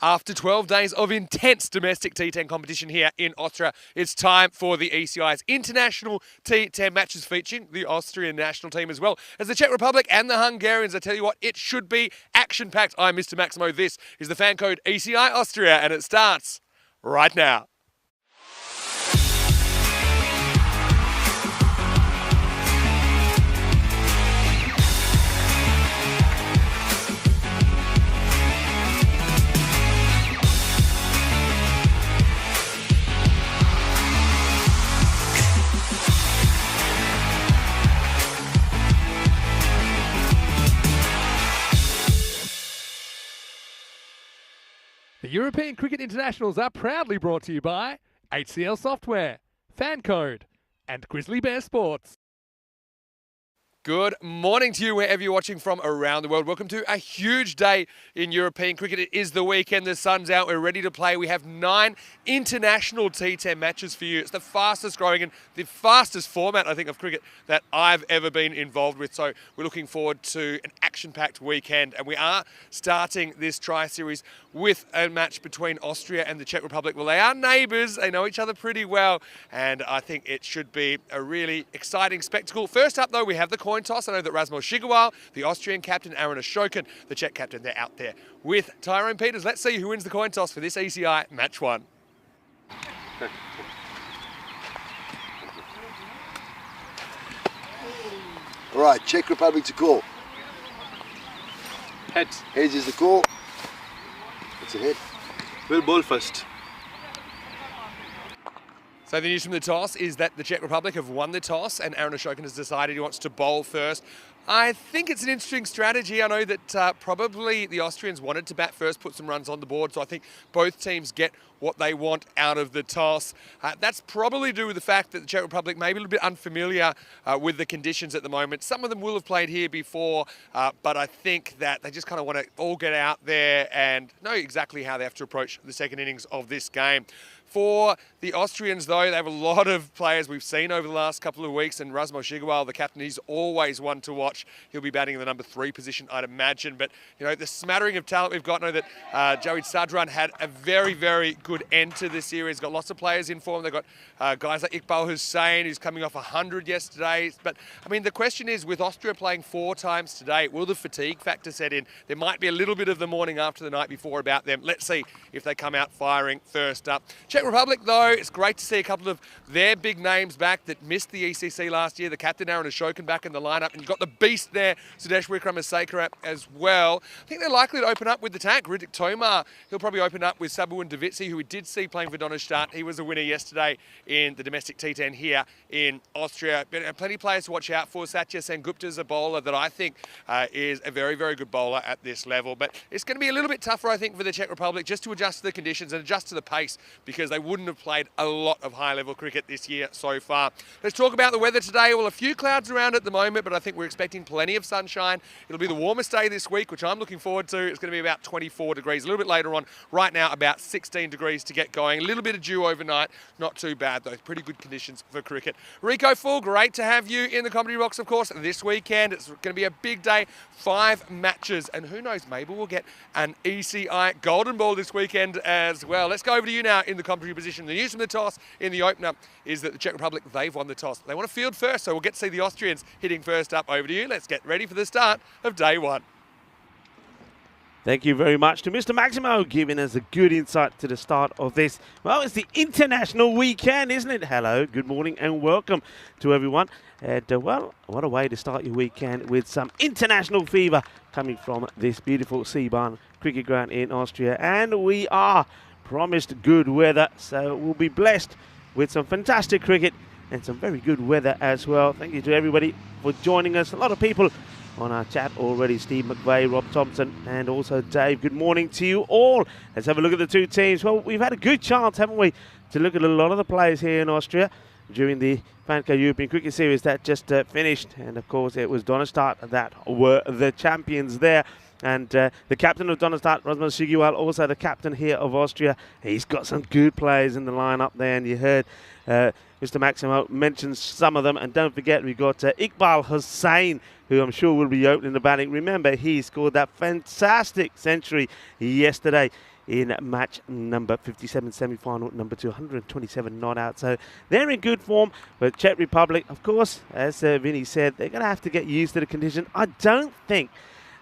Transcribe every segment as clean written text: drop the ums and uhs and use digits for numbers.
After 12 days of intense domestic T10 competition here in Austria, it's time for the ECI's international T10 matches featuring the Austrian national team as well as the Czech Republic and the Hungarians. I tell you what, it should be action-packed. I'm Mr. Maximo. This is the fan code ECI Austria, and it starts right now. The European Cricket Internationals are proudly brought to you by HCL Software, Fan Code, and Grizzly Bear Sports. Good morning to you wherever you're watching from around the world. Welcome to a huge day in European cricket. It is the weekend, the sun's out, we're ready to play. We have 9 international T10 matches for you. It's the fastest growing and the fastest format, I think, of cricket that I've ever been involved with. So we're looking forward to an action-packed weekend. And we are starting this tri-series with a match between Austria and the Czech Republic. Well, they are neighbours, they know each other pretty well, and I think it should be a really exciting spectacle. First up, though, we have the coin toss. I know that Rasmus Shigewal, the Austrian captain, Aaron Ashokan, the Czech captain, they're out there with Tyrone Peters. Let's see who wins the coin toss for this ECI match 1. All right, Czech Republic to call. Head. Heads is the call. It's a hit. We'll bowl first. So the news from the toss is that the Czech Republic have won the toss and Aaron Ashokan has decided he wants to bowl first. I think it's an interesting strategy. I know that probably the Austrians wanted to bat first, put some runs on the board, so I think both teams get what they want out of the toss. That's probably due to the fact that the Czech Republic may be a little bit unfamiliar with the conditions at the moment. Some of them will have played here before, but I think that they just kind of want to all get out there and know exactly how they have to approach the second innings of this game. For the Austrians, though, they have a lot of players we've seen over the last couple of weeks, and Rasmus Shigewal, the captain, he's always one to watch. He'll be batting in the number 3 position, I'd imagine. But, you know, the smattering of talent we've got, I know that Joey Sadran had a very, very good end to this series. Got lots of players in form. They've got guys like Iqbal Hussain, who's coming off 100 yesterday. But, I mean, the question is, with Austria playing 4 times today, will the fatigue factor set in? There might be a little bit of the morning after the night before about them. Let's see if they come out firing first up. Czech Republic, though, it's great to see a couple of their big names back that missed the ECC last year. The captain, Aaron Ashokan, back in the lineup. And you've got the beast there, Sudesh Wickramasinghe, as well. I think they're likely to open up with the tank. Riddick Tomar, he'll probably open up with Sabuin Davitsi, who we did see playing for Donnerstadt. He was a winner yesterday in the domestic T10 here in Austria. Plenty of players to watch out for. Satya Sengupta is a bowler that I think is a very, very good bowler at this level. But it's going to be a little bit tougher, I think, for the Czech Republic just to adjust to the conditions and adjust to the pace, because they wouldn't have played a lot of high-level cricket this year so far. Let's talk about the weather today. Well, a few clouds around at the moment, but I think we're expecting plenty of sunshine. It'll be the warmest day this week, which I'm looking forward to. It's going to be about 24 degrees. A little bit later on, right now, about 16 degrees to get going. A little bit of dew overnight. Not too bad, though. Pretty good conditions for cricket. Rico Full, great to have you in the comedy box, of course, this weekend. It's going to be a big day. 5 matches, and who knows, maybe we'll get an ECI Golden Ball this weekend as well. Let's go over to you now in the commentary position. The news from the toss in the opener is that the Czech Republic, they've won the toss. They want to field first, so we'll get to see the Austrians hitting first up. Over to you. Let's get ready for the start of day 1. Thank you very much to Mr. Maximo, giving us a good insight to the start of this. Well, it's the international weekend, isn't it? Hello, good morning and welcome to everyone. And, well, what a way to start your weekend with some international fever coming from this beautiful Seebahn cricket ground in Austria. And we are promised good weather, so we'll be blessed with some fantastic cricket and some very good weather as well. Thank you to everybody for joining us. A lot of people on our chat already. Steve McVeigh, Rob Thompson, and also Dave. Good morning to you all. Let's have a look at the 2 teams. Well, we've had a good chance, haven't we, to look at a lot of the players here in Austria during the Fanco European Cricket Series that just finished. And, of course, it was Donnerstadt that were the champions there. And the captain of Donnerstadt, Rasmus Shigewal, also the captain here of Austria. He's got some good players in the lineup there, and you heard Mr. Maximo mentions some of them. And don't forget, we've got Iqbal Hussain, who I'm sure will be opening the batting. Remember, he scored that fantastic century yesterday in match number 57, semi-final number 227 not out. So they're in good form. But Czech Republic, of course, as Vinny said, they're going to have to get used to the condition. I don't think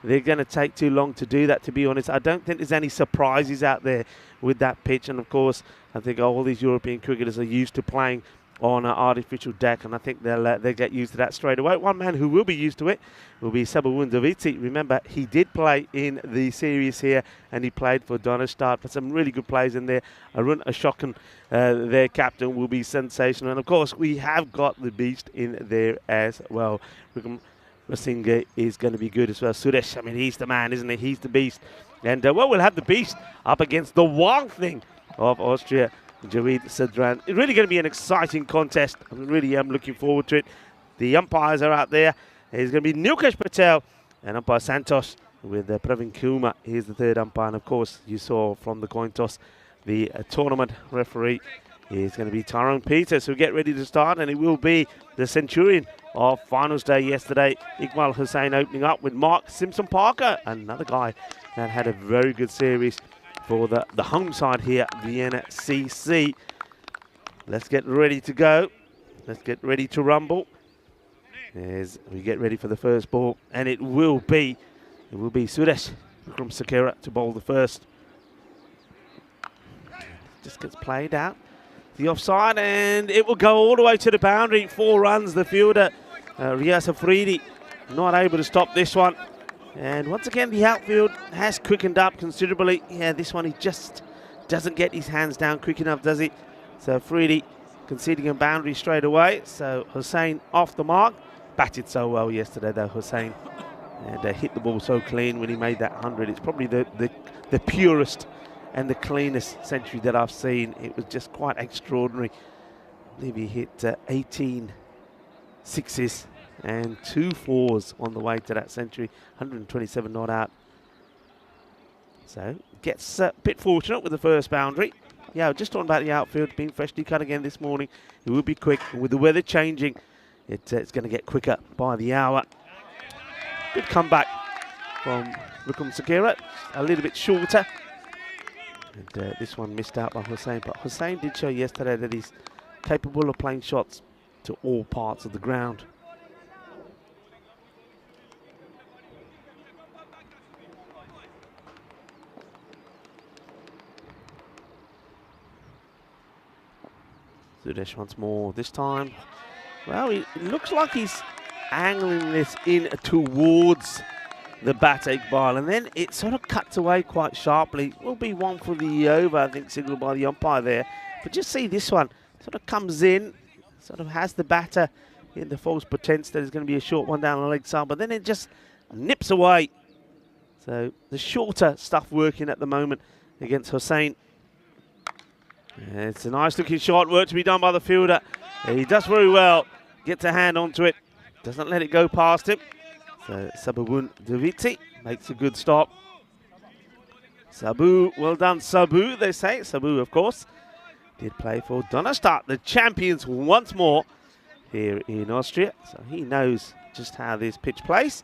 they're going to take too long to do that, to be honest. I don't think there's any surprises out there with that pitch. And, of course, I think all these European cricketers are used to playing on an artificial deck, and I think they'll get used to that straight away. One man who will be used to it will be Sabawundaviti. Remember, he did play in the series here, and he played for Donnerstadt. For some really good players in there. Arun Ashokan, their captain, will be sensational. And, of course, we have got the beast in there as well. Rasinga is going to be good as well. Suresh, I mean, he's the man, isn't he? He's the beast. And, well, we'll have the beast up against the wild thing of Austria, Javid Sadran. It's really going to be an exciting contest. I really am looking forward to it. The umpires are out there. There's going to be Nilkesh Patel and umpire Santos with Pravin Kumar. Here's the third umpire. And, of course, you saw from the coin toss, the tournament referee is going to be Tyrone Peters. So get ready to start, and it will be the Centurion of finals day yesterday. Iqbal Hussain opening up with Mark Simpson-Parker, another guy that had a very good series for the home side here, Vienna CC. Let's get ready to go. Let's get ready to rumble as we get ready for the first ball. And it will be Suresh from Sakura to bowl the first. Just gets played out. The offside, and it will go all the way to the boundary. 4 runs, the fielder, Riaz Afridi, not able to stop this one. And once again, the outfield has quickened up considerably. Yeah, this one, he just doesn't get his hands down quick enough, does he? So Afridi conceding a boundary straight away. So Hussain off the mark. Batted so well yesterday, though, Hussain. And hit the ball so clean when he made that 100. It's probably the purest and the cleanest century that I've seen. It was just quite extraordinary. I believe he hit 18 sixes and 2 fours on the way to that century. 127 not out. So gets a bit fortunate with the first boundary. Yeah, just talking about the outfield being freshly cut again this morning. It will be quick, and with the weather changing, it's going to get quicker by the hour. Good comeback from Rukum Sakira, a little bit shorter. And this one missed out by Hussain, but Hussain did show yesterday that he's capable of playing shots to all parts of the ground. Suresh once more. This time, well, it looks like he's angling this in towards the bat Iqbal, and then it sort of cuts away quite sharply. Will be one for the over, I think, signalled by the umpire there. But just see this one, sort of comes in, sort of has the batter in the false pretense that it's going to be a short one down the leg side, but then it just nips away. So the shorter stuff working at the moment against Hussain. It's a nice looking shot, work to be done by the fielder. He does very well, gets a hand onto it, doesn't let it go past him. So Sabawundaviti makes a good stop. Sabu, well done Sabu, they say. Sabu, of course, did play for Donnerstadt, the champions once more here in Austria. So he knows just how this pitch plays.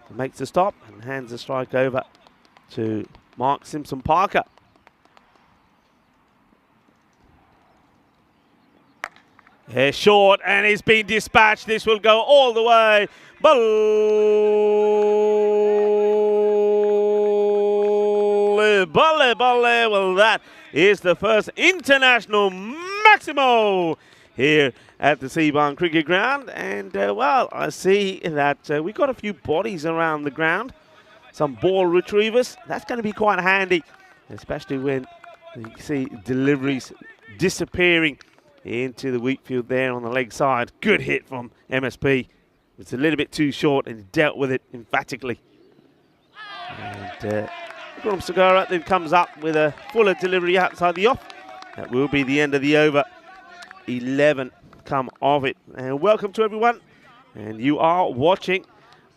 He makes the stop and hands the strike over to Mark Simpson-Parker. Yeah, short, and it's been dispatched. This will go all the way. Balle. Well, that is the first international Maximo here at the Seabarn Cricket Ground. And, well, I see that we've got a few bodies around the ground. Some ball retrievers. That's going to be quite handy, especially when you see deliveries disappearing into the wheat field there on the leg side. Good hit from MSP. It's a little bit too short, and he dealt with it emphatically. And Grom Segura then comes up with a fuller delivery outside the off. That will be the end of the over. 11 come of it. And welcome to everyone. And you are watching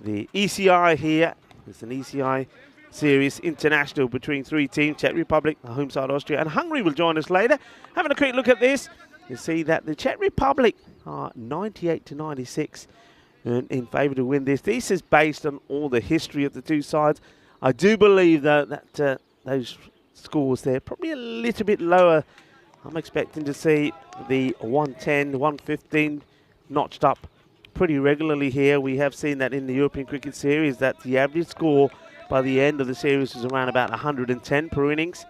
the ECI here. It's an ECI series international between 3 teams. Czech Republic, the home side Austria, and Hungary will join us later. Having a quick look at this, you see that the Czech Republic are 98 to 96 in favour to win this. This is based on all the history of the two sides. I do believe, though, that those scores there. Probably a little bit lower. I'm expecting to see the 110, 115 notched up pretty regularly here. We have seen that in the European Cricket Series, that the average score by the end of the series is around about 110 per innings.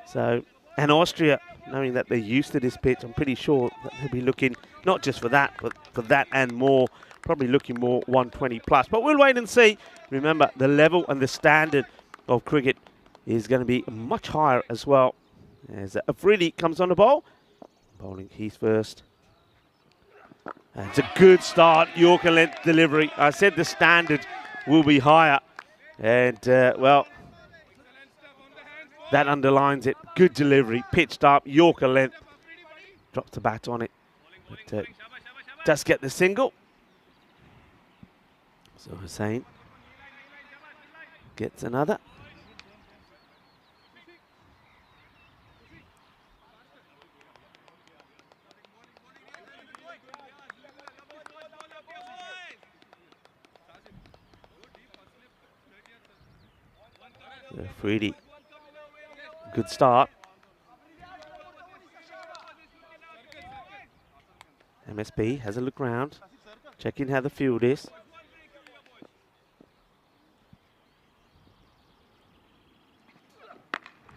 So, and Austria, knowing that they're used to this pitch, I'm pretty sure that they'll be looking not just for that, but for that and more, probably looking more 120 plus. But we'll wait and see. Remember, the level and the standard of cricket is going to be much higher as well. As Afridi comes on the ball. Bowling Heath first. And it's a good start, Yorker length delivery. I said the standard will be higher. And, well, that underlines it. Good delivery, pitched up, Yorker length. Drops the bat on it. But does get the single. So Hussain gets another. Freedy, good start. MSB has a look round, checking how the field is.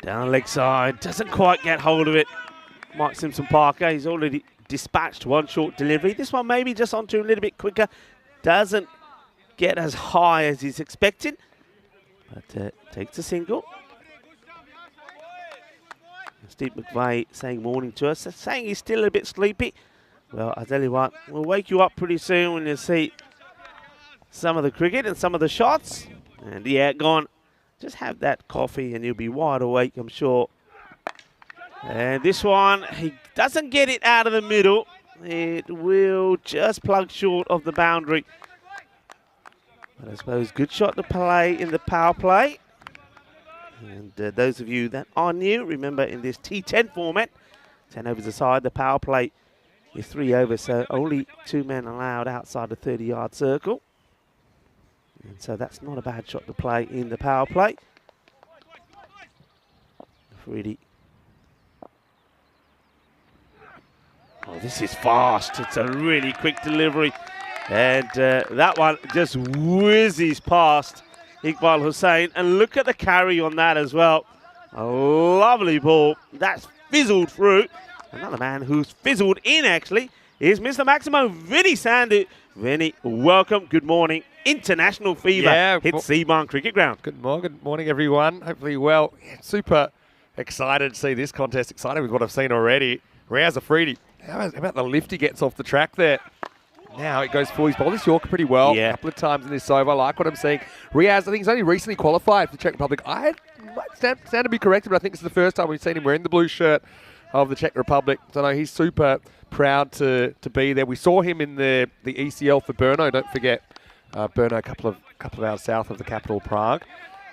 Down leg side, doesn't quite get hold of it. Mike Simpson-Parker, he's already dispatched one short delivery. This one maybe just onto a little bit quicker. Doesn't get as high as he's expecting. But takes a single. Steve McVeigh saying morning to us, saying he's still a bit sleepy. Well, I tell you what, we'll wake you up pretty soon when you see some of the cricket and some of the shots. And yeah, go on, just have that coffee and you'll be wide awake, I'm sure. And this one, he doesn't get it out of the middle. It will just plug short of the boundary. But I suppose good shot to play in the power play. And those of you that are new, remember in this T10 format, 10 overs aside, the power play is 3 overs, so only 2 men allowed outside the 30-yard circle. And so that's not a bad shot to play in the power play. Freddie. Oh, this is fast. It's a really quick delivery. And that one just whizzes past Iqbal Hussain. And look at the carry on that as well. A lovely ball. That's fizzled through. Another man who's fizzled in, actually, is Mr. Maximo Vinny Sandu. Vinny, welcome. Good morning. International fever hits Seabarn Cricket Ground. Good morning, everyone. Hopefully well. Yeah, super excited to see this contest. Excited with what I've seen already. Riaz Afridi. How about the lift he gets off the track there? Now it goes full. He's bowled this Yorker pretty well a couple of times in this over. I like what I'm seeing. Riaz, I think he's only recently qualified for the Czech Republic. I might stand to be corrected, but I think it's the first time we've seen him wearing the blue shirt of the Czech Republic. So no, he's super proud to be there. We saw him in the ECL for Brno. Don't forget, Brno a couple of hours south of the capital, Prague.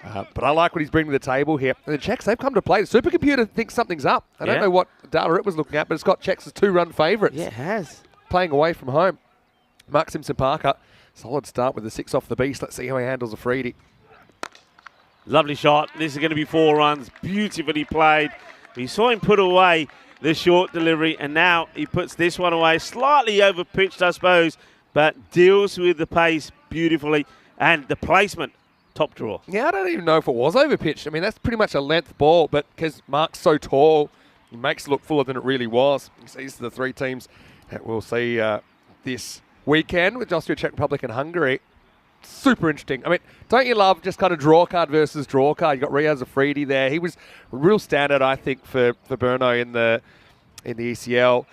But I like what he's bringing to the table here. And the Czechs, they've come to play. The supercomputer thinks something's up. I don't know what data it was looking at, but it's got Czechs as 2-run favourites. Yeah, it has. Playing away from home. Mark Simpson-Parker, solid start with the 6 off the beast. Let's see how he handles Afridi. Lovely shot. This is going to be 4 runs. Beautifully played. We saw him put away the short delivery, and now he puts this one away. Slightly over-pitched, I suppose, but deals with the pace beautifully. And the placement, top drawer. Yeah, I don't even know if it was over-pitched. I mean, that's pretty much a length ball, but because Mark's so tall, he makes it look fuller than it really was. These are the 3 teams that we'll see this weekend with Austria, Czech Republic and Hungary. Super interesting. I mean, don't you love just kind of draw card versus draw card? You got Riaz Afridi there. He was a real standard, I think, for Brno in the ECL.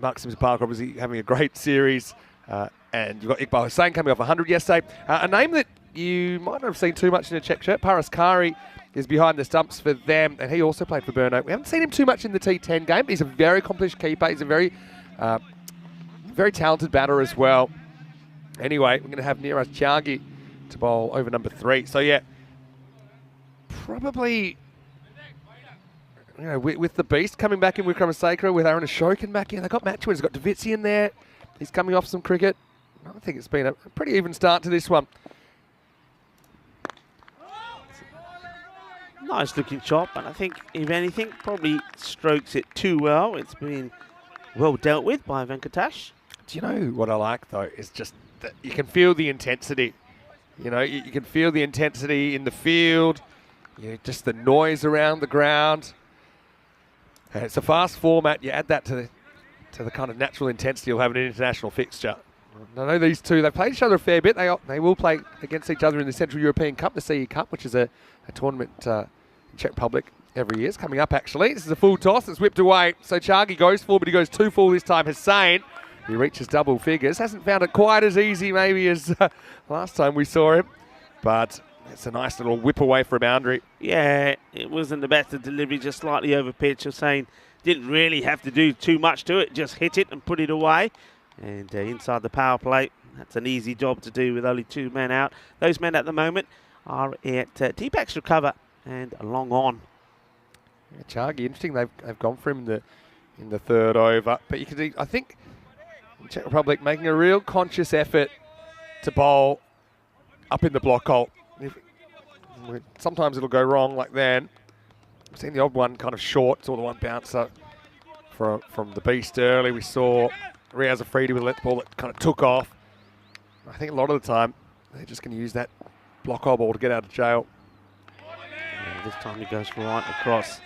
Mark Simpson-Parker obviously having a great series. And you've got Iqbal Hussain coming off 100 yesterday. A name that you might not have seen too much in a Czech shirt. Paras Kari is behind the stumps for them, and he also played for Brno. We haven't seen him too much in the T10 game. He's a very accomplished keeper. He's a very talented batter as well. Anyway, we're going to have Niraj Tyagi to bowl over number 3. So, yeah, probably, you know, with the beast coming back in with Kramasekara, with Aaron Ashokan back in. They've got Matchwood. He's got Davitsi in there. He's coming off some cricket. I think it's been a pretty even start to this one. Nice looking shot, but I think, if anything, probably strokes it too well. It's been well dealt with by Venkatesh. Do you know what I like, though, is just that you can feel the intensity. You know, you can feel the intensity in the field, just the noise around the ground. And it's a fast format. You add that to the kind of natural intensity you'll have in an international fixture. I know these two, they've played each other a fair bit. They will play against each other in the Central European Cup, the CE Cup, which is a tournament in Czech Republic every year. It's coming up, actually. This is a full toss. It's whipped away. So Chagi goes full, but he goes too full this time. Hussain, he reaches double figures. Hasn't found it quite as easy maybe as last time we saw him. But it's a nice little whip away for a boundary. Yeah, it wasn't the best of delivery, just slightly over pitch. Hussain didn't really have to do too much to it. Just hit it and put it away. And inside the power play, that's an easy job to do with only 2 men out. Those men at the moment are at deep recover and long on. Yeah, Chagi, interesting. They've gone for him in the third over, but you can see, I think, Czech Republic making a real conscious effort to bowl up in the block hole. Sometimes it'll go wrong like then. We've seen the odd one kind of short, saw the one bouncer from the beast early. We saw Riaz Afridi with a length ball that kind of took off. I think a lot of the time they're just going to use that block hole ball to get out of jail. Yeah, this time he goes right across.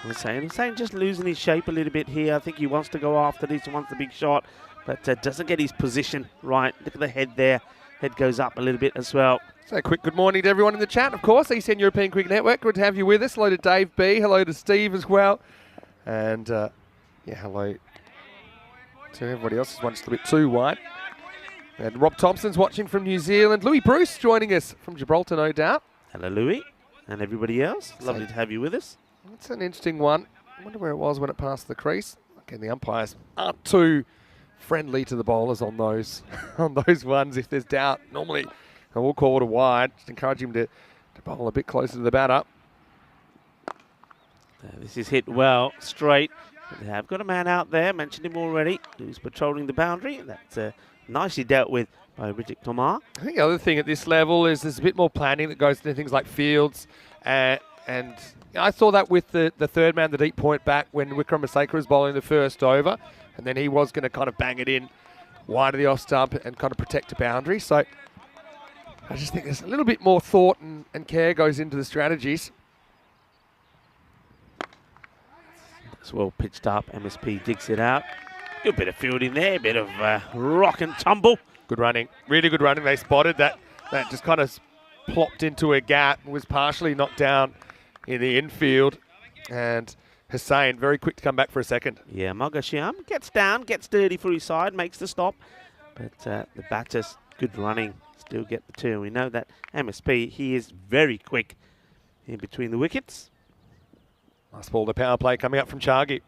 Hussain just losing his shape a little bit here. I think he wants to go after this, wants the big shot, but doesn't get his position right. Look at the head there. Head goes up a little bit as well. So a quick good morning to everyone in the chat, of course. ECN European Cricket Network, good to have you with us. Hello to Dave B, hello to Steve as well. And hello to everybody else who's one just a bit too wide. And Rob Thompson's watching from New Zealand. Louis Bruce joining us from Gibraltar, no doubt. Hello, Louis, and everybody else. Lovely to have you with us. It's an interesting one. I wonder where it was when it passed the crease. Again, the umpires aren't too friendly to the bowlers on those on those ones. If there's doubt, normally I will call it a wide. Just encourage him to bowl a bit closer to the batter. This is hit well, straight. They have got a man out there, mentioned him already, who's patrolling the boundary. That's nicely dealt with by Richard Tomar. I think the other thing at this level is there's a bit more planning that goes into things like fields. And I saw that with the third man, the deep point back, when Wikram Maseka was bowling the first over. And then he was going to kind of bang it in wide of the off stump and kind of protect the boundary. So I just think there's a little bit more thought and care goes into the strategies. It's well pitched up. MSP digs it out. Good bit of fielding there, a bit of rock and tumble. Good running, really good running. They spotted that just kind of plopped into a gap and was partially knocked down in the infield. And Hussain, very quick to come back for a second. Yeah, Moghashiam gets down, gets dirty for his side, makes the stop. But the batters, good running, still get the 2. We know that MSP, he is very quick in between the wickets. Nice ball to power play coming up from Chagi.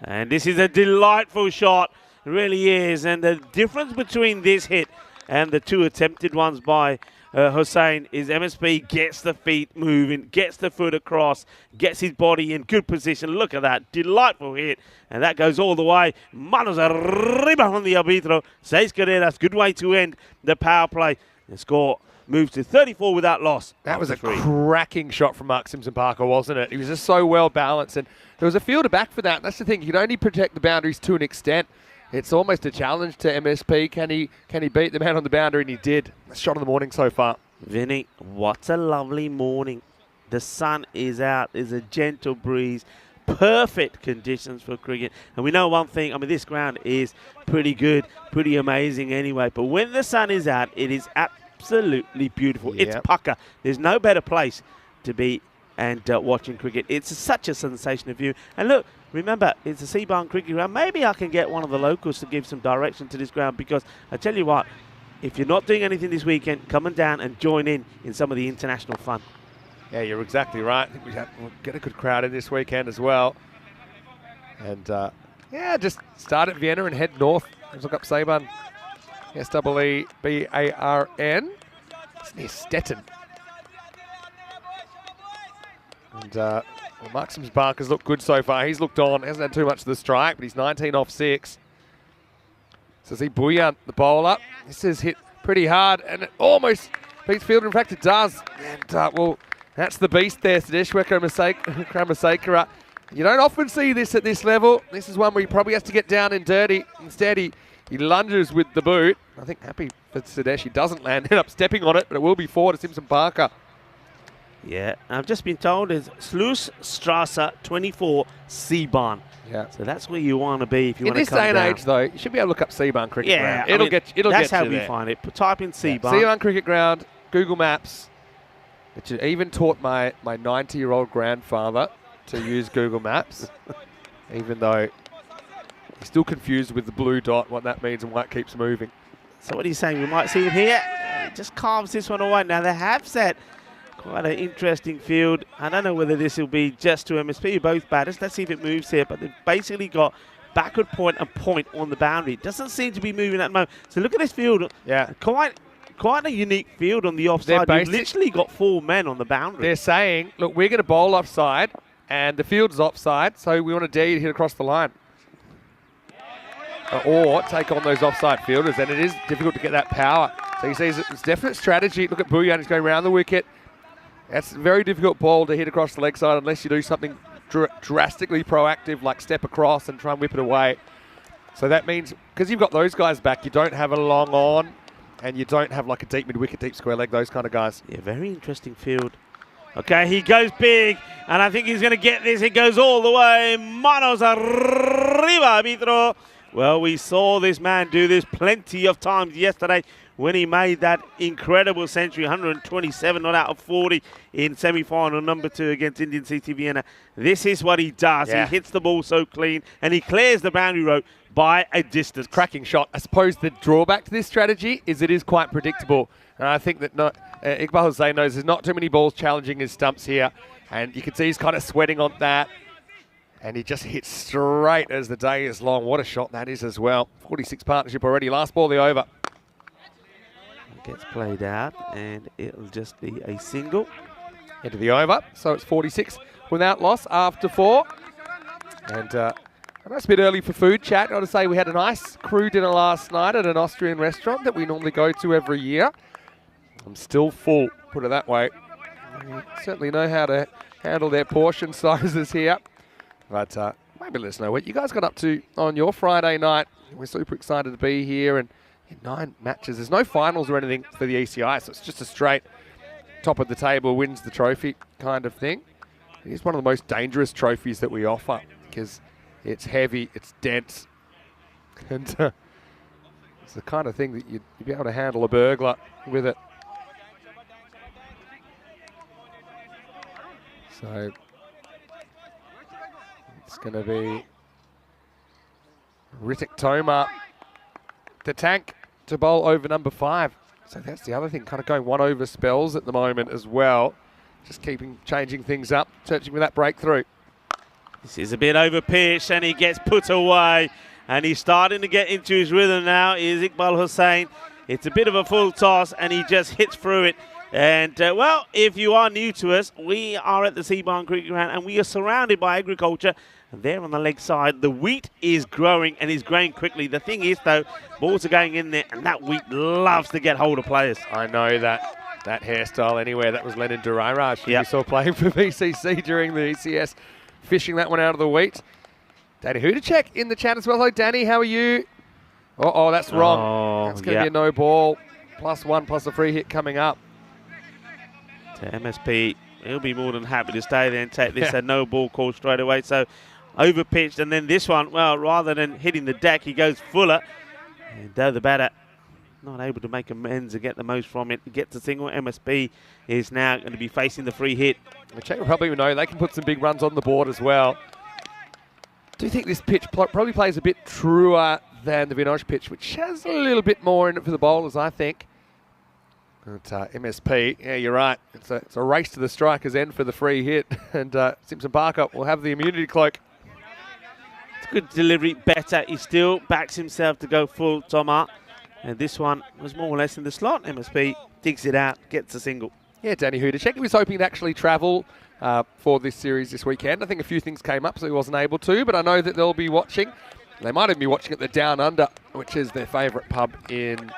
And this is a delightful shot. It really is. And the difference between this hit and the 2 attempted ones by Hussain is MSP gets the feet moving, gets the foot across, gets his body in good position. Look at that. Delightful hit. And that goes all the way. Manos arriba on the arbitro. 6 carreras. Good way to end the power play. The score moves to 34 without loss. That was a cracking shot from Mark Simpson-Parker, wasn't it? He was just so well balanced. And there was a fielder back for that. That's the thing. You can only protect the boundaries to an extent. It's almost a challenge to MSP. Can he beat the man on the boundary? And he did. Shot of the morning so far. Vinny, what a lovely morning. The sun is out. There's a gentle breeze. Perfect conditions for cricket. And we know one thing. I mean, this ground is pretty good, pretty amazing anyway. But when the sun is out, it is absolutely beautiful. Yep. It's pucker. There's no better place to be and watching cricket. It's such a sensational view. And look, remember, it's a Seabarn cricket ground. Maybe I can get one of the locals to give some direction to this ground, because I tell you what, if you're not doing anything this weekend, come on down and join in some of the international fun. Yeah, you're exactly right. I think we'll get a good crowd in this weekend as well. And just start at Vienna and head north. Let's look up Seabarn. S-E-E-B-A-R-N. It's near Stettin. And Mark Simpson-Parker's looked good so far. He's looked on, hasn't had too much of the strike, but he's 19 off 6. So see Bouillon, the bowler. This is hit pretty hard, and it almost beats fielder. In fact, it does. And That's the beast there, Sadeshwa Kramasekara. You don't often see this at this level. This is one where he probably has to get down and dirty. Instead, he lunges with the boot. I think happy for Sadesh, he doesn't land, end up stepping on it, but it will be forward to Simpson Parker. Yeah, I've just been told it's Schlussstrasse 24 C-Bahn. Yeah. So that's where you want to be if you want to come down. In this day and age, though, you should be able to look up C-Bahn Cricket Ground. I mean, It'll that's get how you we there. find it. Type in C-Bahn. C-Bahn Cricket Ground, Google Maps. Which even taught my 90-year-old grandfather to use Google Maps, even though he's still confused with the blue dot, what that means and why it keeps moving. So what are you saying? We might see him here. He just carves this one away. Now they have set quite an interesting field. I don't know whether this will be just to MSP, both batters. Let's see if it moves here. But they've basically got backward point and point on the boundary. It doesn't seem to be moving at the moment. So look at this field. Yeah. Quite a unique field on the offside. You've literally got 4 men on the boundary. They're saying, look, we're going to bowl offside, and the field's offside, so we want to dare you to hit across the line. Or take on those offside fielders, and it is difficult to get that power. So he says it's definite strategy. Look at Bhuyan, he's going around the wicket. That's a very difficult ball to hit across the leg side unless you do something drastically proactive, like step across and try and whip it away. So that means, because you've got those guys back, you don't have a long on, and you don't have like a deep mid-wicket, deep square leg, those kind of guys. Yeah, very interesting field. Okay, he goes big, and I think he's going to get this. It goes all the way. Manos arriba, Mitro. Well, we saw this man do this plenty of times yesterday when he made that incredible century, 127 not out of 40 in semi-final number 2 against Indian CT Vienna. This is what he does. Yeah. He hits the ball so clean, and he clears the boundary rope by a distance. Cracking shot. I suppose the drawback to this strategy is it is quite predictable. And I think that Iqbal Hussain knows there's not too many balls challenging his stumps here. And you can see he's kind of sweating on that. And he just hits straight as the day is long. What a shot that is as well. 46 partnership already. Last ball, the over. It gets played out, and it'll just be a single. Into the over. So it's 46 without loss after 4. And I know it's a bit early for food chat. I want to say we had a nice crew dinner last night at an Austrian restaurant that we normally go to every year. I'm still full, put it that way. They certainly know how to handle their portion sizes here. But maybe let us know what you guys got up to on your Friday night. We're super excited to be here. And in 9 matches, there's no finals or anything for the ECI, so it's just a straight top of the table wins the trophy kind of thing. It is one of the most dangerous trophies that we offer because it's heavy, it's dense, and it's the kind of thing that you'd be able to handle a burglar with it. So it's going to be Ritik Toma, the tank, to bowl over number 5. So that's the other thing, kind of going 1 over spells at the moment as well. Just changing things up, searching for that breakthrough. This is a bit over pitch, and he gets put away, and he's starting to get into his rhythm now. Is Iqbal Hussain. It's a bit of a full toss, and he just hits through it. And, well, if you are new to us, we are at the C-Bahn Cricket Ground, and we are surrounded by agriculture. And there on the leg side, the wheat is growing, and is growing quickly. The thing is, though, balls are going in there, and that wheat loves to get hold of players. I know that hairstyle anywhere. That was Lennon Durairaj, who Yep. we saw playing for VCC during the ECS, fishing that one out of the wheat. Danny Hudacek in the chat as well. Hello, Danny. How are you? Oh, that's wrong. Oh, That's going to be a no ball. +1 plus a free hit coming up. To MSP, he'll be more than happy to stay there and take this a no ball call straight away. So over pitched, and then this one, well, rather than hitting the deck, he goes fuller. And the batter not able to make amends and get the most from it. He gets a single. MSP is now going to be facing the free hit. The Czech Republic, know they can put some big runs on the board as well. Do you think this pitch probably plays a bit truer than the Vinoj pitch, which has a little bit more in it for the bowlers, I think. But MSP, yeah, you're right. It's a race to the striker's end for the free hit. And Simpson Parker will have the immunity cloak. It's good delivery, better. He still backs himself to go full Toma. And this one was more or less in the slot. MSP digs it out, gets a single. Yeah, Danny Hudacek, he was hoping to actually travel for this series this weekend. I think a few things came up, so he wasn't able to. But I know that they'll be watching. They might even be watching at the Down Under, which is their favourite pub in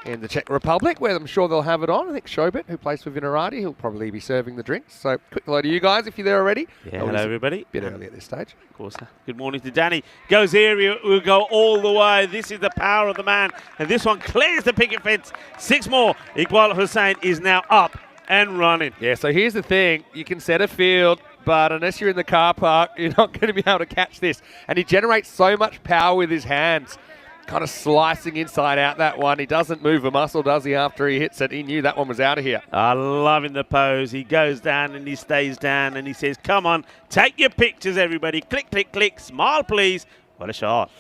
in the Czech Republic, where I'm sure they'll have it on. I think Shobit, who plays for Vinarati, he'll probably be serving the drinks. So quick hello to you guys if you're there already. Yeah, hello everybody. A bit early at this stage. Of course. Good morning to Danny. Goes here, we'll go all the way. This is the power of the man. And this one clears the picket fence. 6 more. Iqbal Hussain is now up and running. Yeah, so here's the thing. You can set a field, but unless you're in the car park, you're not going to be able to catch this. And he generates so much power with his hands. Kind of slicing inside out that one. He doesn't move a muscle, does he, after he hits it? He knew that one was out of here. I loving the pose. He goes down and he stays down and he says, come on, take your pictures, everybody. Click, click, click. Smile, please. What a shot.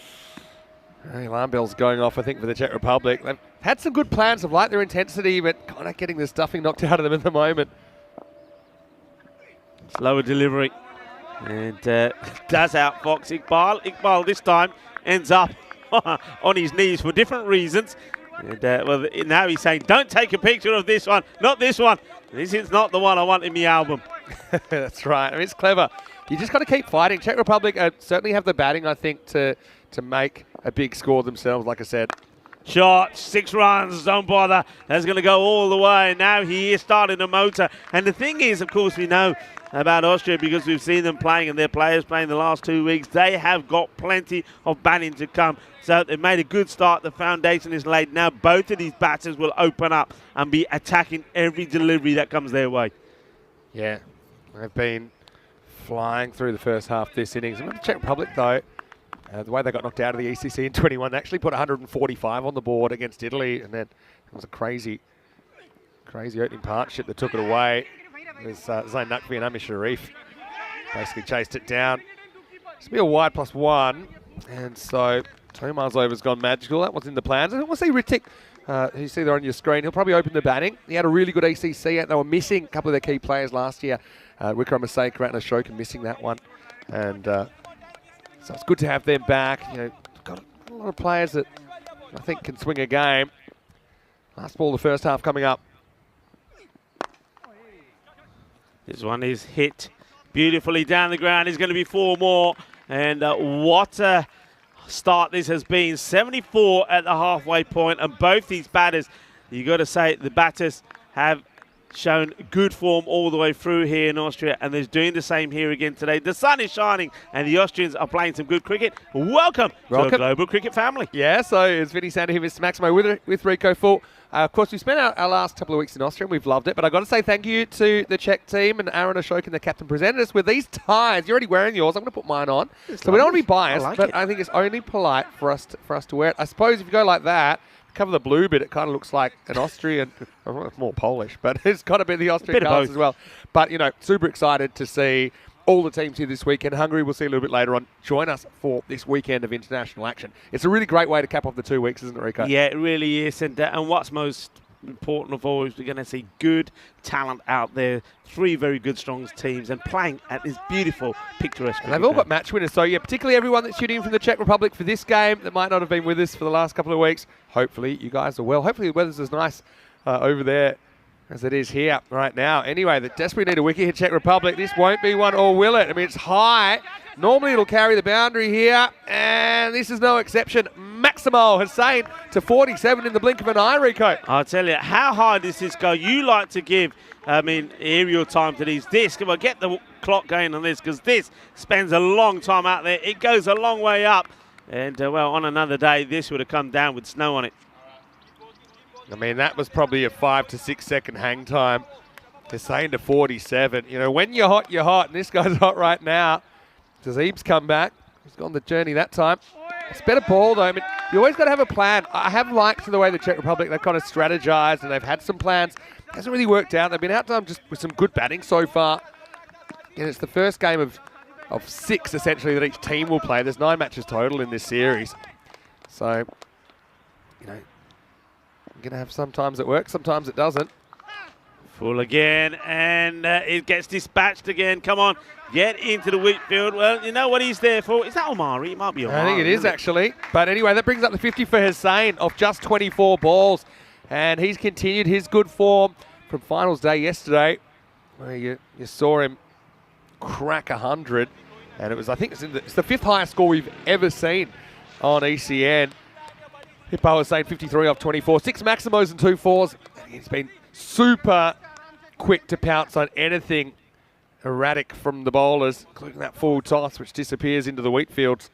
Alarm bell's going off, I think, for the Czech Republic. They've had some good plans. I've liked their intensity, but kind of getting the stuffing knocked out of them at the moment. Slower delivery. And does outfox Iqbal. Iqbal this time ends up on his knees for different reasons. And well, now he's saying, don't take a picture of this one, not this one. This is not the one I want in my album. That's right. I mean, it's clever. You just got to keep fighting. Czech Republic certainly have the batting, I think, to make a big score themselves, like I said. Shot, 6 runs, don't bother. That's going to go all the way. Now he is starting a motor. And the thing is, of course, we know about Austria because we've seen them playing and their players playing the last 2 weeks. They have got plenty of batting to come. So they've made a good start. The foundation is laid. Now both of these batters will open up and be attacking every delivery that comes their way. Yeah, they've been flying through the first half this innings. The Czech Republic, though, the way they got knocked out of the ECC in 21, they actually put 145 on the board against Italy, and then it was a crazy opening partnership that took it away. There's Zain Naqvi and Amir Sharif basically chased it down. It's be a wide +1, and so Tomar's over's gone magical. That was in the plans. And we'll see Ritik, who you see there on your screen. He'll probably open the batting. He had a really good ECC, and they were missing a couple of their key players last year. Wickrama Maseka and Ashoka missing that one, and so it's good to have them back. You know, got a lot of players that I think can swing a game. Last ball of the first half coming up. This one is hit beautifully down the ground. It's going to be 4 more. And what a start this has been. 74 at the halfway point. And both these batters, you got to say, the batters have shown good form all the way through here in Austria. And they're doing the same here again today. The sun is shining and the Austrians are playing some good cricket. Welcome to the global cricket family. Yeah, so it's Vinny Sander here, Mr. Maximo, with Rico Full. Of course, we spent our last couple of weeks in Austria and we've loved it, but I've got to say thank you to the Czech team and Aaron Ashoka, the captain, presented us with these ties. You're already wearing yours. I'm going to put mine on. So we don't want to be biased, but I think it's only polite for us to wear it. I suppose if you go like that, cover the blue bit, it kind of looks like an Austrian, it's more Polish, but it's got to be the Austrian colours as well. But, you know, super excited to see all the teams here this weekend. Hungary, we'll see a little bit later on. Join us for this weekend of international action. It's a really great way to cap off the 2 weeks, isn't it, Rico? Yeah, it really is. And what's most important of all is we're going to see good talent out there. 3 very good, strong teams and playing at this beautiful, picturesque. And they've all got match winners. So, yeah, particularly everyone that's tuning in from the Czech Republic for this game that might not have been with us for the last couple of weeks. Hopefully you guys are well. Hopefully the weather's as nice over there as it is here right now. Anyway, they desperately need a wicket here, Czech Republic. This won't be one, or will it? I mean, it's high. Normally it'll carry the boundary here, and this is no exception. Maximo Hussain to 47 in the blink of an eye, Rico. I'll tell you, how high does this go? You like to give, aerial time to these. Come on, get the clock going on this, because this spends a long time out there. It goes a long way up. And, well, on another day, this would have come down with snow on it. I mean, that was probably a 5 to 6 second hang time. Hussain to 47. You know, when you're hot, you're hot. And this guy's hot right now. Zazeeb's come back. He's gone the journey that time. It's better ball, though. I mean, you always got to have a plan. I have liked the way the Czech Republic, they've kind of strategized and they've had some plans. It hasn't really worked out. They've been outdone just with some good batting so far. And it's the first game of 6, essentially, that each team will play. There's 9 matches total in this series. So, you know, you're going to have sometimes it works, sometimes it doesn't. Full again, and it gets dispatched again. Come on, get into the wheat field. Well, you know what he's there for. Is that Omari? It might be Omari. I think it is, actually. But anyway, that brings up the 50 for Hussain off just 24 balls. And he's continued his good form from finals day yesterday, where you saw him crack 100. And it was, I think it's the 5th highest score we've ever seen on ECN. Hippo was saying 53 off 24. 6 Maximos and 2 4s. He's been super quick to pounce on anything erratic from the bowlers, including that full toss, which disappears into the wheat fields.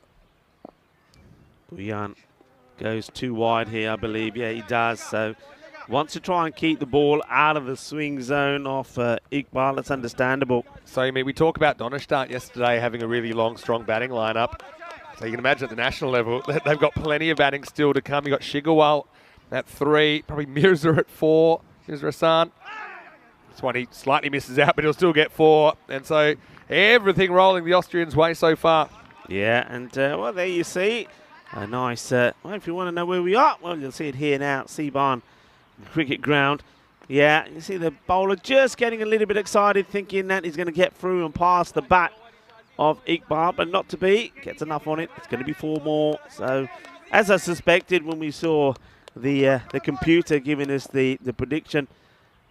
Buyan goes too wide here, I believe. Yeah, he does. So wants to try and keep the ball out of the swing zone off Iqbal. That's understandable. So, I mean, we talk about Donnerstadt yesterday having a really long, strong batting lineup. So you can imagine at the national level, they've got plenty of batting still to come. You've got Shigawal at 3, probably Mirza at 4, Mirza-san. This one he slightly misses out, but he'll still get 4. And so everything rolling the Austrians' way so far. Yeah, and well, there you see a nice, well, if you want to know where we are, well, you'll see it here now, Seabarn Cricket Ground. Yeah, you see the bowler just getting a little bit excited, thinking that he's going to get through and past the bat of Iqbal, but not to be. Gets enough on it. It's going to be 4 more. So, as I suspected when we saw the computer giving us the prediction,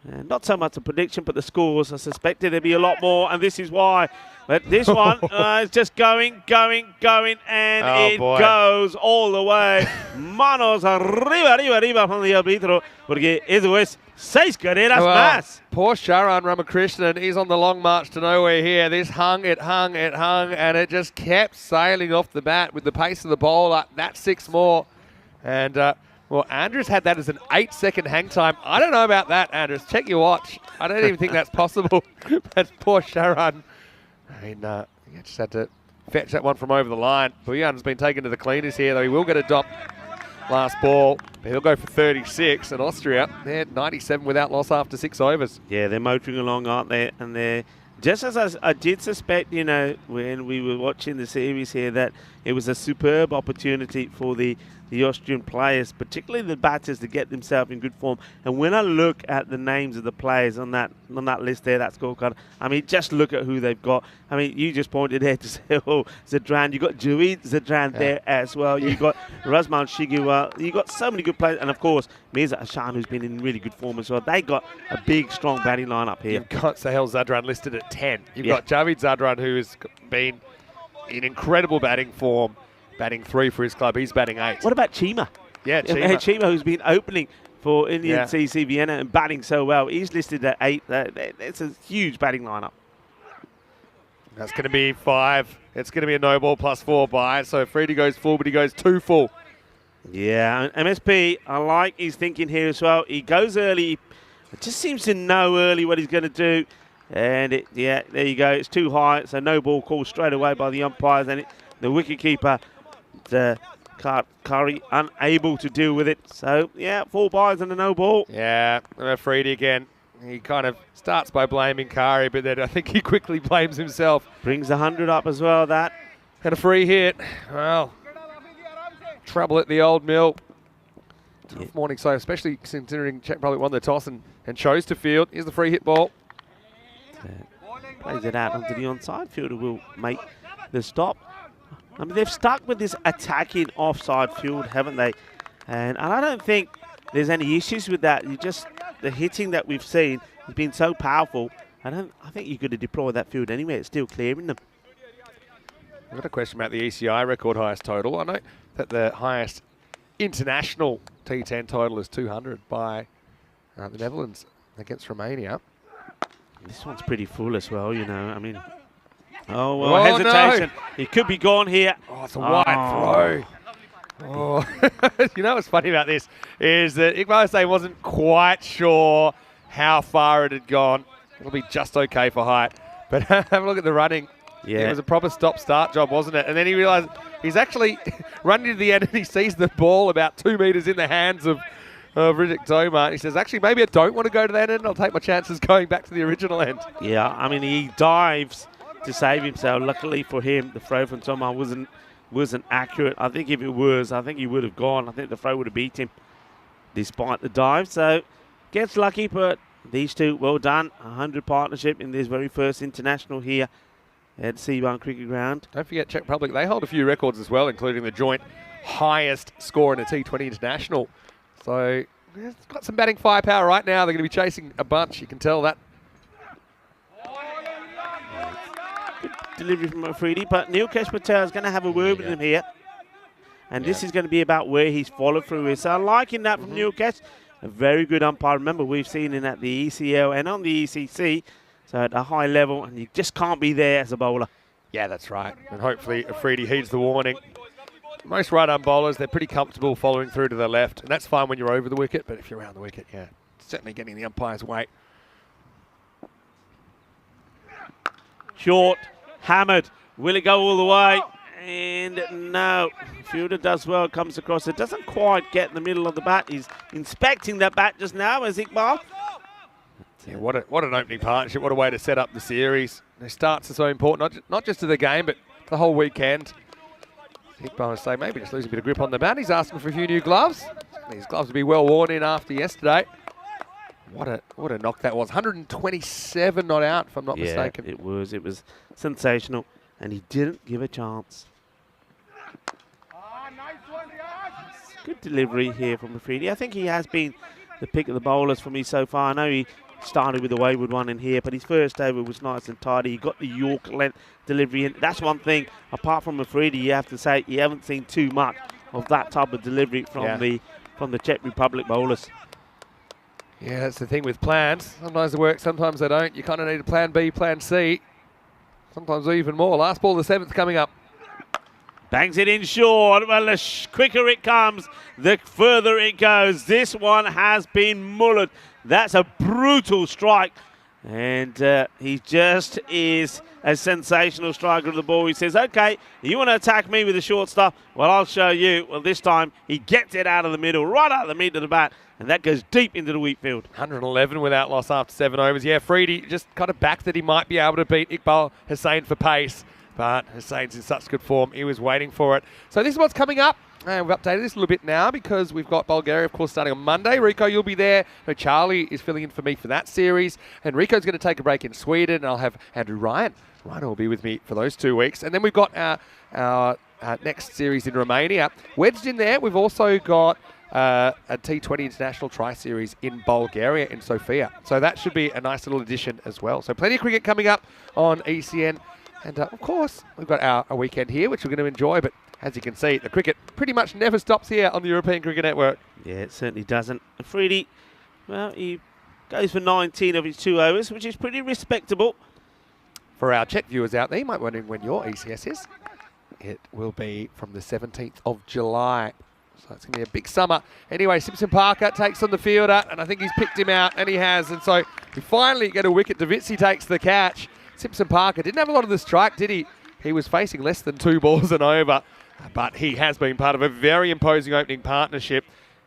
not so much the prediction, but the scores, I suspected there'd be a lot more, and this is why. But this one is just going, and it goes all the way. Manos arriba from the arbitro, porque eso es 6 carreras más. Poor Sharan Ramakrishnan, he's on the long march to nowhere here. This hung, and it just kept sailing off the bat with the pace of the bowler. That's 6 more. And, well, Andrews had that as an 8-second hang time. I don't know about that, Andrews. Check your watch. I don't even think that's possible. That's poor Sharan. I mean, you just had to fetch that one from over the line. Buyan's been taken to the cleaners here, though. He will get a dot last ball. He'll go for 36, and Austria, they're 97 without loss after 6 overs. Yeah, they're motoring along, aren't they? And they're, just as I did suspect, you know, when we were watching the series here, that it was a superb opportunity for the Austrian players, particularly the batters, to get themselves in good form. And when I look at the names of the players on that list there, that scorecard, I mean, just look at who they've got. I mean, you just pointed there to say, oh, Zadran, you've got Jaweed Zadran there as well. You've got Razman Shigiwa. You've got so many good players. And, of course, Mirza Hashan, who's been in really good form as well. They got a big, strong batting lineup here. You've got Sahel Zadran listed at 10. You've got Jaweed Zadran, who has been in incredible batting form. Batting 3 for his club. He's batting 8. What about Chima? Yeah, Chima. Chima, who's been opening for Indian CC Vienna and batting so well. He's listed at 8. It's a huge batting lineup. That's going to be 5. It's going to be a no ball plus 4 bye. So Freedy goes full, but he goes 2 full. Yeah, MSP, I like his thinking here as well. He goes early. It just seems to know early what he's going to do. And, there you go. It's too high. It's a no ball call straight away by the umpires. And the wicketkeeper, Curry, unable to deal with it. So, 4 byes and a no ball. Yeah, Freedy again. He kind of starts by blaming Kari, but then I think he quickly blames himself. Brings 100 up as well, that. And a free hit. Well, trouble at the old mill. Tough morning, so especially considering Czech Republic won the toss and chose to field. Here's the free hit ball. Plays it out onto the onside. Fielder will make the stop. I mean, they've stuck with this attacking offside field, haven't they? And I don't think there's any issues with that. The hitting that we've seen has been so powerful. I think you could have deployed that field anywhere. It's still clearing them. I've got a question about the ECI record highest total. I know that the highest international T10 total is 200 by the Netherlands against Romania. This one's pretty full as well, you know. I mean, hesitation. No. He could be gone here. Oh, it's a wide throw. Oh. You know what's funny about this is that Iqbal Hussain wasn't quite sure how far it had gone. It'll be just okay for height. But have a look at the running. Yeah. It was a proper stop-start job, wasn't it? And then he realised he's actually running to the end and he sees the ball about 2 metres in the hands of Riddick Tomar. He says, actually, maybe I don't want to go to that end. I'll take my chances going back to the original end. Yeah, I mean, he dives to save himself. Luckily for him, the throw from Tomar wasn't accurate. I think if it was, I think he would have gone. I think the throw would have beat him despite the dive. So, gets lucky, but these two, well done. 100 partnership in this very first international here at Seabarn Cricket Ground. Don't forget Czech Republic, they hold a few records as well, including the joint highest score in a T20 international. So it's got some batting firepower right now. They're going to be chasing a bunch. You can tell that. Good delivery from Afridi, but Neil Kesh Patel is going to have a word with him here. And this is going to be about where his follow-through is. So I'm liking that from Newcastle. A very good umpire. Remember, we've seen him at the ECL and on the ECC. So at a high level, and you just can't be there as a bowler. Yeah, that's right. And hopefully Afridi heeds the warning. Most right-arm bowlers, they're pretty comfortable following through to the left. And that's fine when you're over the wicket, but if you're around the wicket, yeah, certainly getting the umpire's weight. Short, hammered. Will it go all the way? And no. Fielder does well, comes across. It doesn't quite get in the middle of the bat. He's inspecting that bat just now as Iqbal. Yeah, what an opening partnership. What a way to set up the series. The starts are so important, not just to the game, but the whole weekend. Iqbal will say maybe just losing a bit of grip on the bat. He's asking for a few new gloves. These gloves will be well worn in after yesterday. What a knock that was. 127 not out, if I'm not mistaken. It was sensational, and he didn't give a chance. Good delivery here from Afridi. I think he has been the pick of the bowlers for me so far. I know he started with a wayward one in here, but his first over was nice and tidy. He got the York length delivery in. That's one thing, apart from Afridi, you have to say you haven't seen too much of that type of delivery from the Czech Republic bowlers. Yeah, that's the thing with plans. Sometimes they work, sometimes they don't. You kind of need a plan B, plan C. Sometimes even more. Last ball, the 7th coming up. Bangs it in short. Well, the quicker it comes, the further it goes. This one has been mullered. That's a brutal strike. And he just is a sensational striker of the ball. He says, okay, you want to attack me with the short stuff? Well, I'll show you. Well, this time he gets it out of the middle, right out of the middle of the bat, and that goes deep into the wheat field. 111 without loss after 7 overs. Yeah, Afridi just kind of backed that he might be able to beat Iqbal Hussain for pace. But Hussain's in such good form, he was waiting for it. So this is what's coming up. And we've updated this a little bit now because we've got Bulgaria, of course, starting on Monday. Rico, you'll be there. No, Charlie is filling in for me for that series. And Rico's going to take a break in Sweden. And I'll have Andrew Ryan. Ryan will be with me for those 2 weeks. And then we've got our next series in Romania. Wedged in there, we've also got a T20 International Tri-Series in Bulgaria, in Sofia. So that should be a nice little addition as well. So plenty of cricket coming up on ECN. And, of course, we've got our weekend here, which we're going to enjoy. But as you can see, the cricket pretty much never stops here on the European Cricket Network. Yeah, it certainly doesn't. Afridi, well, he goes for 19 of his 2 overs, which is pretty respectable. For our Czech viewers out there, you might be wondering when your ECS is. It will be from the 17th of July. So it's going to be a big summer. Anyway, Simpson Parker takes on the fielder, and I think he's picked him out, and he has. And so we finally get a wicket. Davitsi takes the catch. Simpson Parker didn't have a lot of the strike, did he? He was facing less than 2 balls and over, but he has been part of a very imposing opening partnership.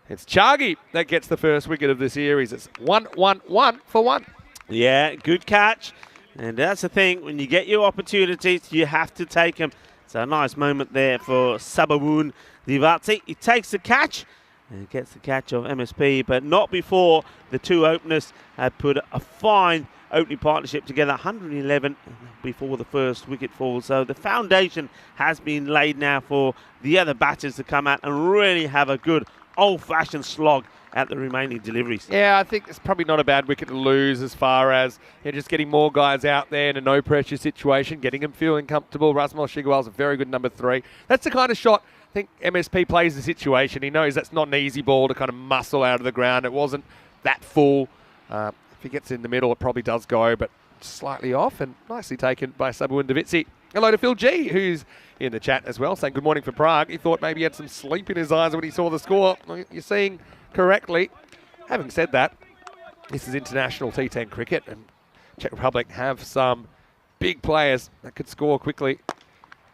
It's Chagi that gets the first wicket of the series. It's 1-1-1 for 1. Yeah, good catch. And that's the thing, when you get your opportunities, you have to take them. So a nice moment there for Sabawun Divatsi. He takes the catch and gets the catch of MSP, but not before the 2 openers had put a fine opening partnership together, 111 before the first wicket fall. So the foundation has been laid now for the other batters to come out and really have a good old-fashioned slog at the remaining deliveries. Yeah, I think it's probably not a bad wicket to lose as far as just getting more guys out there in a no-pressure situation, getting them feeling comfortable. Rasmus Shigwell's a very good number 3. That's the kind of shot I think MSP plays the situation. He knows that's not an easy ball to kind of muscle out of the ground. It wasn't that full. If he gets in the middle, it probably does go, but slightly off and nicely taken by Sabawun Davitsi. Hello to Phil G, who's in the chat as well, saying good morning for Prague. He thought maybe he had some sleep in his eyes when he saw the score. You're seeing correctly. Having said that, this is international T10 cricket, and Czech Republic have some big players that could score quickly.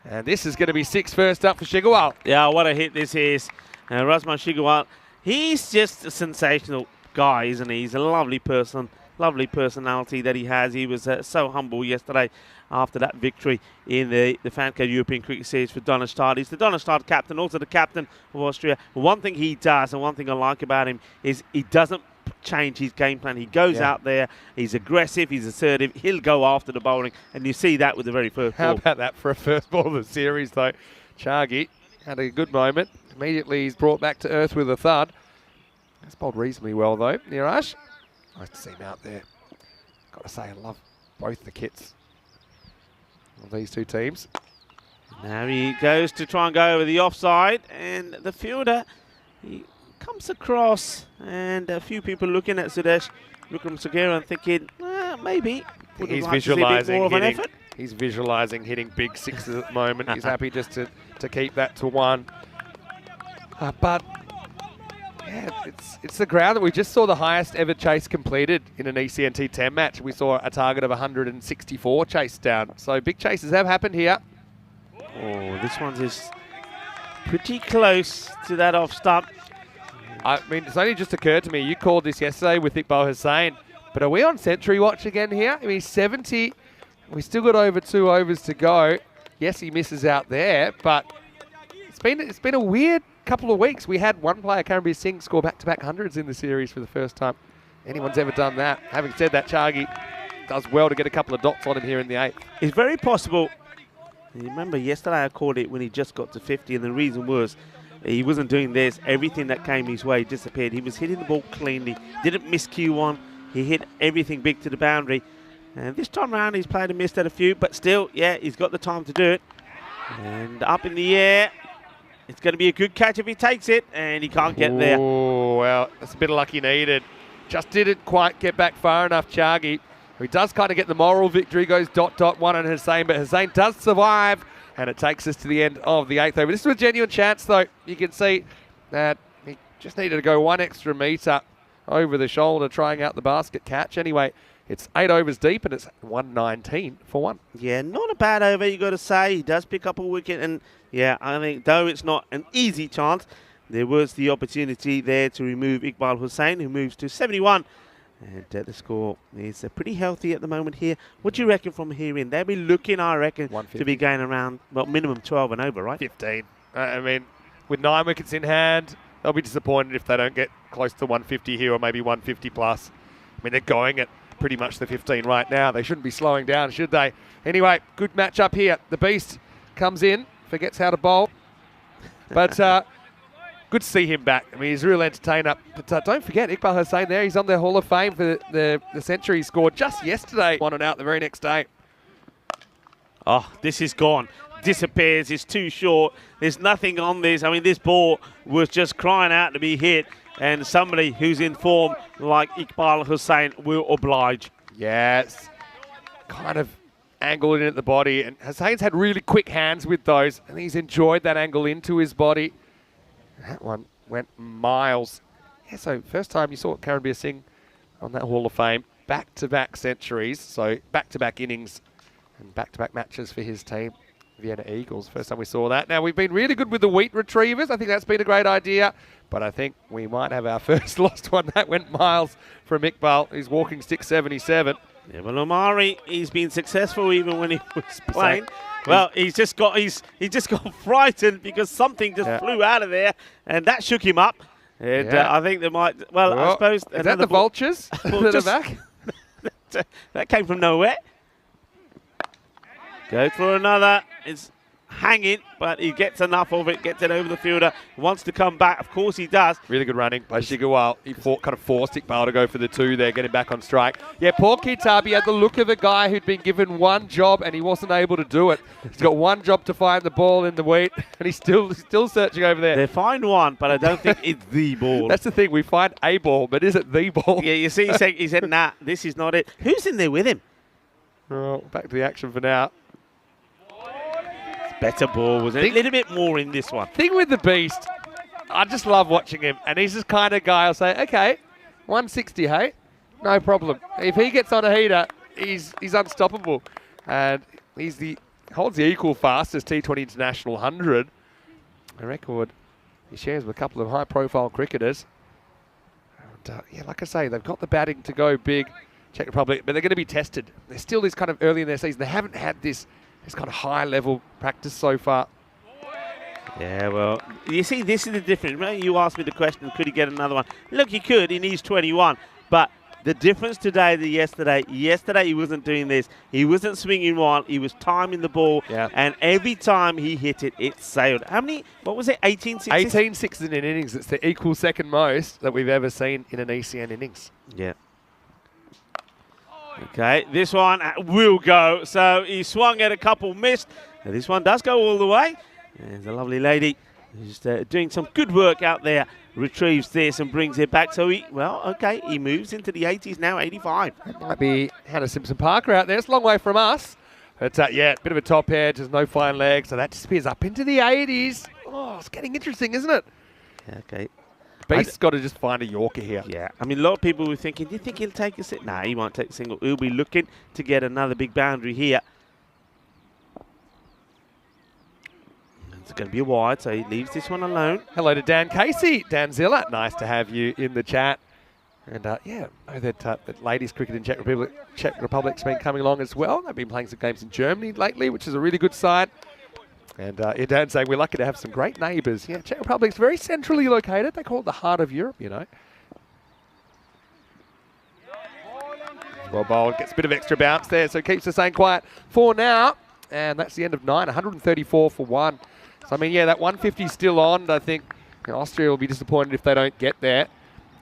And this is going to be 6 first up for Shigwell. Yeah, what a hit this is. Rasmus Shigwell, he's just a sensational guy, isn't he? He's a lovely person, lovely personality that he has. He was so humble yesterday after that victory in the Fanco European Cricket Series for Donnerstadt. He's the Donnerstadt captain, also the captain of Austria. One thing he does, and one thing I like about him, is he doesn't change his game plan. He goes out there, he's aggressive, he's assertive, he'll go after the bowling, and you see that with the very first ball. How about that for a first ball of the series, though? Chagi had a good moment. Immediately he's brought back to earth with a thud. That's bowled reasonably well, though. Niraj, nice to see him out there. Got to say, I love both the kits of these 2 teams. Now he goes to try and go over the offside, and the fielder, he comes across, and a few people looking at Sudesh Vikram Sugera and thinking, maybe. He's visualising hitting. He's visualising hitting big sixes at the moment. He's happy just to keep that to 1. But yeah, it's the ground that we just saw the highest ever chase completed in an ECN T10 match. We saw a target of 164 chased down. So big chases have happened here. Oh, this one's just pretty close to that off stump. I mean, it's only just occurred to me, you called this yesterday with Iqbal Hussain, but are we on century watch again here? I mean, 70, we still got over 2 overs to go. Yes, he misses out there, but it's been a weird couple of weeks. We had one player, Karanbir Singh, score back-to-back hundreds in the series for the first time anyone's ever done that. Having said that, Chargi does well to get a couple of dots on him here in the 8th. It's very possible. You remember yesterday I called it when he just got to 50, and the reason was he wasn't doing this. Everything that came his way disappeared. He was hitting the ball cleanly, didn't miss Q1. He hit everything big to the boundary. And this time around, he's played and missed at a few, but still, yeah, he's got the time to do it. And up in the air. It's going to be a good catch if he takes it, and he can't get there. Oh, well, that's a bit of luck he needed. Just didn't quite get back far enough, Chargi. He does kind of get the moral victory, goes .1 on Hussain, but Hussain does survive, and it takes us to the end of the 8th over. This was a genuine chance, though. You can see that he just needed to go 1 extra metre over the shoulder, trying out the basket catch. Anyway, it's 8 overs deep, and it's 119 for 1. Yeah, not a bad over, you got to say. He does pick up a wicket, and yeah, I think though it's not an easy chance, there was the opportunity there to remove Iqbal Hussain, who moves to 71. And the score is pretty healthy at the moment here. What do you reckon from here in? They'll be looking, I reckon, to be going around, well, minimum 12 and over, right? 15. I mean, with 9 wickets in hand, they'll be disappointed if they don't get close to 150 here or maybe 150 plus. I mean, they're going at pretty much the 15 right now. They shouldn't be slowing down, should they? Anyway, good match up here. The Beast comes in, forgets how to bowl. But good to see him back. I mean, he's a real entertainer. But don't forget, Iqbal Hussain there. He's on the Hall of Fame for the century he scored just yesterday. Won it out the very next day. Oh, this is gone. Disappears. It's too short. There's nothing on this. I mean, this ball was just crying out to be hit. And somebody who's in form like Iqbal Hussain will oblige. Yes. Kind of angled in at the body. And Hussain's had really quick hands with those. And he's enjoyed that angle into his body. That one went miles. Yeah, so first time you saw Karanbir Singh on that Hall of Fame. Back-to-back centuries. So back-to-back innings and back-to-back matches for his team. Vienna Eagles. First time we saw that. Now, we've been really good with the wheat retrievers. I think that's been a great idea. But I think we might have our first lost one. That went miles from Iqbal. He's walking stick 77. Yeah, well, Omari, he's been successful even when he was playing. Well, he's just got frightened because something just flew out of there, and that shook him up. And I think they might. Well, I suppose is that the vultures that are back? That came from nowhere. Go for another. It's hanging, but he gets enough of it, gets it over the fielder, wants to come back. Of course he does. Really good running by Shigawal. He kind of forced Iqbal to go for the 2 there, getting back on strike. Yeah, poor Kitabi had the look of a guy who'd been given one job and he wasn't able to do it. He's got one job to find the ball in the wheat, and he's still searching over there. They find one, but I don't think it's the ball. That's the thing, we find a ball, but is it the ball? Yeah, you see, he said, nah, this is not it. Who's in there with him? Oh, back to the action for now. Better ball, was it? A little bit more in this one. Thing with the Beast, I just love watching him. And he's this kind of guy, I'll say, okay, 160, hey? No problem. If he gets on a heater, he's unstoppable. And holds the equal fastest T20 International 100. A record he shares with a couple of high-profile cricketers. And, yeah, like I say, they've got the batting to go big, Czech Republic, but they're going to be tested. They're still this kind of early in their season. They haven't had this kind of high-level practice so far. Yeah, well, you see, this is the difference. Remember you asked me the question, could he get another one? Look, he could, and he's 21. But the difference today to yesterday he wasn't doing this. He wasn't swinging one. He was timing the ball. Yeah. And every time he hit it, it sailed. How many, what was it, 18 sixes? 18 sixes in an innings. It's the equal second most that we've ever seen in an ECN innings. Yeah. Okay, this one will go. So he swung at a couple, missed. Now this one does go all the way. There's a lovely lady who's doing some good work out there. Retrieves this and brings it back. So he moves into the 80s now, 85. That might be Hannah Simpson-Parker out there. It's a long way from us. But yeah, bit of a top edge. There's no fine leg. So that disappears up into the 80s. Oh, it's getting interesting, isn't it? Okay. Beast's got to just find a Yorker here. Yeah, I mean, a lot of people were thinking, do you think he'll take a single? Nah, he won't take a single. He'll be looking to get another big boundary here. It's going to be a wide, so he leaves this one alone. Hello to Dan Casey. Dan Zilla, nice to have you in the chat. And yeah, I know that ladies cricket in Czech Republic's been coming along as well. They've been playing some games in Germany lately, which is a really good sign. And yeah, Dan's saying we're lucky to have some great neighbours. Yeah, Czech Republic's very centrally located. They call it the heart of Europe, you know. Well bowled, gets a bit of extra bounce there, so keeps the same quiet for now. And that's the end of 9, 134 for 1. So, I mean, yeah, that 150 is still on. I think Austria will be disappointed if they don't get there.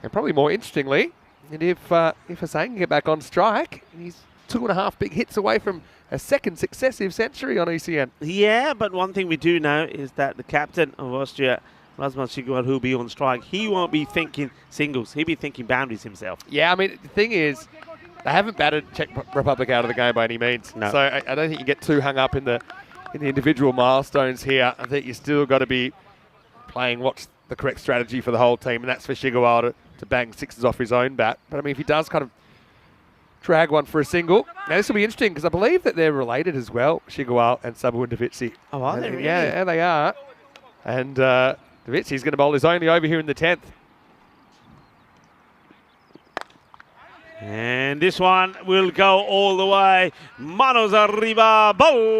And probably more interestingly, and if Hussain can get back on strike, he's 2.5 big hits away from a second successive century on ECN. Yeah, but one thing we do know is that the captain of Austria, Rasmus Sigurd, who'll be on strike, he won't be thinking singles. He'll be thinking boundaries himself. Yeah, I mean, the thing is, they haven't batted Czech Republic out of the game by any means. No. So I don't think you get too hung up in the individual milestones here. I think you still got to be playing what's the correct strategy for the whole team, and that's for Sigurd to bang sixes off his own bat. But I mean, if he does kind of drag one for a single, now this will be interesting because I believe that they're related as well, Sigurd and Sabu Davitsi. Oh, are they really? Yeah, they are. And Davitsi's going to bowl his only over here in the 10th. And this one will go all the way. Manos arriba. Bolle.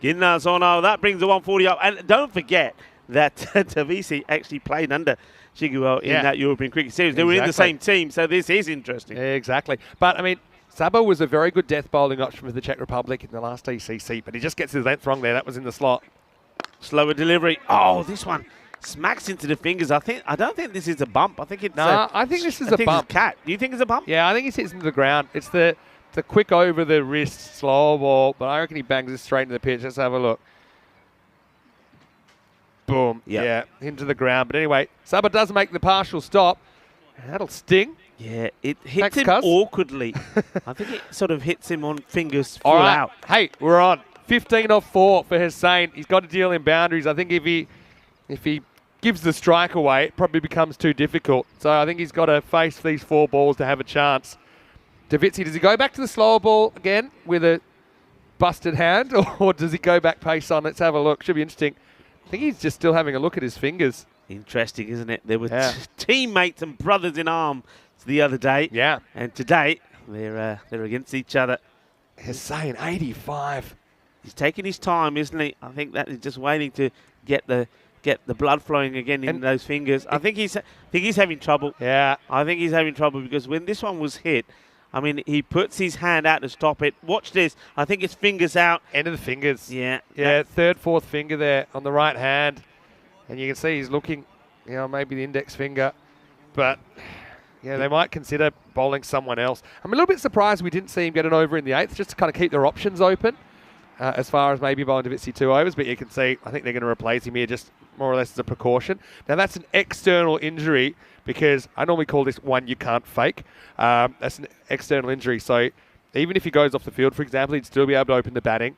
Ginnasono. That brings the 140 up. And don't forget that Davisi actually played under Sigurd in that European Cricket Series. They were in the same team, so this is interesting. Exactly. But, I mean, Sabo was a very good death bowling option for the Czech Republic in the last ECC, but he just gets his length wrong there. That was in the slot. Slower delivery. Oh, this one smacks into the fingers. I don't think this is a bump. I think it's I think this is a bump. It's cat. Do you think it's a bump? Yeah, I think he hits into the ground. It's the quick over the wrist slow ball, but I reckon he bangs this straight into the pitch. Let's have a look. Boom. Yep. Yeah, into the ground. But anyway, Saba does make the partial stop. That'll sting. Yeah, it hits him awkwardly. I think it sort of hits him on fingers full out. Hey, we're on. 15 off 4 for Hussain. He's got to deal in boundaries. I think if he gives the strike away, it probably becomes too difficult. So I think he's got to face these 4 balls to have a chance. Davitsi, does he go back to the slower ball again with a busted hand, or does he go back pace on? Let's have a look. Should be interesting. I think he's just still having a look at his fingers. Interesting, isn't it? They were teammates and brothers in arms the other day. Yeah. And today, they're against each other. Hussain, 85. He's taking his time, isn't he? I think that he's just waiting to get the blood flowing again in those fingers. I think he's having trouble. Yeah. I think he's having trouble because when this one was hit, I mean, he puts his hand out to stop it. Watch this. I think his finger's out. End of the fingers. Yeah. Yeah, third, fourth finger there on the right hand. And you can see he's looking, maybe the index finger. But, yeah, they might consider bowling someone else. I'm a little bit surprised we didn't see him get an over in the 8th, just to kind of keep their options open. As far as maybe bowling Davitsi 2 overs, but you can see, I think they're going to replace him here just more or less as a precaution. Now, that's an external injury because I normally call this one you can't fake. That's an external injury. So even if he goes off the field, for example, he'd still be able to open the batting.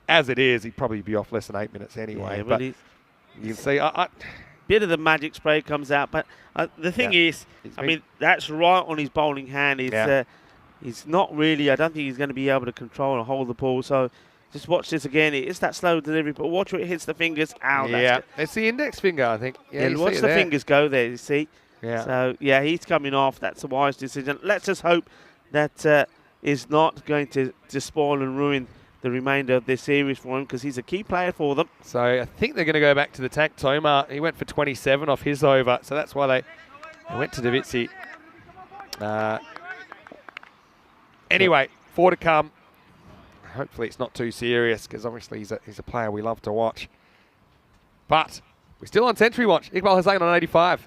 As it is, he'd probably be off less than 8 minutes anyway. Yeah, but you can see... bit of the magic spray comes out, but the thing is, I mean, that's right on his bowling hand. He's not really... I don't think he's going to be able to control and hold the ball, so... Just watch this again. It is that slow delivery, but watch where it hits the fingers. Ow, yeah, it's the index finger, I think. Yeah, watch the fingers go there, you see. Yeah. So, yeah, he's coming off. That's a wise decision. Let's just hope that is not going to spoil and ruin the remainder of this series for him because he's a key player for them. So I think they're going to go back to the tank. Tomar, he went for 27 off his over, so that's why they went to Davitsi. Anyway, 4 to come. Hopefully it's not too serious because obviously he's a player we love to watch. But we're still on century watch. Iqbal Hussain on 85.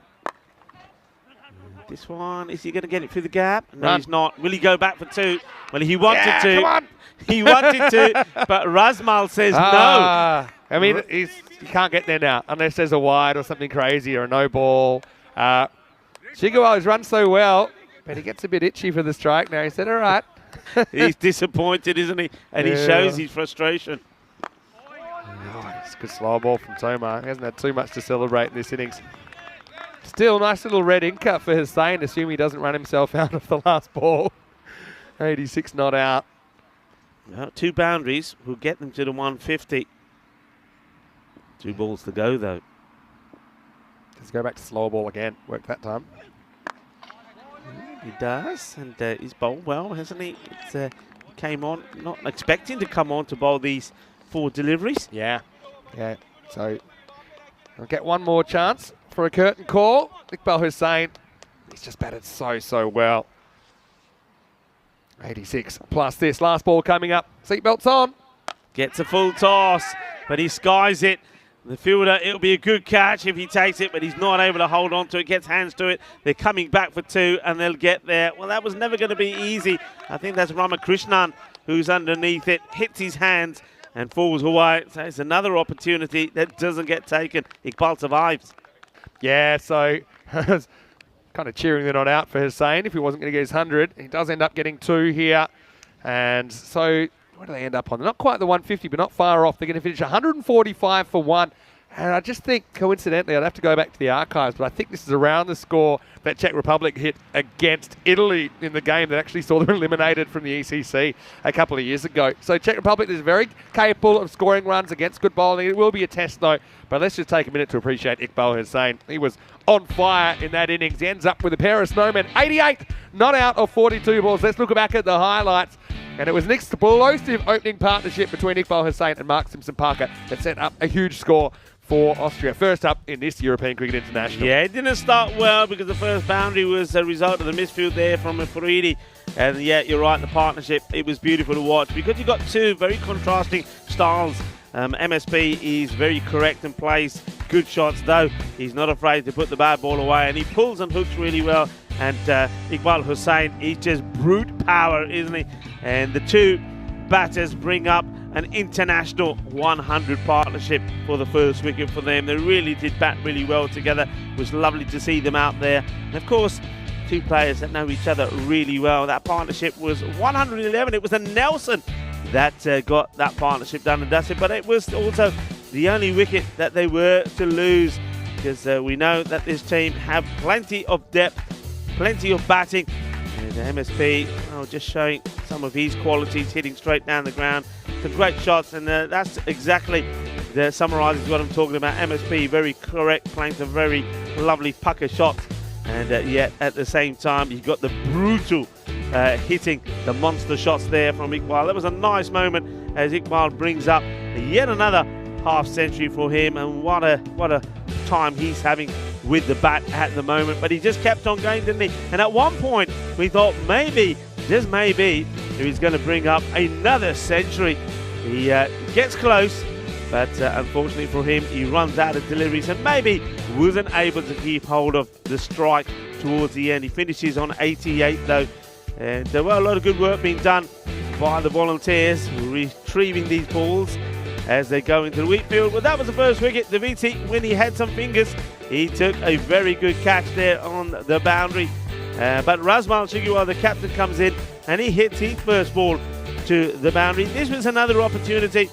This one, is he going to get it through the gap? No, Run. he's not. Will he go back for 2? Well, he wanted to. Come on. He wanted to, but Razmal says no. I mean, you can't get there now unless there's a wide or something crazy or a no ball. Shigawa has run so well, but he gets a bit itchy for the strike now. He said, all right. He's disappointed, isn't he? And he shows his frustration. It's a good slow ball from Tomar. He hasn't had too much to celebrate in this innings. Still, nice little red ink cut for Hussain. Assume he doesn't run himself out of the last ball. 86 not out. Well, 2 boundaries will get them to the 150. 2 balls to go, though. Let's go back to slow ball again. Worked that time. He does, and he's bowled well, hasn't he? He came on, not expecting to come on to bowl these 4 deliveries. Yeah. So I'll get one more chance for a curtain call. Iqbal Hussain, he's just batted so well. 86 plus this. Last ball coming up. Seatbelts on. Gets a full toss, but he skies it. The fielder, it'll be a good catch if he takes it, but he's not able to hold on to it, gets hands to it. They're coming back for 2, and they'll get there. Well, that was never going to be easy. I think that's Ramakrishnan who's underneath it, hits his hands, and falls away. So it's another opportunity that doesn't get taken. Iqbal survives. Yeah, so kind of cheering the not out for Hussain if he wasn't going to get his 100. He does end up getting 2 here. And so where do they end up on? They're not quite the 150, but not far off. They're going to finish 145 for 1. And I just think, coincidentally, I'd have to go back to the archives, but I think this is around the score that Czech Republic hit against Italy in the game that actually saw them eliminated from the ECC a couple of years ago. So Czech Republic is very capable of scoring runs against good bowling. It will be a test, though. But let's just take a minute to appreciate Iqbal Hussain. He was on fire in that innings. He ends up with a pair of snowmen. 88 not out of 42 balls. Let's look back at the highlights. And it was an explosive opening partnership between Iqbal Hussain and Mark Simpson-Parker that set up a huge score for Austria. First up in this European Cricket International. Yeah, it didn't start well because the first boundary was a result of the misfield there from Afridi. And yeah, you're right, the partnership, it was beautiful to watch because you got 2 very contrasting styles. MSP is very correct and plays good shots, though he's not afraid to put the bad ball away, and he pulls and hooks really well. And Iqbal Hussain, he's just brute power, isn't he? And the 2 batters bring up an international 100 partnership for the first wicket for them. They really did bat really well together. It was lovely to see them out there. And of course, 2 players that know each other really well. That partnership was 111. It was a Nelson that got that partnership done and dusted, but it was also the only wicket that they were to lose because we know that this team have plenty of depth, plenty of batting. And MSP, just showing some of his qualities, hitting straight down the ground. Some great shots, and that's exactly summarises what I'm talking about. MSP, very correct, playing some very lovely pucker shots. And yet, at the same time, you've got the brutal hitting, the monster shots there from Iqbal. That was a nice moment as Iqbal brings up yet another half century for him. And what a time he's having with the bat at the moment, but he just kept on going, didn't he? And at one point we thought maybe, just maybe, he was going to bring up another century. He gets close, but unfortunately for him, he runs out of deliveries and maybe wasn't able to keep hold of the strike towards the end. He finishes on 88 though, and there were a lot of good work being done by the volunteers retrieving these balls as they go into the wheat field. Well, that was the first wicket. Daviti, when he had some fingers, he took a very good catch there on the boundary. But Razmal Shigiwa, the captain, comes in and he hits his first ball to the boundary. This was another opportunity.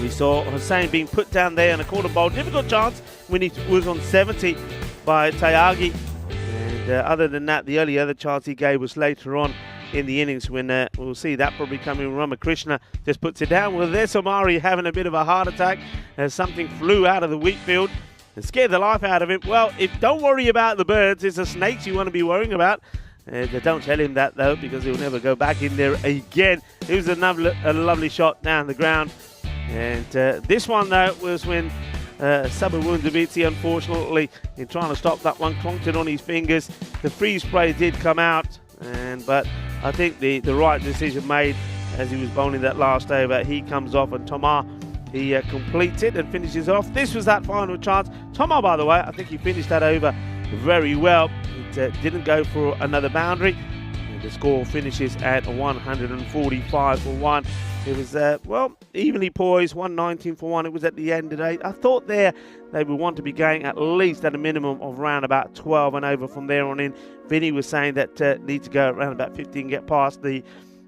We saw Hussain being put down there in a quarter bowl. Difficult chance when he was on 70 by Tyagi. And other than that, the only other chance he gave was later on in the innings when we'll see that probably coming. Ramakrishna just puts it down. Well, there's Somari having a bit of a heart attack as something flew out of the wheat field and scared the life out of him. Well, don't worry about the birds. It's the snakes you want to be worrying about. Don't tell him that, though, because he'll never go back in there again. It was a lovely shot down the ground. And this one, though, was when Sabawun Daviti, unfortunately, in trying to stop that one, clonked it on his fingers. The freeze spray did come out, but I think the right decision made as he was bowling that last over. He comes off, and Tomar, he completes it and finishes off. This was that final chance. Tomar, by the way, I think he finished that over very well. He didn't go for another boundary. And the score finishes at 145 for 1. It was, evenly poised, 119 for 1. It was at the end of the day. I thought there they would want to be going at least at a minimum of around about 12 and over from there on in. Vinny was saying that need to go around about 15, get past the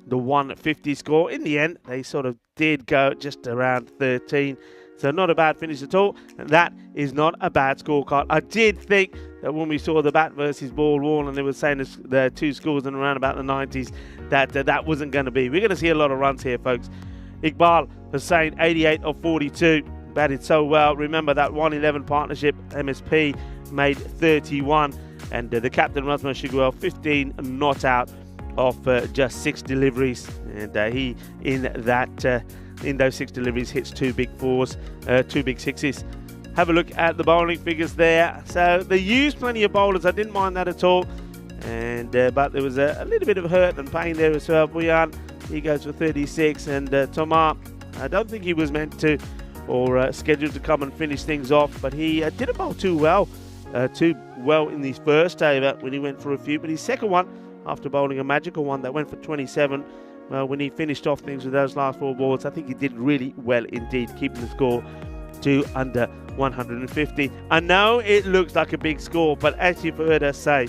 150 score. In the end, they sort of did go just around 13. So not a bad finish at all. And that is not a bad scorecard. I did think that when we saw the bat versus ball wall and they were saying the two scores in around about the 90s, that wasn't going to be. We're going to see a lot of runs here, folks. Iqbal Hussain, 88 of 42. Batted so well. Remember that 111 partnership, MSP, made 31. And the captain, Rasmus Shiguel, 15 not out of just 6 deliveries. And he, in those 6 deliveries, hits 2 big 4s, 2 big 6s. Have a look at the bowling figures there. So they used plenty of bowlers. I didn't mind that at all. And but there was a little bit of hurt and pain there as well. Buyan, he goes for 36. And Tomar, I don't think he was meant to or scheduled to come and finish things off. But he didn't bowl too well in his first over when he went for a few. But his second one, after bowling a magical one that went for 27, when he finished off things with those last 4 balls, I think he did really well indeed, keeping the score to under 150. I know it looks like a big score, but as you've heard us say,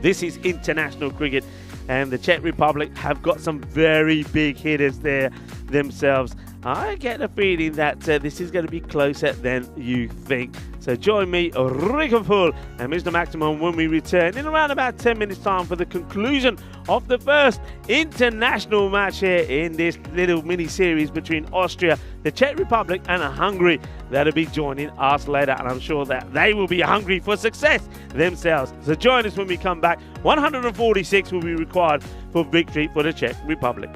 this is international cricket, and the Czech Republic have got some very big hitters there themselves. I get a feeling that this is going to be closer than you think. So join me, Rick Full and Mr. Maximum, when we return in around about 10 minutes time for the conclusion of the first international match here in this little mini-series between Austria, the Czech Republic and Hungary. That'll be joining us later, and I'm sure that they will be hungry for success themselves. So join us when we come back. 146 will be required for victory for the Czech Republic.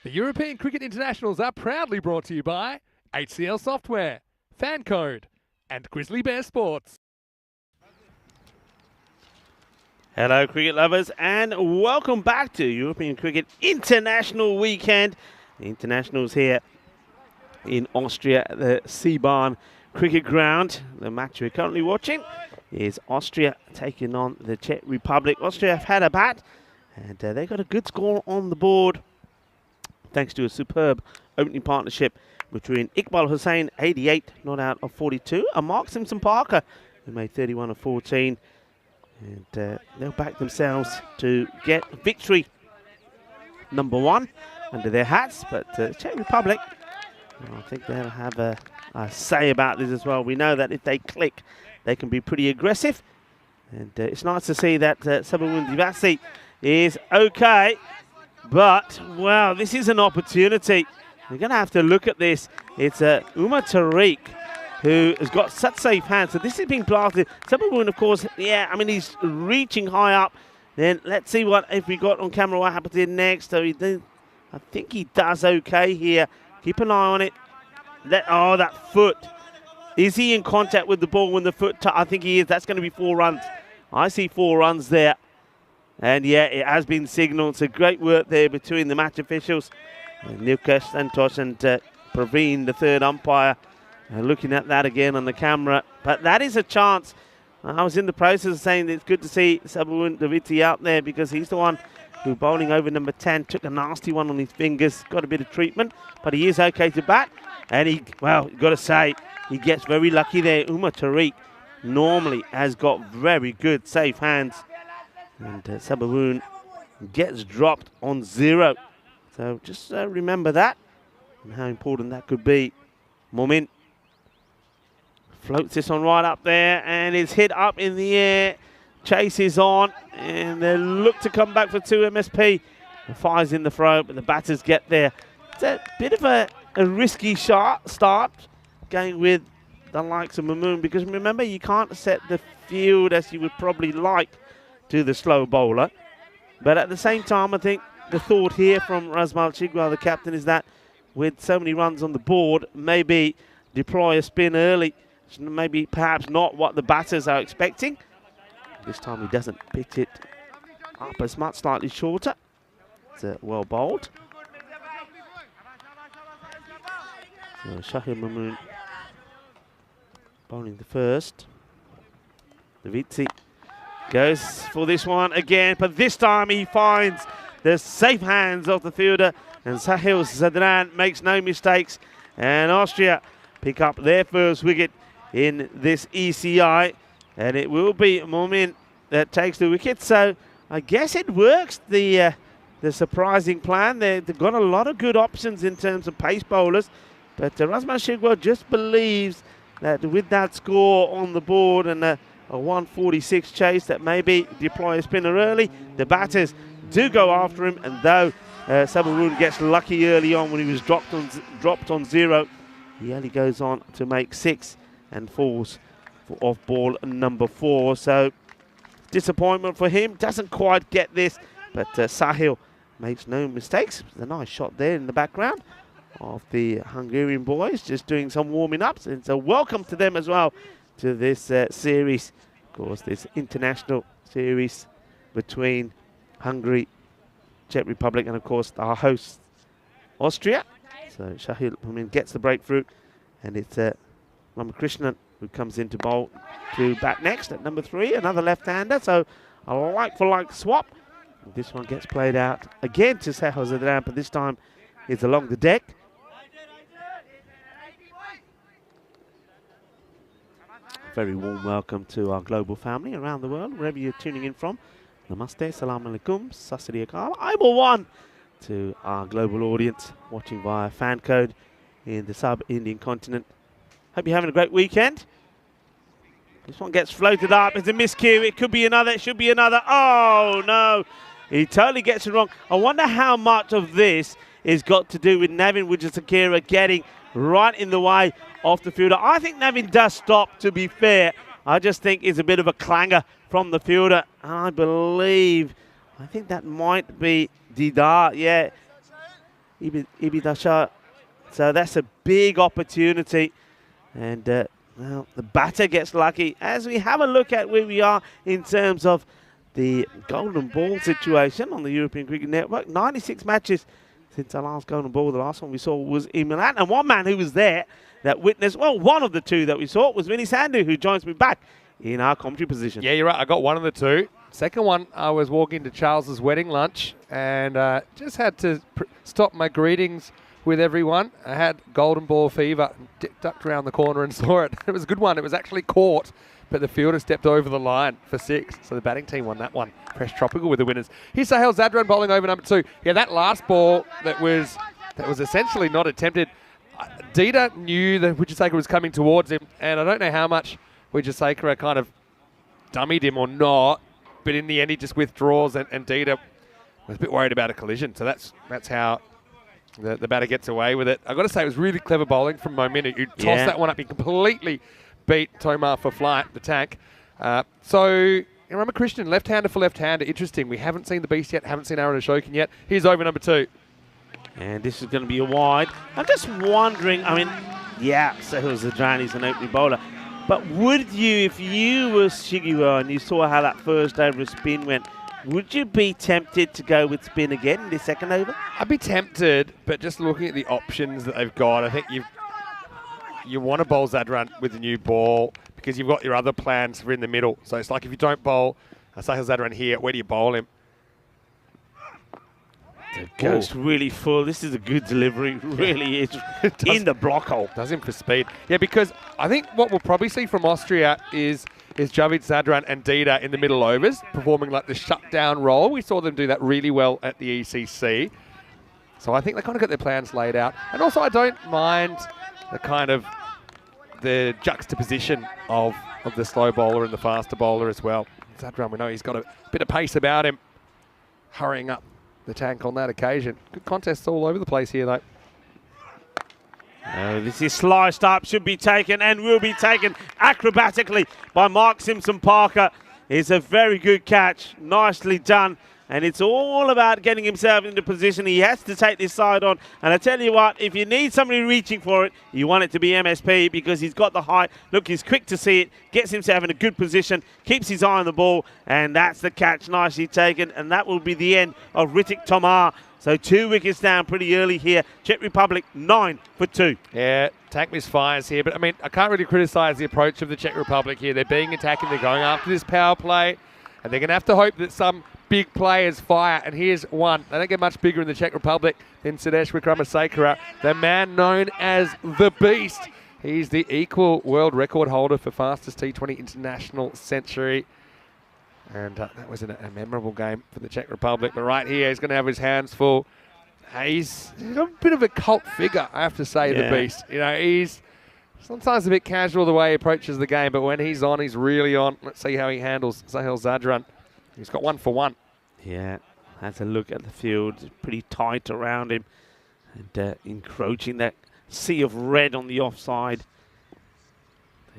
The European Cricket Internationals are proudly brought to you by HCL Software, Fan Code, and Grizzly Bear Sports. Hello, cricket lovers, and welcome back to European Cricket International Weekend. The internationals here in Austria at the Seebahn Cricket Ground. The match we're currently watching is Austria taking on the Czech Republic. Austria have had a bat, and they got a good score on the board thanks to a superb opening partnership between Iqbal Hussain, 88, not out of 42, and Mark Simpson-Parker, who made 31 of 14. And they'll back themselves to get victory number 1 under their hats. But Czech Republic, I think they'll have a say about this as well. We know that if they click, they can be pretty aggressive. And it's nice to see that Sabawun Divasi is okay. But, well, this is an opportunity. We're going to have to look at this. It's Umar Tariq, who has got such safe hands. So this is being blasted. Sabawun, of course, yeah, I mean, he's reaching high up. Then let's see if we got on camera what happens here next. So I think he does okay here. Keep an eye on it. Oh, that foot. Is he in contact with the ball when the foot I think he is. That's going to be 4 runs. I see 4 runs there. And yeah, it has been signalled. So great work there between the match officials. Nilkesh Santosh and Praveen, the third umpire, looking at that again on the camera. But that is a chance. I was in the process of saying that it's good to see Sabawun Divasi out there because he's the one who, bowling over number 10, took a nasty one on his fingers, got a bit of treatment, but he is okay to bat. And he, well, you've got to say, he gets very lucky there. Umar Tariq normally has got very good, safe hands. And Sabawun gets dropped on 0. So just remember that and how important that could be. Momin floats this one right up there and it's hit up in the air. Chase is on and they look to come back for 2 MSP. The fire's in the throat, but the batters get there. It's a bit of a risky start going with the likes of Mamoon because remember, you can't set the field as you would probably like to the slow bowler. But at the same time, I think the thought here from Razmal Chigwell, the captain, is that with so many runs on the board, maybe deploy a spin early. Maybe perhaps not what the batters are expecting. This time he doesn't pitch it up as much, slightly shorter. It's well bowled. So Shahir Mamoon bowling the first. Divisi goes for this one again, but this time he finds the safe hands of the fielder, and Sahil Zadran makes no mistakes, and Austria pick up their first wicket in this ECI, and it will be Momin that takes the wicket. So I guess it works, the surprising plan. They've got a lot of good options in terms of pace bowlers, but Razmal Chigwell just believes that with that score on the board and a 146 chase, that maybe deploy a spinner early. The batters do go after him, and though Sabawun gets lucky early on when he was dropped on 0, he only goes on to make 6 and falls for off ball number 4. So disappointment for him, doesn't quite get this, but Sahil makes no mistakes. There's a nice shot there in the background of the Hungarian boys, just doing some warming ups, and so welcome to them as well to this series, of course, this international series between Hungary, Czech Republic, and of course our host Austria. So Shahil gets the breakthrough, and it's Ramakrishnan who comes in to bowl to bat next at number 3, another left-hander. So a like-for-like swap. This one gets played out again to Sahil Zadran, but this time it's along the deck. Very warm welcome to our global family around the world, wherever you're tuning in from. Namaste, salam alaikum, sasri akal. I'm one to our global audience watching via fan code in the sub-Indian continent. Hope you're having a great weekend. This one gets floated up. It's a miscue. It could be another. It should be another. Oh, no. He totally gets it wrong. I wonder how much of this is got to do with Navin Wijasekera getting right in the way of the fielder. I think Navin does stop, to be fair. I just think it's a bit of a clanger from the fielder. I think that might be Didar. Yeah. Ibidasha. So that's a big opportunity. And well, the batter gets lucky. As we have a look at where we are in terms of the golden ball situation on the European Cricket Network, 96 matches since our last golden ball. The last one we saw was in Milan. And one man who was there that witnessed, well, one of the two that we saw was Vinny Sandhu, who joins me back in our commentary position. Yeah, you're right. I got one of the two. Second one, I was walking to Charles's wedding lunch and just had to stop my greetings with everyone. I had golden ball fever, ducked around the corner and saw it. It was a good one. It was actually caught, but the fielder stepped over the line for 6. So the batting team won that one. Fresh Tropical with the winners. Here's Sahel Zadran bowling over number 2. Yeah, that last ball that was essentially not attempted. Dita knew that Wijesakera was coming towards him, and I don't know how much Wijesakera kind of dummied him or not, but in the end he just withdraws, and Dita was a bit worried about a collision. So that's how the batter gets away with it. I've got to say, it was really clever bowling from Mominu, who tossed that one up. He completely beat Tomar for flight, the tank. So, Ramakrishnan, left-hander for left-hander. Interesting. We haven't seen the Beast yet, haven't seen Aaron Ashokan yet. Here's over number 2. And this is going to be a wide. I'm just wondering, I mean, yeah, Sahil Zadrani's an opening bowler. But would you, if you were Shigeru and you saw how that first over of spin went, would you be tempted to go with spin again in the second over? I'd be tempted, but just looking at the options that they've got, I think you want to bowl Zadran with the new ball because you've got your other plans for in the middle. So it's like if you don't bowl Sahil Zadran here, where do you bowl him? The ghost really full. This is a good delivery, really is. In the block hole. Does him for speed. Yeah, because I think what we'll probably see from Austria is Javid Zadran and Dita in the middle overs, performing like the shutdown role. We saw them do that really well at the ECC. So I think they kind of got their plans laid out. And also I don't mind the juxtaposition of the slow bowler and the faster bowler as well. Zadran, we know he's got a bit of pace about him, hurrying up the tank on that occasion. Good contests all over the place here, though. This is sliced up, should be taken and will be taken acrobatically by Mark Simpson-Parker. It's a very good catch, nicely done. And it's all about getting himself into position. He has to take this side on. And I tell you what, if you need somebody reaching for it, you want it to be MSP because he's got the height. Look, he's quick to see it, gets himself in a good position, keeps his eye on the ball, and that's the catch, nicely taken. And that will be the end of Ritik Tomar. So 2 wickets down pretty early here. Czech Republic 9 for 2. Yeah, attack misfires here. But, I mean, I can't really criticise the approach of the Czech Republic here. They're being attacking. They're going after this power play. And they're going to have to hope that some big players fire. And here's one. They don't get much bigger in the Czech Republic than Sudesh Wickramasekera, the man known as the Beast. He's the equal world record holder for fastest T20 international century. And that was a memorable game for the Czech Republic. But right here, he's going to have his hands full. He's a bit of a cult figure, I have to say, the Beast. You know, he's sometimes a bit casual the way he approaches the game, but when he's on, he's really on. Let's see how he handles Sahil Zadran. He's got 1 for 1. Yeah, has a look at the field. Pretty tight around him. And encroaching that sea of red on the offside.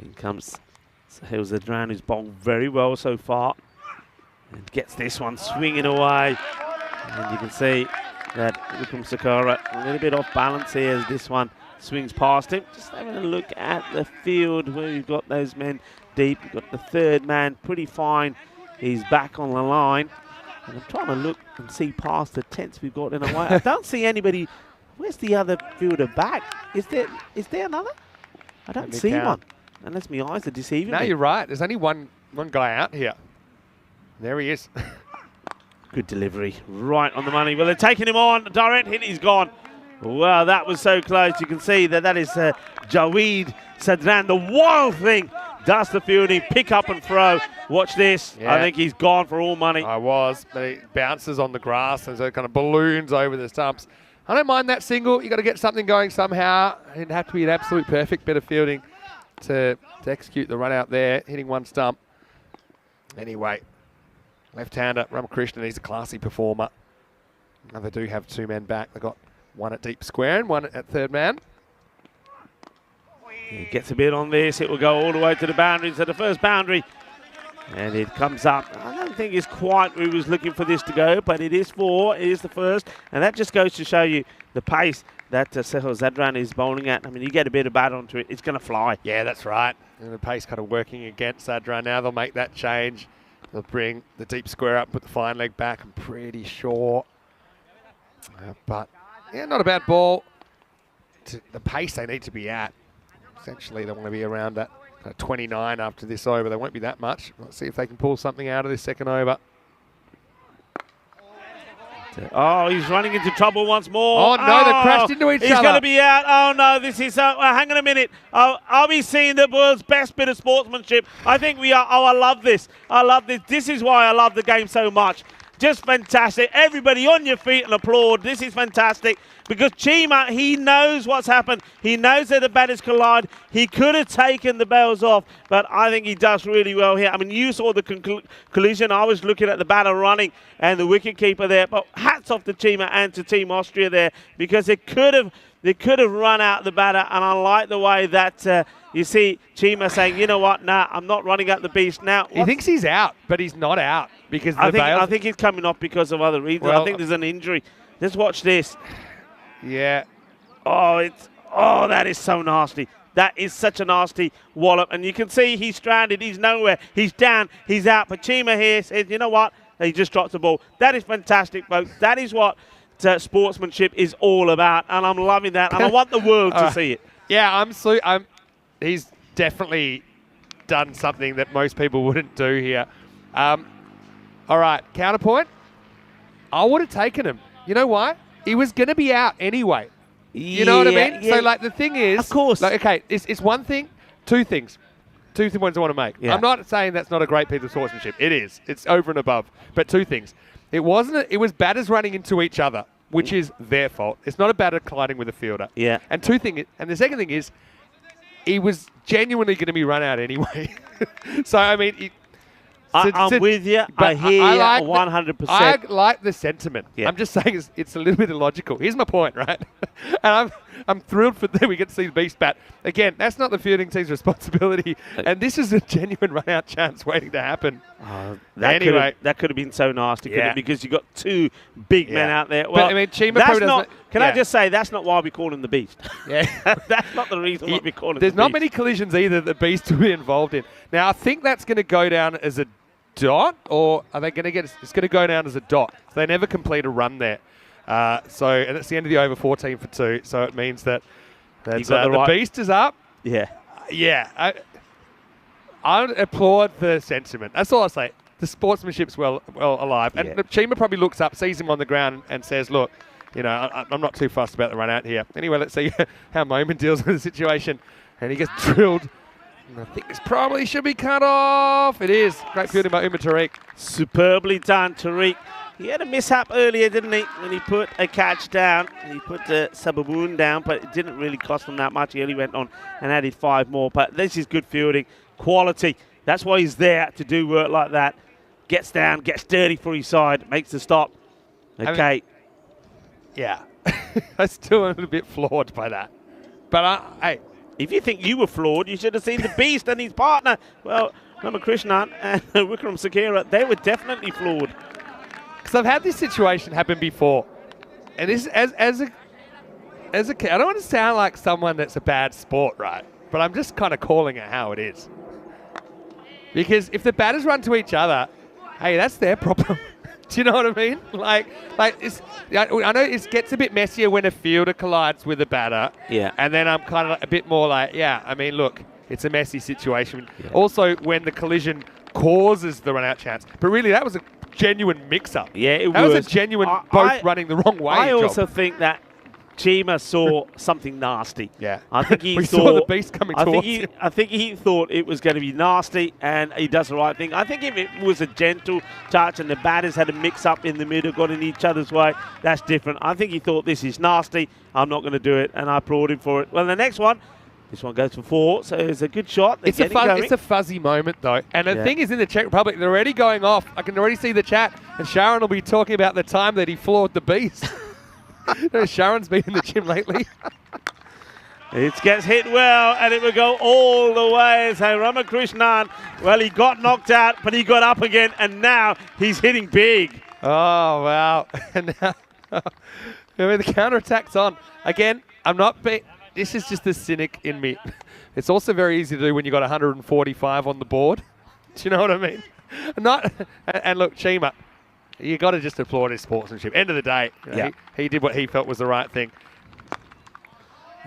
Here comes Sahil Zadran, who's bowled very well so far. And gets this one swinging away. And you can see that Wickramasekera a little bit off balance here as this one swings past him. Just having a look at the field where you've got those men deep. You've got the third man pretty fine. He's back on the line. And I'm trying to look and see past the tents we've got in a way. I don't see anybody. Where's the other fielder back? Is there another? I don't see one. Unless my eyes are deceiving me. No, you're right. There's only one guy out here. There he is. Good delivery. Right on the money. Well, they're taking him on. Direct hit, he's gone. Well, that was so close. You can see that is Jaweed Sadran. The wild thing does the fielding, pick up and throw. Watch this. Yeah. I think he's gone for all money. But he bounces on the grass and so it kind of balloons over the stumps. I don't mind that single. You've got to get something going somehow. It'd have to be an absolute perfect bit of fielding to execute the run out there, hitting one stump. Anyway, left-hander Ramakrishnan, he's a classy performer. Now they do have 2 men back. They've got 1 at deep square and 1 at third man. He gets a bit on this. It will go all the way to the boundary. So the first boundary And it comes up. I don't think it's quite where he was looking for this to go, but it is 4. It is the first. And that just goes to show you the pace that Sehel Zadran is bowling at. I mean, you get a bit of bat onto it, it's going to fly. Yeah, that's right. And the pace kind of working against Zadran. Now they'll make that change. They'll bring the deep square up, put the fine leg back. I'm pretty sure. But, yeah, not a bad ball. To the pace they need to be at. Essentially, they want to be around that 29 after this over. They won't be that much. Let's see if they can pull something out of this second over. Oh, he's running into trouble once more. Oh, no, they crashed into each other. He's going to be out. Oh, no, this is... hang on a minute. Are we seeing the world's best bit of sportsmanship? I think we are. Oh, I love this. I love this. This is why I love the game so much. Just fantastic. Everybody on your feet and applaud. This is fantastic because Chima, he knows what's happened. He knows that the batters collide. He could have taken the bells off, but I think he does really well here. I mean, you saw the collision. I was looking at the batter running and the wicketkeeper there, but hats off to Chima and to Team Austria there because they could have run out the batter, and I like the way that you see Chima saying, you know what, nah, I'm not running out the beast now. He thinks he's out, but he's not out because I think he's coming off because of other reasons. Well, I think there's an injury. Let's watch this. Yeah. Oh, that is so nasty. That is such a nasty wallop, and you can see he's stranded. He's nowhere. He's down. He's out. But Chima here says, you know what? He just dropped the ball. That is fantastic, folks. That is what sportsmanship is all about, and I'm loving that, and I want the world to see it. Yeah, he's definitely done something that most people wouldn't do here. All right, counterpoint. I would have taken him. You know why? He was going to be out anyway. You know what I mean? Yeah. So, like, the thing is... Of course. Like, okay, it's one thing, two things. Two points I want to make. Yeah. I'm not saying that's not a great piece of sportsmanship. It is. It's over and above. But two things. It was batters running into each other, which is their fault. It's not a batter colliding with a fielder. Yeah. And the second thing is, he was genuinely going to be run out anyway. So, I mean... I'm with you. I hear you 100%. I like the sentiment. Yeah. I'm just saying it's a little bit illogical. Here's my point, right? And I'm thrilled for that we get to see the beast bat. Again, that's not the fielding team's responsibility. And this is a genuine run-out chance waiting to happen. That could have been so nasty, couldn't it? Because you got two big men out there. Well, but, I mean, Chima probably doesn't... I just say that's not why we call him the beast. Yeah. That's not the reason why we call him the beast. There's not many collisions either that the beast will be involved in. Now, I think that's going to go down as a dot, or are they going to get... It's going to go down as a dot. So they never complete a run there. And it's the end of the over 14 for 2, so it means that the beast is up. Yeah. Yeah. I applaud the sentiment. That's all I say. The sportsmanship's well alive. And Chima probably looks up, sees him on the ground and says, look, I'm not too fussed about the run out here. Anyway, let's see how Moman deals with the situation. And he gets drilled. And I think this probably should be cut off. It is. Great fielding by Umar Tariq. Superbly done, Tariq. He had a mishap earlier, didn't he, when he put a catch down. He put the Sababoon down, but it didn't really cost him that much. He only went on and added 5 more. But this is good fielding. Quality. That's why he's there, to do work like that. Gets down, gets dirty for his side, makes the stop. Okay. I'm still a little bit flawed by that. But, hey. If you think you were flawed, you should have seen the Beast and his partner. Well, Ramakrishnan and Wikram Sakira, they were definitely flawed. Because I've had this situation happen before. And this, as a kid, I don't want to sound like someone that's a bad sport, right? But I'm just kind of calling it how it is. Because if the batters run to each other, hey, that's their problem. Do you know what I mean? Like I know it gets a bit messier when a fielder collides with a batter. Yeah. And then I'm kind of a bit more like, I mean, look, it's a messy situation. Yeah. Also, when the collision causes the run-out chance. But really, that was a genuine mix-up. Yeah, it was. That was a genuine running the wrong way I job. also think that Chima saw something nasty. Yeah. I think he saw the beast coming towards him. I think he thought it was going to be nasty, and he does the right thing. I think if it was a gentle touch and the batters had a mix-up in the middle, got in each other's way, that's different. I think he thought, this is nasty, I'm not going to do it, and I applaud him for it. Well, the next one, this one goes for 4, so it's a good shot. It's a fuzzy moment, though. And the thing is, in the Czech Republic, they're already going off. I can already see the chat, and Sharon will be talking about the time that he floored the beast. Sharon's been in the gym lately. It gets hit well, and it will go all the way. So Ramakrishnan, well, he got knocked out, but he got up again, and now he's hitting big. Oh, wow. And now, I mean, the counterattack's on. Again, this is just the cynic in me. It's also very easy to do when you got 145 on the board. Do you know what I mean? And look, Chima, you got to just applaud his sportsmanship. End of the day, he did what he felt was the right thing.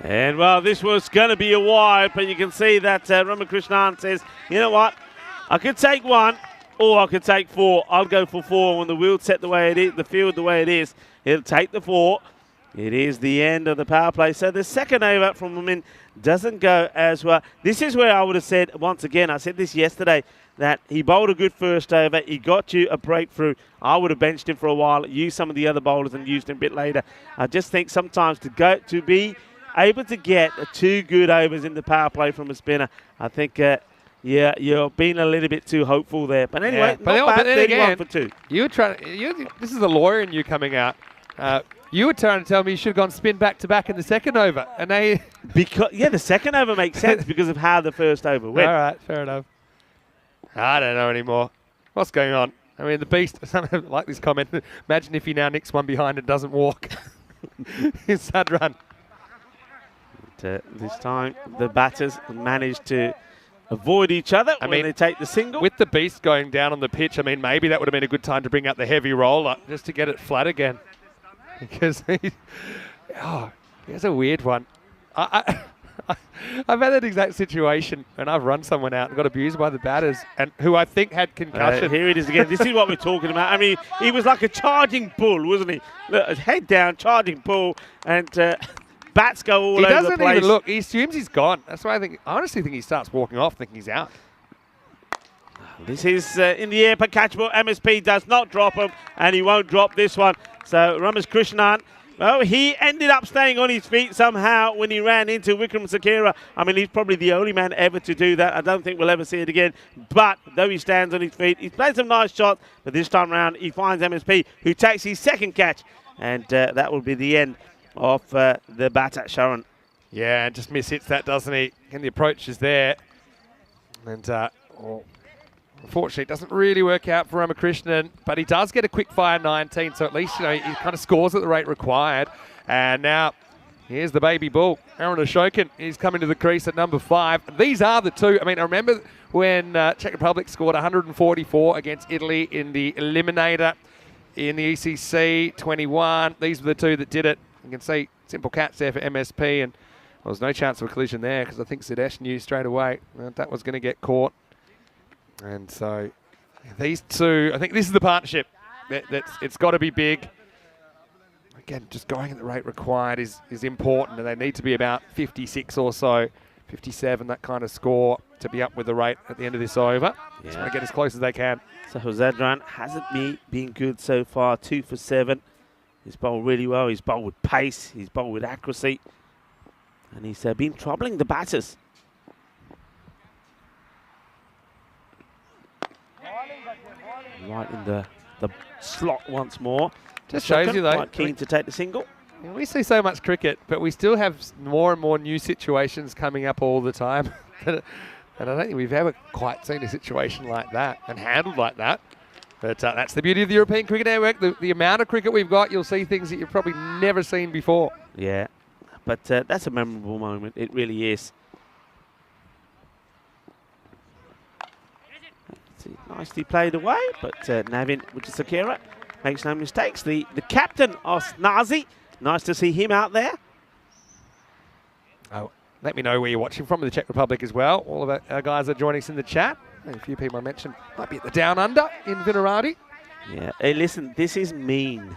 And, well, this was going to be a wide, but you can see that Ramakrishnan says, you know what, I could take one or I could take 4. I'll go for 4 when the wheel's set the way it is, the field the way it is. He'll take the 4. It is the end of the power play. So the second over from Women doesn't go as well. This is where I would have said, once again, I said this yesterday, that he bowled a good first over. He got you a breakthrough. I would have benched him for a while, used some of the other bowlers and used him a bit later. I just think sometimes to be able to get 2 good overs in the power play from a spinner, I think, you're being a little bit too hopeful there. But anyway, but then again, for 2. This is the lawyer in you coming out. You were trying to tell me you should have gone spin back-to-back in the second over. And the second over makes sense because of how the first over went. All right, fair enough. I don't know anymore. What's going on? I mean, the beast, I like this comment. Imagine if he now nicks one behind and doesn't walk. It's sad run. This time, the batters managed to avoid each other when they take the single. With the beast going down on the pitch, I mean, maybe that would have been a good time to bring out the heavy roller just to get it flat again. Because here's a weird one. I've had that exact situation when I've run someone out and got abused by the batters, and who I think had concussion. Here it is again. This is what we're talking about. I mean, he was like a charging bull, wasn't he? Look, head down, charging bull, and bats go all over the place. He doesn't even look. He assumes he's gone. That's why I honestly think he starts walking off thinking he's out. This is in the air, but catchable. MSP does not drop him, and he won't drop this one. So Ramakrishnan, well, he ended up staying on his feet somehow when he ran into Vikram Sakira. I mean, he's probably the only man ever to do that. I don't think we'll ever see it again. But though he stands on his feet, he's played some nice shots. But this time around, he finds MSP, who takes his second catch. And that will be the end of the batter, Sharon. Yeah, and just mishits that, doesn't he? And the approach is there. And unfortunately, it doesn't really work out for Ramakrishnan, but he does get a quick fire 19, so at least he kind of scores at the rate required. And now, here's the baby bull, Aaron Ashokan. He's coming to the crease at number 5. These are the 2. I mean, I remember when Czech Republic scored 144 against Italy in the Eliminator in the ECC 21. These were the 2 that did it. You can see simple catch there for MSP, and there was no chance of a collision there because I think Sudesh knew straight away that was going to get caught. And so these 2, I think this is the partnership. It's got to be big. Again, just going at the rate required is important, and they need to be about 56 or so, 57, that kind of score to be up with the rate at the end of this over. Just want to get as close as they can. So Zadran hasn't been good so far, 2 for 7. He's bowled really well. He's bowled with pace. He's bowled with accuracy. And he's been troubling the batters. Right in the slot once more. Just shows you, though. Quite keen to take the single. We see so much cricket, but we still have more and more new situations coming up all the time. And I don't think we've ever quite seen a situation like that and handled like that. But that's the beauty of the European Cricket Network. The amount of cricket we've got, you'll see things that you've probably never seen before. Yeah, but that's a memorable moment. It really is. Nicely played away, but Navin Sakira makes no mistakes. The captain of Snazi, nice to see him out there. Oh, let me know where you're watching from in the Czech Republic as well. All of our guys are joining us in the chat. And a few people I mentioned might be at the Down Under in Vinaradi. Yeah, hey, listen, this is mean.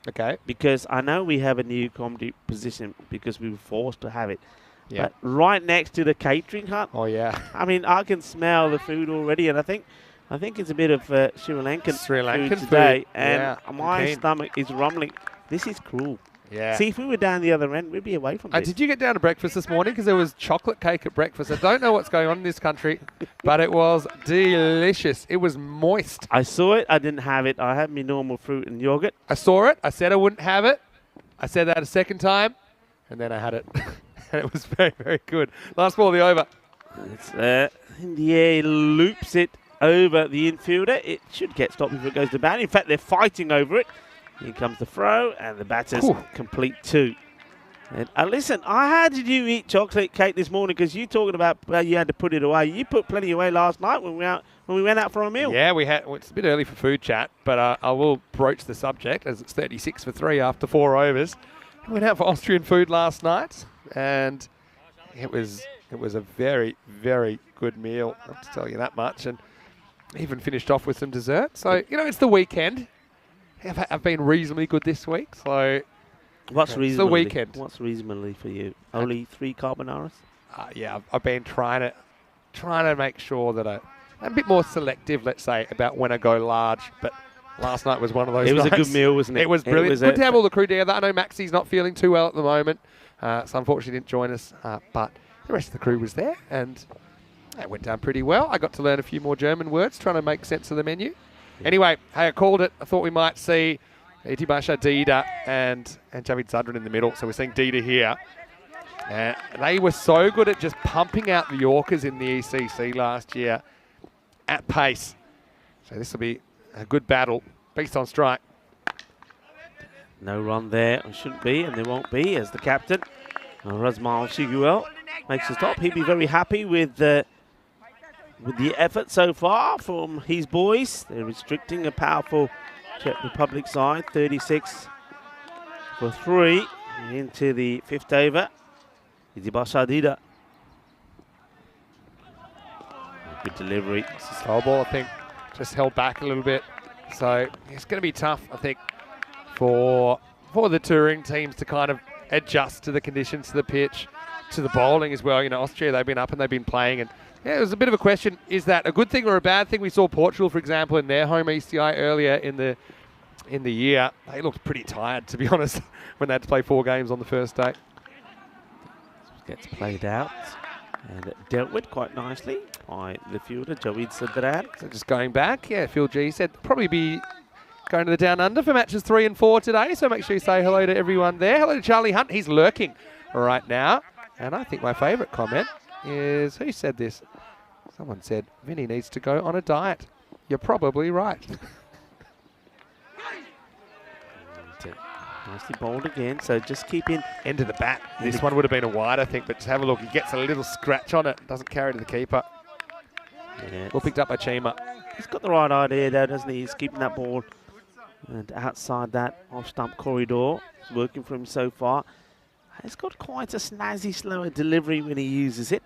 Okay. Because I know we have a new comedy position because we were forced to have it. Yeah. But right next to the catering hut. Oh, yeah. I mean, I can smell the food already, and I think it's a bit of Sri Lankan food today, and my stomach is rumbling. This is cruel. Yeah. See, if we were down the other end, we'd be away from this. Did you get down to breakfast this morning? Because there was chocolate cake at breakfast. I don't know what's going on in this country, but it was delicious. It was moist. I saw it. I didn't have it. I had my normal fruit and yogurt. I saw it. I said I wouldn't have it. I said that a second time, and then I had it. And it was very, very good. Last ball of the over. It's in the air, loops it over the infielder. It should get stopped if it goes to bat. In fact, they're fighting over it. Here comes the throw, and the batter's complete 2. And listen, how did you eat chocolate cake this morning? Because you talking about you had to put it away. You put plenty away last night when we went out for a meal. Yeah, we had. Well, it's a bit early for food chat, but I will broach the subject as it's 36 for 3 after 4 overs. We went out for Austrian food last night, and it was a very, very good meal. I have to tell you that much, and even finished off with some dessert. So it's the weekend. I've been reasonably good this week, so. What's reasonably? It's the weekend. What's reasonably for you? Only 3 carbonaras? Yeah, I've been trying to make sure that I'm a bit more selective, let's say, about when I go large. But last night was one of those. It was nights. a good meal, wasn't it? It was brilliant. It was good to have all the crew together. I know Maxie's not feeling too well at the moment, so unfortunately didn't join us. But the rest of the crew was there, and it went down pretty well. I got to learn a few more German words, trying to make sense of the menu. Yeah. Anyway, hey, I called it. I thought we might see Itibasha Dida and Javid Zadran in the middle. So we're seeing Dida here. They were so good at just pumping out the Yorkers in the ECC last year at pace. So this will be a good battle. Beast on strike. No run there. It shouldn't be, and there won't be, as the captain, Razmal Shiguel, makes a stop. He'd be very happy with the effort so far from his boys. They're restricting a powerful Czech Republic side, 36 for 3 into the 5th over. Itibasha Dida. Good delivery. It's a slow ball, I think. Just held back a little bit. So it's going to be tough, I think, for the touring teams to kind of adjust to the conditions of the pitch, to the bowling as well. Austria, they've been up and they've been playing. And yeah, it was a bit of a question. Is that a good thing or a bad thing? We saw Portugal, for example, in their home ECI earlier in the year. They looked pretty tired, to be honest, when they had to play 4 games on the first day. Gets played out and dealt with quite nicely by the fielder, Javid Zadran. So just going back, yeah, Phil G said probably be going to the Down Under for matches 3 and 4 today. So make sure you say hello to everyone there. Hello to Charlie Hunt. He's lurking right now. And I think my favourite comment is, who said this? Someone said, Vinny needs to go on a diet. You're probably right. Nicely bowled again, so just keep in. End of the bat. This one would have been a wide, I think, but just have a look. He gets a little scratch on it. Doesn't carry to the keeper. Yeah, well picked up by Chima. He's got the right idea, though, doesn't he? He's keeping that ball and outside that off-stump corridor. It's working for him so far. He's got quite a snazzy, slower delivery when he uses it.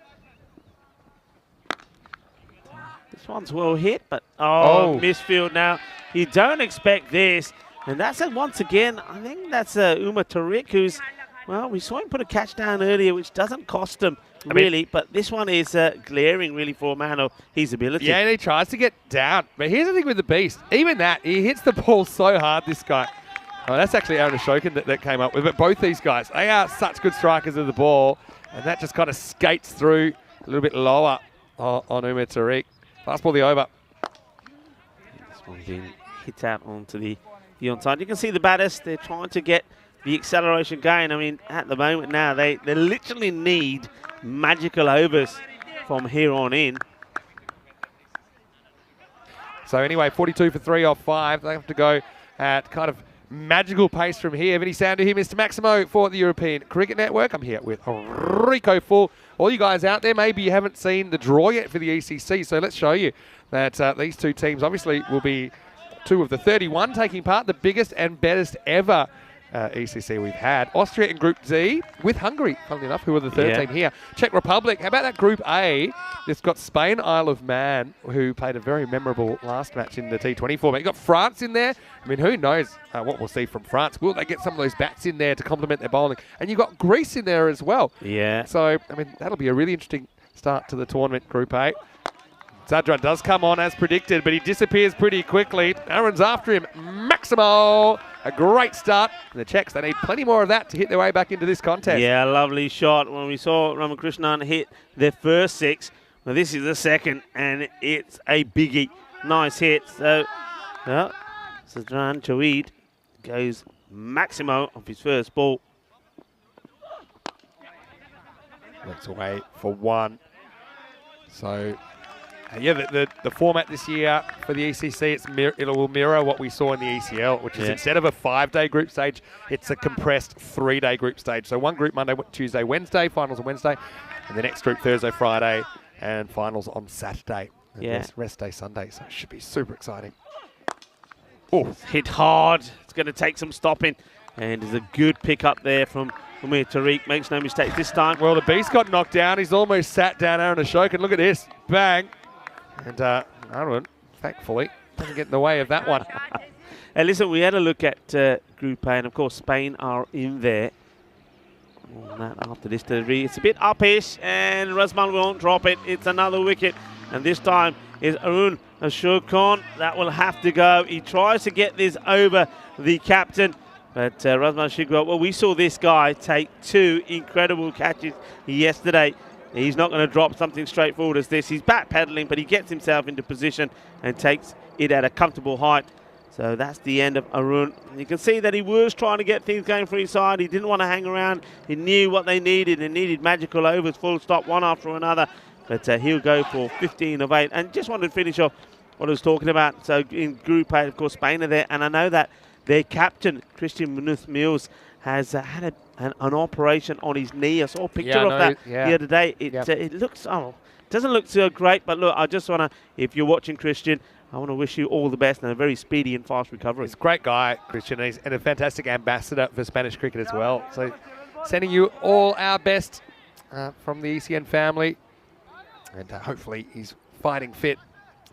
This one's well hit, but misfield now. You don't expect this. And that's once again, I think that's Uma Tariq, who's, well, we saw him put a catch down earlier, which doesn't cost him really, but this one is glaring really for a man of his ability. Yeah, and he tries to get down. But here's the thing with the Beast. Even that, he hits the ball so hard, this guy. Oh, that's actually Aaron Ashokan that came up with it. But both these guys, they are such good strikers of the ball, and that just kind of skates through a little bit lower on Uma Tariq. Last ball, the over. This one's been hit out onto the onside. You can see the batters, they're trying to get the acceleration going. I mean, at the moment now, they literally need magical overs from here on in. So anyway, 42 for 3 off 5. They have to go at kind of magical pace from here. Vinny Sander here, Mr. Maximo for the European Cricket Network. I'm here with Rico Full. All you guys out there, maybe you haven't seen the draw yet for the ECC, so let's show you that these two teams obviously will be 2 of the 31 taking part, the biggest and best ever ECC we've had. Austria in Group D with Hungary, funnily enough, who are the third team here. Czech Republic, how about that Group A? It's got Spain, Isle of Man, who played a very memorable last match in the T20 format. You've got France in there. I mean, who knows what we'll see from France. Will they get some of those bats in there to complement their bowling? And you've got Greece in there as well. Yeah. So, I mean, that'll be a really interesting start to the tournament, Group A. Zadran does come on as predicted, but he disappears pretty quickly. Aaron's after him. Maximo! A great start. And the Czechs, they need plenty more of that to hit their way back into this contest. Yeah, lovely shot. When we saw Ramakrishnan hit their first 6, well, this is the second, and it's a biggie. Nice hit. So, well, Zadran Javid goes Maximo off his first ball. Works away for 1. So, yeah, the format this year for the ECC, it will mirror what we saw in the ECL, which is instead of a 5-day group stage, it's a compressed 3-day group stage. So one group Monday, Tuesday, Wednesday, finals on Wednesday, and the next group Thursday, Friday, and finals on Saturday. And rest day Sunday, so it should be super exciting. Oh, hit hard. It's going to take some stopping, and there's a good pick up there from Umir Tariq. Makes no mistake this time. Well, the beast got knocked down. He's almost sat down Aaron Ashokan. Look at this. Bang. And Arun, thankfully, doesn't get in the way of that one. And listen, we had a look at Group A, and of course Spain are in there. After this delivery, it's a bit uppish, and Razman won't drop it. It's another wicket, and this time is Arun Ashokan. That will have to go. He tries to get this over the captain, but Razman Shigwell, well, we saw this guy take 2 incredible catches yesterday. He's not going to drop something straightforward as this. He's backpedaling, but he gets himself into position and takes it at a comfortable height. So that's the end of Arun. You can see that he was trying to get things going for his side. He didn't want to hang around. He knew what they needed. They needed magical overs, full stop, one after another. But he'll go for 15 of 8. And just wanted to finish off what I was talking about. So in Group A, of course, Spain are there. And I know that their captain, Christian Munoz-Mills, has had an operation on his knee. I saw a picture of that the other day. It looks, doesn't look so great. But look, I just want to, if you're watching Christian, I want to wish you all the best and a very speedy and fast recovery. He's a great guy, Christian, and a fantastic ambassador for Spanish cricket as well. So sending you all our best from the ECN family. And hopefully he's fighting fit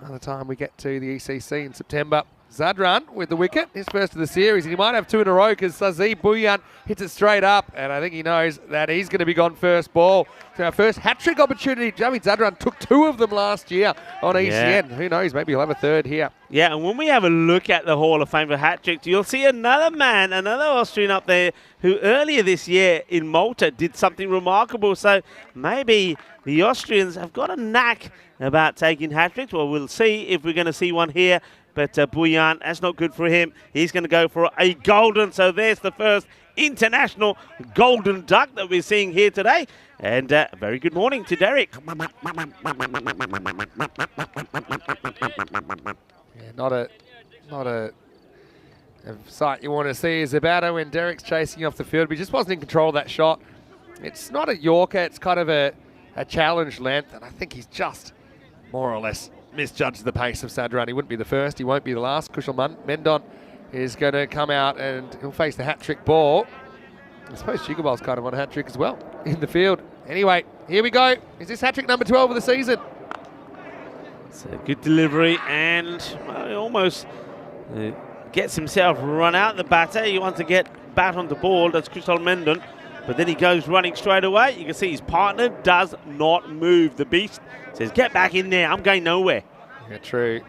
by the time we get to the ECC in September. Zadran with the wicket, his first of the series, and he might have 2 in a row because Sazi Bhuyan hits it straight up, and I think he knows that he's going to be gone first ball. So our first hat-trick opportunity. Javid Zadran took 2 of them last year on ECN. Who knows, maybe he'll have a 3rd here. Yeah, and when we have a look at the Hall of Fame for hat-tricks, you'll see another man, another Austrian up there who earlier this year in Malta did something remarkable. So maybe the Austrians have got a knack about taking hat-tricks. Well, we'll see if we're going to see one here. But Bhuyan, that's not good for him. He's going to go for a golden. So there's the first international golden duck that we're seeing here today. And very good morning to Derek. Yeah, not a sight you want to see is about when Derek's chasing off the field. But he just wasn't in control of that shot. It's not a Yorker. It's kind of a challenge length. And I think he's just more or less misjudged the pace of Sadran. He wouldn't be the first. He won't be the last. Kushal Mendon is going to come out and he'll face the hat-trick ball. I suppose Chigabal's kind of on a hat-trick as well in the field. Anyway, here we go. Is this hat-trick number 12 of the season? It's a good delivery and he almost gets himself run out the batter. He wants to get bat on the ball. That's Kushal Mendon. But then he goes running straight away. You can see his partner does not move. The beast says, get back in there. I'm going nowhere. Yeah, true.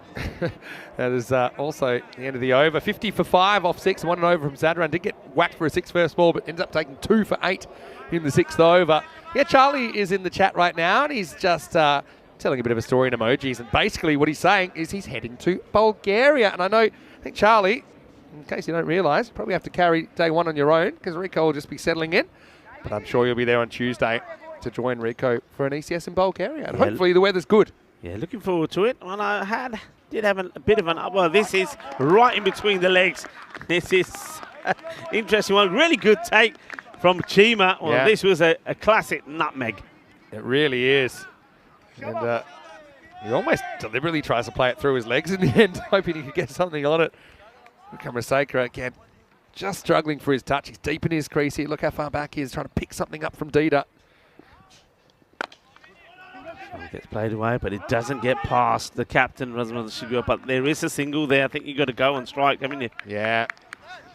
That is also the end of the over. 50 for 5 off 6. 1 and over from Zadran. Did get whacked for a 6 first ball, but ends up taking 2 for 8 in the 6th over. Yeah, Charlie is in the chat right now, and he's just telling a bit of a story in emojis. And basically what he's saying is he's heading to Bulgaria. And I think Charlie, in case you don't realise, you probably have to carry day 1 on your own because Rico will just be settling in. But I'm sure you'll be there on Tuesday to join Rico for an ECS in Bulgaria. And hopefully the weather's good. Yeah, looking forward to it. Well, I did have a bit of an... Well, this is right in between the legs. This is interesting one. Really good take from Chima. Well, this was a classic nutmeg. It really is. And he almost deliberately tries to play it through his legs in the end, hoping he could get something on it. Kamaraseka again, just struggling for his touch. He's deep in his crease here. Look how far back he is, trying to pick something up from Dida. It gets played away, but it doesn't get past the captain, Razman Shigwell. But there is a single there. I think you've got to go and strike, haven't you? Yeah,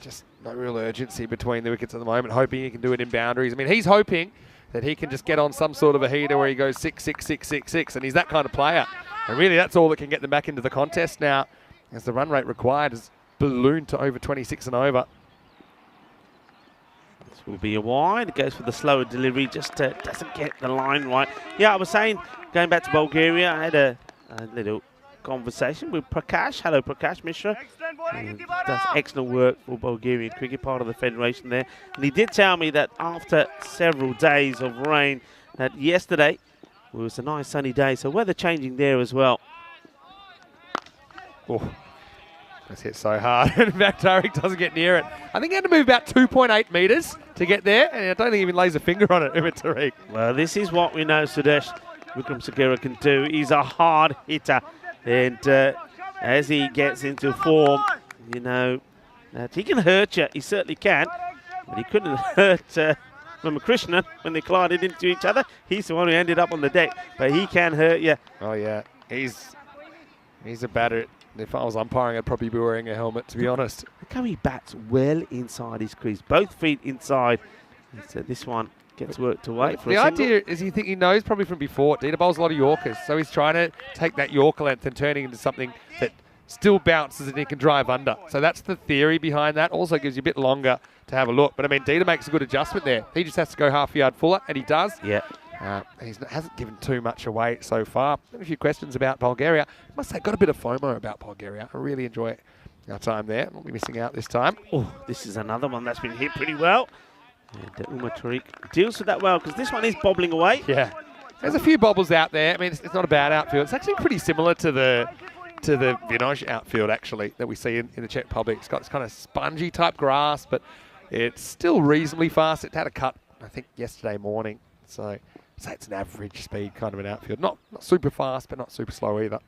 just no real urgency between the wickets at the moment, hoping he can do it in boundaries. I mean, he's hoping that he can just get on some sort of a heater where he goes 6, 6, 6, 6, 6, and he's that kind of player. And really, that's all that can get them back into the contest now, as the run rate required has ballooned to over 26 and over. This will be a wide. It goes for the slower delivery, just doesn't get the line right. Yeah, I was saying, going back to Bulgaria, I had a little conversation with Prakash. Hello, Prakash Mishra. He does excellent work for Bulgarian cricket, part of the federation there. And he did tell me that after several days of rain, that yesterday was a nice sunny day, so weather changing there as well. Oh, that's hit so hard. In fact, Tariq doesn't get near it. I think he had to move about 2.8 metres to get there, and I don't think he even lays a finger on it, Tariq. Well, this is what we know Sudesh Vikram Sagera can do. He's a hard hitter, and as he gets into form, you know, that he can hurt you. He certainly can, but he couldn't hurt Ramakrishnan when they collided into each other. He's the one who ended up on the deck, but he can hurt you. Oh, yeah. He's a batter. If I was umpiring, I'd probably be wearing a helmet, to be honest. Look how he bats well inside his crease, both feet inside. So this one gets worked away for the a single. idea is he knows probably from before, Dina bowls a lot of Yorkers, so he's trying to take that Yorker length and turning into something that still bounces and he can drive under. So that's the theory behind that. Also gives you a bit longer to have a look. But I mean, Dina makes a good adjustment there. He just has to go half a yard fuller, and he does. Yeah. He hasn't given too much away so far. A few questions about Bulgaria. I must say, got a bit of FOMO about Bulgaria. I really enjoy our time there. Won't be missing out this time. Oh, this is another one that's been hit pretty well. And Umar Tariq deals with that well, because this one is bobbling away. Yeah. There's a few bobbles out there. I mean, it's not a bad outfield. It's actually pretty similar to the Vinoj outfield, actually, that we see in the Czech Republic. It's got this kind of spongy type grass, but it's still reasonably fast. It had a cut, I think, yesterday morning. So I'd say it's an average speed kind of an outfield. Not super fast, but not super slow either.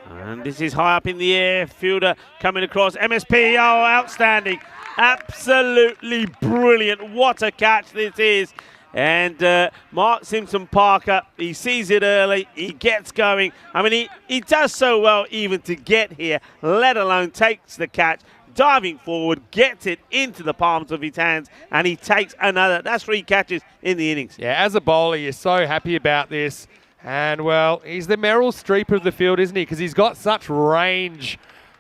And this is high up in the air. Fielder coming across. MSP, oh, outstanding. Absolutely brilliant. What a catch this is. And Mark Simpson-Parker, he sees it early. He gets going. I mean, he does so well even to get here, let alone takes the catch. Diving forward, gets it into the palms of his hands, and he takes another. That's 3 catches in the innings. Yeah, as a bowler, you're so happy about this. And, well, he's the Meryl Streep of the field, isn't he? Because he's got such range,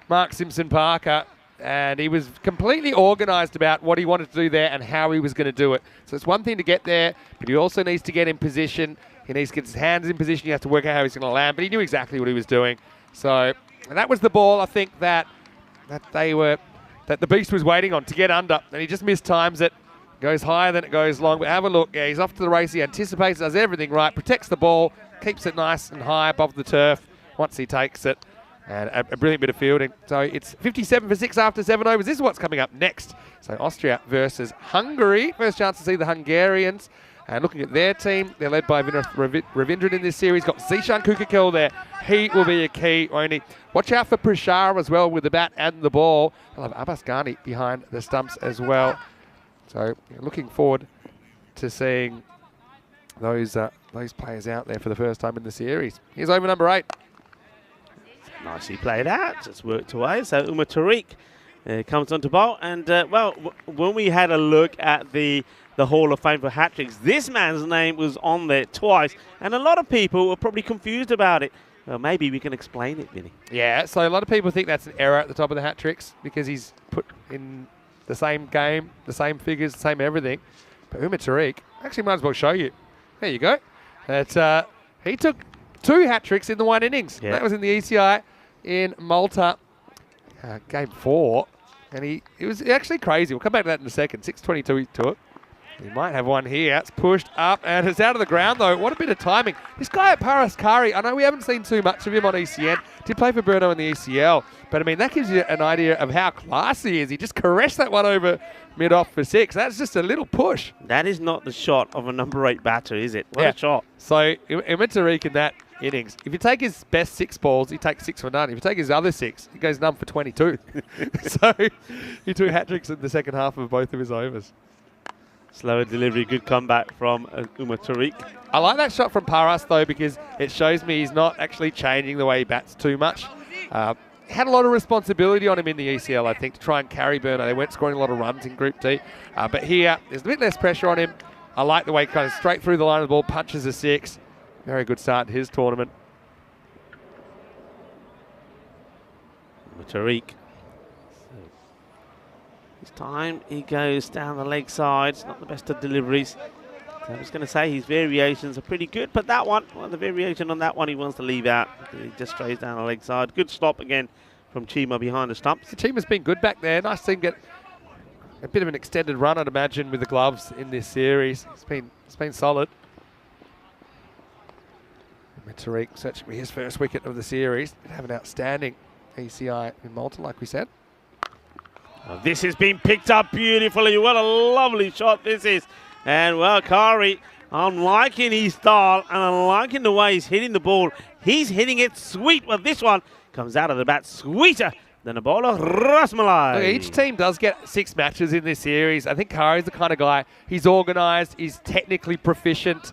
Mark Simpson-Parker. And he was completely organised about what he wanted to do there and how he was going to do it. So it's one thing to get there, but he also needs to get in position. He needs to get his hands in position. You have to work out how he's going to land. But he knew exactly what he was doing. So that was the ball, I think, that the Beast was waiting on to get under. And he just mistimes it. Goes higher than it goes long. But have a look. Yeah, he's off to the race. He anticipates, does everything right, protects the ball, keeps it nice and high above the turf once he takes it. And a brilliant bit of fielding. So it's 57 for 6 after 7 overs. This is what's coming up next. So Austria versus Hungary. First chance to see the Hungarians. And looking at their team, they're led by Ravindran in this series. Got Zishan Kukakel there. He will be a key, won't he? Watch out for Prashar as well with the bat and the ball. They'll have Abbas Ghani behind the stumps as well. So looking forward to seeing those players out there for the first time in the series. Here's over number 8. Nicely played out, just worked away. So Umar Tariq comes on to bowl. And, when we had a look at the Hall of Fame for hat-tricks, this man's name was on there twice. And a lot of people were probably confused about it. Well, maybe we can explain it, Vinny. Yeah, so a lot of people think that's an error at the top of the hat-tricks because he's put in the same game, the same figures, the same everything. But Umar Tariq, actually might as well show you. There you go. That he took 2 hat-tricks in the 1 innings. Yeah. That was in the ECI in Malta, game 4. And it was actually crazy. We'll come back to that in a second. 6:22 he took. He might have one here. It's pushed up and it's out of the ground though. What a bit of timing. This guy at Paraskari, I know we haven't seen too much of him on ECN. Did play for Brno in the ECL. But I mean, that gives you an idea of how classy he is. He just caressed that one over mid-off for 6. That's just a little push. That is not the shot of a number 8 batter, is it? What a shot. So Umar Tariq in that innings, if you take his best 6 balls, he takes 6 for none. If you take his other 6, he goes none for 22. So he took hat-tricks in the second half of both of his overs. Slower delivery, good comeback from Umar Tariq. I like that shot from Paras, though, because it shows me he's not actually changing the way he bats too much. Had a lot of responsibility on him in the ECL, I think, to try and carry Brno. They weren't scoring a lot of runs in Group D. But here, there's a bit less pressure on him. I like the way he kind of straight through the line of the ball, punches a 6. Very good start to his tournament. Umar Tariq. This time he goes down the leg side. It's not the best of deliveries. I was going to say his variations are pretty good, but that one, well, the variation on that one, he wants to leave out. He just strays down the leg side. Good stop again from Chima behind the stumps. The team has been good back there. Nice to see him get a bit of an extended run, I'd imagine, with the gloves in this series. It's been solid. Tariq searching for his first wicket of the series. Did have an outstanding ECI in Malta, like we said. Well, this has been picked up beautifully. What a lovely shot this is. And, well, Kari, I'm liking his style and I'm liking the way he's hitting the ball. He's hitting it sweet. Well, this one comes out of the bat sweeter than a bowler, Rasmalai. Look, each team does get 6 matches in this series. I think Kari's the kind of guy, he's organised, he's technically proficient.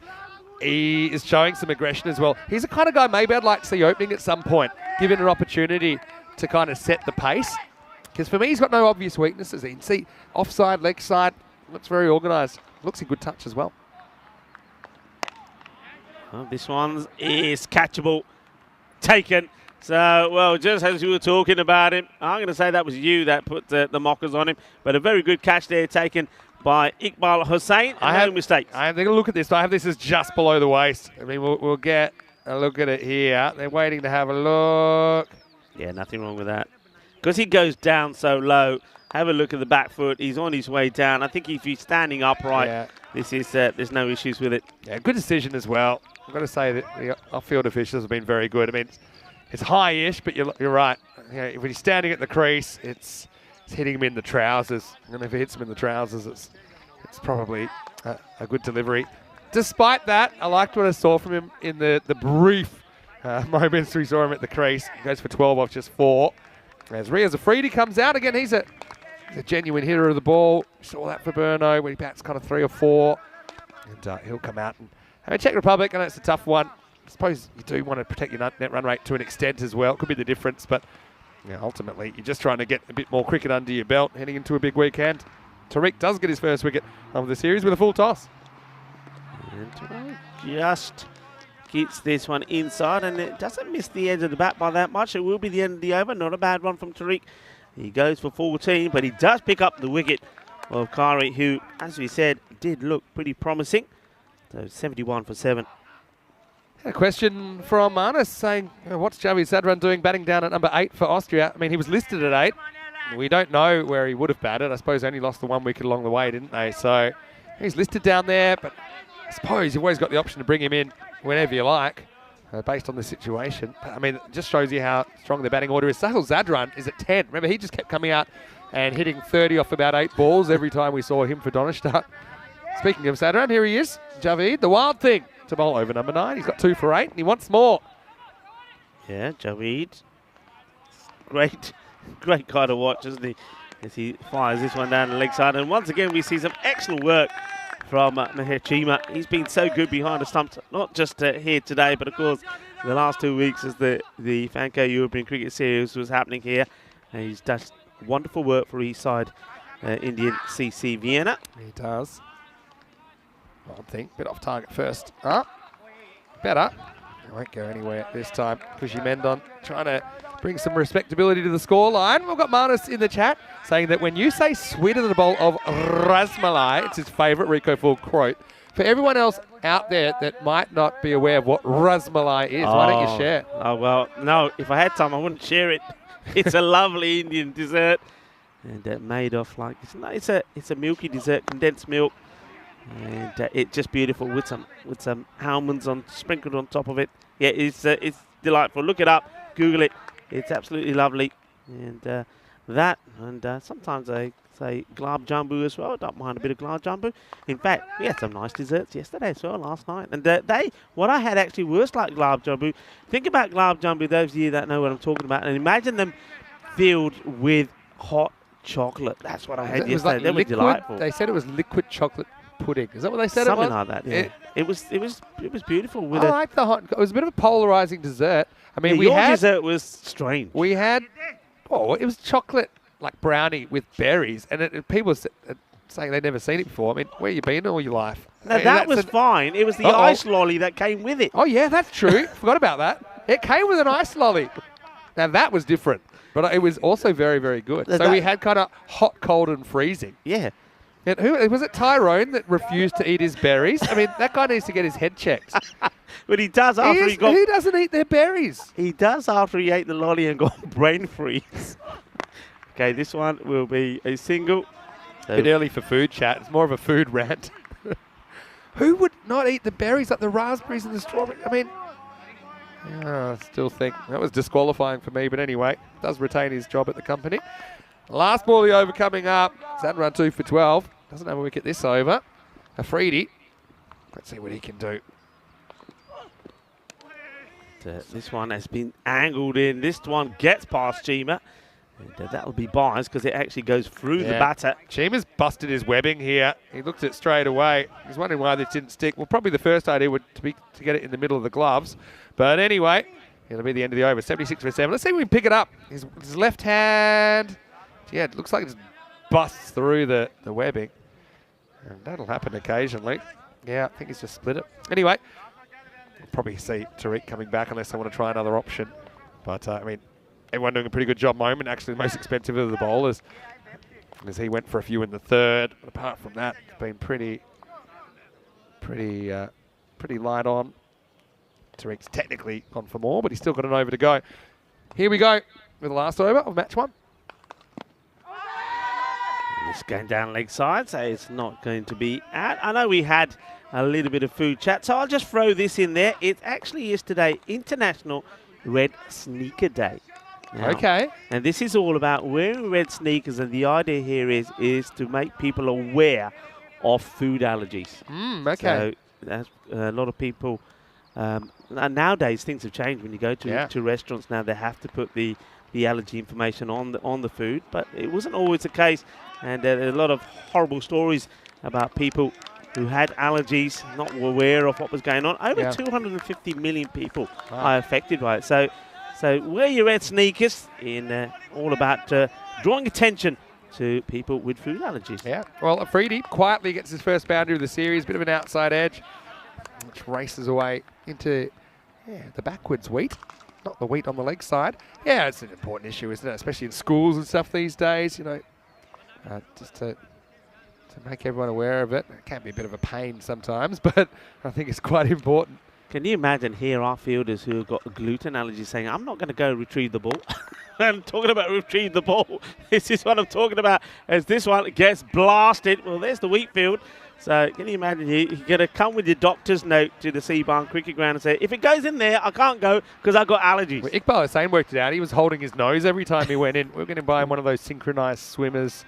He is showing some aggression as well. He's the kind of guy maybe I'd like to see opening at some point, given an opportunity to kind of set the pace. Because for me, he's got no obvious weaknesses. You can see offside, leg side, looks very organised. Looks a good touch as well. Well, this one is catchable, taken. So, well, just as you were talking about him, I'm going to say that was you that put the mockers on him. But a very good catch there taken by Iqbal Hussain. No mistakes. I'm going to look at this. I have this as just below the waist. I mean, we'll get a look at it here. They're waiting to have a look. Yeah, nothing wrong with that. Because he goes down so low, have a look at the back foot. He's on his way down. I think if he's standing upright, this is there's no issues with it. Yeah, good decision as well. I've got to say that the off-field officials have been very good. I mean, it's high-ish, but you're right. You know, when he's standing at the crease, it's hitting him in the trousers. And if it hits him in the trousers, it's probably a good delivery. Despite that, I liked what I saw from him in the brief moments we saw him at the crease. He goes for 12 off just 4. As Riaz Afridi comes out again, he's a genuine hitter of the ball. Saw that for Burno when he bats kind of 3 or 4. And he'll come out. And Czech Republic, I know it's a tough one. I suppose you do want to protect your net run rate to an extent as well. Could be the difference, but ultimately you're just trying to get a bit more cricket under your belt heading into a big weekend. Tariq does get his first wicket of the series with a full toss. And Tariq just gets this one inside, and it doesn't miss the edge of the bat by that much. It will be the end of the over. Not a bad one from Tariq. He goes for 14, but he does pick up the wicket of Kari, who, as we said, did look pretty promising. So 71 for 7. A question from Arnis saying, what's Javi Sadran doing batting down at number 8 for Austria? I mean, he was listed at 8. We don't know where he would have batted. I suppose only lost the 1 wicket along the way, didn't they? So he's listed down there, but I suppose you've always got the option to bring him in whenever you like, based on the situation. But, I mean, it just shows you how strong the batting order is. Sahil Zadran is at 10. Remember, he just kept coming out and hitting 30 off about 8 balls every time we saw him for Donnerstadt. Speaking of Zadran, here he is. Javid, the wild thing, to bowl over number 9. He's got 2 for 8 and he wants more. Yeah, Javid. Great guy to watch, isn't he? As he fires this one down the leg side. And once again, we see some excellent work from Meher Chima. He's been so good behind the stumps, not just here today, but of course the last 2 weeks as the Fanco European Cricket Series was happening here. And he's done wonderful work for his side, Indian CC Vienna. He does. I think, bit off target first. Better. It won't go anywhere this time. Kushi Mendon trying to bring some respectability to the scoreline. We've got Marnus in the chat saying that when you say sweeter than the bowl of Rasmalai, it's his favourite Rico Full quote. For everyone else out there that might not be aware of what Rasmalai is, why don't you share? Oh, well, no, if I had time, I wouldn't share it. It's a lovely Indian dessert. And made of it's a milky dessert, condensed milk. And it's just beautiful with some almonds sprinkled on top of it. Yeah, it's delightful. Look it up, Google it. It's absolutely lovely. And sometimes I say gulab jambu as well. Don't mind a bit of gulab jambu. In fact, we had some nice desserts yesterday as well, last night. And what I had actually worse like gulab jambu. Think about gulab jambu, those of you that know what I'm talking about, and imagine them filled with hot chocolate. That's what I had yesterday. They were delightful. They said it was liquid chocolate pudding. Is that what they said? Something it was? like that. Yeah. It was beautiful. I like the hot. It was a bit of a polarizing dessert. I mean, your dessert was strange. We had it was chocolate like brownie with berries, and people saying they'd never seen it before. I mean, where you been all your life? No, that was fine. It was the ice lolly that came with it. Oh yeah, that's true. Forgot about that. It came with an ice lolly. Now that was different, but it was also very, very good. So we had kind of hot, cold, and freezing. Yeah. And who was it? Tyrone that refused to eat his berries. I mean, that guy needs to get his head checked. But he does after he got... Who doesn't eat their berries? He does after he ate the lolly and got brain freeze. Okay, this one will be a single. So A bit early for food chat. It's more of a food rant. Who would not eat the berries, like the raspberries and the strawberries? I mean, I still think that was disqualifying for me. But anyway, does retain his job at the company. Last ball of the over coming up. Saturn run 2 for 12. Doesn't have a wicket this over. Afridi. Let's see what he can do. This one has been angled in. This one gets past Chima. And that'll be biased because it actually goes through the batter. Chima's busted his webbing here. He looked at it straight away. He's wondering why this didn't stick. Well, probably the first idea would be to get it in the middle of the gloves. But anyway, it'll be the end of the over. 76 for 7. Let's see if we can pick it up. His left hand. Yeah, it looks like it just busts through the webbing. And that'll happen occasionally. Yeah, I think he's just split it. Anyway, we'll probably see Tariq coming back unless they want to try another option. But, I mean, everyone doing a pretty good job moment. Actually, the most expensive of the bowlers, as he went for a few in the third. But apart from that, it's been pretty light on. Tariq's technically gone for more, but he's still got an over to go. Here we go with the last over of match 1. This going down leg side, so it's not going to be out. I know we had a little bit of food chat, so I'll just throw this in there. It actually is today International Red Sneaker Day. Now, Okay. And this is all about wearing red sneakers, and the idea here is to make people aware of food allergies. Okay. So that's, a lot of people, and nowadays things have changed. When you go to restaurants now, they have to put the allergy information on the food, but it wasn't always the case. And there are a lot of horrible stories about people who had allergies, not aware of what was going on. Over 250 million people are affected by it. So wear your red sneakers in all about drawing attention to people with food allergies. Yeah. Well, Afridi quietly gets his first boundary of the series. Bit of an outside edge, which races away into the backwards wheat. Not the wheat on the leg side. Yeah, it's an important issue, isn't it? Especially in schools and stuff these days, you know. Just to make everyone aware of it. It can be a bit of a pain sometimes, but I think it's quite important. Can you imagine here our fielders who have got a gluten allergy saying, I'm not going to go retrieve the ball. I'm talking about retrieve the ball. This is what I'm talking about as this one gets blasted. Well, there's the wheat field. So can you imagine you're going to come with your doctor's note to the Seabarn cricket ground and say, if it goes in there, I can't go because I've got allergies. Well, Iqbal Hussain worked it out. He was holding his nose every time he went in. We're going to buy him one of those synchronized swimmers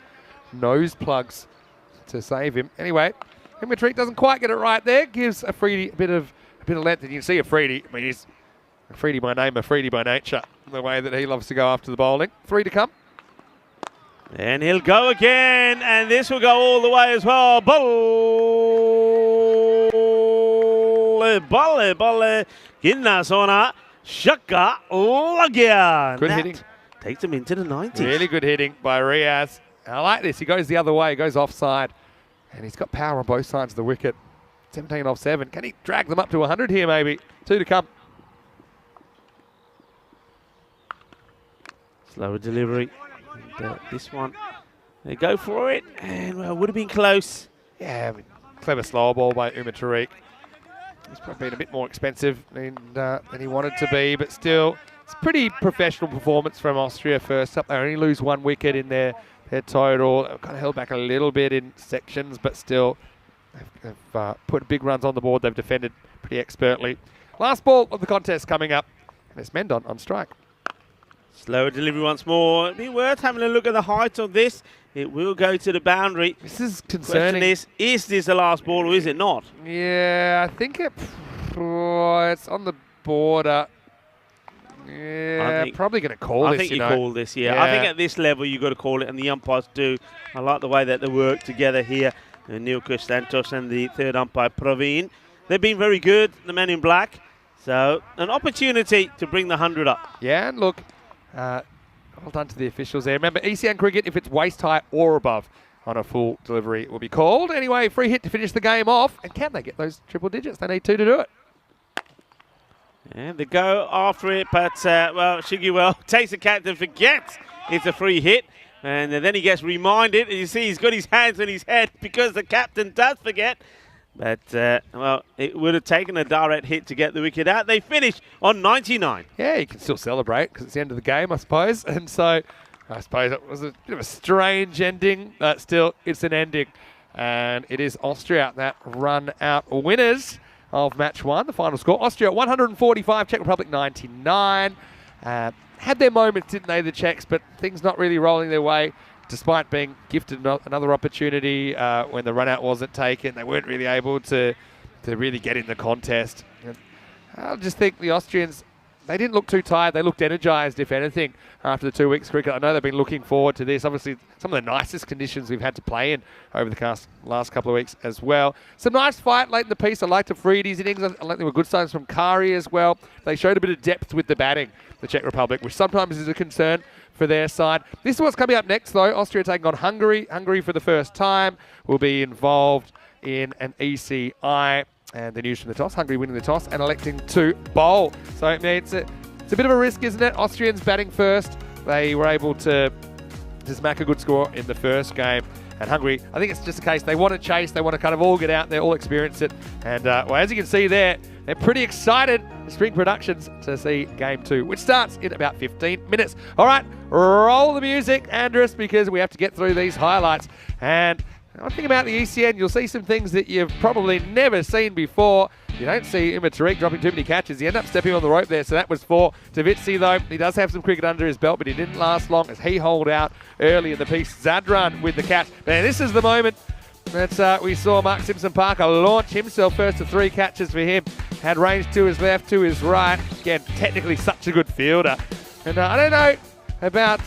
nose plugs to save him. Anyway, Himmatreek doesn't quite get it right there. Gives Afridi a bit of length. And you can see Afridi. I mean, he's Afridi by name, Afridi by nature. The way that he loves to go after the bowling. 3 to come. And he'll go again, and this will go all the way as well. Balle, Ginna Sona, Shaka Lagya. Good hitting. Takes him into the 90s. Really good hitting by Riaz. I like this. He goes the other way, goes offside. And he's got power on both sides of the wicket. 17 off 7. Can he drag them up to 100 here, maybe? 2 to come. Slower delivery. And, this one, they go for it. And, well, would have been close. Yeah, I mean, clever slower ball by Tariq. He's probably been a bit more expensive than he wanted to be, but still, it's a pretty professional performance from Austria first up. They only lose 1 wicket in their total. They've kind of held back a little bit in sections, but still, they've put big runs on the board. They've defended pretty expertly. Last ball of the contest coming up, and it's Mendon on strike. Slower delivery once more. It'd be worth having a look at the height of this. It will go to the boundary. This is concerning. Question is this the last ball or is it not? Yeah, I think it's on the border. Yeah, probably going to call this, I think you call this, yeah. I think at this level you've got to call it, and the umpires do. I like the way that they work together here. Neil Santos and the third umpire, Praveen. They've been very good, the men in black. So, an opportunity to bring the 100 up. Yeah, and look, well done to the officials there. Remember, ECN cricket, if it's waist high or above on a full delivery, it will be called. Anyway, free hit to finish the game off. And can they get those triple digits? They need 2 to do it. And they go after it, but, well, Shiggy takes the captain, forgets it's a free hit. And then he gets reminded, and you see he's got his hands on his head because the captain does forget. But, well, it would have taken a direct hit to get the wicket out. They finish on 99. Yeah, you can still celebrate because it's the end of the game, I suppose. And so I suppose it was a bit of a strange ending, but still, it's an ending. And it is Austria that run out winners of match one. The final score, Austria 145, Czech Republic 99. Had their moments, didn't they, the Czechs, but things not really rolling their way, despite being gifted another opportunity when the run-out wasn't taken. They weren't really able to really get in the contest. And I just think the Austrians, they didn't look too tired. They looked energised, if anything, after the 2 weeks cricket. I know they've been looking forward to this. Obviously, some of the nicest conditions we've had to play in over the last couple of weeks as well. Some nice fight late in the piece. I liked Afridi's innings. I like there were good signs from Kari as well. They showed a bit of depth with the batting, the Czech Republic, which sometimes is a concern for their side. This is what's coming up next, though. Austria taking on Hungary. Hungary, for the first time, will be involved in an ECI. And the news from the toss, Hungary winning the toss and electing to bowl. So I mean, it's a bit of a risk, isn't it? Austrians batting first. They were able to smack a good score in the first game. And Hungary, I think it's just a case they want to chase. They want to kind of all get out there, all experience it. And well, as you can see there, they're pretty excited, Spring Productions, to see Game 2, which starts in about 15 minutes. All right, roll the music, Andrus, because we have to get through these highlights. And one thing about the ECN, you'll see some things that you've probably never seen before. You don't see Umar Tariq dropping too many catches. He ended up stepping on the rope there, so that was for Tavitsi, though. He does have some cricket under his belt, but he didn't last long as he holed out early in the piece. Zadran with the catch. Now, this is the moment that we saw Mark Simpson-Parker launch himself. First of 3 catches for him. Had range to his left, to his right. Again, technically such a good fielder. And I don't know about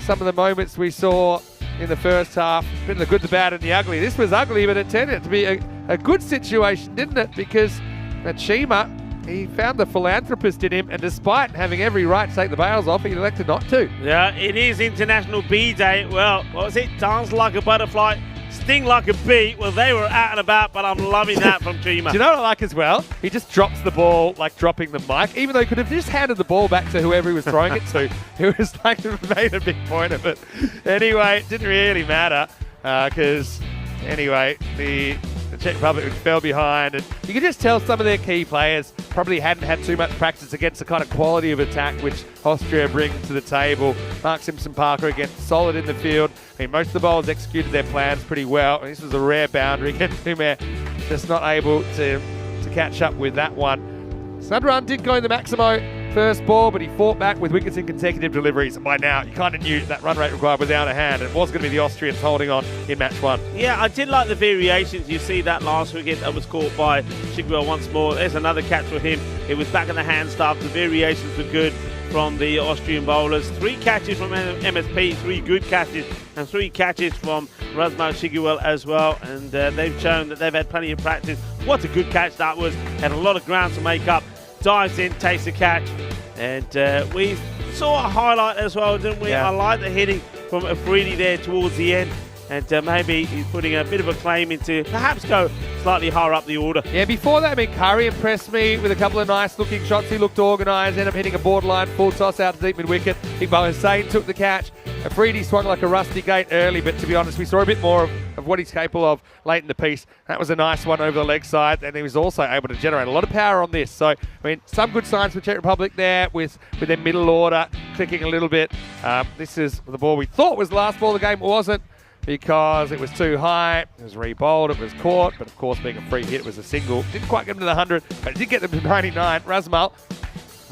some of the moments we saw in the first half. It's been the good, the bad, and the ugly. This was ugly, but it turned out to be a good situation, didn't it? Because Chima, he found the philanthropist in him, and despite having every right to take the bails off, he elected not to. Yeah, it is International Bee Day. Well, what was it? Dance like a butterfly, sting like a bee. Well, they were out and about, but I'm loving that from Chima. Do you know what I like as well? He just drops the ball like dropping the mic, even though he could have just handed the ball back to whoever he was throwing it to. He was like, made a big point of it. Anyway, it didn't really matter because, anyway, the Czech Republic fell behind, and you could just tell some of their key players probably hadn't had too much practice against the kind of quality of attack which Austria bring to the table. Mark Simpson-Parker again, solid in the field. I mean, most of the bowlers executed their plans pretty well. This was a rare boundary. Umar just not able to catch up with that one. Sadran did go in the Maximo first ball, but he fought back with wickets in consecutive deliveries. And by now, you kind of knew that run rate required was out of hand. It was going to be the Austrians holding on in match one. Yeah, I did like the variations. You see that last wicket that was caught by Chigwell once more. There's another catch for him. It was back in the hand staff. The variations were good from the Austrian bowlers. 3 catches from MSP, 3 good catches, and 3 catches from Razmal Chigwell as well. And they've shown that they've had plenty of practice. What a good catch that was. Had a lot of ground to make up. Dives in, takes the catch, and we saw a highlight as well, didn't we? Yeah. I like the hitting from Afridi there towards the end, and maybe he's putting a bit of a claim into perhaps go slightly higher up the order. Yeah, before that, I mean, Curry impressed me with a couple of nice-looking shots. He looked organised, ended up hitting a borderline full toss out to deep mid-wicket. Iqbal Hussain took the catch. Afridi swung like a rusty gate early, but to be honest, we saw a bit more of what he's capable of late in the piece. That was a nice one over the leg side, and he was also able to generate a lot of power on this. So, I mean, some good signs for Czech Republic there with their middle order clicking a little bit. This is the ball we thought was the last ball of the game. It wasn't, because it was too high. It was re-bowled, it was caught, but of course being a free hit, it was a single. Didn't quite get them to the 100, but it did get them to 99. Razmal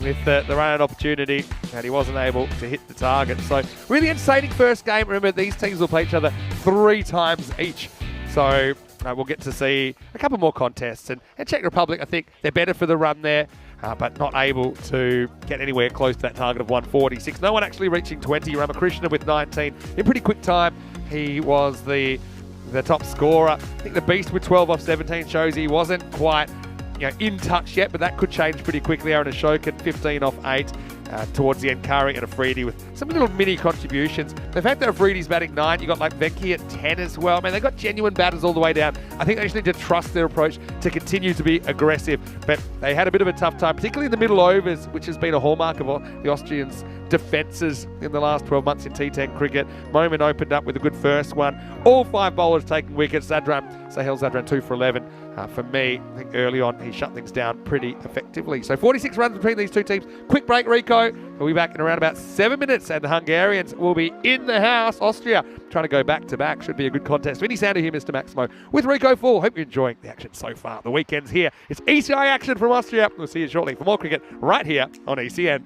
with the run-out opportunity, and he wasn't able to hit the target. So really entertaining first game. Remember, these teams will play each other 3 times each. So we'll get to see a couple more contests. And Czech Republic, I think they're better for the run there, but not able to get anywhere close to that target of 146. No one actually reaching 20. Ramakrishna with 19 in pretty quick time. He was the top scorer. I think the Beast with 12 off 17 shows he wasn't quite in touch yet, but that could change pretty quickly. Aaron Ashokan 15 off 8 towards the end. Kari and Afridi with some little mini contributions. The fact that Afridi's batting 9, you got like Venki at 10 as well. Man, they got genuine batters all the way down. I think they just need to trust their approach to continue to be aggressive. But they had a bit of a tough time, particularly in the middle overs, which has been a hallmark of the Austrians' defences in the last 12 months in T10 cricket. Moment opened up with a good first one. All 5 bowlers taking wickets. Sahel Zadran 2 for 11. For me, I think early on he shut things down pretty effectively. So 46 runs between these two teams. Quick break, Rico. We'll be back in around about 7 minutes, and the Hungarians will be in the house. Austria trying to go back to back. Should be a good contest. Vinny Sander here, Mr. Maximo, with Rico Full. Hope you're enjoying the action so far. The weekend's here. It's ECI action from Austria. We'll see you shortly for more cricket right here on ECN.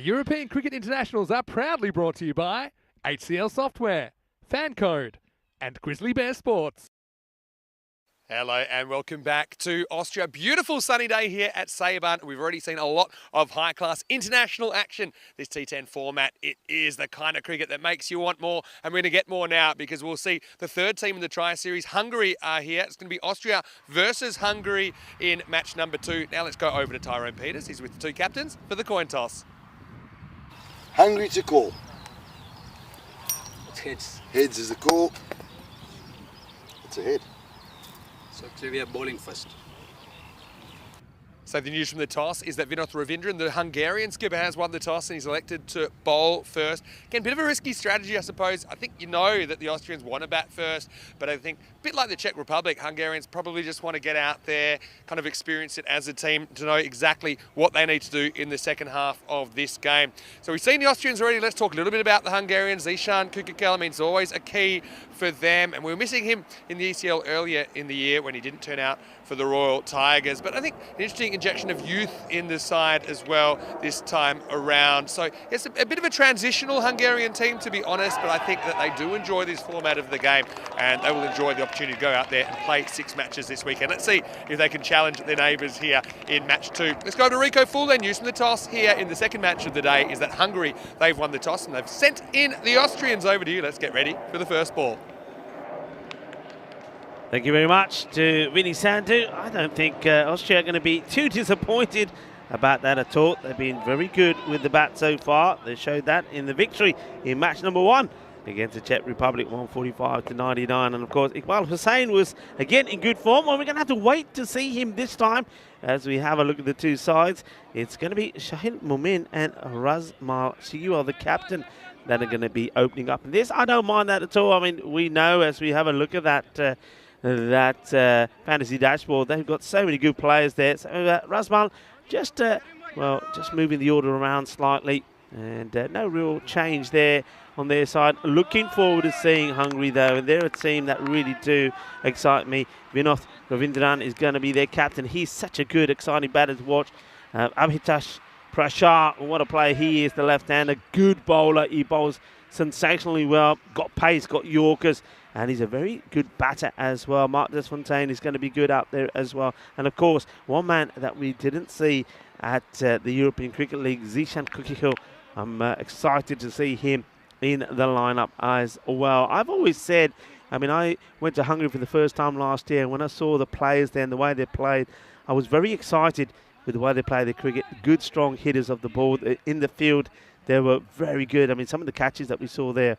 European Cricket Internationals are proudly brought to you by HCL Software, Fancode, and Grizzly Bear Sports. Hello and welcome back to Austria. Beautiful sunny day here at Sabern. We've already seen a lot of high-class international action. This T10 format, it is the kind of cricket that makes you want more, and we're going to get more now because we'll see the third team in the Tri-Series. Hungary are here. It's going to be Austria versus Hungary in match number 2. Now let's go over to Tyrone Peters. He's with the two captains for the coin toss. Hungary to call. It's heads. Heads is the call. It's a head. So actually we are bowling first. So the news from the toss is that Vinod Ravindran, the Hungarian skipper, has won the toss and he's elected to bowl first. Again, a bit of a risky strategy, I suppose. I think you know that the Austrians want to bat first, but I think a bit like the Czech Republic, Hungarians probably just want to get out there, kind of experience it as a team to know exactly what they need to do in the second half of this game. So we've seen the Austrians already. Let's talk a little bit about the Hungarians. Zishan Kukukel, I mean, it's always a key for them, and we were missing him in the ECL earlier in the year when he didn't turn out for the Royal Tigers. But I think an interesting injection of youth in the side as well this time around. So it's a bit of a transitional Hungarian team, to be honest, but I think that they do enjoy this format of the game and they will enjoy the opportunity to go out there and play 6 matches this weekend. Let's see if they can challenge their neighbours here in match 2. Let's go to Rico Full. Their news from the toss here in the second match of the day is that Hungary, they've won the toss and they've sent in the Austrians. Over to you. Let's get ready for the first ball. Thank you very much to Vinny Sandu. I don't think Austria are going to be too disappointed about that at all. They've been very good with the bat so far. They showed that in the victory in match number 1 against the Czech Republic, 145 to 99. And of course, Iqbal Hussain was again in good form. Well, we're going to have to wait to see him this time as we have a look at the two sides. It's going to be Shahil Mumin and Razmal Shiguel, the captain, that are going to be opening up in this. I don't mind that at all. I mean, we know as we have a look at that fantasy dashboard, they've got so many good players there. So Razmal just moving the order around slightly, and no real change there on their side. Looking forward to seeing Hungary though, and they're a team that really do excite me. Vinod Ravindran is going to be their captain. He's such a good, exciting batter to watch. Abhitash Prashar, what a player he is, the left-hander, good bowler. He bowls sensationally well, got pace, got Yorkers, and he's a very good batter as well. Mark Desfontaine is going to be good out there as well. And of course, one man that we didn't see at the European Cricket League, Zishan Kukukel. I'm excited to see him in the lineup as well. I've always said, I mean, I went to Hungary for the first time last year, and when I saw the players there and the way they played, I was very excited with the way they play their cricket. Good, strong hitters of the ball in the field. They were very good. I mean, some of the catches that we saw there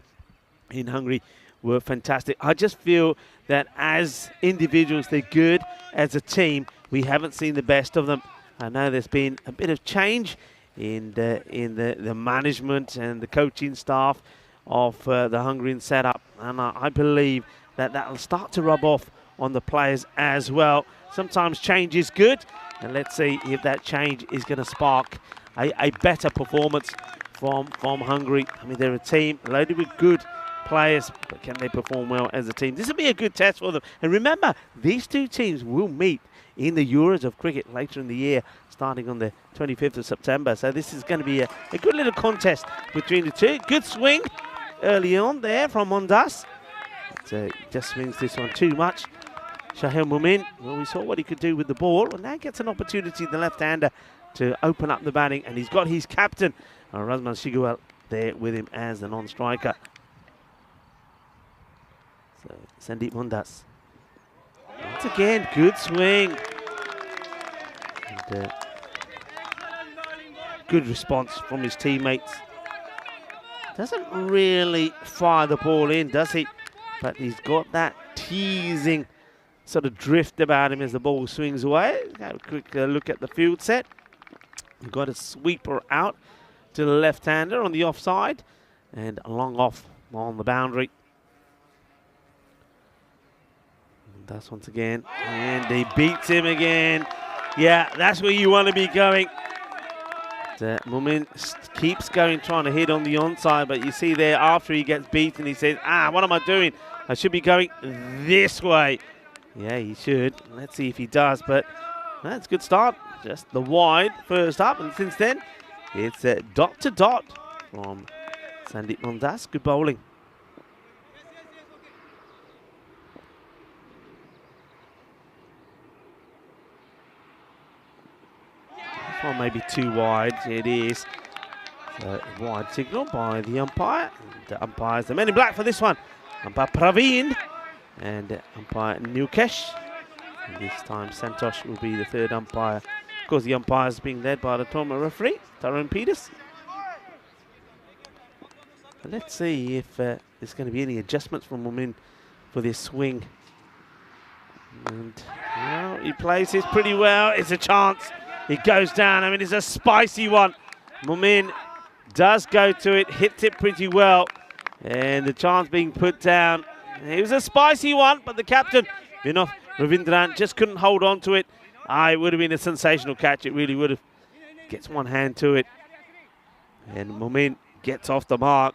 in Hungary were fantastic. I just feel that as individuals, they're good. As a team, we haven't seen the best of them. I know there's been a bit of change in the management and the coaching staff of the Hungarian setup, and I believe that will start to rub off on the players as well. Sometimes change is good, and let's see if that change is going to spark a better performance from Hungary. I mean, they're a team loaded with good players, but can they perform well as a team? This will be a good test for them. And remember, these two teams will meet in the Euros of cricket later in the year, starting on the 25th of September. So this is going to be a good little contest between the two. Good swing early on there from Mondas. But, just swings this one too much. Shahil Mumin, well, we saw what he could do with the ball. Well, now gets an opportunity, the left-hander, to open up the batting. And he's got his captain, Razmal Shiguel, there with him as the non-striker. So, Sandeep Mondas. Once again, good swing. And, good response from his teammates. Doesn't really fire the ball in, does he? But he's got that teasing sort of drift about him as the ball swings away. Have a quick look at the field set. We've got a sweeper out to the left-hander on the offside, and a long off on the boundary. And that's once again, and he beats him again. Yeah, that's where you want to be going. Mumin keeps going, trying to hit on the onside, but you see there after he gets beaten, he says, what am I doing? I should be going this way. Yeah, he should. Let's see if he does, but that's a good start. Just the wide first up, and since then, It's dot to dot from Sandeep Mondas. Good bowling. This one may be too wide. It is. So wide signal by the umpire. And the umpires, the men in black for this one. Umpire Praveen and umpire Nukesh. And this time Santosh will be the third umpire. Of course, the umpire is being led by the tournament referee, Tyrone Peters. But let's see if there's going to be any adjustments from Momin for this swing. And well, he plays this pretty well. It's a chance. It goes down. I mean, it's a spicy one. Momin does go to it, hits it pretty well. And the chance being put down. It was a spicy one, but the captain, Vinod Ravindran, just couldn't hold on to it. It would have been a sensational catch. It really would have. Gets one hand to it. And Momin gets off the mark.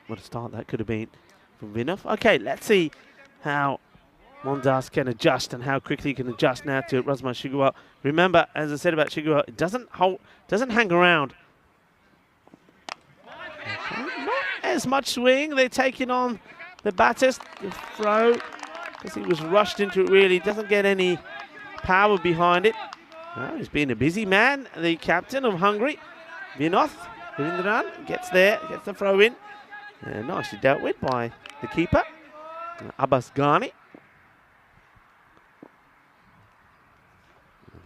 What a start that could have been from Vinod. Okay, let's see how Mondas can adjust and how quickly he can adjust now to Razman Shigwal. Remember, as I said about Shigwal, it doesn't hang around. Okay, not as much swing. They're taking on the batters, the throw, because he was rushed into it really. Doesn't get any power behind it. Well, he's been a busy man. The captain of Hungary, Vinod Ravindran, gets there, gets the throw in. Nicely dealt with by the keeper, Abbas Ghani.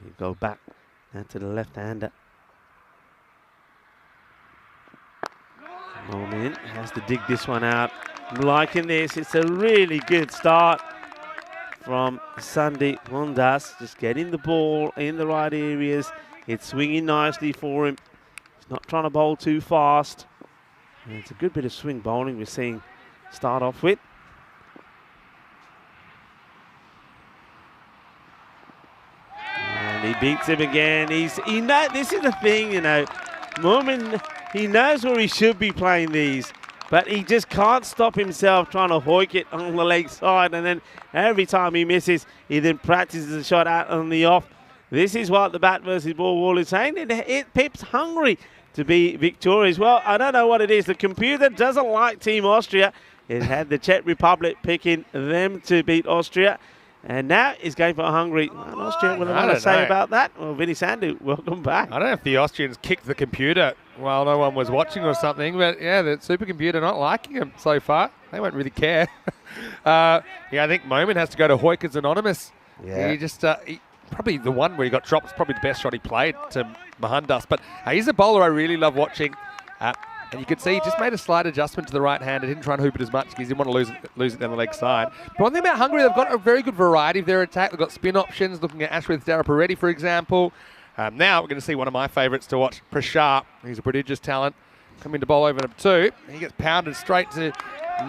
You go back down to the left-hander. Momin has to dig this one out. I'm liking this. It's a really good start from Sandeep Mondas. Just getting the ball in the right areas. It's swinging nicely for him. He's not trying to bowl too fast. And it's a good bit of swing bowling we're seeing start off with. And he beats him again. This is the thing, you know. Momin, he knows where he should be playing these, but he just can't stop himself trying to hoik it on the leg side. And then every time he misses, he then practices the shot out on the off. This is what the bat versus ball wall is saying. It pips Hungary to be victorious. Well, I don't know what it is. The computer doesn't like Team Austria. It had the Czech Republic picking them to beat Austria. And now it's going for Hungary. Well, Austria, what do I want to say about that? Well, Vinny Sandhu, welcome back. I don't know if the Austrians kicked the computer while no one was watching or something, but yeah, the supercomputer not liking him so far. They won't really care. I think Momin has to go to Hoikers Anonymous. Yeah. He just, probably the one where he got dropped was probably the best shot he played to Mohandas. But he's a bowler I really love watching. And you could see he just made a slight adjustment to the right hand. He didn't try and hoop it as much because he didn't want to lose it down the leg side. But one thing about Hungary, they've got a very good variety of their attack. They've got spin options, looking at Ashwith Darapareddy, for example. Now we're going to see one of my favourites to watch, Prashar. He's a prodigious talent. Coming to bowl over number 2. He gets pounded straight to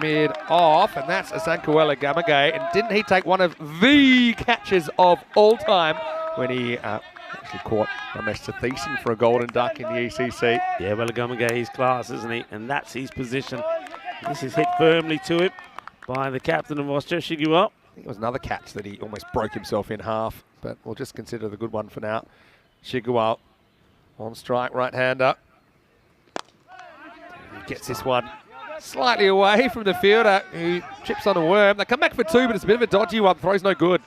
mid-off, and that's Asankuela Gamagay. And didn't he take one of the catches of all time when he actually caught Ramesh Satheesan for a golden duck in the ECC. Yeah, well, Gamagay's class, isn't he? And that's his position. This is hit firmly to him by the captain of Austria, Shigwal. I think it was another catch that he almost broke himself in half, but we'll just consider the good one for now. Shigwal on strike, right-hander. He gets this one slightly away from the fielder who chips on a worm. They come back for 2, but it's a bit of a dodgy one. Throws no good.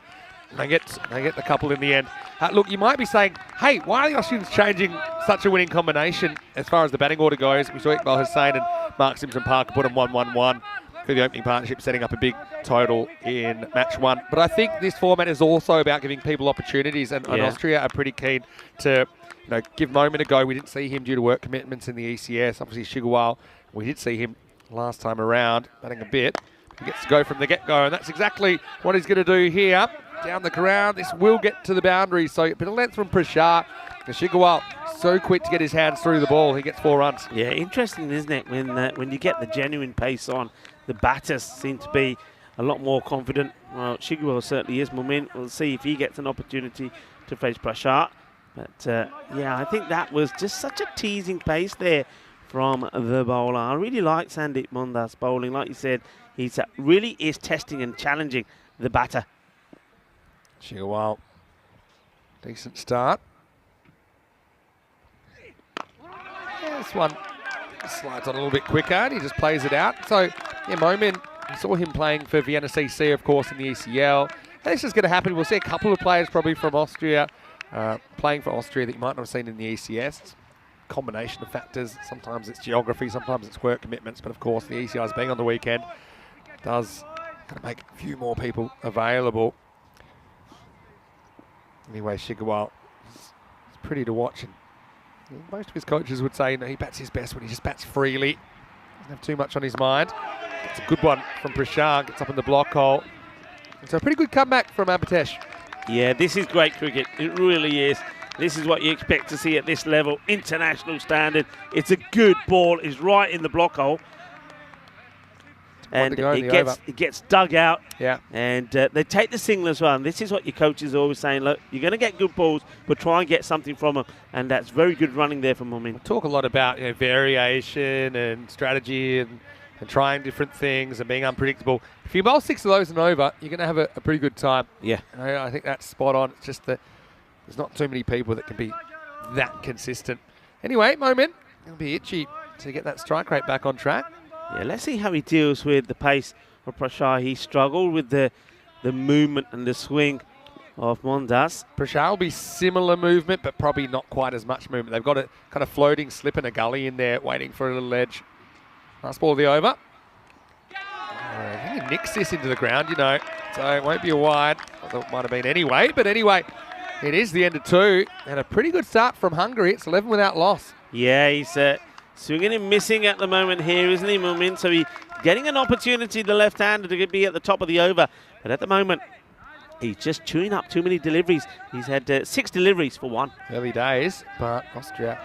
They get the couple in the end. Look, you might be saying, hey, why are the Austrians changing such a winning combination as far as the batting order goes? We saw Iqbal Hussain and Mark Simpson-Parker put them 1-1-1 for the opening partnership, setting up a big total in match 1. But I think this format is also about giving people opportunities, and Austria are pretty keen to give Momin a go. We didn't see him due to work commitments in the ECS. Obviously, Shigwal, we did see him last time around, batting a bit. He gets to go from the get-go, and that's exactly what he's going to do here. Down the ground, this will get to the boundary, so a bit of length from Prashar. Shigwal, so quick to get his hands through the ball, he gets 4 runs. Yeah, interesting, isn't it, when you get the genuine pace on, the batters seem to be a lot more confident. Well, Shigwal certainly is. Momin, we'll see if he gets an opportunity to face Prashar. But, yeah, I think that was just such a teasing pace there from the bowler. I really like Sandeep Mondas bowling. Like you said, he really is testing and challenging the batter. Chigawal, decent start. Yeah, this one slides on a little bit quicker and he just plays it out. So, yeah, Moment, we saw him playing for Vienna CC, of course, in the ECL. And it's just going to happen. We'll see a couple of players probably from Austria playing for Austria that you might not have seen in the ECS. It's a combination of factors. Sometimes it's geography, sometimes it's work commitments. But, of course, the ECIs being on the weekend does make a few more people available. Anyway, Chigawal is pretty to watch. And most of his coaches would say he bats his best when he just bats freely. Doesn't have too much on his mind. It's a good one from Prashant. Gets up in the block hole. So a pretty good comeback from Abhitesh. Yeah, this is great cricket. It really is. This is what you expect to see at this level. International standard. It's a good ball. It's right in the block hole. And it gets dug out. Yeah. And they take the single as well. And this is what your coaches are always saying. Look, you're going to get good balls, but try and get something from them. And that's very good running there from Momin. We talk a lot about variation and strategy and trying different things and being unpredictable. If you bowl 6 of those and over, you're going to have a pretty good time. Yeah. I think that's spot on. It's just that there's not too many people that can be that consistent. Anyway, Moment, it'll be itchy to get that strike rate back on track. Yeah, let's see how he deals with the pace of Prashar. He struggled with the movement and the swing of Mondas. Prashar will be similar movement, but probably not quite as much movement. They've got a kind of floating slip and a gully in there, waiting for a little edge. Last ball of the over. I think he nicks this into the ground, so it won't be a wide. I thought it might have been anyway, but anyway, it is the end of 2, and a pretty good start from Hungary. It's 11 without loss. Yeah, he's swinging and missing at the moment here, isn't he, Mumin? So he's getting an opportunity, the left-hander, to be at the top of the over. But at the moment, he's just chewing up too many deliveries. He's had 6 deliveries for 1. Early days, but Austria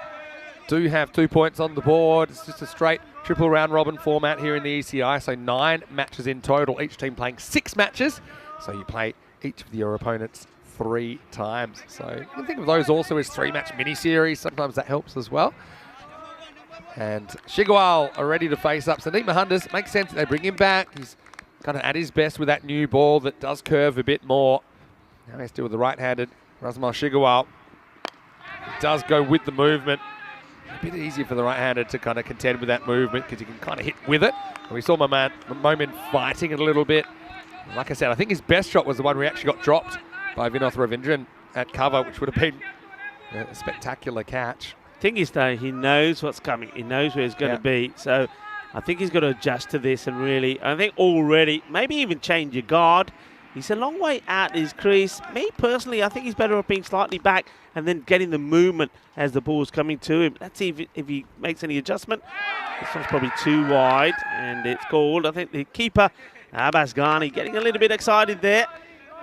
do have 2 points on the board. It's just a straight triple round robin format here in the ECI, so 9 matches in total, each team playing 6 matches. So you play each of your opponents 3 times. So you can think of those also as 3-match mini-series. Sometimes that helps as well. And Chigawal are ready to face up. Sandeep Mohandas, makes sense that they bring him back. He's kind of at his best with that new ball that does curve a bit more. Now he's still with the right-handed Razmal Chigawal. He does go with the movement. A bit easier for the right-handed to kind of contend with that movement because you can kind of hit with it. And we saw Moment fighting it a little bit. And like I said, I think his best shot was the one where he actually got dropped by Vinoth Ravindran at cover, which would have been a spectacular catch. Thing is, though, he knows what's coming. He knows where he's going to be. So I think he's got to adjust to this and really, I think already, maybe even change your guard. He's a long way out his crease. Me, personally, I think he's better off being slightly back and then getting the movement as the ball's coming to him. Let's see if he makes any adjustment. This one's probably too wide, and it's called. I think the keeper, Abbas Ghani, getting a little bit excited there.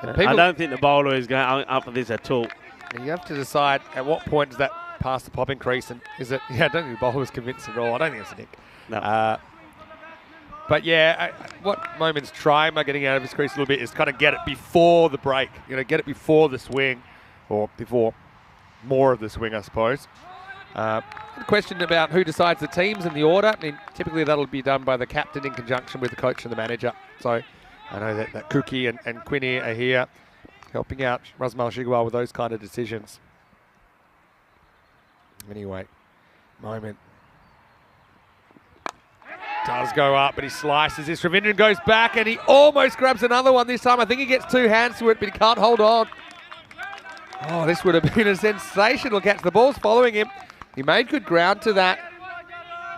I don't think the bowler is going up for this at all. You have to decide at what point does that pass the popping crease, and is it? Yeah, I don't think the bowler was convinced at all. I don't think it's a nick. No. But yeah, what Moment's trying by getting out of his crease a little bit is kind of get it before the break. Get it before the swing, or before more of the swing, I suppose. The question about who decides the teams and the order. I mean, typically that'll be done by the captain in conjunction with the coach and the manager. So I know that Cookie and Quinny are here helping out Razmal Chigawal with those kind of decisions. Anyway, Moment does go up, but he slices this. Ravindran goes back, and he almost grabs another one this time. I think he gets 2 hands to it, but he can't hold on. Oh, this would have been a sensational catch. The ball's following him. He made good ground to that.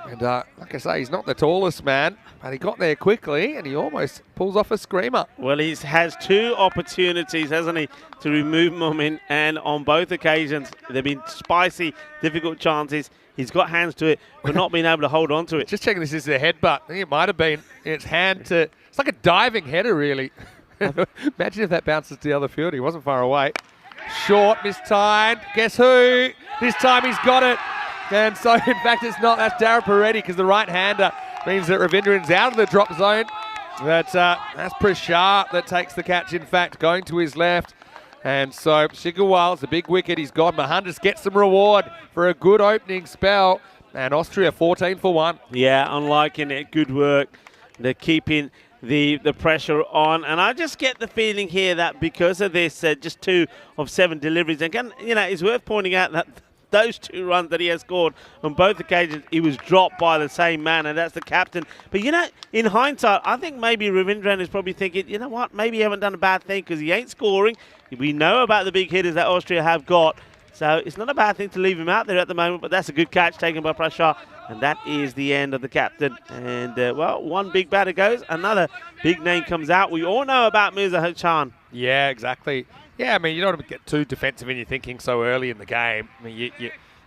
And like I say, he's not the tallest man, but he got there quickly, and he almost pulls off a screamer. Well, he has 2 opportunities, hasn't he, to remove Momin, and on both occasions, they've been spicy, difficult chances. He's got hands to it, but not being able to hold on to it. Just checking this is a headbutt. I think it might have been. It's hand to... It's like a diving header, really. Imagine if that bounces to the other field. He wasn't far away. Short, mistimed. Guess who? This time he's got it. And so, in fact, it's not. That's Darren Peretti, because the right-hander means that Ravindran's out of the drop zone. But that's Prashant that takes the catch, in fact, going to his left. And so Chigawal's a big wicket. He's gone. Mohandas gets some reward for a good opening spell. And Austria 14 for 1. Yeah, I'm liking it. Good work. They're keeping the pressure on. And I just get the feeling here that because of this, just 2 of 7 deliveries. Again, you know, it's worth pointing out that those 2 runs that he has scored on both occasions, he was dropped by the same man, and that's the captain. But, you know, in hindsight, I think maybe Ravindran is probably thinking, you know what, maybe he haven't done a bad thing because he ain't scoring. We know about the big hitters that Austria have got. So it's not a bad thing to leave him out there at the moment, but that's a good catch taken by Prashar. And that is the end of the captain. And, well, one big batter goes, another big name comes out. We all know about Mirza Hachan. Yeah, exactly. Yeah, I mean, you don't want to get too defensive in your thinking so early in the game. I mean,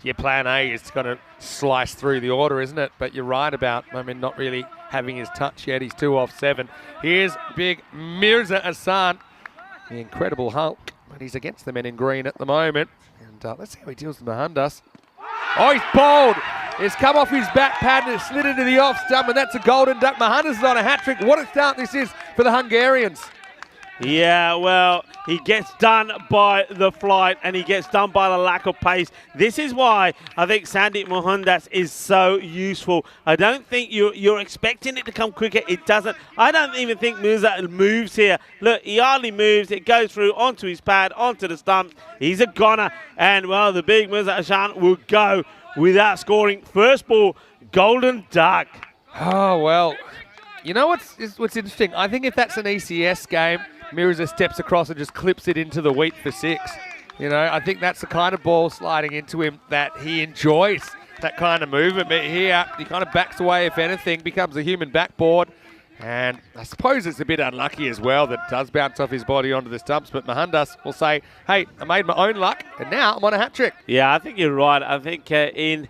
your plan A is going to slice through the order, isn't it? But you're right about, I mean, not really having his touch yet. He's 2 off 7. Here's big Mirza Hassan, the incredible Hulk. But he's against the men in green at the moment. And let's see how he deals with Mohandas. Oh, he's bowled. It's come off his back pad and it's slid into the off stump, and that's a golden duck. Mohandas is on a hat-trick. What a start this is for the Hungarians. Yeah, well, he gets done by the flight and he gets done by the lack of pace. This is why I think Sandeep Mohandas is so useful. I don't think you're expecting it to come quicker. It doesn't. I don't even think Mirza moves here. Look, he hardly moves. It goes through onto his pad, onto the stumps. He's a goner. And, well, the big Mirza Hashan will go without scoring. First ball, golden duck. Oh, well, you know what's interesting? I think if that's an ECS game, Mirza steps across and just clips it into the wheat for 6. You know, I think that's the kind of ball sliding into him that he enjoys, that kind of movement. But here, he kind of backs away, if anything, becomes a human backboard. And I suppose it's a bit unlucky as well that it does bounce off his body onto the stumps. But Mohandas will say, hey, I made my own luck, and now I'm on a hat-trick. Yeah, I think you're right. I think in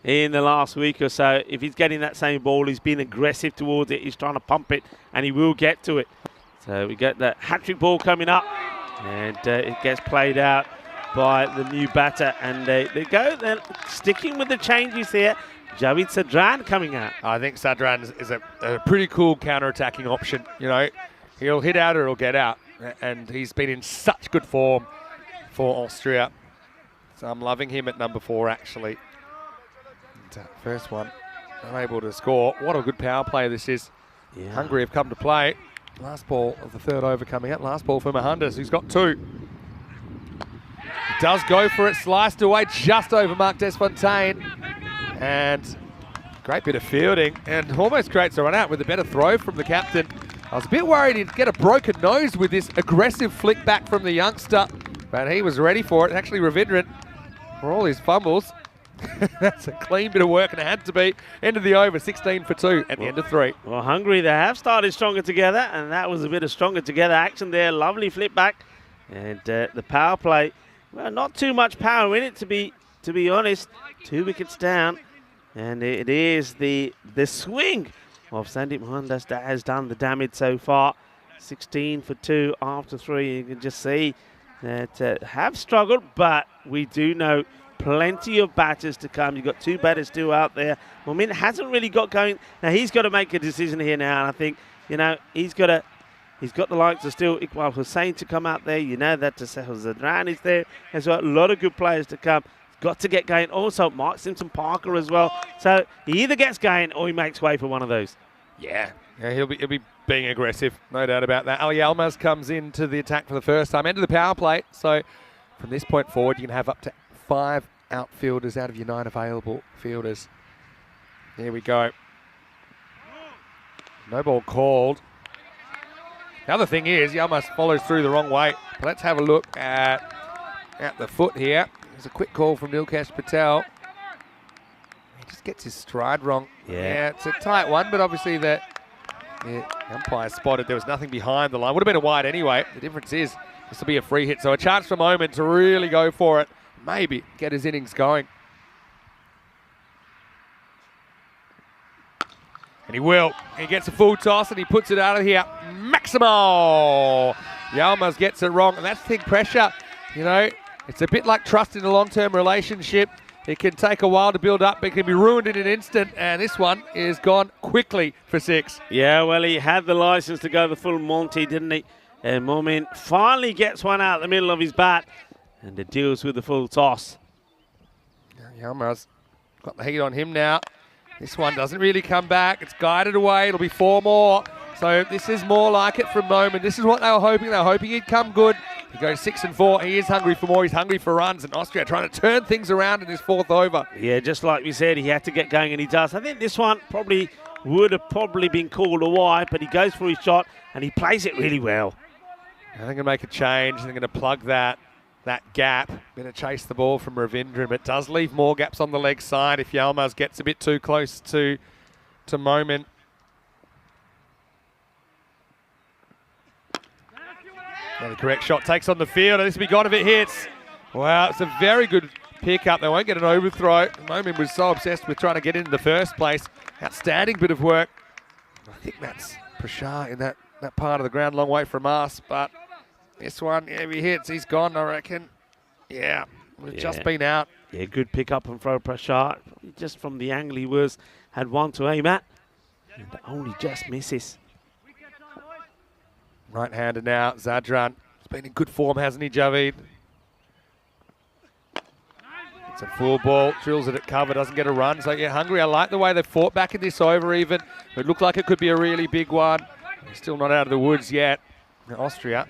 the last week or so, if he's getting that same ball, he's been aggressive towards it. He's trying to pump it, and he will get to it. So we get the hat-trick ball coming up, and it gets played out by the new batter. And they're sticking with the changes here. Javed Sadran coming out. I think Sadran is a pretty cool counter-attacking option. You know, he'll hit out or he'll get out. And he's been in such good form for Austria. So I'm loving him at number 4, actually. And, first one, unable to score. What a good power play this is. Yeah. Hungary have come to play. Last ball of the 3rd over coming up. Last ball for Mohandas, who's got 2. He does go for it, sliced away just over Mark Desfontaine. And great bit of fielding, and almost creates a run out with a better throw from the captain. I was a bit worried he'd get a broken nose with this aggressive flick back from the youngster, but he was ready for it. Actually, Ravindran, for all his fumbles, that's a clean bit of work, and it had to be. End of the over, 16 for 2 at the end of 3. Well, Hungary, they have started stronger together, and that was a bit of stronger together action there. Lovely flip back, and the power play, well, not too much power in it, to be honest. 2 wickets down, and it is the swing of Sandeep Mohandas that has done the damage so far. 16 for 2 after 3. You can just see that have struggled, but we do know plenty of batters to come. You've got 2 batters still out there. Momin hasn't really got going. Now he's got to make a decision here now, and I think, you know, he's got the likes of still Iqbal Hussain to come out there. You know that Tasehel Zadran is there. There's a lot of good players to come. Got to get going. Also, Mark Simpson-Parker as well. So he either gets going or he makes way for one of those. Yeah, he'll be being aggressive, no doubt about that. Ali Almaz comes into the attack for the first time, into the power play. So from this point forward, you can have up to 5 outfielders out of your 9 available fielders. Here we go. No ball called. The other thing is, Yalmas follows through the wrong way. Let's have a look at the foot here. There's a quick call from Nilkesh Patel. He just gets his stride wrong. Yeah, it's a tight one, but obviously the umpire spotted there was nothing behind the line. Would have been a wide anyway. The difference is this will be a free hit, so a chance for Moment to really go for it. Maybe get his innings going. And he will. He gets a full toss and he puts it out of here. Maximo! Yalmas gets it wrong, and that's the pressure. You know, it's a bit like trust in a long-term relationship. It can take a while to build up, but it can be ruined in an instant, and this one is gone quickly for 6. Yeah, well, he had the license to go the full Monty, didn't he? And Momin finally gets one out the middle of his bat, and it deals with the full toss. Yalmas got the heat on him now. This one doesn't really come back. It's guided away. It'll be 4 more. So this is more like it from Moment. This is what they were hoping. They were hoping he'd come good. He goes 6 and 4. He is hungry for more. He's hungry for runs. And Austria trying to turn things around in this fourth over. Yeah, just like we said, he had to get going, and he does. I think this one would have been called a wide, but he goes for his shot, and he plays it really well. They're going to make a change. They're going to plug that gap. Going to chase the ball from Ravindran, but does leave more gaps on the leg side if Yalmaz gets a bit too close to Moment. And the correct shot takes on the field, and this will be gone if it hits. Wow, it's a very good pickup. They won't get an overthrow. Moment was so obsessed with trying to get in the first place. Outstanding bit of work. I think that's Prashar in that part of the ground, long way from us, but this one, yeah, if he hits, he's gone, I reckon. Yeah, we've just been out. Yeah, good pick up and throw Prashar. Just from the angle he had one to aim at, and only just misses. Right-hander now, Zadran. He's been in good form, hasn't he, Javid? It's a full ball, drills it at cover, doesn't get a run. So, yeah, Hungary, I like the way they fought back in this over even. It looked like it could be a really big one. They're still not out of the woods yet. Now, Austria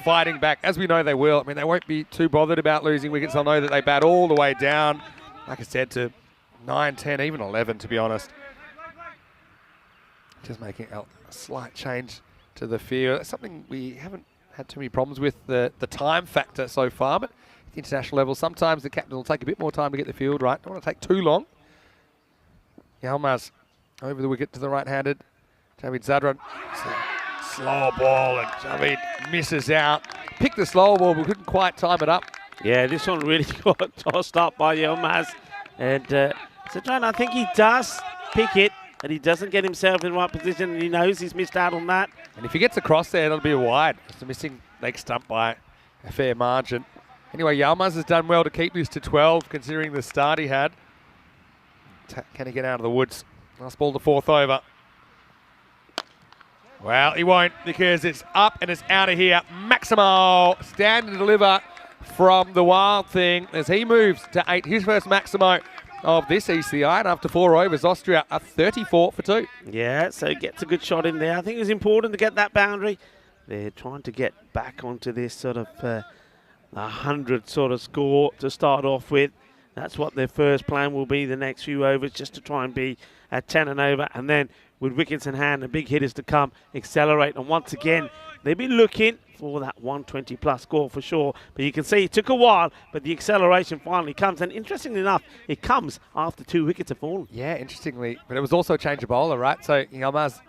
fighting back, as we know they will. I mean, they won't be too bothered about losing wickets. They'll know that they bat all the way down, like I said, to 9, 10, even 11, to be honest. Just making a slight change to the field. That's something we haven't had too many problems with, the time factor so far, but at the international level, sometimes the captain will take a bit more time to get the field right. Don't want to take too long. Yalmaz over the wicket to the right-handed. Javid Zadran. Slow ball, and Javid misses out. Picked the slow ball, but couldn't quite time it up. Yeah, this one really got tossed up by Yalmaz. And Zadran, I think he does pick it, and he doesn't get himself in the right position, and he knows he's missed out on that. And if he gets across there, it'll be a wide. It's a missing leg stump by a fair margin. Anyway, Yalmaz has done well to keep this to 12, considering the start he had. Can he get out of the woods? Last ball, the fourth over. Well, he won't, because it's up and it's out of here. Maximo, stand and deliver from the Wild Thing as he moves to 8. His first Maximo of this ECI, and after 4 overs, Austria are 34 for 2. Yeah, so gets a good shot in there. I think it was important to get that boundary. They're trying to get back onto this sort of 100 sort of score to start off with. That's what their first plan will be the next few overs, just to try and be at 10 and over, and then with wickets in hand and big hitters to come, accelerate. And once again, they've been looking for that 120 plus score for sure. But you can see it took a while, but the acceleration finally comes. And interestingly enough, it comes after 2 wickets have fallen. Yeah, interestingly. But it was also a change of bowler, right? So Yalmaz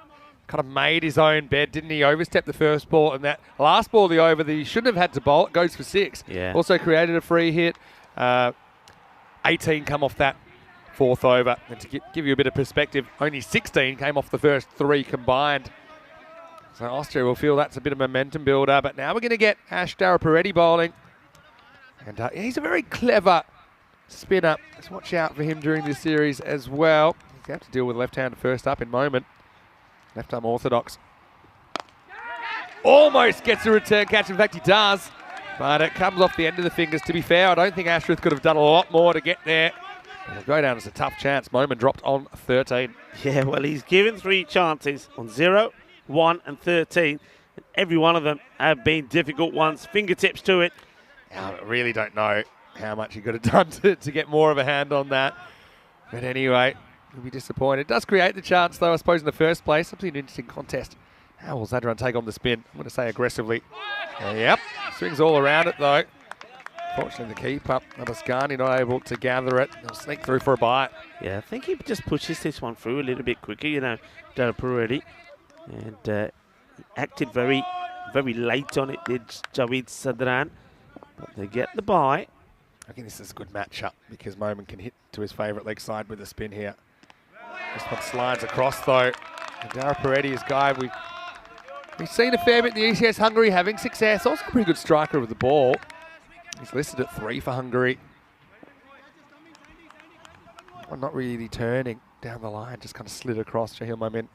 kind of made his own bed, didn't he? Overstepped the first ball, and that last ball, the over that he shouldn't have had to bowl, it goes for 6. Yeah. Also created a free hit. 18 come off that fourth over. And to give you a bit of perspective, only 16 came off the first 3 combined. So Austria will feel that's a bit of momentum builder. But now we're going to get Ash Daraparetti bowling. And he's a very clever spinner. Let's watch out for him during this series as well. He's going to have to deal with left-hander first up in Moment. Left-arm orthodox. Almost gets a return catch. In fact, he does. But it comes off the end of the fingers. To be fair, I don't think Ashworth could have done a lot more to get there. It'll go down as a tough chance. Moment dropped on 13. Yeah, well, he's given 3 chances on 0, 1 and 13. And every one of them have been difficult ones. Fingertips to it. I really don't know how much he could have done to get more of a hand on that. But anyway, he'll be disappointed. It does create the chance, though, I suppose, in the first place. Something an interesting contest. How will Zadran take on the spin? I'm going to say aggressively. Yep, swings all around it, though. Fortunately, the keeper, Abaskani, not able to gather it. They'll sneak through for a bite. Yeah, I think he just pushes this one through a little bit quicker, you know, Daraparetti. And acted very, very late on it, did Javid Zadran. But they get the bye. I think this is a good matchup because Moment can hit to his favourite leg side with a spin here. This one slides across, though. Daraparetti is a guy we've seen a fair bit in the ECS Hungary having success. Also a pretty good striker with the ball. He's listed at 3 for Hungary. Well, not really turning down the line, just kind of slid across Jahil Moment.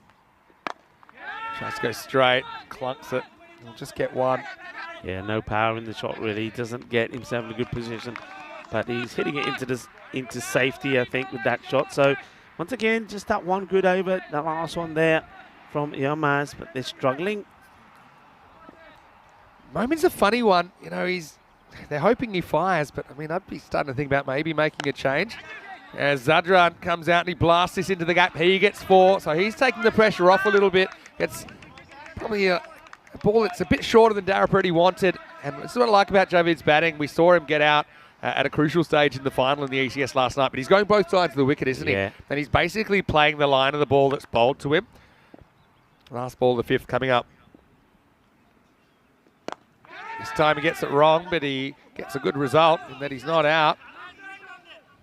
Tries to go straight, clunks it. He'll just get 1. Yeah, no power in the shot really. He doesn't get himself in a good position, but he's hitting it into safety, I think, with that shot. So once again, just that one good over, that last one there. from Yilmaz, but they're struggling. Momin's a funny one. You know, they're hoping he fires, but I mean, I'd be starting to think about maybe making a change. As Zadran comes out and he blasts this into the gap, he gets 4, so he's taking the pressure off a little bit. It's probably a ball that's a bit shorter than Dara Purdy wanted, and this is what I like about Javid's batting. We saw him get out at a crucial stage in the final in the ECS last night, but he's going both sides of the wicket, isn't he? And he's basically playing the line of the ball that's bowled to him. Last ball of the 5th coming up. This time he gets it wrong, but he gets a good result in that he's not out.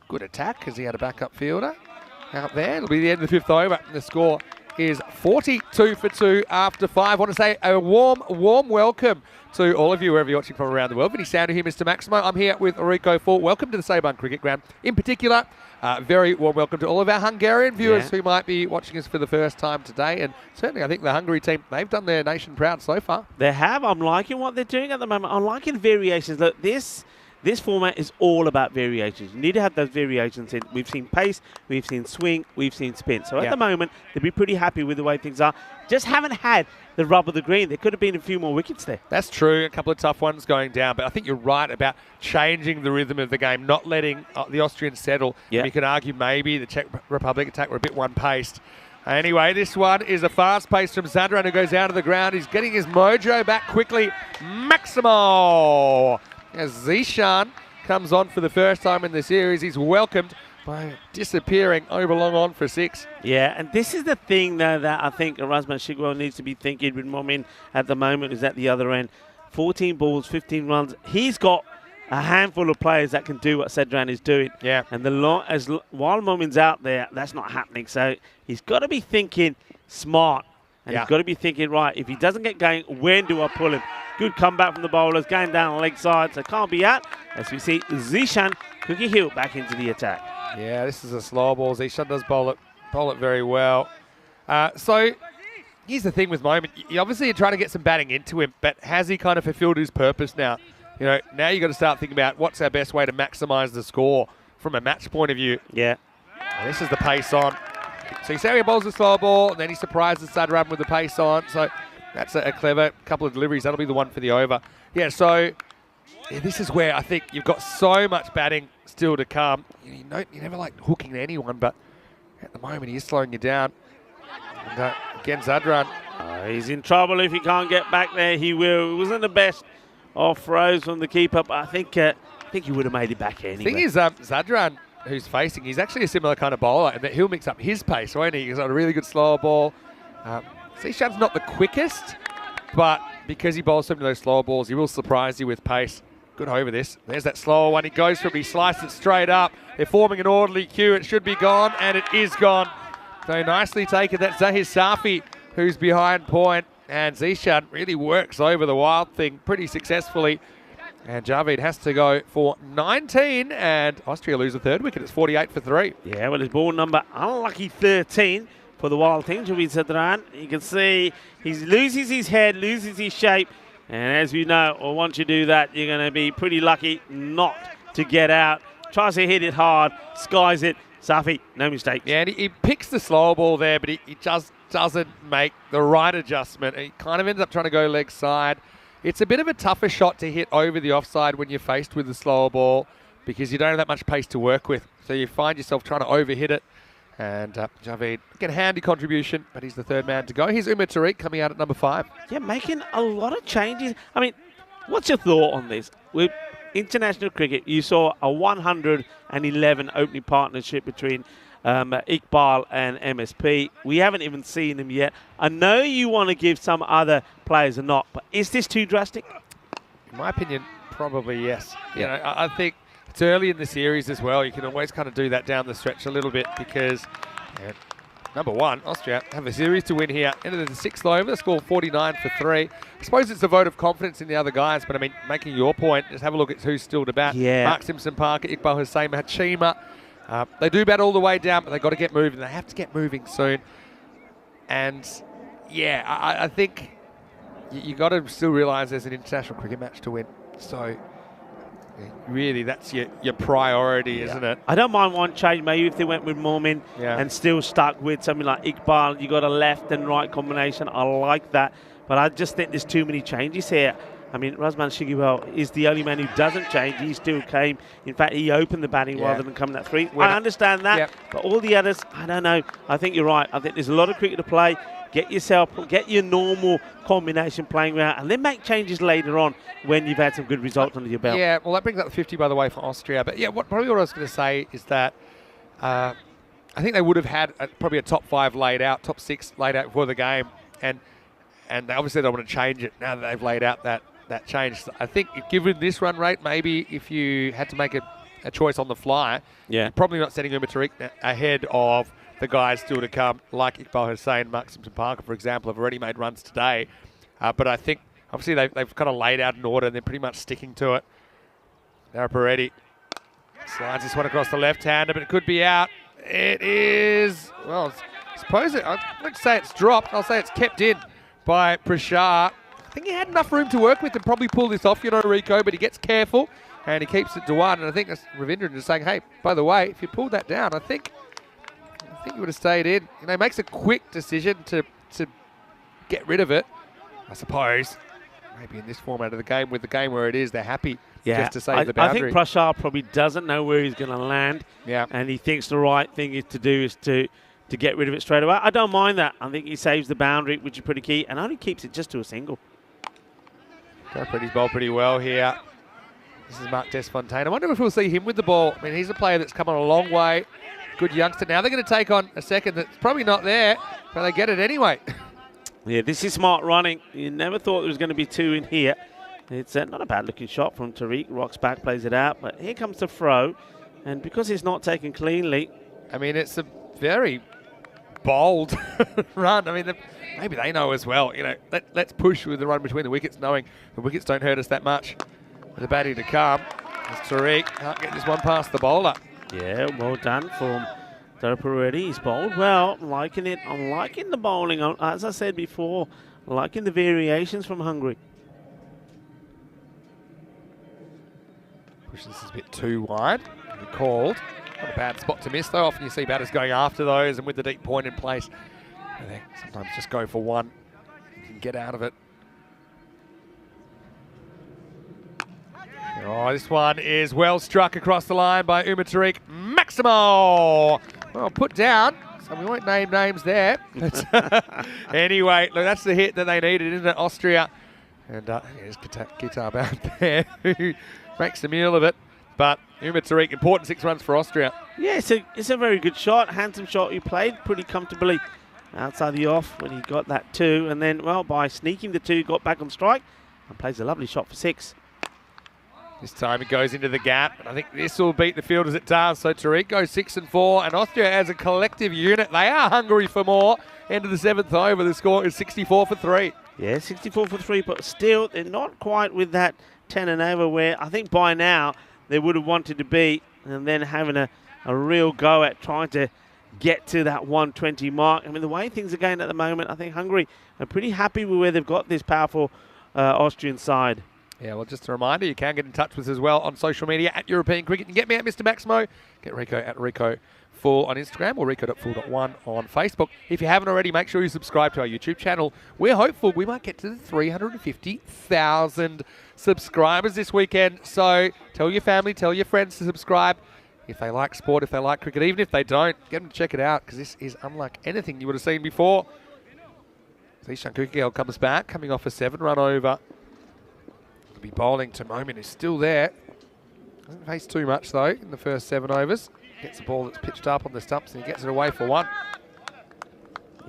Good attack because he had a backup fielder out there. It'll be the end of the 5th over, and the score is 42 for 2 after 5. I want to say a warm welcome to all of you wherever you're watching from around the world. Vinny Sounder here, Mr. Maximo. I'm here with Rico Fort. Welcome to the Sabang Cricket Ground. In particular, very warm welcome to all of our Hungarian viewers who might be watching us for the first time today. And certainly I think the Hungary team, they've done their nation proud so far. They have. I'm liking what they're doing at the moment. I'm liking variations. Look, this format is all about variations. You need to have those variations in. We've seen pace, we've seen swing, we've seen spin. So at the moment, they'll be pretty happy with the way things are. Just haven't had the rub of the green. There could have been a few more wickets there. That's true. A couple of tough ones going down. But I think you're right about changing the rhythm of the game, not letting the Austrians settle. You could argue maybe the Czech Republic attack were a bit one-paced. Anyway, this one is a fast pace from Zadran, who goes down to the ground. He's getting his mojo back quickly. Maximo! As Zishan comes on for the first time in the series, he's welcomed by disappearing over long on for 6. Yeah, and this is the thing, though, that I think Erasmus Shigwell needs to be thinking with Momin at the moment, is at the other end. 14 balls, 15 runs. He's got a handful of players that can do what Zadran is doing. Yeah. And while Momin's out there, that's not happening. So he's got to be thinking smart. And he's got to be thinking, right, if he doesn't get going, when do I pull him? Good comeback from the bowlers, going down the leg side, so can't be out. As we see Zishan Cookie Hill back into the attack. Yeah, this is a slow ball. Zishan does bowl it very well. So here's the thing with Moment. You obviously are trying to get some batting into him, but has he kind of fulfilled his purpose now? You know, now you've got to start thinking about what's our best way to maximise the score from a match point of view. Yeah. And this is the pace on. So you see how he bowls a slow ball, and then he surprises Sadram with the pace on. So that's a clever couple of deliveries. That'll be the one for the over. Yeah, so this is where I think you've got so much batting still to come. You never like hooking anyone, but at the moment he is slowing you down. And again, Zadran. He's in trouble if he can't get back there. He will. It wasn't the best off throws from the keeper, but I think he would have made it back anyway. The thing is, Zadran, who's facing, he's actually a similar kind of bowler, and that he'll mix up his pace, won't he? He's got a really good slower ball. Zishan's not the quickest, but because he bowls so many of those slower balls, he will surprise you with pace. Good over this. There's that slower one. He goes for it, he slices it straight up. They're forming an orderly queue. It should be gone, and it is gone. So nicely taken. That's Zahir Safi, who's behind point, and Zishan really works over the wild thing pretty successfully. And Javid has to go for 19, and Austria lose the third wicket. It's 48 for 3. Yeah, well, his ball number unlucky 13 for the Wild thing. Javid Zadran. You can see he loses his head, loses his shape, and as we know, well, once you do that, you're going to be pretty lucky not to get out. Tries to hit it hard, skies it. Safi, no mistake. Yeah, and he picks the slower ball there, but he just doesn't make the right adjustment. He kind of ends up trying to go leg side. It's a bit of a tougher shot to hit over the offside when you're faced with the slower ball because you don't have that much pace to work with. So you find yourself trying to overhit it. And Javid, again, handy contribution, but he's the third man to go. Here's Umar Tariq coming out at number 5. Yeah, making a lot of changes. I mean, what's your thought on this? With international cricket, you saw a 111 opening partnership between Iqbal and MSP. We haven't even seen them yet. I know you want to give some other players a knock, but is this too drastic? In my opinion, probably yes. You know, I think it's early in the series as well. You can always kind of do that down the stretch a little bit because, number one, Austria have a series to win here. Into the 6th over, score 49 for 3. I suppose it's a vote of confidence in the other guys, but I mean, making your point, just have a look at who's still to bat. Yeah. Mark Simpson Parker, Iqbal Hussain, Hachima. They do bat all the way down, but they've got to get moving. They have to get moving soon. And, yeah, I think you got to still realise there's an international cricket match to win. So Really, that's your priority, isn't it? I don't mind one change, maybe if they went with Momin and still stuck with something like Iqbal. You got a left and right combination. I like that. But I just think there's too many changes here. I mean, Razman Shigibel is the only man who doesn't change. He still came. In fact, he opened the batting rather than coming at 3. I understand that. But all the others, I don't know. I think you're right. I think there's a lot of cricket to play. Get your normal combination playing around, and then make changes later on when you've had some good results under your belt. Yeah, well, that brings up the 50, by the way, for Austria. But yeah, probably what I was going to say is that I think they would have had probably a top 5 laid out, top 6 laid out before the game, and they obviously don't want to change it now that they've laid out that change. So I think given this run rate, maybe if you had to make a choice on the fly, you're probably not setting Umar Tariq ahead of the guys still to come, like Iqbal Hussain, Mark Simpson-Parker, for example, have already made runs today. But I think, obviously, they've kind of laid out an order and they're pretty much sticking to it. Darapareddy slides this one across the left-hander, but it could be out. It is, well, I wouldn't say it's dropped. I'll say it's kept in by Prashar. I think he had enough room to work with to probably pull this off, Rico, but he gets careful and he keeps it to 1. And I think that's Ravindran just saying, hey, by the way, if you pulled that down, I think you would have stayed in. Makes a quick decision to get rid of it, I suppose. Maybe in this format of the game, with the game where it is, they're happy just to save the boundary. I think Prashar probably doesn't know where he's going to land, and he thinks the right thing is to get rid of it straight away. I don't mind that. I think he saves the boundary, which is pretty key, and only keeps it just to a single. He's bowled pretty well here. This is Mark Desfontaine. I wonder if we'll see him with the ball. I mean, he's a player that's come on a long way. Good youngster. Now they're going to take on a second that's probably not there, but they get it anyway. Yeah, this is smart running. You never thought there was going to be 2 in here. It's not a bad-looking shot from Tariq. Rocks back, plays it out, but here comes the throw, and because it's not taken cleanly... I mean, it's a very bold run. I mean, maybe they know as well. Let's push with the run between the wickets, knowing the wickets don't hurt us that much. With the batting to come, as Tariq can't get this one past the bowler. Yeah, well done from Darapareddy. He's bowled well. I'm liking it. I'm liking the bowling. As I said before, liking the variations from Hungary. Pushes this a bit too wide. He called. Not a bad spot to miss, though. Often you see batters going after those, and with the deep point in place, they sometimes just go for one. You can get out of it. Oh, this one is well struck across the line by Umar Tariq. Maximo! Well, put down. So we won't name names there. Anyway, look, that's the hit that they needed, isn't it, Austria? And there's Guitar out there who makes a meal of it. But Umar Tariq, important 6 runs for Austria. Yeah, it's a very good shot. Handsome shot. He played pretty comfortably outside the off when he got that 2. And then, well, by sneaking the 2, got back on strike and plays a lovely shot for 6. This time it goes into the gap, and I think this will beat the field as it does. So Tariq goes 6 and 4, and Austria as a collective unit, they are hungry for more. End of the 7th over, the score is 64 for 3. Yeah, 64 for 3, but still they're not quite with that 10 and over where I think by now they would have wanted to be, and then having a real go at trying to get to that 120 mark. I mean, the way things are going at the moment, I think Hungary are pretty happy with where they've got this powerful Austrian side. Yeah, well, just a reminder, you can get in touch with us as well on social media at European Cricket. You can get me at Mr. Maximo, get Rico at RicoFull on Instagram or Rico.full.1 on Facebook. If you haven't already, make sure you subscribe to our YouTube channel. We're hopeful we might get to the 350,000 subscribers this weekend. So tell your family, tell your friends to subscribe. If they like sport, if they like cricket, even if they don't, get them to check it out because this is unlike anything you would have seen before. Zishan Kukigel comes back, coming off a 7-run over. Be bowling to Momin, who's still there. Hasn't faced too much though in the first 7 overs. Gets the ball that's pitched up on the stumps and he gets it away for 1.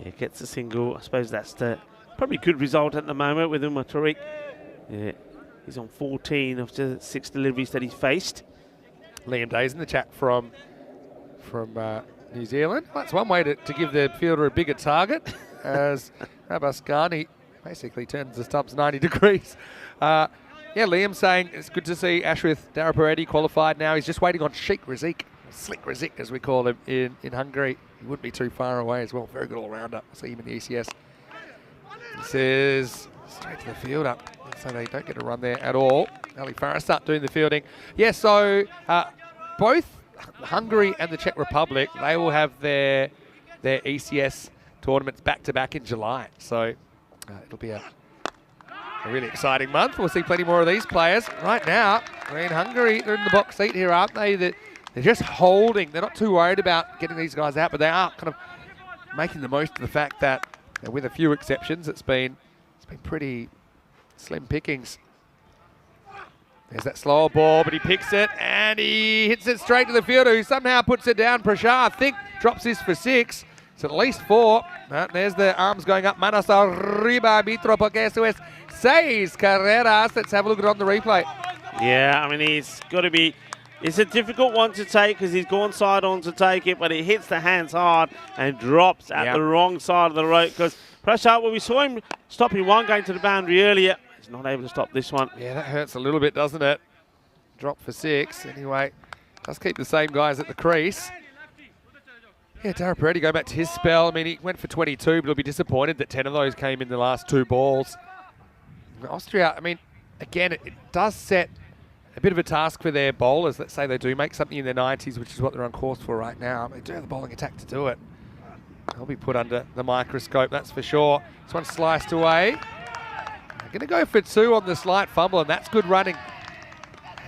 Yeah, gets a single. I suppose that's the probably good result at the moment with Umar Tariq. Yeah, he's on 14 of the 6 deliveries that he's faced. Liam Day's in the chat from New Zealand. Well, that's one way to give the fielder a bigger target as Abbas Ghani basically turns the stumps 90 degrees. Yeah, Liam saying it's good to see Ashraf Darapareddy qualified now. He's just waiting on Sheikh Razik, Slick Razik as we call him in Hungary. He wouldn't be too far away as well. Very good all-rounder. I see him in the ECS. This is straight to the fielder. so they don't get a run there at all. Ali Farasat doing the fielding. Yeah, so both Hungary and the Czech Republic, they will have their ECS tournaments back-to-back in July. So it'll be a really exciting month. We'll see plenty more of these players. Right now, in Hungary, they're in the box seat here, aren't they? They're just holding. They're not too worried about getting these guys out, but they are kind of making the most of the fact that, with a few exceptions, it's been pretty slim pickings. There's that slower ball, but he picks it and he hits it straight to the fielder, who somehow puts it down. Prashad, I think, drops this for 6. It's at least 4. There's the arms going up. Manos arriba, arbitro, porque eso es 6 carreras. Let's have a look at it on the replay. Yeah, I mean, he's got to be... It's a difficult one to take because he's gone side on to take it, but it hits the hands hard and drops at the wrong side of the road. Because Prashad, well, we saw him stopping one going to the boundary earlier. He's not able to stop this one. Yeah, that hurts a little bit, doesn't it? Drop for 6. Anyway, does keep the same guys at the crease. Yeah, Dara Peretti going back to his spell. I mean, he went for 22, but he'll be disappointed that 10 of those came in the last 2 balls. Austria, I mean, again, it does set a bit of a task for their bowlers. Let's say they do make something in their 90s, which is what they're on course for right now. They do have the bowling attack to do it. They'll be put under the microscope, that's for sure. This one's sliced away. They're going to go for 2 on the slight fumble, and that's good running.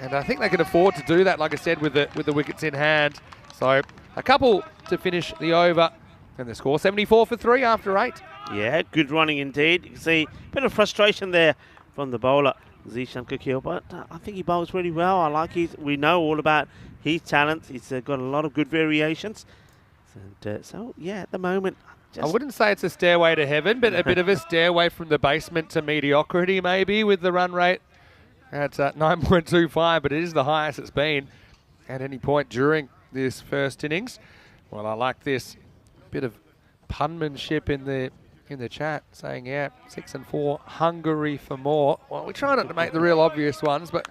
And I think they can afford to do that, like I said, with the wickets in hand. So a couple to finish the over, and the score 74 for 3 after 8. Yeah, good running indeed. You can see a bit of frustration there from the bowler, Zishan Kukil, but I think he bowls really well. I like we know all about his talent. He's got a lot of good variations. And, so, yeah, at the moment... I wouldn't say it's a stairway to heaven, but a bit of a stairway from the basement to mediocrity, maybe, with the run rate at 9.25, but it is the highest it's been at any point during this first innings. Well, I like this bit of punmanship in the chat, saying, yeah, 6 and 4, Hungary for more. Well, we try not to make the real obvious ones, but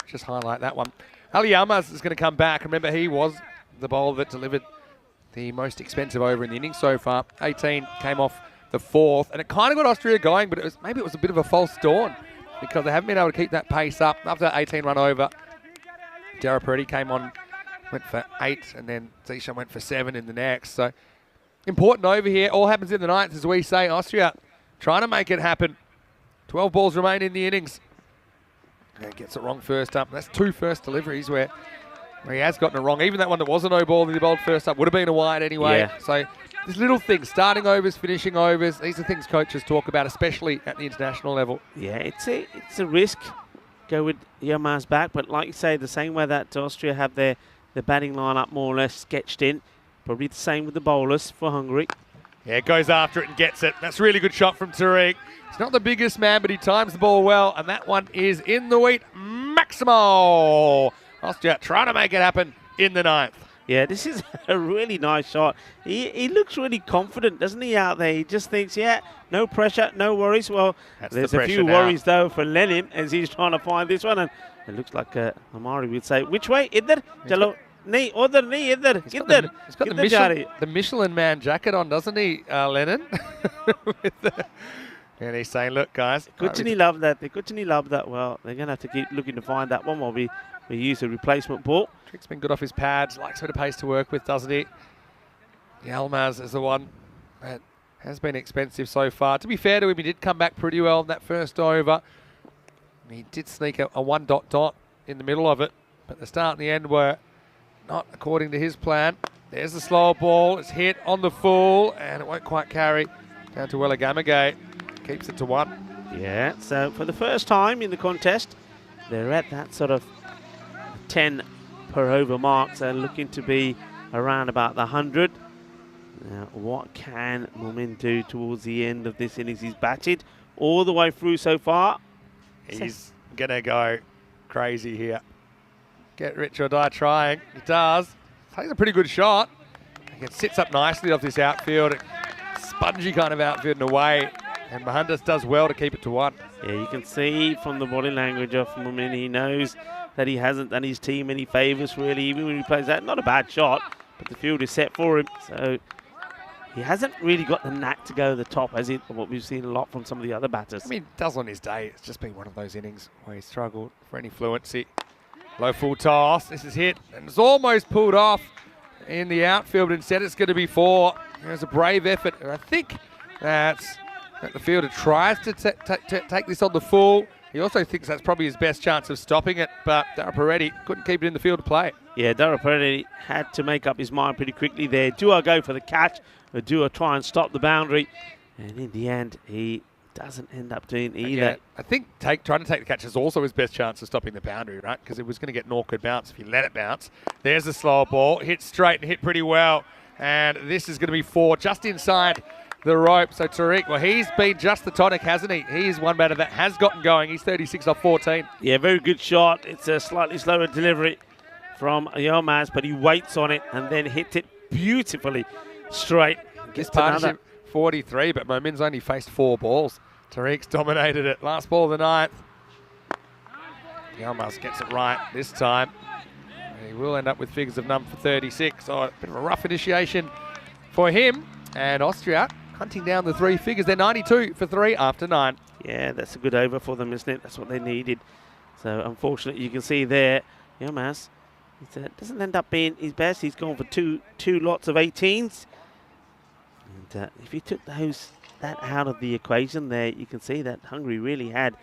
just highlight that one. Ali Yilmaz is going to come back. Remember, he was the bowler that delivered the most expensive over in the innings so far. 18 came off the 4th, and it kind of got Austria going, but maybe it was a bit of a false dawn because they haven't been able to keep that pace up. After that 18 run over, Dara Peretti came on, went for 8, and then Zishan went for 7 in the next. So important over here. All happens in the 9th, as we say. Austria trying to make it happen. 12 balls remain in the innings. And gets it wrong first up. That's 2 first deliveries where he has gotten it wrong. Even that one that was a no ball that he bowled first up would have been a wide anyway. Yeah. So there's little things, starting overs, finishing overs. These are things coaches talk about, especially at the international level. Yeah, it's a risk. Go with Yilmaz back, but like you say, the same way that Austria have their batting lineup more or less sketched in, probably the same with the bowlers for Hungary. Yeah, goes after it and gets it. That's a really good shot from Tariq. He's not the biggest man, but he times the ball well, and that one is in the wheat. Maximo! Austria trying to make it happen in the 9th. Yeah, this is a really nice shot. He looks really confident, doesn't he, out there? He just thinks, yeah, no pressure, no worries. Well, there's a few worries, though, for Lenin as he's trying to find this one. And it looks like Amari would say, which way? Idhar? Chalo. Nahi, udhar, nahi, idhar. Idhar. He's got the Michelin Man jacket on, doesn't he, Lennon? And he's saying, look, guys. Kuchini love that. Kuchini love that. Well, they're going to have to keep looking to find that one while we use a replacement ball. Trick's been good off his pads. Likes a bit of pace to work with, doesn't he? Yilmaz is the one that has been expensive so far. To be fair to him, he did come back pretty well in that first over. He did sneak a 1 dot in the middle of it, but the start and the end were not according to his plan. There's the slower ball. It's hit on the full, and it won't quite carry down to Welligamagay. Keeps it to 1. Yeah, so for the first time in the contest, they're at that sort of 10 per over mark, so looking to be around about the 100. Now, what can Mumin do towards the end of this innings? He's batted all the way through so far. He's going to go crazy here. Get rich or die trying. He does. Takes a pretty good shot. It sits up nicely off this outfield. Spongy kind of outfield in a way. And Mohandas does well to keep it to 1. Yeah, you can see from the body language of Mumin, he knows that he hasn't done his team any favours, really, even when he plays that. Not a bad shot, but the field is set for him. So he hasn't really got the knack to go to the top, as in what we've seen a lot from some of the other batters. I mean, does on his day. It's just been one of those innings where he struggled for any fluency. Low full toss. This is hit, and it's almost pulled off in the outfield. Instead, it's going to be 4. There's a brave effort, and I think that the fielder tries to take this on the full. He also thinks that's probably his best chance of stopping it, but Dara Peretti couldn't keep it in the field to play. Yeah, Dara Peretti had to make up his mind pretty quickly there. Do I go for the catch, or do I try and stop the boundary? And in the end, he doesn't end up doing either. Yeah, I think trying to take the catch is also his best chance of stopping the boundary, right? Because it was going to get an awkward bounce if you let it bounce. There's a slow ball, hit straight and hit pretty well. And this is going to be 4, just inside the rope. So Tariq, well, he's been just the tonic, hasn't he? He's one batter that has gotten going. He's 36 off 14. Yeah, very good shot. It's a slightly slower delivery from Yilmaz, but he waits on it and then hits it beautifully straight. This partnership 43, but Momin's only faced 4 balls. Tariq's dominated it. Last ball of the 9th. Yilmaz gets it right this time. He will end up with figures of none for 36. So a bit of a rough initiation for him. And Austria hunting down the 3 figures. They're 92 for 3 after 9. Yeah, that's a good over for them, isn't it? That's what they needed. So unfortunately, you can see there, Yilmaz doesn't end up being his best. He's gone for two lots of 18s. And if you took that out of the equation there, you can see that Hungary really had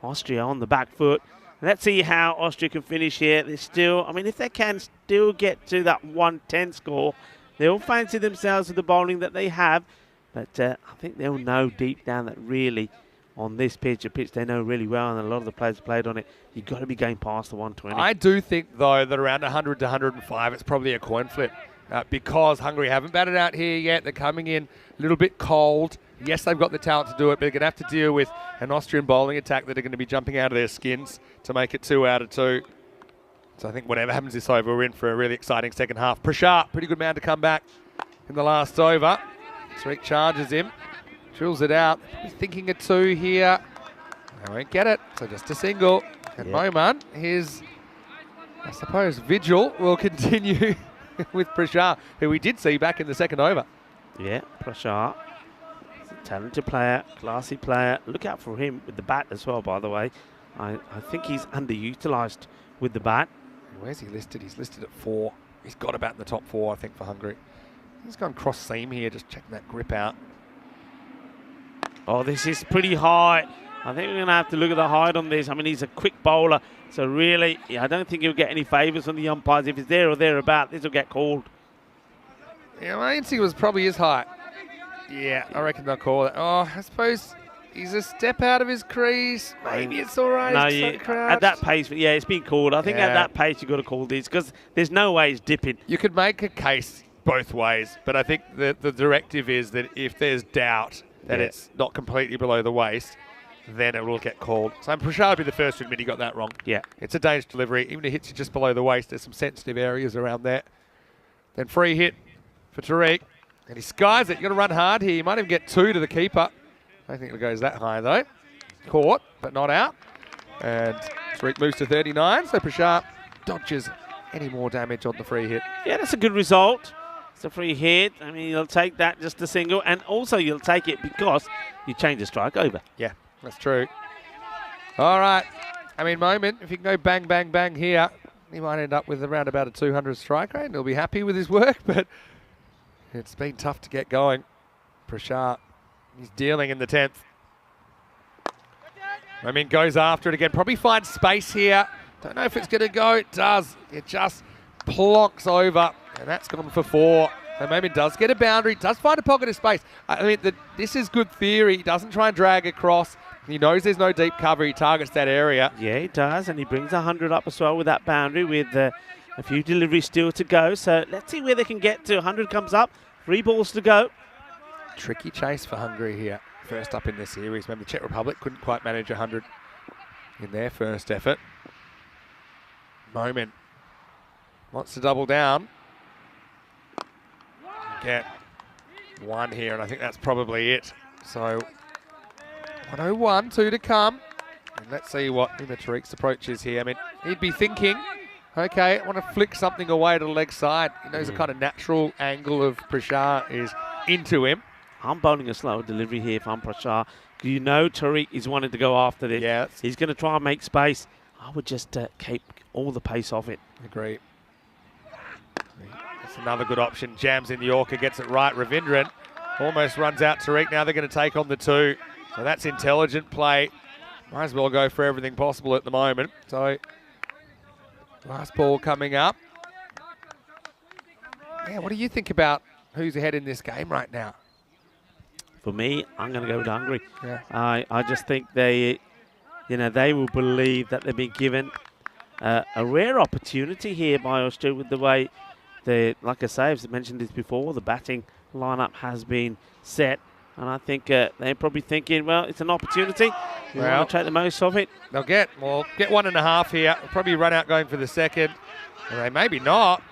Austria on the back foot. Let's see how Austria can finish here. They're still, I mean, if they can still get to that 110 score, they'll fancy themselves with the bowling that they have. But I think they'll know deep down that really on this pitch, a pitch they know really well, and a lot of the players played on it, you've got to be going past the 120. I do think, though, that around 100 to 105, it's probably a coin flip. Because Hungary haven't batted out here yet. They're coming in a little bit cold. Yes, they've got the talent to do it, but they're going to have to deal with an Austrian bowling attack that are going to be jumping out of their skins to make it 2 out of 2. So I think whatever happens this over, we're in for a really exciting second half. Prashant, pretty good man to come back in the last over. Tariq charges him, drills it out. He's thinking a 2 here. They won't get it, so just a single. And Moman, his, I suppose, vigil will continue with Prashant, who we did see back in the second over. Yeah, Prashant. Talented player, classy player. Look out for him with the bat as well, by the way. I think he's underutilised with the bat. Where's he listed? He's listed at 4. He's got a bat in the top 4, I think, for Hungary. He's gone cross seam here, just checking that grip out. Oh, this is pretty high. I think we're going to have to look at the height on this. I mean, he's a quick bowler, so really, I don't think he'll get any favours from the umpires. If it's there or thereabout, this will get called. Yeah, my instinct was probably his height. Yeah, I reckon they'll call it. Oh, I suppose he's a step out of his crease. Maybe it's all right. No, at that pace, yeah, it's been called. I think at that pace you've got to call this because there's no way he's dipping. You could make a case both ways, but I think the directive is that if there's doubt that it's not completely below the waist, then it will get called. So Prashant will be the first to admit he got that wrong. Yeah. It's a dangerous delivery. Even if it hits you just below the waist, there's some sensitive areas around there. Then free hit for Tariq. And he skies it. You've got to run hard here. You might even get 2 to the keeper. I don't think it goes that high, though. Caught, but not out. And Tariq moves to 39. So Prashant dodges any more damage on the free hit. Yeah, that's a good result. It's a free hit. I mean, you'll take that just a single. And also you'll take it because you change the strike over. Yeah, that's true. All right. I mean, Moment, if he can go bang, bang, bang here, he might end up with around about a 200 strike rate. And he'll be happy with his work, but it's been tough to get going. Prashant, he's dealing in the 10th. Moment goes after it again. Probably finds space here. Don't know if it's going to go. It does. It just plonks over, and that's gone for 4. So Moment does get a boundary, does find a pocket of space. I mean, this is good theory. He doesn't try and drag across. He knows there's no deep cover. He targets that area. Yeah, he does, and he brings 100 up as well with that boundary with a few deliveries still to go. So let's see where they can get to. 100 comes up, 3 balls to go. Tricky chase for Hungary here. First up in the series. Remember, the Czech Republic couldn't quite manage 100 in their first effort. Moment wants to double down. Get 1 here, and I think that's probably it. So 101, 2 to come. And let's see what Tariq's approach is here. I mean, he'd be thinking, okay, I want to flick something away to the leg side. He knows the kind of natural angle of Prashant is into him. I'm bowling a slower delivery here if I'm Prashar. You know Tariq is wanting to go after this. Yeah. He's going to try and make space. I would just keep all the pace off it. Agree. That's another good option. Jams in the Yorker, gets it right. Ravindran almost runs out Tariq. Now they're going to take on the 2. So that's intelligent play. Might as well go for everything possible at the moment. So last ball coming up. Yeah, what do you think about who's ahead in this game right now? For me, I'm going to go with Hungary. Yeah. I just think they will believe that they've been given a rare opportunity here by Austria with the way like I say, I've mentioned this before, the batting lineup has been set. And I think they're probably thinking, well, it's an opportunity. We want to take the most of it. They'll get 1.5 here. They'll probably run out going for the second. And they maybe not.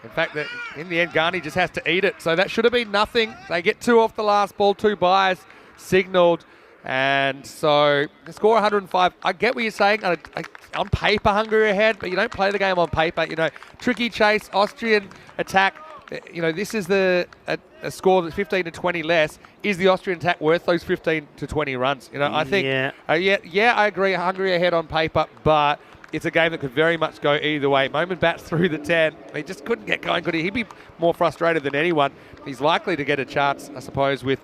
In fact, that in the end, Ghani just has to eat it. So that should have been nothing. They get 2 off the last ball, 2 byes signalled. And so the score 105. I get what you're saying. On paper, Hungary ahead, but you don't play the game on paper. You know, tricky chase, Austrian attack. You know, this is a score that's 15 to 20 less. Is the Austrian attack worth those 15 to 20 runs? You know, I think, I agree. Hungary ahead on paper, but it's a game that could very much go either way. Moment bats through the 10. He just couldn't get going, could he? He'd be more frustrated than anyone. He's likely to get a chance, I suppose, with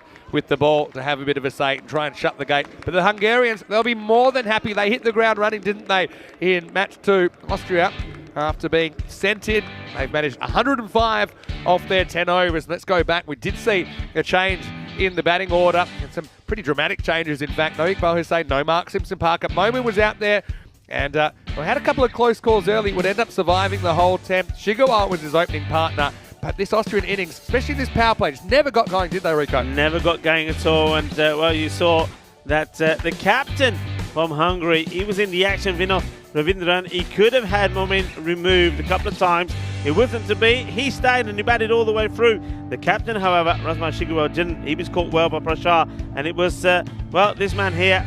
the ball to have a bit of a say and try and shut the gate. But the Hungarians, they'll be more than happy. They hit the ground running, didn't they, in match 2. Austria, after being sent in, they've managed 105 off their 10 overs. Let's go back. We did see a change in the batting order and some pretty dramatic changes, in fact. No Iqbal Hussain, no Mark Simpson-Parker. Momin was out there. And we had a couple of close calls early. Would end up surviving the whole 10. Shigawa was his opening partner. But this Austrian innings, especially this power play, just never got going, did they, Rico? Never got going at all. And, you saw that the captain from Hungary, he was in the action, Ravindran. He could have had Momin removed a couple of times. It wasn't to be. He stayed and he batted all the way through. The captain, however, Razman Shigawa, didn't. He was caught well by Prashar. And it was, this man here,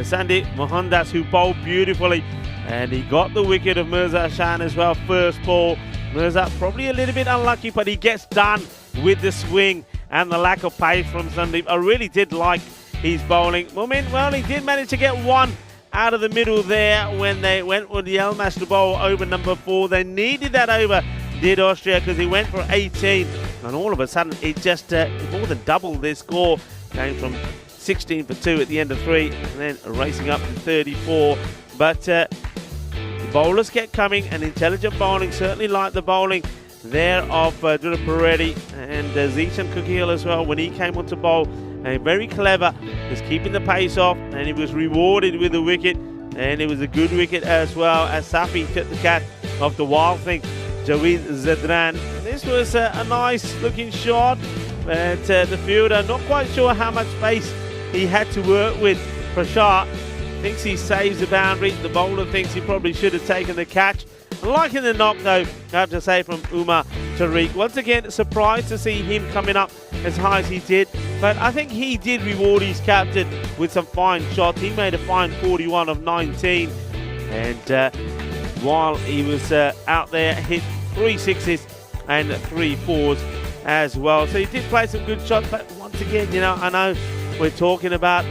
Sandy Mohandas, who bowled beautifully. And he got the wicket of Mirza Hashan as well, first ball. Mirza probably a little bit unlucky, but he gets done with the swing and the lack of pace from Sandeep. I really did like his bowling. Momin, well, he did manage to get 1 out of the middle there when they went with the Elmas to bowl over number 4. They needed that over, did Austria, because he went for 18. And all of a sudden, it just more than doubled their score. Came from 16 for 2 at the end of 3, and then racing up to 34. But the bowlers kept coming, and intelligent bowling, certainly like the bowling there of Dhruv Pareddi and Zishan Kukhil as well when he came on to bowl. Very clever, was keeping the pace off, and he was rewarded with a wicket, and it was a good wicket as well as Safi took the catch off the wild thing, Javed Zadran. This was a nice looking shot, but the fielder not quite sure how much space he had to work with. Prashar thinks he saves the boundary. The bowler thinks he probably should have taken the catch. Liking the knock, though, I have to say, from Umar Tariq. Once again, surprised to see him coming up as high as he did. But I think he did reward his captain with some fine shots. He made a fine 41 of 19. And while he was out there, hit 3 sixes and 3 fours as well. So he did play some good shots. But once again, I know we're talking about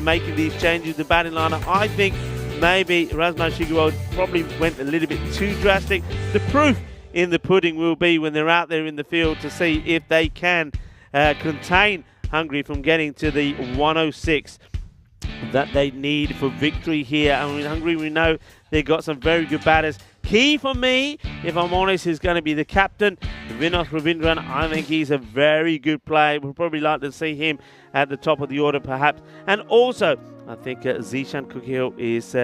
making these changes to batting lineup. I think maybe Razman Shigawa probably went a little bit too drastic. The proof in the pudding will be when they're out there in the field to see if they can contain Hungary from getting to the 106 that they need for victory here. I mean, Hungary, we know they've got some very good batters. Key for me, if I'm honest, is going to be the captain, Vinod Ravindran. I think he's a very good player. We'd probably like to see him at the top of the order, perhaps. And also, I think Zishan Kukhil is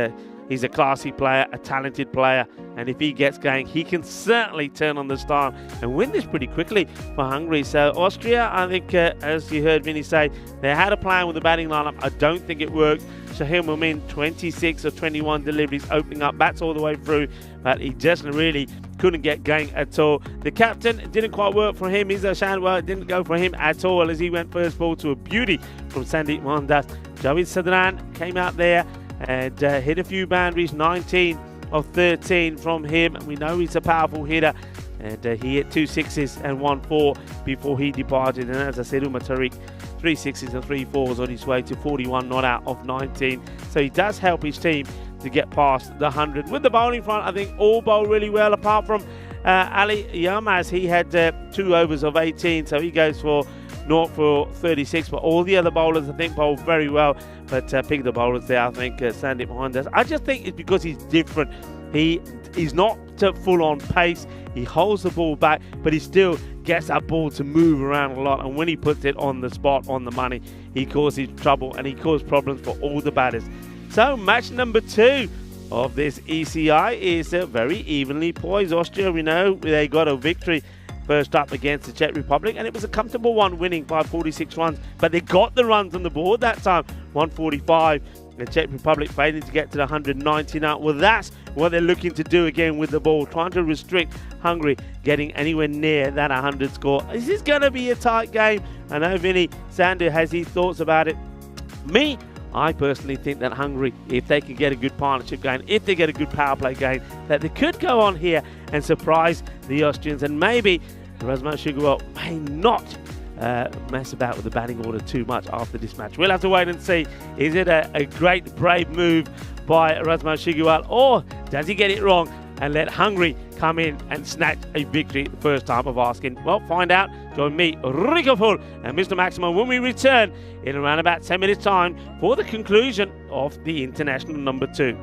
he's a classy player, a talented player. And if he gets going, he can certainly turn on the star and win this pretty quickly for Hungary. So Austria, I think, as you heard Vinny say, they had a plan with the batting lineup. I don't think it worked. Shahil Momin, 26 or 21 deliveries, opening up bats all the way through, but he just really couldn't get going at all. The captain didn't quite work for him. Mirza Hashan, well, it didn't go for him at all as he went first ball to a beauty from Sandeep Mohandas. Javed Zadran came out there and hit a few boundaries, 19 of 13 from him. We know he's a powerful hitter. And he hit 2 6s and 1 4 before he departed. And as I said, Umar Tariq, 3 6s and 3 4s on his way to 41 not out of 19. So he does help his team to get past the 100. With the bowling front, I think all bowl really well, apart from Ali Yamaz. He had 2 overs of 18, so he goes for 0 for 36. But all the other bowlers, I think, bowled very well. But pick the bowlers there, I think, stand it behind us. I just think it's because he's different. He is not full on pace. He holds the ball back, but he still gets that ball to move around a lot. And when he puts it on the spot, on the money, he causes trouble and he causes problems for all the batters. So match number 2 of this ECI is very evenly poised. Austria, we know they got a victory first up against the Czech Republic, and it was a comfortable one, winning by 46 runs. But they got the runs on the board that time, 145. The Czech Republic failing to get to the 190 now. Well, that's what they're looking to do again with the ball, trying to restrict Hungary getting anywhere near that 100 score. This is going to be a tight game. I know Vinny Sandu has his thoughts about it. Me, I personally think that Hungary, if they can get a good partnership going, if they get a good power play going, that they could go on here and surprise the Austrians. And maybe Razman Shugarwal may not mess about with the batting order too much after this match. We'll have to wait and see. Is it a great, brave move by Razman Shugarwal, or does he get it wrong and let Hungary come in and snatch a victory the first time of asking? Well, find out. Join me, Rico Full, and Mr. Maximo when we return in around about 10 minutes' time for the conclusion of the international number 2.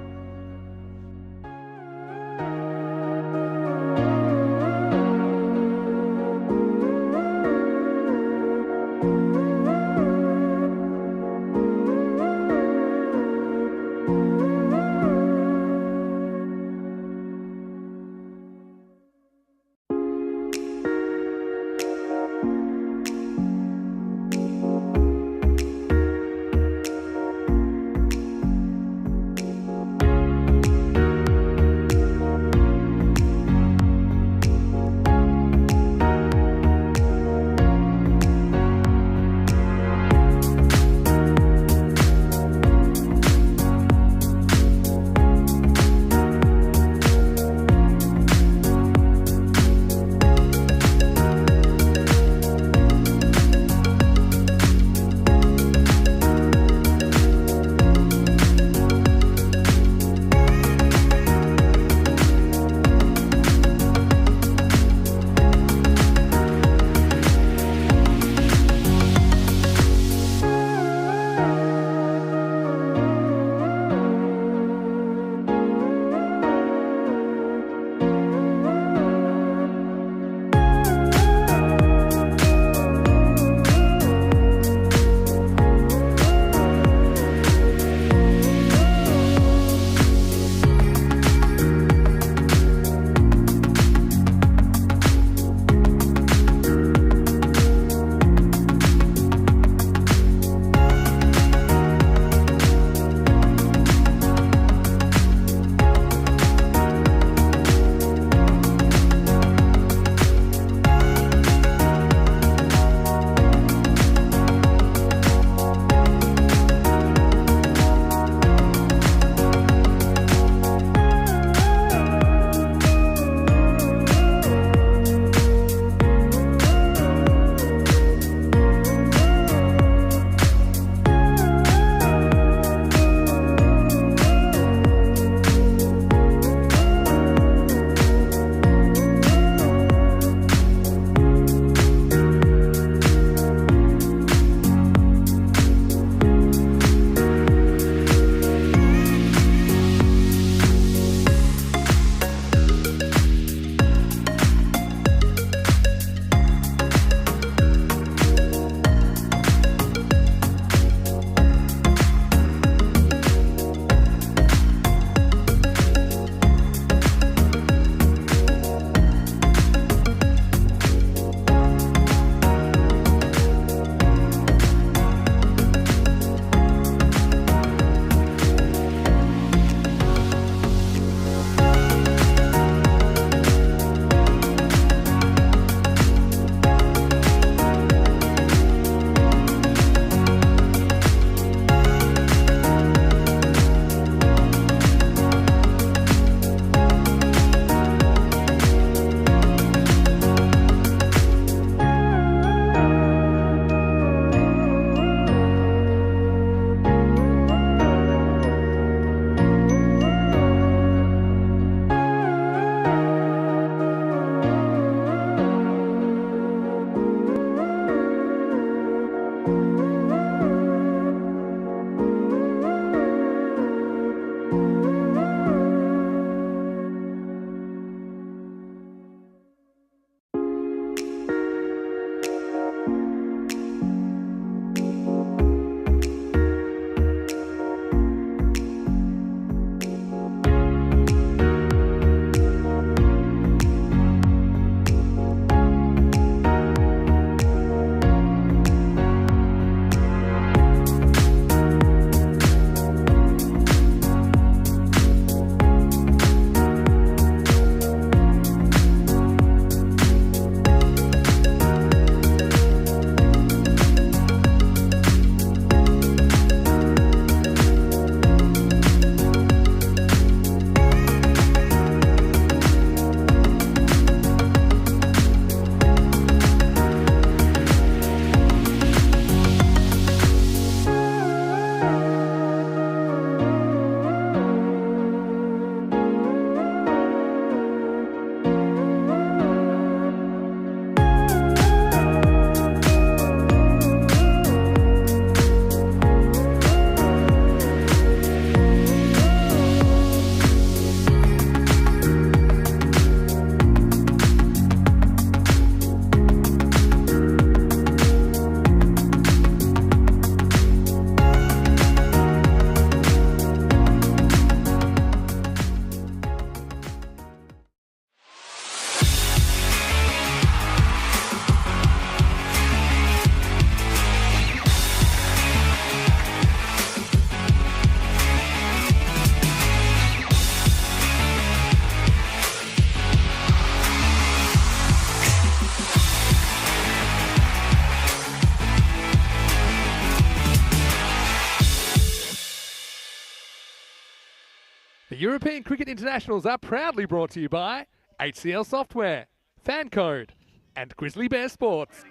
The European Cricket Internationals are proudly brought to you by HCL Software, Fan Code, and Grizzly Bear Sports.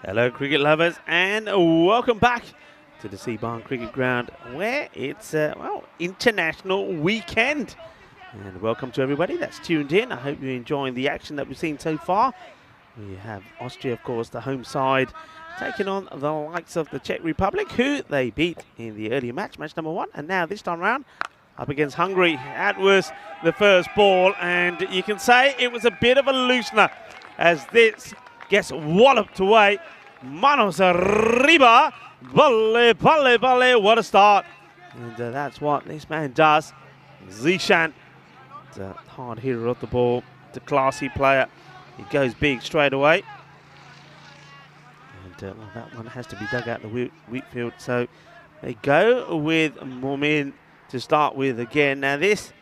Hello, cricket lovers, and welcome back to the Seabarn Cricket Ground, where it's, international weekend. And welcome to everybody that's tuned in. I hope you're enjoying the action that we've seen so far. We have Austria, of course, the home side, taking on the likes of the Czech Republic, who they beat in the earlier match number 1. And now this time round, up against Hungary. That was the first ball, and you can say it was a bit of a loosener as this gets walloped away. Manos arriba, balle, balle, balle, what a start. And that's what this man does. Zishan, the hard hitter of the ball, the classy player. He goes big straight away. And that one has to be dug out the wheat field. So they go with Momin to start with again. Now this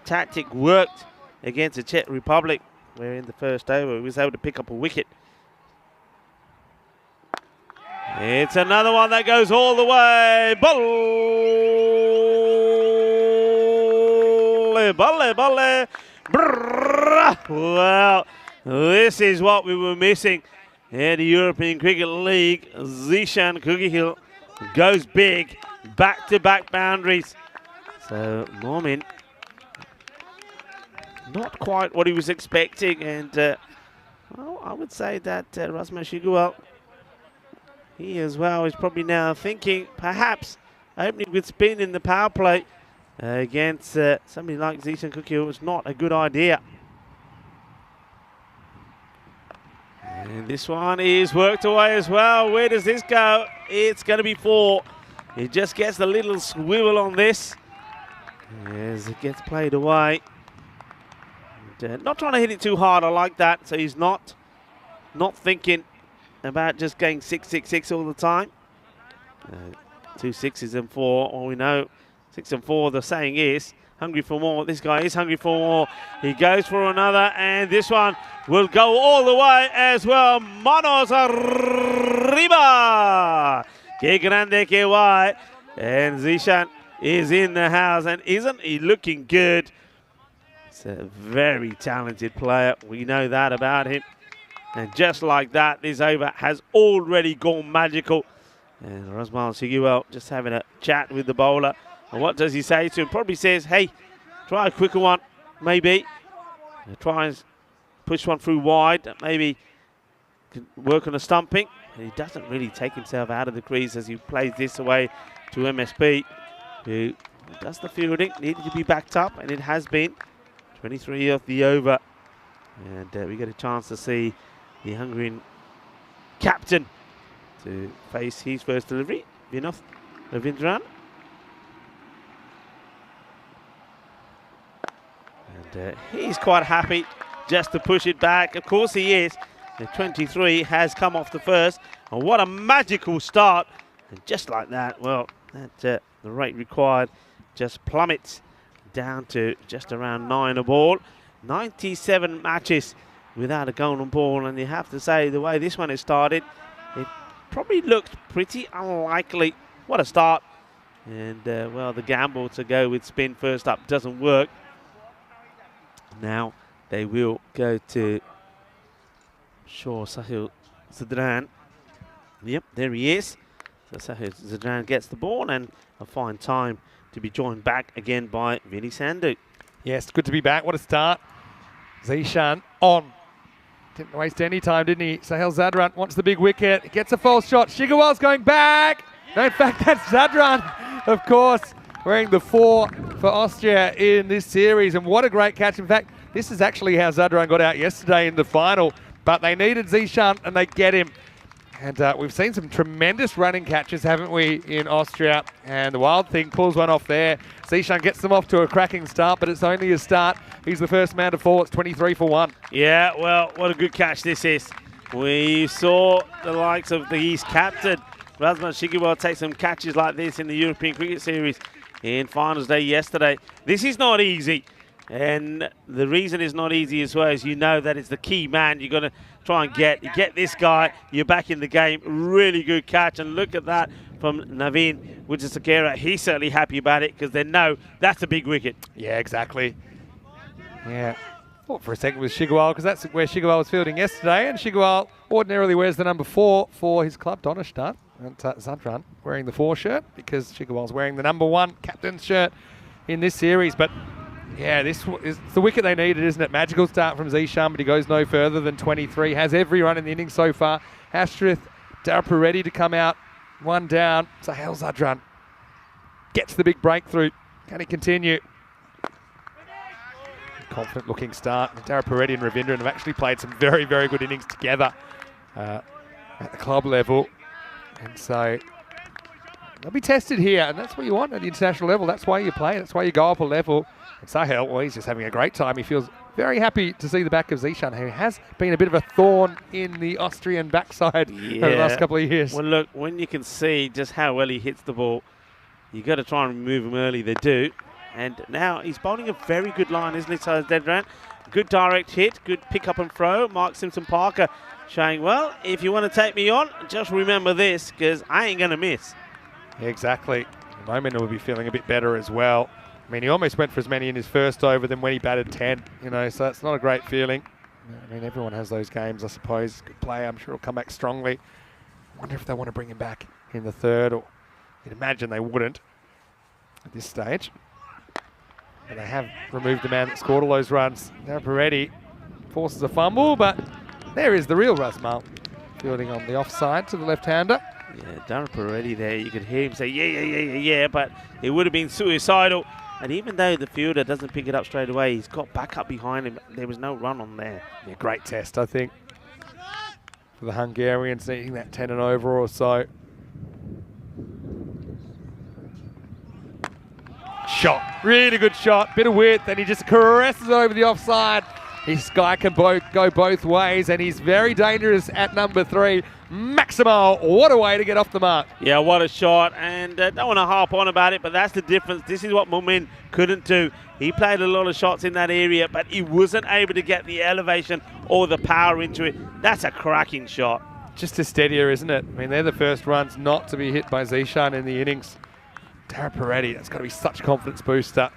tactic worked against the Czech Republic, where in the first over he was able to pick up a wicket. It's another one that goes all the way. Balle, balle, balle. Well, this is what we were missing in the European Cricket League. Zishan Kukihill goes big, back-to-back boundaries. So Momin, not quite what he was expecting, and well, I would say that Rasmus Shiguel, he as well is probably now thinking perhaps opening with spin in the power play against somebody like Zishan Kukihill was not a good idea. And this one is worked away as well. Where does this go? It's going to be 4. He just gets the little swivel on this as it gets played away. And, not trying to hit it too hard. I like that. So he's not thinking about just going 6, 6, 6 all the time. 2 6s and 4. All we know, 6 and 4. The saying is hungry for more. This guy is hungry for more. He goes for another, and this one will go all the way as well. Manos arriba. Que grande, que guay. And Zishan is in the house, and isn't he looking good? It's a very talented player. We know that about him. And just like that, this over has already gone magical. And Rasmus Shiguel just having a chat with the bowler. And what does he say to him? Probably says, hey, try a quicker one, maybe. Try and push one through wide. Maybe can work on a stumping. And he doesn't really take himself out of the crease as he plays this away to MSP, who does the fielding. Needed to be backed up, and it has been. 23 of the over. And we get a chance to see the Hungarian captain to face his first delivery, Vinod Ravindran. And he's quite happy just to push it back. Of course he is. The 23 has come off the first. And what a magical start. And just like that, well, that the rate required just plummets down to just around 9 a ball. 97 matches without a golden ball. And you have to say, the way this one has started, it probably looked pretty unlikely. What a start. And, well, the gamble to go with spin first up doesn't work. Now they will go to Sahil Zadran. Yep, there he is. So Sahil Zadran gets the ball, and a fine time to be joined back again by Vinny Sandhu. Yes, good to be back. What a start. Zishan on. Didn't waste any time, didn't he? Sahil Zadran wants the big wicket. Gets a false shot. Shiguel's going back. No, in fact, that's Zadran, of course, wearing the 4 for Austria in this series. And what a great catch. In fact, this is actually how Zadran got out yesterday in the final. But they needed Zishan, and they get him. And we've seen some tremendous running catches, haven't we, in Austria? And the Wild Thing pulls one off there. Zishan gets them off to a cracking start, but it's only a start. He's the first man to fall. It's 23 for 1. Yeah, well, what a good catch this is. We saw the likes of the East captain, Rasmus Shiguel, take some catches like this in the European Cricket Series in finals day yesterday. This is not easy. And the reason it's not easy as well is you know that it's the key man you're going to try and get. You get this guy, you're back in the game. Really good catch. And look at that from Naveen Wujasakera. He's certainly happy about it because they know that's a big wicket. Yeah, exactly. Yeah. Thought for a second with Shigwal because that's where Shigwal was fielding yesterday, and Shigwal ordinarily wears the number 4 for his club, Donnerstadt. And Zadran wearing the 4 shirt because Shigwal's wearing the number 1 captain's shirt in this series. But yeah, this is the wicket they needed, isn't it? Magical start from Zishan, but he goes no further than 23. Has every run in the innings so far. Ashtrith, Darapu ready to come out. 1 down. Sahel Zadran gets the big breakthrough. Can he continue? Confident looking start. Darapu and Ravindran have actually played some very, very good innings together at the club level. And so they'll be tested here, and that's what you want at the international level. That's why you play. That's why you go up a level. And Sahel, well, he's just having a great time. He feels very happy to see the back of Zishan, who has been a bit of a thorn in the Austrian backside over the last couple of years. Well, look, when you can see just how well he hits the ball, you got to try and remove him early. They do. And now he's bowling a very good line, isn't he, so Dedran? Good direct hit, good pick up and throw. Mark Simpson-Parker saying, well, if you want to take me on, just remember this, because I ain't going to miss. Yeah, exactly. The moment will be feeling a bit better as well. I mean, he almost went for as many in his first over than when he batted 10, you know, so it's not a great feeling. I mean, everyone has those games, I suppose. Good player, I'm sure he'll come back strongly. I wonder if they want to bring him back in the third, or you'd imagine they wouldn't at this stage. And they have removed the man that scored all those runs. Now Peretti forces a fumble, but there is the real Rasmal fielding on the offside to the left-hander. Yeah, Darren Peretti there, you could hear him say, yeah, but it would have been suicidal. And even though the fielder doesn't pick it up straight away, he's got back up behind him. There was no run on there. Yeah, great test, I think, for the Hungarians needing that 10 and over or so. Shot, really good shot, bit of width, and he just caresses it over the offside. His guy can go both ways, and he's very dangerous at number 3. Maximo, what a way to get off the mark. Yeah, what a shot, and don't want to harp on about it, but that's the difference. This is what Mumin couldn't do. He played a lot of shots in that area, but he wasn't able to get the elevation or the power into it. That's a cracking shot. Just a steadier, isn't it? I mean, they're the first runs not to be hit by Zishan in the innings. Darren Peretti, that's got to be such a confidence booster.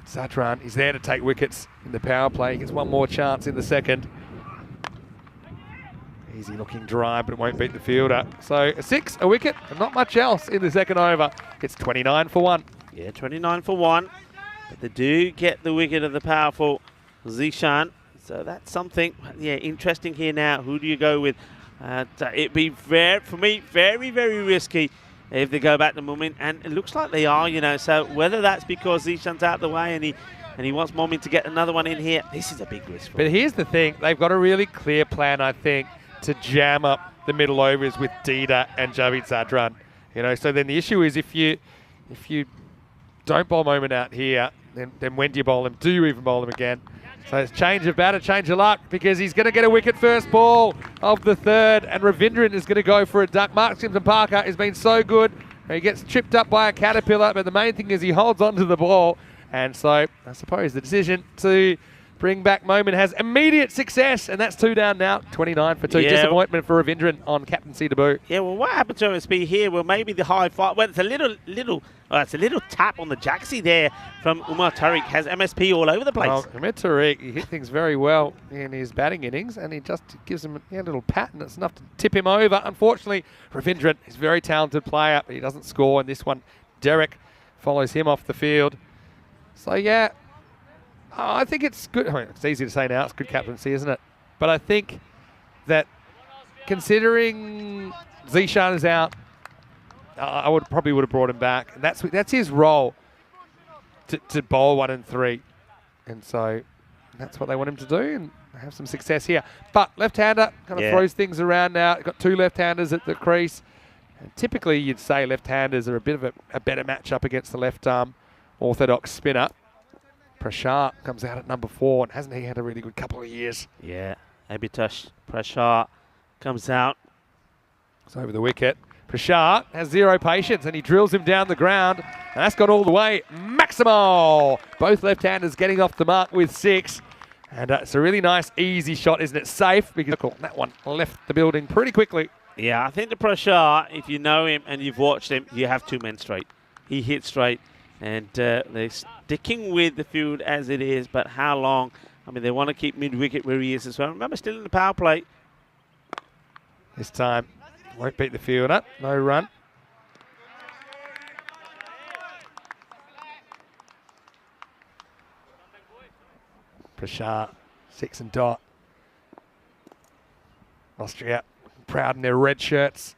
Zadran, he's there to take wickets in the power play. He gets one more chance in the second. Easy looking drive, but it won't beat the fielder. So a 6, a wicket, and not much else in the second over. It's 29 for 1. Yeah, 29 for 1. But they do get the wicket of the powerful Zishan. So that's something, yeah, interesting here now. Who do you go with? It'd be, for me, very, very risky if they go back to Mumin, and it looks like they are, you know. So whether that's because Zishan's out the way and he wants Mumin to get another one in here, this is a big risk for But him. here's the thing, they've got a really clear plan, I think, to jam up the middle overs with Dida and Javid Zadran. You know, so then the issue is if you don't bowl Mumin out here, then when do you bowl him? Do you even bowl him again? So it's change of batter, change of luck, because he's going to get a wicket first ball of the third, and Ravindran is going to go for a duck. Mark Simpson-Parker has been so good. He gets tripped up by a caterpillar, but the main thing is he holds onto the ball. And so I suppose the decision to bring back Mumin has immediate success, and that's 2 down now, 29 for 2. Yeah. Disappointment for Ravindran on captaincy debut. Yeah, well, what happened to MSP here? Well, maybe the high five. Well, it's a little tap on the jacksie there from Umar Tariq. Has MSP all over the place. Well, Ahmed Tariq, he hit things very well in his batting innings, and he just gives him a little pat, and it's enough to tip him over. Unfortunately, Ravindran is a very talented player, but he doesn't score in this one. Derek follows him off the field. So, yeah, I think it's good. I mean, it's easy to say now, it's good captaincy, isn't it? But I think that considering Zishan is out, I probably would have brought him back. And that's his role, to bowl 1 and 3. And so that's what they want him to do, and have some success here. But left-hander kind of throws things around now. Got 2 left-handers at the crease. And typically you'd say left-handers are a bit of a better matchup against the left-arm orthodox spinner. Prashar comes out at number 4, and hasn't he had a really good couple of years? Yeah, Abhitash Prashar comes out. It's over the wicket. Prashar has 0 patience, and he drills him down the ground, and that's gone all the way. Maximo! Both left-handers getting off the mark with 6. And it's a really nice, easy shot, isn't it? Safe, because that one left the building pretty quickly. Yeah, I think the Prashar, if you know him and you've watched him, you have 2 men straight. He hits straight, and they're sticking with the field as it is, but how long? I mean, they want to keep mid-wicket where he is as well. Remember, still in the power play. This time, won't beat the fielder. No run. Prashar, 6 and dot. Austria proud in their red shirts.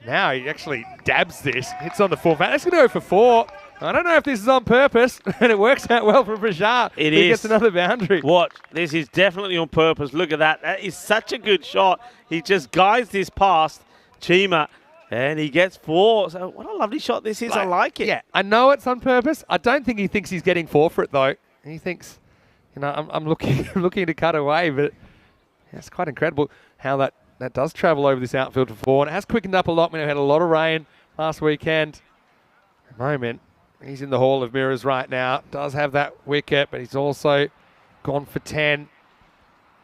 Now he actually dabs this, hits on the 4th. That's going to go for 4. I don't know if this is on purpose, and it works out well for Prashar. He gets another boundary. What? This is definitely on purpose. Look at that. That is such a good shot. He just guides this past Chima, and he gets 4. So what a lovely shot this is. I like it. Yeah, I know it's on purpose. I don't think he thinks he's getting 4 for it, though. He thinks, you know, I'm looking looking to cut away, but it's quite incredible how that does travel over this outfield for 4. And it has quickened up a lot. We had a lot of rain last weekend. At the moment, he's in the Hall of Mirrors right now. Does have that wicket, but he's also gone for 10 in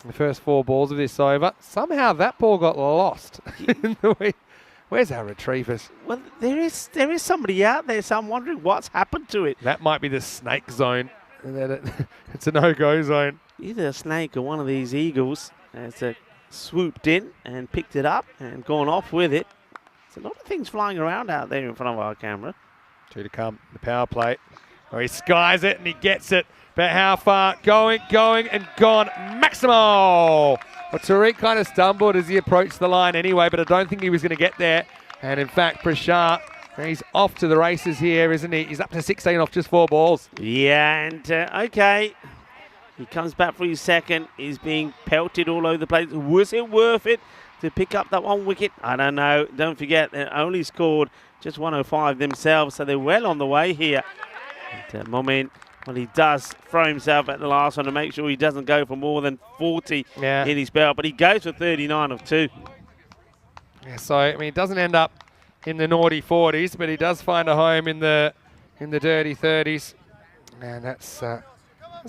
the first 4 balls of this over. Somehow that ball got lost. Where's our retrievers? Well, there is somebody out there, so I'm wondering what's happened to it. That might be the snake zone. It's a no-go zone. Either a snake or one of these eagles has swooped in and picked it up and gone off with it. There's a lot of things flying around out there in front of our camera. 2 to come, the power play. Oh, he skies it and he gets it. But how far? Going, and gone. Maximo! Well, Tariq kind of stumbled as he approached the line anyway, but I don't think he was going to get there. And in fact, Prashar, he's off to the races here, isn't he? He's up to 16 off just 4 balls. Yeah, and okay. He comes back for his second. He's being pelted all over the place. Was it worth it to pick up that 1 wicket? I don't know. Don't forget, they only scored just 105 themselves, so they're well on the way here. And Momin, well, he does throw himself at the last one to make sure he doesn't go for more than 40 in his belt, but he goes for 39 of 2. Yeah, so, I mean, he doesn't end up in the naughty 40s, but he does find a home in the dirty 30s. And that's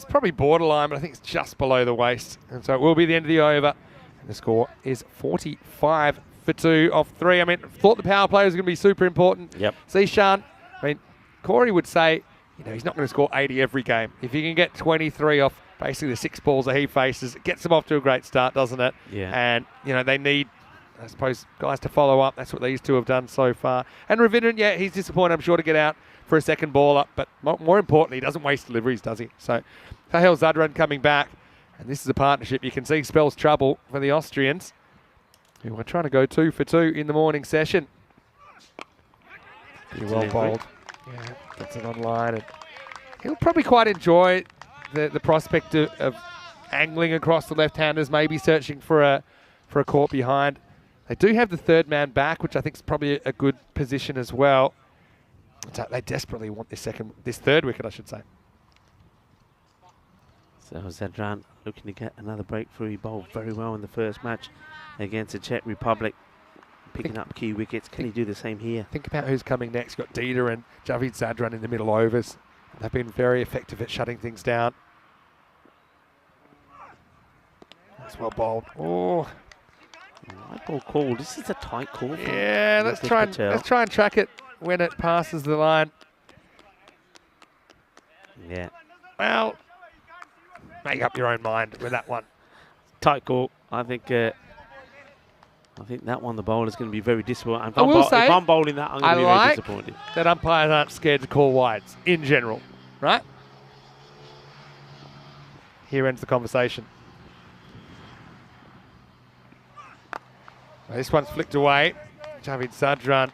probably borderline, but I think it's just below the waist. And so it will be the end of the over. And the score is 45 for 2 off 3. I mean, thought the power play was going to be super important. Yep. Zishan, I mean, Corey would say, you know, he's not going to score 80 every game. If he can get 23 off basically the 6 balls that he faces, it gets him off to a great start, doesn't it? Yeah. And, you know, they need, I suppose, guys to follow up. That's what these 2 have done so far. And Ravindran, yeah, he's disappointed, I'm sure, to get out for a second ball up. But more importantly, he doesn't waste deliveries, does he? So, Sahel Zadran coming back. And this is a partnership you can see spells trouble for the Austrians, who are trying to go 2 for 2 in the morning session. Pretty well bowled. Yeah, gets it online. And he'll probably quite enjoy the prospect of angling across the left-handers, maybe searching for a caught behind. They do have the 3rd man back, which I think is probably a good position as well. They desperately want this 3rd wicket, I should say. So Zadran looking to get another breakthrough. He bowled very well in the first match against the Czech Republic, picking up key wickets. Can he do the same here? Think about who's coming next. You've got Dida and Javid Zadran in the middle overs. They've been very effective at shutting things down. That's well bowled. Oh, White ball call. This is a tight call. Yeah, let's try and track it when it passes the line. Yeah. Well, make up your own mind with that one. Tight call. I think that one, the bowler's going to be very disappointed. I will say, if I'm bowling that, I'm going to be very disappointed. That umpires aren't scared to call wides in general, right? Here ends the conversation. This one's flicked away. Javid Zadran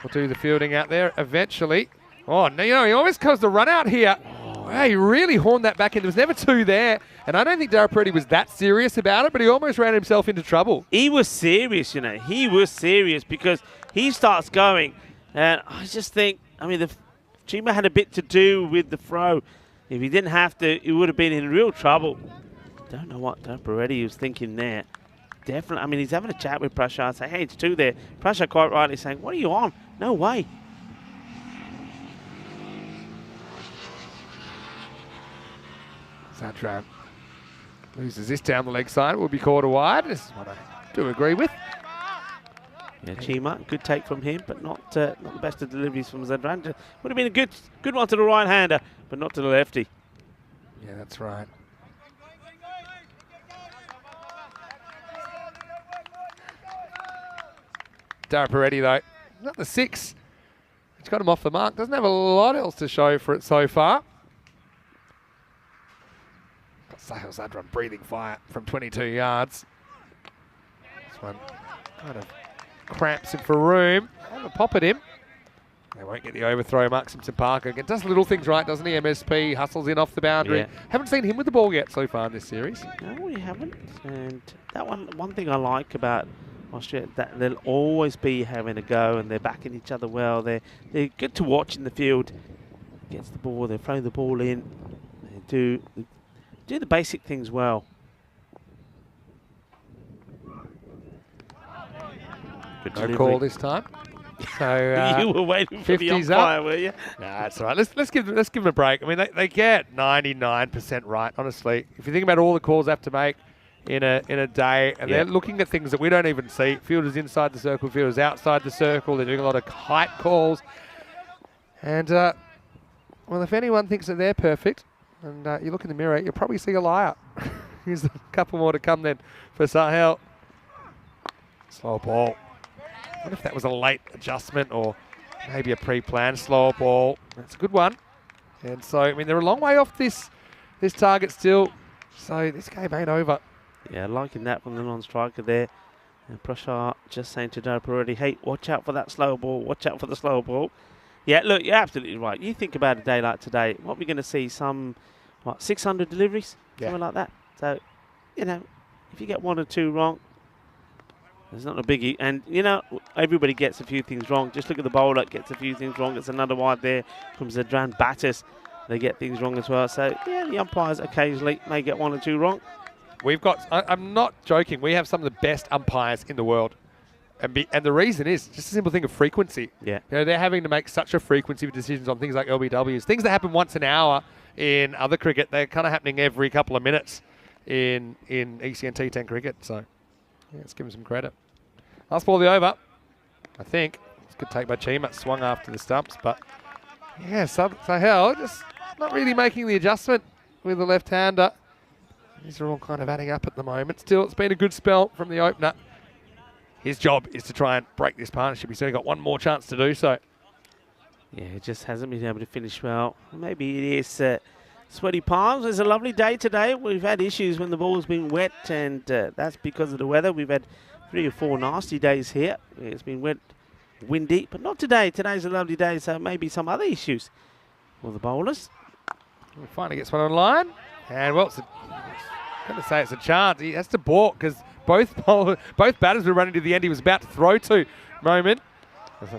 will do the fielding out there eventually. Oh, no, you know, he almost caused a run out here. Wow, he really horned that back in. There was never 2 there. And I don't think Darapreti was that serious about it, but he almost ran himself into trouble. He was serious, you know. He was serious because he starts going. And I just think, I mean, Chima had a bit to do with the throw. If he didn't have to, he would have been in real trouble. Don't know what Darapreti was thinking there. Definitely, I mean, he's having a chat with Prashar, saying, hey, it's 2 there. Prashar quite rightly saying, what are you on? No way. Zadran loses this down the leg side. Will be caught wide. This is what I do agree with. Yeah, Chima, good take from him, but not the best of deliveries from Zadran. Would have been a good one to the right-hander, but not to the lefty. Yeah, that's right. Daraparetti, though, not the 6. It's got him off the mark. Doesn't have a lot else to show for it so far. Sahil Zadran breathing fire from 22 yards. This one kind of cramps him for room. Have a pop at him. They won't get the overthrow. Mark Simpson Parker again does little things right, doesn't he? MSP hustles in off the boundary. Yeah. Haven't seen him with the ball yet so far in this series. No, we haven't. And that one thing I like about Austria, that they'll always be having a go and they're backing each other well. They're good to watch in the field. Gets the ball, they throw the ball in. They do the basic things well. Good No delivery. call this time. So you were waiting for the 50's umpire, up. were you? Nah, that's all right. Let's give them a break. I mean, they get 99% right, honestly. If you think about all the calls they have to make in a day, and they're looking at things that we don't even see. Fielders inside the circle, fielders outside the circle. They're doing a lot of height calls. And, well, if anyone thinks that they're perfect, and you look in the mirror, you'll probably see a liar. Here's a couple more to come then for Sahel. Slow ball. I wonder if that was a late adjustment or maybe a pre-planned slow ball. That's a good one. And so, I mean, they're a long way off this target still. So this game ain't over. Yeah, liking that from the non-striker there. And Prashar just saying to Dope already, hey, watch out for that slow ball. Watch out for the slow ball. Yeah, look, you're absolutely right. You think about a day like today, what we're going to see, 600 deliveries? Something like that. So, you know, if you get 1 or 2 wrong, it's not a biggie. And, you know, everybody gets a few things wrong. Just look at the bowler, gets a few things wrong. It's another wide there from Zadran Battis. They get things wrong as well. So, yeah, the umpires occasionally may get 1 or 2 wrong. We've got, I'm not joking, we have some of the best umpires in the world. And the reason is just a simple thing of frequency. Yeah. You know, they're having to make such a frequency of decisions on things like LBWs. Things that happen once an hour in other cricket, they're kind of happening every couple of minutes in ECN T10 cricket. So, yeah, let's give them some credit. Last ball of the over, I think. It's a good take by Chima. Swung after the stumps, but yeah, Sahel just not really making the adjustment with the left-hander. These are all kind of adding up at the moment. Still, it's been a good spell from the opener. His job is to try and break this partnership. He's only got one more chance to do so. Yeah, it just hasn't been able to finish well. Maybe it is sweaty palms. It's a lovely day today. We've had issues when the ball's been wet, and that's because of the weather. We've had 3 or 4 nasty days here. It's been wet, windy, but not today. Today's a lovely day, so maybe some other issues for the bowlers. He finally gets one on line. And, well, I'm going to say it's a chance. He has to balk because both batters were running to the end he was about to throw to. Moment.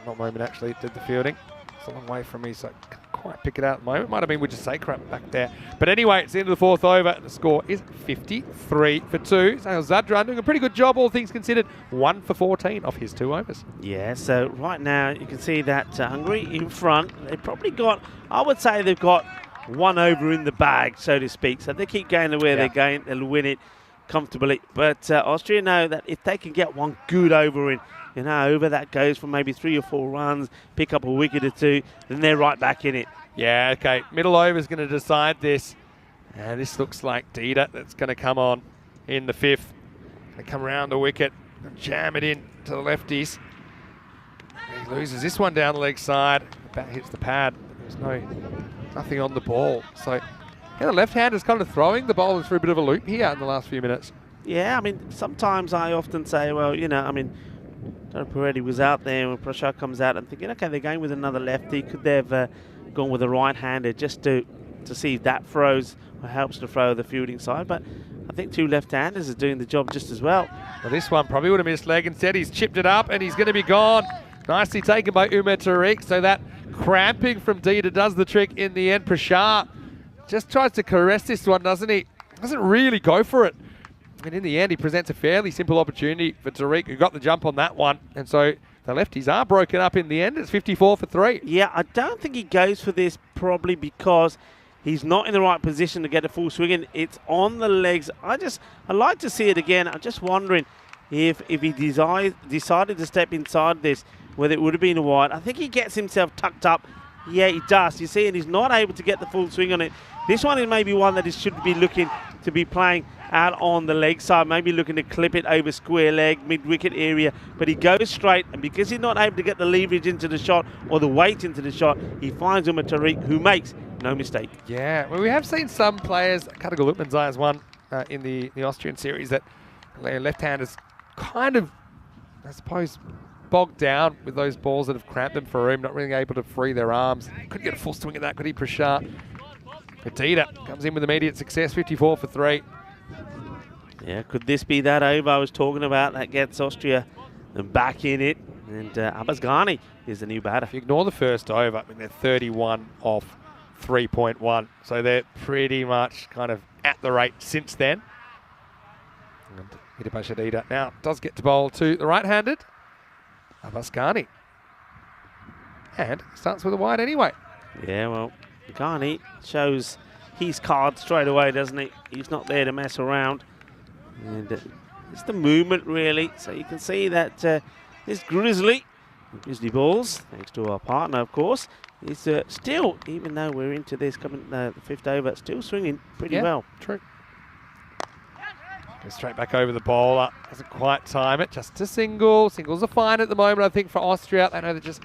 Not Moment, actually. Did the fielding. It's a long way from me, so I can't quite pick it out at the moment. Might have been with just say crap back there. But anyway, it's the end of the 4th over. And the score is 53 for 2. Sahil Zadran doing a pretty good job, all things considered. 1 for 14 off his 2 overs. Yeah, so right now you can see that Hungary in front. They've probably got, I would say they've got 1 over in the bag, so to speak. So they keep going to where they're going, they'll win it comfortably. But Austria know that if they can get 1 good over in, you know, over that goes for maybe 3 or 4 runs, pick up a wicket or 2, then they're right back in it. Yeah, okay. Middle over is going to decide this. And this looks like Dita that's going to come on in the 5th. They come around the wicket, jam it in to the lefties. He loses this one down the leg side. The bat hits the pad. There's nothing on the ball. So, yeah, the left-hander's kind of throwing the bowlers through a bit of a loop here in the last few minutes. Yeah, I mean, sometimes I often say, well, you know, I mean, Peretti was out there when Prashar comes out. I'm thinking, okay, they're going with another lefty. Could they have gone with a right-hander just to see if that throws or helps to throw the fielding side? But I think 2 left-handers are doing the job just as well. Well, this one probably would have missed leg. Instead, he's chipped it up and he's going to be gone. Nicely taken by Umar Tariq. So that cramping from Dita does the trick in the end. Prashar just tries to caress this one, doesn't he? Doesn't really go for it. And in the end, he presents a fairly simple opportunity for Tariq, who got the jump on that one. And so the lefties are broken up in the end. It's 54 for 3. Yeah, I don't think he goes for this probably because he's not in the right position to get a full swing in. It's on the legs. I like to see it again. I'm just wondering if he decided to step inside this, whether it would have been a wide. I think he gets himself tucked up. Yeah, he does. You see, and he's not able to get the full swing on it. This one is maybe one that he should be looking to be playing out on the leg side, maybe looking to clip it over square leg, mid-wicket area, but he goes straight, and because he's not able to get the leverage into the shot or the weight into the shot, he finds Umar Tariq, who makes no mistake. Yeah, well, we have seen some players, Katagal Lutman's has one in the Austrian series, that left-handers kind of, I suppose, bogged down with those balls that have cramped them for room, not really able to free their arms. Couldn't get a full swing at that, could he, Prashant? Petita comes in with immediate success, 54 for 3. Yeah, could this be that over I was talking about that gets Austria back in it? And Abbas Ghani is the new batter. If you ignore the first over, I mean, they're 31 off 3.1. So they're pretty much kind of at the rate since then. And Hitapashadita now does get to bowl to the right-handed Abbas Ghani. And starts with a wide anyway. Yeah, well, Ghani shows his card straight away, doesn't he? He's not there to mess around. And it's the movement, really. So you can see that this Grizzly balls, thanks to our partner, of course, is still, even though we're into this coming the fifth over, still swinging pretty well. True. Goes straight back over the bowler. Doesn't quite time it. Just a single. Singles are fine at the moment, I think, for Austria. They know that just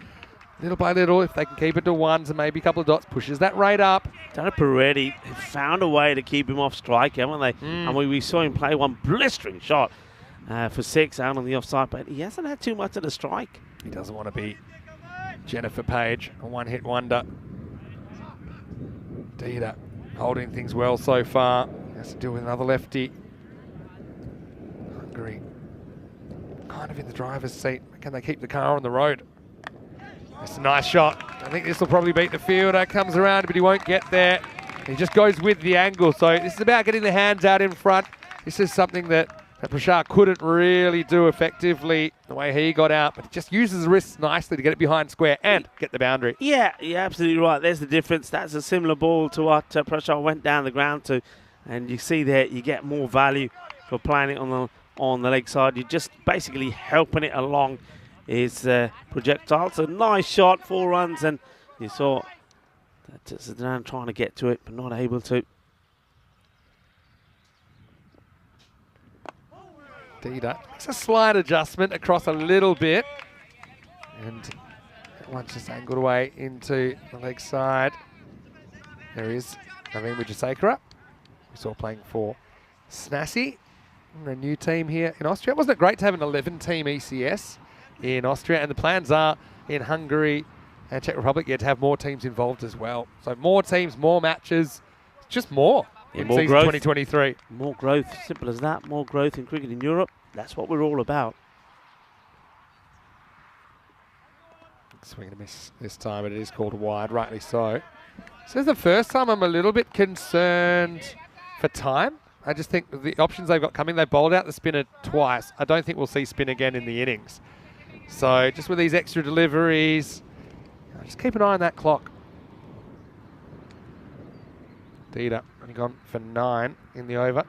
little by little, if they can keep it to ones and maybe a couple of dots, pushes that rate up. Dana Peretti found a way to keep him off strike, haven't they? I mean, we saw him play one blistering shot for 6 out on the offside, but he hasn't had too much of the strike. He doesn't want to be Jennifer Page, a one-hit wonder. Dita holding things well so far. Has to deal with another lefty. Hungary kind of in the driver's seat. Can they keep the car on the road? It's a nice shot. I think this will probably beat the fielder. Comes around, but he won't get there. He just goes with the angle. So this is about getting the hands out in front. This is something that Prashant couldn't really do effectively the way he got out, but he just uses the wrists nicely to get it behind square and get the boundary. Yeah, you're absolutely right. There's the difference. That's a similar ball to what Prashant went down the ground to. And you see there, you get more value for playing it on the leg side. You're just basically helping it along his projectile. It's a nice shot, 4 runs, and you saw that Zidane trying to get to it, but not able to. Dita makes a slight adjustment across a little bit, and that one's just angled away into the leg side. There is Naveen Wijasekara, we saw playing for Snassi, a new team here in Austria. Wasn't it great to have an 11-team ECS in Austria? And the plans are in Hungary and Czech Republic to have more teams involved as well. So more teams, more matches, just more. In more season growth. 2023. More growth, simple as that. More growth in cricket in Europe. That's what we're all about. Swing and a miss this time, but it is called wide, rightly so. So this is the first time I'm a little bit concerned for time. I just think the options they've got coming, they bowled out the spinner twice. I don't think we'll see spin again in the innings. So just with these extra deliveries, just keep an eye on that clock. Dita only gone for 9 in the over.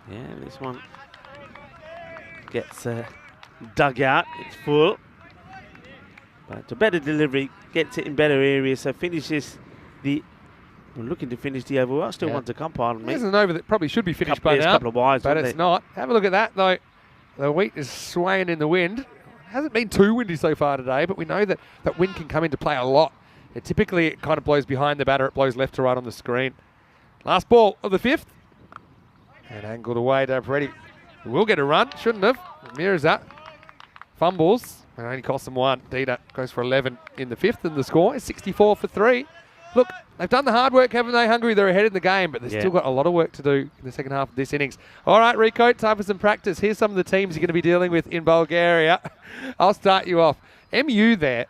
Yeah, this one gets dug out. It's full. But a better delivery, gets it in better areas, so finishes the... We're looking to finish the over. Well, still one to come, pardon me. This is an over that probably should be finished by now. A couple of wides, but it's not. Have a look at that, though. The wheat is swaying in the wind. It hasn't been too windy so far today, but we know that that wind can come into play a lot. Typically, it kind of blows behind the batter. It blows left to right on the screen. Last ball of the 5th. And angled away. Peretti will get a run. Shouldn't have. Mirrors that. Fumbles. And only costs them 1. Dita goes for 11 in the 5th. And the score is 64 for 3. Look, they've done the hard work, haven't they, Hungary? They're ahead in the game, but they've still got a lot of work to do in the second half of this innings. All right, Rico, time for some practice. Here's some of the teams you're going to be dealing with in Bulgaria. I'll start you off. MU there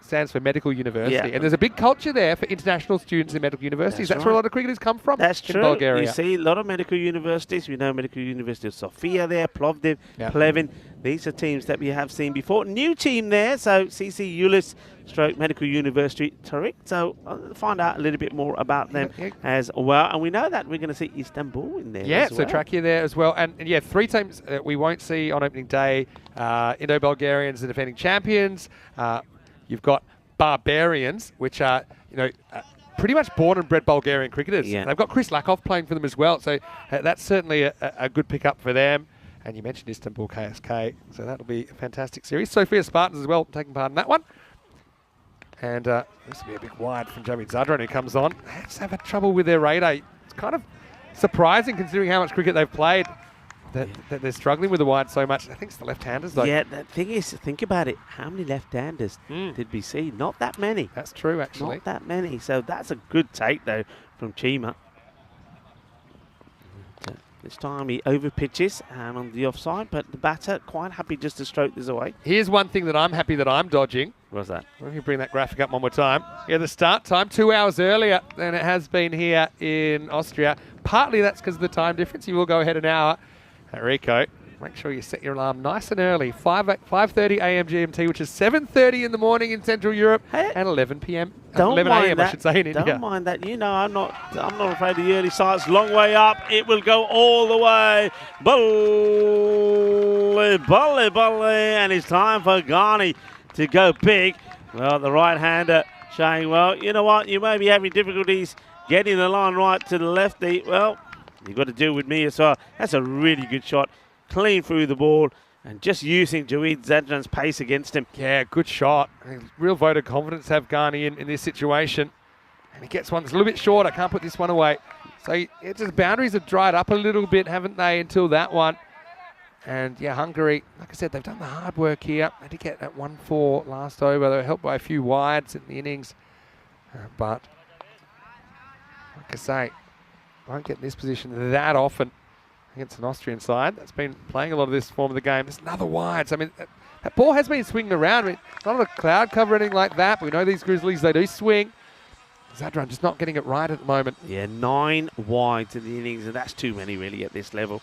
stands for Medical University, and there's a big culture there for international students in medical universities. That's where a lot of cricketers come from. That's in true. Bulgaria. You see a lot of medical universities. We know Medical University of Sofia there, Plovdiv, Plevin. These are teams that we have seen before. New team there, so CC Ulis stroke Medical University Tarik. So I'll find out a little bit more about them as well. And we know that we're going to see Istanbul in there as well. So Trakia there as well. And yeah, 3 teams that we won't see on opening day. Indo-Bulgarians, the defending champions. You've got Barbarians, which are, pretty much born and bred Bulgarian cricketers. Yeah. They've got Chris Lakov playing for them as well. So that's certainly a good pickup for them. And you mentioned Istanbul KSK, so that'll be a fantastic series. Sofia Spartans as well, taking part in that one. And this will be a big wide from Jamie Zadran, who comes on. They just have had trouble with their radar. It's kind of surprising considering how much cricket they've played that they're struggling with the wide so much. I think it's the left-handers, though. Yeah, the thing is, think about it. How many left-handers did we see? Not that many. That's true, actually. Not that many. So that's a good take, though, from Chima. This time he over pitches and on the offside, but the batter quite happy just to stroke this away. Here's one thing that I'm happy that I'm dodging. What's that? Let me bring that graphic up one more time. Yeah, the start time 2 hours earlier than it has been here in Austria. Partly that's because of the time difference. You will go ahead an hour. Rico, make sure you set your alarm nice and early. 5:30 a.m. GMT, which is 7:30 in the morning in Central Europe, and 11 p.m. 11 a.m. I should say in India. Don't mind that. I'm not afraid of the early starts. Long way up. It will go all the way. Bully, and it's time for Ghani to go big. Well, the right-hander saying, well, you know what? You may be having difficulties getting the line right to the lefty. Well, you've got to deal with me as well. That's a really good shot. Clean through the ball and just using Jawid Zadran's pace against him. Yeah, good shot. Real vote of confidence to have Ghani in this situation. And he gets one that's a little bit shorter. Can't put this one away. So the boundaries have dried up a little bit, haven't they, until that one. And yeah, Hungary, like I said, they've done the hard work here. They did get that 1-4 last over. They were helped by a few wides in the innings. But like I say, won't get in this position that often against an Austrian side that's been playing a lot of this form of the game. There's another wide. So, I mean, that ball has been swinging around. I mean, not a cloud cover or anything like that, but we know these Grizzlies, they do swing. Zadran just not getting it right at the moment. Yeah, 9 wides in the innings, and that's too many really at this level.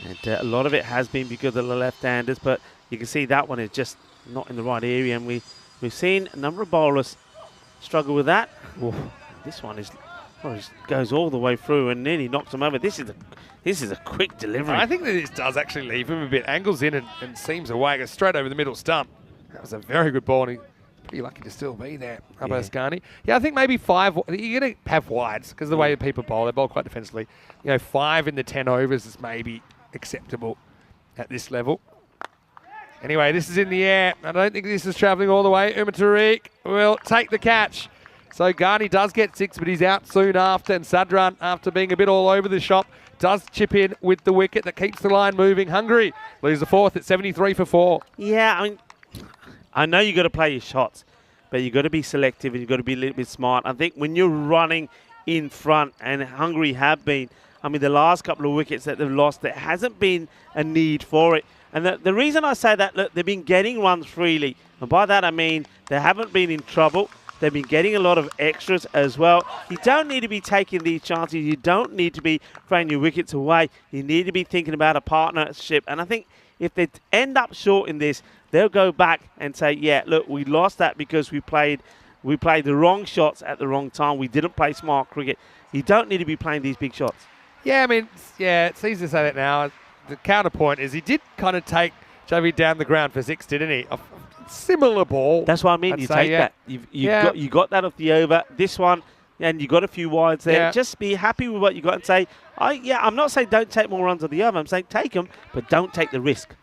And a lot of it has been because of the left-handers, but you can see that one is just not in the right area, and we've seen a number of bowlers struggle with that. Ooh, this one goes all the way through and nearly knocks him over. This is a quick delivery. I think that this does actually leave him a bit. Angles in and seams away, goes straight over the middle stump. That was a very good ball, and he's pretty lucky to still be there. Abbas Ghani. Yeah, I think maybe 5. You're going to have wides because of the way that people bowl. They bowl quite defensively. 5 in the 10 overs is maybe acceptable at this level. Anyway, this is in the air. I don't think this is travelling all the way. Tariq will take the catch. So Ghani does get 6, but he's out soon after. And Zadran, after being a bit all over the shop, does chip in with the wicket that keeps the line moving. Hungary lose the 4th at 73 for 4. Yeah, I mean, I know you got to play your shots, but you got to be selective and you got to be a little bit smart. I think when you're running in front, and Hungary have been, I mean, the last couple of wickets that they've lost, there hasn't been a need for it. And the reason I say that, look, they've been getting runs freely. And by that I mean they haven't been in trouble. They've been getting a lot of extras as well. You don't need to be taking these chances. You don't need to be throwing your wickets away. You need to be thinking about a partnership. And I think if they end up short in this, they'll go back and say, yeah, look, we lost that because we played the wrong shots at the wrong time. We didn't play smart cricket. You don't need to be playing these big shots. Yeah, I mean, it's easy to say that now. The counterpoint is he did kind of take Javi down the ground for 6, didn't he? Similar ball. That's what I mean. You take that. You got that off the over. This one, and you got a few wides there. Yeah. Just be happy with what you got and say, I'm not saying don't take more runs on the over. I'm saying take them, but don't take the risk.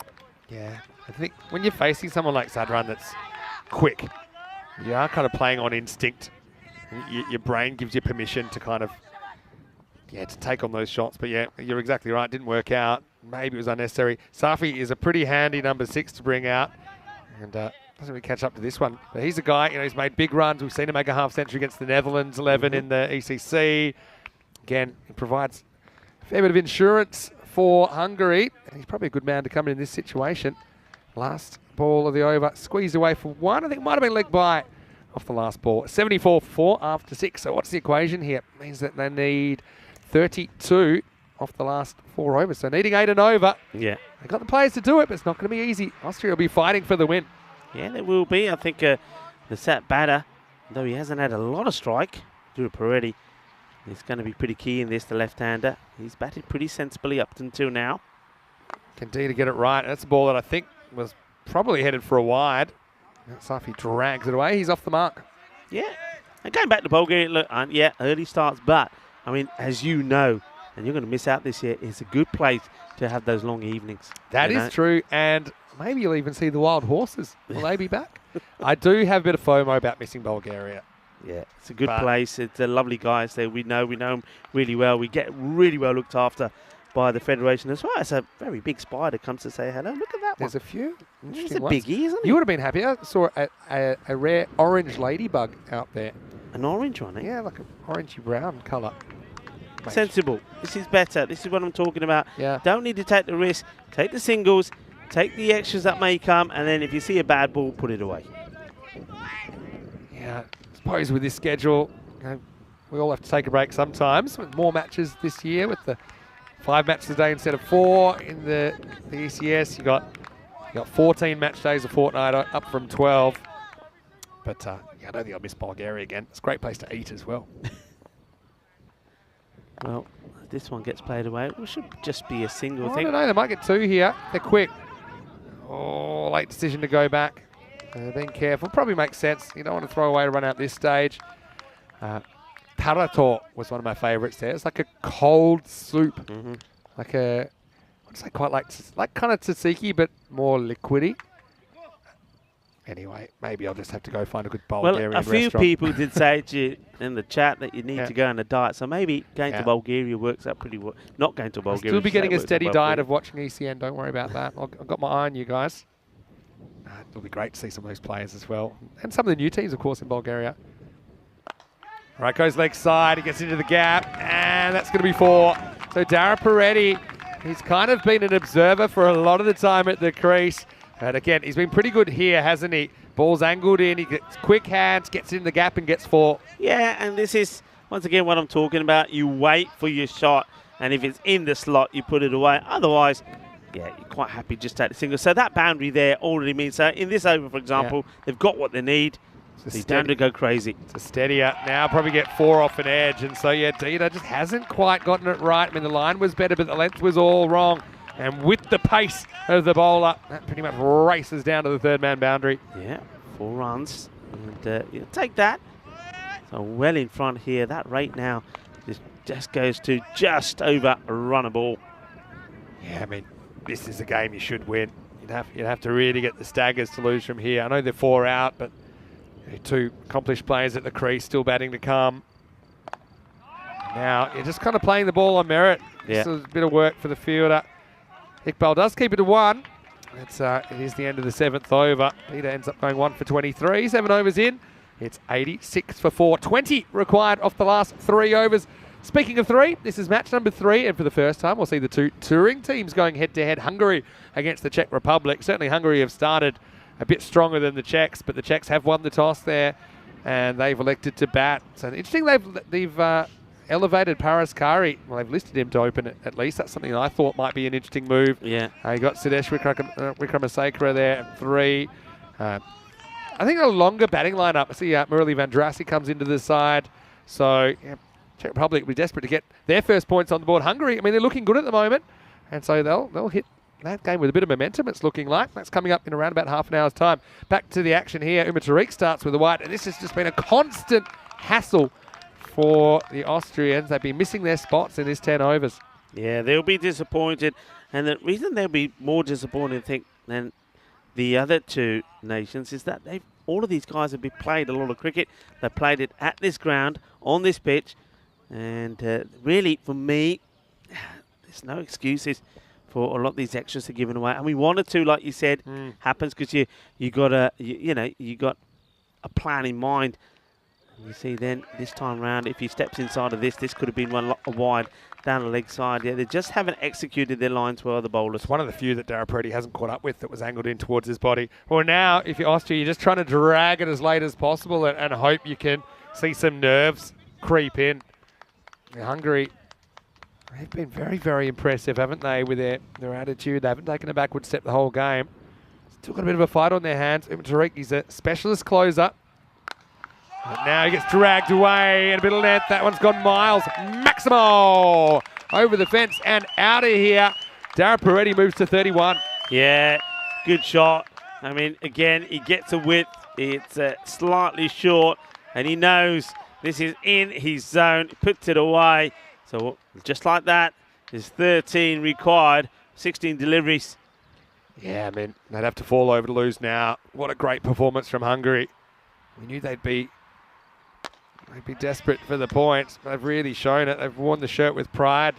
Yeah. I think when you're facing someone like Zadran that's quick, you are kind of playing on instinct. Your brain gives you permission to kind of, to take on those shots. But yeah, you're exactly right. Didn't work out. Maybe it was unnecessary. Safi is a pretty handy number 6 to bring out. And doesn't really catch up to this one. But he's a guy, he's made big runs. We've seen him make a half-century against the Netherlands 11 in the ECC. Again, he provides a fair bit of insurance for Hungary. And he's probably a good man to come in this situation. Last ball of the over, squeezed away for 1. I think it might have been leg by off the last ball. 74 for 4 after 6. So what's the equation here? It means that they need 32 off the last 4 overs. So needing 8 and over. Yeah. They got the players to do it, but it's not going to be easy. Austria will be fighting for the win. Yeah, there will be. I think the set batter, though he hasn't had a lot of strike, Drew Peretti, is going to be pretty key in this, the left-hander. He's batted pretty sensibly up until now. Continue to get it right. That's a ball that I think was probably headed for a wide. Safi drags it away. He's off the mark. Yeah. And going back to Bulgaria, look, yeah, early starts, but, I mean, as you know, and you're going to miss out this year, it's a good place to have those long evenings. That is true, and maybe you'll even see the wild horses. Will they be back? I do have a bit of FOMO about missing Bulgaria. Yeah, it's a good place. It's lovely guys there. We know them really well. We get really well looked after by the Federation as well. It's a very big spider comes to say hello. Look at that There's one. a few It's interesting a ones. biggie, isn't it? You would have been happy. I saw a rare orange ladybug out there. An orange one, eh? Yeah, like an orangey brown colour. Sensible. This is better. This is what I'm talking about. Yeah. Don't need to take the risk. Take the singles. Take the extras that may come. And then if you see a bad ball, put it away. Yeah, I suppose with this schedule, we all have to take a break sometimes. With more matches this year with the 5 matches a day instead of 4 in the ECS. You got 14 match days a fortnight, up from 12. But yeah, I don't think I'll miss Bulgaria again. It's a great place to eat as well. Well, if this one gets played away, it should just be a single I thing. don't know, they might get 2 here. They're quick. Oh, late decision to go back. Being careful. Probably makes sense. You don't want to throw away to run out this stage. Tarator was one of my favourites there. It's like a cold soup. Like a, what's that quite like kind of tzatziki, but more liquidy. Anyway, maybe I'll just have to go find a good Bulgarian Well, a few restaurant. people did say to you in the chat that you need to go on a diet. So maybe going to Bulgaria works out pretty well. Not going to I'll Bulgaria. still be getting a works out steady well diet for of watching ECN. Don't worry about that. I've got my eye on you guys. It'll be great to see some of those players as well. And some of the new teams, of course, in Bulgaria. All right, goes leg side. He gets into the gap. And that's going to be 4. So Dara Peretti, he's kind of been an observer for a lot of the time at the crease. And again, he's been pretty good here, hasn't he? Ball's angled in. He gets quick hands, gets in the gap and gets 4. Yeah, and this is, once again, what I'm talking about. You wait for your shot. And if it's in the slot, you put it away. Otherwise, yeah, you're quite happy just at the single. So that boundary there already means that in this over, for example, they've got what they need. He's down to go crazy. It's a steadier. Now probably get 4 off an edge. And so, yeah, Dita just hasn't quite gotten it right. I mean, the line was better, but the length was all wrong. And with the pace of the bowler, that pretty much races down to the 3rd man boundary. Yeah, 4 runs. And you'll take that. So well in front here. That rate now just goes to just over a run a ball. Yeah, I mean, this is a game you should win. You'd have to really get the staggers to lose from here. I know they're 4 out, but 2 accomplished players at the crease still batting to come. Now, you're just kind of playing the ball on merit. Yeah. This is a bit of work for the fielder. Iqbal does keep it to 1. It is the end of the 7th over. Peter ends up going 1 for 23. 7 overs in. It's 86 for 4. 20 required off the last 3 overs. Speaking of 3, this is match number 3, and for the first time, we'll see the 2 touring teams going head-to-head. Hungary against the Czech Republic. Certainly Hungary have started a bit stronger than the Czechs, but the Czechs have won the toss there, and they've elected to bat. So interesting, they've elevated Paraskari. Well, they've listed him to open it, at least. That's something I thought might be an interesting move. Yeah. You got Sudesh Wickramasekara there at 3. I think a longer batting lineup. I see Murali Vandrasi comes into the side. So, yeah, Czech Republic will be desperate to get their first points on the board. Hungary, I mean, they're looking good at the moment. And so they'll hit that game with a bit of momentum, it's looking like. That's coming up in around about half an hour's time. Back to the action here. Uma Tariq starts with a wide, and this has just been a constant hassle for the Austrians. They've been missing their spots in this 10 overs. Yeah, they'll be disappointed. And the reason they'll be more disappointed, I think, than the other 2 nations is that all of these guys have played a lot of cricket. They've played it at this ground, on this pitch. And really, for me, there's no excuses for a lot of these extras are given away. I mean, 1 or 2, like you said, happens because you got a plan in mind. And you see then this time round, if he steps inside of this could have been one wide down the leg side. Yeah, they just haven't executed their lines well, the bowlers. It's one of the few that Dara Peretti hasn't caught up with that was angled in towards his body. Well, now, if you're Austria, you're just trying to drag it as late as possible and hope you can see some nerves creep in. Hungary, They've been very, very impressive, haven't they, with their attitude. They haven't taken a backward step the whole game. Still got a bit of a fight on their hands. Tariq, he's a specialist closer. But now he gets dragged away and a bit of length. That one's gone miles. Maximo over the fence and out of here. Dara Peretti moves to 31. Yeah, good shot. I mean, again, he gets a width. It's slightly short, and he knows this is in his zone. He puts it away. So just like that, there's 13 required, 16 deliveries. Yeah, I mean, they'd have to fall over to lose now. What a great performance from Hungary. We knew they'd be desperate for the points. They've really shown it. They've worn the shirt with pride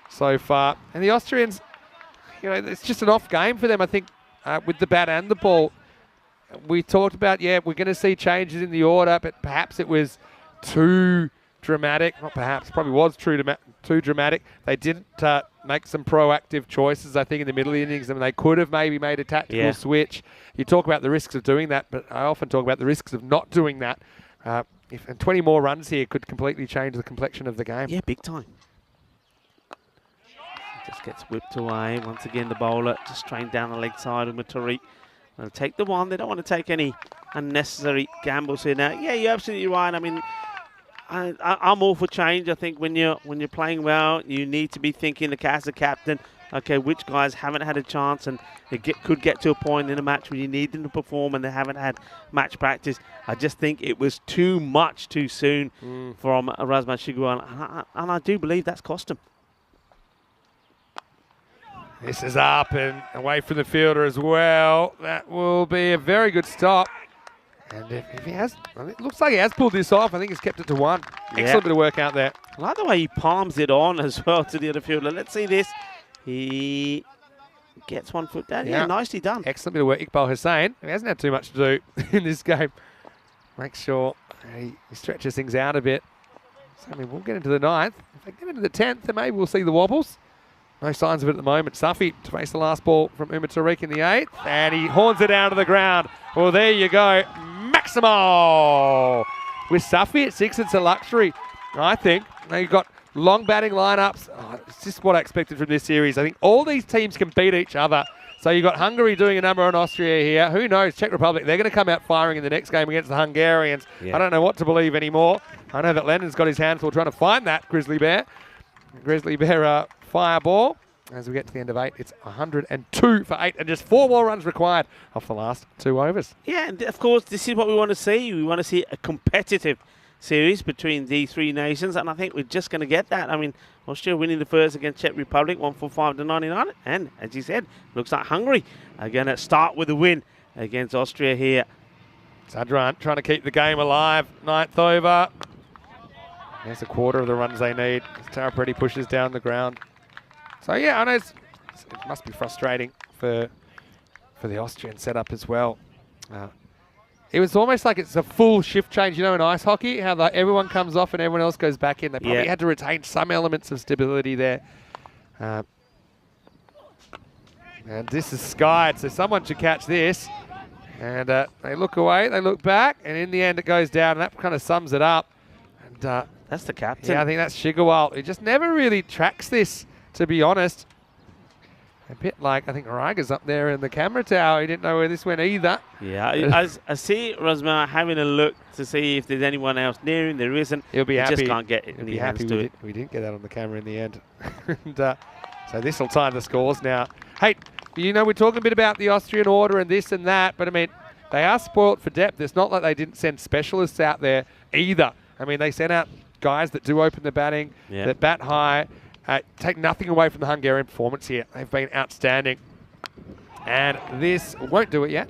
so far. And the Austrians, you know, it's just an off game for them, I think, with the bat and the ball. We talked about, yeah, we're going to see changes in the order, but perhaps it was too dramatic. Not perhaps, probably was too dramatic. They didn't make some proactive choices, I think, in the middle innings. I mean, they could have maybe made a tactical switch. You talk about the risks of doing that, but I often talk about the risks of not doing that. And 20 more runs here could completely change the complexion of the game. Yeah, big time. Just gets whipped away. Once again, the bowler just trained down the leg side with Tariq. They'll take the one. They don't want to take any unnecessary gambles here now. Yeah, you're absolutely right. I mean, I'm all for change. I think when you're playing well, you need to be thinking, as a captain, okay, which guys haven't had a chance and could get to a point in a match where you need them to perform and they haven't had match practice. I just think it was too much too soon from Razman Shiguan, and I do believe that's cost him. This is up and away from the fielder as well. That will be a very good stop. And if he has, it looks like he has pulled this off. I think he's kept it to 1. Yeah. Excellent bit of work out there. I like the way he palms it on as well to the other fielder. Let's see this. He gets 1 foot down. Yeah, nicely done. Excellent bit of work. Iqbal Hussain, he hasn't had too much to do in this game. Make sure he stretches things out a bit. So, I mean, we'll get into the 9th. If they get into the 10th, then maybe we'll see the wobbles. No signs of it at the moment. Safi to face the last ball from Umar Tariq in the 8th. And he horns it down to the ground. Well, there you go. Maximo! With Safi at 6, it's a luxury, I think. Now you've got long batting lineups. Oh, it's just what I expected from this series. I think all these teams can beat each other. So you've got Hungary doing a number on Austria here. Who knows? Czech Republic, they're going to come out firing in the next game against the Hungarians. Yeah. I don't know what to believe anymore. I know that Lennon's got his hands full trying to find that Grizzly Bear. Grizzly Bear fireball. As we get to the end of 8, it's 102 for 8 and just 4 more runs required off the last 2 overs. Yeah, and of course, this is what we want to see. We want to see a competitive series between the 3 nations, and I think we're just going to get that. I mean, Austria winning the first against Czech Republic, 145 to 99, and as you said, looks like Hungary are going to start with a win against Austria here. Sadran trying to keep the game alive. 9th over. There's a quarter of the runs they need. Tara Peretti pushes down the ground. So yeah, I know it must be frustrating for the Austrian setup as well. It was almost like it's a full shift change, you know, in ice hockey, how everyone comes off and everyone else goes back in. They probably had to retain some elements of stability there. And this is skied, so someone should catch this. And they look away, they look back, and in the end it goes down, and that kind of sums it up. And that's the captain. Yeah, I think that's Shigawal. He just never really tracks this, to be honest. A bit like, I think Raiga's up there in the camera tower. He didn't know where this went either. Yeah, I see Razman having a look to see if there's anyone else near him. There isn't. He'll be happy. Just can't get it in the hands to it. We didn't get that on the camera in the end. And, so this will tie the scores now. Hey, you know, we're talking a bit about the Austrian order and this and that, but I mean, they are spoilt for depth. It's not like they didn't send specialists out there either. I mean, they sent out guys that do open the batting, that bat high. Take nothing away from the Hungarian performance here. They've been outstanding. And this won't do it yet,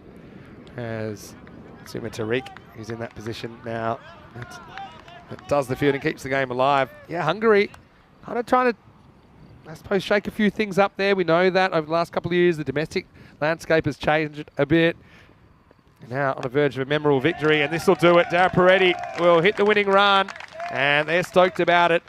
as Suma Tariq, who's in that position now, that does the field and keeps the game alive. Yeah, Hungary kind of trying to, I suppose, shake a few things up there. We know that over the last couple of years, the domestic landscape has changed a bit. Now on the verge of a memorable victory, and this will do it. Dara Peretti will hit the winning run, and they're stoked about it.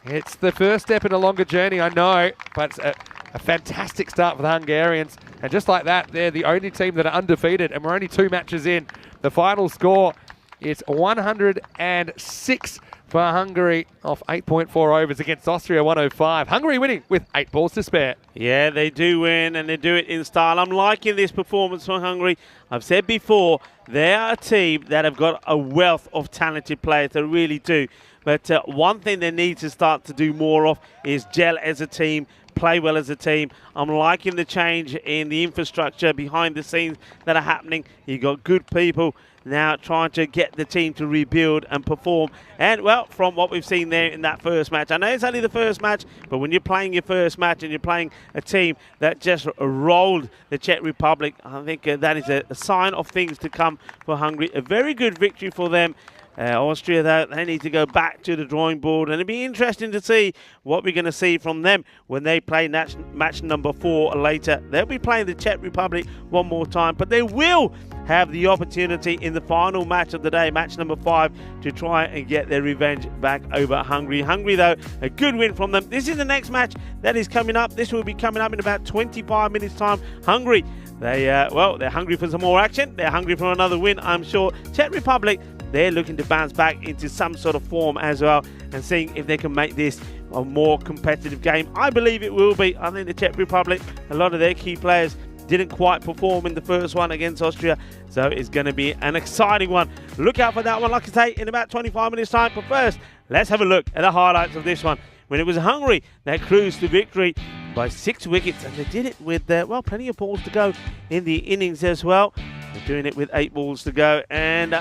It's the first step in a longer journey, I know, but it's a fantastic start for the Hungarians. And just like that, they're the only team that are undefeated, and we're only 2 matches in. The final score It's 106 for Hungary off 8.4 overs against Austria 105. Hungary winning with 8 balls to spare. Yeah, they do win, and they do it in style. I'm liking this performance from Hungary. I've said before, they are a team that have got a wealth of talented players. They really do. But one thing they need to start to do more of is gel as a team, play well as a team. I'm liking the change in the infrastructure behind the scenes that are happening. You've got good people now trying to get the team to rebuild and perform. And, well, from what we've seen there in that first match, I know it's only the first match, but when you're playing your first match and you're playing a team that just rolled the Czech Republic, I think that is a sign of things to come for Hungary. A very good victory for them. Austria, though, they need to go back to the drawing board, and it'll be interesting to see what we're going to see from them when they play match number 4 later. They'll be playing the Czech Republic one more time, but they will have the opportunity in the final match of the day, match number 5, to try and get their revenge back over Hungary. Hungary, though, a good win from them. This is the next match that is coming up. This will be coming up in about 25 minutes' time. Hungary, they're hungry for some more action. They're hungry for another win, I'm sure. Czech Republic, they're looking to bounce back into some sort of form as well and seeing if they can make this a more competitive game. I believe it will be. I think the Czech Republic, a lot of their key players didn't quite perform in the first one against Austria, so it's going to be an exciting one. Look out for that one, like I say, in about 25 minutes' time. But first, let's have a look at the highlights of this one. When it was Hungary that cruised to victory by 6 wickets, and they did it with, plenty of balls to go in the innings as well. They're doing it with 8 balls to go, and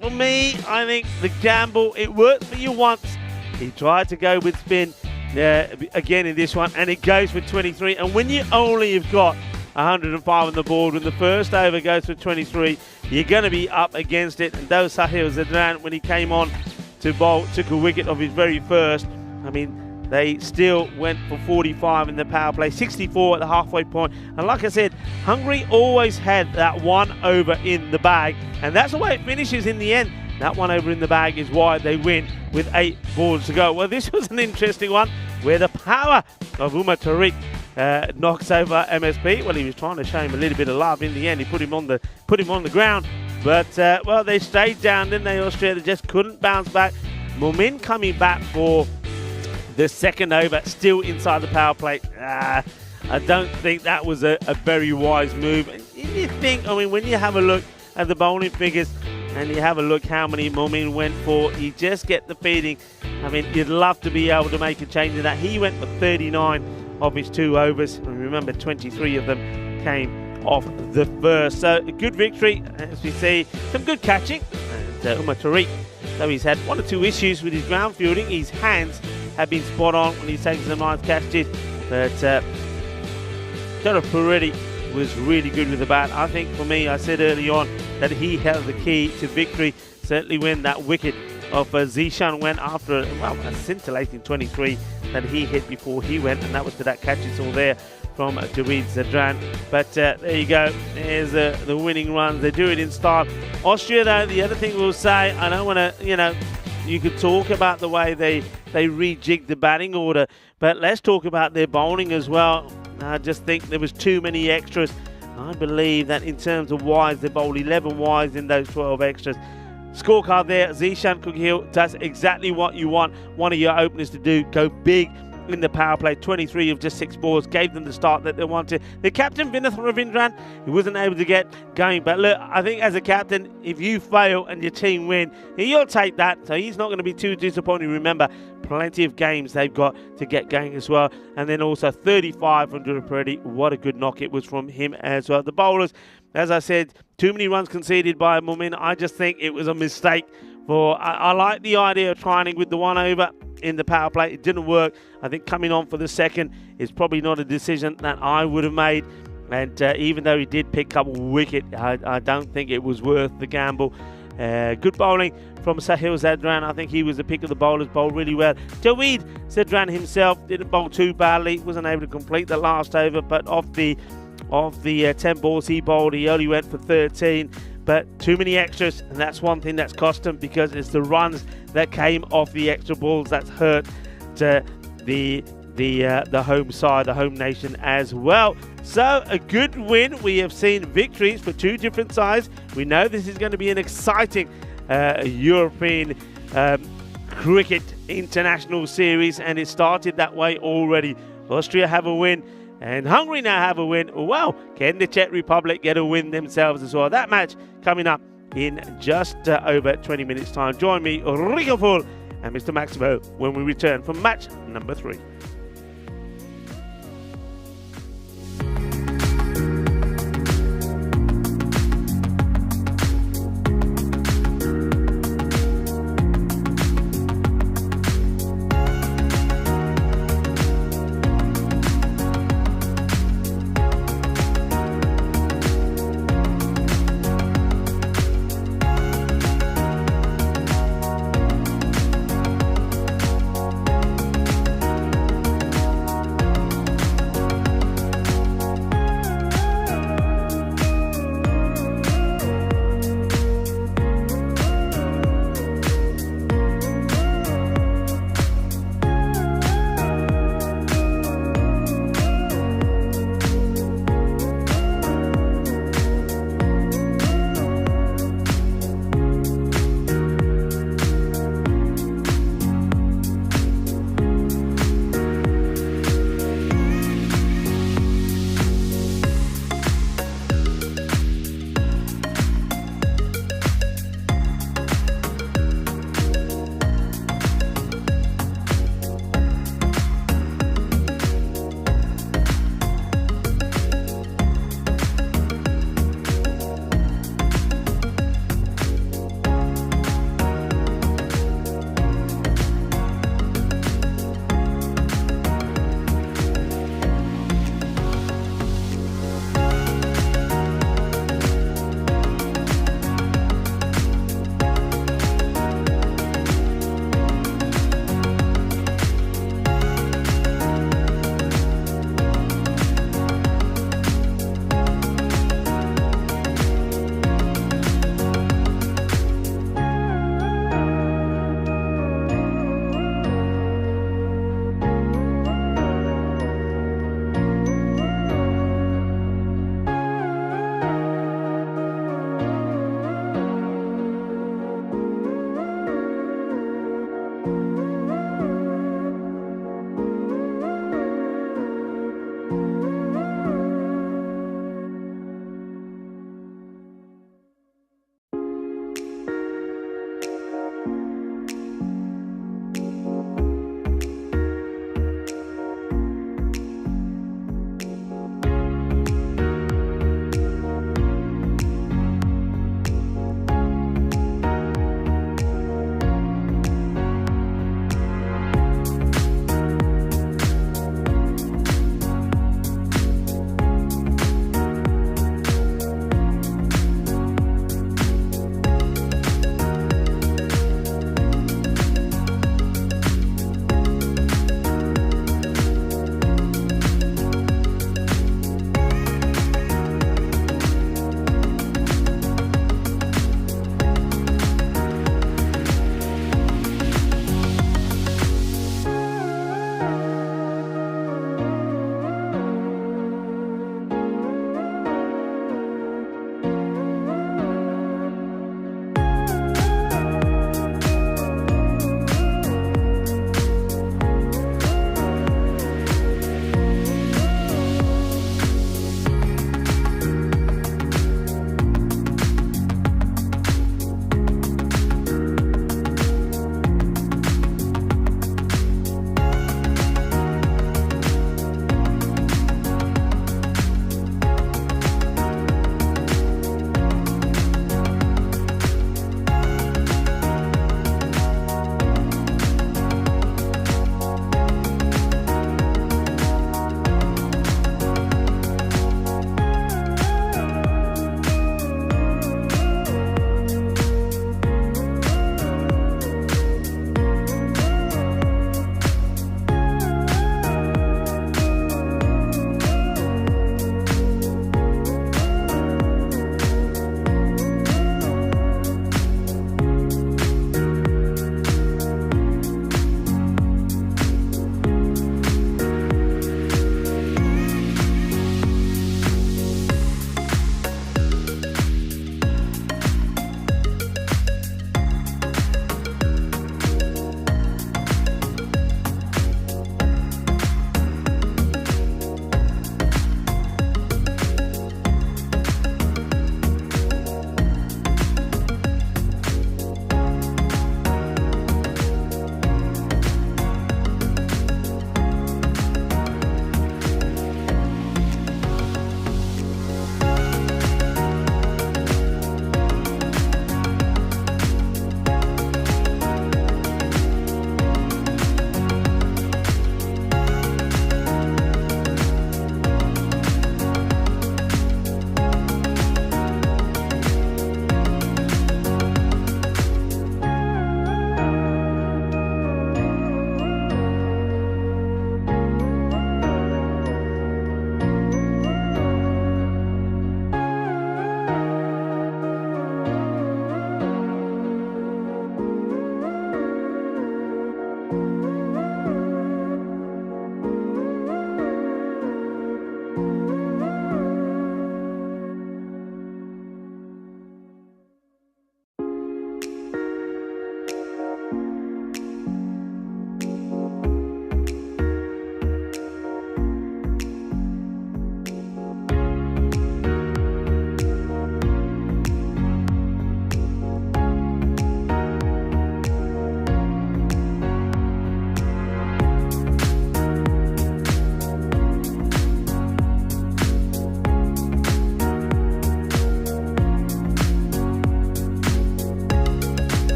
for me, I think the gamble, it worked for you once. He tried to go with spin again in this one, and it goes for 23. And when you only have got 105 on the board, when the first over goes for 23, you're going to be up against it. And though Sahil Zadran, when he came on to bowl, took a wicket of his very first, I mean, they still went for 45 in the power play, 64 at the halfway point. And like I said, Hungary always had that 1 over in the bag, and that's the way it finishes in the end. That 1 over in the bag is why they win with 8 balls to go. Well, this was an interesting one where the power of Umar Tariq knocks over MSP. Well, he was trying to show him a little bit of love. In the end, he put him on the ground. But they stayed down, didn't they? Austria, they just couldn't bounce back. Momin coming back for the second over, still inside the power play. I don't think that was a very wise move. And you think, I mean, when you have a look at the bowling figures and you have a look how many Momin went for, you just get the feeling, I mean, you'd love to be able to make a change in that. He went for 39 of his 2 overs. And remember, 23 of them came off the first. So a good victory, as we see. Some good catching. And Umar Tariq, though he's had 1 or 2 issues with his ground fielding, his hands have been spot on when he's taken some nice catches. But Puredi was really good with the bat. I think for me, I said early on that he held the key to victory. Certainly when that wicket of Zishan went after a scintillating 23 that he hit before he went, and that was to that catch you saw there from Jaweed Zadran. But there you go. There's the winning runs. They do it in style. Austria, though, the other thing we'll say, I don't want to, you could talk about the way they rejigged the batting order, but let's talk about their bowling as well. I just think there was too many extras. I believe that in terms of wides, they bowled 11 wides in those 12 extras. Scorecard there, Zishan Kukhil does exactly what you want one of your openers to do, go big in the power play. 23 of just 6 balls gave them the start that they wanted. The captain, Vinith Ravindran, he wasn't able to get going. But look, I think as a captain, if you fail and your team win, you'll take that. So he's not going to be too disappointed. Remember, plenty of games they've got to get going as well. And then also 35 from Durapuredi. What a good knock it was from him as well. The bowlers, as I said, too many runs conceded by Momin. I just think it was a mistake. I like the idea of trying with the 1 over in the power play. It didn't work. I think coming on for the second is probably not a decision that I would have made. And even though he did pick up a wicket, I don't think it was worth the gamble. Good bowling from Sahil Zadran. I think he was the pick of the bowlers, bowled really well. Jaweed Zadran himself didn't bowl too badly. Wasn't able to complete the last over, but of the 10 balls he bowled, he only went for 13. But too many extras, and that's one thing that's cost him, because it's the runs that came off the extra balls that's hurt the home side, the home nation as well. So a good win. We have seen victories for 2 different sides. We know this is going to be an exciting European Cricket International Series, and it started that way already. Austria have a win, and Hungary now have a win. Well, can the Czech Republic get a win themselves as well? That match coming up in just over 20 minutes' time. Join me, Rico Full and Mr. Maximo, when we return from match number 3.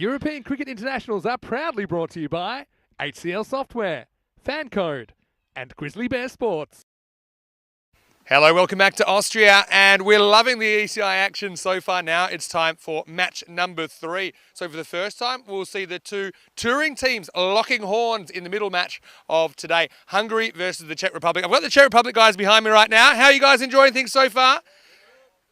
European Cricket Internationals are proudly brought to you by HCL Software, Fancode, and Grizzly Bear Sports. Hello, welcome back to Austria, and we're loving the ECI action so far. Now it's time for match number 3. So for the first time, we'll see the two touring teams locking horns in the middle match of today. Hungary versus the Czech Republic. I've got the Czech Republic guys behind me right now. How are you guys enjoying things so far?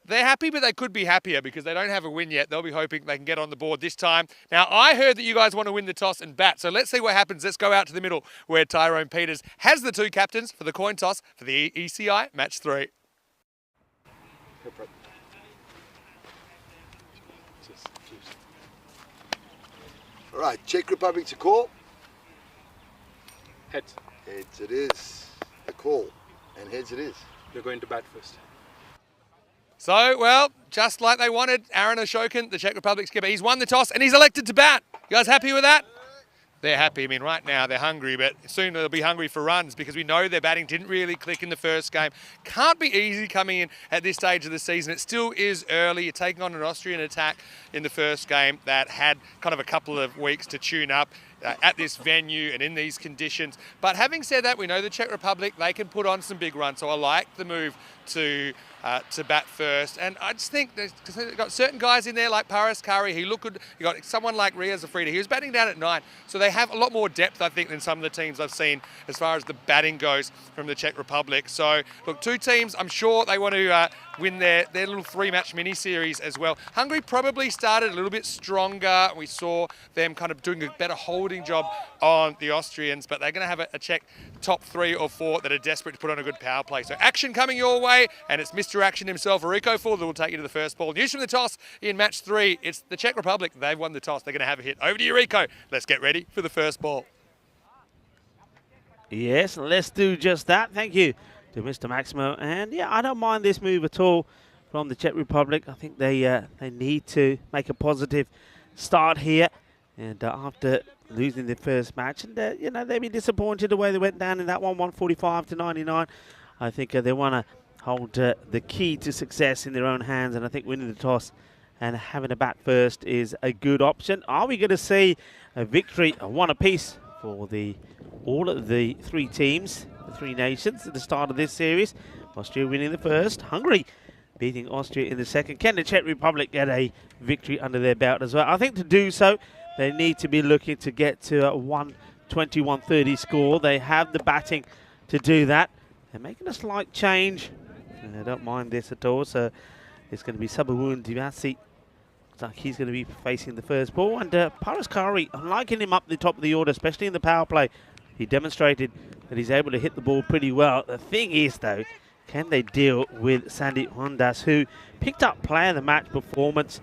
They're happy, but they could be happier because they don't have a win yet. They'll be hoping they can get on the board this time. Now, I heard that you guys want to win the toss and bat, so let's see what happens. Let's go out to the middle where Tyrone Peters has the 2 captains for the coin toss for the ECI match 3. All right, Czech Republic to call. Heads. Heads it is. A call. And heads it is. You're going to bat first. So, well, just like they wanted, Aaron Ashokan, the Czech Republic skipper, he's won the toss and he's elected to bat. You guys happy with that? They're happy. I mean, right now they're hungry, but soon they'll be hungry for runs because we know their batting didn't really click in the first game. Can't be easy coming in at this stage of the season. It still is early. You're taking on an Austrian attack in the first game that had kind of a couple of weeks to tune up at this venue and in these conditions. But having said that, we know the Czech Republic, they can put on some big runs. So I like the move to bat first. And I just think they've got certain guys in there like Paras Kari. He looked good. You got someone like Riaz Afrida. He was batting down at 9. So they have a lot more depth, I think, than some of the teams I've seen as far as the batting goes from the Czech Republic. So, look, 2 teams, I'm sure they want to win their little 3-match mini-series as well. Hungary probably started a little bit stronger. We saw them kind of doing a better holding job on the Austrians, but they're going to have a Czech top 3 or 4 that are desperate to put on a good power play. So action coming your way, and it's Mr. Action himself, Rico Full, that will take you to the first ball. News from the toss in match 3. It's the Czech Republic. They've won the toss. They're going to have a hit. Over to you, Rico. Let's get ready for the first ball. Yes, let's do just that. Thank you to Mr. Maximo. And yeah, I don't mind this move at all from the Czech Republic. I think they need to make a positive start here. And after losing their first match, and you know, they've been disappointed the way they went down in that one, 145 to 99. I think they want to hold the key to success in their own hands, and I think winning the toss and having a bat first is a good option. Are we going to see a victory, a 1 apiece for all of the 3 teams, the 3 nations at the start of this series? Austria winning the first, Hungary beating Austria in the second. Can the Czech Republic get a victory under their belt as well? I think to do so, they need to be looking to get to a 120-130 score. They have the batting to do that. They're making a slight change. And I don't mind this at all. So it's going to be Sabahun Divasi. Looks like he's going to be facing the first ball. And Paras Kari, I'm liking him up the top of the order, especially in the power play. He demonstrated that he's able to hit the ball pretty well. The thing is, though, can they deal with Sandy Hondas, who picked up player of the match performance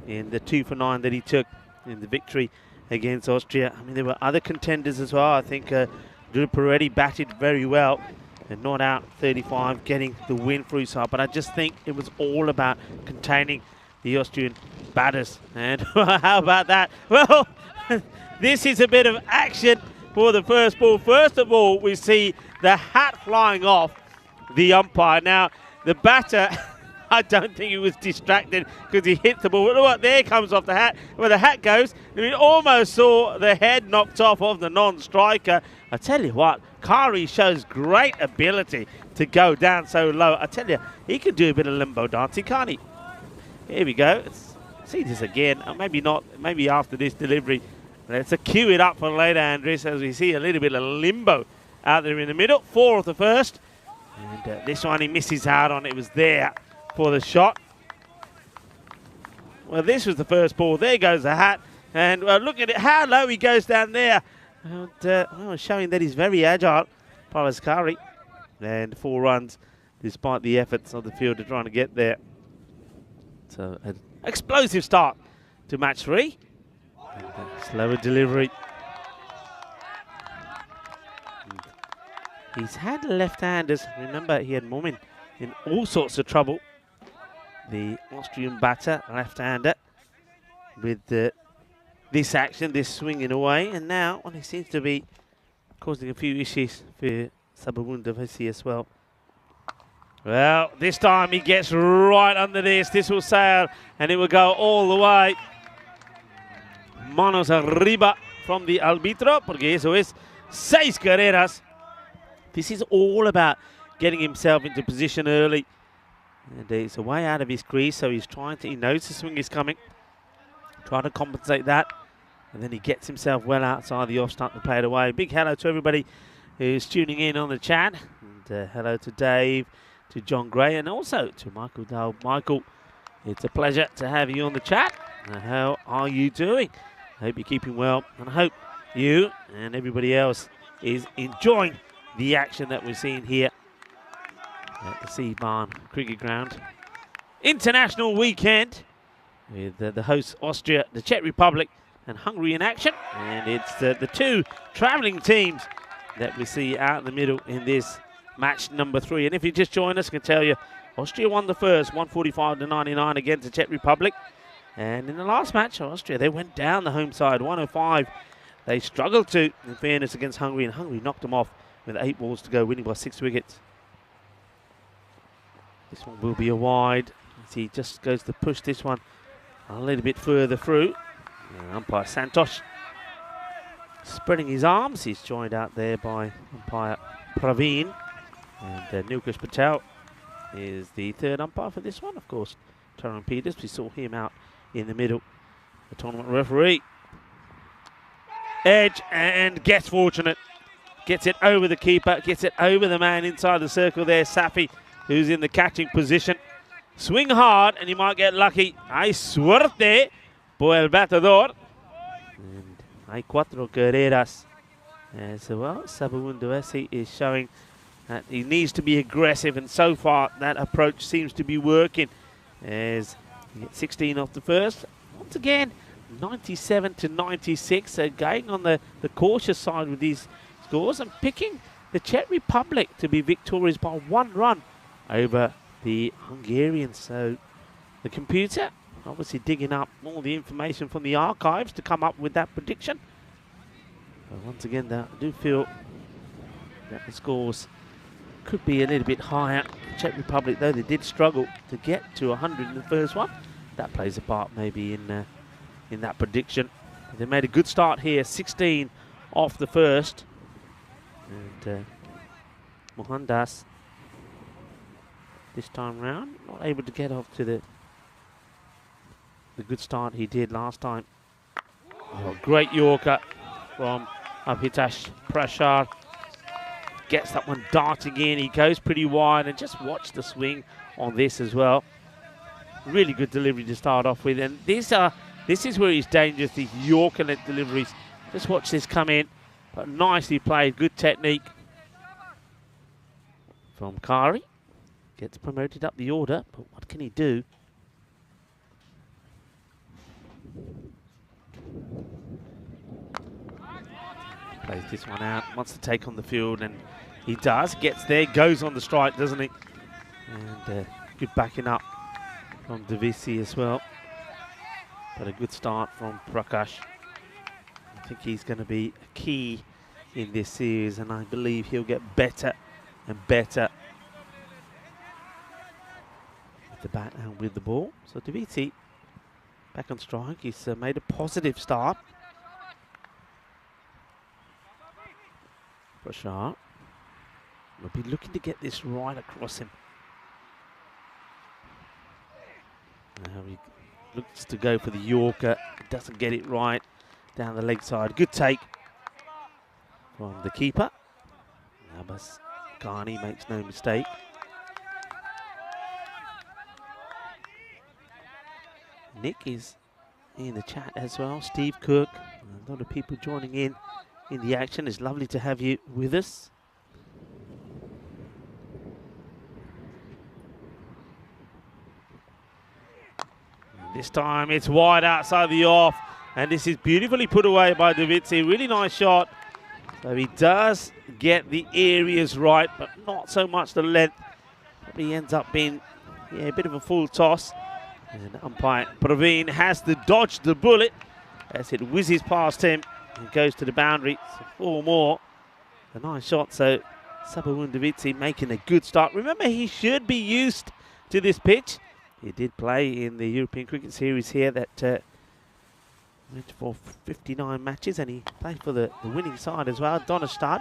in the 2 for 9 that he took in the victory against Austria. I mean, there were other contenders as well. I think Drew Peretti batted very well and not out 35, getting the win for his side. But I just think it was all about containing the Austrian batters. And how about that? Well, this is a bit of action for the first ball. First of all, we see the hat flying off the umpire. Now, the batter, I don't think he was distracted because he hit the ball. Look what, there comes off the hat. Where the hat goes, we almost saw the head knocked off of the non-striker. I tell you what, Kari shows great ability to go down so low. I tell you, he can do a bit of limbo dancing, can't he? Here we go. Let's see this again. Maybe not, maybe after this delivery. Let's cue it up for later, Andres, as we see a little bit of limbo out there in the middle. 4 of the first. And this one he misses out on. It was there for the shot. Well, this was the first ball. There goes the hat. And look at it, how low he goes down there. And, well, showing that he's very agile, Paras Kari. And 4 runs, despite the efforts of the fielder trying to get there. So, an explosive start to match 3. Slower delivery. And he's had left-handers. Remember, he had Momin in all sorts of trouble. The Austrian batter, left-hander, with this action, this swinging away. And now, well, he seems to be causing a few issues for Sabahun Divasi as well. Well, this time he gets right under this. This will sail, and it will go all the way. manos arriba from the árbitro, porque eso es 6 carreras. This is all about getting himself into position early. And he's away out of his crease, so he's trying to, he knows the swing is coming, trying to compensate that. And then he gets himself well outside the off stump to play it away. Big hello to everybody who's tuning in on the chat. And hello to Dave, to John Gray, and also to Michael Dale. Michael, it's a pleasure to have you on the chat. How are you doing? I hope you're keeping well, and I hope you and everybody else is enjoying the action that we're seeing here at the Sea Barn Cricket Ground. International weekend with the hosts Austria, the Czech Republic, and Hungary in action. And it's the two travelling teams that we see out in the middle in this match number 3. And if you just join us, I can tell you Austria won the first 145-99 against the Czech Republic. And in the last match, Austria, they went down the home side, 105. They struggled to, in fairness, against Hungary, and Hungary knocked them off with 8 balls to go, winning by 6 wickets. This one will be a wide as he just goes to push this one a little bit further through. And umpire Santosh spreading his arms. He's joined out there by umpire Praveen. And Nilkesh Patel is the third umpire for this one. Of course, Taran Peters, we saw him out in the middle. The tournament referee. Edge and gets fortunate. Gets it over the keeper. Gets it over the man inside the circle there. Safi, who's in the catching position. Swing hard and you might get lucky. Hay suerte por el batador. And hay 4 carreras as well. Sabawunduesi is showing that he needs to be aggressive, and so far that approach seems to be working as he gets 16 off the first. Once again, 97-96, so going on the cautious side with these scores and picking the Czech Republic to be victorious by 1 run over the Hungarians. So the computer obviously digging up all the information from the archives to come up with that prediction. But once again, I do feel that the scores could be a little bit higher. The Czech Republic, though, they did struggle to get to 100 in the first one. That plays a part maybe in that prediction. But they made a good start here, 16 off the first. And Mohandas this time round not able to get off to the good start he did last time. Oh, great Yorker from Abhitash Prashar. Gets that one darting in. He goes pretty wide, and just watch the swing on this as well. Really good delivery to start off with, and this is where he's dangerous, these Yorker-led deliveries. Just watch this come in, but nicely played, good technique from Kari. Gets promoted up the order, but what can he do? Plays this one out, wants to take on the field, and he does. Gets there, goes on the strike, doesn't he? And good backing up from Davisi as well. But a good start from Prakash. I think he's going to be a key in this series, and I believe he'll get better and better with the bat and with the ball. So Davisi back on strike. He's made a positive start. Prashar will be looking to get this right across him. Now he looks to go for the Yorker, doesn't get it right down the leg side. Good take from the keeper. Abbas Ghani makes no mistake. Nick is in the chat as well. Steve Cook, a lot of people joining in the action. It's lovely to have you with us. This time it's wide outside the off, and this is beautifully put away by Davitsi. Really nice shot. So he does get the areas right, but not so much the length. Probably ends up being a bit of a full toss. And umpire Praveen has to dodge the bullet as it whizzes past him and goes to the boundary. So 4 more. A nice shot. So Sabawundavitsi making a good start. Remember, he should be used to this pitch. He did play in the European Cricket Series here that Went for 59 matches, and he played for the winning side as well, Donnerstadt.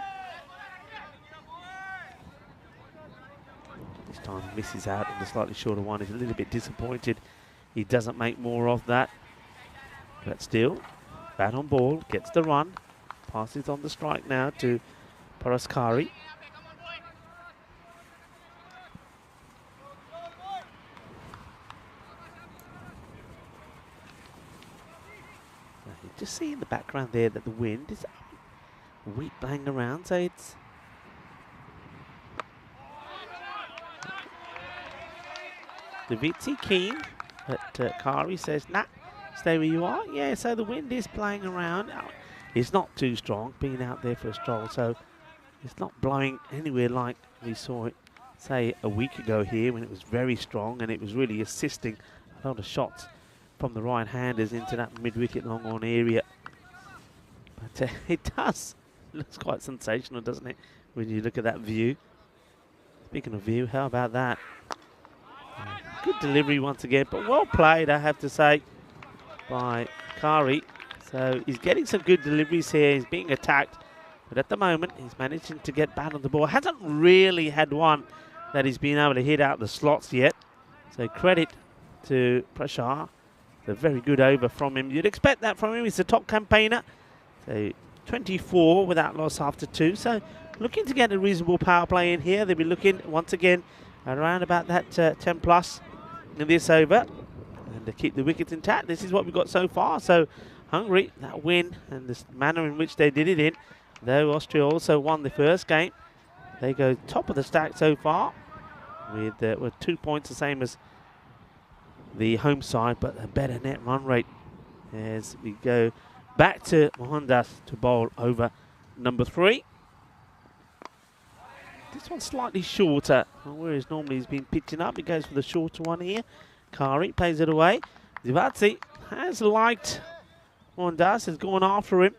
This time misses out on the slightly shorter one. He's a little bit disappointed he doesn't make more of that. But still, bat on ball, gets the run. Passes on the strike now to Paraskari. Just see in the background there that the wind is wheat blowing around, so it's Davitsi keen, but Kari says, nah, stay where you are. Yeah, so the wind is playing around. It's not too strong, being out there for a stroll, so it's not blowing anywhere like we saw it, say, a week ago here when it was very strong and it was really assisting a lot of shots from the right-handers into that mid-wicket long-on area. But it does. Looks quite sensational, doesn't it, when you look at that view. Speaking of view, how about that? Good delivery once again, but well played, I have to say, by Kari. So he's getting some good deliveries here. He's being attacked, but at the moment, he's managing to get bat on the ball. Hasn't really had one that he's been able to hit out the slots yet. So credit to Prashar. A very good over from him. You'd expect that from him. He's the top campaigner. So 24 without loss after 2. So looking to get a reasonable power play in here. They'll be looking once again around about that 10 plus in this over. And to keep the wickets intact. This is what we've got so far. So Hungary, that win and the manner in which they did it in. Though Austria also won the first game. They go top of the stack so far. With 2 points, the same as the home side, but a better net run rate as we go back to Mohandas to bowl over number 3. This one's slightly shorter, whereas normally he's been pitching up. He goes for the shorter one here. Kari plays it away. Divatsi has liked Mohandas, has gone after him.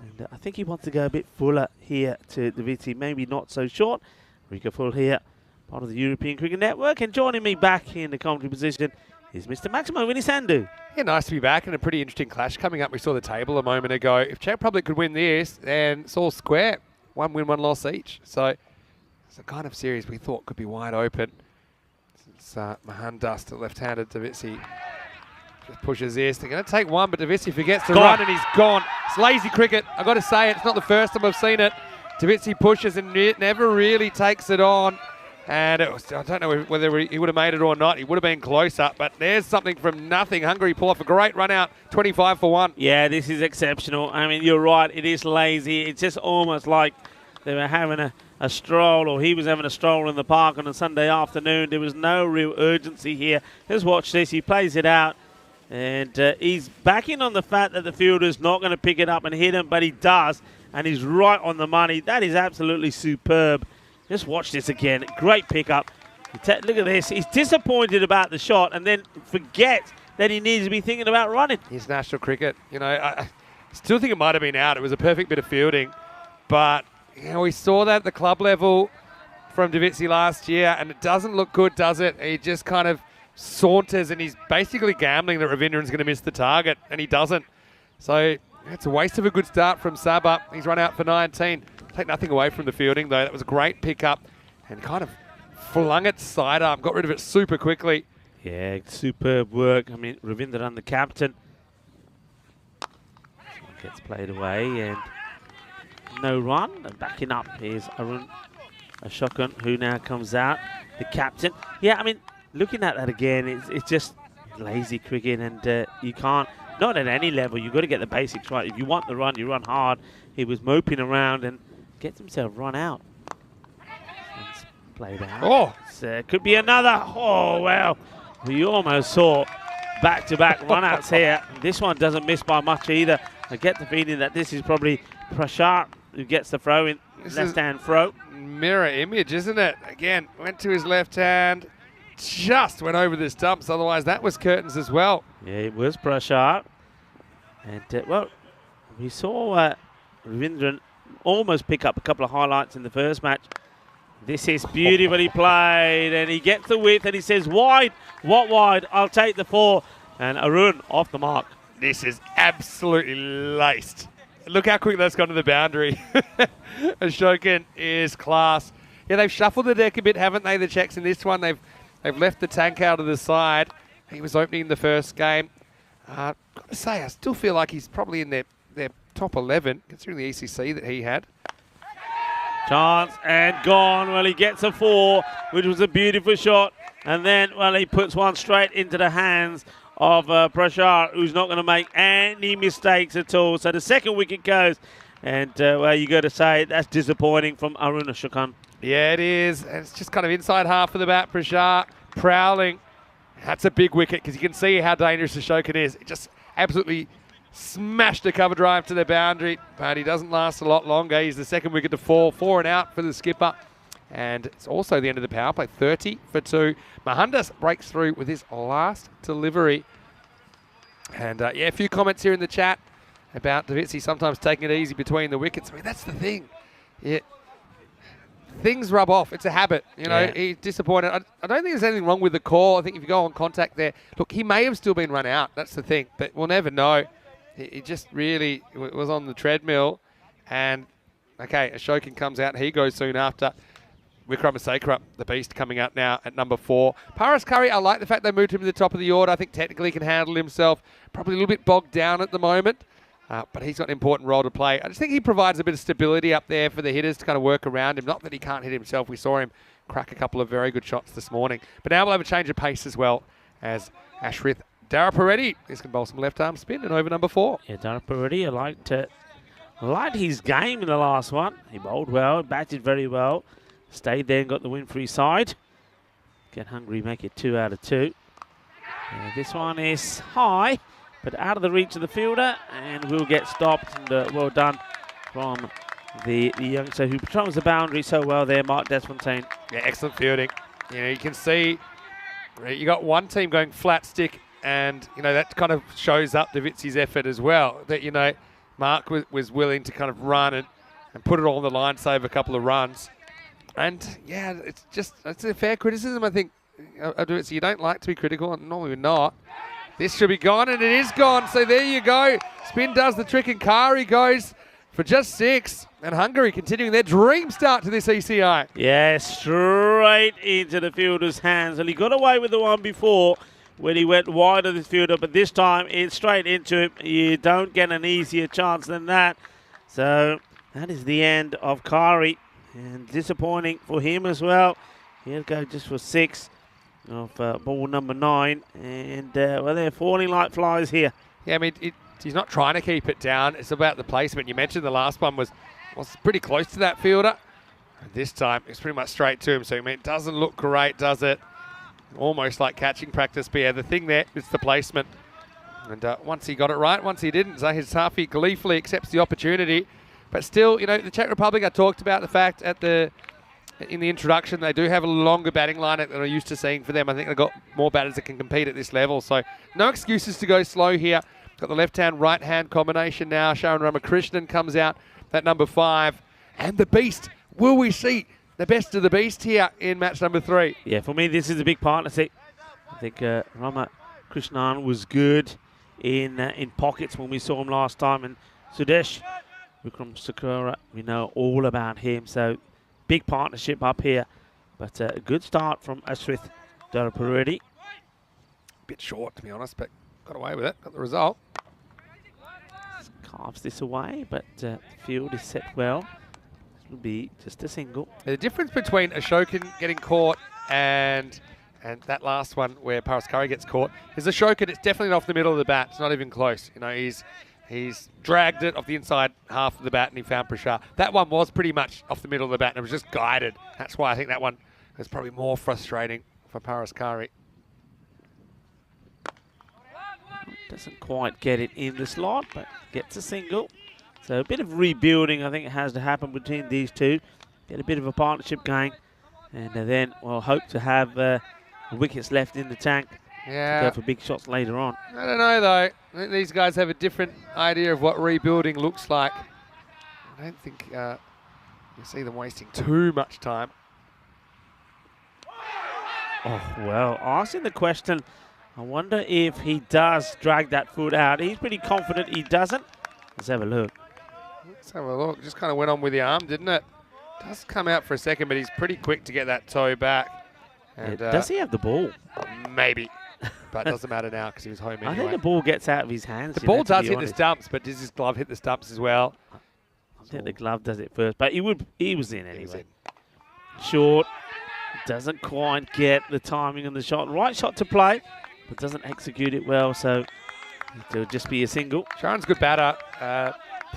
And I think he wants to go a bit fuller here to Divatsi, maybe not so short. Rika Full here, part of the European Cricket Network, and joining me back in the commentary position is Mr. Maximo Vinisandu. Yeah, nice to be back, and a pretty interesting clash coming up. We saw the table a moment ago. If Czech Republic could win this, then it's all square. 1 win, 1 loss each. So it's a kind of series we thought could be wide open. It's Mohandas to left-handed. Davitsi just pushes this. They're going to take one, but Davitsi forgets to run, and he's gone. It's lazy cricket. I've got to say it. It's not the first time I've seen it. Davitsi pushes and never really takes it on. And it was, I don't know whether he would have made it or not. He would have been closer, but there's something from nothing. Hungary pull off a great run out, 25 for 1. Yeah, this is exceptional. I mean, you're right. It is lazy. It's just almost like they were having a stroll, or he was having a stroll in the park on a Sunday afternoon. There was no real urgency here. Just watch this. He plays it out, and he's backing on the fact that the fielder's not going to pick it up and hit him, but he does, and he's right on the money. That is absolutely superb. Just watch this again. Great pickup. Look at this. He's disappointed about the shot and then forgets that he needs to be thinking about running. It's national cricket. You know, I still think it might have been out. It was a perfect bit of fielding. But, you know, we saw that at the club level from Davitsi last year, and it doesn't look good, does it? He just kind of saunters, and he's basically gambling that Ravindran's going to miss the target, and he doesn't. So it's a waste of a good start from Sabah. He's run out for 19. Take nothing away from the fielding, though. That was a great pickup and kind of flung it side up, got rid of it super quickly. Yeah, superb work. I mean, Ravindran, the captain. Gets played away and no run. And backing up is Arun Ashokan, who now comes out, the captain. Yeah, I mean, looking at that again, it's just lazy cricket, and you can't, not at any level, you've got to get the basics right. If you want the run, you run hard. He was moping around and gets himself run out. It's played out. Oh! Could be another. Oh, well. We almost saw back-to-back run-outs here. This one doesn't miss by much either. I get the feeling that this is probably Prashar who gets the throw in, left-hand throw. Mirror image, isn't it? Again, went to his left hand, just went over the stumps. Otherwise, that was curtains as well. Yeah, it was Prashar. And, well, we saw Ravindran almost pick up a couple of highlights in the first match. This is beautifully played, and he gets the width, and he says, wide, what wide? I'll take the 4. And Arun off the mark. This is absolutely laced. Look how quick that's gone to the boundary. Ashokan is class. Yeah, they've shuffled the deck a bit, haven't they, the Czechs in this one? They've left the tank out of the side. He was opening the first game. Got to say, I still feel like he's probably in their top 11, considering the ECC that he had. Chance and gone. Well, he gets a 4, which was a beautiful shot. And then, well, he puts one straight into the hands of Prashar, who's not going to make any mistakes at all. So the second wicket goes. And, well, you got to say, that's disappointing from Arun Ashokan. Yeah, it is. And it's just kind of inside half of the bat. Prashar prowling. That's a big wicket because you can see how dangerous Ashokan is. It just absolutely smashed a cover drive to the boundary, but he doesn't last a lot longer. He's the second wicket to fall. 4 and out for the skipper. And it's also the end of the power play. 30 for 2. Mohandas breaks through with his last delivery. And yeah, a few comments here in the chat about Davitsi sometimes taking it easy between the wickets. I mean, that's the thing. Yeah. Things rub off. It's a habit. You know, Yeah. he's disappointed. I don't think there's anything wrong with the call. I think if you go on contact there, look, he may have still been run out. That's the thing. But we'll never know. He just really was on the treadmill. And, okay, Ashokan comes out. He goes soon after. Wickramasekarup, the beast, coming out now at number 4. Paras Curry, I like the fact they moved him to the top of the order. I think technically he can handle himself. Probably a little bit bogged down at the moment. But he's got an important role to play. I just think he provides a bit of stability up there for the hitters to kind of work around him. Not that he can't hit himself. We saw him crack a couple of very good shots this morning. But now we'll have a change of pace as well as Ashrith Darapareddy is going to bowl some left-arm spin and over number 4. Yeah, Darapareddy, I liked his game in the last one. He bowled well, batted very well. Stayed there and got the win for his side. Get hungry, make it 2 out of 2. This one is high, but out of the reach of the fielder, and will get stopped. And well done from the youngster who patrols the boundary so well there, Mark Desfontaine. Yeah, excellent fielding. You know, you can see you got one team going flat stick, and you know that kind of shows up Davitsi's effort as well. That you know, Mark was willing to kind of run and put it all on the line, save a couple of runs. And yeah, it's a fair criticism, I think. So you don't like to be critical, and normally we're not. This should be gone, and it is gone. So there you go. Spin does the trick, and Kari goes for just 6. And Hungary continuing their dream start to this ECI. Yeah, straight into the fielder's hands. And he got away with the one before when he went wide of the fielder, but this time it's straight into him. You don't get an easier chance than that. So that is the end of Kari. And disappointing for him as well. He'll go just for 6 of ball number 9. And, well, they're falling like flies here. Yeah, I mean, he's not trying to keep it down. It's about the placement. You mentioned the last one was pretty close to that fielder. And this time, it's pretty much straight to him. So, I mean, it doesn't look great, does it? Almost like catching practice. But, yeah, the thing there is the placement. And once he got it right, once he didn't, Zahid Safi gleefully accepts the opportunity. But still, you know, the Czech Republic, I talked about the fact in the introduction, they do have a longer batting lineup than I'm used to seeing for them. I think they've got more batters that can compete at this level. So no excuses to go slow here. Got the left-hand, right-hand combination now. Sharon Ramakrishnan comes out at number 5. And the beast, will we see the best of the beast here in match number 3? Yeah, for me, this is a big partnership. I think Ramakrishnan was good in pockets when we saw him last time. And Sudesh Wickramasekarup, we know all about him. So big partnership up here. But a good start from Ashrith Darapareddy. Bit short, to be honest, but got away with it. Got the result. Carves this away, but the field is set well. This will be just a single. The difference between Ashokan getting caught and that last one where Paras Curry gets caught is Ashokan, it's definitely off the middle of the bat. It's not even close. You know, he's dragged it off the inside half of the bat and he found Prashar. That one was pretty much off the middle of the bat and it was just guided. That's why I think that one is probably more frustrating for Paras Curry. Doesn't quite get it in the slot, but gets a single. So a bit of rebuilding, I think it has to happen between these two. Get a bit of a partnership going. And then we'll hope to have wickets left in the tank. Yeah. To go for big shots later on. I don't know, though. I think these guys have a different idea of what rebuilding looks like. I don't think you see them wasting too much time. Oh, well, asking the question I wonder if he does drag that foot out. He's pretty confident he doesn't. Let's have a look. Let's have a look. Just kind of went on with the arm, didn't it? Does come out for a second, but he's pretty quick to get that toe back. And, Does he have the ball? Maybe. But it doesn't matter now because he was home anyway. I think the ball gets out of his hands. The ball does hit the stumps, but does his glove hit the stumps as well? I think the glove does it first, but he was in anyway. He was in. Short. Doesn't quite get the timing on the shot. Right shot to play, but doesn't execute it well, so it'll just be a single. Sharon's a good batter.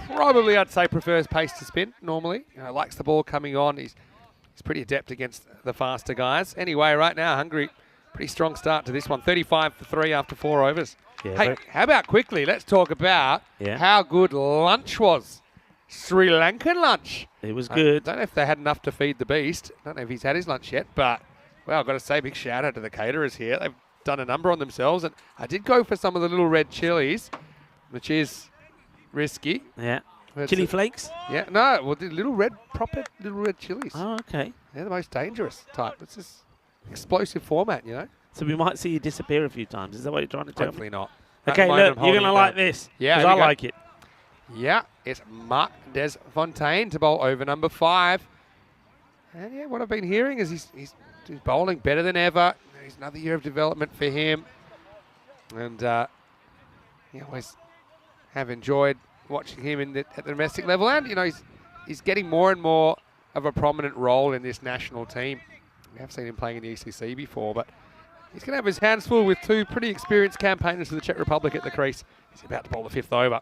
Probably, I'd say, prefers pace to spin normally. Likes the ball coming on. He's pretty adept against the faster guys. Anyway, right now, Hungary, pretty strong start to this one. 35 for 3 after 4 overs. Yeah, hey, how about quickly, let's talk about how good lunch was. Sri Lankan lunch. It was good. I don't know if they had enough to feed the beast. I don't know if he's had his lunch yet, but, well, I've got to say, big shout out to the caterers here. They've done a number on themselves, and I did go for some of the little red chilies, which is risky. Yeah. Chili flakes? Yeah, no, well, the proper little red chilies. Oh, okay. They're the most dangerous type. It's just explosive format, you know. So we might see you disappear a few times. Is that what you're trying to tell me? Hopefully not. Okay, look, you're going to like this. Yeah, because I like it. Yeah, it's Marc Desfontaine to bowl over number 5. And yeah, what I've been hearing is he's bowling better than ever. There's another year of development for him. And always have enjoyed watching him at the domestic level. And, you know, he's getting more and more of a prominent role in this national team. We have seen him playing in the ECC before, but he's going to have his hands full with 2 pretty experienced campaigners for the Czech Republic at the crease. He's about to bowl the 5th over.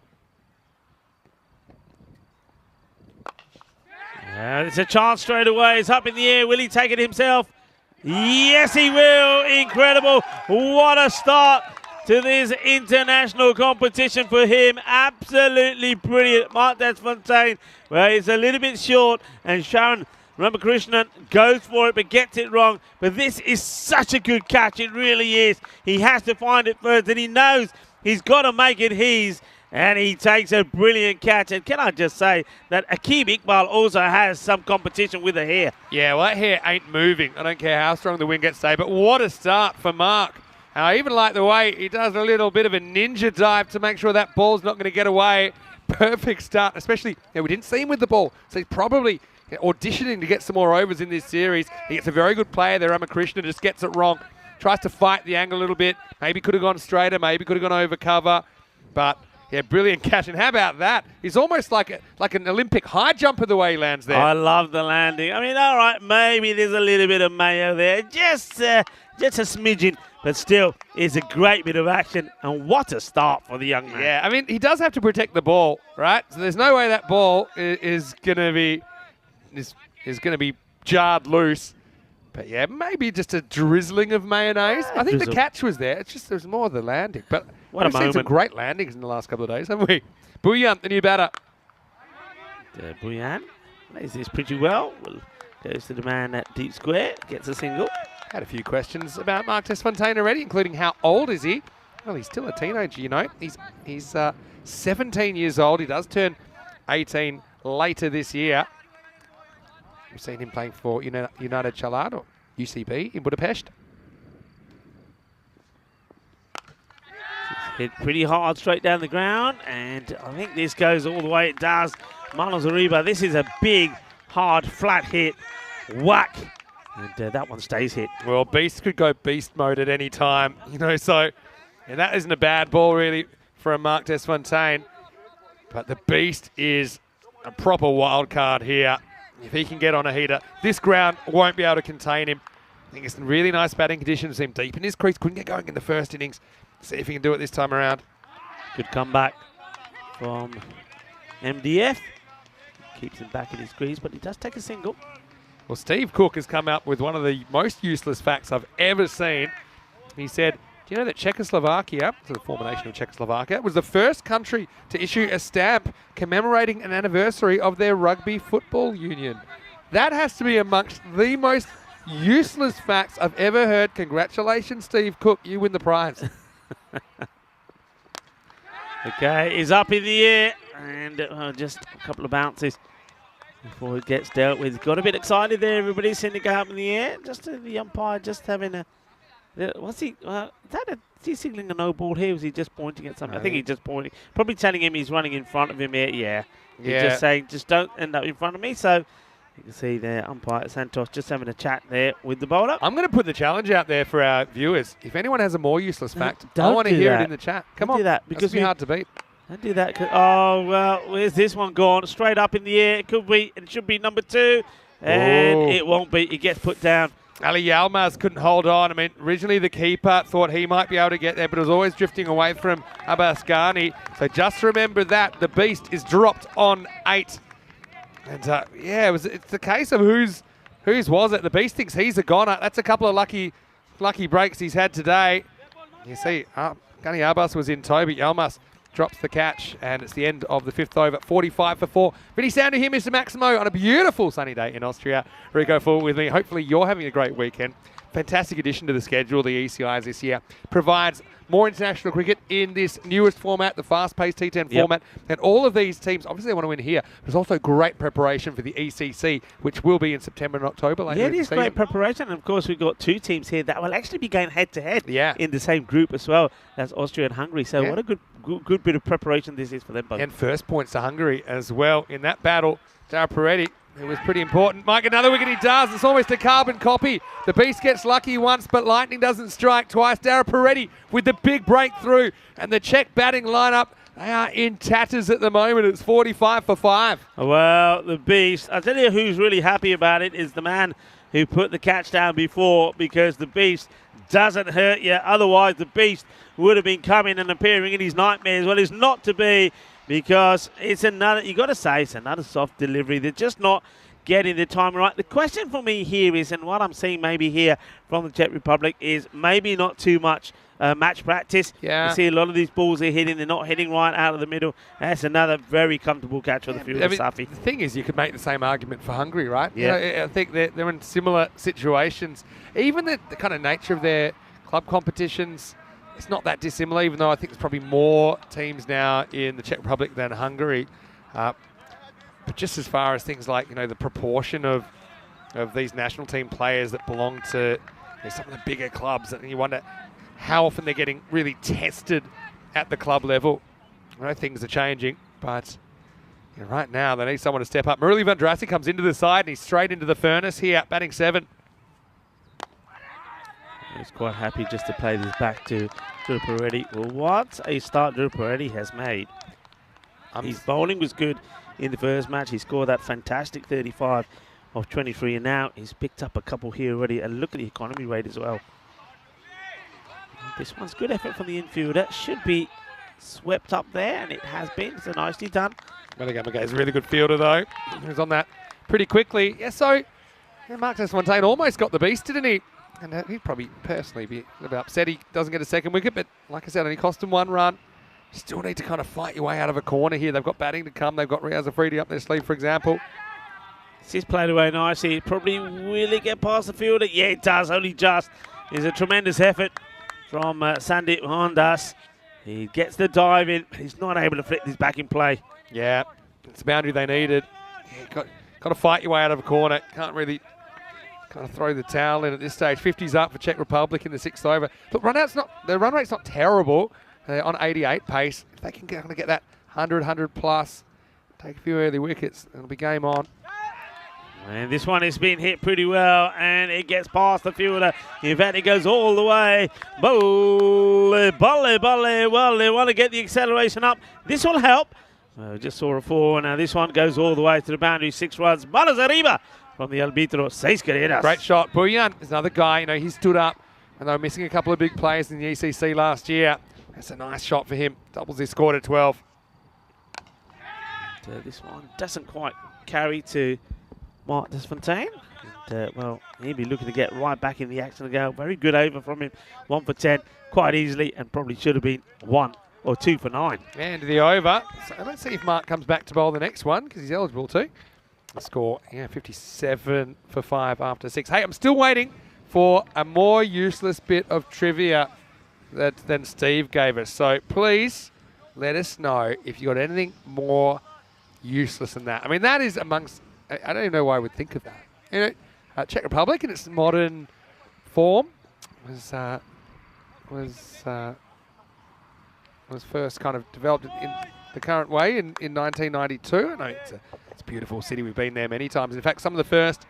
It's a chance straight away. It's up in the air. Will he take it himself? Yes, he will. Incredible. What a start to this international competition for him. Absolutely brilliant. Marc Desfontaine, well, he's a little bit short, and Sharon Ramakrishnan goes for it but gets it wrong. But this is such a good catch. It really is. He has to find it first, and he knows he's got to make it his. And he takes a brilliant catch. And can I just say that Aqib Iqbal also has some competition with the hair. Yeah, well, that hair ain't moving. I don't care how strong the wind gets today. But what a start for Marc. And I even like the way he does a little bit of a ninja dive to make sure that ball's not going to get away. Perfect start, especially, we didn't see him with the ball. So he's probably auditioning to get some more overs in this series. He gets a very good player there. Ramakrishnan just gets it wrong. Tries to fight the angle a little bit. Maybe could have gone straighter. Maybe could have gone over cover. But yeah, brilliant catch. And how about that? He's almost like an Olympic high jumper the way he lands there. I love the landing. I mean, all right, maybe there's a little bit of mayo there. Just a smidgen. But still, it's a great bit of action. And what a start for the young man. Yeah, I mean, he does have to protect the ball, right? So there's no way that ball is going to be jarred loose. But yeah, maybe just a drizzling of mayonnaise. I think the catch was there. It's just there's more of the landing. But we've seen some great landings in the last couple of days, haven't we? Bouillon, the new batter. Bouillon plays this pretty well. Goes to the man at deep square, gets a single. Had a few questions about Marc Desfontaine already, including how old is he? Well, he's still a teenager, you know. He's 17 years old. He does turn 18 later this year. We've seen him playing for United Chalad, or UCB, in Budapest. Hit pretty hard straight down the ground, and I think this goes all the way it does. Manos Ariba, this is a big, hard, flat hit. Whack. And that one stays hit. Well, Beast could go beast mode at any time, so and that isn't a bad ball, really, from Marc Desfontaine. But the Beast is a proper wild card here. If he can get on a heater, this ground won't be able to contain him. I think it's some really nice batting conditions. Him deep in his crease. Couldn't get going in the first innings. See if he can do it this time around. Good comeback from MDF. Keeps him back in his crease, but he does take a single. Well, Steve Cook has come up with one of the most useless facts I've ever seen. He said, do you know that Czechoslovakia, so the former nation of Czechoslovakia, was the first country to issue a stamp commemorating an anniversary of their rugby football union? That has to be amongst the most useless facts I've ever heard. Congratulations, Steve Cook. You win the prize. Okay, he's up in the air, and just a couple of bounces before it gets dealt with. Got a bit excited there. Everybody seemed to go up in the air. Just the umpire just having a Was he? Is he signaling a no ball here? Was he just pointing at something? No, I think he's just pointing. Probably telling him he's running in front of him here. Yeah. He's Yeah. just saying, just don't end up in front of me. So you can see there, umpire Santos just having a chat there with the bowler. I'm going to put the challenge out there for our viewers. If anyone has a more useless fact, I don't want to do hear that. it in the chat. Come Don't on. do that, Because because it's hard to beat. Don't do that. Oh, well, where's this one gone? Straight up in the air. It could be, it should be number 2. And Oh. it won't be. It gets put down. Ali Yalmaz couldn't hold on. I mean, originally the keeper thought he might be able to get there, but it was always drifting away from Abbas Ghani. So just remember that. The beast is dropped on 8. And yeah, it's the case of whose was it? The beast thinks he's a goner. That's a couple of lucky breaks he's had today. You see, Ghani Abbas was in tow, but Yalmaz drops the catch, and it's the end of the 5th over, 45 for 4. Vinny Sounder here, Mr. Maximo, on a beautiful sunny day in Austria. Rico forward with me. Hopefully you're having a great weekend. Fantastic addition to the schedule, the ECIs this year. Provides more international cricket in this newest format, the fast-paced T10 format. And all of these teams, obviously they want to win here. There's also great preparation for the ECC, which will be in September and October later Yeah, in it the is season. great preparation. And of course, we've got 2 teams here that will actually be going head-to-head Yeah. in the same group as well. That's Austria and Hungary. So Yeah. what a good bit of preparation this is for them both. And first points to Hungary as well in that battle. Dara Peretti, it was pretty important. Mike, another wicket he does. It's almost a carbon copy. The Beast gets lucky once, but lightning doesn't strike twice. Dara Peretti with the big breakthrough. And the Czech batting lineup, they are in tatters at the moment. It's 45 for 5. Well, the Beast, I'll tell you who's really happy about it is the man who put the catch down before, because the Beast doesn't hurt you. Otherwise, the Beast would have been coming and appearing in his nightmares. Well, it's not to be, because it's another, you got to say, it's another soft delivery. They're just not getting the time right. The question for me here is, and what I'm seeing maybe here from the Czech Republic is maybe not too much match practice. Yeah. You see a lot of these balls they're hitting, they're not hitting right out of the middle. That's another very comfortable catch for the field of Safi. The thing is, you could make the same argument for Hungary, right? Yeah. You know, I think they're in similar situations. Even the kind of nature of their club competitions, it's not that dissimilar, even though I think there's probably more teams now in the Czech Republic than Hungary. But just as far as things like, you know, the proportion of these national team players that belong to some of the bigger clubs, and you wonder how often they're getting really tested at the club level. I know things are changing, but right now they need someone to step up. Murali van Drassi comes into the side and he's straight into the furnace here, batting 7. He's quite happy just to play this back to Drew Peretti. Well, what a start Drew Peretti has made. His bowling was good in the first match. He scored that fantastic 35 of 23, and now he's picked up a couple here already. And look at the economy rate as well. This one's good effort from the infielder. Should be swept up there, and it has been. So nicely done. Meligamage is a really good fielder, though. He was on that pretty quickly. Yeah, so Mark Desfontaine almost got the beast, didn't he? And he'd probably personally be a little bit upset he doesn't get a second wicket, but like I said, only cost him 1 run. Still need to kind of fight your way out of a corner here. They've got batting to come. They've got Riaz Afridi up their sleeve, for example. This played away nicely. Probably will it get past the fielder? Yeah, it does. Only just. It's a tremendous effort from Sandip Mohandas. He gets the dive in, but he's not able to flick this back in play. Yeah, it's the boundary they needed. Yeah, got to fight your way out of a corner. Can't really kind of throw the towel in at this stage. 50's up for Czech Republic in the 6th over. Look, the run rate's not terrible. On 88 pace. If they can get that 100 plus, take a few early wickets, it'll be game on. And this one has been hit pretty well, and it gets past the fielder. In fact, it goes all the way. Bolle. Well, they want to get the acceleration up. This will help. Just saw a 4. Now this one goes all the way to the boundary. 6 runs. Balas arriba from the Albitro. 6 carreras. Great shot. Buyan is another guy. You know, he stood up, and they were missing a couple of big players in the ECC last year. That's a nice shot for him. Doubles his score to 12. This one doesn't quite carry to Mark Desfontaine. And, well, he'll be looking to get right back in the action again. Very good over from him. 1 for 10 quite easily, and probably should have been 1 or 2 for 9. And the over. So let's see if Mark comes back to bowl the next one, because he's eligible to. The score, 57 for 5 after 6. Hey, I'm still waiting for a more useless bit of trivia than Steve gave us. So please let us know if you got anything more useless than that. I mean, that is amongst, I don't even know why I would think of that. You know, Czech Republic in its modern form, was first kind of developed in the current way in 1992. No, it's a beautiful city. We've been there many times. In fact, some of the first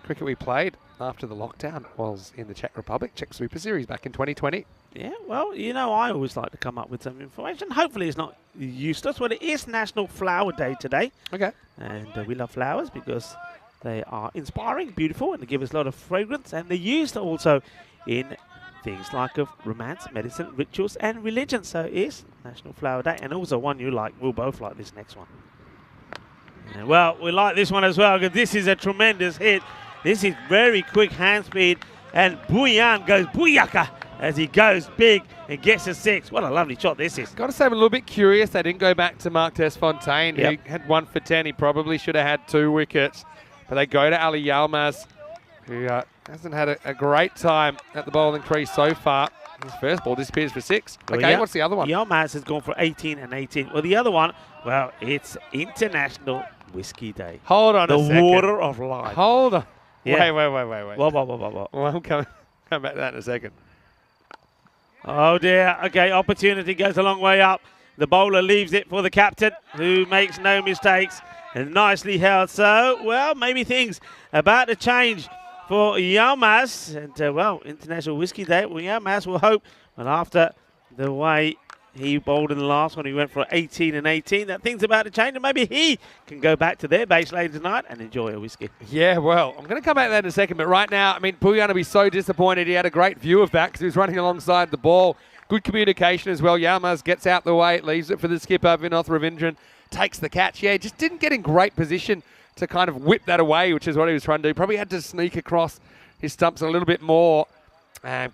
cricket we played after the lockdown was in the Czech Republic, Czech Super Series back in 2020. Yeah, well, you know, I always like to come up with some information. Hopefully it's not useless. Well, it is National Flower Day today. Okay. And we love flowers because they are inspiring, beautiful, and they give us a lot of fragrance. And they're used also in things like of romance, medicine, rituals, and religion. So it is National Flower Day. And also one you like. We'll both like this next one. And well, we like this one as well because this is a tremendous hit. This is very quick hand speed. And Buyan goes booyaka as he goes big and gets a 6. What a lovely shot this is. Got to say, I'm a little bit curious. They didn't go back to Mark Desfontaine, who had 1 for 10. He probably should have had 2 wickets. But they go to Ali Yilmaz, who hasn't had a great time at the bowling crease so far. His first ball disappears for 6. Well, okay, what's the other one? Yilmaz has gone for 18 and 18. Well, the other one, well, it's International Whiskey Day. Hold on a second. The water of life. Hold on. Yeah. Wait. What? Well, I'm coming back to that in a second. Oh, dear. Okay, opportunity goes a long way up. The bowler leaves it for the captain, who makes no mistakes. And nicely held. So, well, maybe things about to change for Yilmaz. And, well, International Whiskey Day. Well, Yilmaz will hope, well, after the way he bowled in the last one, he went for 18 and 18, that things about to change. And maybe he can go back to their base later tonight and enjoy a whiskey. Yeah, well, I'm going to come back to that in a second. But right now, I mean, Puyan will be so disappointed. He had a great view of that because he was running alongside the ball. Good communication as well. Yilmaz gets out the way, leaves it for the skipper, Vinoth Ravindran. Takes the catch. Yeah, just didn't get in great position to kind of whip that away, which is what he was trying to do. Probably had to sneak across his stumps a little bit more.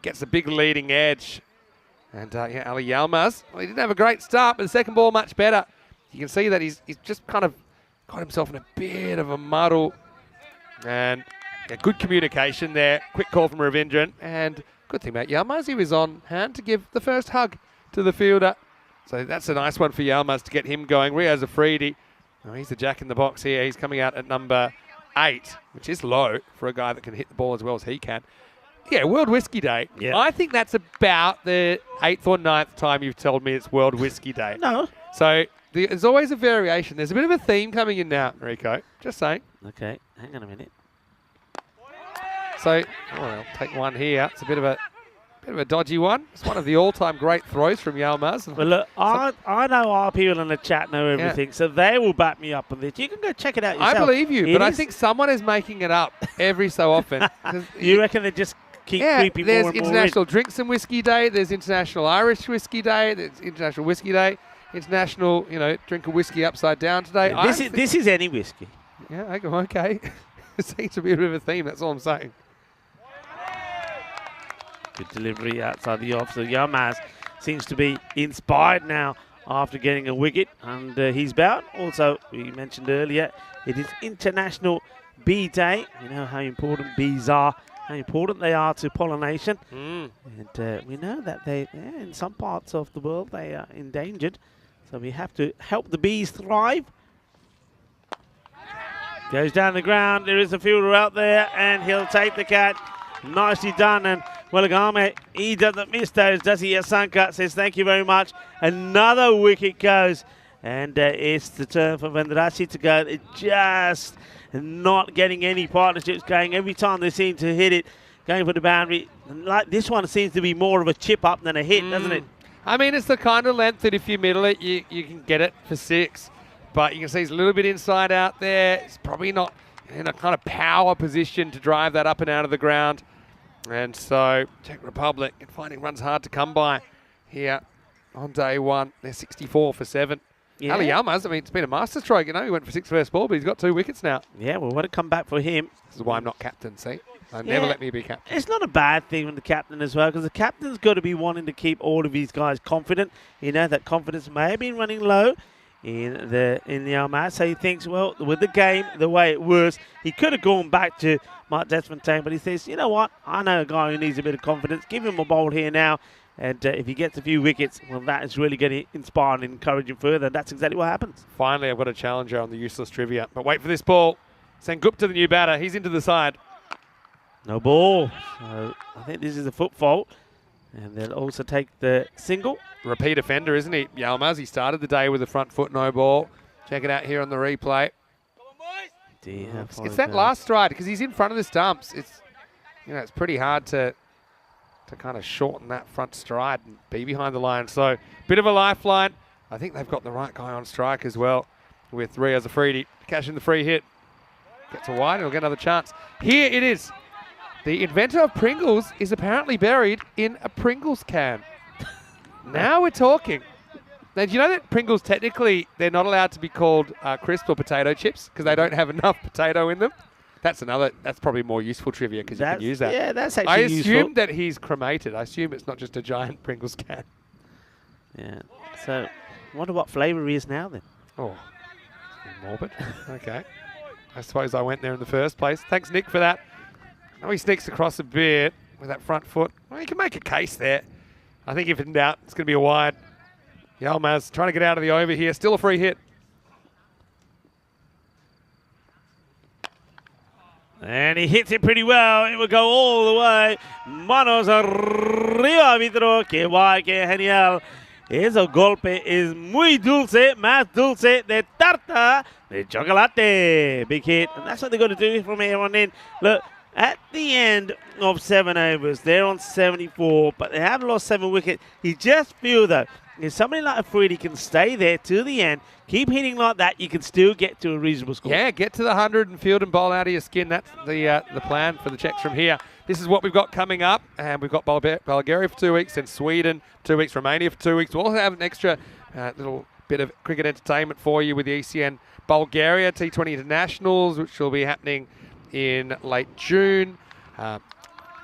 Gets a big leading edge. And, Ali Yilmaz, well, he didn't have a great start, but the second ball much better. You can see that he's just kind of got himself in a bit of a muddle. And good communication there. Quick call from Ravindran. And good thing about Yilmaz, he was on hand to give the first hug to the fielder. So that's a nice one for Yilmaz to get him going. Riaz Afridi, he's the jack in the box here. He's coming out at number 8, which is low for a guy that can hit the ball as well as he can. Yeah, World Whiskey Day. Yeah. I think that's about the 8th or 9th time you've told me it's World Whiskey Day. No. So there's always a variation. There's a bit of a theme coming in now, Rico. Just saying. Okay, hang on a minute. So, I'll take one here. It's a bit of a dodgy one. It's one of the all-time great throws from Yilmaz. Well, look, I know our people in the chat know everything, so they will back me up on this. You can go check it out yourself. I believe you, but I think someone is making it up every so often. You reckon they just keep creeping more and more There's International Drinks and Whiskey Day. There's International Irish Whiskey Day. There's International Whiskey Day. International, drink a whiskey upside down today. Yeah, this is any whiskey. Yeah, okay. It seems to be a bit of a theme, that's all I'm saying. Good delivery outside the off. So Yilmaz seems to be inspired now after getting a wicket under his belt. Also, we mentioned earlier, it is International Bee Day. You know how important bees are, how important they are to pollination. And we know that in some parts of the world, they are endangered. So we have to help the bees thrive. Goes down the ground. There is a fielder out there, and he'll take the catch. Nicely done. And Welagame, he doesn't miss those, does he? Asanka says thank you very much. Another wicket goes. And it's the turn for Vendrashi to go. It just not getting any partnerships going. Every time they seem to hit it, going for the boundary. And like this one seems to be more of a chip up than a hit, doesn't it? I mean, it's the kind of length that if you middle it, you can get it for 6. But you can see he's a little bit inside out there. It's probably not in a kind of power position to drive that up and out of the ground. And so Czech Republic finding runs hard to come by here on day one. They're 64 for 7. Yeah. Ali Yilmaz, I mean, it's been a masterstroke. He went for 6 first ball, but he's got 2 wickets now. Yeah, well, what a comeback for him. This is why I'm not captain, see? Never let me be captain. It's not a bad thing with the captain as well, because the captain's got to be wanting to keep all of these guys confident. That confidence may have been running low in the Yilmaz. So he thinks, well, with the game the way it was, he could have gone back to Mark Desfontaine, but he says, you know what? I know a guy who needs a bit of confidence. Give him a bowl here now. And if he gets a few wickets, well, that is really going to inspire and encourage him further. And that's exactly what happens. Finally, I've got a challenger on the useless trivia. But wait for this ball. Sengupta, the new batter. He's into the side. No ball. So I think this is a foot fault. And they'll also take the single. Repeat offender, isn't he? Yalmaz, he started the day with a front foot, no ball. Check it out here on the replay. It's that last stride because he's in front of the stumps. It's, it's pretty hard to kind of shorten that front stride and be behind the line. So bit of a lifeline. I think they've got the right guy on strike as well with Riaz Afridi catching the free hit. Gets a wide and he'll get another chance. Here it is. The inventor of Pringles is apparently buried in a Pringles can. Now we're talking. Now, do you know that Pringles, technically, they're not allowed to be called crisp or potato chips because they don't have enough potato in them? That's probably more useful trivia because you can use that. Yeah, that's actually useful. I assume that he's cremated. I assume it's not just a giant Pringles can. Yeah. So, wonder what flavour he is now then. Oh, morbid. Okay. I suppose I went there in the first place. Thanks, Nick, for that. Now he sneaks across a bit with that front foot. Well, you can make a case there. I think if in doubt, it's going to be a wide. Yalmaz trying to get out of the over here. Still a free hit. And he hits it pretty well. It will go all the way. Manos arriba, árbitro. Que guay, que genial. Ese golpe es muy dulce, más dulce de tarta de chocolate. Big hit. And that's what they're going to do from here on in. Look, at the end of 7 overs, they're on 74, but they have lost 7 wickets. You just feel, though, if somebody like Afridi can stay there to the end, keep hitting like that, you can still get to a reasonable score. Yeah, get to the 100 and field and bowl out of your skin. That's the plan for the Czechs from here. This is what we've got coming up, and we've got Bulgaria for 2 weeks, and Sweden 2 weeks, Romania for 2 weeks. We'll also have an extra little bit of cricket entertainment for you with the ECN Bulgaria T20 Internationals, which will be happening in late June.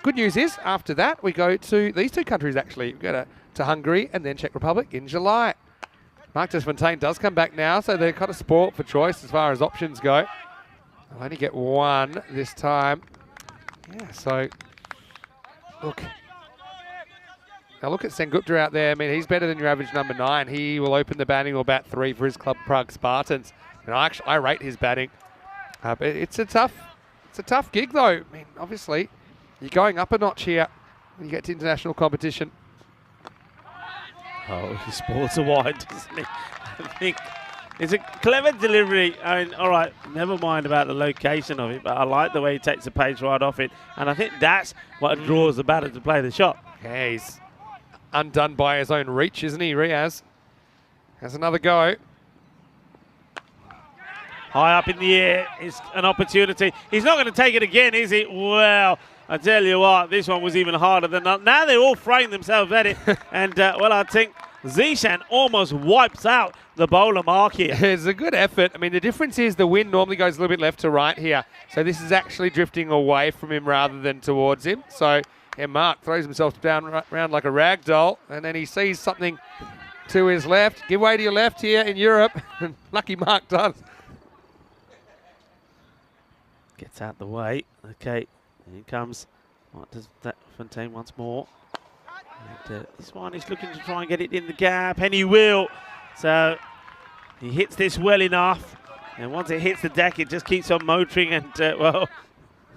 Good news is, after that, we go to these two countries, actually. We go to Hungary and then Czech Republic in July. Mark Desfontaine does come back now, so they're kind of spoilt for choice as far as options go. They'll only get one this time. Yeah, so look. Now look at Sengupta out there. I mean, he's better than your average number 9. He will open the batting or bat 3 for his club Prague Spartans. And I rate his batting. But it's a tough gig, though. I mean, obviously, you're going up a notch here when you get to international competition. Oh, he sports a wide, doesn't he? I think it's a clever delivery. I mean, all right, never mind about the location of it, but I like the way he takes the pace right off it. And I think that's what draws the batter to play the shot. Yeah, he's undone by his own reach, isn't he, Riaz? Has another go. High up in the air is an opportunity. He's not going to take it again, is he? Well, I tell you what, this one was even harder than that. Now they all frame themselves at it. And, well, I think Zishan almost wipes out the bowler mark here. It's a good effort. I mean, the difference is the wind normally goes a little bit left to right here. So this is actually drifting away from him rather than towards him. So yeah, Mark throws himself down around like a rag doll. And then he sees something to his left. Give way to your left here in Europe. Lucky Mark does. Gets out the way. Okay, here comes. What does that Fontaine once more? And, this one is looking to try and get it in the gap, and he will. So he hits this well enough, and once it hits the deck, it just keeps on motoring. And well,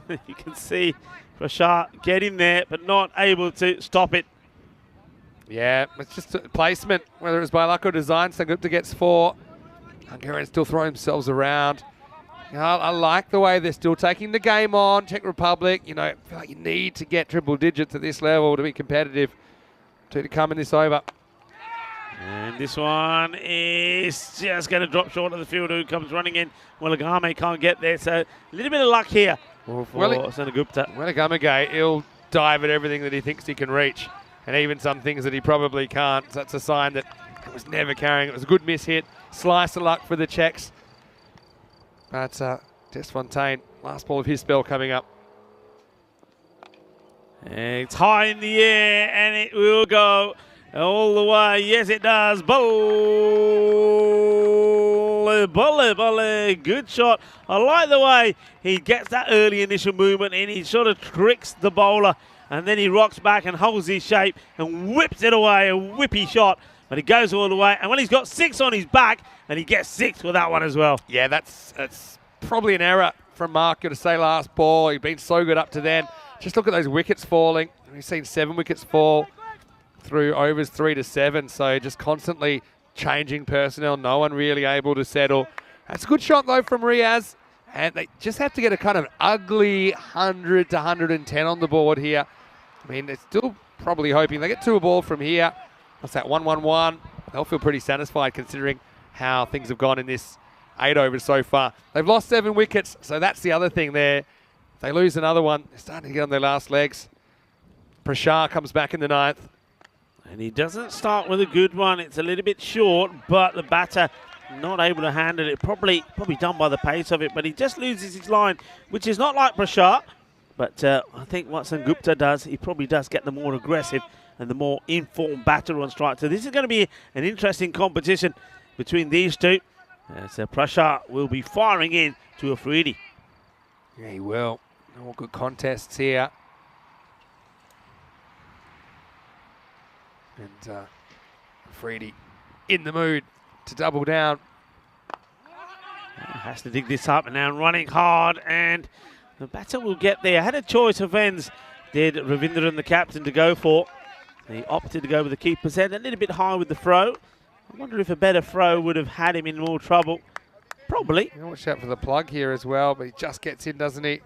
you can see Prashad getting there, but not able to stop it. Yeah, it's just a placement, whether it's by luck or design. Sengupta gets 4. Hungarians still throw themselves around. I like the way they're still taking the game on. Czech Republic, I feel like you need to get triple digits at this level to be competitive to come in this over. And this one is just going to drop short of the fielder who comes running in. Well, Agame can't get there, so a little bit of luck here for Sengupta. Well, Agame, he'll dive at everything that he thinks he can reach, and even some things that he probably can't. So that's a sign that it was never carrying. It was a good miss hit. Slice of luck for the Czechs. But Desfontaine, last ball of his spell coming up. It's high in the air, and it will go all the way. Yes, it does. Volley, volley, volley. Good shot. I like the way he gets that early initial movement, and he sort of tricks the bowler, and then he rocks back and holds his shape and whips it away. A whippy shot. But he goes all the way, and when he's got 6 on his back, and he gets 6 with that one as well. Yeah, that's probably an error from Mark to say last ball. He'd been so good up to then. just look at those wickets falling. We've seen 7 wickets fall through overs 3 to 7, so just constantly changing personnel, no one really able to settle. That's a good shot though from Riaz, and they just have to get a kind of ugly 100 to 110 on the board here. I mean, they're still probably hoping they get to a ball from here. What's that, 1-1-1? They'll feel pretty satisfied considering how things have gone in this 8 overs so far. They've lost 7 wickets, so that's the other thing there. If they lose another one, they're starting to get on their last legs. Prashar comes back in the 9th. And he doesn't start with a good one. It's a little bit short, but the batter not able to handle it. Probably done by the pace of it, but he just loses his line, which is not like Prashar. But I think what Sengupta does, he probably does get the more aggressive and the more informed batter on strike. So this is going to be an interesting competition between these two. As Prashar will be firing in to Afridi. Yeah, he will. All good contests here. And Afridi in the mood to double down. Has to dig this up and now running hard, and the batter will get there. Had a choice of ends, did Ravindran, the captain, to go for. He opted to go with the keeper's head, a little bit high with the throw. I wonder if a better throw would have had him in more trouble. Probably. Watch out for the plug here as well, but he just gets in, doesn't he?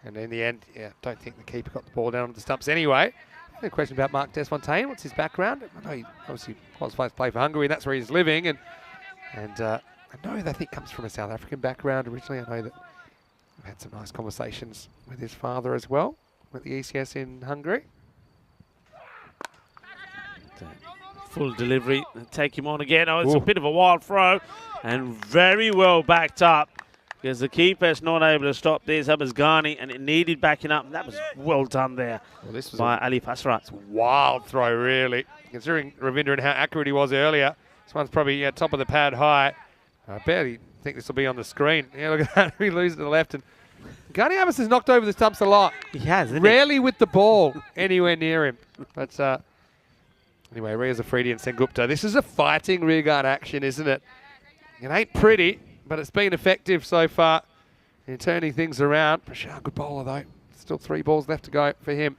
And in the end, yeah, don't think the keeper got the ball down on the stumps anyway. A question about Mark Desfontaine. What's his background? I know he obviously qualifies to play for Hungary, and that's where he's living. And I know that I think comes from a South African background originally. I know that I've had some nice conversations with his father as well at the ECS in Hungary. Full delivery, take him on again. Oh, it's a bit of a wild throw, and very well backed up, because the keeper's not able to stop this. That was Ghani, and it needed backing up. That was well done there by Ali Pasrat. Wild throw, really. Considering Ravindra and how accurate he was earlier, this one's probably top of the pad high. I barely think this will be on the screen. Yeah, look at that. He loses to the left. And Ghani Abbas has knocked over the stumps a lot. He has, hasn't Rarely with the ball anywhere near him. But anyway, Riaz Afridi and Sengupta. This is a fighting rearguard action, isn't it? It ain't pretty, but it's been effective so far in turning things around. Prashar, good bowler though. Still 3 balls left to go for him.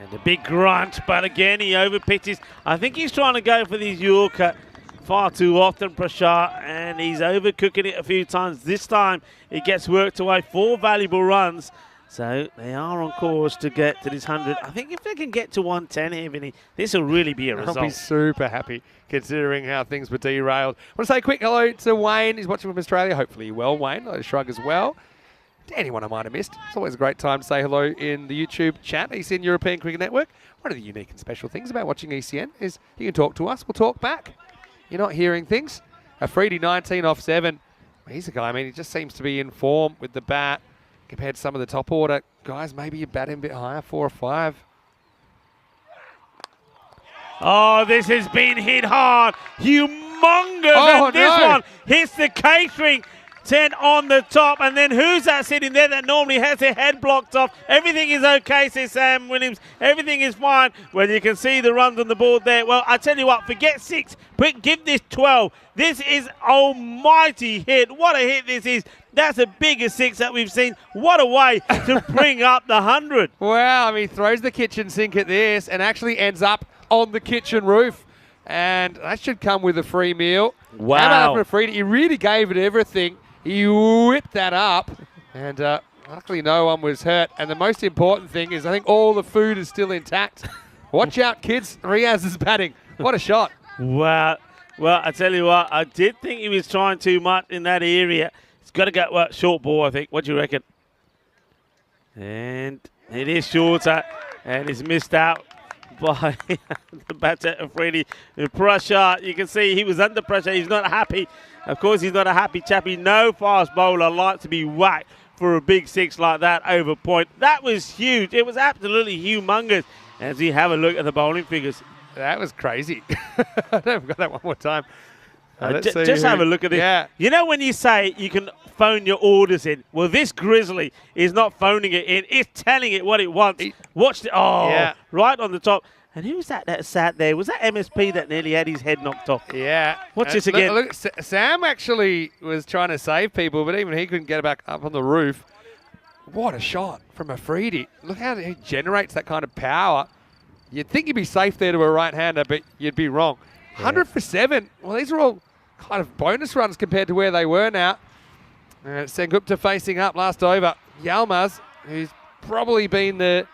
And a big grunt, but again he overpitches. I think he's trying to go for these Yorker far too often, Prashar, and he's overcooking it a few times. This time it gets worked away. 4 valuable runs. So they are on course to get to this 100. I think if they can get to 110 here, Vinny, this will really be a result. I'll be super happy considering how things were derailed. I want to say a quick hello to Wayne. He's watching from Australia. Hopefully you're well, Wayne. I'll shrug as well. To anyone I might have missed, it's always a great time to say hello in the YouTube chat. ECN European Cricket Network. One of the unique and special things about watching ECN is you can talk to us. We'll talk back. You're not hearing things. Afridi 19 off 7. He's a guy, I mean, he just seems to be in form with the bat. Compared to some of the top order guys, maybe you bat him a bit higher, 4 or 5. Oh, this has been hit hard. Humongous. Oh, and this one hits the catering 10 on the top. And then who's that sitting there that normally has their head blocked off? Everything is okay, says Sam Williams. Everything is fine. Well, you can see the runs on the board there. Well, I tell you what, forget 6, but give this 12. This is almighty hit. What a hit this is. That's the biggest 6 that we've seen. What a way to bring up the 100. Wow, I mean, he throws the kitchen sink at this and actually ends up on the kitchen roof. And that should come with a free meal. Wow. How about Afridi? He really gave it everything. He whipped that up. And luckily no one was hurt. And the most important thing is I think all the food is still intact. Watch out, kids. Riaz is batting. What a shot. Wow. Well, I tell you what, I did think he was trying too much in that area. Got to go short ball, I think. What do you reckon? And it is shorter, and it's missed out by the batter, Afridi. Prashar, you can see he was under pressure. He's not happy. Of course, he's not a happy chappy. No fast bowler likes to be whacked for a big 6 like that over point. That was huge. It was absolutely humongous. As we have a look at the bowling figures. That was crazy. I never got that one more time. Just have a look at this. Yeah. You know when you say you can phone your orders in? Well, this Grizzly is not phoning it in. It's telling it what it wants. Watch it. Oh, yeah. Right on the top. And who's that sat there? Was that MSP that nearly had his head knocked off? Yeah. Watch this again. Look, Sam actually was trying to save people, but even he couldn't get back up on the roof. what a shot from Afridi. Look how he generates that kind of power. You'd think you'd be safe there to a right-hander, but you'd be wrong. 100 for 7. Well, these are all kind of bonus runs compared to where they were now. Sengupta facing up last over. Yilmaz, who's probably been the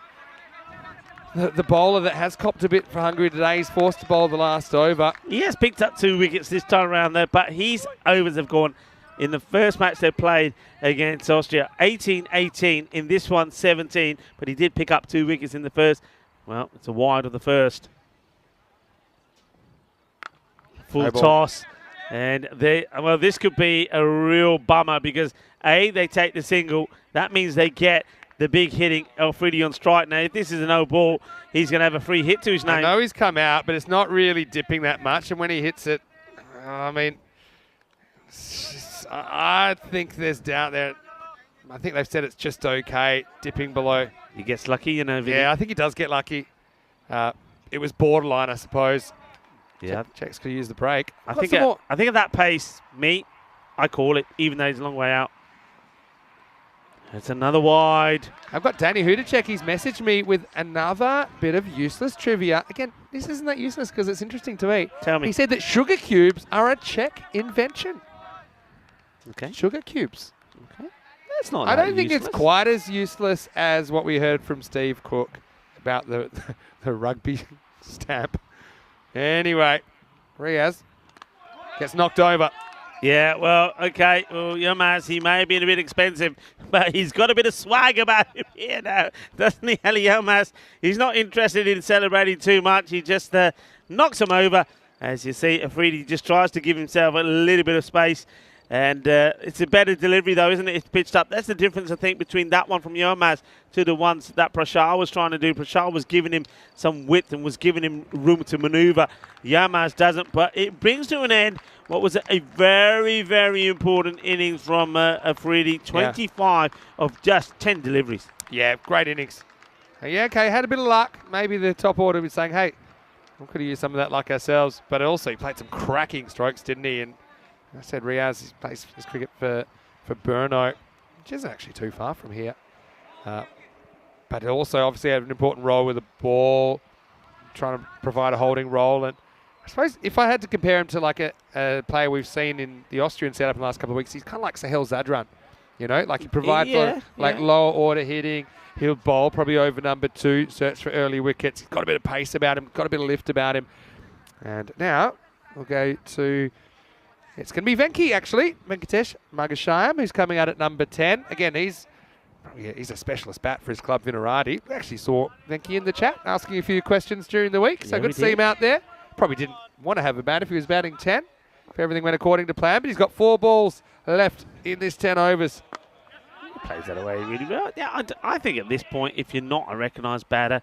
bowler that has copped a bit for Hungary today. He's forced to bowl the last over. He has picked up 2 wickets this time around there, but his overs have gone in the first match they played against Austria, 18-18. In this one, 17. But he did pick up 2 wickets in the first. Well, it's a wide of the first. Full toss. And this could be a real bummer because, A, they take the single. That means they get the big hitting Afridi on strike. Now, if this is a no ball, he's going to have a free hit to his name. I know he's come out, but it's not really dipping that much. And when he hits it, I mean, I think there's doubt there. I think they've said it's just okay, dipping below. He gets lucky, you know, Vinny. Yeah, I think he does get lucky. It was borderline, I suppose. Yeah, Czechs could use the break. I think at that pace, I call it, even though he's a long way out. It's another wide. I've got Danny Hudacek. He's messaged me with another bit of useless trivia. Again, this isn't that useless because it's interesting to me. Tell me. He said that sugar cubes are a Czech invention. Okay. Sugar cubes. Okay. That's not I that don't think useless. it's quite as useless as what we heard from Steve Cook about the rugby stamp. Anyway, Riaz gets knocked over. Yeah, well, okay. Well, Yilmaz, he may have been a bit expensive, but he's got a bit of swag about him here now, doesn't he, Ali Yilmaz? He's not interested in celebrating too much. He just knocks him over. As you see, Afridi just tries to give himself a little bit of space. And it's a better delivery, though, isn't it? It's pitched up. That's the difference, I think, between that one from Yilmaz to the ones that Prashar was trying to do. Prashar was giving him some width and was giving him room to maneuver. Yilmaz doesn't, but it brings to an end what was a very, very important innings from Afridi. 25 of just 10 deliveries. Yeah, great innings. Yeah, okay, had a bit of luck. Maybe the top order was saying, hey, we could have used some of that luck ourselves. But also, he played some cracking strokes, didn't he? And I said Riaz plays his cricket for Burno, which isn't actually too far from here. But also obviously had an important role with the ball, trying to provide a holding role. And I suppose if I had to compare him to like a player we've seen in the Austrian setup in the last couple of weeks, he's kind of like Sahel Zadran. You know, like he provides lower order hitting. He'll bowl probably over number 2, search for early wickets. He's got a bit of pace about him, got a bit of lift about him. And now we'll go to... It's going to be Venki, actually. Venkatesh Magashayam, who's coming out at number 10. Again, he's a specialist bat for his club, Vinarati. We actually saw Venki in the chat asking a few questions during the week. So good to see him out there. Probably didn't want to have a bat if he was batting 10, if everything went according to plan. But he's got 4 balls left in this 10 overs. He plays that away really well. Yeah, I think at this point, if you're not a recognised batter,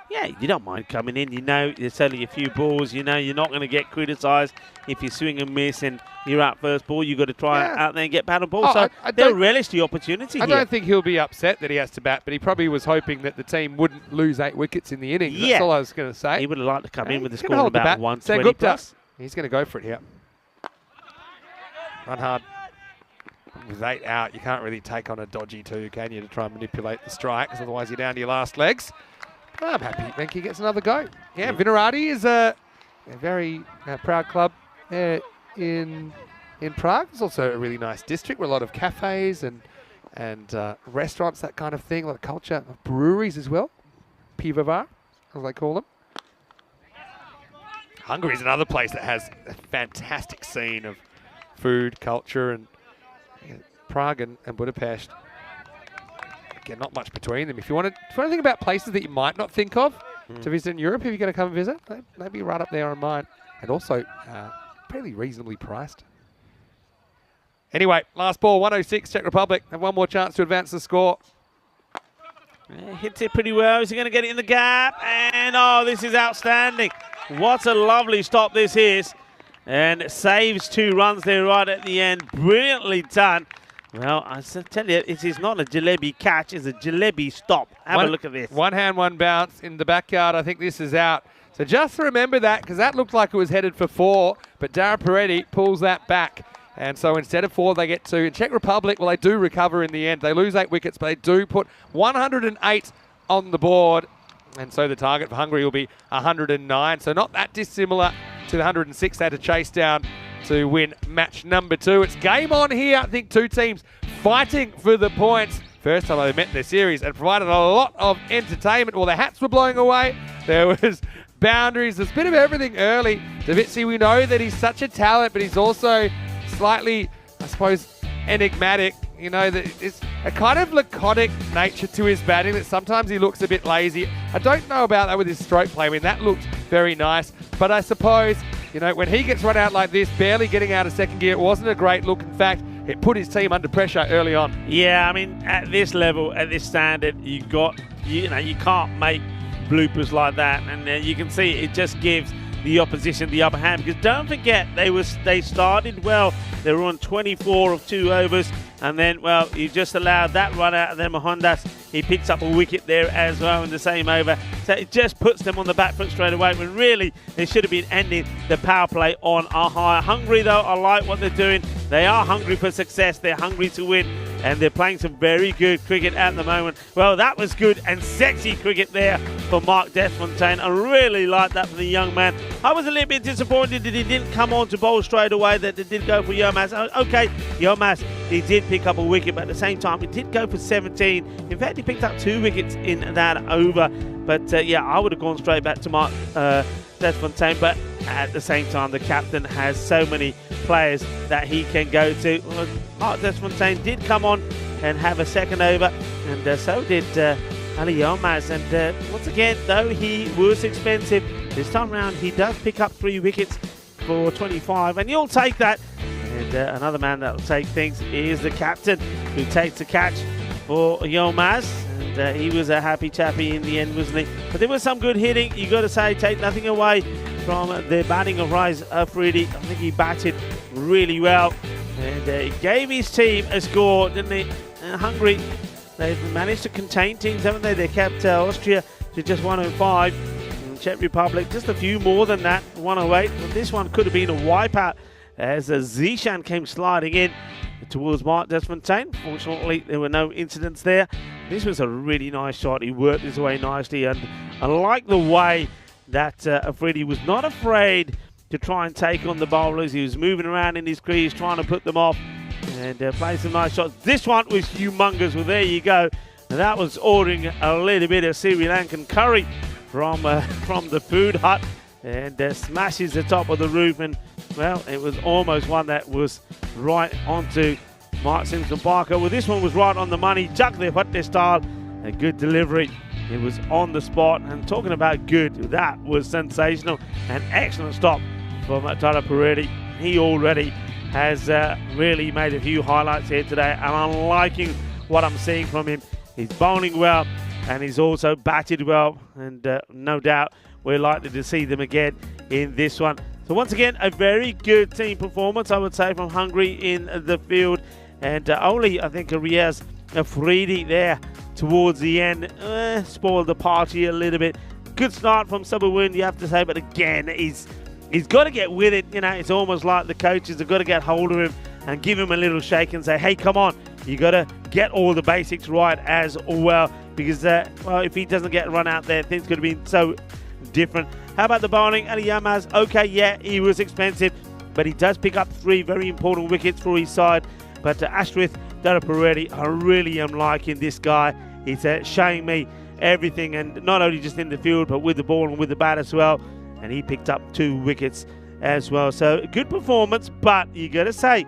yeah, you don't mind coming in. You know there's only a few balls. You know you're not going to get criticised if you swing and miss and you're out first ball. You've got to try out there and get batted ball. So they'll relish the opportunity here. I don't think he'll be upset that he has to bat, but he probably was hoping that the team wouldn't lose 8 wickets in the innings. Yeah. That's all I was going to say. He would have liked to come in with a score of about 120 plus. He's going to go for it here. Run hard. With 8 out, you can't really take on a dodgy 2, can you, to try and manipulate the strike, because otherwise you're down to your last legs. I'm happy Venki gets another go. Yeah, Vinarati is a very proud club in Prague. It's also a really nice district with a lot of cafes and restaurants, that kind of thing, a lot of culture, breweries as well. Pivovar, as they call them. Hungary is another place that has a fantastic scene of food, culture, and Prague and Budapest. Again, not much between them. If you want to think about places that you might not think of to visit in Europe, if you're going to come and visit, they'd be right up there on mine. And also fairly reasonably priced. Anyway, last ball, 106, Czech Republic. Have one more chance to advance the score. Hits it pretty well. Is he going to get it in the gap? And, oh, this is outstanding. What a lovely stop this is. And saves 2 runs there right at the end. Brilliantly done. Well, I tell you, it is not a jalebi catch. It's a jalebi stop. Have a look at this. 1 hand, 1 bounce in the backyard. I think this is out. So just remember that, because that looked like it was headed for 4. But Dara Peretti pulls that back. And so instead of 4, they get 2. In Czech Republic, well, they do recover in the end. They lose 8 wickets, but they do put 108 on the board. And so the target for Hungary will be 109. So not that dissimilar to the 106 they had to chase down to win match number 2. It's game on here. I think 2 teams fighting for the points. First time they met in their series and provided a lot of entertainment. Well, the hats were blowing away. There was boundaries. There's a bit of everything early. Davitsi, we know that he's such a talent, but he's also slightly, I suppose, enigmatic. You know, that it's a kind of laconic nature to his batting that sometimes he looks a bit lazy. I don't know about that with his stroke play. I mean, that looked very nice. But I suppose, you know, when he gets run out like this, barely getting out of second gear, it wasn't a great look. In fact, it put his team under pressure early on. Yeah, I mean, at this level, at this standard, you can't make bloopers like that. And you can see it just gives the opposition the upper hand, because don't forget they started well. They were on 24 of 2 overs, and then, well, you just allowed that run out, and then Mohandas, he picks up a wicket there as well in the same over. So it just puts them on the back foot straight away, when really they should have been ending the power play on a high. Hungry though, I like what they're doing. They are hungry for success. They're hungry to win, and they're playing some very good cricket at the moment. Well, that was good and sexy cricket there for Mark Desfontaine. I really like that from the young man. I was a little bit disappointed that he didn't come on to bowl straight away, that they did go for Yilmaz. Okay, Yilmaz, he did pick up a wicket, but at the same time, he did go for 17. In fact, he picked up 2 wickets in that over. But yeah, I would have gone straight back to Mark Desfontaine. But at the same time, the captain has so many players that he can go to. Well, Mark Desfontaine did come on and have a second over, and so did Ali Yilmaz. And once again, though he was expensive, this time round he does pick up 3 wickets for 25, and you'll take that. And another man that will take things is the captain, who takes the catch for Yilmaz. And he was a happy chappy in the end, wasn't he? But there was some good hitting. You got to say, take nothing away from the batting of Rise Afridi. I think he batted really well, and he gave his team a score, didn't he? Hungary, they've managed to contain teams, haven't they? They kept Austria to just 105. And Czech Republic just a few more than that, 108. But this one could have been a wipeout, as Zishan came sliding in towards Mark Desfontaine. Fortunately, there were no incidents there. This was a really nice shot. He worked his way nicely, and I like the way that Afridi was not afraid to try and take on the bowlers. He was moving around in his crease, trying to put them off, and playing some nice shots. This one was humongous. Well, there you go. And that was ordering a little bit of Sri Lankan curry from the food hut, and smashes the top of the roof. And well, it was almost one that was right onto Mark Simpson Parker. Well, this one was right on the money. Chak de Fatte style. A good delivery. It was on the spot. And talking about good, that was sensational. An excellent stop from Tara Paredi. He already has really made a few highlights here today, and I'm liking what I'm seeing from him. He's bowling well, and he's also batted well, and no doubt we're likely to see them again in this one. So once again, a very good team performance, I would say, from Hungary in the field. And only, I think, Riaz Afridi there towards the end spoiled the party a little bit. Good start from Subawin, you have to say, but again, he's got to get with it. You know, it's almost like the coaches have got to get hold of him and give him a little shake and say, hey, come on, you got to get all the basics right as well, because well, if he doesn't get run out there, things could have been so different. How about the bowling? Ali Yilmaz, okay, yeah, he was expensive, but he does pick up 3 very important wickets for his side. But Ashrith Daraparedi, I really am liking this guy. He's showing me everything, and not only just in the field, but with the ball and with the bat as well. And he picked up 2 wickets as well. So good performance, but you got to say,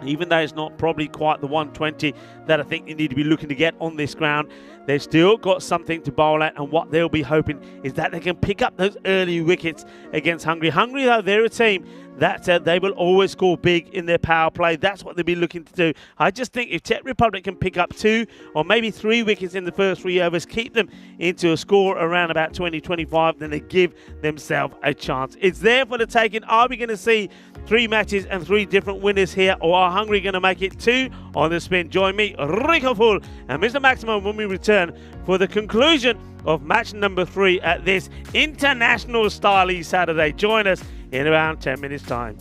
even though it's not probably quite the 120 that I think you need to be looking to get on this ground, they've still got something to bowl at, and what they'll be hoping is that they can pick up those early wickets against Hungary. Hungary, though, they're a team that they will always score big in their power play. That's what they'll be looking to do. I just think if Czech Republic can pick up 2 or maybe 3 wickets in the first 3 overs, keep them into a score around about 20-25, then they give themselves a chance. It's there for the taking. Are we going to see 3 matches and 3 different winners here, or are Hungary going to make it 2 on the spin? Join me, Rico Full, and Mr. Maximo when we return for the conclusion of match number 3 at this international style Saturday. Join us in around 10 minutes time.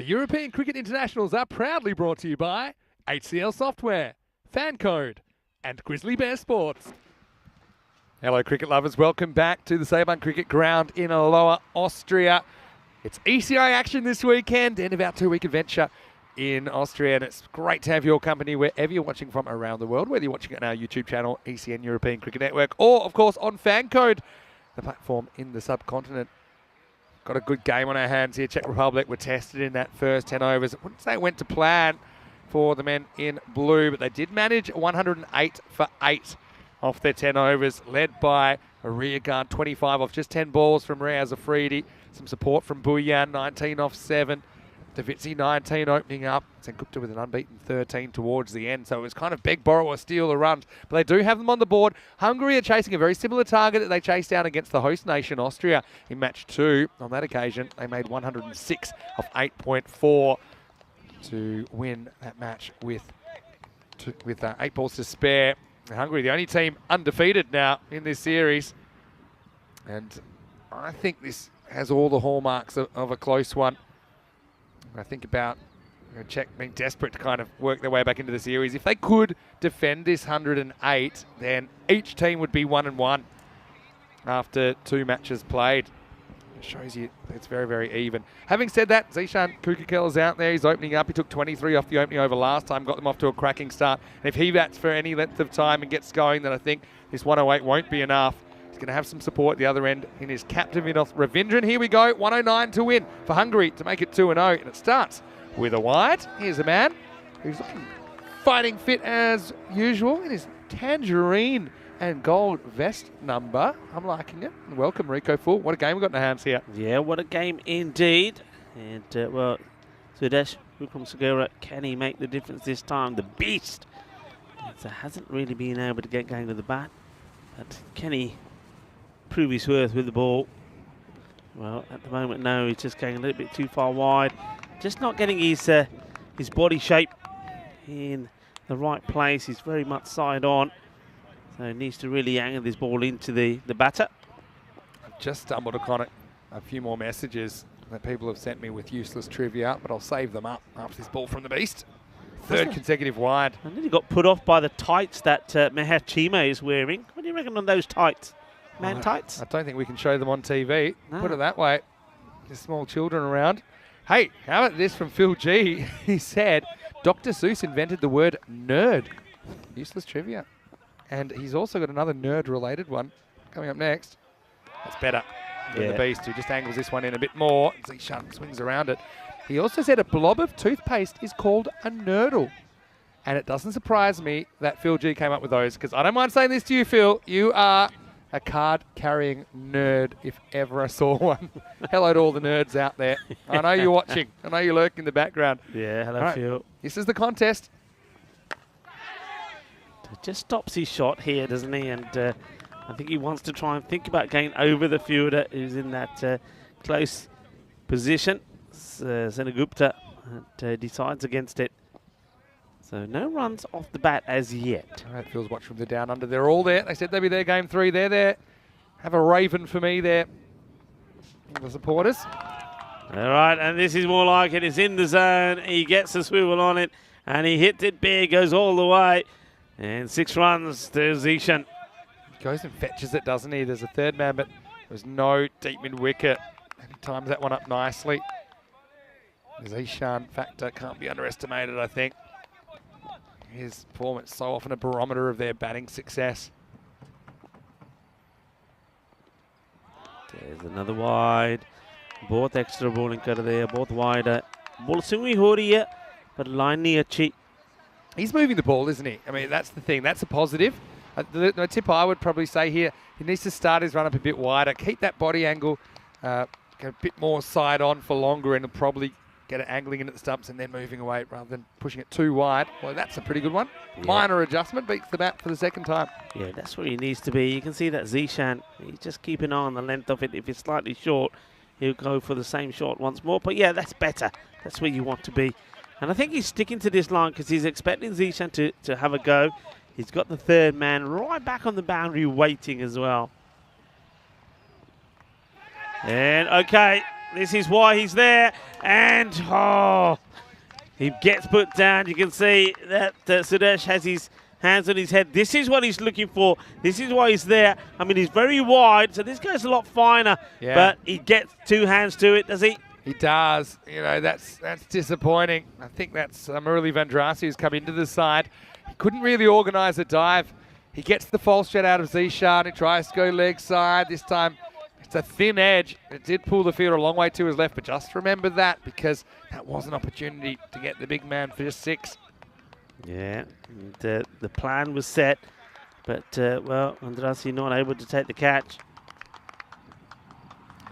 The European Cricket Internationals are proudly brought to you by HCL Software, Fancode, and Grizzly Bear Sports. Hello cricket lovers, welcome back to the Sabun Cricket Ground in Lower Austria. It's ECI action this weekend and about 2-week adventure in Austria, and it's great to have your company wherever you're watching from around the world, whether you're watching it on our YouTube channel, ECN European Cricket Network, or of course on Fancode, the platform in the subcontinent. Got a good game on our hands here. Czech Republic were tested in that first 10 overs. I wouldn't say it went to plan for the men in blue, but they did manage 108 for 8 off their 10 overs, led by a rearguard 25 off just 10 balls from Riaz Afridi. Some support from Buyan, 19 off 7. Davitsi 19 opening up. Sengupta with an unbeaten 13 towards the end. So it was kind of beg, borrow or steal the runs. But they do have them on the board. Hungary are chasing a very similar target that they chased down against the host nation, Austria, in match 2. On that occasion, they made 106 off 8.4 to win that match with 8 balls to spare. Hungary, the only team undefeated now in this series. And I think this has all the hallmarks of a close one. I think about Czech being desperate to kind of work their way back into the series. If they could defend this 108, then each team would be 1-1 after 2 matches played. It shows you it's very, very even. Having said that, Zishan Kukakel is out there. He's opening up. He took 23 off the opening over last time, got them off to a cracking start. And if he bats for any length of time and gets going, then I think this 108 won't be enough. He's going to have some support at the other end in his captain, Ravindran. Here we go, 109 to win for Hungary to make it 2-0. And it starts with a wide. Here's a man who's looking fighting fit as usual in his tangerine and gold vest number. I'm liking it. Welcome, Rico Full. What a game we've got in our hands here. Yeah, what a game indeed. And, well, Sudesh Wickremesinghe, can he make the difference this time? The beast. So hasn't really been able to get going with the bat. But can he prove his worth with the ball? Well, at the moment, no. He's just going a little bit too far wide. Just not getting his body shape in the right place. He's very much side on. So he needs to really angle this ball into the batter. I've just stumbled upon a few more messages that people have sent me with useless trivia, but I'll save them up after this ball from the beast. Third consecutive wide. I nearly got put off by the tights that Meher Chima is wearing. What do you reckon on those tights? Man tights? I don't think we can show them on TV. No. Put it that way. There's small children around. Hey, how about this from Phil G? He said, Dr. Seuss invented the word nerd. Useless trivia. And he's also got another nerd-related one coming up next. That's better than the beast, who just angles this one in a bit more. Zishan swings around it. He also said a blob of toothpaste is called a nurdle. And it doesn't surprise me that Phil G came up with those, because I don't mind saying this to you, Phil. You are a card-carrying nerd, if ever I saw one. Hello to all the nerds out there. I know you're watching. I know you're lurking in the background. Yeah, hello, Right. Phil. This is the contest. Just stops his shot here, doesn't he? And I think he wants to try and think about getting over the fielder who's in that close position. Sengupta decides against it. So no runs off the bat as yet. All right, Phil's watching from the down under. They're all there. They said they'd be there game 3. They're there. Have a raven for me there. The supporters. All right, and this is more like it. It's in the zone. He gets a swivel on it, and he hits it big, goes all the way. And 6 runs to Zishan. Goes and fetches it, doesn't he? There's a third man, but there's no deep mid-wicket. And he times that one up nicely. The Zishan factor can't be underestimated, I think. His performance so often a barometer of their batting success. There's another wide. Both extra bowling out of there, both wide. Ball swing ho rahi hai, but line nahi achhi. He's moving the ball, isn't he? I mean, that's the thing. That's a positive. The tip I would probably say here, he needs to start his run up a bit wider. Keep that body angle, get a bit more side on for longer, and he'll probably get it angling in at the stumps and then moving away rather than pushing it too wide. Well, that's a pretty good one. Yeah. Minor adjustment, beats the bat for the second time. Yeah, that's where he needs to be. You can see that Zishan, he's just keeping an eye on the length of it. If it's slightly short, he'll go for the same shot once more. But yeah, that's better. That's where you want to be. And I think he's sticking to this line because he's expecting Zishan to have a go. He's got the third man right back on the boundary waiting as well. And okay, This is why he's there. And, oh, he gets put down. You can see that Sudesh has his hands on his head. This is what he's looking for. This is why he's there. I mean, he's very wide, so this guy's a lot finer. Yeah. But he gets 2 hands to it, does he? He does. You know, that's disappointing. I think that's Murali Vandrasi who's come into the side. He couldn't really organise a dive. He gets the false shot out of Zishan. He tries to go leg side. This time, it's a thin edge. It did pull the fielder a long way to his left, but just remember that because that was an opportunity to get the big man for just 6. Yeah, and, the plan was set, but, well, Vandrasi not able to take the catch.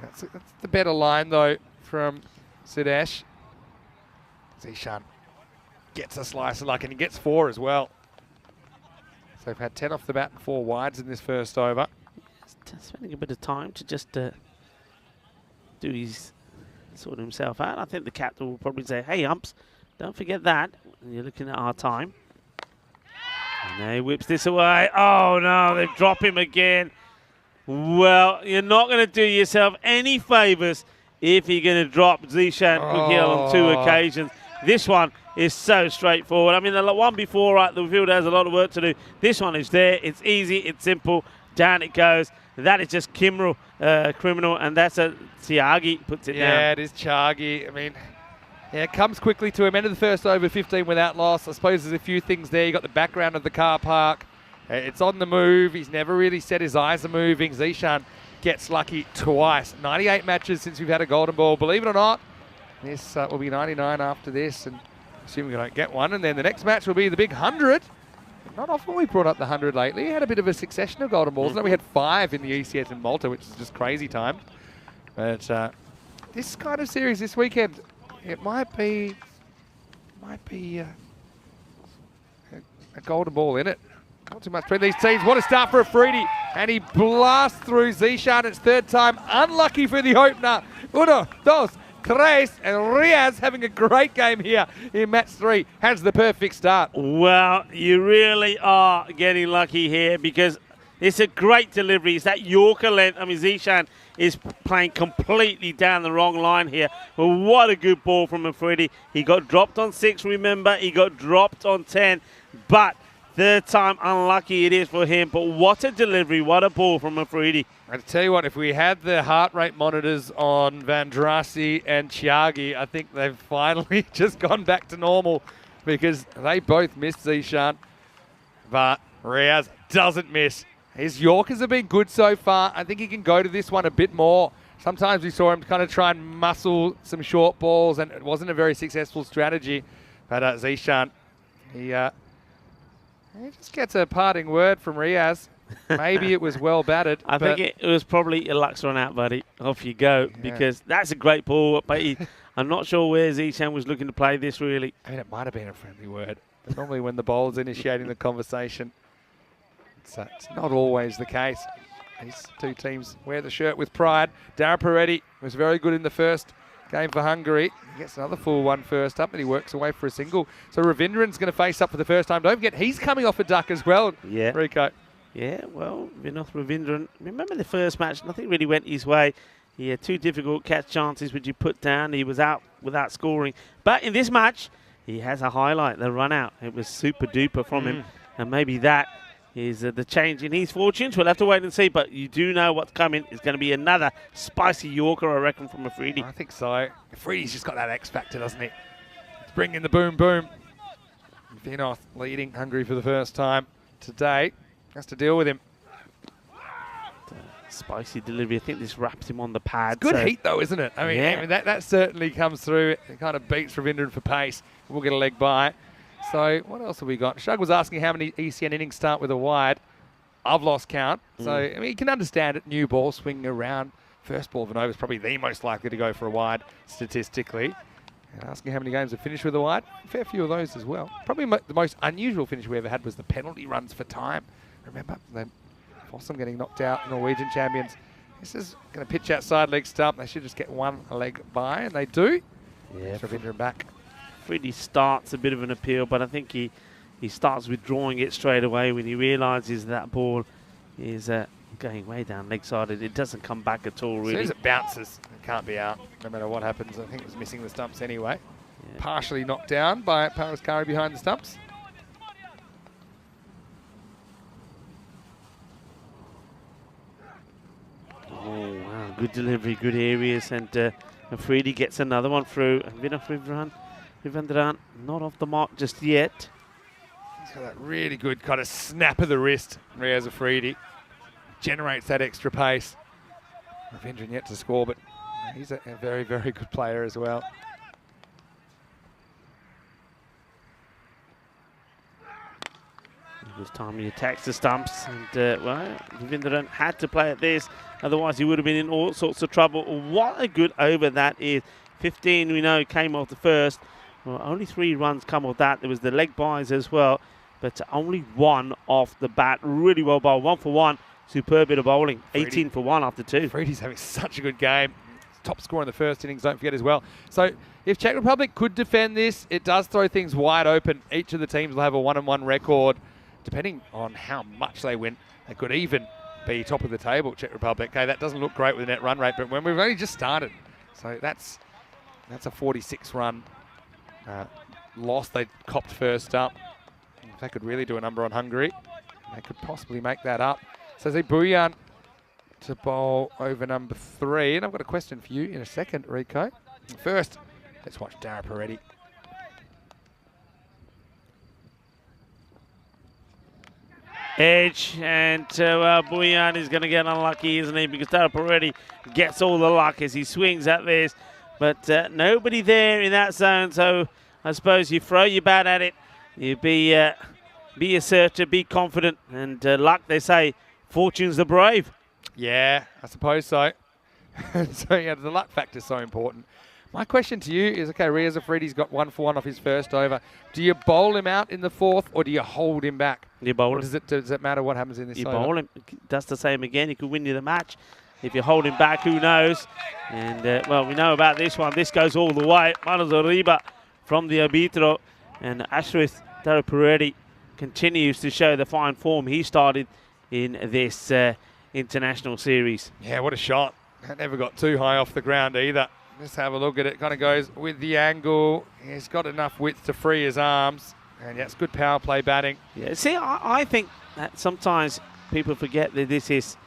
That's the better line, though, from Sudesh. Zishan gets a slice of luck, and he gets 4 as well. So they've had 10 off the bat and 4 wides in this first over. Spending a bit of time to just sort himself out. I think the captain will probably say, hey, umps, don't forget that. And you're looking at our time. And now he whips this away. Oh, no, they've dropped him again. Well, you're not going to do yourself any favours if you're going to drop Zishan Ukiel on 2 occasions. This one is so straightforward. I mean, the one before, right, the fielder has a lot of work to do. This one is there. It's easy. It's simple. Down it goes. That is just criminal, and that's a Tiagi puts it down. Yeah, it is Chagi. I mean, yeah, it comes quickly to him. End of the first over, 15 without loss. I suppose there's a few things there. You got the background of the car park. It's on the move. He's never really said his eyes are moving. Zishan gets lucky twice. 98 matches since we've had a golden ball. Believe it or not, this will be 99 after this, and assuming we don't get one. And then the next match will be the big 100. Not often we've brought up the 100 lately. We had a bit of a succession of golden balls. We had 5 in the ECN in Malta, which is just crazy timed. But this kind of series this weekend, it might be a golden ball in it. Not too much between these teams. What a start for Afridi. And he blasts through Zishan. It's 3rd time. Unlucky for the opener. 1, 2, 3. And Riaz having a great game here in match 3. Has the perfect start. Well, you really are getting lucky here because it's a great delivery. It's that Yorker length. I mean, Zishan is playing completely down the wrong line here. Well, what a good ball from Afridi. He got dropped on 6, remember. He got dropped on 10. But 3rd time unlucky it is for him. But what a delivery. What a ball from Afridi. I tell you what, if we had the heart rate monitors on Vandrasi and Chiagi, I think they've finally just gone back to normal because they both missed Zishan. But Riaz doesn't miss. His Yorkers have been good so far. I think he can go to this one a bit more. Sometimes we saw him kind of try and muscle some short balls, and it wasn't a very successful strategy. But Zishan, he just gets a parting word from Riaz. Maybe it was well batted. I think it was probably your luck's run out, buddy. Off you go, because that's a great ball. But I'm not sure where Zishan was looking to play this, really. I mean, it might have been a friendly word. But normally when the bowler's initiating the conversation, it's not always the case. These 2 teams wear the shirt with pride. Darren Peretti was very good in the first game for Hungary. He gets another full one first up, and he works away for a single. So Ravindran's going to face up for the first time. Don't forget, he's coming off a duck as well, Rico. Yeah, well, Vinoth Ravindran, remember the first match, nothing really went his way. He had 2 difficult catch chances which he put down. He was out without scoring. But in this match, he has a highlight, the run out. It was super duper from him. And maybe that is the change in his fortunes. We'll have to wait and see, but you do know what's coming. It's going to be another spicy Yorker, I reckon, from Afridi. I think so. Afridi's just got that X factor, doesn't he? It's bringing the boom boom. Vinoth leading Hungary for the first time today. Has to deal with him. Spicy delivery. I think this wraps him on the pad. It's good heat, though, isn't it? I mean, that certainly comes through. It kind of beats Ravindran for pace. We'll get a leg by. So what else have we got? Shug was asking how many ECN innings start with a wide. I've lost count. So, I mean, you can understand it. New ball swinging around. First ball of an over is probably the most likely to go for a wide statistically. And asking how many games have finished with a wide. A fair few of those as well. Probably the most unusual finish we ever had was the penalty runs for time. Remember, then Fossum getting knocked out, Norwegian champions. This is going to pitch outside leg stump. They should just get 1 leg by, and they do. Yeah, Ravindran back. Freddie starts a bit of an appeal, but I think he starts withdrawing it straight away when he realises that ball is going way down leg side. It doesn't come back at all, As really. soon as it bounces, it can't be out, no matter what happens. I think it was missing the stumps anyway. Yeah. Partially knocked down by Paraskari behind the stumps. Oh, wow. Good delivery, good areas. And Afridi gets another one through. And Vivandran not off the mark just yet. He's got that really good kind of snap of the wrist, Riaz Afridi. Generates that extra pace. Ravindran yet to score, but he's a very, very good player as well. It was time he attacks the stumps, and well, Ravindran had to play at this, otherwise he would have been in all sorts of trouble. What a good over that is. 15 we know came off the first. Well, only 3 runs come off that. There was the leg buys as well, but only 1 off the bat. Really well bowled, 1 for 1. Superb bit of bowling. 18 for 1 after 2. Afridi's having such a good game. Top scorer in the first innings, don't forget as well. So if Czech Republic could defend this, it does throw things wide open. Each of the teams will have a 1-1 record. Depending on how much they win, they could even be top of the table, Czech Republic. Okay, that doesn't look great with the net run rate, but when we've only just started. So that's a 46-run loss they copped first up. If they could really do a number on Hungary, they could possibly make that up. So Buyan to bowl over number 3. And I've got a question for you in a second, Rico. First, let's watch Dara Peretti. Edge, and Buyan is going to get unlucky, isn't he? Because Dara Peretti gets all the luck as he swings at this. But nobody there in that zone, so I suppose you throw your bat at it. You be assertive, be confident, and luck, they say, fortune's the brave. Yeah, I suppose so. So yeah, the luck factor is so important. My question to you is, okay, Riaz Afridi's got 1 for 1 off his first over. Do you bowl him out in the 4th, or do you hold him back? You bowl him. Does it matter what happens in this over? You bowl him. Does the same again. He could win you the match. If you hold him back, who knows? And, well, we know about this one. This goes all the way. Manos arriba from the arbitro. And Ashrith Dara Peretti continues to show the fine form he started in this international series. Yeah, what a shot. That never got too high off the ground either. Let's have a look at it. Kind of goes with the angle. He's got enough width to free his arms. And yeah, it's good power play batting. Yeah, see, I think that sometimes people forget that this is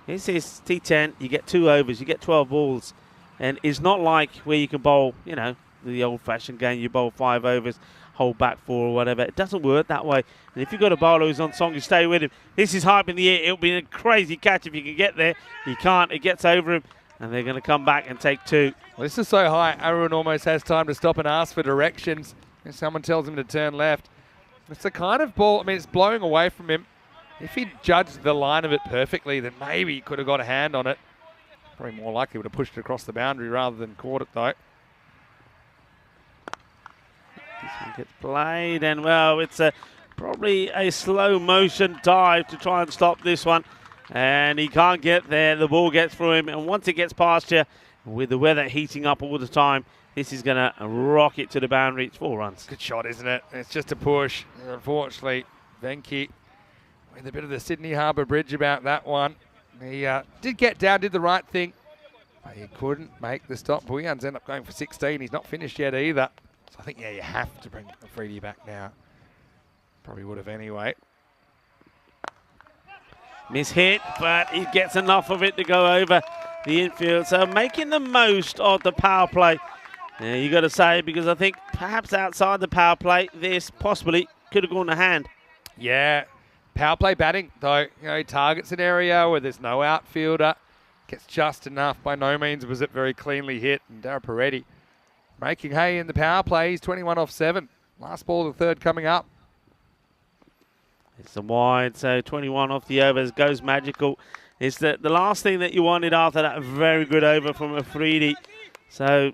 T10. You get 2 overs, you get 12 balls. And it's not like where you can bowl, you know, the old-fashioned game. You bowl 5 overs, hold back 4 or whatever. It doesn't work that way. And if you've got a bowler who's on song, you stay with him. This is high up in the air. It'll be a crazy catch if you can get there. You can't. It gets over him. And they're going to come back and take 2. Well, this is so high, Arun almost has time to stop and ask for directions. If someone tells him to turn left. It's the kind of ball, I mean, it's blowing away from him. If he judged the line of it perfectly, then maybe he could have got a hand on it. Probably more likely would have pushed it across the boundary rather than caught it, though. This one gets played, and, well, it's probably a slow motion dive to try and stop this one. And he can't get there. The ball gets through him. And once it gets past you, with the weather heating up all the time, this is going to rock it to the boundary. It's 4 runs. Good shot, isn't it? It's just a push. Unfortunately, Venki with a bit of the Sydney Harbour Bridge about that one. He did get down, did the right thing, but he couldn't make the stop. Buyan's ended up going for 16. He's not finished yet either. So I think, yeah, you have to bring Afridi back now. Probably would have anyway. Mishit, but he gets enough of it to go over the infield. So making the most of the power play. Yeah, you got to say, because I think perhaps outside the power play, this possibly could have gone to hand. Yeah, power play batting, though. You know, he targets an area where there's no outfielder. Gets just enough. By no means was it very cleanly hit. And Dara Peretti making hay in the power play. He's 21 off 7. Last ball of the 3rd coming up. It's a wide, so 21 off the overs, goes magical. It's the last thing that you wanted after that very good over from Afridi. So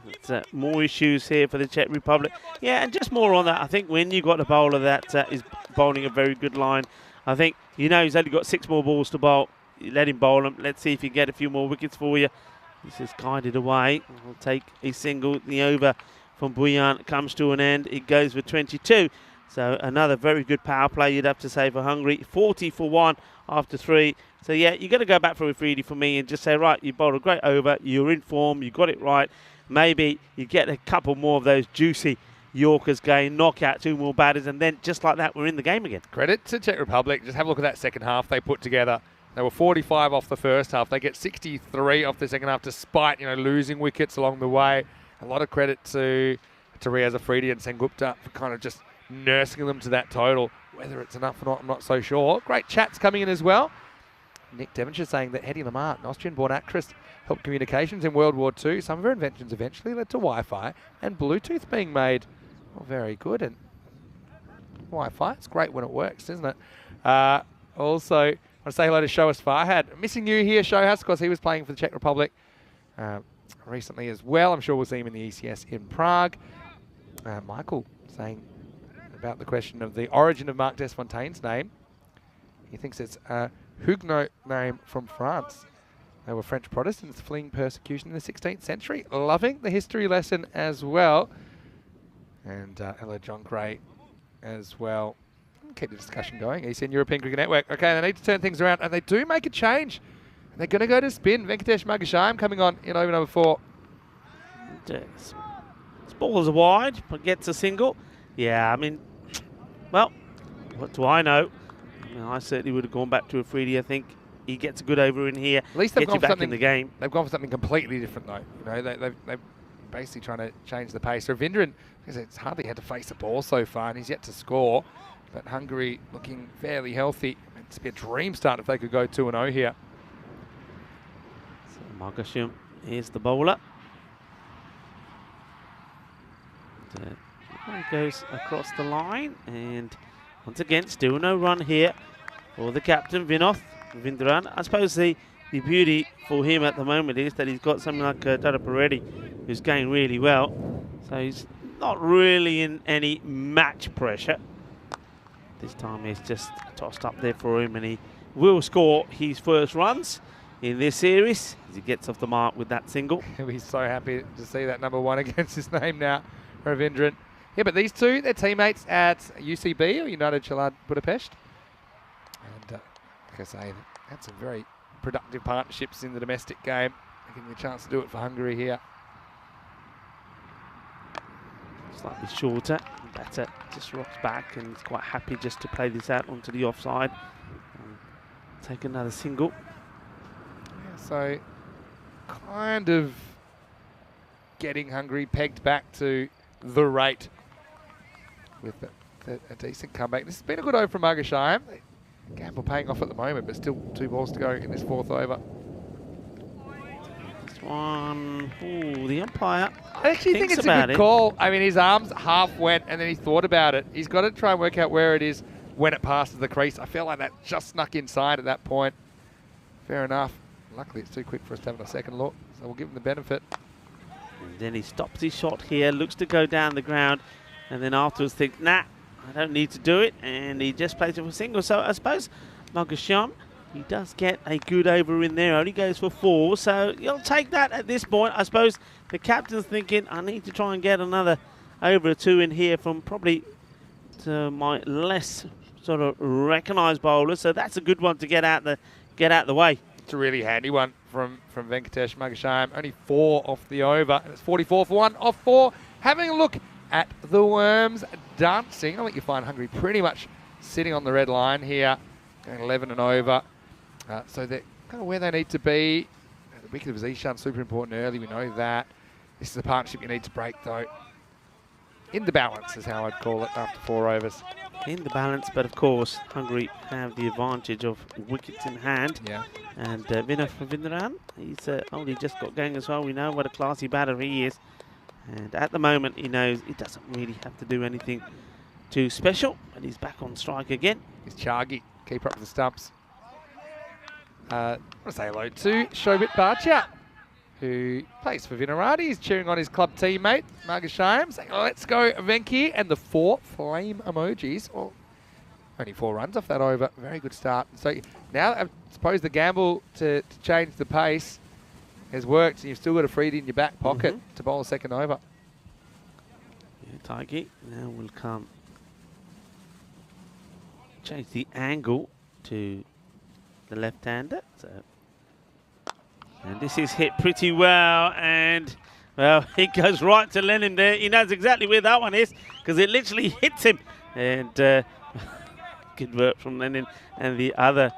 it's more issues here for the Czech Republic. Yeah, and just more on that. I think when you got a bowler that is bowling a very good line, I think, you know, he's only got 6 more balls to bowl. You let him bowl them. Let's see if he can get a few more wickets for you. This is guided away. We'll take a single. The over from Buyan comes to an end. It goes for 22. So another very good power play, you'd have to say, for Hungary. 40 for 1 after 3. So yeah, you've got to go back for a 3D for me and just say, right, you bowled a great over, you're in form, you got it right. Maybe you get a couple more of those juicy Yorkers going, knock out 2 more batters, and then just like that, we're in the game again. Credit to Czech Republic. Just have a look at that second half they put together. They were 45 off the first half. They get 63 off the second half, despite losing wickets along the way. A lot of credit to Riaz Afridi and Sengupta for kind of just nursing them to that total. Whether it's enough or not, I'm not so sure. Great chats coming in as well. Nick Devonshire saying that Hedy Lamarr, an Austrian-born actress, helped communications in World War II. Some of her inventions eventually led to Wi-Fi and Bluetooth being made. Well, very good. And Wi-Fi, it's great when it works, isn't it? Also, I want to say hello to Shohas Farhad. Missing you here, Shohas, because he was playing for the Czech Republic recently as well. I'm sure we'll see him in the ECS in Prague. Michael saying about the question of the origin of Marc Desfontaine's name. He thinks it's a Huguenot name from France. They were French Protestants fleeing persecution in the 16th century. Loving the history lesson as well. And hello, John Gray, as well. Keep the discussion going. ECN European Cricket Network. Okay, they need to turn things around, and they do make a change. They're going to go to spin. Venkatesh Magashayam coming on in over number 4. This ball is wide, but gets a single. Yeah, I mean, well, what do I know? I certainly would have gone back to a 3D. I think he gets a good over in here. At least they've gets you back in the game. They've gone for something completely different, though. They're basically trying to change the pace. Ravindran, it's hardly had to face the ball so far, and he's yet to score. But Hungary looking fairly healthy. It's be a dream start if they could go 2-0 here. So Magashayam is the bowler. He goes across the line, and once again, still no run here for the captain, Ravindran. I suppose the beauty for him at the moment is that he's got something like Dada Peretti, who's going really well. So he's not really in any match pressure. This time he's just tossed up there for him, and he will score his first runs in this series as he gets off the mark with that single. He'll be so happy to see that number 1 against his name now, Ravindran. Yeah, but these two, they're teammates at UCB, or United Chalad Budapest. And like I say, had some very productive partnerships in the domestic game. Giving the chance to do it for Hungary here. Slightly shorter. Batter just rocks back and is quite happy just to play this out onto the offside. Take another single. Yeah, so kind of getting Hungary pegged back to the rate with a decent comeback. This has been a good over from Magashayam. Gamble paying off at the moment, but still 2 balls to go in this 4th over. This one, ooh, the umpire. I actually think it's a good call. I mean, his arms half went and then he thought about it. He's got to try and work out where it is when it passes the crease. I feel like that just snuck inside at that point. Fair enough. Luckily, it's too quick for us to have a second look, so we'll give him the benefit. And then he stops his shot here, looks to go down the ground, and then afterwards thinks, nah, I don't need to do it, and he just plays it for single. So I suppose Magashayam, he does get a good over in there, only goes for 4, so you'll take that at this point. I suppose the captain's thinking, I need to try and get another over or 2 in here from probably my less sort of recognised bowler, so that's a good one to get out the way. It's a really handy one from Venkatesh Magashayam. Only 4 off the over, and it's 44 for 1 off 4. Having a look at the Worms dancing. I think you find Hungary pretty much sitting on the red line here, going 11 and over. So they're kind of where they need to be. The wicket of Zishan, super important early, we know that. This is a partnership you need to break, though. In the balance is how I'd call it after 4 overs. In the balance, but of course, Hungary have the advantage of wickets in hand. Yeah. And Ravindran, he's only just got going as well. We know what a classy batter he is. And at the moment, he knows he doesn't really have to do anything too special. And he's back on strike again. He's Chargi, keeper up the stumps. I want to say hello to Shobit Bhatia, who plays for Vinarati. He's cheering on his club teammate, Magashayam, saying, let's go, Venki. And the 4 flame emojis. Oh, only 4 runs off that over. Very good start. So now I suppose the gamble to change the pace has worked, and you've still got a freebie in your back pocket to bowl a second over. Yeah, Taiki now will come change the angle to the left-hander. So, and this is hit pretty well, and well, it goes right to Lennon there. He knows exactly where that one is because it literally hits him. And good work from Lennon and the other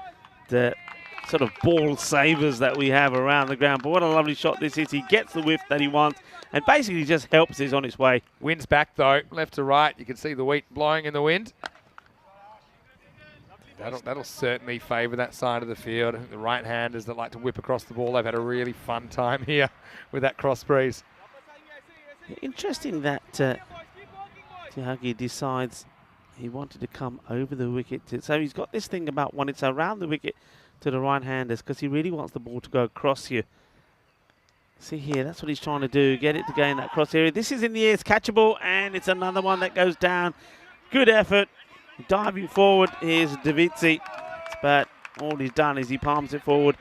sort of ball savers that we have around the ground. But what a lovely shot this is. He gets the whiff that he wants and basically just helps us on its way. Wind's back though, left to right. You can see the wheat blowing in the wind. That'll certainly favour that side of the field. I think the right-handers that like to whip across the ball, they've had a really fun time here with that cross breeze. Interesting that Tiagi decides he wanted to come over the wicket. So he's got this thing about when it's around the wicket to the right-handers because he really wants the ball to go across here. See here, that's what he's trying to do, get it to gain that cross area. This is in the air, it's catchable, and it's another one that goes down. Good effort. Diving forward, here's Davizzi, but all he's done is he palms it forward.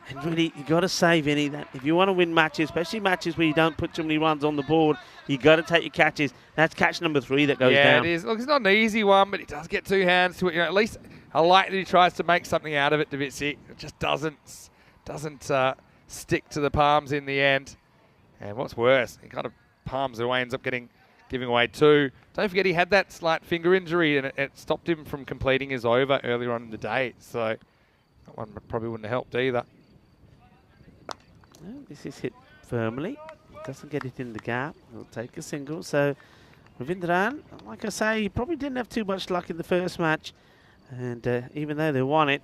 And really, you got to say, Vinny, that if you want to win matches, especially matches where you don't put too many runs on the board, you got to take your catches. That's catch number 3 that goes down. Yeah, it is. Look, it's not an easy one, but he does get 2 hands to it. You know, at least I like that he tries to make something out of it, Davizzi. It just doesn't stick to the palms in the end. And what's worse, he kind of palms it away, ends up giving away 2. Don't forget he had that slight finger injury and it stopped him from completing his over earlier on in the day. So that one probably wouldn't have helped either. Well, this is hit firmly. Doesn't get it in the gap. He'll take a single. So Ravindran, like I say, he probably didn't have too much luck in the first match. And even though they won it,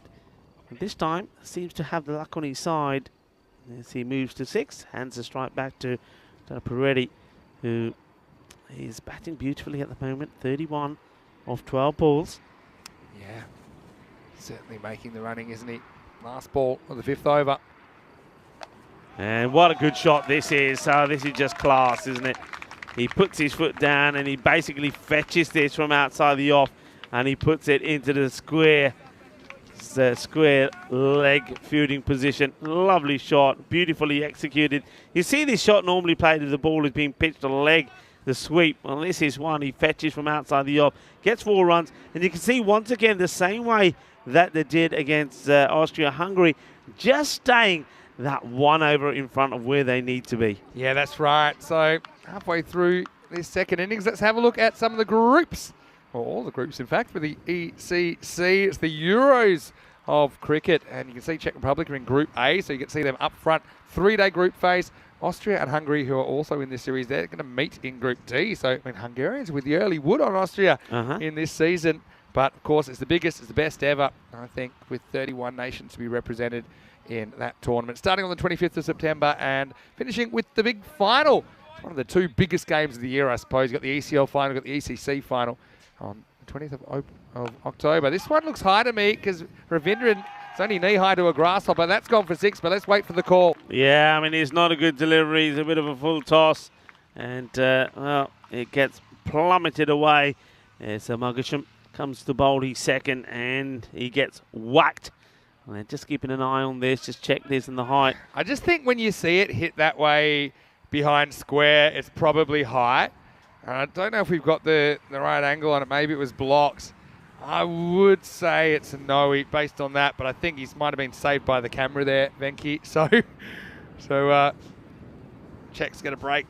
this time seems to have the luck on his side. As he moves to 6, hands the strike back to Peretti, who is batting beautifully at the moment. 31 off 12 balls. Yeah, certainly making the running, isn't he? Last ball of the 5th over. And what a good shot this is. Oh, this is just class, isn't it? He puts his foot down and he basically fetches this from outside the off and he puts it into the square leg fielding position. Lovely shot, beautifully executed. You see this shot normally played if the ball is being pitched to the leg, the sweep. Well, this is one he fetches from outside the off, gets 4 runs, and you can see once again the same way that they did against Austria-Hungary, just staying that 1 over in front of where they need to be. Yeah, that's right. So halfway through this second innings, let's have a look at some of the groups. Well, all the groups, in fact, for the ECC. It's the Euros of cricket. And you can see Czech Republic are in Group A, so you can see them up front. 3-day group phase. Austria and Hungary, who are also in this series, they're going to meet in Group D. So, I mean, Hungarians with the early wood on Austria in this season. But, of course, it's the biggest, it's the best ever, I think, with 31 nations to be represented in that tournament. Starting on the 25th of September and finishing with the big final. It's one of the 2 biggest games of the year, I suppose. You've got the ECL final, you've got the ECC final on the 20th of October. This one looks high to me because Ravindran is only knee-high to a grasshopper. That's gone for 6, but let's wait for the call. Yeah, I mean, it's not a good delivery. It's a bit of a full toss. And, well, it gets plummeted away. So Margasham comes to bowl his second, and he gets whacked. And just keeping an eye on this, just check this in the height. I just think when you see it hit that way behind square, it's probably high. I don't know if we've got the right angle on it. Maybe it was blocked. I would say it's a no based on that, but I think he might have been saved by the camera there, Venki. So Czech's going to break.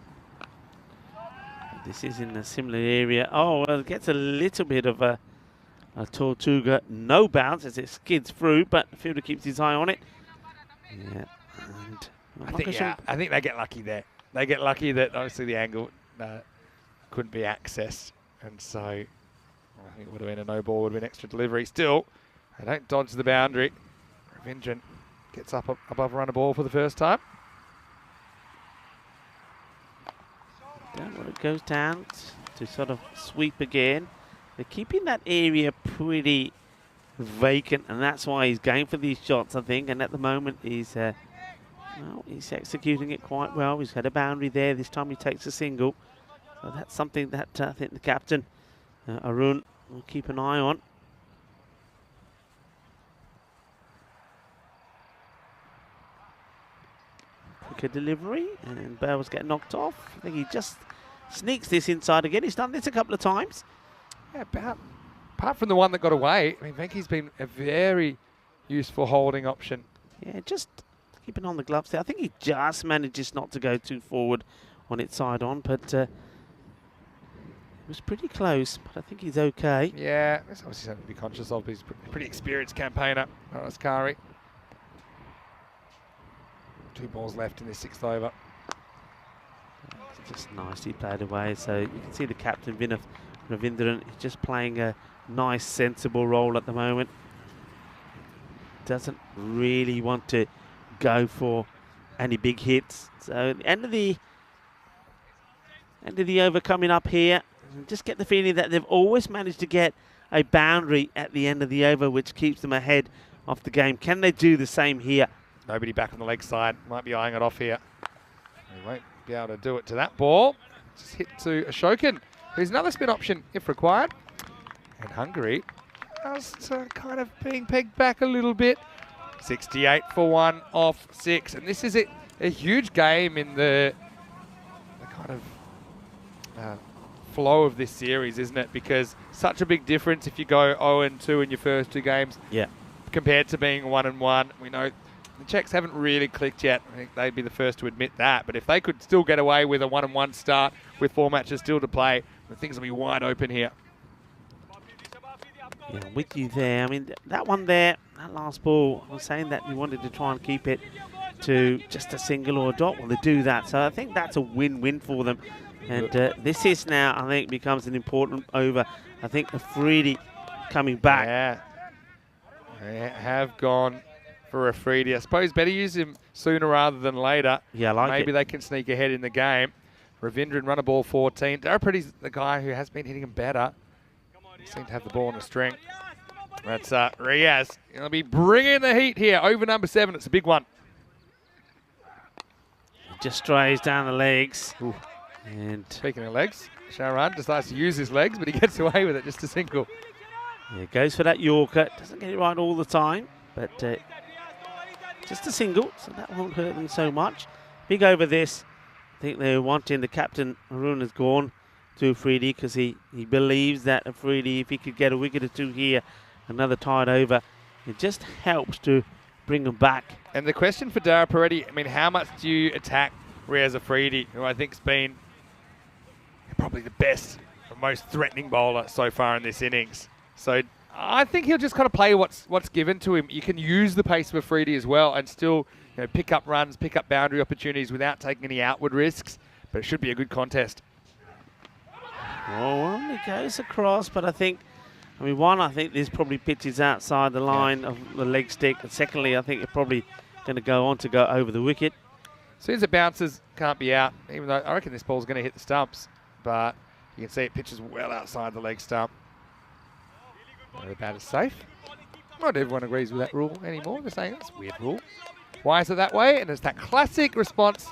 This is in a similar area. Oh, well, it gets a little bit of a Tortuga, no bounce as it skids through, but the fielder keeps his eye on it. Yeah, and I think they get lucky there. They get lucky that obviously the angle couldn't be accessed, and so I think it would have been a no ball, would have been extra delivery. Still, they don't dodge the boundary. Ravindran gets up above run a ball for the first time. Well, it goes down to sort of sweep again. They're keeping that area pretty vacant, and that's why he's going for these shots, I think. And at the moment, he's executing it quite well. He's had a boundary there. This time he takes a single. So that's something that I think the captain, Arun, will keep an eye on. Quicker delivery, and Bale's getting knocked off. I think he just sneaks this inside again. He's done this a couple of times. Yeah, about apart from the one that got away, I mean, Venky's been a very useful holding option. Yeah, just keeping on the gloves there. I think he just manages not to go too forward on its side on, but it was pretty close, but I think he's okay. Yeah, that's obviously something to be conscious of. He's a pretty experienced campaigner, Askari. 2 balls left in this 6th over. Just nicely played away. So you can see the captain, Ravindran, just playing a nice, sensible role at the moment. Doesn't really want to go for any big hits. So at the end of the over coming up here, just get the feeling that they've always managed to get a boundary at the end of the over, which keeps them ahead of the game. Can they do the same here? Nobody back on the leg side. Might be eyeing it off here. He won't be able to do it to that ball. Just hit to Ashokan, who's another spin option if required. And Hungary just kind of being pegged back a little bit. 68 for 1 off 6. And this is a huge game in the kind of flow of this series, isn't it? Because such a big difference if you go 0-2 in your first 2 games. Yeah. Compared to being 1-1. We know the Czechs haven't really clicked yet. I think they'd be the first to admit that. But if they could still get away with a 1-1 start with 4 matches still to play, then things will be wide open here. Yeah, I'm with you there. I mean, that one there, that last ball, I was saying that we wanted to try and keep it to just a single or a dot. Well, they do that. So I think that's a win-win for them. And this is now, I think, becomes an important over. I think Afridi coming back. Yeah. They have gone for Afridi. I suppose better use him sooner rather than later. Yeah, I like Maybe it. they can sneak ahead in the game. Ravindran run a ball 14. Darapreti's the guy who has been hitting him better. He seemed to have the ball on a string. That's Riaz. He'll be bringing the heat here. Over number 7. It's a big one. He just strays down the legs. Ooh. And Speaking of legs, Sharan decides to use his legs, but he gets away with it. Just a single. yeah, goes for that Yorker. Doesn't get it right all the time, but just a single, so that won't hurt them so much. Big over this. I think they're wanting the captain, Arun, has gone to Afridi because he believes that Afridi, if he could get a wicket or 2 here, another tied over, it just helps to bring them back. And the question for Darapreti, I mean, how much do you attack Riaz Afridi, who I think's been probably the best and most threatening bowler so far in this innings? So I think he'll just kind of play what's given to him. You can use the pace of Afridi as well and still pick up runs, pick up boundary opportunities without taking any outward risks. But it should be a good contest. Well, it goes across, but I think this probably pitches outside the line of the leg stick. And secondly, I think it's probably going to go on to go over the wicket. As soon as it bounces, can't be out, even though I reckon this ball's going to hit the stumps. But you can see it pitches well outside the leg stump. The bat is safe. Not everyone agrees with that rule anymore. They're saying that's a weird rule. Why is it that way? And it's that classic response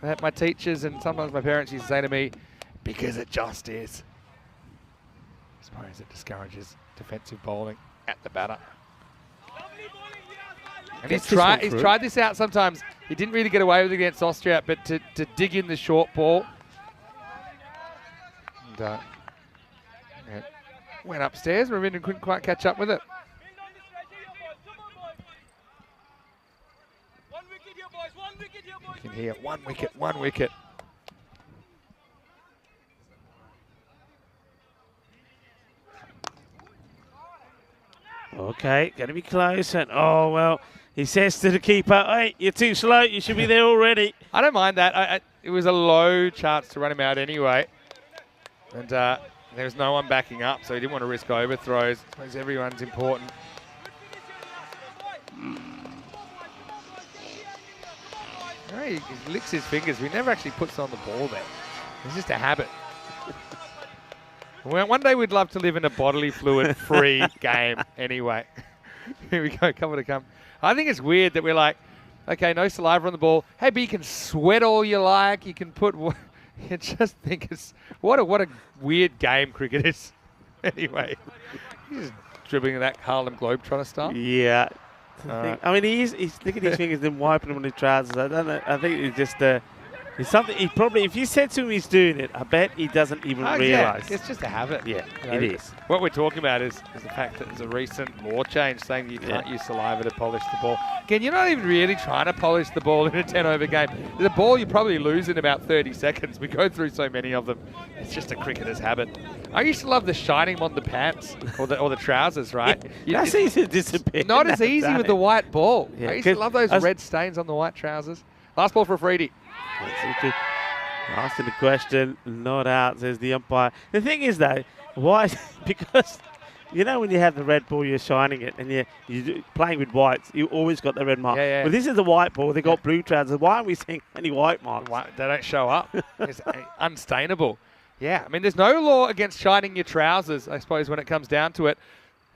that my teachers and sometimes my parents used to say to me, because it just is. I suppose it discourages defensive bowling at the batter. And he's tried this out sometimes. He didn't really get away with it against Austria, but to dig in the short ball. And went upstairs. Ravindran couldn't quite catch up with it. You can hear 1 wicket, 1 wicket. Okay, going to be close. And oh, well, he says to the keeper, hey, you're too slow. You should be there already. I don't mind that. It was a low chance to run him out anyway. And there was no one backing up, so he didn't want to risk overthrows. I suppose everyone's important. He licks his fingers. He never actually puts on the ball there. It's just a habit. Well, one day we'd love to live in a bodily fluid-free game anyway. Here we go, cover to come. I think it's weird that we're like, okay, no saliva on the ball. Hey, but you can sweat all you like. You can put... You just think it's... What a weird game cricket is. Anyway, he's dribbling that Harlem Globetrotter style. Yeah. I mean, he's licking his fingers and wiping them on his trousers. I don't know. I think he's just It's something he probably, if you said to him he's doing it, I bet he doesn't even Yeah, realise. it's just a habit. Yeah, You know, it is. What we're talking about is the fact that there's a recent law change saying that you can't use saliva to polish the ball. Again, you're not even really trying to polish the ball in a 10-over game. The ball you probably lose in about 30 seconds. We go through so many of them. It's just a cricketer's habit. I used to love the shining on the pants or the trousers, right? That's easy to disappear. Not as easy with the white ball. Yeah, I used to love those red stains on the white trousers. Last ball for a freebie. Asking the question, not out, says the umpire. The thing is, though, why? Because, you know, when you have the red ball, you're shining it, and you're playing with whites, you always got the red mark. Yeah. But this is the white ball. They've got blue trousers. Why aren't we seeing any white marks? They don't show up. It's unstainable. Yeah, I mean, there's no law against shining your trousers, I suppose, when it comes down to it.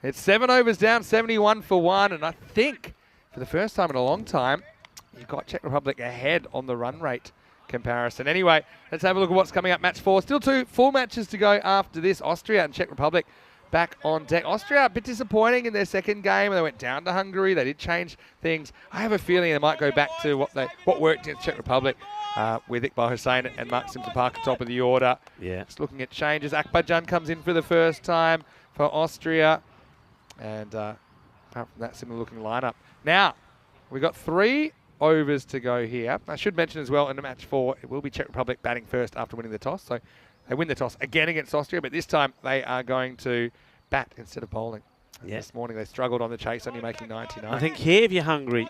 It's 7 overs down, 71 for 1, and I think for the first time in a long time, you've got Czech Republic ahead on the run rate comparison. Anyway, let's have a look at what's coming up. Match 4. Still 4 matches to go after this. Austria and Czech Republic back on deck. Austria a bit disappointing in their second game. They went down to Hungary. They did change things. I have a feeling they might go back to what worked against Czech Republic with Iqbal Hussain and Maxim Tapaka top of the order. Yeah. Just looking at changes. Akbarjan comes in for the first time for Austria. And apart from that, similar looking lineup. Now, we've got 3 overs to go here. I should mention as well in the match 4, it will be Czech Republic batting first after winning the toss. So they win the toss again against Austria, but this time they are going to bat instead of bowling. This morning they struggled on the chase, only making 99. I think here, if you're hungry,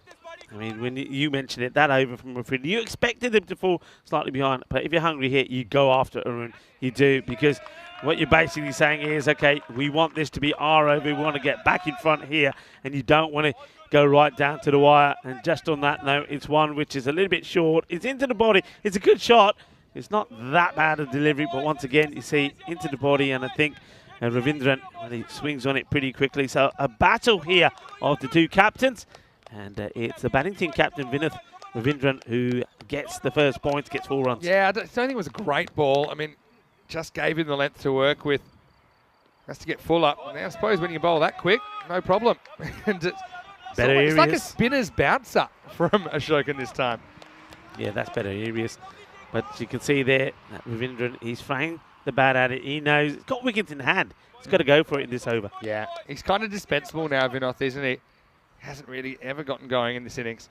I mean, when you mentioned it, that over from Refrid, you expected them to fall slightly behind, but if you're hungry here, you go after Arun. You do, because what you're basically saying is, okay, we want this to be our over. We want to get back in front here, and you don't want to go right down to the wire. And just on that note, it's one which is a little bit short. It's into the body. It's a good shot. It's not that bad a delivery, but once again, you see into the body, and I think Ravindran, well, he swings on it pretty quickly. So a battle here of the 2 captains, and it's the batting team captain, Vinath Ravindran, who gets the first points, gets 4 runs. Yeah, I don't think it was a great ball. I mean, just gave him the length to work with. Has to get full up. Now, I suppose when you bowl that quick, no problem. And it's like a spinner's bouncer from Ashokan this time. Yeah, that's better areas. But you can see there that Ravindran, he's throwing the bat at it. He knows he's got wickets in hand. He's got to go for it in this over. Yeah, he's kind of dispensable now, Vinoth, isn't he? Hasn't really ever gotten going in this innings.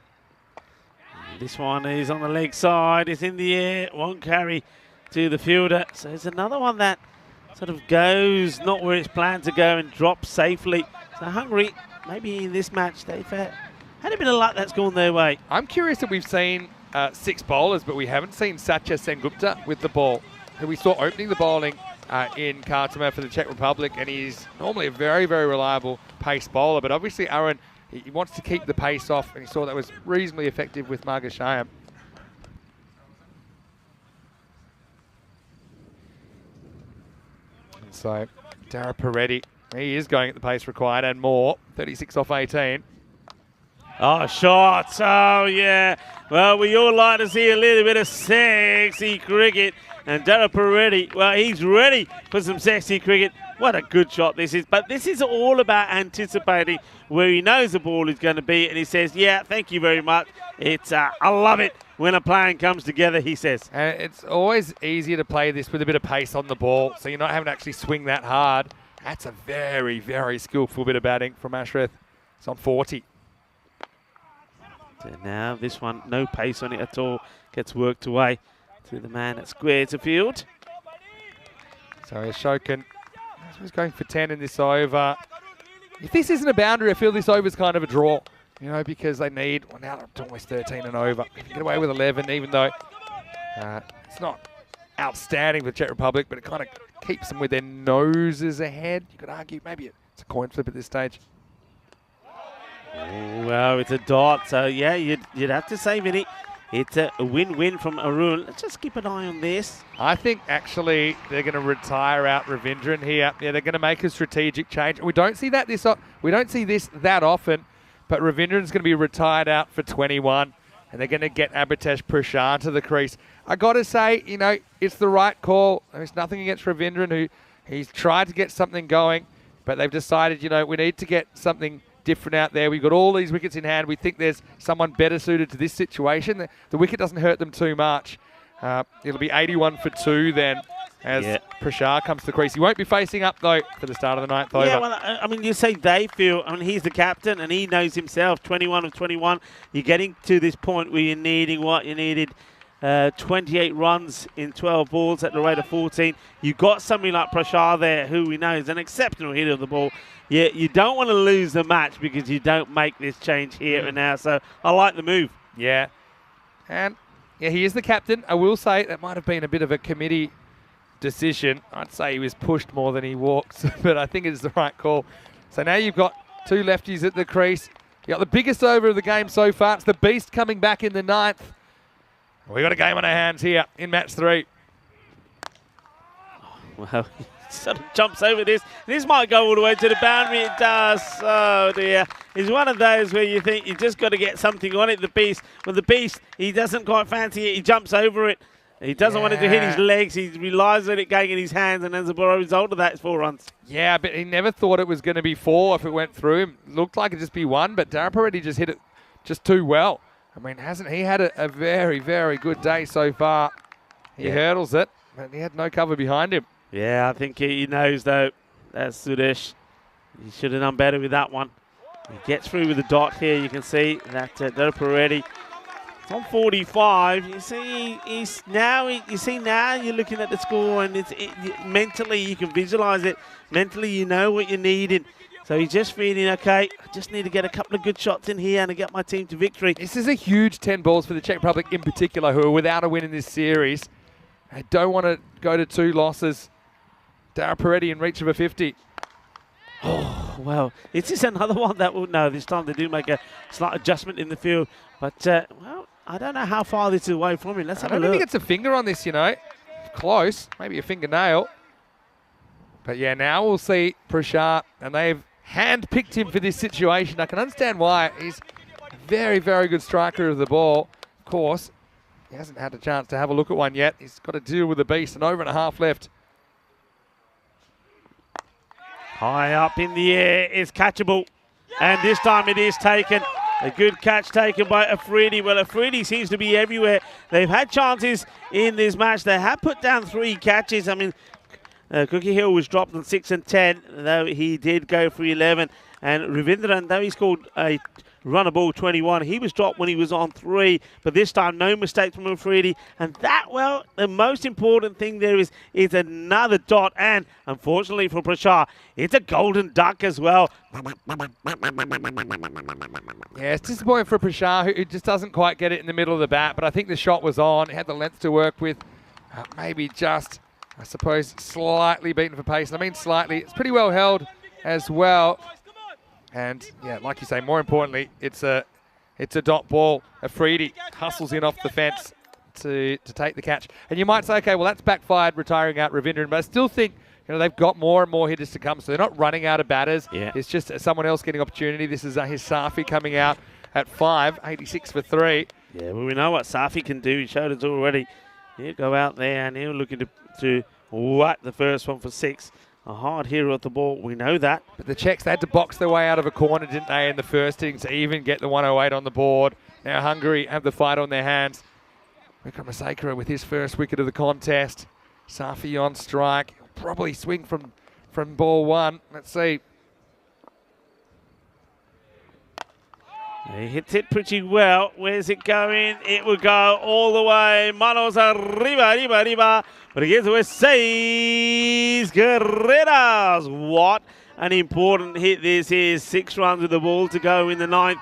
This one is on the leg side. It's in the air. Won't carry to the fielder. So it's another one that sort of goes not where it's planned to go and drops safely. So Hungary, maybe in this match, they've had a bit of luck that's gone their way. I'm curious that we've seen 6 bowlers, but we haven't seen Satya Sengupta with the ball, who we saw opening the bowling in Khartoum for the Czech Republic, and he's normally a very, very reliable pace bowler, but obviously Aaron, he wants to keep the pace off, and he saw that was reasonably effective with Margashayam. So, Dara Peretti, he is going at the pace required and more. 36 off 18. Oh, shots. Oh, yeah. Well, we all like to see a little bit of sexy cricket. And Dara Peretti, well, he's ready for some sexy cricket. What a good shot this is. But this is all about anticipating where he knows the ball is going to be. And he says, yeah, thank you very much. It's I love it when a plan comes together, he says. And it's always easier to play this with a bit of pace on the ball, so you're not having to actually swing that hard. That's a very, very skillful bit of batting from Ashraf. It's on 40. So now this one, no pace on it at all. Gets worked away to the man that squares the field. So Ashokan was going for 10 in this over. If this isn't a boundary, I feel this over's kind of a draw. You know, because they need, well, now it's almost 13 and over. They can get away with 11, even though it's not outstanding for the Czech Republic, but it kind of keeps them with their noses ahead. You could argue maybe it's a coin flip at this stage. Oh, well, it's a dot, so yeah, you'd have to say, Vinny, it's a win-win from Arun. Let's just keep an eye on this. I think actually they're going to retire out Ravindran here. Yeah, they're going to make a strategic change. We don't see that this that often. But Ravindran's going to be retired out for 21, and they're going to get Abhitesh Prashant to the crease. I got to say, you know, it's the right call. There's nothing against Ravindran, who he's tried to get something going, but they've decided, you know, we need to get something different out there. We've got all these wickets in hand. We think there's someone better suited to this situation. The wicket doesn't hurt them too much. It'll be 81 for 2 then as Prashar comes to the crease. He won't be facing up, though, for the start of the 9th over. Yeah, well, I mean, you say they feel, I mean, he's the captain and he knows himself, 21 of 21. You're getting to this point where you're needing what? You needed 28 runs in 12 balls at the rate of 14. You've got somebody like Prashar there who we know is an exceptional hitter of the ball. Yeah, you don't want to lose the match because you don't make this change here and now. So I like the move. Yeah. And, yeah, he is the captain. I will say that might have been a bit of a committee decision. I'd say he was pushed more than he walked, but I think it's the right call. So now you've got 2 lefties at the crease. You got the biggest over of the game so far. It's the Beast coming back in the 9th. We've got a game on our hands here in match 3. Well, he sort of jumps over this. This might go all the way to the boundary. It does. Oh, dear. It's one of those where you think you just got to get something on it, the Beast. Well, the Beast, he doesn't quite fancy it. He jumps over it. He doesn't want it to hit his legs. He relies on it going in his hands, and as a result of that, it's 4 runs. Yeah, but he never thought it was going to be 4 if it went through him. Looked like it'd just be 1, but Daraparetti just hit it just too well. I mean, hasn't he had a very, very good day so far? He hurdles it, but he had no cover behind him. Yeah, I think he knows, though. That's Sudesh. He should have done better with that one. He gets through with the dot here. You can see that Daraparetti. It's on 45. You see, now you're looking at the score, and mentally you can visualize it. Mentally, you know what you're needing. So he's just feeling, okay, I just need to get a couple of good shots in here and to get my team to victory. This is a huge 10 balls for the Czech Republic in particular, who are without a win in this series. They don't want to go to 2 losses. Daraparetti in reach of a 50. Oh, well, it's just another one that will, no, this time they do make a slight adjustment in the field. But, well, I don't know how far this is away from him. Let's have a look. I don't think it's a finger on this, you know. Close, maybe a fingernail. But, yeah, now we'll see Prashar, and they've hand-picked him for this situation. I can understand why. He's a very, very good striker of the ball. Of course, he hasn't had a chance to have a look at one yet. He's got to deal with the Beast, and over and a half left. High up in the air is catchable, and this time it is taken. A good catch taken by Afridi. Well, Afridi seems to be everywhere. They've had chances in this match. They have put down 3 catches. I mean, Cookie Hill was dropped on 6 and 10, though he did go for 11. And Ravindran, though he scored a runner ball 21, he was dropped when he was on 3. But this time, no mistakes from Afridi. And that, well, the most important thing there is another dot. And unfortunately for Prashar, it's a golden duck as well. Yeah, it's disappointing for Prashar, who just doesn't quite get it in the middle of the bat. But I think the shot was on. He had the length to work with. Maybe just, I suppose, slightly beaten for pace. And I mean slightly. It's pretty well held as well. And, yeah, like you say, more importantly, it's a dot ball. Afridi hustles in off the fence to take the catch. And you might say, okay, well, that's backfired, retiring out Ravindran. But I still think, you know, they've got more and more hitters to come, so they're not running out of batters. Yeah. It's just someone else getting opportunity. This is his Safi coming out at 5, 86 for 3. Yeah, well, we know what Safi can do. He showed us already. He'll go out there and he'll look to whack the first one for 6. A hard hitter at the ball, we know that. But the Czechs, they had to box their way out of a corner, didn't they, in the first innings to even get the 108 on the board. Now Hungary have the fight on their hands. Vikram Masakura with his first wicket of the contest. Safi on strike. He'll probably swing from ball 1. Let's see. He hits it pretty well. Where's it going? It will go all the way. Manos arriba. But it gets away 6 carreras. What an important hit this is. 6 runs with the ball to go in the 9th.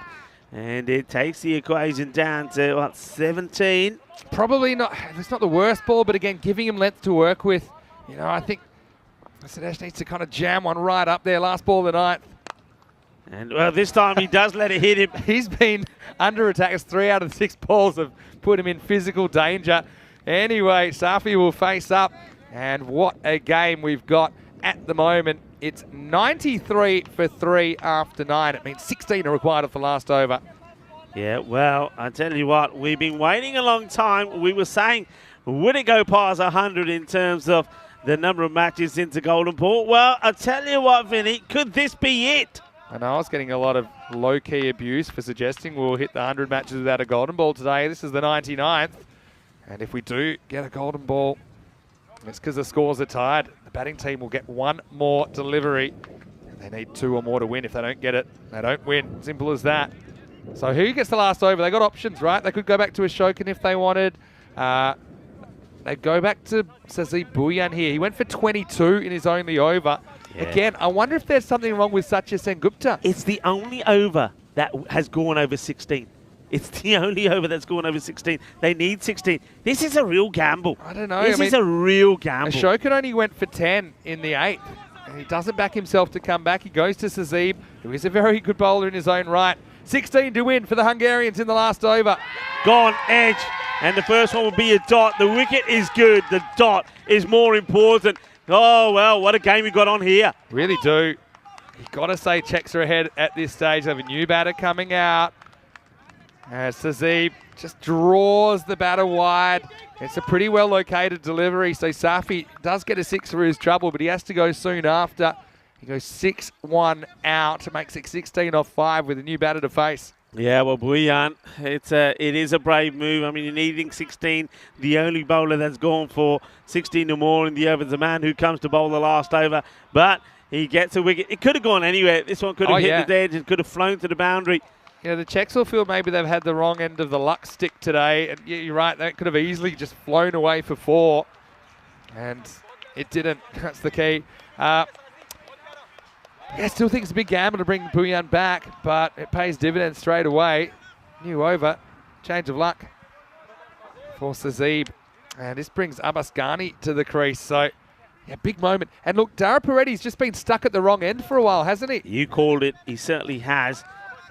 And it takes the equation down to, what, 17? Probably not. It's not the worst ball, but again, giving him length to work with. You know, I think Sudesh needs to kind of jam one right up there. Last ball of the 9th. And, well, this time he does let it hit him. He's been under attack as 3 out of the 6 balls have put him in physical danger. Anyway, Safi will face up. And what a game we've got at the moment. It's 93 for 3 after 9. It means 16 are required off the last over. Yeah, well, I tell you what, we've been waiting a long time. We were saying, would it go past 100 in terms of the number of matches into Golden Ball? Well, I tell you what, Vinny, could this be it? I know I was getting a lot of low-key abuse for suggesting we'll hit the 100 matches without a Golden Ball today. This is the 99th. And if we do get a golden ball, it's because the scores are tied. The batting team will get one more delivery. And they need 2 or more to win. If they don't get it, they don't win. Simple as that. So who gets the last over? They got options, right? They could go back to Ashokan if they wanted. They go back to Sazib Bhuyan here. He went for 22 in his only over. Yeah. Again, I wonder if there's something wrong with Satya Sen Gupta. It's the only over that has gone over 16. It's the only over that's gone over 16. They need 16. This is a real gamble. I don't know. This is a real gamble. Ashokan only went for 10 in the 8th. And he doesn't back himself to come back. He goes to Sazib, who is a very good bowler in his own right. 16 to win for the Hungarians in the last over. Gone edge. And the first one will be a dot. The wicket is good. The dot is more important. Oh, well, what a game we got on here. Really do. You've got to say checks are ahead at this stage. They have a new batter coming out. As Sazib just draws the batter wide. It's a pretty well located delivery. So Safi does get a 6 for his trouble, but he has to go soon after. He goes 6-1 out. Makes it 16 off 5 with a new batter to face. Yeah, well, Bhuyan, it is a brave move. I mean, you're needing 16. The only bowler that's gone for 16 or more in the over is the man who comes to bowl the last over. But he gets a wicket. It could have gone anywhere. This one could have hit the edge. It could have flown to the boundary. Yeah, the checks will feel maybe they've had the wrong end of the luck stick today. And yeah, you're right, that could have easily just flown away for 4. And it didn't. That's the key. Yeah, still think it's a big gamble to bring Bhuyan back, but it pays dividends straight away. New over, change of luck for Sazib. And this brings Abbas Ghani to the crease. So, yeah, big moment. And look, Dara Pareddi's just been stuck at the wrong end for a while, hasn't he? You called it. He certainly has.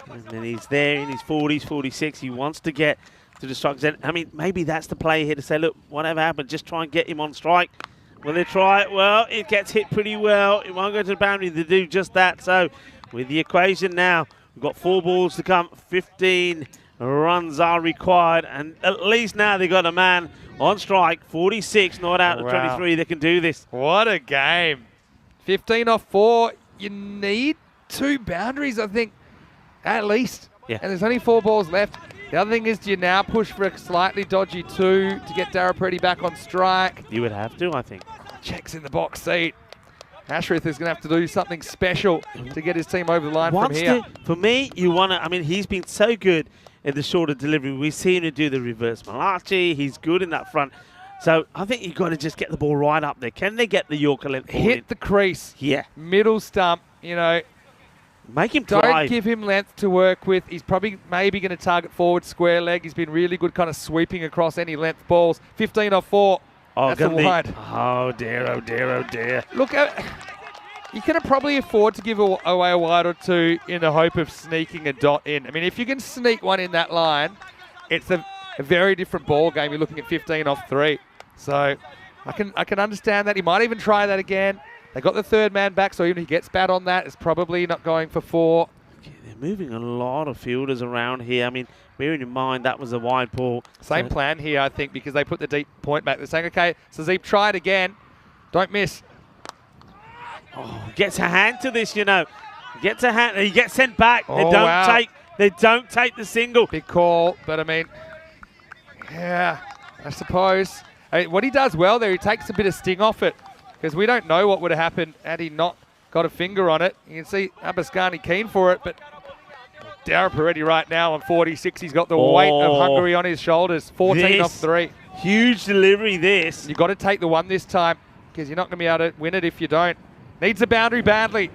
And he's there in his 40s, 46. He wants to get to the strike zone. I mean, maybe that's the play here to say, look, whatever happened, just try and get him on strike. Will they try it? Well, it gets hit pretty well. It won't go to the boundary to do just that. So, with the equation now, we've got 4 balls to come. 15 runs are required. And at least now they've got a man on strike. 46, not out of 23. They can do this. What a game. 15 off 4. You need 2 boundaries, I think, at least. Yeah. And there's only 4 balls left. The other thing is, do you now push for a slightly dodgy 2 to get Dara Pareddi back on strike? You would have to, I think. Checks in the box seat. Ashrith is going to have to do something special to get his team over the line from here. For me, you want to, I mean, he's been so good in the shorter delivery. We've seen him do the reverse Malachi. He's good in that front. So I think you've got to just get the ball right up there. Can they get the Yorker length ball Hit in? the crease. Yeah. Middle stump, you know. Make him Don't drive. give him length to work with. He's probably maybe going to target forward square leg. He's been really good kind of sweeping across any length balls. 15 off 4. Oh, that's a wide. Oh, dear, oh, dear, oh, dear. Look, you can probably afford to give away a wide or 2 in the hope of sneaking a dot in. I mean, if you can sneak one in that line, it's a very different ball game. You're looking at 15 off 3. So I can understand that. He might even try that again. They got the 3rd man back, so even if he gets bat on that, it's probably not going for 4. Yeah, they're moving a lot of fielders around here. I mean, bearing in mind that was a wide ball. Same plan here, I think, because they put the deep point back. They're saying, okay, Sazib, try it again. Don't miss. Oh, gets a hand to this, you know. Gets a hand. He gets sent back. Oh, They don't take the single. Big call, but I mean, yeah, I suppose. I mean, what he does well there, he takes a bit of sting off it, because we don't know what would have happened had he not got a finger on it. You can see Abbas Ghani keen for it, but Dara Pareddi right now on 46. He's got the weight of Hungary on his shoulders. 14 off 3. Huge delivery this. You've got to take the 1 this time, because you're not going to be able to win it if you don't. Needs a boundary badly.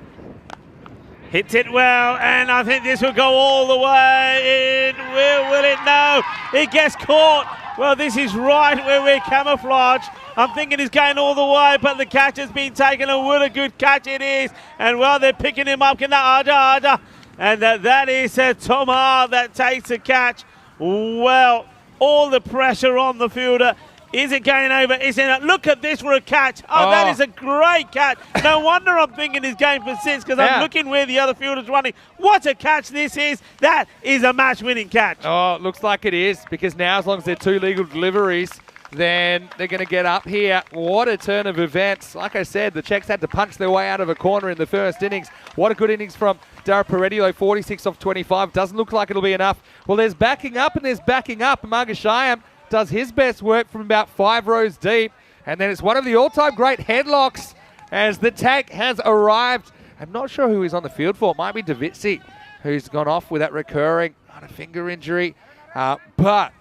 Hits it well, and I think this will go all the way. Will it? No. It gets caught. Well, this is right where we're camouflaged. I'm thinking he's going all the way, but the catch has been taken, and what a good catch it is. And, well, they're picking him up. Can that Ada? And that is Tomar that takes the catch. Well, all the pressure on the fielder. Is it going over? Is it? Look at this for a catch. Oh, that is a great catch. No wonder I'm thinking he's going for 6, because I'm looking where the other fielder's running. What a catch this is. That is a match-winning catch. Oh, it looks like it is, because now as long as they're 2 legal deliveries, then they're going to get up here. What a turn of events. Like I said, the Czechs had to punch their way out of a corner in the first innings. What a good innings from Dara Pareddi, though, 46 off 25. Doesn't look like it'll be enough. Well, there's backing up and there's backing up. Margashayam does his best work from about 5 rows deep. And then it's one of the all-time great headlocks as the tank has arrived. I'm not sure who he's on the field for. It might be Davitsi, who's gone off with that recurring finger injury. But, I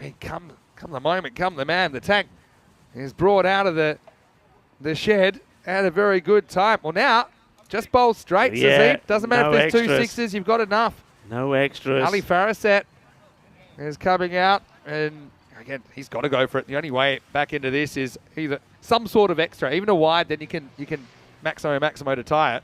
mean, come the moment, come the man. The tank is brought out of the shed at a very good time. Well, now, just bowl straight, Sazib. Doesn't matter if there's 2 sixes, you've got enough. No extras. Ali Farasat is coming out, and again, he's got to go for it. The only way back into this is either some sort of extra, even a wide, then you can Maximo to tie it.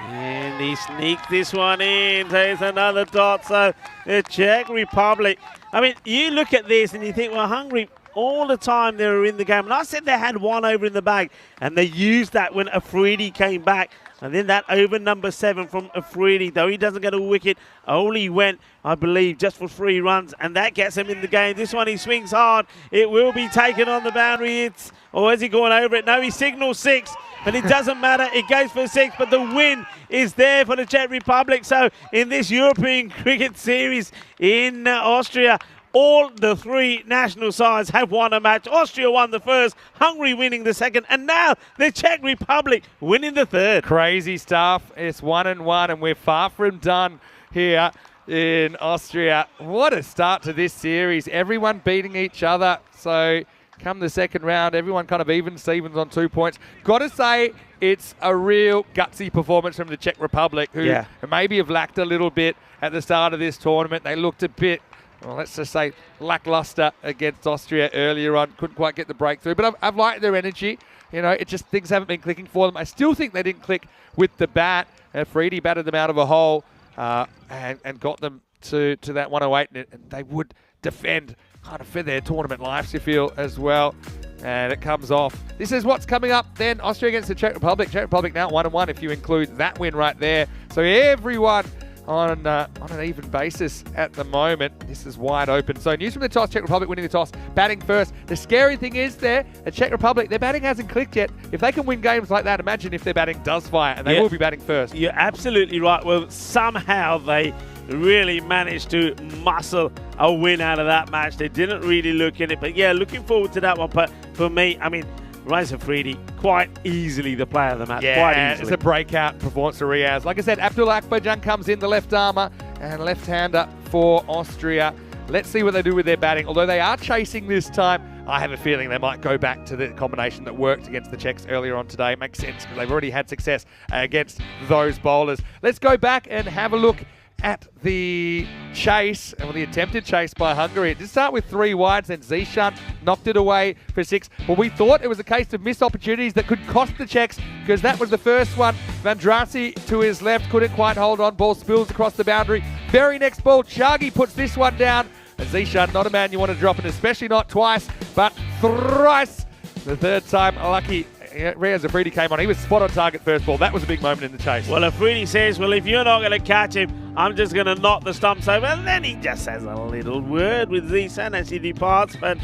And he sneaked this one in. There's another dot. So the Czech Republic. I mean, you look at this and you think, well, Hungary, all the time they were in the game. And I said they had one over in the bag. And they used that when Afridi came back. And then that over number 7 from Afridi, though he doesn't get a wicket, only went, I believe, just for 3 runs. And that gets him in the game. This one, he swings hard. It will be taken on the boundary. Or is he going over it? No, he signals 6. But it doesn't matter. It goes for 6. But the win is there for the Czech Republic. So in this European Cricket Series in Austria, all the 3 national sides have won a match. Austria won the first, Hungary winning the second, and now the Czech Republic winning the third. Crazy stuff. It's 1-1, and we're far from done here in Austria. What a start to this series. Everyone beating each other. So come the second round, everyone kind of even Stevens on 2 points. Got to say, it's a real gutsy performance from the Czech Republic, who maybe have lacked a little bit at the start of this tournament. They looked a bit, well, let's just say, lackluster against Austria earlier on. Couldn't quite get the breakthrough. But I've liked their energy. You know, it just, things haven't been clicking for them. I still think they didn't click with the bat. Afridi batted them out of a hole and got them to that 108. And they would defend kind of for their tournament lives, you feel, as well. And it comes off. This is what's coming up then. Austria against the Czech Republic. Czech Republic now 1-1 if you include that win right there. So everyone on an even basis at the moment. This is wide open. So news from the toss, Czech Republic winning the toss, batting first. The scary thing is there, at Czech Republic, their batting hasn't clicked yet. If they can win games like that, imagine if their batting does fire, and they will be batting first. You're absolutely right. Well, somehow they really managed to muscle a win out of that match. They didn't really look in it, but yeah, looking forward to that one. But for me, I mean, Riaz Afridi, quite easily the player of the match. Yeah, quite easily. It's a breakout performance for Riaz. Like I said, Abdullah Akbarjan comes in, the left armour and left-hander for Austria. Let's see what they do with their batting. Although they are chasing this time, I have a feeling they might go back to the combination that worked against the Czechs earlier on today. It makes sense because they've already had success against those bowlers. Let's go back and have a look at the chase, or the attempted chase by Hungary. It did start with 3 wides, then Zishan knocked it away for 6. Well, we thought it was a case of missed opportunities that could cost the Czechs, because that was the first one. Vandrasi to his left couldn't quite hold on. Ball spills across the boundary. Very next ball, Chagi puts this one down. And Zishan, not a man you want to drop in, especially not twice, but thrice. The third time, lucky. Riaz Afridi came on. He was spot on target first ball. That was a big moment in the chase. Well, Afridi says, well, if you're not going to catch him, I'm just going to knock the stumps over. And then he just has a little word with Zishan as he departs. But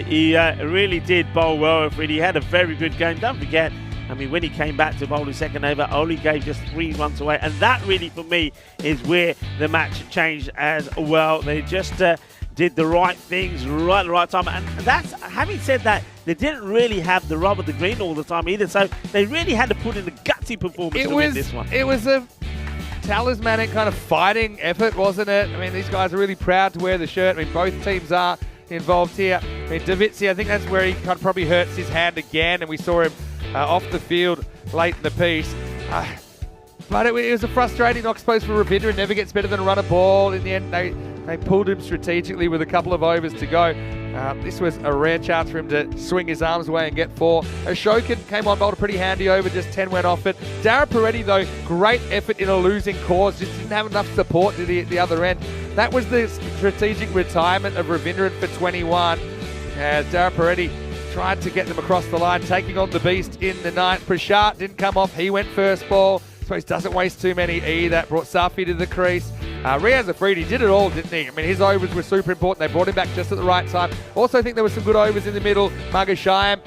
he really did bowl well, Afridi. He had a very good game. Don't forget, I mean, when he came back to bowl his second over, only gave just 3 runs away. And that really, for me, is where the match changed as well. They just did the right things right at the right time. And that's, having said that, they didn't really have the rub of the green all the time either. So they really had to put in a gutsy performance to win this one. It was a talismanic kind of fighting effort, wasn't it? I mean, these guys are really proud to wear the shirt. I mean, both teams are involved here. I mean, Davitsi, I think that's where he kind of probably hurts his hand again, and we saw him off the field late in the piece. But it was a frustrating knock, I suppose, for Ravindra. It never gets better than a run a ball. In the end, they pulled him strategically with a couple of overs to go. This was a rare chance for him to swing his arms away and get 4. Ashokan came on, bowled a pretty handy over, just 10 went off it. Dara Peretti, though, great effort in a losing cause, just didn't have enough support to the other end. That was the strategic retirement of Ravindran for 21. Dara Peretti tried to get them across the line, taking on the beast in the 9th. Prashant didn't come off, he went first ball. I suppose doesn't waste too many either. Brought Safi to the crease. Riaz Afridi did it all, didn't he? I mean, his overs were super important. They brought him back just at the right time. Also think there were some good overs in the middle. Margashayam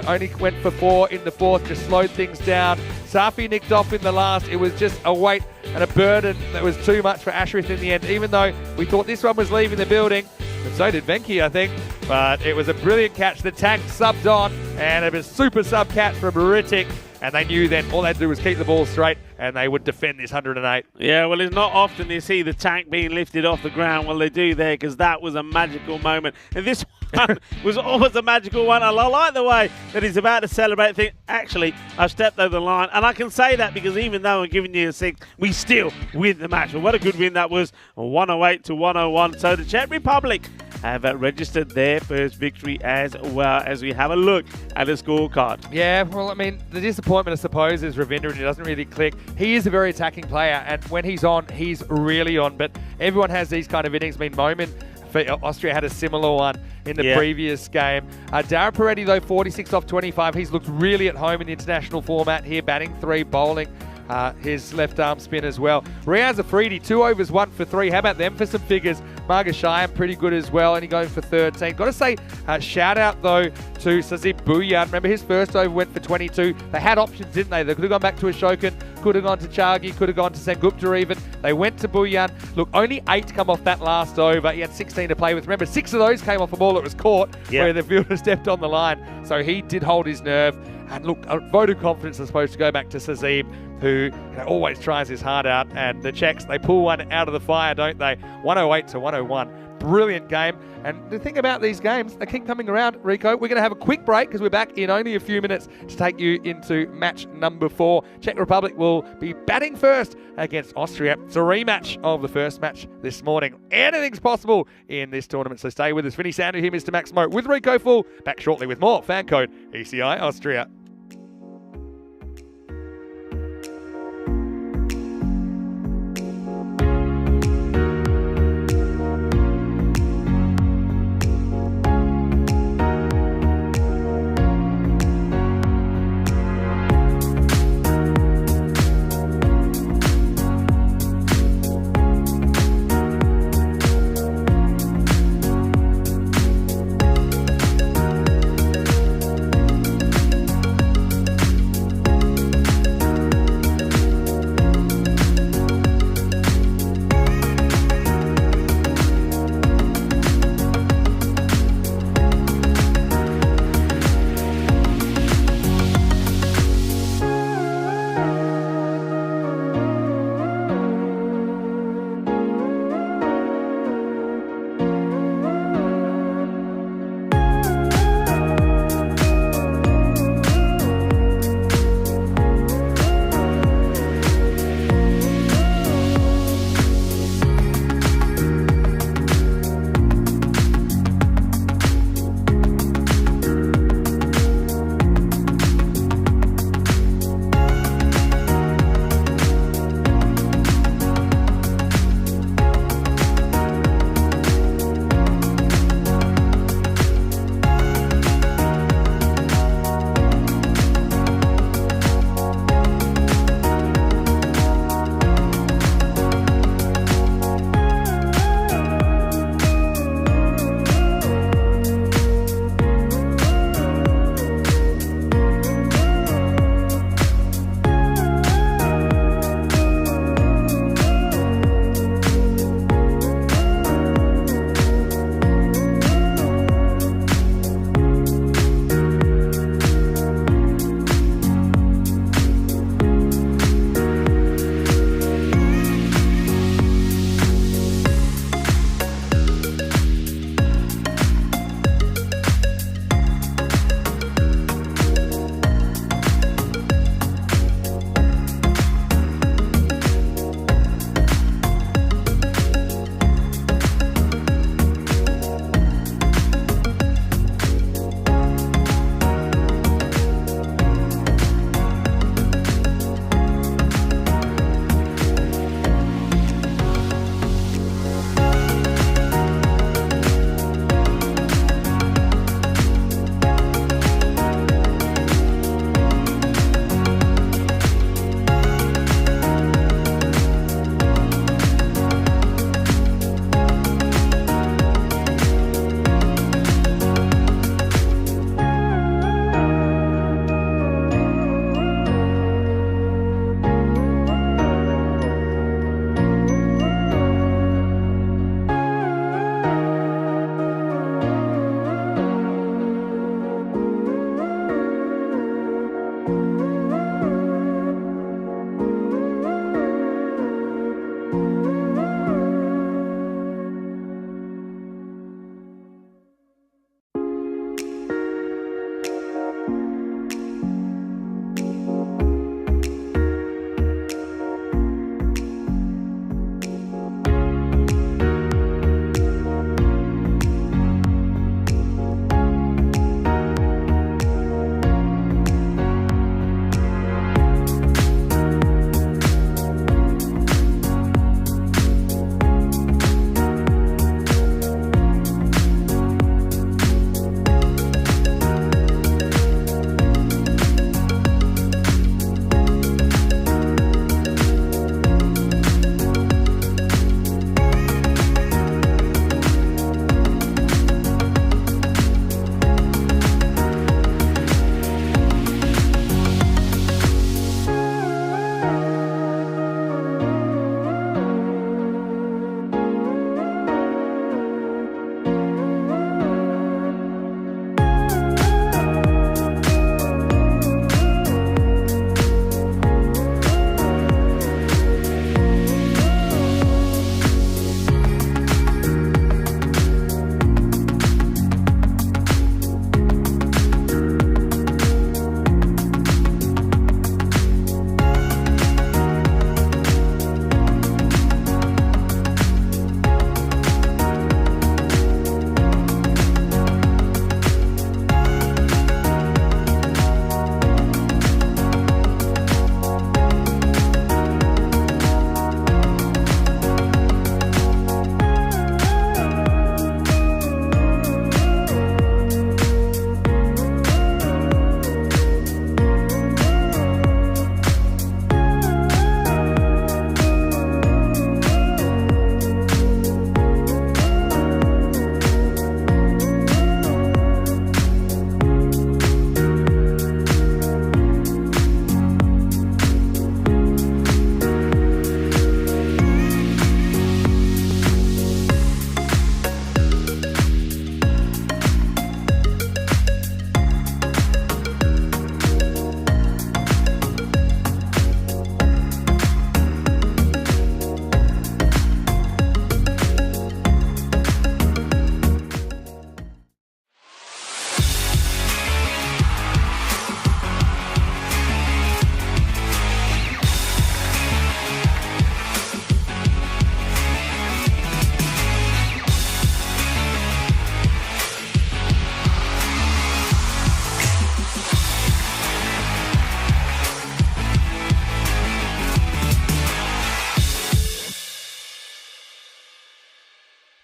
only went for 4 in the 4th, just slowed things down. Safi nicked off in the last. It was just a weight and a burden that was too much for Ashraf in the end. Even though we thought this one was leaving the building, And so did Venki, I think. But it was a brilliant catch. The tank subbed on, and it was super sub catch from Britic. And they knew then all they had to do was keep the ball straight, and they would defend this 108. Yeah, well, it's not often you see the tank being lifted off the ground. Well, they do there, because that was a magical moment. And this one was almost a magical one. And I like the way that he's about to celebrate. Think, actually, I've stepped over the line. And I can say that because even though I'm giving you a 6, we still win the match. Well, what a good win that was, 108 to 101. So the Czech Republic have registered their first victory as well, as we have a look at the scorecard. Yeah, well, I mean, the disappointment, I suppose, is Ravinder, and he doesn't really click. He is a very attacking player, and when he's on, he's really on. But everyone has these kind of innings. I mean, Moment for Austria had a similar one in the previous game. Dara Peretti, though, 46 off 25. He's looked really at home in the international format here, batting 3, bowling his left arm spin as well. Riaz Afridi, 2 overs, 1 for 3. How about them for some figures? Margashayan, pretty good as well, and he going for 13. Got to say, shout out though to Sazib Bhuyan. Remember, his first over went for 22. They had options, didn't they? They could have gone back to Ashokan, could have gone to Chagi, could have gone to Sengupta even. They went to Bhuyan. Look, only 8 come off that last over. He had 16 to play with. Remember, 6 of those came off a ball that was caught where the fielder stepped on the line. So he did hold his nerve. And look, a vote of confidence is supposed to go back to Sazib, who always tries his heart out. And the Czechs, they pull one out of the fire, don't they? 108 to 101. Brilliant game. And the thing about these games, they keep coming around, Rico. We're going to have a quick break because we're back in only a few minutes to take you into match number 4. Czech Republic will be batting first against Austria. It's a rematch of the first match this morning. Anything's possible in this tournament, so stay with us. Vinny Sandu here, Mr. Maximo, with Rico Full. Back shortly with more. Fan code ECI Austria.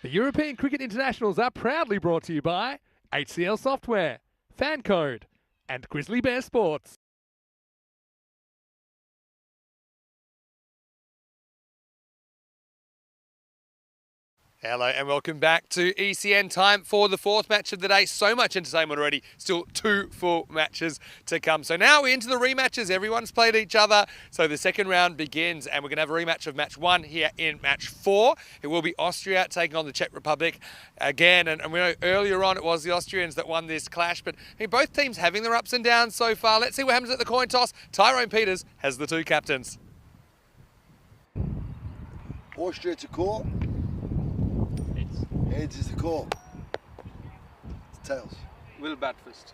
The European Cricket Internationals are proudly brought to you by HCL Software, Fancode, and Grizzly Bear Sports. Hello and welcome back to ECN. Time for the fourth match of the day. So much entertainment already. Still 2 full matches to come. So now we're into the rematches. Everyone's played each other. So the second round begins and we're going to have a rematch of match 1 here in match 4. It will be Austria taking on the Czech Republic again. And we know earlier on it was the Austrians that won this clash. But I mean, both teams having their ups and downs so far. Let's see what happens at the coin toss. Tyrone Peters has the 2 captains. Austria to call. Heads is the call. It's tails. We'll bat first.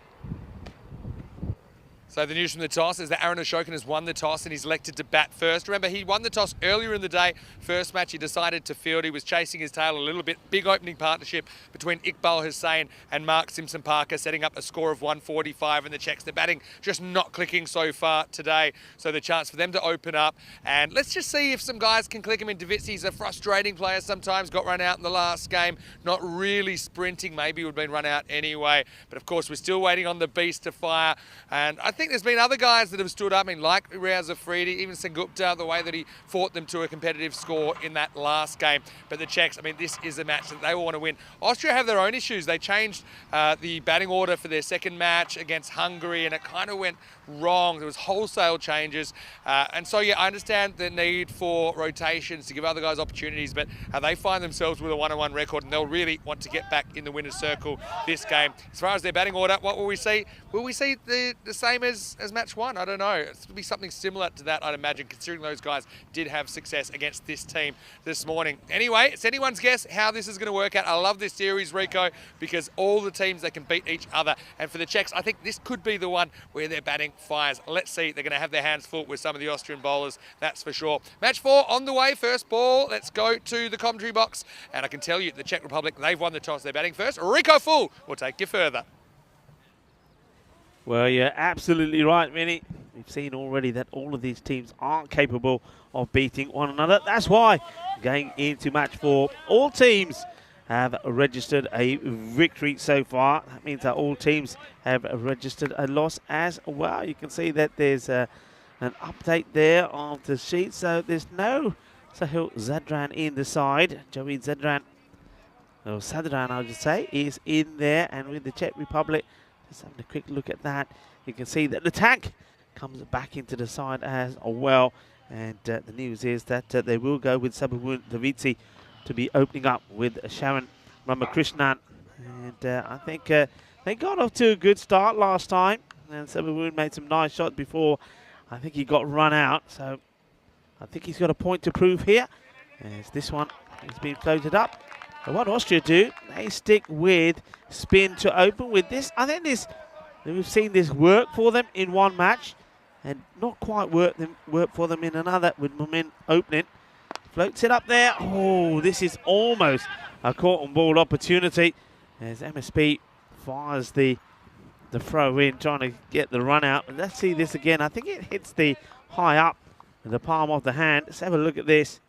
So the news from the toss is that Aaron Ashokan has won the toss and he's elected to bat first. Remember, he won the toss earlier in the day. First match, he decided to field. He was chasing his tail a little bit. Big opening partnership between Iqbal Hussain and Mark Simpson-Parker, setting up a score of 145. And the Czechs, they're batting just not clicking so far today. So the chance for them to open up. And let's just see if some guys can click him. In Davitsy's a frustrating player sometimes. Got run out in the last game. Not really sprinting. Maybe would have been run out anyway. But of course, we're still waiting on the beast to fire. And I think there's been other guys that have stood up, I mean, like Riaz Afridi, even Sengupta, the way that he fought them to a competitive score in that last game. But the Czechs, I mean, this is a match that they all want to win. Austria have their own issues. They changed the batting order for their second match against Hungary, and it kind of went wrong. There was wholesale changes. And so, yeah, I understand the need for rotations to give other guys opportunities, but they find themselves with a 1-1 record, and they'll really want to get back in the winner's circle this game. As far as their batting order, what will we see? Will we see the same as match 1? I don't know. It'll be something similar to that, I'd imagine, considering those guys did have success against this team this morning. Anyway, it's anyone's guess how this is going to work out. I love this series, Rico, because all the teams, they can beat each other. And for the Czechs, I think this could be the one where their batting fires. Let's see. They're going to have their hands full with some of the Austrian bowlers, that's for sure. Match 4 on the way. First ball. Let's go to the commentary box. And I can tell you, the Czech Republic, they've won the toss. They're batting first. Rico Full will take you further. Well, you're absolutely right, Vinny. We've seen already that all of these teams aren't capable of beating one another. That's why going into match 4, all teams have registered a victory so far. That means that all teams have registered a loss as well. You can see that there's an update there of the sheet. So there's no Sahil Zadran in the side. Javed Zadran, or Sadran, I would say, is in there. And with the Czech Republic, just having a quick look at that, you can see that the tank comes back into the side as well. And the news is that they will go with Sabawun Davitsi to be opening up with Sharon Ramakrishnan. And I think they got off to a good start last time. And Sabawun made some nice shots before I think he got run out. So I think he's got a point to prove here. As this one has been floated up. And what Austria do, they stick with spin to open with this. I think we've seen this work for them in one match and not quite work for them in another with Mumin opening. Floats it up there. Oh, this is almost a caught on ball opportunity as MSP fires the throw in, trying to get the run out. Let's see this again. I think it hits the high up in the palm of the hand. Let's have a look at this.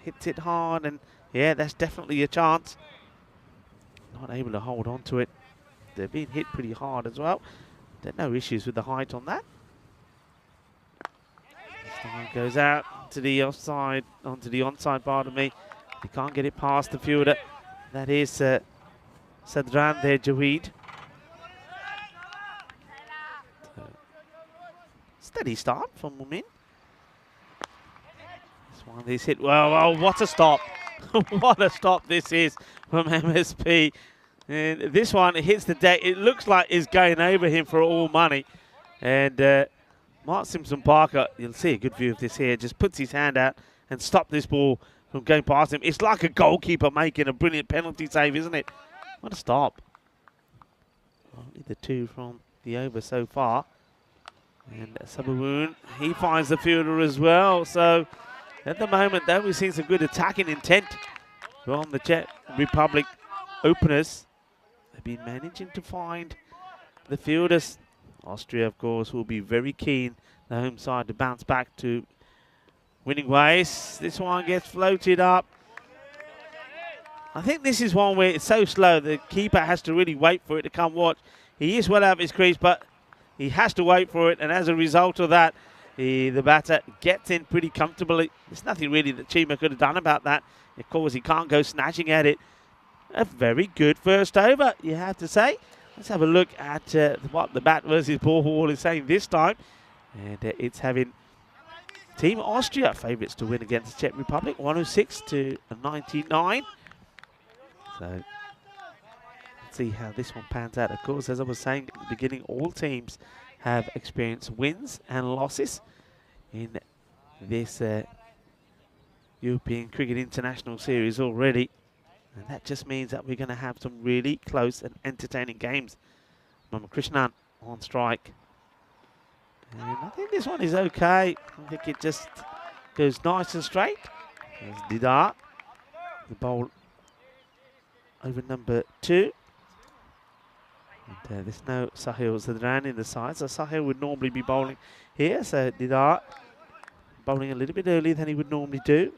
Hits it hard, and yeah, that's definitely a chance. Not able to hold on to it. They're being hit pretty hard as well. There are no issues with the height on that. This time goes out to the offside, onto the onside part of me. He can't get it past the fielder. That is Sadran there, Javed. Steady start from Mumin. This one is hit well. Oh, what a stop. What a stop this is from MSP. And this one hits the deck. It looks like it's going over him for all money. And Mark Simpson-Parker, you'll see a good view of this here, just puts his hand out and stops this ball from going past him. It's like a goalkeeper making a brilliant penalty save, isn't it? What a stop. Only the 2 from the over so far. And Sabawun, he finds the fielder as well. So at the moment, though, we've seen some good attacking intent from the Czech Republic openers. They've been managing to find the fielders. Austria, of course, will be very keen, the home side, to bounce back to winning ways. This one gets floated up. I think this is one where it's so slow, the keeper has to really wait for it to come watch. He is well out of his crease, but he has to wait for it, and as a result of that, the batter gets in pretty comfortably. There's nothing really that Chima could have done about that. Of course, he can't go snatching at it. A very good first over, you have to say. Let's have a look at what the bat versus ball is saying this time. And it's having Team Austria favourites to win against the Czech Republic, 106 to 99. So let's see how this one pans out. Of course, as I was saying at the beginning, all teams have experienced wins and losses in this European Cricket International Series already. And that just means that we're going to have some really close and entertaining games. Krishnan on strike. And I think this one is okay. I think it just goes nice and straight. There's Didar, the bowl over number 2. And there's no Sahil Zadran in the side, so Sahil would normally be bowling here. So Didar bowling a little bit earlier than he would normally do.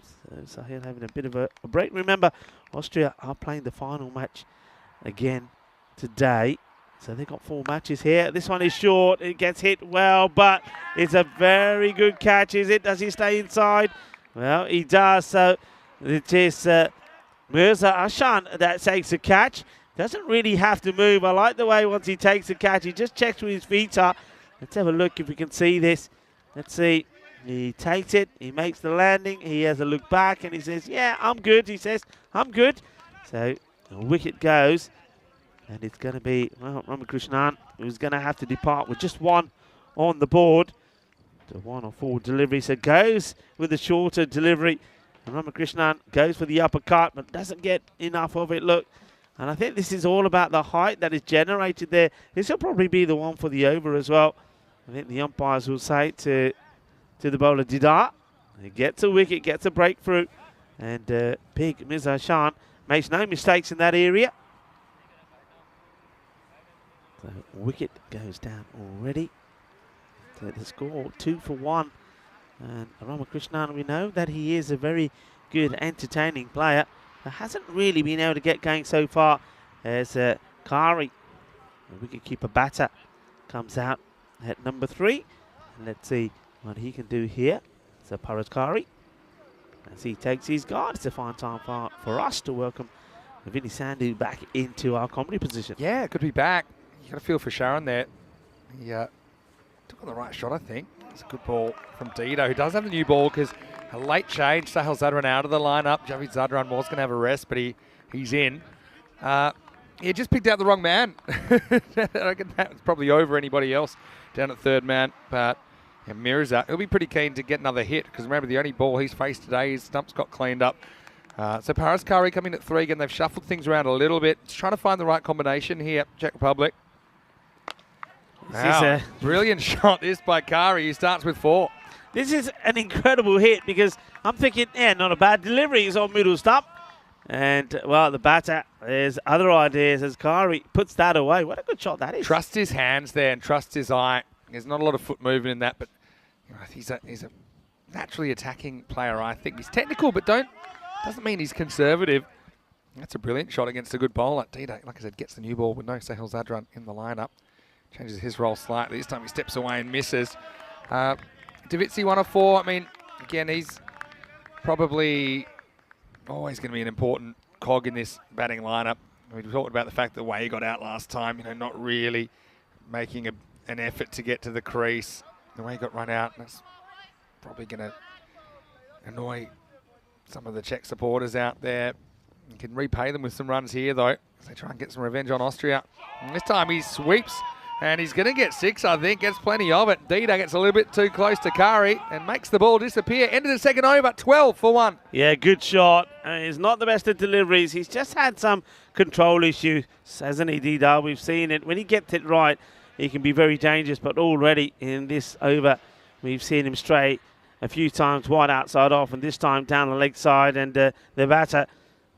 So Sahil having a bit of a break. Remember, Austria are playing the final match again today. So they've got 4 matches here. This one is short. It gets hit well, but it's a very good catch, is it? Does he stay inside? Well, he does. So it is Mirza Ashan that takes the catch. Doesn't really have to move. I like the way once he takes the catch, he just checks where his feet are. Let's have a look if we can see this. Let's see. He takes it. He makes the landing. He has a look back and he says, yeah, I'm good. He says, I'm good. So the wicket goes. And it's going to be, well, Ramakrishnan, who's going to have to depart with just 1 on the board. So 1 or 4 deliveries. So goes with the shorter delivery. And Ramakrishnan goes for the uppercut, but doesn't get enough of it. Look. And I think this is all about the height that is generated there. This will probably be the one for the over as well. I think the umpires will say to the bowler Didar. He gets a wicket, gets a breakthrough. And big Mirza Shan makes no mistakes in that area. So wicket goes down already. So the score 2 for 1. And Ramakrishnan, we know that he is a very good, entertaining player. But hasn't really been able to get going so far as Kari, the wicketkeeper batter, comes out at number 3. And let's see what he can do here. So Paras Kari, as he takes his guard, it's a fine time for us to welcome Vinny Sandhu back into our comedy position. Yeah, good to be back. You got a feel for Sharon there. He took on the right shot, I think. It's a good ball from Dido, who does have a new ball because a late change. Sahil Zadran out of the lineup. Javid Zadran was going to have a rest, but he's in. He just picked out the wrong man. I reckon that was probably over anybody else down at third man. But yeah, Mirza, he'll be pretty keen to get another hit because remember, the only ball he's faced today, his stumps got cleaned up. So Paras Kari coming at 3 again. They've shuffled things around a little bit. Just trying to find the right combination here, Czech Republic. Wow, brilliant shot this by Kari. He starts with 4. This is an incredible hit because I'm thinking, yeah, not a bad delivery. He's on middle stump. And, well, the batter has other ideas as Kari puts that away. What a good shot that is. Trusts his hands there and trusts his eye. There's not a lot of foot movement in that, but you know, he's a naturally attacking player, I think. He's technical, but doesn't mean he's conservative. That's a brilliant shot against a good bowler. Dido, like I said, gets the new ball with no Sahil Zadran in the lineup. Changes his role slightly. This time he steps away and misses. Davitsi 1 of 4. I mean, again, he's probably always going to be an important cog in this batting lineup. We talked about the fact that the way he got out last time, you know, not really making an effort to get to the crease. The way he got run out, that's probably going to annoy some of the Czech supporters out there. You can repay them with some runs here, though, as they try and get some revenge on Austria. And this time he sweeps. And he's going to get 6, I think. Gets plenty of it. Dido gets a little bit too close to Kari and makes the ball disappear. End of the second over, 12 for 1. Yeah, good shot. He's not the best at deliveries. He's just had some control issues, hasn't he, Dido? We've seen it. When he gets it right, he can be very dangerous. But already in this over, we've seen him stray a few times wide outside off, and this time down the leg side. And the batter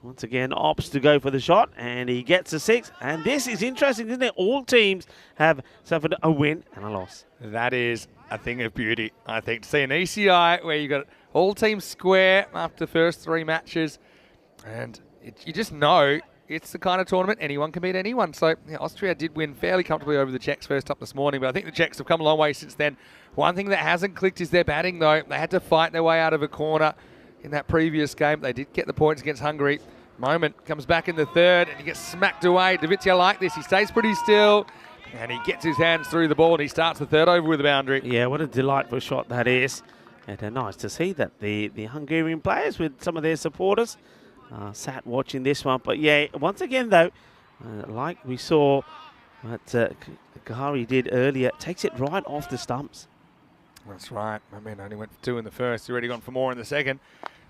once again opts to go for the shot, and he gets a 6. And this is interesting, isn't it? All teams have suffered a win and a loss. That is a thing of beauty, I think. To see an ECI where you got all teams square after the first 3 matches, and you just know it's the kind of tournament anyone can beat anyone. So Austria did win fairly comfortably over the Czechs first up this morning, but I think the Czechs have come a long way since then. One thing that hasn't clicked is their batting, though. They had to fight their way out of a corner in that previous game. They did get the points against Hungary. Moment comes back in the third, and he gets smacked away. Davizia like this. He stays pretty still, and he gets his hands through the ball, and he starts the third over with a boundary. Yeah, what a delightful shot that is. And nice to see that the Hungarian players with some of their supporters sat watching this one. But yeah, once again though, like we saw what Kahari did earlier, takes it right off the stumps. That's right. I mean, only went for 2 in the first. He's already gone for more in the second.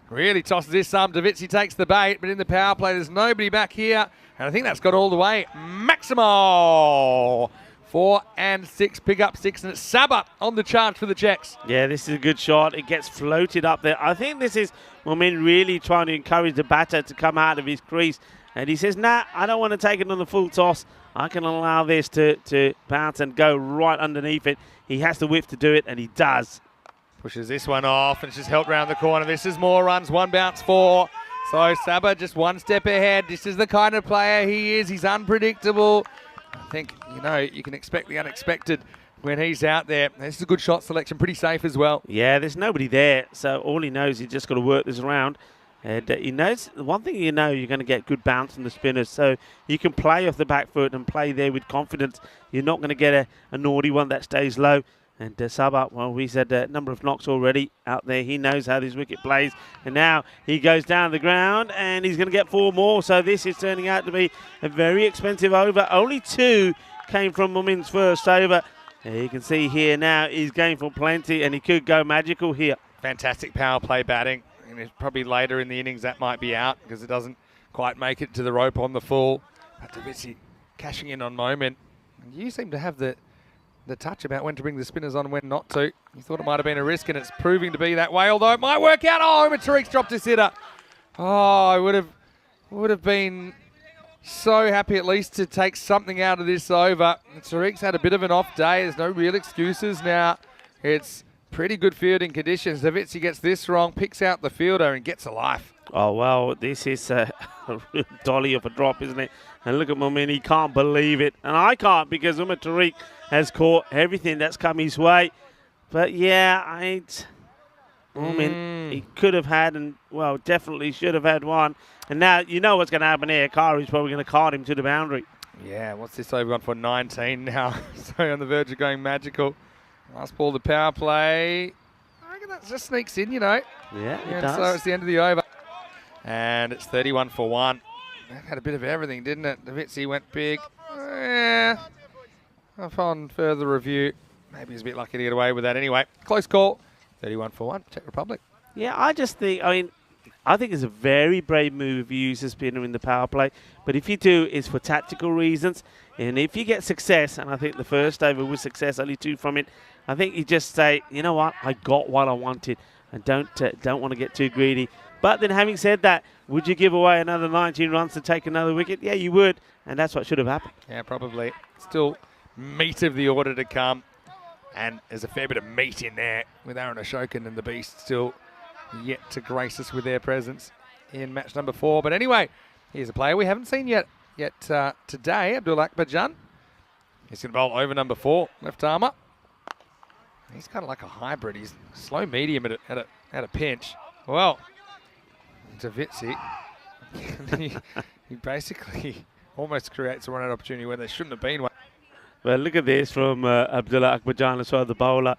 Really tosses this some. Davizia takes the bait, but in the power play, there's nobody back here. And I think that's got all the way. Maximo! 4 and 6, pick up 6, and it's Saba on the charge for the Czechs. Yeah, this is a good shot. It gets floated up there. I think this is Momin really trying to encourage the batter to come out of his crease. And he says, nah, I don't want to take it on the full toss. I can allow this to bounce and go right underneath it. He has the whip to do it, and he does. Pushes this one off, and it's just held round the corner. This is more runs, 1 bounce, 4. So Saba just 1 step ahead. This is the kind of player he is. He's unpredictable. I think, you can expect the unexpected when he's out there. This is a good shot selection, pretty safe as well. Yeah, there's nobody there, so all he knows, he's just got to work this around. And he knows, one thing you're going to get good bounce from the spinners, so you can play off the back foot and play there with confidence. You're not going to get a naughty one that stays low. And Saba, well, we said a number of knocks already out there. He knows how this wicket plays. And now he goes down the ground and he's going to get 4 more. So this is turning out to be a very expensive over. Only 2 came from Momin's first over. And you can see here now he's going for plenty and he could go magical here. Fantastic power play batting. And it's probably later in the innings that might be out because it doesn't quite make it to the rope on the full. But Davizia cashing in on Moment. And you seem to have the touch about when to bring the spinners on and when not to. You thought it might have been a risk, and it's proving to be that way, although it might work out. Oh, Tariq's dropped his hitter. Oh, I would have been so happy at least to take something out of this over. Tariq's had a bit of an off day. There's no real excuses now. It's pretty good fielding conditions. Davizia gets this wrong, picks out the fielder, and gets a life. Oh, well, this is a real dolly of a drop, isn't it? And look at Momin, he can't believe it. And I can't because Tariq has caught everything that's come his way. But, yeah, Momin, he could have had and, well, definitely should have had one. And now you know what's going to happen here. Kari's probably going to cart him to the boundary. Yeah, what's this over on for 19 now? So on the verge of going magical. Last ball, the power play. I reckon that just sneaks in, Yeah, it does. So it's the end of the over. And it's 31 for 1. That had a bit of everything, didn't it? Davizia went big. Upon further review, maybe he's a bit lucky to get away with that anyway. Close call. 31 for 1, Czech Republic. Yeah, I think it's a very brave move if you use a spinner in the power play. But if you do, it's for tactical reasons. And if you get success, and I think the first over was success, only 2 from it, I think you just say, you know what, I got what I wanted. And don't want to get too greedy. But then having said that, would you give away another 19 runs to take another wicket? Yeah, you would. And that's what should have happened. Yeah, probably. Still meat of the order to come. And there's a fair bit of meat in there with Aaron Ashokan and the Beast still yet to grace us with their presence in match number 4. But anyway, here's a player we haven't seen yet today, Abdul Akbarjan. He's going to bowl over number 4, left armour. He's kind of like a hybrid. He's slow medium at a pinch. Well, Davizia, he basically almost creates a run-out opportunity where there shouldn't have been one. Well, look at this from Abdullah Akbarjan as well, the bowler.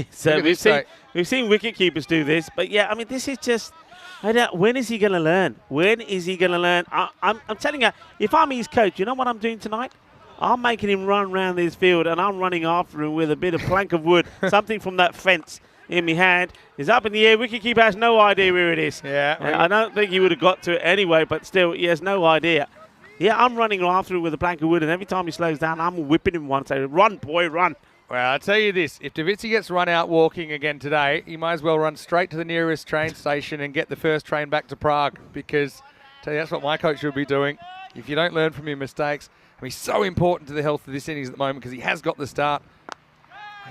So we've seen wicket keepers do this, but yeah, I mean, this is just. When is he going to learn? When is he going to learn? I'm telling you, if I'm his coach, you know what I'm doing tonight? I'm making him run around this field, and I'm running after him with a bit of plank of wood, something from that fence in my hand. He's up in the air. Wicketkeeper has no idea where it is. Yeah. I don't think he would have got to it anyway, but still, he has no idea. Yeah, I'm running after him with a plank of wood, and every time he slows down, I'm whipping him one. Say, run, boy, run. Well, I'll tell you this. If Davizia gets run out walking again today, he might as well run straight to the nearest train station and get the first train back to Prague, because I tell you, that's what my coach should be doing. If you don't learn from your mistakes, he's so important to the health of this innings at the moment because he has got the start.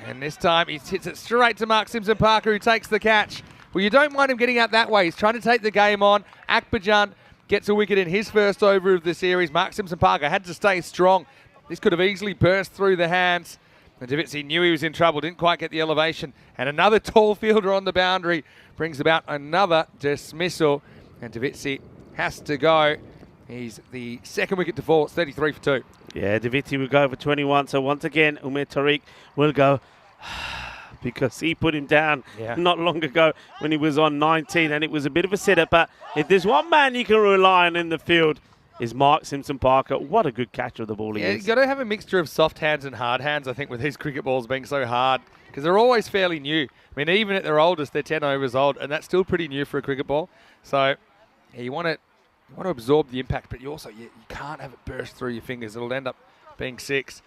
And this time he hits it straight to Mark Simpson-Parker, who takes the catch. Well, you don't mind him getting out that way. He's trying to take the game on. Akbarjan gets a wicket in his first over of the series. Mark Simpson-Parker had to stay strong. This could have easily burst through the hands. And Davitsi knew he was in trouble, didn't quite get the elevation. And another tall fielder on the boundary brings about another dismissal. And Davitsi has to go. He's the second wicket to fall. It's 33 for 2. Yeah, Davitsi will go for 21. So once again, Umer Tariq will go because he put him down not long ago when he was on 19. And it was a bit of a setup. But if there's one man you can rely on in the field, is Mark Simpson-Parker. What a good catcher of the ball he is. You've got to have a mixture of soft hands and hard hands, I think, with these cricket balls being so hard, because they're always fairly new. I mean, even at their oldest, they're 10 overs old, and that's still pretty new for a cricket ball. So you want to absorb the impact, but you also you can't have it burst through your fingers. It'll end up being 6.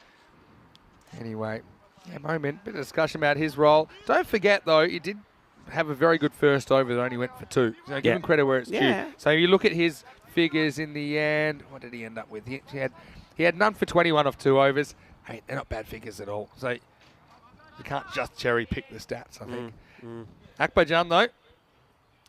Anyway, Moment, bit of discussion about his role. Don't forget, though, he did have a very good first over that only went for 2. So give him credit where it's due. So you look at his figures in the end. What did he end up with? He had none for 21 off 2 overs. Hey, they're not bad figures at all. So you can't just cherry pick the stats, I think. Akbarjan, though,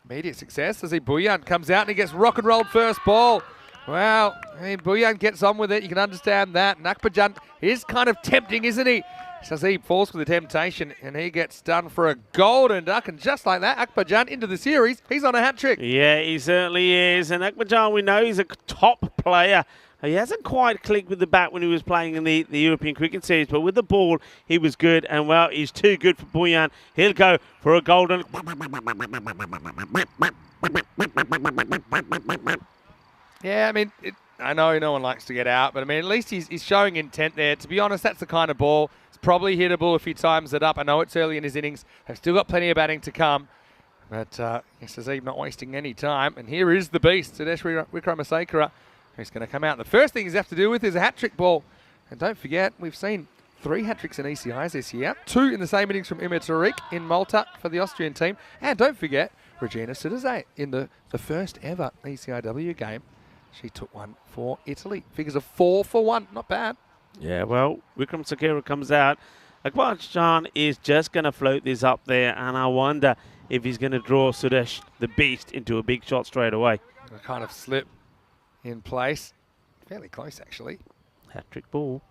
immediate success as Bhuyan comes out and he gets rock and rolled first ball. Well, I mean, Bhuyan gets on with it. You can understand that. And Akbarjan is kind of tempting, isn't he? Shazib falls for the temptation and he gets done for a golden duck. And just like that, Akbarjan into the series. He's on a hat-trick. Yeah, he certainly is. And Akbarjan, we know he's a top player. He hasn't quite clicked with the bat when he was playing in the European Cricket Series, but with the ball, he was good. And, well, he's too good for Bhuyan. He'll go for a golden. Yeah, I mean, I know no one likes to get out, but, I mean, at least he's showing intent there. To be honest, that's the kind of ball. It's probably hittable if he times it up. I know it's early in his innings. They've still got plenty of batting to come. But Shazib not wasting any time. And here is the beast, Sudesh Wickramasinghe, who's going to come out. The first thing he's have to do with is a hat-trick ball. And don't forget, we've seen 3 hat-tricks in ECIs this year. 2 in the same innings from Umer Tariq in Malta for the Austrian team. And don't forget, Regina Sidazay in the first ever ECIW game. She took one for Italy. Figures of 4 for 1. Not bad. Yeah, well, Wickramasinghe comes out. Akbarjan is just going to float this up there, and I wonder if he's going to draw Sudesh, the beast, into a big shot straight away. A kind of slip in place. Fairly close, actually. Hat-trick ball.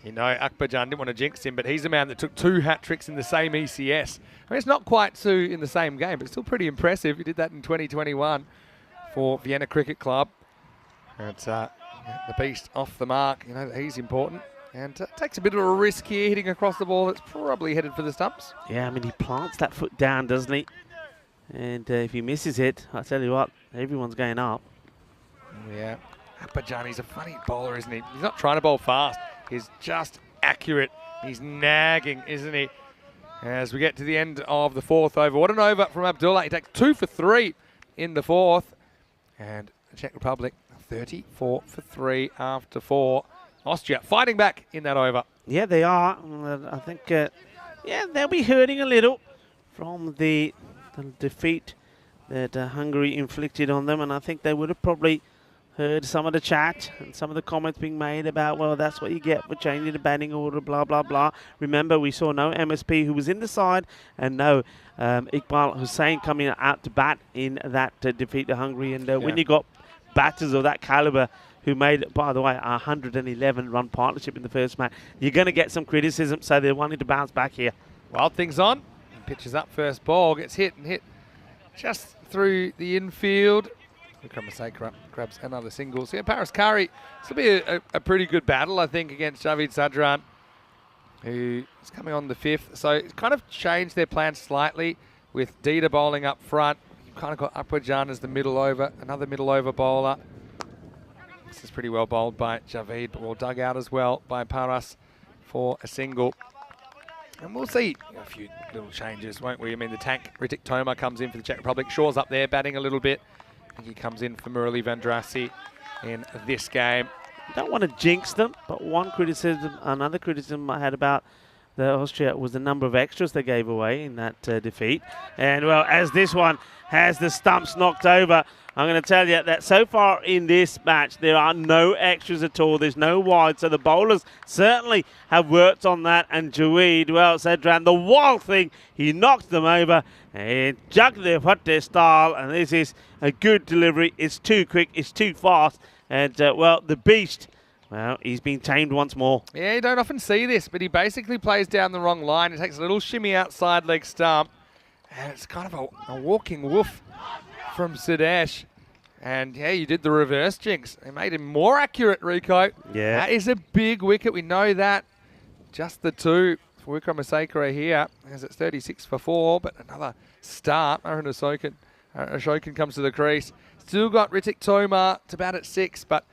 You know, Akbarjan didn't want to jinx him, but he's a man that took 2 hat-tricks in the same ECS. I mean, it's not quite 2 in the same game, but still pretty impressive. He did that in 2021 for Vienna Cricket Club. And the beast off the mark. You know, he's important. And takes a bit of a risk here, hitting across the ball that's probably headed for the stumps. Yeah, I mean, he plants that foot down, doesn't he? And if he misses it, I tell you what, everyone's going up. Yeah. Akbarjan, he's a funny bowler, isn't he? He's not trying to bowl fast. He's just accurate. He's nagging, isn't he? As we get to the end of the 4th over. What an over from Abdullah. He takes 2 for 3 in the 4th. And the Czech Republic, 34 for 3 after 4. Austria fighting back in that over. Yeah, they are. I think, they'll be hurting a little from the defeat that Hungary inflicted on them. And I think they would have probably heard some of the chat and some of the comments being made about, well, that's what you get for changing the batting order, blah, blah, blah. Remember, we saw no MSP who was in the side and no Iqbal Hussain coming out to bat in that defeat to Hungary. And when you got batters of that caliber who made, by the way, a 111-run partnership in the first match, you're going to get some criticism, so they're wanting to bounce back here. Wild things on. Pitches up first ball, gets hit just through the infield. Wickramasinghe grabs another single. So yeah, Paris Kari, this will be a pretty good battle, I think, against Javid Sadran, who is coming on the 5th. So it's kind of changed their plan slightly with Dida bowling up front. You've kind of got Akbarjan as the middle over, another middle over bowler. This is pretty well bowled by Javid, but well dug out as well by Paras for a single. And we'll see a few little changes, won't we? I mean, the tank, Ritik Toma, comes in for the Czech Republic. Shaw's up there batting a little bit. I think he comes in for Murali Vandrasi in this game. Don't want to jinx them, but another criticism I had about the Austria was the number of extras they gave away in that defeat. And, well, as this one has the stumps knocked over, I'm going to tell you that so far in this match, there are no extras at all. There's no wide, so the bowlers certainly have worked on that. And Jaweed, well, Sedran, the wild thing, he knocked them over and jugged their Hutte style. And this is a good delivery. It's too quick, it's too fast. And, well, the beast, well, he's been tamed once more. Yeah, you don't often see this, but he basically plays down the wrong line. He takes a little shimmy outside leg stump. And it's kind of a walking woof from Sudesh. And, yeah, you did the reverse jinx. They made him more accurate, Rico. Yeah. That is a big wicket. We know that. Just the two for Wickramasacre here, as it's 36 for 4, but another start. Aaron Ashokan comes to the crease. Still got Ritik Tomar to bat at 6, but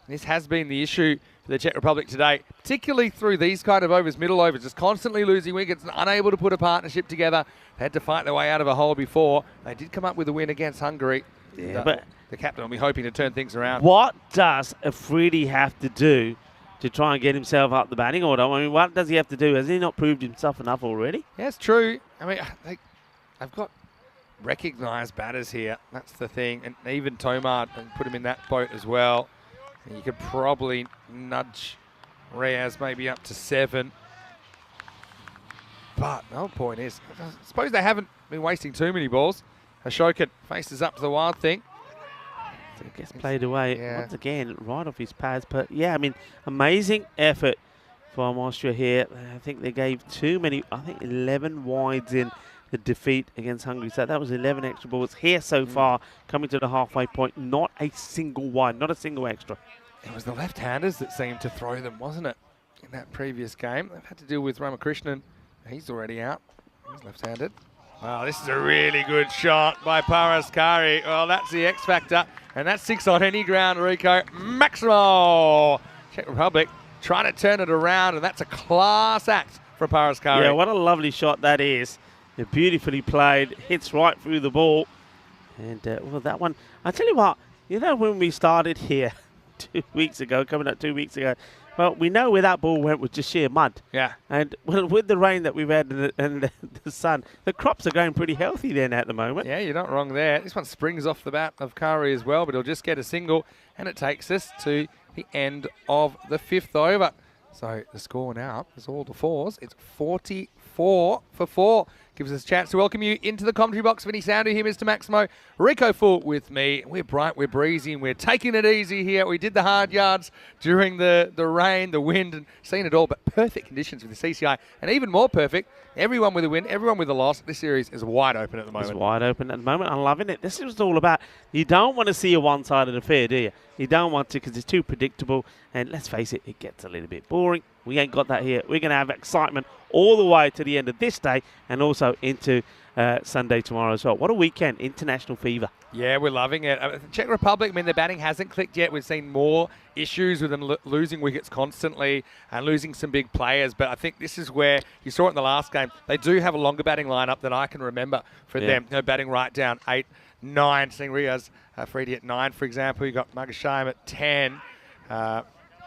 this has been the issue for the Czech Republic today, particularly through these kind of overs, middle overs, just constantly losing wickets and unable to put a partnership together. They had to fight their way out of a hole before. They did come up with a win against Hungary. Yeah, but the captain will be hoping to turn things around. what does Afridi have to do to try and get himself up the batting order? I mean, what does he have to do? Has he not proved himself enough already? Yeah, it's true. I mean, they've got recognised batters here. That's the thing. And even Tomar, and put him in that boat as well. And you could probably nudge Reyes maybe up to 7. But the whole point is, I suppose they haven't been wasting too many balls. Ashokan faces up to the wild thing. So it gets played away Yeah. once again, right off his pads. But yeah, I mean, amazing effort from Austria here. I think they gave too many, I think 11 wides in the defeat against Hungary. So that was 11 extra balls here so far, coming to the halfway point. Not a single wide, not a single extra. It was the left-handers that seemed to throw them, wasn't it, in that previous game? They've had to deal with Ramakrishnan. He's already out. He's left-handed. Wow, this is a really good shot by Paraskari. Well, that's the X factor, and that's 6 on any ground, Rico. Maximo! Czech Republic trying to turn it around, and that's a class act from Paraskari. Yeah, what a lovely shot that is. They're beautifully played, hits right through the ball. And, well, that one, I tell you what, you know when we started here 2 weeks ago, coming up 2 weeks ago, well, we know where that ball went was just sheer mud. Yeah. And well, with the rain that we've had and the sun, the crops are going pretty healthy then at the moment. Yeah, you're not wrong there. This one springs off the bat of Kari as well, but he'll just get a single, and it takes us to the end of the 5th over. So the score now is all the 4s. It's 44 for 4. Gives us a chance to welcome you into the commentary box. Vinny Sandu here, Mr. Maximo. Rico Full with me. We're bright, we're breezy, and we're taking it easy here. We did the hard yards during the rain, the wind, and seen it all, but perfect conditions with the CCI. And even more perfect, everyone with a win, everyone with a loss. This series is wide open at the moment. It's wide open at the moment. I'm loving it. This is all about, you don't want to see a one-sided affair, do you? You don't want to because it's too predictable. And let's face it, it gets a little bit boring. We ain't got that here. We're going to have excitement all the way to the end of this day and also into Sunday tomorrow as well. What a weekend. International fever. Yeah, we're loving it. The Czech Republic, I mean, their batting hasn't clicked yet. We've seen more issues with them losing wickets constantly and losing some big players. But I think this is where you saw it in the last game. They do have a longer batting lineup than I can remember for them. You know, batting right down 8, 9, seeing Riaz Afridi at 9, for example. You got Magashaim at 10.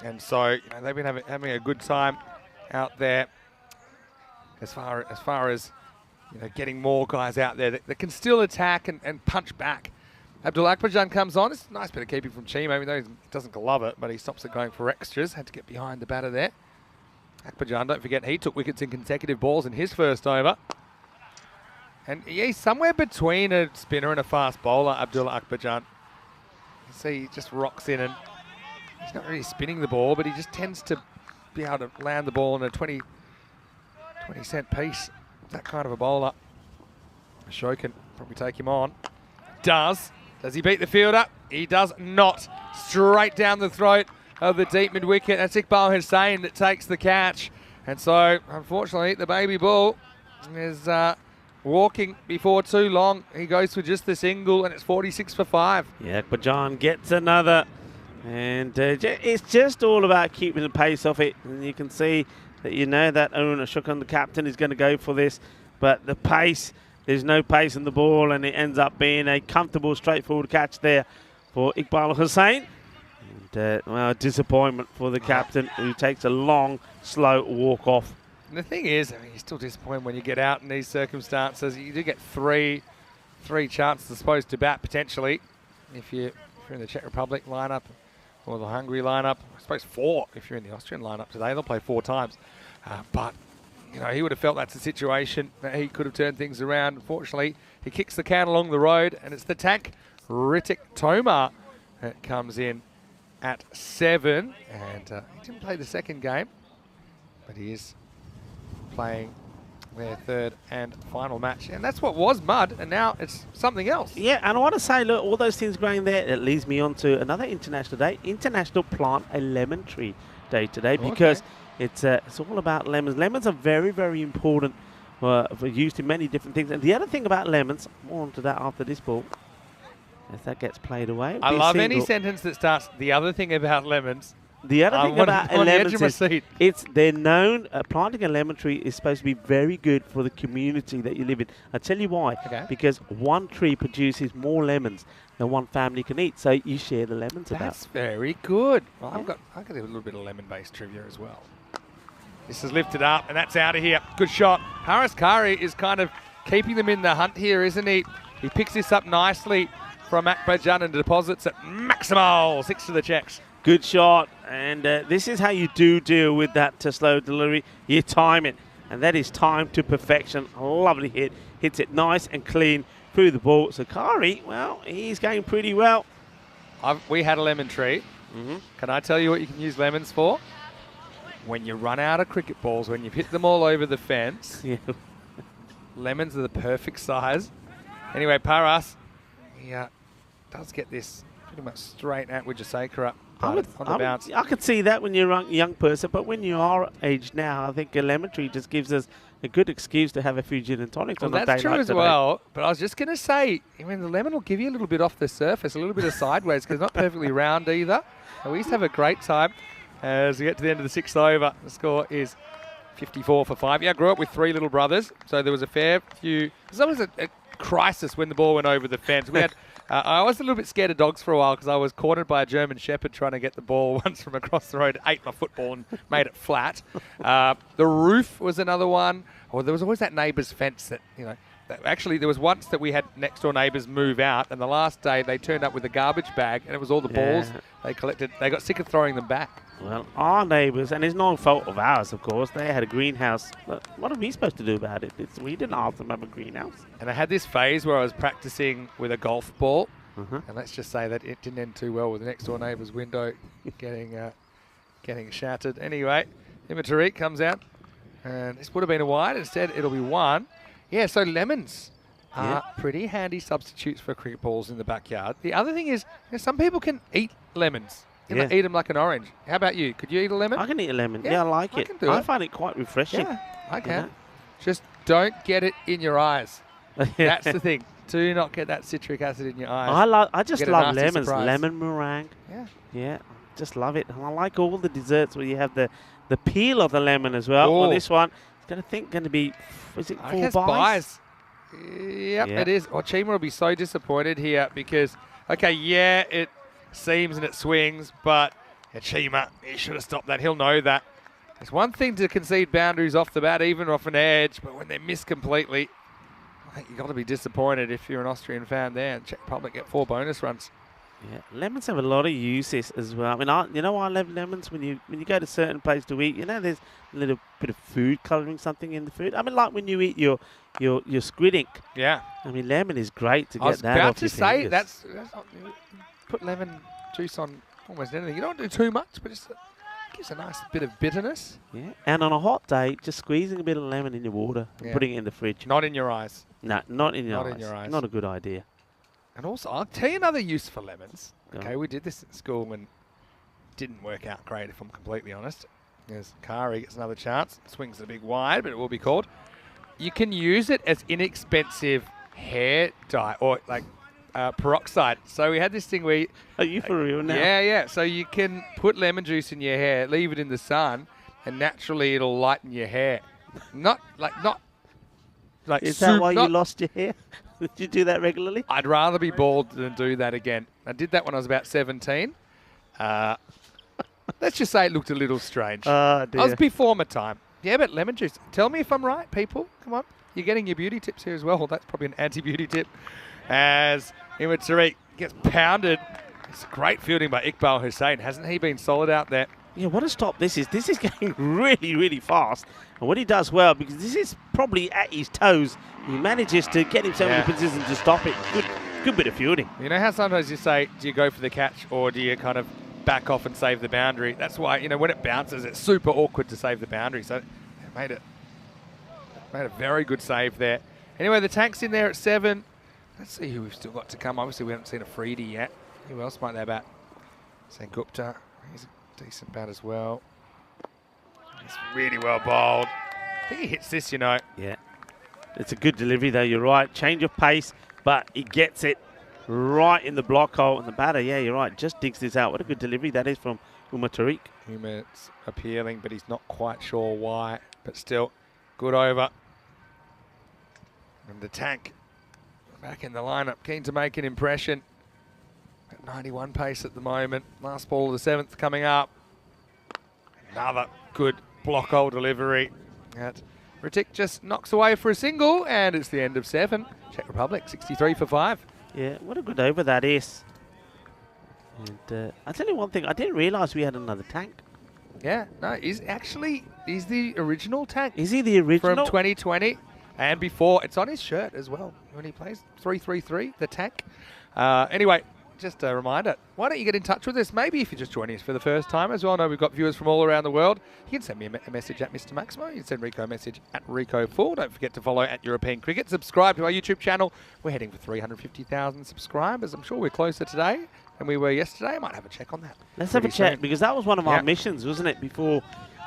And so they've been having a good time out there as far as getting more guys out there that can still attack and punch back. Abdul Akbarjan comes on. It's a nice bit of keeping from Chima, even though he doesn't glove it, but he stops it going for extras. Had to get behind the batter there. Akbarjan, don't forget, he took wickets in consecutive balls in his first over. And yeah, he's somewhere between a spinner and a fast bowler, Abdul Akbarjan. You see, he just rocks in and he's not really spinning the ball, but he just tends to be able to land the ball in a 20-cent piece. That kind of a bowler. Ashokan probably take him on. Does he beat the fielder? He does not. Straight down the throat of the deep mid-wicket. That's Iqbal Hussain that takes the catch. And so, unfortunately, the baby bull is walking before too long. He goes for just the single, and it's 46 for 5. Yeah, Akbarjan gets another. And it's just all about keeping the pace off it. And you can see that that Arun Ashokan, the captain, is going to go for this. But the pace, there's no pace in the ball, and it ends up being a comfortable, straightforward catch there for Iqbal Hussain. And, well, disappointment for the captain, who takes a long, slow walk off. And the thing is, I mean, you're still disappointed when you get out in these circumstances. You do get three chances, I suppose, to bat potentially if you're in the Czech Republic lineup or the Hungary lineup. I suppose 4 if you're in the Austrian lineup today. They'll play 4 times. But, you know, he would have felt that's a situation that he could have turned things around. Unfortunately, he kicks the can along the road, and it's the tank, Ritik Tomar, that comes in at 7. And he didn't play the second game, but he is playing their third and final match. And that's what was mud, and now it's something else. Yeah, and I want to say, look, all those things going there, it leads me on to another international day, International Plant a Lemon Tree Day today, because it's all about lemons. Lemons are very, very important for used in many different things. And the other thing about lemons, more onto that after this ball, as that gets played away. I love any sentence that starts, the other thing about lemons. The other thing about lemons is they're known, planting a lemon tree is supposed to be very good for the community that you live in. I'll tell you why. Okay. Because one tree produces more lemons than one family can eat. So you share the lemons about. That's very good. Well, I've got a little bit of lemon-based trivia as well. This is lifted up, and that's out of here. Good shot. Haris Kari is kind of keeping them in the hunt here, isn't he? He picks this up nicely from Akbarjan and deposits it maximal. 6 to the Czechs. Good shot, and this is how you do deal with that slow delivery. You time it, and that is timed to perfection. A lovely hit. Hits it nice and clean through the ball. So Kari, well, he's going pretty well. We had a lemon tree. Can I tell you what you can use lemons for? When you run out of cricket balls, when you've hit them all over the fence, lemons are the perfect size. Anyway, Paras, he does get this pretty much straight at Wijasekara on the bounce. I could see that when you're a young person, but when you are aged now, I think a lemon tree just gives us a good excuse to have a few gin and tonics on a day like today. That's true as well, but I was just going to say, I mean, the lemon will give you a little bit off the surface, a little bit of sideways, because it's not perfectly round either. And we used to have a great time as we get to the end of the 6th over. The score is 54 for 5. Yeah, I grew up with 3 little brothers, so there was a fair few. There's always a crisis when the ball went over the fence. We had. I was a little bit scared of dogs for a while because I was cornered by a German Shepherd trying to get the ball once from across the road, ate my football and made it flat. The roof was another one. Or there was always that neighbour's fence that, you know, actually there was once that we had next door neighbours move out, and the last day they turned up with a garbage bag and it was all the balls they collected. They got sick of throwing them back. Well, our neighbours, and it's no fault of ours, of course, they had a greenhouse. But what are we supposed to do about it? We didn't ask them to have a greenhouse. And I had this phase where I was practicing with a golf ball, and let's just say that it didn't end too well with the next door neighbour's window getting shattered. Anyway, Tariq comes out, and this would have been a wide. Instead, it'll be 1. Yeah, so lemons are pretty handy substitutes for cricket balls in the backyard. The other thing is, you know, some people can eat lemons. You can eat them like an orange. How about you? Could you eat a lemon? I can eat a lemon. Yeah, I like it. I find it quite refreshing. Yeah, I can. You know? Just don't get it in your eyes. That's the thing. Do not get that citric acid in your eyes. I just love lemons. Surprise. Lemon meringue. Yeah. Yeah, just love it. And I like all the desserts where you have the peel of the lemon as well. Oh. On this one, it's going to be, is it 4 buys? Yep, it is. Well, Chima will be so disappointed here because, it seams and it swings, but Chima, he should have stopped that. He'll know that. It's one thing to concede boundaries off the bat, even off an edge, but when they're missed completely, I think you've got to be disappointed if you're an Austrian fan there. Czech Republic get 4 bonus runs. Yeah, lemons have a lot of uses as well. I mean, I love lemons when you go to certain places to eat. You know, there's a little bit of food colouring something in the food. I mean, like when you eat your squid ink. Yeah. I mean, lemon is great to get that off your I was about to say fingers. that's put lemon juice on almost anything. You don't do too much, but it gives a nice bit of bitterness. Yeah, and on a hot day, just squeezing a bit of lemon in your water and putting it in the fridge. Not in your eyes. No, not in your eyes. Not in your eyes. Not a good idea. And also, I'll tell you another use for lemons. Okay, we did this at school and didn't work out great, if I'm completely honest. As Kari gets another chance, swings it a big wide, but it will be called. You can use it as inexpensive hair dye or like peroxide. So we had this thing where... Are you for real now? Yeah. So you can put lemon juice in your hair, leave it in the sun, and naturally it'll lighten your hair. Not like Is that why you lost your hair? Did you do that regularly? I'd rather be bald than do that again. I did that when I was about 17. Let's just say it looked a little strange. Oh, dear. I was before my time. Yeah, but lemon juice. Tell me if I'm right, people. Come on. You're getting your beauty tips here as well. That's probably an anti-beauty tip. As Imad Tariq gets pounded. It's great fielding by Iqbal Hussain. Hasn't he been solid out there? Yeah, what a stop this is. This is going really, really fast. And what he does well, because this is probably at his toes, he manages to get himself in a position to stop it. Good bit of fielding. You know how sometimes you say, do you go for the catch or do you kind of back off and save the boundary? That's why, you know, when it bounces, it's super awkward to save the boundary. So it made a very good save there. Anyway, the Tank's in there at 7. Let's see who we've still got to come. Obviously, we haven't seen a Freedy yet. Who else might they bat? St. Gupta. He's a decent bat as well. He's really well bowled. I think he hits this, you know. Yeah. It's a good delivery, though. You're right. Change of pace, but he gets it right in the block hole. And the batter, yeah, you're right, just digs this out. What a good delivery that is from Umar Tariq. Umar's appealing, but he's not quite sure why. But still, good over. And the Tank back in the lineup, keen to make an impression. At 91 pace at the moment. Last ball of the 7th coming up. Another good block hole delivery. Ritik just knocks away for a single, and it's the end of 7. Czech Republic, 63 for 5. Yeah, what a good over that is. And I'll tell you one thing, I didn't realise we had another Tank. Yeah, no, he's the original Tank. Is he the original? From 2020 and before. It's on his shirt as well when he plays 333, the Tank. Anyway, just a reminder, why don't you get in touch with us? Maybe if you're just joining us for the first time as well. I know we've got viewers from all around the world. You can send me a message at Mr. Maximo. You can send Rico a message at Rico4. Don't forget to follow at European Cricket. Subscribe to our YouTube channel. We're heading for 350,000 subscribers. I'm sure we're closer today than we were yesterday. I might have a check on that. Let's have a check, because that was one of our missions, wasn't it, before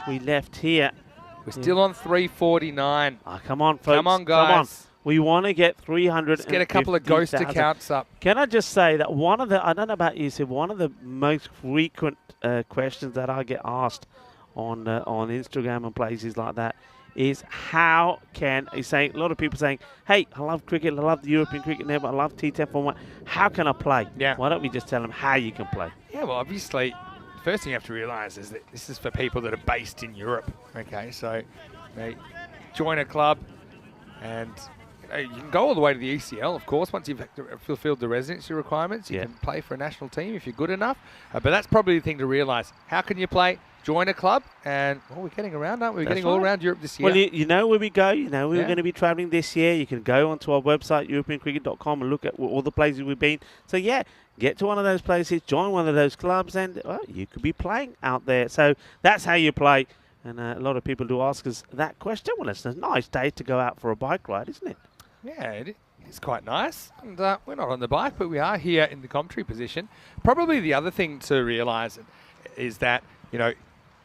we left here. We're still on 349. Oh, come on, folks. Come on, guys. Come on. We want to get 300. Let's get a couple of ghost accounts up. Can I just say that one of the, I don't know about you, Sid, one of the most frequent questions that I get asked on Instagram and places like that is how can, he's saying, a lot of people saying, hey, I love cricket, I love the European Cricket Network, I love T10 format. How can I play? Yeah. Why don't we just tell them how you can play? Yeah, well, obviously, the first thing you have to realise is that this is for people that are based in Europe. Okay, so they join a club and you can go all the way to the ECL, of course, once you've fulfilled the residency requirements. You can play for a national team if you're good enough. But that's probably the thing to realise. How can you play? Join a club, and we're getting around, aren't we? We're getting all around Europe this year. Well, you know where we go. You know we're going to be travelling this year. You can go onto our website, europeancricket.com, and look at all the places we've been. So, yeah, get to one of those places, join one of those clubs, and you could be playing out there. So that's how you play. And a lot of people do ask us that question. Well, it's a nice day to go out for a bike ride, isn't it? Yeah, it's quite nice. And we're not on the bike, but we are here in the commentary position. Probably the other thing to realise is that, you know,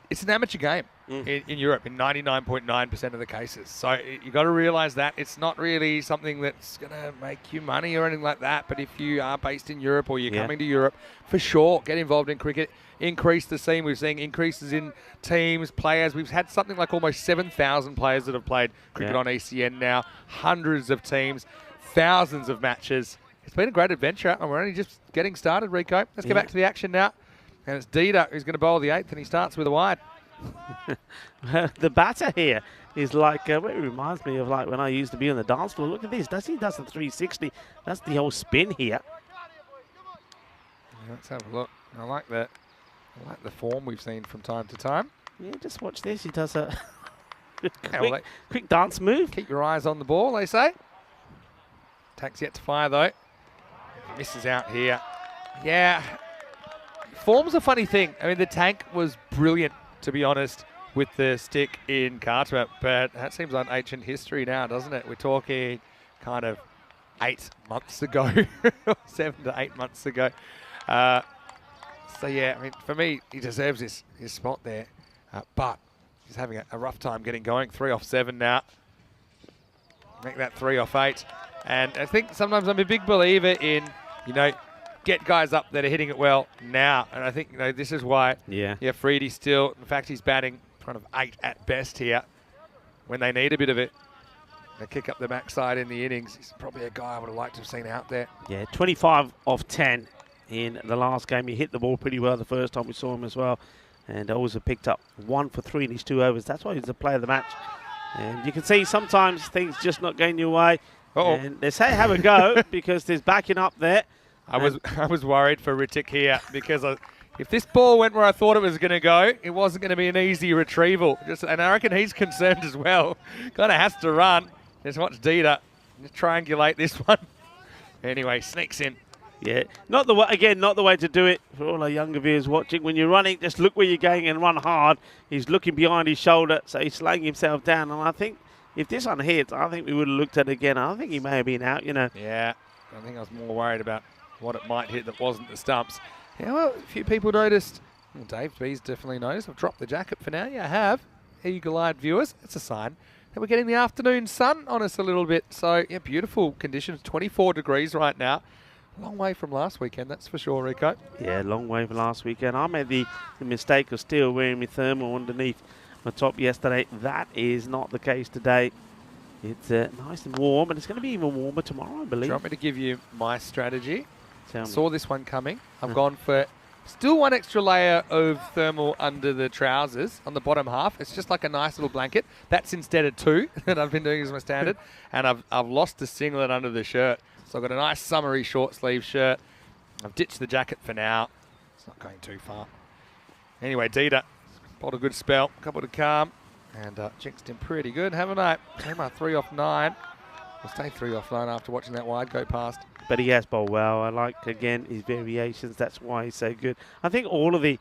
it's an amateur game in Europe in 99.9% of the cases. So you've got to realise that it's not really something that's going to make you money or anything like that. But if you are based in Europe or you're coming to Europe, for sure, get involved in cricket. Increase the scene. We're seeing increases in teams, players. We've had something like almost 7,000 players that have played cricket on ECN now. Hundreds of teams, thousands of matches. It's been a great adventure, and we're only just getting started, Rico. Let's get back to the action now. And it's Dida who's going to bowl the 8th, and he starts with a wide. The batter here is like, it reminds me of like when I used to be on the dance floor. Look at this. He does the 360. That's the whole spin here. Let's have a look. I like that. I like the form we've seen from time to time. Yeah, just watch this. He does a quick dance move. Keep your eyes on the ball, they say. Tank's yet to fire, though. He misses out here. Yeah. Form's a funny thing. I mean, the Tank was brilliant, to be honest, with the stick in Carter, but that seems like ancient history now, doesn't it? We're talking kind of 8 months ago, 7 to 8 months ago. So, yeah, I mean, for me, he deserves his spot there. But he's having a rough time getting going. 3 off 7 now. Make that 3 off 8. And I think sometimes I'm a big believer in, you know, get guys up that are hitting it well now. And I think, you know, this is why, Freedy still, in fact, he's batting kind of 8 at best here when they need a bit of it. They kick up the backside in the innings. He's probably a guy I would have liked to have seen out there. Yeah, 25 off 10 in the last game. He hit the ball pretty well the first time we saw him as well. and also picked up 1 for 3 in his 2 overs. That's why he's the player of the match. And you can see sometimes things just not going your way. And they say have a go because there's backing up there. I was worried for Ritik here because if this ball went where I thought it was going to go, it wasn't going to be an easy retrieval. And I reckon he's concerned as well. Kind of has to run. Just watch Dita triangulate this one. Anyway, sneaks in. Yeah, not the way to do it for all our younger viewers watching. When you're running, just look where you're going and run hard. He's looking behind his shoulder, so he's slowing himself down. And I think if this one hits, I think we would have looked at it again. I think he may have been out, Yeah, I think I was more worried about what it might hit that wasn't the stumps. Yeah, well, a few people noticed. Well, Dave B's definitely noticed. I've dropped the jacket for now. Yeah, I have. Eagle-eyed viewers. It's a sign that we're getting the afternoon sun on us a little bit. So, yeah, beautiful conditions. 24 degrees right now. Long way from last weekend, that's for sure, Rico. Yeah, long way from last weekend. I made the mistake of still wearing my thermal underneath my top yesterday. That is not the case today. It's nice and warm, and it's going to be even warmer tomorrow, I believe. Do you want me to give you my strategy? Tell me. Saw this one coming. I've gone for still one extra layer of thermal under the trousers on the bottom half. It's just like a nice little blanket. That's instead of 2 that I've been doing as my standard. And I've lost the singlet under the shirt. So I've got a nice summery short sleeve shirt. I've ditched the jacket for now. It's not going too far. Anyway, Dita bowled a good spell, couple to calm, and jinxed him pretty good, haven't I? Came out 3 off 9. I'll stay 3 off 9 after watching that wide go past. But he has bowled well. I like, again, his variations. That's why he's so good. I think all of the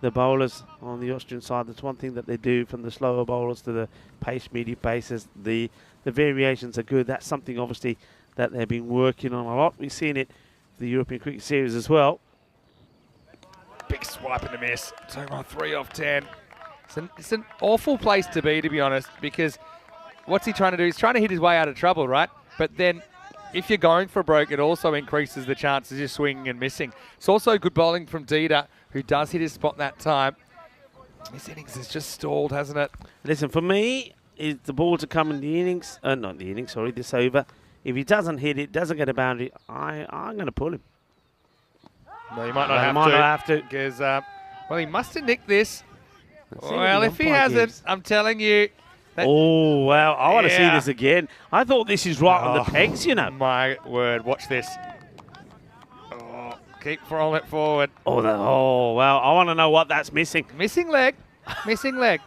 bowlers on the Austrian side, that's one thing that they do from the slower bowlers to the pace, medium paces. The variations are good. That's something, obviously, that they've been working on a lot. We've seen it for the European Cricket Series as well. Big swipe and a miss. So 3 off 10. It's an awful place to be honest, because what's he trying to do? He's trying to hit his way out of trouble, right? But then if you're going for a broke, it also increases the chances you're swinging and missing. It's also good bowling from Dita, who does hit his spot that time. His innings has just stalled, hasn't it? Listen, for me, is the ball to come in the innings, this over. If he doesn't hit it, doesn't get a boundary, I'm going to pull him. No, you might not have to. Because, well, he must have nicked this. Well, if he hasn't, I'm telling you. Oh, wow. I want to see this again. I thought this is right on the pegs, My word. Watch this. Oh, keep rolling it forward. Oh, wow. I want to know what that's missing. Missing leg. Missing leg.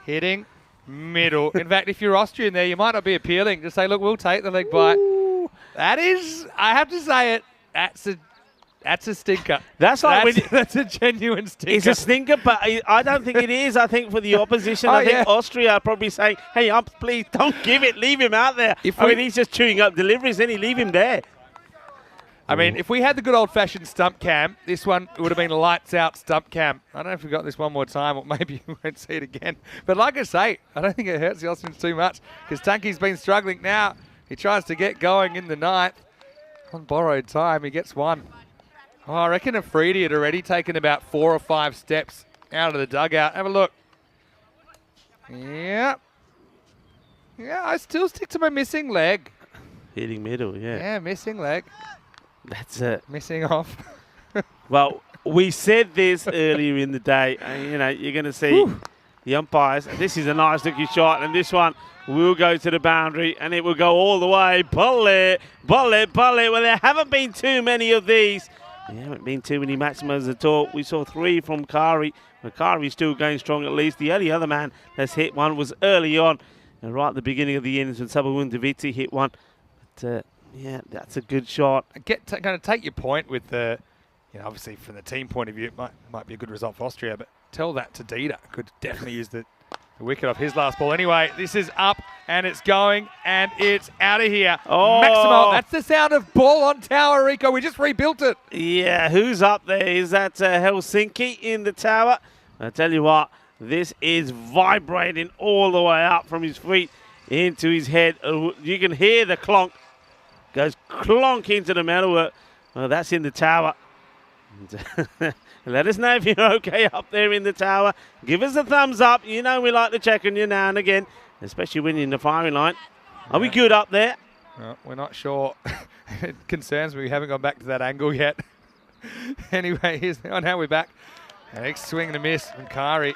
Hitting middle. In fact, if you're Austrian there, you might not be appealing. Just say, look, we'll take the leg bite. That is, I have to say it, that's a stinker. That's a genuine stinker. It's a stinker, but I don't think it is. I think for the opposition, I think Austria are probably saying, hey, please don't give it. Leave him out there. He's just chewing up deliveries, then leave him there. I mean, if we had the good old-fashioned stump cam, this one would have been a lights-out stump cam. I don't know if we got this one more time, or maybe we won't see it again. But like I say, I don't think it hurts the Austrians too much, because Tunke's been struggling now. He tries to get going in the 9th. On borrowed time, he gets 1. Oh, I reckon Afridi had already taken about 4 or 5 steps out of the dugout. Have a look. Yeah. Yeah, I still stick to my missing leg. Hitting middle, yeah. Yeah, missing leg. That's it. Missing off. Well, we said this earlier in the day. You're going to see the umpires. This is a nice looking shot, and this one will go to the boundary, and it will go all the way. Pull it. Well, there haven't been too many of these. There haven't been too many maximums at all. We saw 3 from Kari. Kari's still going strong at least. The only other man that's hit one was early on, and right at the beginning of the innings when Sabawun Daviti hit one. But, yeah, that's a good shot. Going to take your point with the, obviously from the team point of view, it might be a good result for Austria, but tell that to Dita. Could definitely use the wicket off his last ball. Anyway, this is up, and it's going, and it's out of here. Oh. Maximo, that's the sound of ball on tower, Rico. We just rebuilt it. Yeah, who's up there? Is that Helsinki in the tower? I tell you what, this is vibrating all the way up from his feet into his head. You can hear the clonk. Goes clonk into the metalwork. Well, that's in the tower. Let us know if you're okay up there in the tower. Give us a thumbs up. We like to check on you now and again, especially when you're in the firing line. Are we good up there? We're not sure. It concerns me. We haven't gone back to that angle yet. Anyway, here's on how we're back. Next swing and a miss from Kari.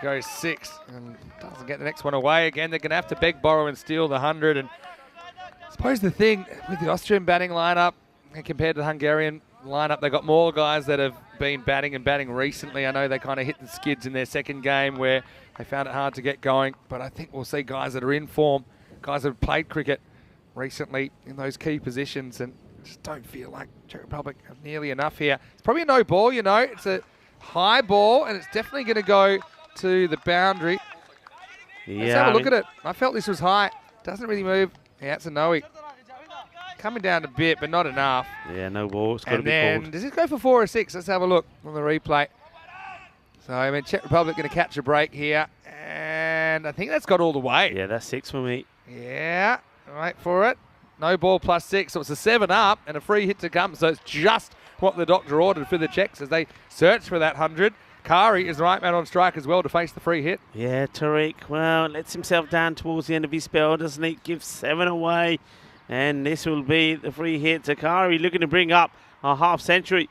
Goes 6 and doesn't get the next one away again. They're going to have to beg, borrow, and steal the 100. And I suppose the thing with the Austrian batting lineup and compared to the Hungarian lineup, they've got more guys that have been batting recently. I know they kind of hit the skids in their second game where they found it hard to get going, but I think we'll see guys that are in form, guys that have played cricket recently in those key positions, and just don't feel like Czech Republic have nearly enough here. It's probably a no ball, you know. It's a high ball, and it's definitely going to go to the boundary. Yeah, Let's have a look at it. I felt this was high. Doesn't really move. Yeah, it's a no-y. Coming down a bit, but not enough. Yeah, no ball. It's got to And be then, called. does this go for 4 or 6? Let's have a look on the replay. So, I mean, Czech Republic going to catch a break here. And I think that's got all the way. Yeah, that's 6 for me. Yeah, wait for it. No ball plus 6. So it's a 7 up and a free hit to come. So it's just what the doctor ordered for the Czechs as they search for that 100. Kari is the right man on strike as well to face the free hit. Yeah, Tariq, well, lets himself down towards the end of his spell, doesn't he? Gives 7 away. And this will be the free hit to Kari, looking to bring up a half century.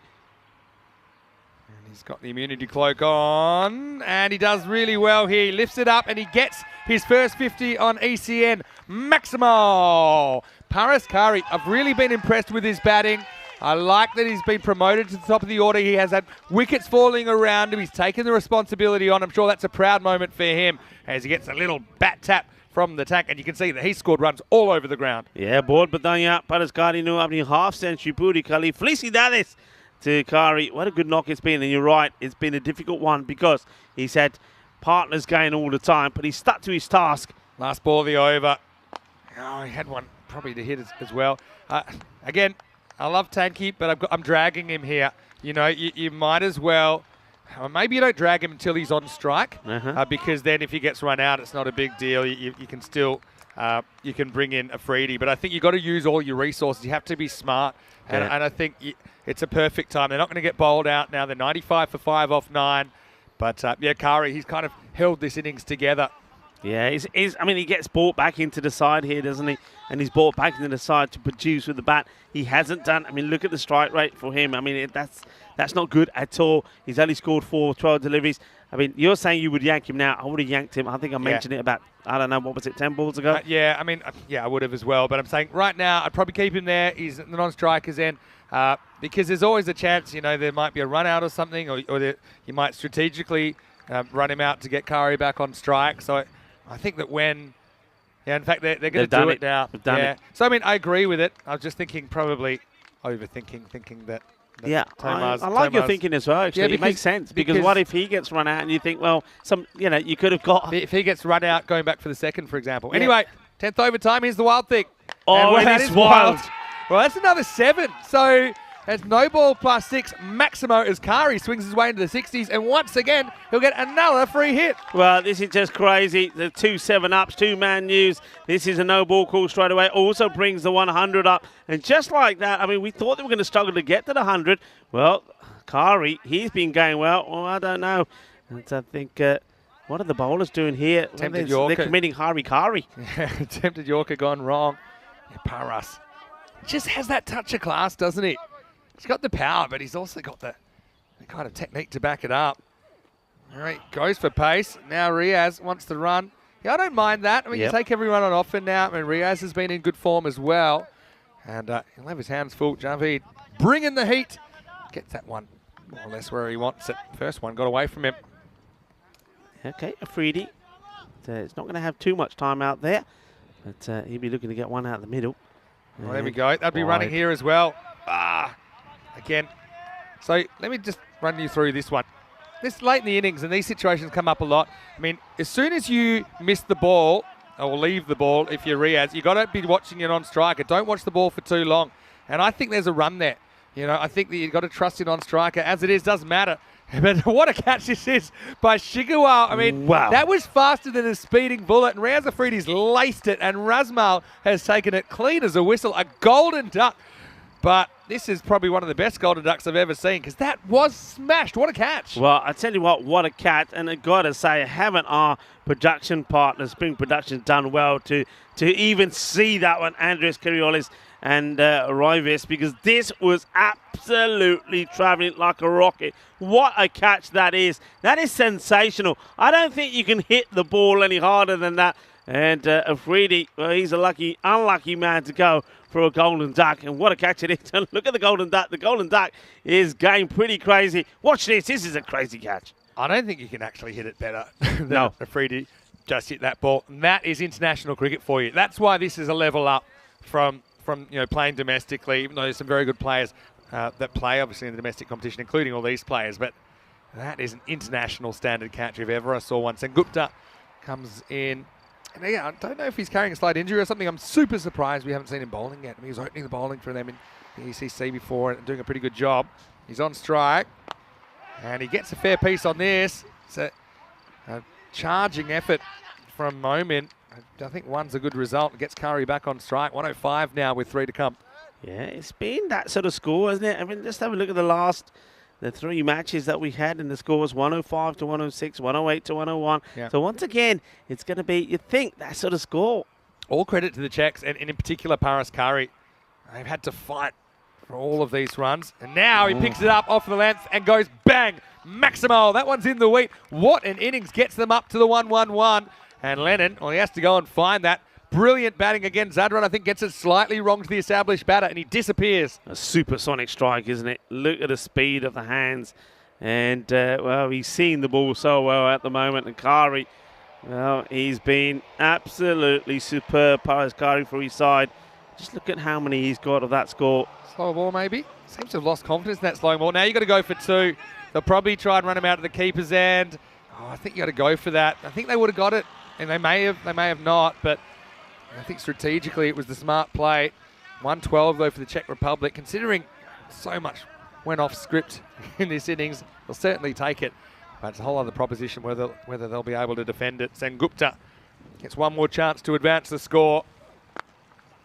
And he's got the immunity cloak on, and he does really well here. He lifts it up, and he gets his first 50 on ECN. Maximo! Paras Kari, I've really been impressed with his batting. I like that he's been promoted to the top of the order. He has had wickets falling around him. He's taken the responsibility on. I'm sure that's a proud moment for him as he gets a little bat tap from the tank, and you can see that he scored runs all over the ground. Yeah, board Badanya, Paras Kari nu apni half century puri kali. Felicidades to Kari. What a good knock it's been, and you're right, it's been a difficult one because he's had partners going all the time, but he's stuck to his task. Last ball of the over. Oh, he had one probably to hit as well. Again, I love Tanky, but I'm dragging him here. You know, you might as well. Maybe you don't drag him until he's on strike, because then if he gets run out, it's not a big deal. You can still you can bring in a Freedy, but I think you've got to use all your resources. You have to be smart, and I think it's a perfect time. They're not going to get bowled out now. They're 95 for 5 off 9, but yeah, Kari, he's kind of held this innings together. Yeah, I mean, he gets brought back into the side here, doesn't he? And he's brought back into the side to produce with the bat. He hasn't done. I mean, look at the strike rate for him. I mean, that's not good at all. He's only scored 12 deliveries. I mean, you're saying you would yank him now. I would have yanked him. I think I mentioned it about, I don't know, what was it, 10 balls ago? Yeah, I mean, yeah, I would have as well. But I'm saying right now, I'd probably keep him there. He's the non-striker's end. Because there's always a chance, you know, there might be a run out or something, or you might strategically run him out to get Kari back on strike. So I think that in fact, they're going to do it now. They've done it. So, I mean, I agree with it. I was just thinking, probably thinking that yeah, Tomas, I like your thinking as well, actually. Yeah, it makes sense. Because what if he gets run out and you think, well, you could have got... If he gets run out going back for the second, for example. Yeah. Anyway, 10th overtime, here's the wild thing. Oh, it is wild. Well, that's another 7. So... It's no ball plus 6. Maximo as Kari swings his way into the 60s. And once again, he'll get another free hit. Well, this is just crazy. The 2 7-ups, 2-man news. This is a no ball call straight away. Also brings the 100 up. And just like that, I mean, we thought they were going to struggle to get to the 100. Well, Kari, he's been going well. Well, I don't know. And I think, what are the bowlers doing here? Tempted Yorker. Yorker. They're committing Kari. Tempted Yorker gone wrong. Yeah, Paras. Just has that touch of class, doesn't he? He's got the power, but he's also got the kind of technique to back it up. All right, goes for pace. Now Riaz wants to run. Yeah, I don't mind that. I mean, you take every run on offer now. I mean, Riaz has been in good form as well. And he'll have his hands full. Javid bringing the heat. Gets that one more or less where he wants it. First one got away from him. Okay, Afridi. It's not going to have too much time out there. But he'll be looking to get one out the middle. Well, there we go. They'll be running here as well. Again. So let me just run you through this one. This late in the innings, and these situations come up a lot. I mean, as soon as you miss the ball or leave the ball, if you're Riaz, you've got to be watching it on striker. Don't watch the ball for too long. And I think there's a run there. You know, I think that you've got to trust it on striker. As it is, doesn't matter. But what a catch this is by Shigawa. I mean, that was faster than a speeding bullet. And Riaz Afridi's laced it, and Razmal has taken it clean as a whistle. A golden duck. But this is probably one of the best golden ducks I've ever seen because that was smashed. What a catch. Well, I tell you what a catch. And I've got to say, haven't our production partner, Spring Productions, done well to even see that one, Andres Carriolis. and Rives, because this was absolutely traveling like a rocket. What a catch that is. That is sensational. I don't think you can hit the ball any harder than that. And Afridi, well, he's a unlucky man to go for a golden duck. And what a catch it is. Look at the golden duck. The golden duck is going pretty crazy. Watch this. This is a crazy catch. I don't think you can actually hit it better than No. Afridi just hit that ball. And that is international cricket for you. That's why this is a level up from playing domestically, even though there's some very good players that play, obviously, in the domestic competition, including all these players. But that is an international standard catch if ever I saw one. Sengupta comes in. And yeah, I don't know if he's carrying a slight injury or something. I'm super surprised we haven't seen him bowling yet. I mean, he was opening the bowling for them in the ECC before and doing a pretty good job. He's on strike. And he gets a fair piece on this. It's a charging effort from Momin. I think one's a good result. It gets Curry back on strike. 105 now with 3 to come. Yeah, it's been that sort of score, hasn't it? I mean, just have a look at the 3 matches that we had, and the scores 105 to 106, 108 to 101. Yeah. So once again, it's going to be, you'd think, that sort of score. All credit to the Czechs, and in particular Paras Curry. They've had to fight for all of these runs. And now he picks it up off the length and goes bang, Maximo. That one's in the wheat. What an innings, gets them up to the 1-1-1. And Lennon, well, he has to go and find that. Brilliant batting again. Zadran, I think, gets it slightly wrong to the established batter, and he disappears. A supersonic strike, isn't it? Look at the speed of the hands. And, well, he's seeing the ball so well at the moment. And Kari, well, he's been absolutely superb. Paras Kari for his side. Just look at how many he's got of that score. Slow ball, maybe. Seems to have lost confidence in that slow ball. Now you've got to go for 2. They'll probably try and run him out of the keeper's end. Oh, I think you got to go for that. I think they would have got it, and they may have not, but I think strategically it was the smart play. 112 though for the Czech Republic. Considering so much went off script in this innings, they'll certainly take it. But it's a whole other proposition whether they'll be able to defend it. Sengupta gets one more chance to advance the score.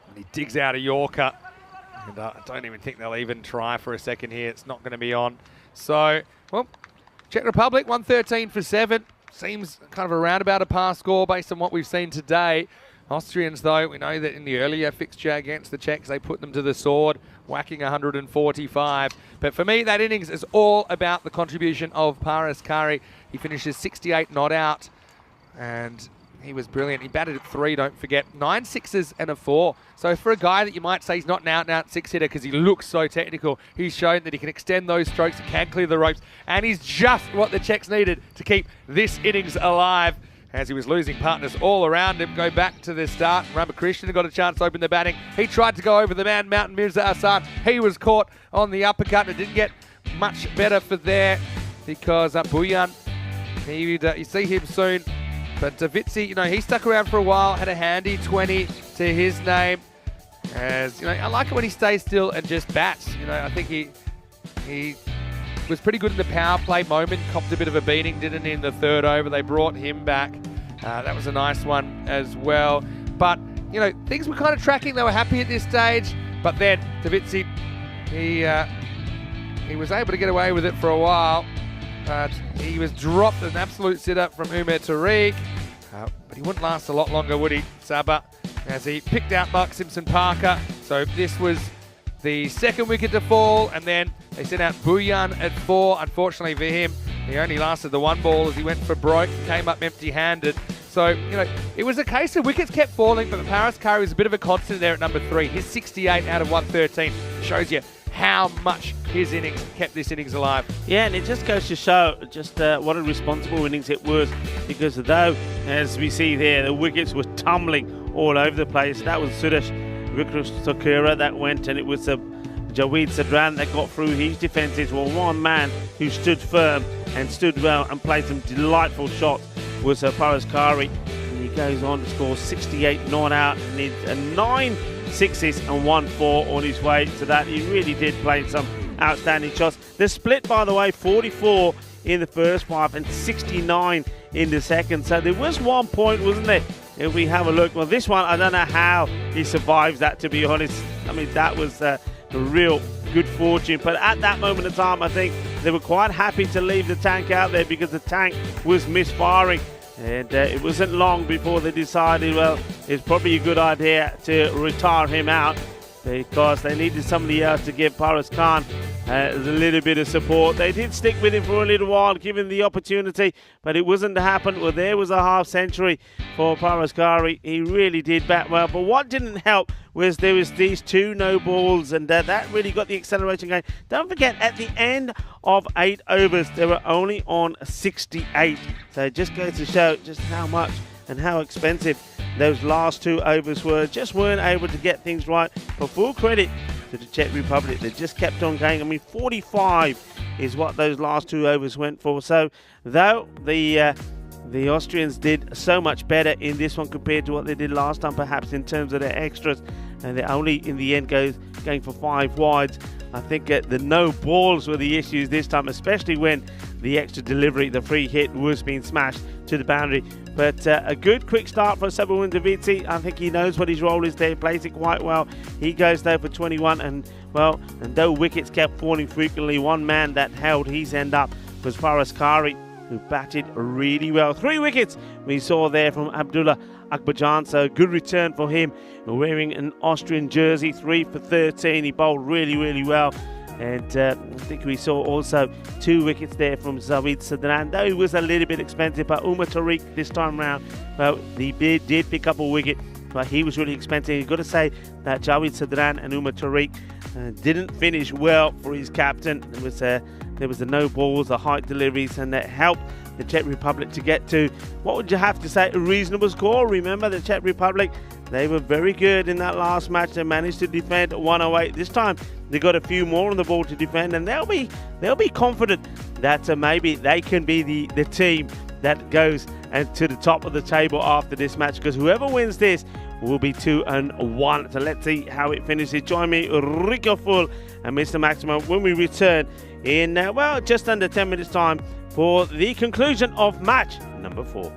And he digs out a Yorker. And I don't even think they'll even try for a second here. It's not going to be on. So, well, Czech Republic 113 for 7. Seems kind of a roundabout a par score based on what we've seen today. Austrians, though, we know that in the earlier fixture against the Czechs, they put them to the sword, whacking 145. But for me, that innings is all about the contribution of Paras Kari. He finishes 68 not out, and he was brilliant. He batted at 3, don't forget. 9 sixes and a 4. So for a guy that you might say he's not an out-and-out 6-hitter because he looks so technical, he's shown that he can extend those strokes, he can clear the ropes, and he's just what the Czechs needed to keep this innings alive. As he was losing partners all around him. Go back to the start. Ramakrishnan got a chance to open the batting. He tried to go over the man, Mountain Mirza Hassan. He was caught on the uppercut. It didn't get much better for there because Buyan, you see him soon. But Vitsi, he stuck around for a while, had a handy 20 to his name. As I like it when he stays still and just bats. I think he was pretty good in the power play moment, copped a bit of a beating, didn't he, in the 3rd over. They brought him back. That was a nice one as well. But, things were kind of tracking. They were happy at this stage. But then, Tavitsi, he was able to get away with it for a while. But he was dropped an absolute sit-up from Umer Tariq. But he wouldn't last a lot longer, would he, Saba? As he picked out Mark Simpson-Parker. So this was the 2nd wicket to fall, and then they sent out Buyan at 4. Unfortunately for him, he only lasted the 1 ball as he went for broke, came up empty-handed. So, it was a case of wickets kept falling, but Paras Kari was a bit of a constant there at number 3. His 68 out of 113 shows you how much his innings kept this innings alive. Yeah, and it just goes to show just what a responsible innings it was, because though, as we see there, the wickets were tumbling all over the place. That was Suresh Sakura that went, and it was Jaweed Sadran that got through his defences. Well, one man who stood firm and stood well and played some delightful shots was Paras Kari, and he goes on to score 68 not out, and needs 9 sixes and 1 4 on his way to that. He really did play some outstanding shots. The split, by the way, 44 in the first 5 and 69 in the second. So there was 1 point, wasn't there? If we have a look, well, this one, I don't know how he survives that, to be honest. I mean, that was the real good fortune. But at that moment in time, I think they were quite happy to leave the tank out there because the tank was misfiring. And it wasn't long before they decided, well, it's probably a good idea to retire him out. because they needed somebody else to give Paras Khan a little bit of support. They did stick with him for a little while, given the opportunity, but it wasn't to happen. Well, there was a half century for Paraskari. He really did bat well, but what didn't help was there was these 2 no balls, and that really got the acceleration going. Don't forget, at the end of 8 overs, they were only on 68. So it just goes to show just how much and how expensive those last 2 overs were. Just weren't able to get things right. But full credit to the Czech Republic. They just kept on going. I mean, 45 is what those last 2 overs went for. So though the Austrians did so much better in this one compared to what they did last time, perhaps in terms of their extras, and they only in the end going for 5 wides. I think the no balls were the issues this time, especially when the extra delivery, the free hit, was being smashed to the boundary. But a good quick start for Sabawin Daviti. I think he knows what his role is there, plays it quite well. He goes there for 21, and though wickets kept falling frequently, one man that held his end up was Paraskari, who batted really well. 3 wickets we saw there from Abdullah Akbarjan, so good return for him, wearing an Austrian jersey. 3 for 13. He bowled really, really well. And I think we saw also 2 wickets there from Zawid Sadran, though he was a little bit expensive. But Umar Tariq this time round, well, he did pick up a wicket, but he was really expensive. You've got to say that Zawid Sadran and Umar Tariq didn't finish well for his captain. There was the no balls, the height deliveries, and that helped the Czech Republic to get to, what would you have to say, a reasonable score. Remember, the Czech Republic, they were very good in that last match. They managed to defend 108. This time they got a few more on the ball to defend, and they'll be confident that maybe they can be the team that goes and to the top of the table after this match, because whoever wins this will be 2-1. So let's see how it finishes. Join me, Rico Full and Mr. Maximo, when we return in just under 10 minutes time for the conclusion of match number 4.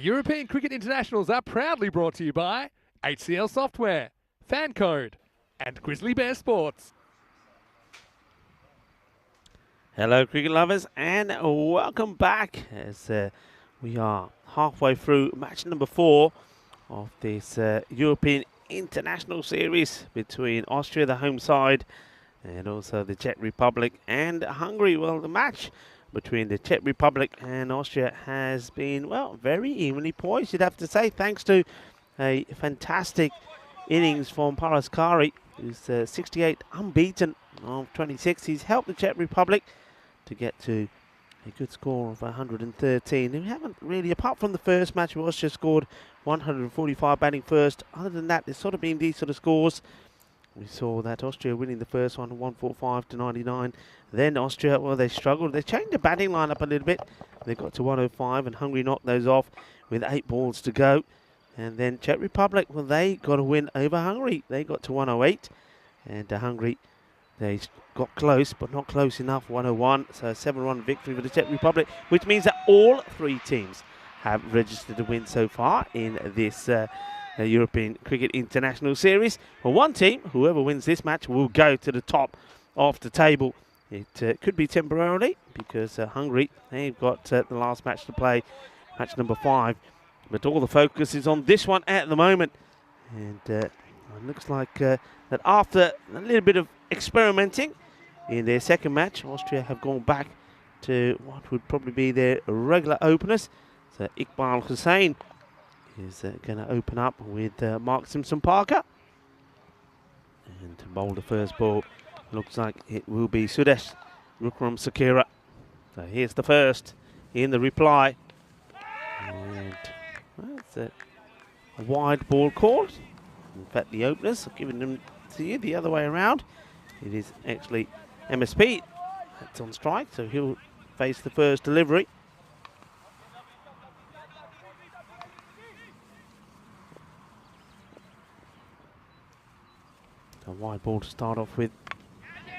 European Cricket Internationals are proudly brought to you by HCL Software, Fan Code, and Grizzly Bear Sports. Hello, cricket lovers, and welcome back as we are halfway through match number 4 of this European International Series between Austria, the home side, and also the Czech Republic and Hungary. Well, the match between the Czech Republic and Austria has been, well, very evenly poised, you'd have to say, thanks to a fantastic innings from Paraskari, who's 68 unbeaten of 26. He's helped the Czech Republic to get to a good score of 113. We haven't really, apart from the first match, where Austria scored 145 batting first. Other than that, there's sort of been these sort of scores. We saw that Austria winning the first one, 145 to 99. Then Austria, well, they struggled. They changed the batting lineup a little bit. They got to 105, and Hungary knocked those off with 8 balls to go. And then Czech Republic, well, they got a win over Hungary. They got to 108, and Hungary, they got close, but not close enough, 101. So a 7-run victory for the Czech Republic, which means that all 3 teams have registered a win so far in this European Cricket International Series. For one team, whoever wins this match will go to the top of the table. It could be temporarily, because Hungary, they've got the last match to play, match number 5. But all the focus is on this one at the moment. And it looks like that after a little bit of experimenting in their second match, Austria have gone back to what would probably be their regular openers. So Iqbal Hussain is going to open up with Mark Simpson-Parker. And to bowl the first ball, looks like it will be Sudesh Rukram Sakira. So here's the first in the reply. And well, it's a wide ball called. In fact, the openers have given them to you the other way around. It is actually MSP that's on strike, so he'll face the first delivery. A wide ball to start off with.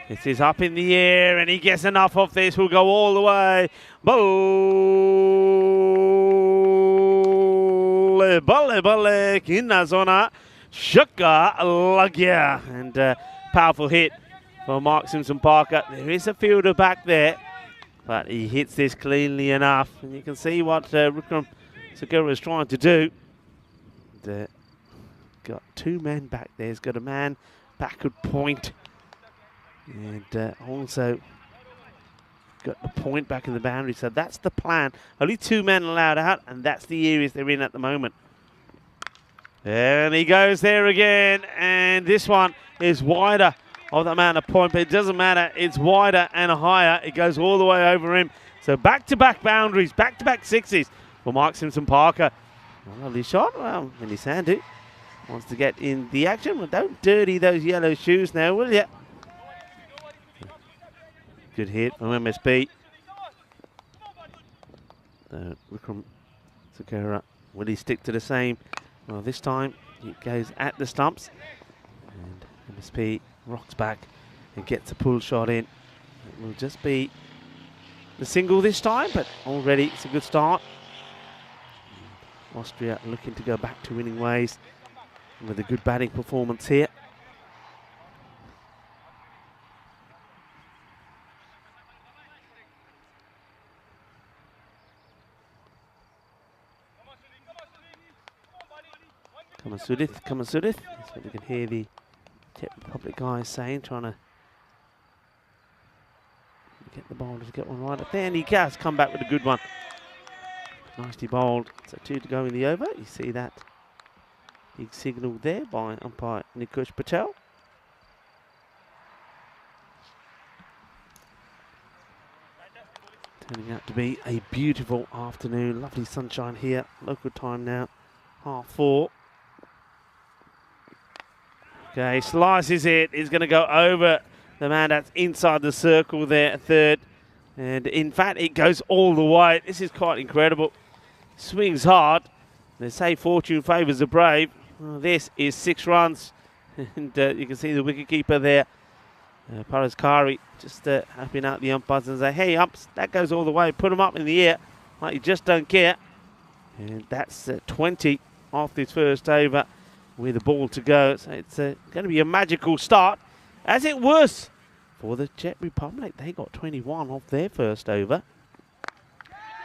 This is up in the air, and he gets enough of this. Will go all the way. Bale, kinna zona. Shuka Lagya. And powerful hit for Mark Simpson-Parker. There is a fielder back there, but he hits this cleanly enough. And you can see what Rukram Sakura is trying to do. Got 2 men back there. He's got a man back at point. And also got the point back in the boundary. So that's the plan. Only 2 men allowed out, and that's the areas they're in at the moment. And he goes there again, and this one is wider of the amount of point, but it doesn't matter. It's wider and higher. It goes all the way over him. So back-to-back boundaries, back-to-back sixes for Mark Simpson-Parker. Lovely shot. Well, Minnie Sandhu wants to get in the action. Well, don't dirty those yellow shoes now, will you? Good hit from MSP. Rukram Sakura, will he stick to the same? Well, this time it goes at the stumps, and MSP rocks back and gets a pull shot in. It will just be the single this time, but already it's a good start. Austria looking to go back to winning ways with a good batting performance here. Come on, Sudith. That's what you can hear the Czech Republic guys saying, trying to get the bowler to get one right up there. And he has come back with a good one. Nicely bowled. So 2 to go in the over. You see that big signal there by umpire Nikush Patel. Turning out to be a beautiful afternoon. Lovely sunshine here. Local time now, 4:30. Okay, slices it. He's going to go over the man that's inside the circle there at third. And in fact, it goes all the way. This is quite incredible. Swings hard. They say fortune favours the brave. Well, this is 6 runs. And you can see the wicketkeeper there. Paraskari just helping out the umpires and say, hey, umps, that goes all the way. Put them up in the air like you just don't care. And that's 20 off this first over with the ball to go. So it's going to be a magical start, as it was for the Czech Republic. They got 21 off their first over.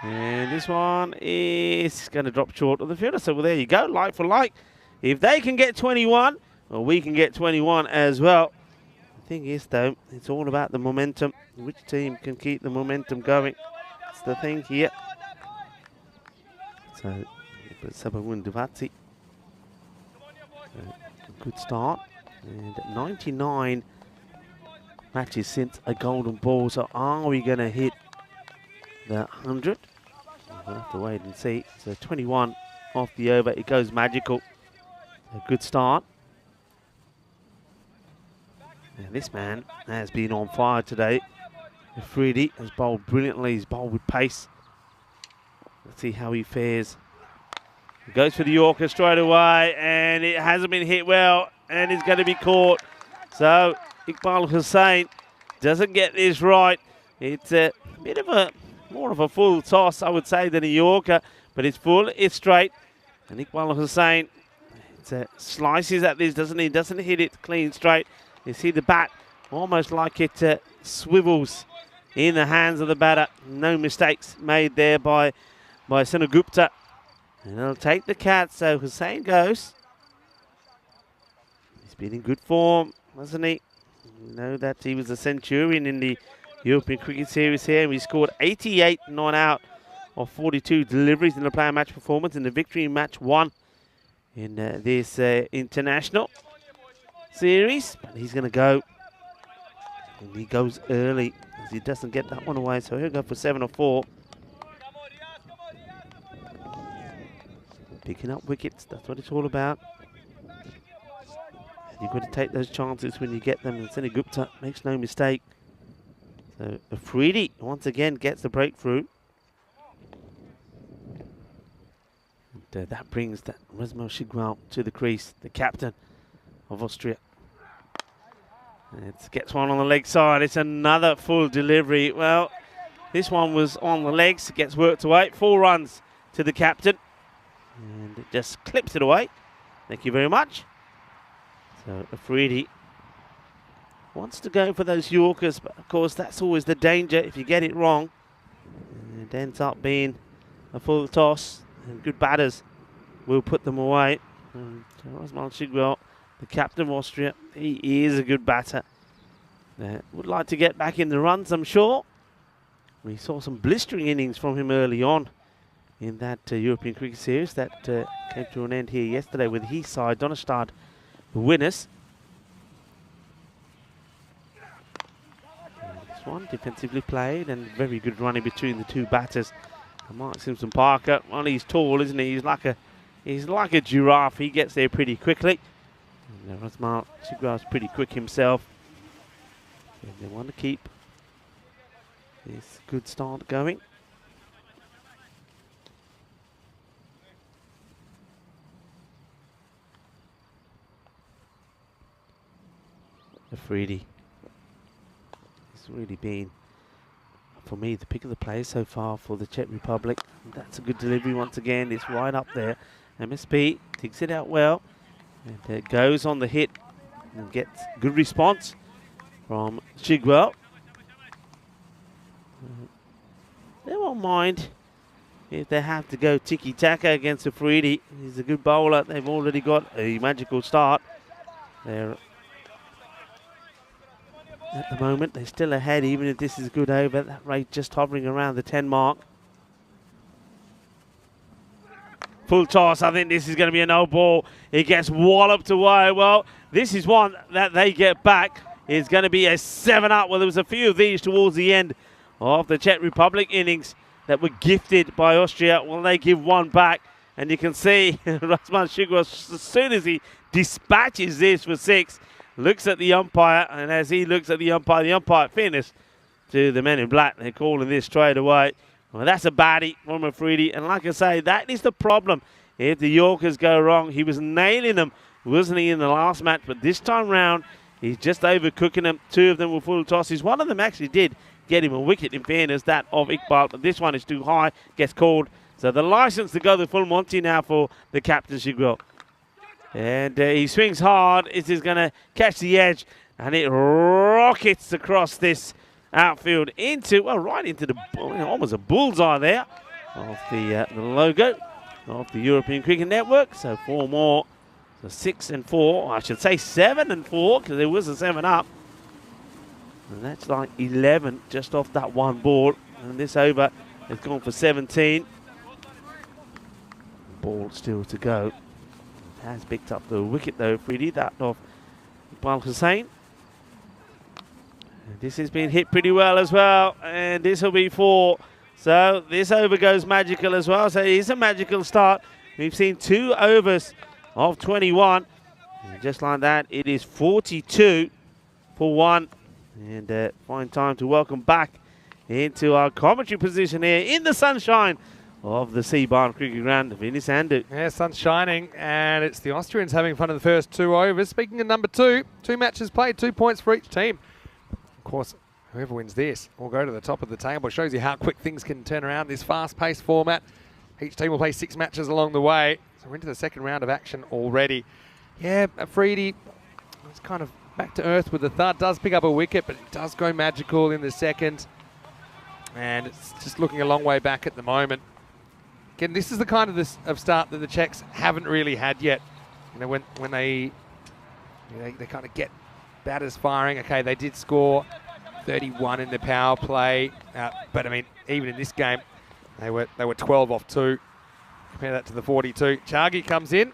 And this one is going to drop short of the fielder. So well, there you go, like for like. If they can get 21, well, we can get 21 as well. The thing is, though, it's all about the momentum. Which team can keep the momentum going? That's the thing here. So, Sabawun Duvati. Good start. And 99 matches since a golden ball. So, are we going to hit the 100? We'll have to wait and see. So 21 off the over. It goes magical. A good start. And this man has been on fire today. Afridi has bowled brilliantly. He's bowled with pace. Let's see how he fares. He goes for the Yorker straight away, and it hasn't been hit well, and it's going to be caught. So Iqbal Hussain doesn't get this right. It's a bit of a more of a full toss, I would say, than a Yorker, but it's full, it's straight. And Iqbal Hussain slices at this, doesn't he? Doesn't hit it clean straight. You see the bat almost like it swivels in the hands of the batter. No mistakes made there by Senagupta. And he'll take the catch, so Hussain goes. He's been in good form, hasn't he? You know that he was a centurion in the European Cricket Series here. We scored 88 not out of 42 deliveries in the player match performance in the victory in match 1 in this international series. But he's going to go. And he goes early as he doesn't get that one away. So he'll go for 7 or 4. Picking up wickets, that's what it's all about. And you've got to take those chances when you get them. And Senagupta makes no mistake. So Afridi once again gets the breakthrough. And that brings that Razmal Shigwal to the crease, the captain of Austria. And it gets one on the leg side. It's another full delivery. Well, this one was on the legs. It gets worked away. 4 runs to the captain. And it just clips it away. Thank you very much. So Afridi wants to go for those Yorkers, but of course that's always the danger if you get it wrong. And it ends up being a full toss, and good batters will put them away. Razmal Shigwal, the captain of Austria, he is a good batter. Would like to get back in the runs, I'm sure. We saw some blistering innings from him early on in that European Cricket Series that came to an end here yesterday with his side, Donnerstad, the winners. This one defensively played and very good running between the two batters. And Mark Simpson-Parker, well, he's tall, isn't he? He's like a giraffe. He gets there pretty quickly. And Razmal Shigwal's pretty quick himself. And they want to keep this good start going. Afridi. He's really been, for me, the pick of the players so far for the Czech Republic. And that's a good delivery once again. It's right up there. MSP digs it out well. And it goes on the hit and gets good response from Shigwal. They won't mind if they have to go tiki-taka against Afridi. He's a good bowler. They've already got a magical start. They're at the moment, they're still ahead, even if this is good over. That rate just hovering around the 10 mark. Full toss. I think this is going to be a no ball. It gets walloped away. Well, this is one that they get back. It's going to be a 7-up. Well, there was a few of these towards the end of the Czech Republic innings that were gifted by Austria. Well, they give one back. And you can see Razmal Shigwal, as soon as he dispatches this for 6, looks at the umpire, and as he looks at the umpire, fairness to the men in black, they're calling this straight away. Well, that's a baddie from Afridi, and like I say, that is the problem. If the Yorkers go wrong, he was nailing them, wasn't he, in the last match, but this time round, he's just overcooking them. 2 of them were full tosses. One of them actually did get him a wicket, in fairness, that of Iqbal, but this one is too high, gets called. So the license to go the full Monty now for the captaincy grille. And he swings hard. It is going to catch the edge, and it rockets across this outfield into, well, right into the, almost a bullseye there of the logo of the European Cricket Network. So 4 more. So 6 and 4. I should say 7 and 4 because there was a 7 up. And that's like 11 just off that one ball. And this over has gone for 17. Ball still to go. Has picked up the wicket though, Freddie, that of Iqbal Hussain. And this has been hit pretty well as well. And this will be 4. So this over goes magical as well. So it is a magical start. We've seen 2 overs of 21. And just like that, it is 42 for 1. And fine time to welcome back into our commentary position here in the sunshine of the Seabarn Cricket Ground, Vinny Sandu. Yeah, sun's shining, and it's the Austrians having fun in the first 2 overs. Speaking of number 2, 2 matches played, 2 points for each team. Of course, whoever wins this will go to the top of the table. It shows you how quick things can turn around in this fast-paced format. Each team will play 6 matches along the way. So we're into the second round of action already. Yeah, Freedy is kind of back to earth with the thud. Does pick up a wicket, but it does go magical in the second. And it's just looking a long way back at the moment. Again, this is the kind of start that the Czechs haven't really had yet. You know, when they kind of get batters firing. Okay, they did score 31 in the power play, but I mean, even in this game, they were 12 off 2. Compare that to the 42. Chagi comes in,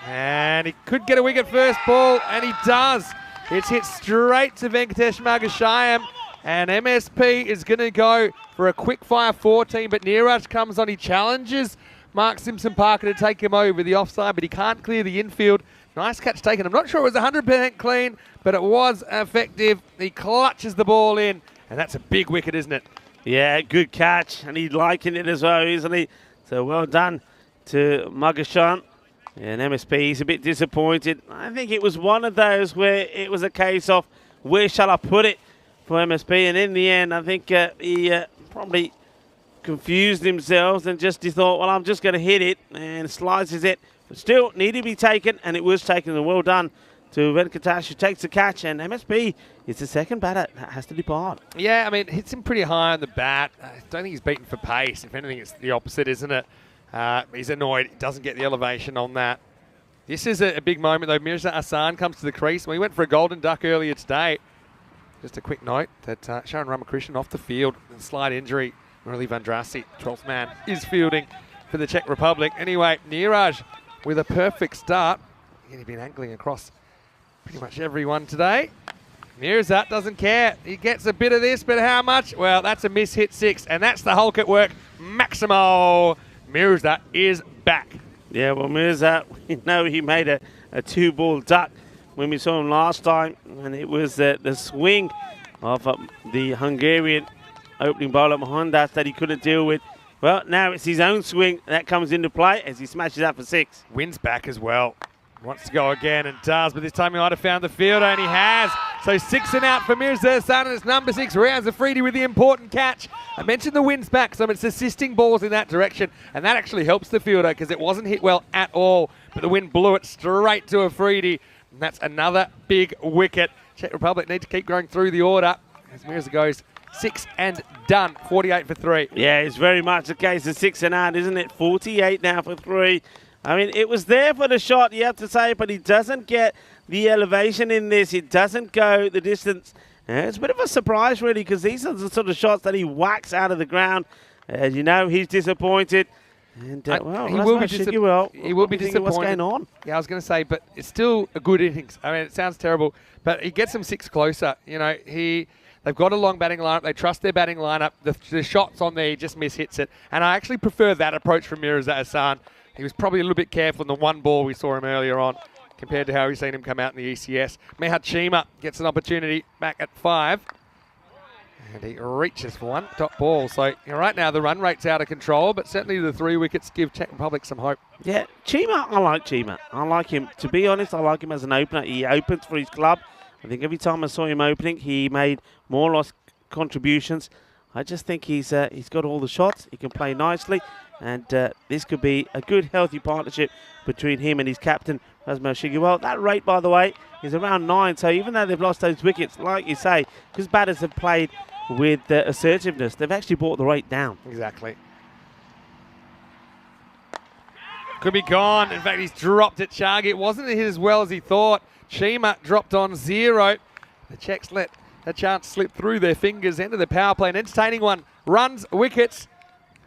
and he could get a wicket first ball, and he does. It's hit straight to Venkatesh Magashayam, and MSP is going to go for a quick fire 14, but Neeraj comes on. He challenges Mark Simpson-Parker to take him over the offside, but he can't clear the infield. Nice catch taken. I'm not sure it was 100% clean, but it was effective. He clutches the ball in, and that's a big wicket, isn't it? Yeah, good catch, and he's liking it as well, isn't he? So well done to Magashan. And MSP is a bit disappointed. I think it was one of those where it was a case of where shall I put it for MSP, and in the end, I think he probably confused himself and just he thought, well, I'm just going to hit it, and slices it. But still, needed to be taken, and it was taken, and well done to Venkatesh, who takes the catch, and MSP is the second batter that has to depart. Yeah, I mean, hits him pretty high on the bat. I don't think he's beaten for pace. If anything, it's the opposite, isn't it? He's annoyed. He doesn't get the elevation on that. This is a big moment, though. Mirza Hassan comes to the crease. We went for a golden duck earlier today. Just a quick note that Sharon Ramakrishnan off the field with a slight injury. Murali Vandrasi, 12th man, is fielding for the Czech Republic. Anyway, Neeraj with a perfect start. He's been angling across pretty much everyone today. Mirza doesn't care. He gets a bit of this, but how much? Well, that's a miss hit 6, and that's the Hulk at work. Maximo Mirza is back. Yeah, well, Mirza, we know he made a 2-ball duck when we saw him last time, and it was the swing of the Hungarian opening bowler Mohandas that he couldn't deal with. Well, now it's his own swing that comes into play as he smashes that for 6. Wins back as well. Wants to go again and does, but this time he might have found the fielder, and he has. So 6 and out for Mirza Hassan, and it's number 6, Riaz Afridi with the important catch. I mentioned the wins back, so it's assisting balls in that direction, and that actually helps the fielder because it wasn't hit well at all, but the wind blew it straight to Afridi, and that's another big wicket. Czech Republic need to keep going through the order as Mirza goes 6 and done, 48 for 3. Yeah, it's very much the case of 6 and out, isn't it? 48 now for 3. I mean, it was there for the shot, you have to say, but he doesn't get the elevation in this. It doesn't go the distance. It's a bit of a surprise, really, because these are the sort of shots that he whacks out of the ground. As you know, he's disappointed. And, well, he will be disappointed. He will be disappointed. What's going on? Yeah, I was going to say, but it's still a good innings. I mean, it sounds terrible, but he gets them 6 closer. You know, they've got a long batting lineup. They trust their batting lineup. The shot's on there. He just mishits it. And I actually prefer that approach from Mirza Hassan. He was probably a little bit careful in the one ball we saw him earlier on compared to how we've seen him come out in the ECS. Mehat Chima gets an opportunity back at 5. And he reaches for one top ball. So right now the run rate's out of control, but certainly the 3 wickets give Czech Republic some hope. Yeah, Chima, I like Chima. I like him. To be honest, I like him as an opener. He opens for his club. I think every time I saw him opening, he made more or less contributions. I just think he's got all the shots. He can play nicely, and this could be a good, healthy partnership between him and his captain, Rasmo Shiguel. That rate, by the way, is around 9. So even though they've lost those wickets, like you say, because batters have played with assertiveness, they've actually brought the rate down. Exactly. Could be gone. In fact, he's dropped it, Chagi. It wasn't hit as well as he thought. Chima dropped on 0. The Czechs let a chance slip through their fingers. End of the power play. An entertaining one. Runs, wickets,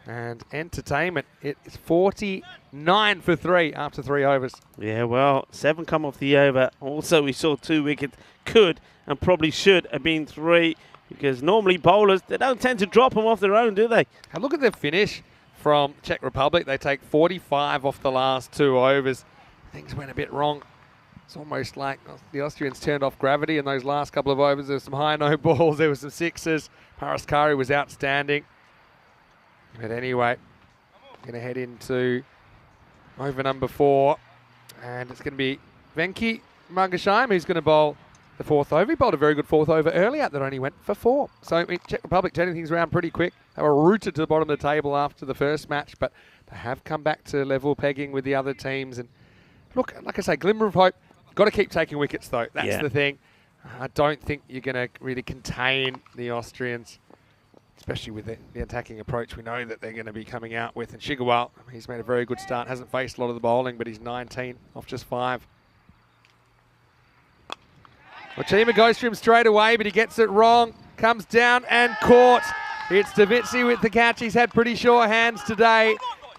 and entertainment. It is 49 for 3 after 3 overs. Yeah, well, 7 come off the over. Also, we saw 2 wickets. Could and probably should have been 3, because normally bowlers, they don't tend to drop them off their own, do they? And look at the finish from Czech Republic. They take 45 off the last 2 overs. Things went a bit wrong. It's almost like the Austrians turned off gravity in those last couple of overs. There were some high no balls. There were some sixes. Paraskari was outstanding. But anyway, going to head into over number 4. And it's going to be Venki Margasheim who's going to bowl the 4th over. He bowled a very good 4th over earlier that only went for 4. So Czech Republic turning things around pretty quick. They were rooted to the bottom of the table after the first match, but they have come back to level pegging with the other teams. And look, like I say, glimmer of hope. Got to keep taking wickets, though. That's the thing. I don't think you're going to really contain the Austrians, especially with the attacking approach we know that they're going to be coming out with. And Shiguel, he's made a very good start. Hasn't faced a lot of the bowling, but he's 19 off just 5. Well, Chima goes for him straight away, but he gets it wrong. Comes down and caught. It's Davitsi with the catch. He's had pretty sure hands today.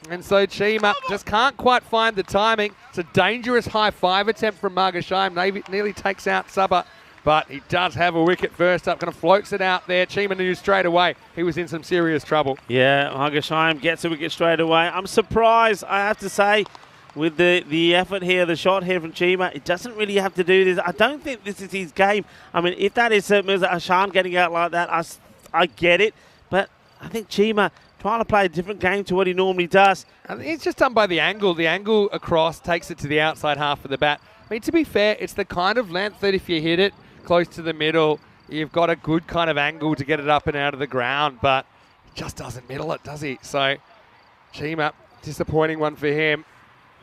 And so Chima just can't quite find the timing. It's a dangerous high 5 attempt from Margasheim. Nearly takes out Sabah, but he does have a wicket first up. Kind of floats it out there. Chima knew straight away he was in some serious trouble. Yeah, Margasheim gets a wicket straight away. I'm surprised, I have to say, with the effort here, the shot here from Chima. It doesn't really have to do this. I don't think this is his game. I mean, if that is Mirza Hashan getting out like that, I get it. But I think Chima trying to play a different game to what he normally does. And it's just done by the angle. The angle across takes it to the outside half of the bat. I mean, to be fair, it's the kind of length that if you hit it close to the middle, you've got a good kind of angle to get it up and out of the ground, but he just doesn't middle it, does he? So, Chima, disappointing one for him.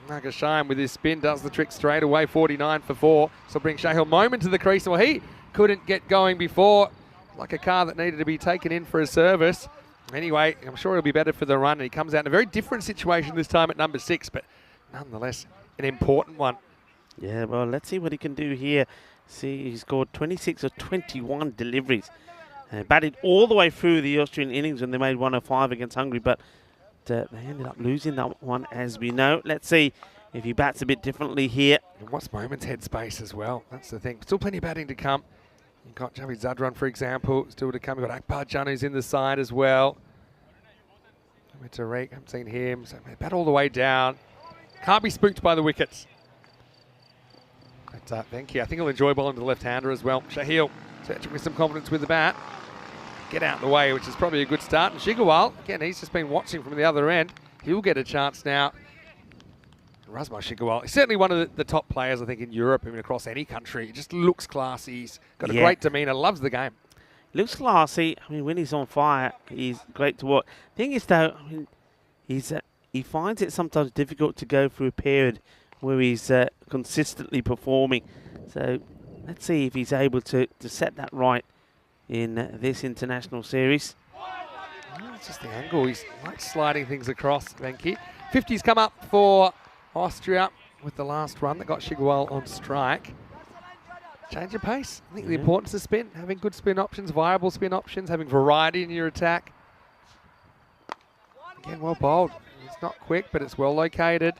Margasheim with his spin does the trick straight away, 49 for 4. So bring Shahil Momin to the crease. Well, he couldn't get going before, like a car that needed to be taken in for a service. Anyway, I'm sure it'll be better for the run. And he comes out in a very different situation this time at number 6, but nonetheless, an important one. Yeah, well, let's see what he can do here. See, he scored 26 or 21 deliveries. Batted all the way through the Austrian innings when they made 105 against Hungary, but they ended up losing that one, as we know. Let's see if he bats a bit differently here. And what's Moment's headspace as well? That's the thing. Still plenty of batting to come. You've got Javid Zadran, for example, still to come. You've got Akbar Jan, who's in the side as well. Tariq, haven't seen him. So they bat all the way down. Can't be spooked by the wickets. But thank you. I think he'll enjoy bowling to the left-hander as well. Shahil searching with some confidence with the bat. Get out of the way, which is probably a good start. And Shiguel, again, he's just been watching from the other end. He'll get a chance now. Rasmo Shiguel, he's certainly one of the top players, I think, in Europe, even across any country. He just looks classy. He's got a great demeanour, loves the game. Looks classy. I mean, when he's on fire, he's great to watch. Thing is, though, I mean, he finds it sometimes difficult to go through a period where he's consistently performing. So let's see if he's able to set that right in this international series. Oh, it's just the angle. He's like sliding things across, Venki. 50's come up for Austria with the last run that got Shiguel on strike. Change of pace. I think the importance of spin, having good spin options, viable spin options, having variety in your attack. Again, well bowled. It's not quick, but it's well located.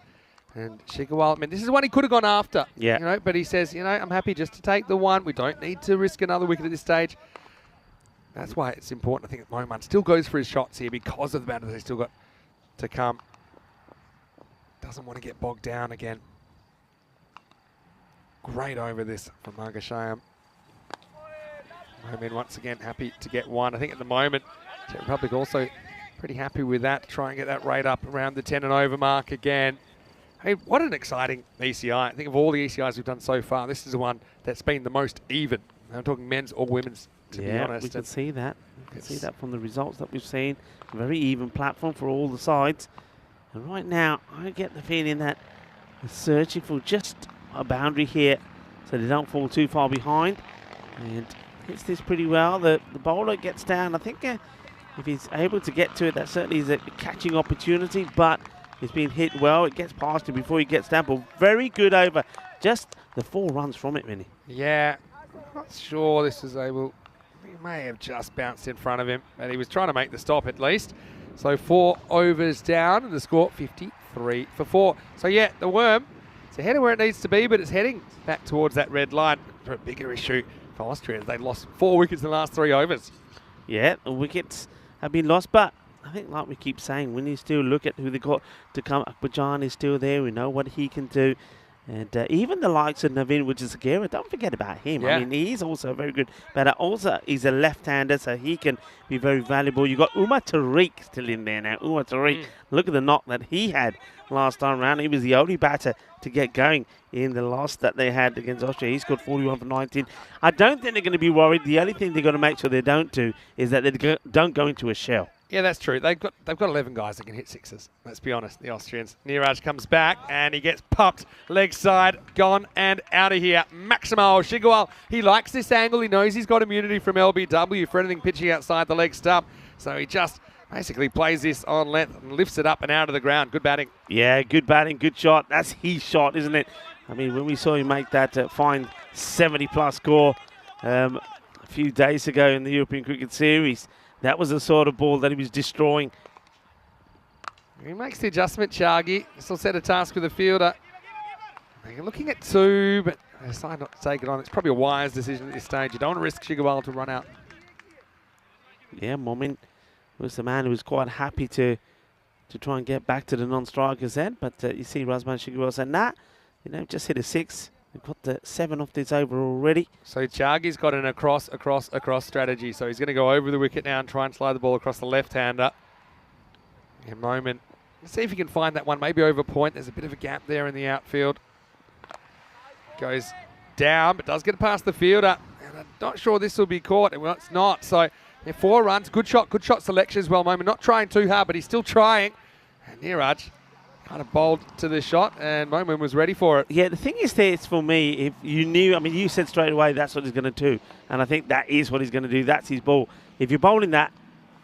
And Shiguel, I mean, this is one he could have gone after. Yeah. You know, but he says, I'm happy just to take the one. We don't need to risk another wicket at this stage. That's why it's important. I think that Moman still goes for his shots here because of the batters he's still got to come. Doesn't want to get bogged down again. Great over this from Margasheim. Moman once again happy to get one. I think at the moment, Czech Republic also pretty happy with that. Try and get that rate up around the 10 and over mark again. Hey, what an exciting ECI. I think of all the ECIs we've done so far, this is the one that's been the most even. I'm talking men's or women's to be Yeah, honest. we can And see that. We can see that from the results that we've seen. A very even platform for all the sides. And right now, I get the feeling that they're searching for just a boundary here so they don't fall too far behind. And hits this pretty well. The bowler gets down. I think if he's able to get to it, that certainly is a catching opportunity, but it's been hit well. It gets past him before he gets down, but very good over. Just the 4 runs from it, Vinny. Yeah, not sure this was able. He may have just bounced in front of him, and he was trying to make the stop at least. So 4 overs down, and the score 53 for 4. So yeah, the Worm, it's ahead of where it needs to be, but it's heading back towards that red line for a bigger issue for Austria. They lost 4 wickets in the last 3 overs. Yeah, The wickets have been lost, but I think like we keep saying, when you still look at who they got to come, Akbajan is still there. We know what he can do. And even the likes of Naveen Wijayasekara, don't forget about him. Yeah. I mean, he's also very good. But also, he's a left-hander, so he can be very valuable. You got Umar Tariq still in there now. Umar Tariq, look at the knock that he had last time around. He was the only batter to get going in the loss that they had against Austria. He scored 41 for 19. I don't think they're going to be worried. The only thing they're going to make sure they don't do is that they don't go into a shell. Yeah, that's true. They've got 11 guys that can hit sixes. Let's be honest, the Austrians. Niraj comes back and he gets popped. Leg side, gone and out of here. Maximo Shigwal, he likes this angle. He knows he's got immunity from LBW for anything pitching outside the leg stump. So he just basically plays this on length and lifts it up and out of the ground. Good batting. Yeah, good batting, good shot. That's his shot, isn't it? I mean, when we saw him make that fine 70-plus score a few days ago in the European Cricket Series, that was the sort of ball that he was destroying. He makes the adjustment, Chargi. Still set a task with the fielder. They're looking at 2, but they decide not to take it on. It's probably a wise decision at this stage. You don't want to risk Shigwal to run out. Yeah, Momin was the man who was quite happy to try and get back to the non-striker's end. But you see Razman Shigwal said, nah, just hit a 6. We've got the 7 off this over already. So Chargi's got an across strategy. So he's going to go over the wicket now and try and slide the ball across the left-hander. In a moment. Let's see if he can find that one, maybe over point. There's a bit of a gap there in the outfield. Goes down, but does get past the fielder. And I'm not sure this will be caught. Well, it's not. So 4 runs. Good shot selection as well, Moment. Not trying too hard, but he's still trying. And Niraj kind of bowled to the shot, and Momin was ready for it. Yeah, the thing is this for me, if you knew, I mean, you said straight away that's what he's going to do, and I think that is what he's going to do. That's his ball. If you're bowling that,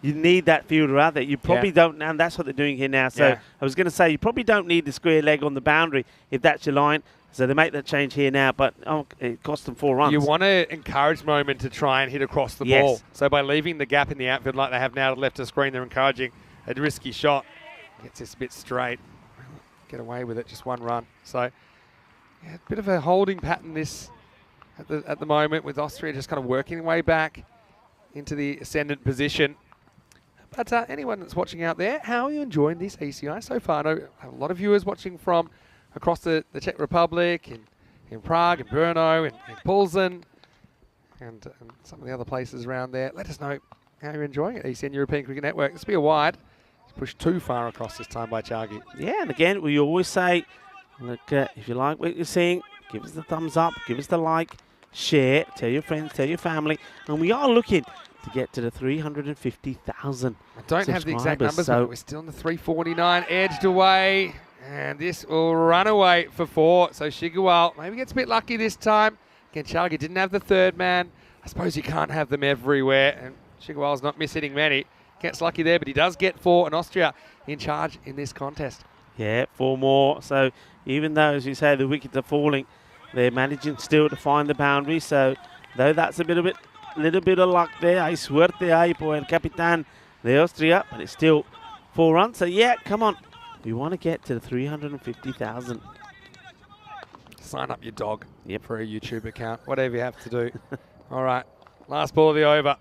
you need that fielder out there. You probably don't, and that's what they're doing here now. So I was going to say, you probably don't need the square leg on the boundary if that's your line. So they make that change here now, but it cost them 4 runs. You want to encourage Moment to try and hit across the ball. So by leaving the gap in the outfield like they have now to left of screen, they're encouraging a risky shot. Gets this a bit straight. Get away with it, just 1 run. So, yeah, a bit of a holding pattern this at the moment, with Austria just kind of working their way back into the ascendant position. But anyone that's watching out there, how are you enjoying this ECI so far? I know I have a lot of viewers watching from across the Czech Republic, in Prague, in Brno, in Plzeň, and some of the other places around there. Let us know how you're enjoying it, ECN European Cricket Network. This will be a wide. Pushed too far across this time by Chargi. Yeah, and again, we always say, look, if you like what you're seeing, give us the thumbs up, give us the like, share, tell your friends, tell your family. And we are looking to get to the 350,000 I don't have the exact numbers, but we're still in the 349, edged away. And this will run away for 4. So Shigwal maybe gets a bit lucky this time. Again, Chargi didn't have the 3rd man. I suppose you can't have them everywhere. And Shigwal's not miss-hitting many. Gets lucky there, but he does get 4, and Austria in charge in this contest. Yeah, 4 more. So even though, as you say, the wickets are falling, they're managing still to find the boundary. So though that's a little bit of luck there. Hay suerte ahí por el capitán de Austria, but it's still 4 runs. So yeah, come on. We want to get to the 350,000. Sign up your dog for a YouTube account, whatever you have to do. All right, last ball of the over.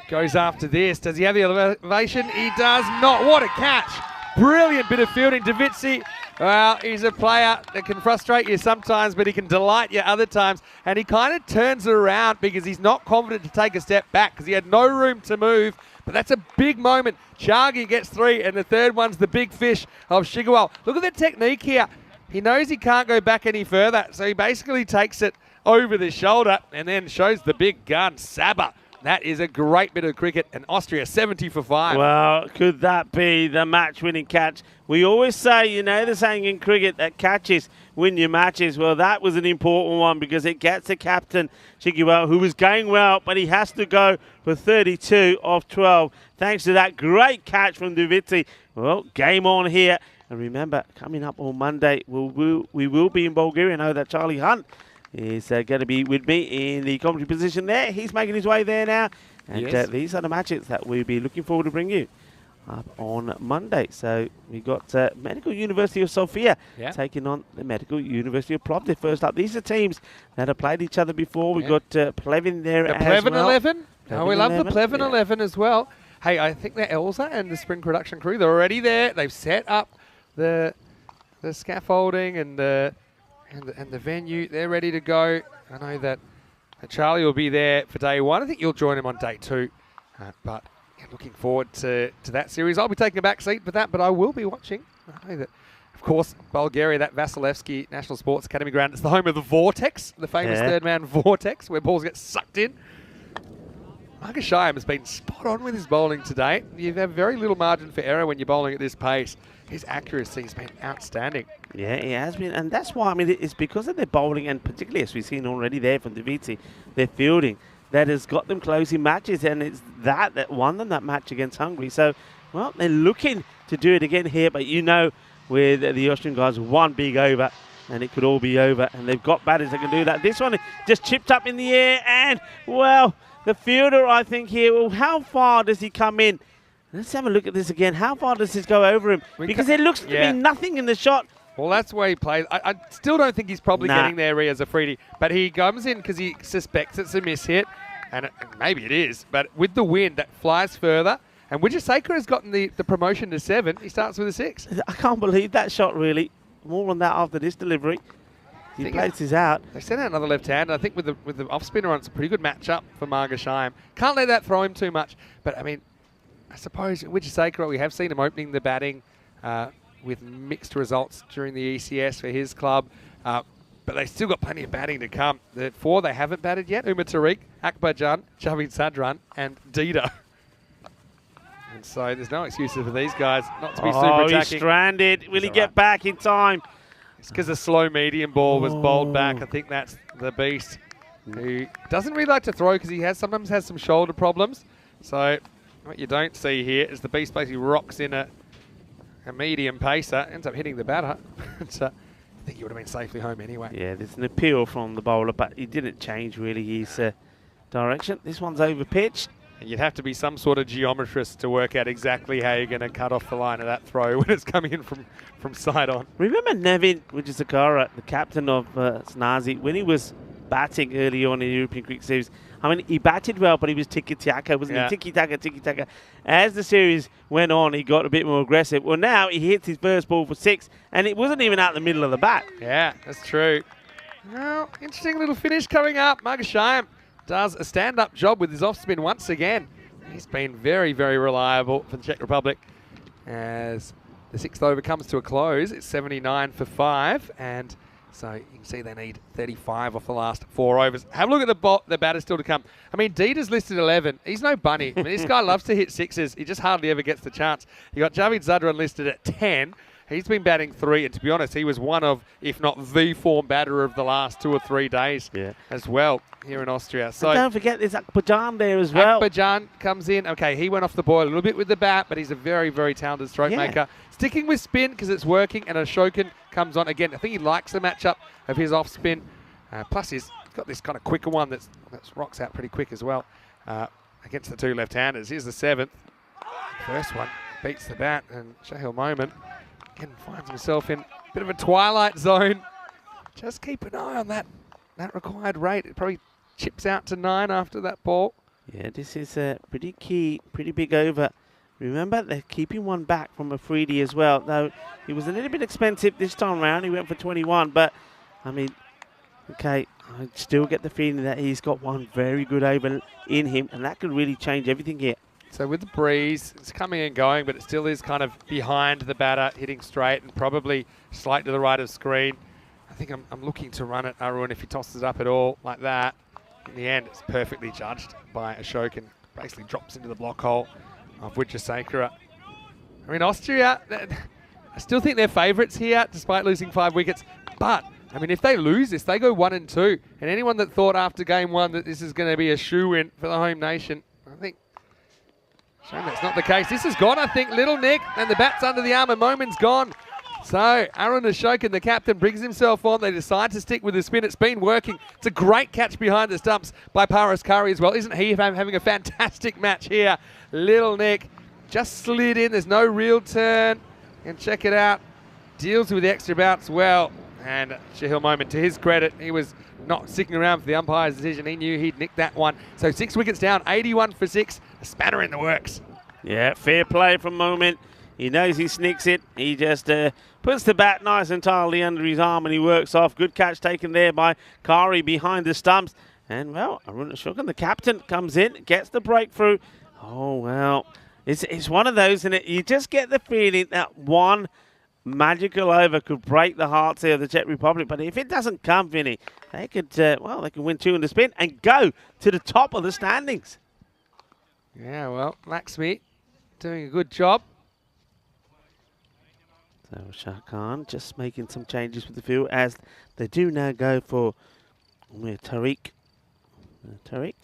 Goes after this. Does he have the elevation? He does not. What a catch. Brilliant bit of fielding. Davitsi, well, he's a player that can frustrate you sometimes, but he can delight you other times. And he kind of turns it around because he's not confident to take a step back because he had no room to move. But that's a big moment. Chargi gets 3, and the 3rd one's the big fish of Shigwal. Look at the technique here. He knows he can't go back any further, so he basically takes it over the shoulder and then shows the big gun, Saba. That is a great bit of cricket, and Austria 70 for 5. Well, could that be the match-winning catch? We always say, you know the saying in cricket that catches win your matches. Well, that was an important one because it gets the captain, Chikiwell, who was going well, but he has to go for 32 off 12. Thanks to that great catch from Duvitsi. Well, game on here. And remember, coming up on Monday, we will be in Bulgaria. I know that Charlie Hunt is going to be with me in the commentary position there. He's making his way there now. And Yes. these are the matches that we'll be looking forward to bring you up on Monday. So we've got Medical University of Sofia taking on the Medical University of Plovdiv first up. These are teams that have played each other before. We've got Plevin there The as Plevin well. 11. Oh, we love the Plevin yeah. 11 as well. Hey, I think they're Elsa and the spring production crew. They're already there. They've set up the scaffolding and the venue. They're ready to go. I know that Charlie will be there for day 1. I think you'll join him on day 2. But yeah, looking forward to that series. I'll be taking a back seat for that, but I will be watching. I know that, of course, Bulgaria, that Vasilevsky National Sports Academy ground, it's the home of the Vortex, the famous third man Vortex, where balls get sucked in. Marcus Shyam has been spot on with his bowling today. You have very little margin for error when you're bowling at this pace. His accuracy has been outstanding. Yeah, he has been. And that's why, I mean, it's because of their bowling, and particularly, as we've seen already there from Duvitsi, their fielding, that has got them close in matches, and it's that won them that match against Hungary. So, well, they're looking to do it again here, but you know, with the Austrian guys, one big over, and it could all be over, and they've got batters that can do that. This one just chipped up in the air, and, well, the fielder, I think here, well, how far does he come in? Let's have a look at this again. How far does this go over him? Because there looks to be nothing in the shot. Well, that's where he plays. I still don't think he's probably getting there, Riaz Afridi, but he comes in because he suspects it's a miss hit, and maybe it is, but with the wind, that flies further. And Wijasekar has gotten the promotion to 7. He starts with a 6. I can't believe that shot, really. More on that after this delivery. He places out. They sent out another left hand. I think with the off spinner on, it's a pretty good matchup for Marga Shyam. Can't let that throw him too much. But I mean, I suppose Wijasekar, we have seen him opening the batting with mixed results during the ECS for his club. But they still got plenty of batting to come. The 4 they haven't batted yet: Umar Tariq, Akbarjan, Javed Sadran, and Dida. And so there's no excuses for these guys not to be super attacking. He's stranded. Will he get back in time? It's because a slow medium ball was bowled back. I think that's the beast, who doesn't really like to throw because he sometimes has some shoulder problems. So what you don't see here is the beast basically rocks in a medium pacer, ends up hitting the batter. I think he would have been safely home anyway. Yeah, there's an appeal from the bowler, but he didn't change really his direction. This one's over pitch. And you'd have to be some sort of geometrist to work out exactly how you're going to cut off the line of that throw when it's coming in from side on. Remember Nevin Wijasekara, the captain of Snazi, when he was batting early on in the European Cricket Series? I mean, he batted well, but he was tiki-taka, wasn't he? Tiki-taka, tiki-taka. As the series went on, he got a bit more aggressive. Well, now he hits his first ball for 6, and it wasn't even out the middle of the bat. Yeah, that's true. Well, interesting little finish coming up. Marcus Shyam does a stand-up job with his off-spin once again. He's been very, very reliable for the Czech Republic. As the 6th over comes to a close, it's 79 for 5, and so you can see they need 35 off the last 4 overs. Have a look at the batter still to come. I mean, Dida's listed 11. He's no bunny. I mean, this guy loves to hit 6s. He just hardly ever gets the chance. You got Javed Zadran listed at 10. He's been batting 3, and to be honest, he was one of, if not the form batter of the last 2 or 3 days as well here in Austria. So and don't forget there's Akbarjan there as well. Akbarjan comes in. Okay, he went off the boil a little bit with the bat, but he's a very, very talented stroke maker. Sticking with spin because it's working, and Ashokan comes on again. I think he likes the matchup of his off spin. Plus, he's got this kind of quicker one that rocks out pretty quick as well against the 2 left-handers. Here's the 7th. First one beats the bat, and Shahil Moment again finds himself in a bit of a twilight zone. Just keep an eye on that required rate. It probably chips out to 9 after that ball. Yeah, this is a pretty key, pretty big over. Remember, they're keeping one back from Afridi as well, though he was a little bit expensive this time around. He went for 21, but, I mean, okay, I still get the feeling that he's got one very good over in him, and that could really change everything here. So with the breeze, it's coming and going, but it still is kind of behind the batter, hitting straight and probably slightly to the right of screen. I think I'm looking to run it, Arun, if he tosses it up at all like that. In the end, it's perfectly judged by Ashokan. Basically drops into the block hole of Wijesakura. I mean, Austria, I still think they're favourites here, despite losing 5 wickets. But, I mean, if they lose this, they go 1-2. And anyone that thought after game 1 that this is going to be a shoo-in for the home nation, I think, shame that's not the case. This is gone, I think. Little Nick, and the bat's under the arm, and Moment's gone. So, Arun Ashokan, the captain, brings himself on. They decide to stick with the spin. It's been working. It's a great catch behind the stumps by Paras Curry as well. Isn't he having a fantastic match here? Little Nick just slid in. There's no real turn. And check it out. Deals with the extra bounce well. And Shahil Moment, to his credit, he was not sticking around for the umpire's decision. He knew he'd nick that one. So 6 wickets down, 81 for 6. A spanner in the works. Yeah, fair play from Moment. He knows he sneaks it. He just puts the bat nice and tightly under his arm and he works off. Good catch taken there by Kari behind the stumps. And, well, Arun Ashokan, the captain, comes in, gets the breakthrough. Oh, well, it's one of those, and you just get the feeling that one magical over could break the hearts here of the Czech Republic. But if it doesn't come, Vinny, they could, they can win 2 in the spin and go to the top of the standings. Yeah, well, Laxmi doing a good job. So Shah Khan just making some changes with the field as they do now go for Tariq. Tariq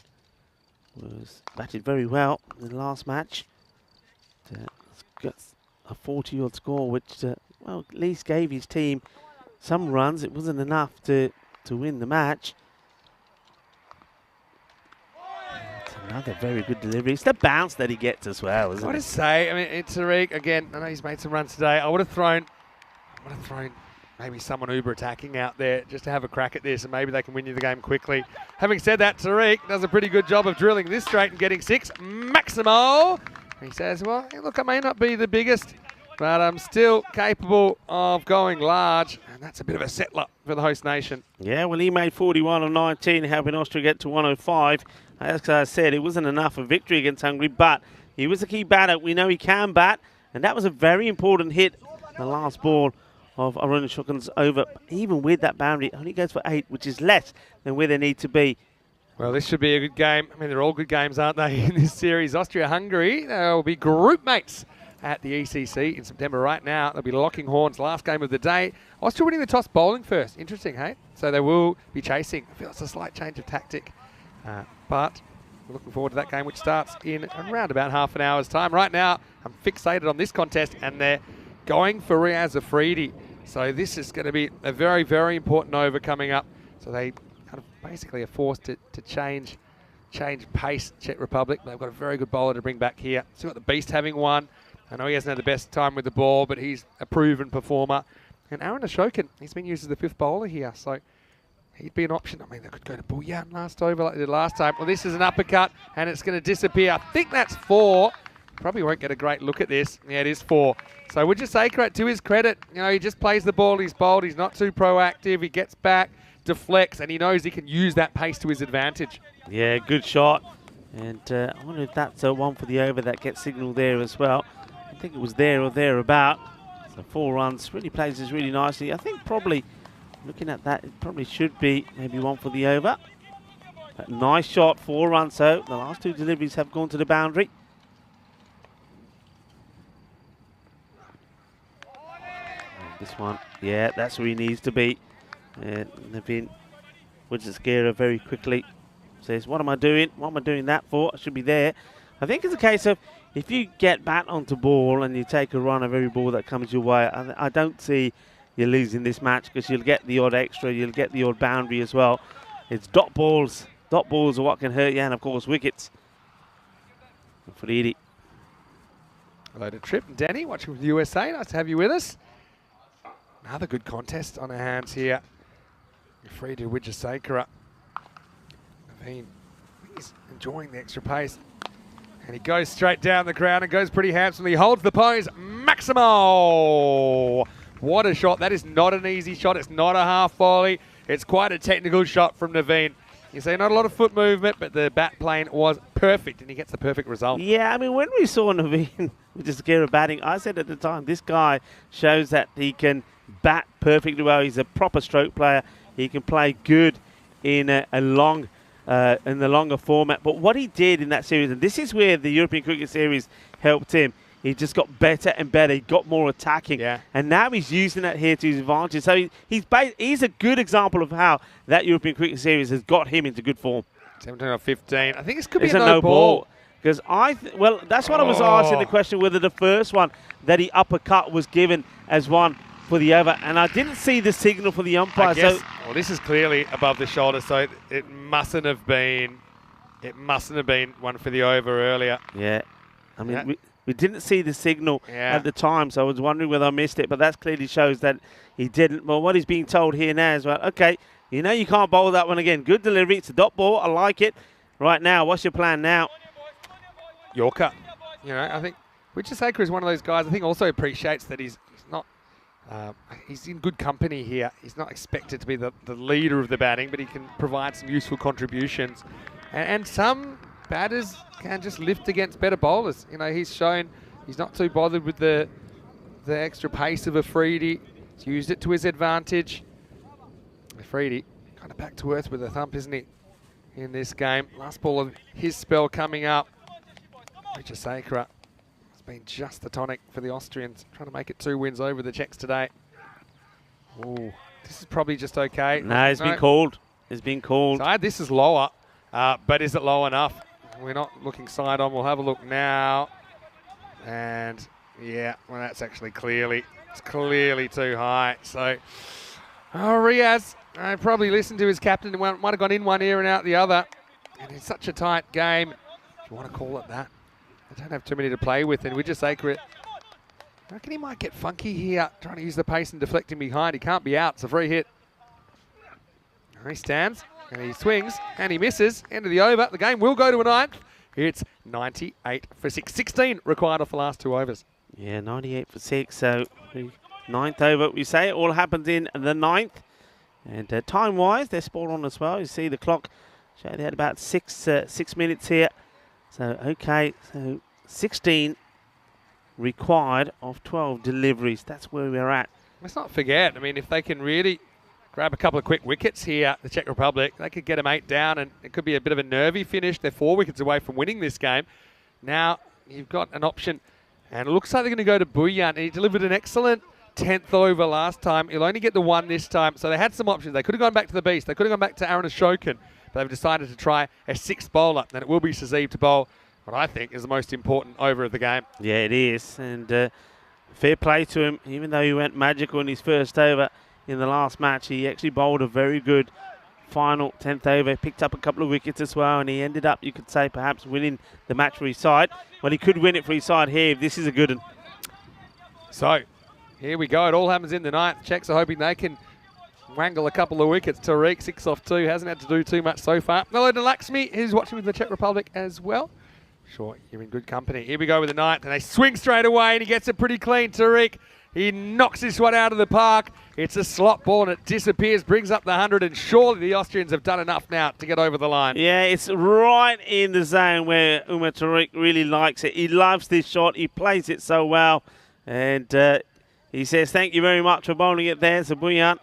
was batted very well in the last match. Got a 40-odd score, which well, at least gave his team some runs. It wasn't enough to win the match. It's another very good delivery. It's the bounce that he gets as well, isn't it? What to say? I mean, Tariq, again, I know he's made some runs today. I would have thrown maybe someone uber attacking out there just to have a crack at this, and maybe they can win you the game quickly. Having said that, Tariq does a pretty good job of drilling this straight and getting 6. Maximo! He says, well, look, I may not be the biggest, but I'm still capable of going large. And that's a bit of a settler for the host nation. Yeah, well, he made 41 of 19, helping Austria get to 105. As I said, it wasn't enough for victory against Hungary, but he was a key batter. We know he can bat, and that was a very important hit. The last ball of Arun Ashokan's over. Even with that boundary, it only goes for 8, which is less than where they need to be. Well, this should be a good game. I mean, they're all good games, aren't they, in this series? Austria-Hungary, they'll be group mates at the ECC in September. Right now, they'll be locking horns. Last game of the day. Austria winning the toss, bowling first. Interesting, hey? So they will be chasing. I feel it's a slight change of tactic. But we're looking forward to that game, which starts in around about half an hour's time. Right now, I'm fixated on this contest, and they're going for Riaz Afridi. So this is going to be a very, very important over coming up. So they kind of basically are forced to change pace, Czech Republic. They've got a very good bowler to bring back here. So you've got the Beast having one. I know he hasn't had the best time with the ball, but he's a proven performer. And Arun Ashokan, he's been used as the 5th bowler here. So he'd be an option. I mean, they could go to Bulyan last over like they did last time. Well, this is an uppercut, and it's going to disappear. I think that's 4. Probably won't get a great look at this. Yeah, it is 4. So Wijesakura, to his credit, you know, he just plays the ball. He's bowled. He's not too proactive. He gets back, deflects, and he knows he can use that pace to his advantage. Yeah, good shot. And I wonder if that's one for the over that gets signalled there as well. I think it was there or thereabout. So 4 runs. Really plays this really nicely. I think probably, looking at that, it probably should be maybe 1 for the over. But nice shot, 4 runs. So the last 2 deliveries have gone to the boundary. And this one, yeah, that's where he needs to be. Navin Wijesakura very quickly says, what am I doing? What am I doing that for? I should be there. I think it's a case of if you get bat onto ball and you take a run of every ball that comes your way, I don't see you losing this match because you'll get the odd extra, you'll get the odd boundary as well. It's dot balls. Dot balls are what can hurt you, and of course wickets. Afridi. Hello to Trip and Danny, watching from the USA. Nice to have you with us. Another good contest on our hands here. Free to Wijesakura. Naveen, he's enjoying the extra pace. And he goes straight down the ground and goes pretty handsomely. Holds the pose. Maximo! What a shot. That is not an easy shot. It's not a half volley. It's quite a technical shot from Naveen. You see not a lot of foot movement, but the bat plane was perfect, and he gets the perfect result. Yeah, I mean, when we saw Naveen with his gear of batting, I said at the time, this guy shows that he can bat perfectly well. He's a proper stroke player. He can play good in the longer format. But what he did in that series, and this is where the European Cricket Series helped him, he just got better and better. He got more attacking. Yeah. And now he's using that here to his advantage. So he's a good example of how that European Cricket Series has got him into good form. 17 or 15. I think this could be It's a no ball. Because well, that's what I was asking the question, whether the first one that he uppercut was given as one for the over. And I didn't see the signal for the umpire. I guess, well, this is clearly above the shoulder, so it mustn't have been one for the over earlier. Yeah. I mean, we didn't see the signal at the time, so I was wondering whether I missed it. But that clearly shows that he didn't. Well, what he's being told here now is, well, okay, you know you can't bowl that one again. Good delivery. It's a dot ball. I like it. Right now, what's your plan now? Yorker. You know, I think Wichita is one of those guys I think also appreciates that he's not, he's in good company here. He's not expected to be the leader of the batting, but he can provide some useful contributions. And some batters can just lift against better bowlers. You know, he's shown he's not too bothered with the extra pace of Afridi. He's used it to his advantage. Afridi kind of back to earth with a thump, isn't he, in this game? Last ball of his spell coming up. Wichita has been just the tonic for the Austrians, trying to make it 2 wins over the Czechs today. Ooh, this is probably just okay. No, it's been called. It's been called. So this is lower, but is it low enough? We're not looking side on. We'll have a look now. And yeah, well, that's actually clearly too high. So, Riaz, I probably listened to his captain and might have gone in one ear and out the other. And it's such a tight game, if you want to call it that. They don't have too many to play with. And we just I reckon he might get funky here, trying to use the pace and deflecting behind. He can't be out. It's a free hit. He stands. And he swings, and he misses. End of the over. The game will go to a 9th. It's 98 for 6. 16 required off the last 2 overs. Yeah, 98 for 6. So, 9th over, we say. It all happens in the 9th. And time-wise, they're spot on as well. You see the clock show they had about 6 minutes here. So, okay. So, 16 required of 12 deliveries. That's where we're at. Let's not forget, I mean, if they can really grab a couple of quick wickets here, the Czech Republic, they could get them 8 down, and it could be a bit of a nervy finish. They're 4 wickets away from winning this game. Now, you've got an option, and it looks like they're going to go to Buyan. He delivered an excellent 10th over last time. He'll only get the 1 this time, so they had some options. They could have gone back to the Beast. They could have gone back to Aaron Ashokan, but they've decided to try a 6th bowler, and it will be Sazeev to bowl what I think is the most important over of the game. Yeah, it is, and fair play to him. Even though he went magical in his first over, in the last match, he actually bowled a very good final 10th over, picked up a couple of wickets as well, and he ended up, you could say, perhaps winning the match for his side. Well, he could win it for his side here if this is a good one. So, here we go. It all happens in the 9th. Czechs are hoping they can wangle a couple of wickets. Tariq, 6 off 2, hasn't had to do too much so far. Hello to Lakshmi, who's watching with the Czech Republic as well. Sure, you're in good company. Here we go with the 9th, and they swing straight away, and he gets it pretty clean. Tariq, he knocks this one out of the park. It's a slot ball, and it disappears, brings up the 100, and surely the Austrians have done enough now to get over the line. Yeah, it's right in the zone where Umar Tariq really likes it. He loves this shot. He plays it so well. And he says, thank you very much for bowling it there, Zabuyan.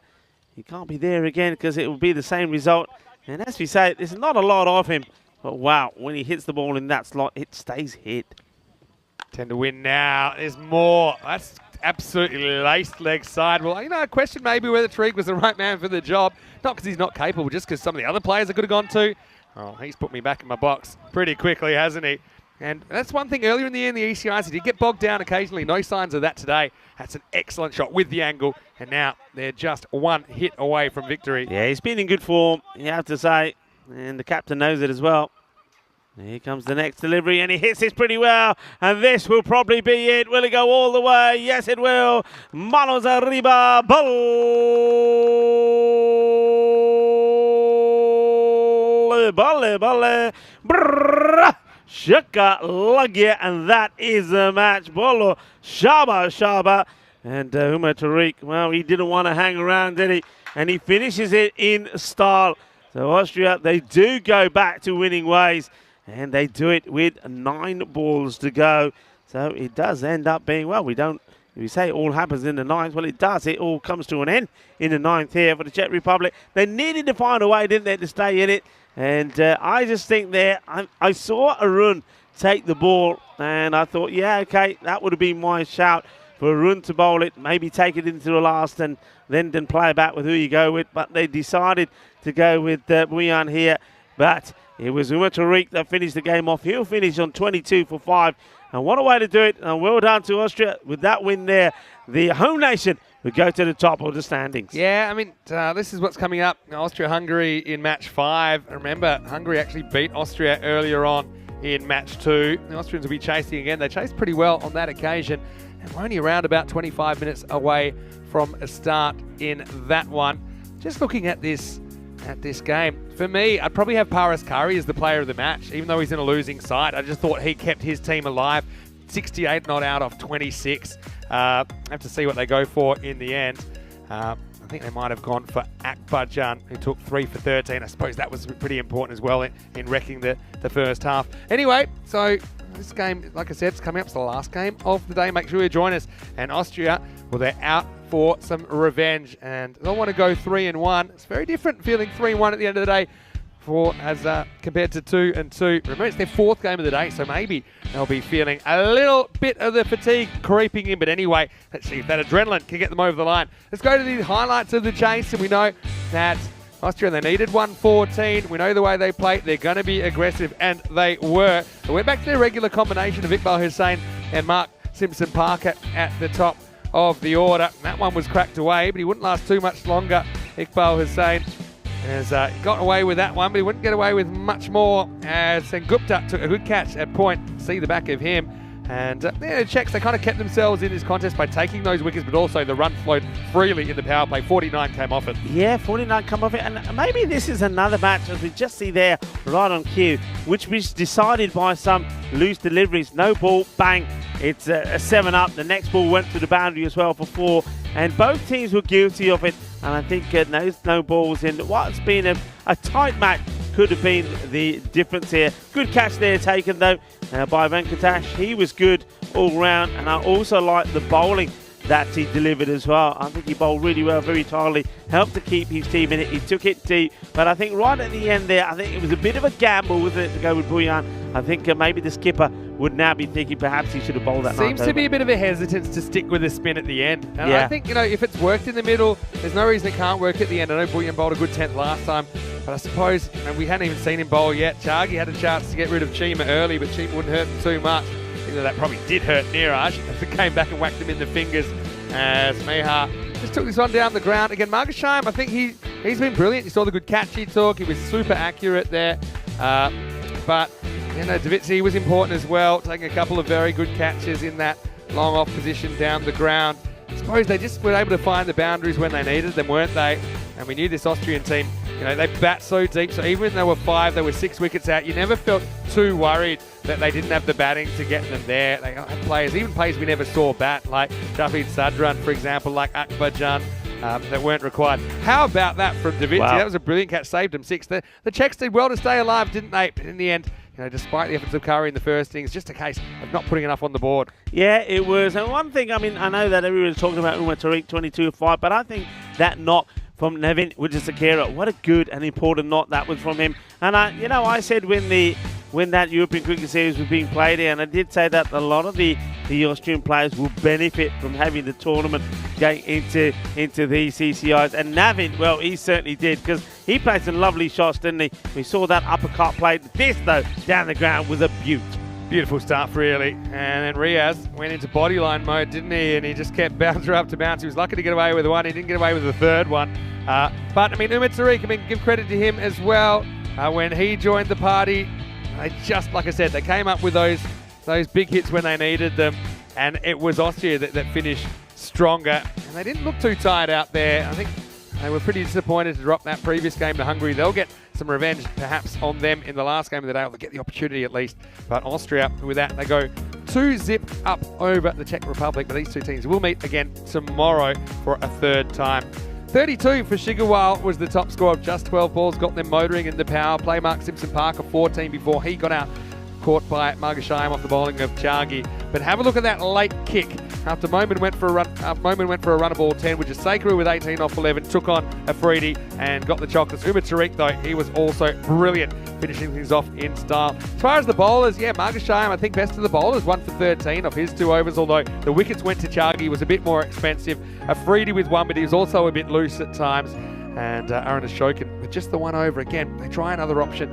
He can't be there again because it will be the same result. And as we say, there's not a lot of him. But wow, when he hits the ball in that slot, it stays hit. 10 to win now. There's more. That's absolutely laced leg side. Well, you know, a question maybe whether Tariq was the right man for the job. Not because he's not capable, just because some of the other players I could have gone to. Oh, he's put me back in my box pretty quickly, hasn't he? And that's one thing earlier in the year in the ECIs, he did get bogged down occasionally. No signs of that today. That's an excellent shot with the angle. And now they're just 1 hit away from victory. Yeah, he's been in good form, you have to say. And the captain knows it as well. Here comes the next delivery, and he hits this pretty well. And this will probably be it. Will it go all the way? Yes, it will. Manos arriba. Balle, balle. Brrrr. Shaka Lagya, and that is the match. Bolo, Shaba, Shaba. And Umar Tariq, well, he didn't want to hang around, did he? And he finishes it in style. So Austria, they do go back to winning ways, and they do it with 9 balls to go. So it does end up being, well, we say it all happens in the 9th. Well, it does. It all comes to an end in the 9th here for the Czech Republic. They needed to find a way, didn't they, to stay in it. And I just think there, I saw Arun take the ball, and I thought, yeah, okay, that would have been my shout for Arun to bowl it, maybe take it into the last and then play back with who you go with. But they decided to go with Buyan here. But it was Umar Tariq that finished the game off. He'll finish on 22 for 5. And what a way to do it. And well done to Austria with that win there. The home nation would go to the top of the standings. Yeah, I mean, this is what's coming up. Austria-Hungary in match 5. Remember, Hungary actually beat Austria earlier on in match 2. The Austrians will be chasing again. They chased pretty well on that occasion. And we're only around about 25 minutes away from a start in that one. Just looking at this game, for me, I'd probably have Paras Kari as the player of the match, even though he's in a losing side. I just thought he kept his team alive. 68 not out of 26. Have to see what they go for in the end. I think they might have gone for Akbarjan, who took 3 for 13. I suppose that was pretty important as well in wrecking the first half. Anyway, so this game, like I said, it's coming up to the last game of the day. Make sure you join us. And Austria, well, they're out for some revenge, and they'll want to go 3-1. It's very different feeling 3-1 at the end of the day compared to 2-2. Remember, it's their 4th game of the day, so maybe they'll be feeling a little bit of the fatigue creeping in. But anyway, let's see if that adrenaline can get them over the line. Let's go to the highlights of the chase, and we know that Austria, they needed 114. We know the way they play. They're going to be aggressive, and they were. They went back to their regular combination of Iqbal Hussain and Mark Simpson-Parker at the top of the order. That one was cracked away, but he wouldn't last too much longer. Iqbal Hussain has got away with that one, but he wouldn't get away with much more as Sengupta took a good catch at point. See the back of him. And the Czechs, they kind of kept themselves in this contest by taking those wickets, but also the run flowed freely in the power play. 49 came off it. Yeah, 49 come off it. And maybe this is another match, as we just see there, right on cue, which was decided by some loose deliveries. No ball, bang. It's a 7-up. The next ball went to the boundary as well for 4. And both teams were guilty of it. And I think those no balls in what's been a tight match could have been the difference here. Good catch there taken, though, by Venkatesh. He was good all round, and I also like the bowling that he delivered as well. I think he bowled really well, very tidily, helped to keep his team in it. He took it deep, but I think right at the end there, I think it was a bit of a gamble, wasn't it, to go with Buyan. I think maybe the skipper would now be thinking perhaps he should have bowled that. Seems to be a bit of a hesitance to stick with the spin at the end. And yeah. I think, if it's worked in the middle, there's no reason it can't work at the end. I know Buyan bowled a good 10th last time, but I suppose we hadn't even seen him bowl yet. Chagi had a chance to get rid of Chima early, but Chima wouldn't hurt him too much. Even though that probably did hurt Niraj as it came back and whacked him in the fingers. As Mehar just took this one down the ground. Again, Margasheim, I think he's been brilliant. You saw the good catch he took. He was super accurate there. But, Davitsi was important as well, taking a couple of very good catches in that long off position down the ground. I suppose they just were able to find the boundaries when they needed them, weren't they? And we knew this Austrian team, they bat so deep. So even when they were 5, they were 6 wickets out. You never felt too worried that they didn't have the batting to get them there. They had players, even players we never saw bat, like Javid Sadran, for example, like Akbarjan, that weren't required. How about that from Davitsi? Wow. That was a brilliant catch, saved them 6. The Czechs did well to stay alive, didn't they? But in the end, despite the efforts of Curry in the first innings, just a case of not putting enough on the board. Yeah, it was. And one thing, I know that everyone's talking about Umar Tariq 22-5, but I think that knock from Nevin Wijesakera, what a good and important knock that was from him. And I said when that European Cricket Series was being played here, and I did say that a lot of the Austrian players will benefit from having the tournament going into the CCIs. And Navin, well, he certainly did, because he played some lovely shots, didn't he? We saw that uppercut played. This, though, down the ground was a beaut. Beautiful stuff, really. And then Riaz went into bodyline mode, didn't he? And he just kept bouncer up to bounce. He was lucky to get away with one. He didn't get away with the third one. But, Umar Tariq, give credit to him as well. When he joined the party, they just, like I said, they came up with those big hits when they needed them. And it was Austria that finished stronger. And they didn't look too tired out there. I think they were pretty disappointed to drop that previous game to Hungary. They'll get some revenge perhaps on them in the last game of the day. They'll get the opportunity at least. But Austria, with that, they go 2-zip up over the Czech Republic. But these two teams will meet again tomorrow for a third time. 32 for Shigarwal was the top score of just 12 balls, got them motoring in the power play. Mark Simpson-Parker 14 before he got out, caught by Margashayam off the bowling of Chagi. But have a look at that late kick. After Momin went for a run of ball 10, which is Sakeru with 18 off 11, took on Afridi and got the chocolates. Umar Tariq, though, he was also brilliant, finishing things off in style. As far as the bowlers, Margashayam, I think best of the bowlers, 1 for 13 of his 2 overs, although the wickets went to Chagi, was a bit more expensive. Afridi with 1, but he was also a bit loose at times. And Aaron Ashokan with just the 1 over. Again, they try another option.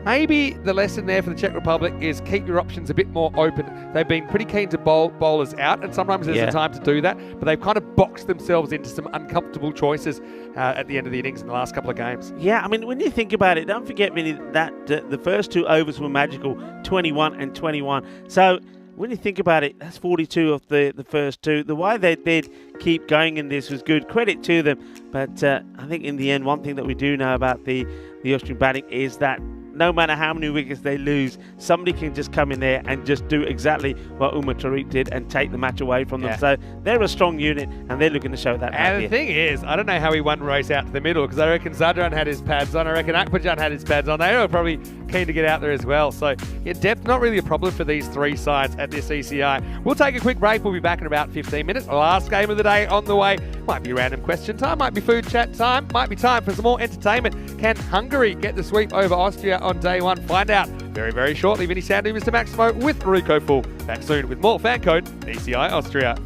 Maybe the lesson there for the Czech Republic is keep your options a bit more open. They've been pretty keen to bowl bowlers out, and sometimes there's a time to do that, but they've kind of boxed themselves into some uncomfortable choices at the end of the innings in the last couple of games. Yeah, I mean, when you think about it, don't forget, Vinny, that the first 2 overs were magical, 21 and 21. So when you think about it, that's 42 of the first 2. The way they did keep going in this was good. Credit to them. But I think in the end, one thing that we do know about the Austrian batting is that no matter how many wickets they lose, somebody can just come in there and just do exactly what Umar Tariq did and take the match away from them. So they're a strong unit, and they're looking to show that. And the thing is, I don't know how he won race out to the middle, because I reckon Zadran had his pads on. I reckon Akbarjan had his pads on. They were probably keen to get out there as well. So depth not really a problem for these 3 sides at this ECI. We'll take a quick break. We'll be back in about 15 minutes. Last game of the day on the way. Might be random question time, might be food chat time, might be time for some more entertainment. Can Hungary get the sweep over Austria on day 1? Find out very, very shortly. Vinny Sandu, Mr. Maximo with Rico Full. Back soon with more fan code ECI Austria.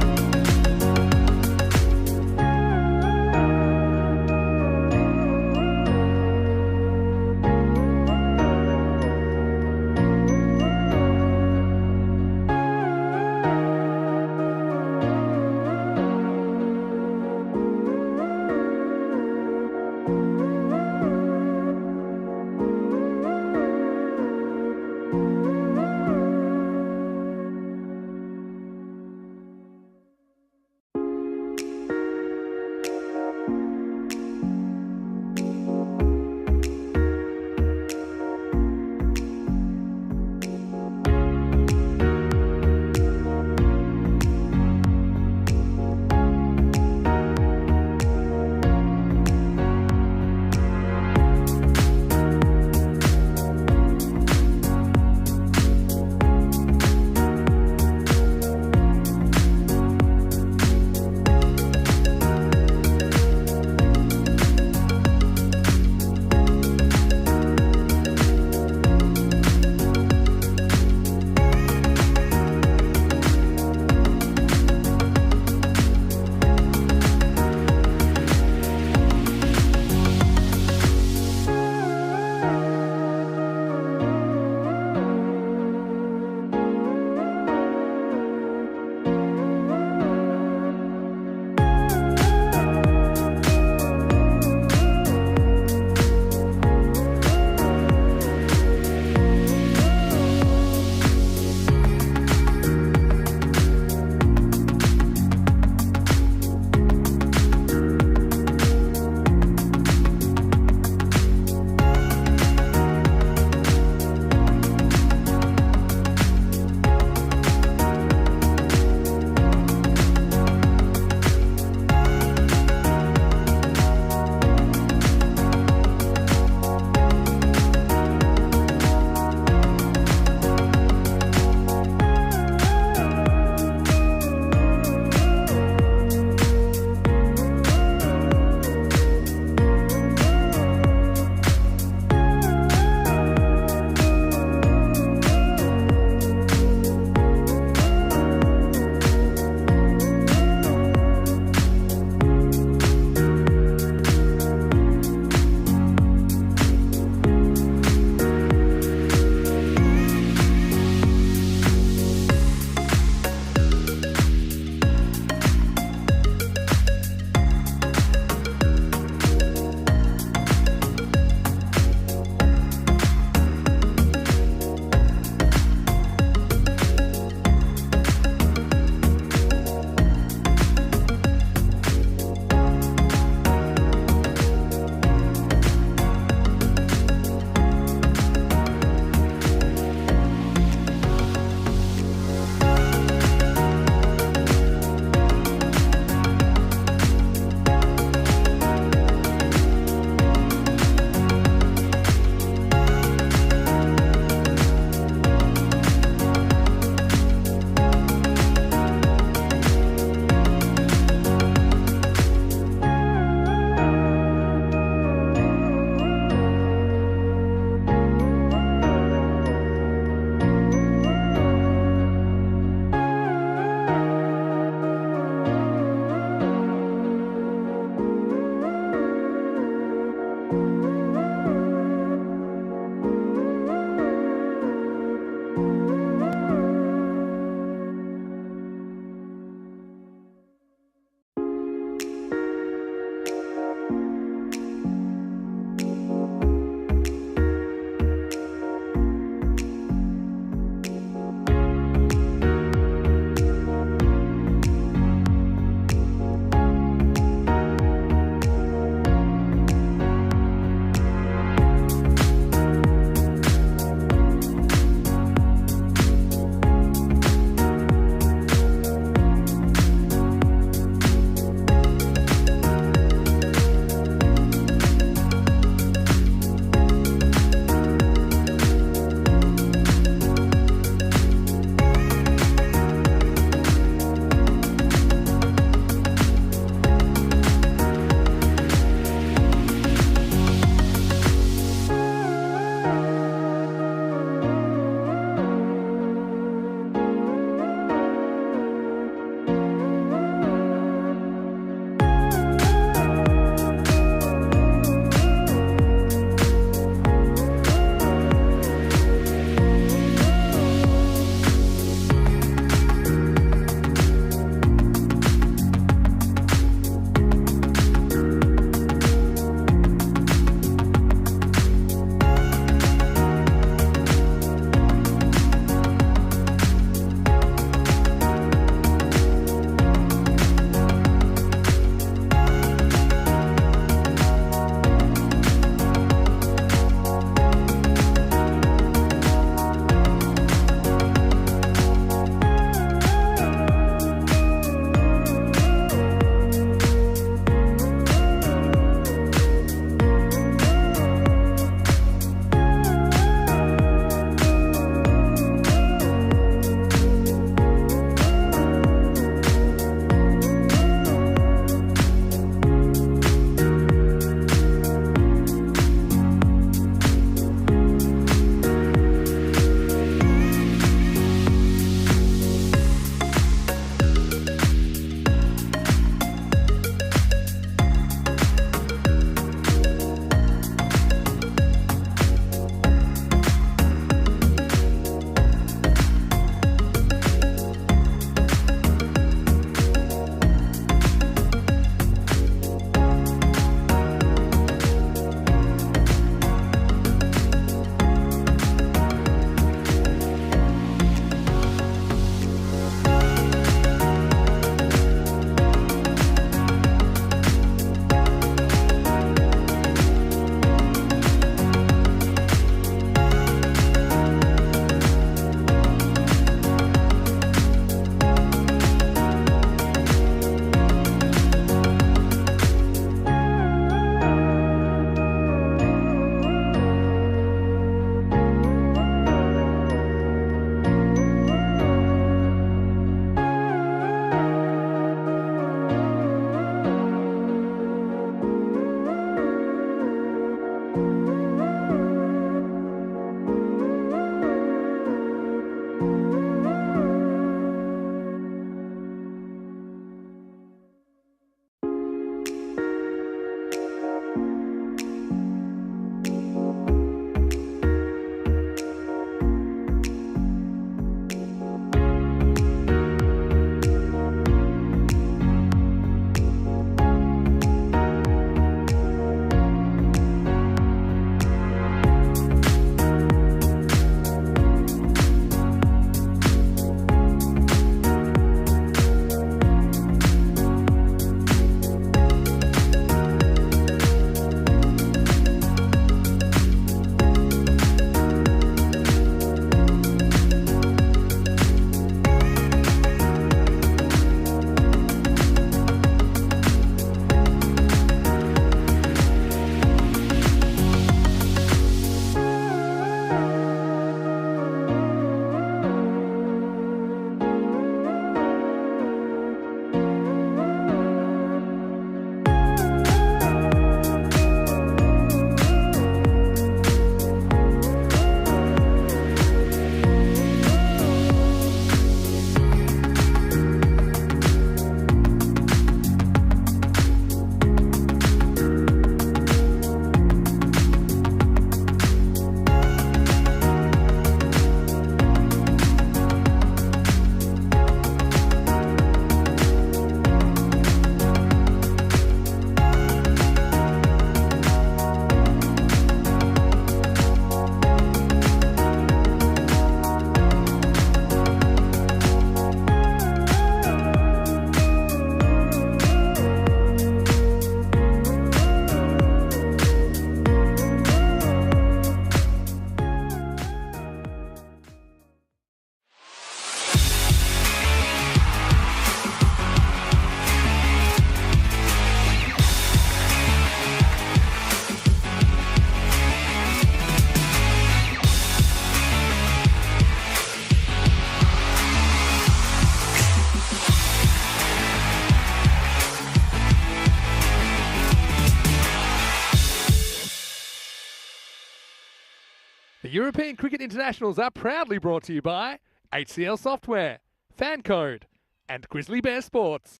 European Cricket Internationals are proudly brought to you by HCL Software, Fancode, and Grizzly Bear Sports.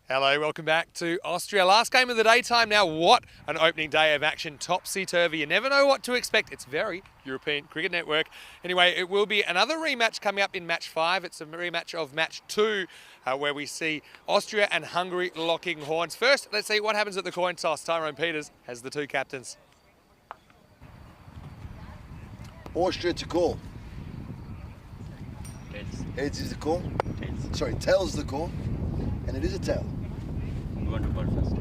Hello, welcome back to Austria. Last game of the daytime now. What an opening day of action. Topsy-turvy. You never know what to expect. It's very European Cricket Network. Anyway, it will be another rematch coming up in match 5. It's a rematch of match 2 where we see Austria and Hungary locking horns. First, let's see what happens at the coin toss. Tyrone Peters has the two captains. Austria to call. Heads. Heads is the call. Heads. Sorry, tails the call. And it is a tail. You want to bowl first?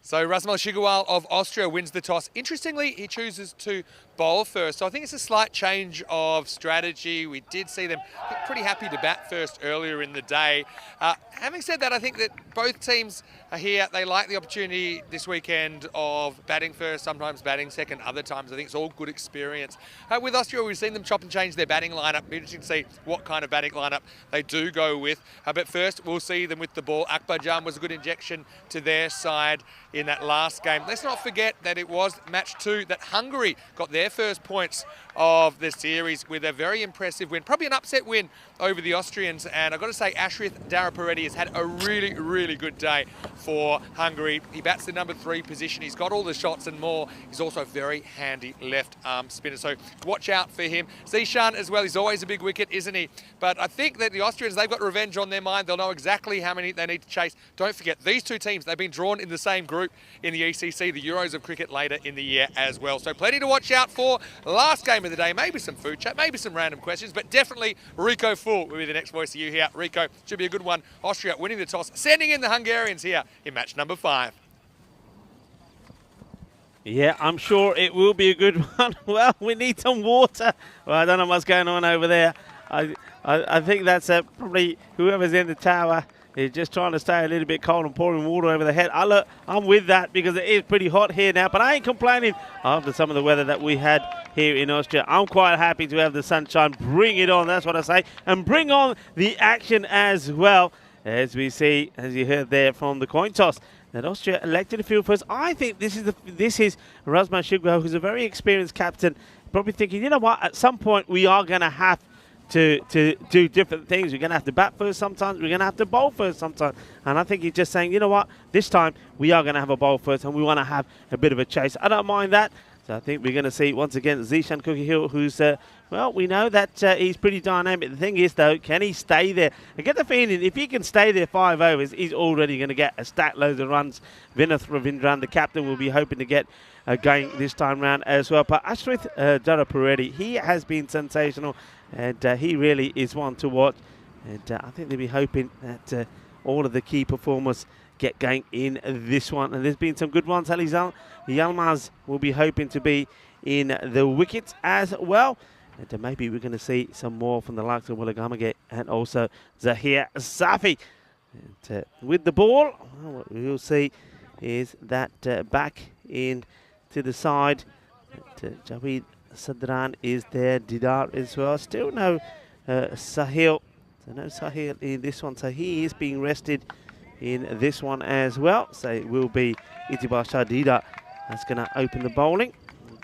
So Rasmal Shigawal of Austria wins the toss. Interestingly, he chooses to bowl first. So I think it's a slight change of strategy. We did see them pretty happy to bat first earlier in the day. Having said that, I think that both teams are here. They like the opportunity this weekend of batting first, sometimes batting second, other times. I think it's all good experience. With Austria, we've seen them chop and change their batting lineup. Be interesting to see what kind of batting lineup they do go with. But first, we'll see them with the ball. Akbarjan was a good injection to their side in that last game. Let's not forget that it was match 2 that Hungary got their first points of the series with a very impressive win, probably an upset win over the Austrians. And I've got to say, Ashrith Darapareddy has had a really, really good day for Hungary. He bats the number 3 position. He's got all the shots and more. He's also a very handy left arm spinner. So watch out for him. Zishan as well. He's always a big wicket, isn't he? But I think that the Austrians, they've got revenge on their mind. They'll know exactly how many they need to chase. Don't forget, these two teams, they've been drawn in the same group in the ECC, the Euros of Cricket, later in the year as well. So plenty to watch out for. Last game of the day, maybe some food chat, maybe some random questions, but definitely Rico Full will be the next voice of you here. Rico, should be a good one. Austria winning the toss, sending in the Hungarians here in match number 5. Yeah, I'm sure it will be a good one. Well, we need some water. Well, I don't know what's going on over there. I think that's probably whoever's in the tower is just trying to stay a little bit cold and pouring water over the head. I'm with that because it is pretty hot here now, but I ain't complaining after some of the weather that we had here in Austria. I'm quite happy to have the sunshine. Bring it on, that's what I say. And bring on the action as well. As we see, as you heard there from the coin toss, that Austria elected to field first. I think this is Rasmus Shigawal, who's a very experienced captain, probably thinking, you know what, at some point we are going to have to do different things. We're going to have to bat first sometimes. We're going to have to bowl first sometimes. And I think he's just saying, you know what, this time we are going to have a bowl first and we want to have a bit of a chase. I don't mind that. So I think we're going to see, once again, Zishan Cookie-Hill, who's, well, we know that he's pretty dynamic. The thing is, though, can he stay there? I get the feeling if he can stay there 5 overs, he's already going to get a stack loads of runs. Vinath Ravindran, the captain, will be hoping to get a game this time round as well. But Ashrith Darapareddy, he has been sensational, and he really is one to watch. And I think they'll be hoping that all of the key performers get going in this one. And there's been some good ones. Ali Yilmaz will be hoping to be in the wickets as well. And maybe we're going to see some more from the likes of Willagamage and also Zahir Safi. And with the ball, what we'll see is that back in to the side. Javed Sadran is there. Didar as well. Still no Sahil. So no Sahil in this one. So he is being rested in this one as well. So it will be Itibar Shadida that's going to open the bowling.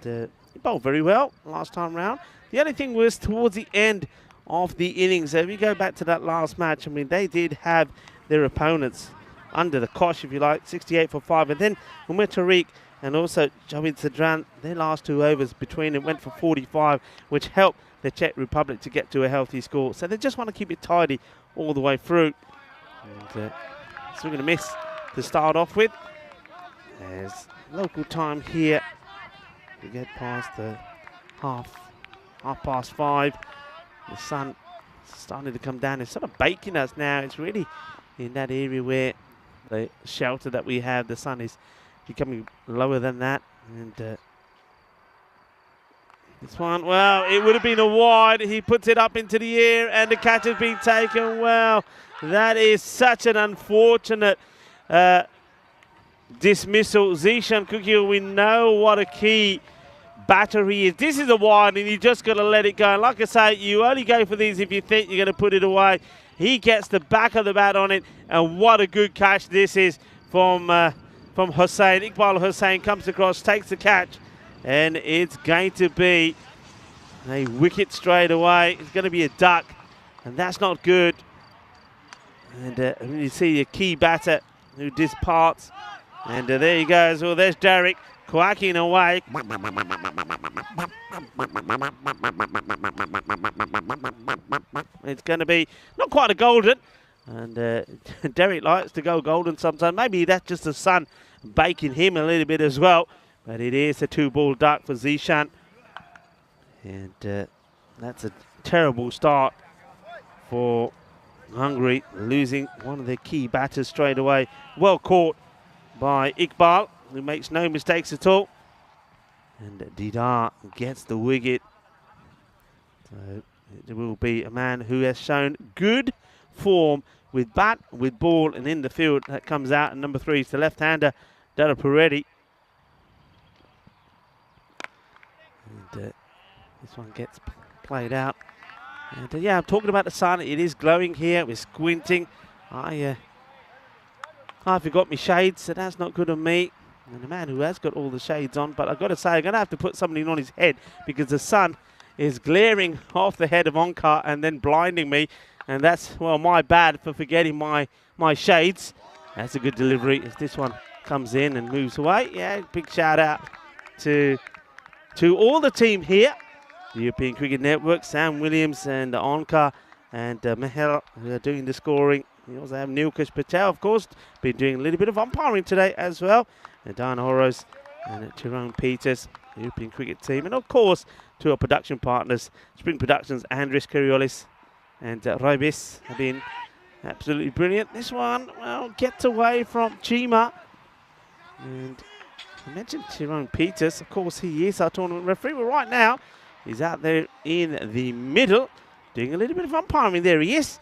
And, he bowled very well last time round. The only thing was towards the end of the innings. So if you go back to that last match, I mean, they did have their opponents under the cosh, if you like, 68 for 5. And then Umar Tariq and also Javed Sadran, their last 2 overs between them went for 45, which helped the Czech Republic to get to a healthy score. So they just want to keep it tidy all the way through. And so we're going to miss to start off with. As local time here, we get past the half past 5. The sun starting to come down. It's sort of baking us now. It's really in that area where the shelter that we have, the sun is becoming lower than that. And this one, well, it would have been a wide. He puts it up into the air and the catch has been taken. Well, that is such an unfortunate dismissal. Zishan Cookie, we know what a key batter he is. This is a wide and you just got to let it go. And like I say, you only go for these if you think you're going to put it away. He gets the back of the bat on it, and what a good catch this is from Hussain. Iqbal Hussain comes across, takes the catch, And it's going to be a wicket straight away. It's going to be a duck, and that's not good. And you see a key batter who disparts. And there he goes. Well, there's Derek quacking away. It's going to be not quite a golden. And Derek likes to go golden sometimes. Maybe that's just the sun baking him a little bit as well. But it is a 2-ball duck for Zishan. And that's a terrible start for Hungary, losing one of their key batters straight away. Well caught by Iqbal, who makes no mistakes at all. And Didar gets the wicket. So it will be a man who has shown good form with bat, with ball, and in the field. That comes out, and number 3 is the left-hander, Dara Peretti. And this one gets played out. And yeah, I'm talking about the sun. It is glowing here. We're squinting. I forgot my shades, so that's not good on me. And the man who has got all the shades on, but I've got to say, I'm going to have to put something on his head because the sun is glaring off the head of Onkar and then blinding me. And that's, well, my bad for forgetting my shades. That's a good delivery as this one comes in and moves away. Yeah, big shout out to all the team here. The European Cricket Network, Sam Williams and Onkar and Mehel who are doing the scoring. We also have Nilkesh Patel, of course, been doing a little bit of umpiring today as well. And Diana Horos and Tyrone Peters, the European Cricket team. And of course, to our production partners, Spring Productions, Andres Carriolis and Raibis have been absolutely brilliant. This one, well, gets away from Chima. And I mentioned Tyrone Peters. Of course, he is our tournament referee. But right now, he's out there in the middle, doing a little bit of umpiring. There he is.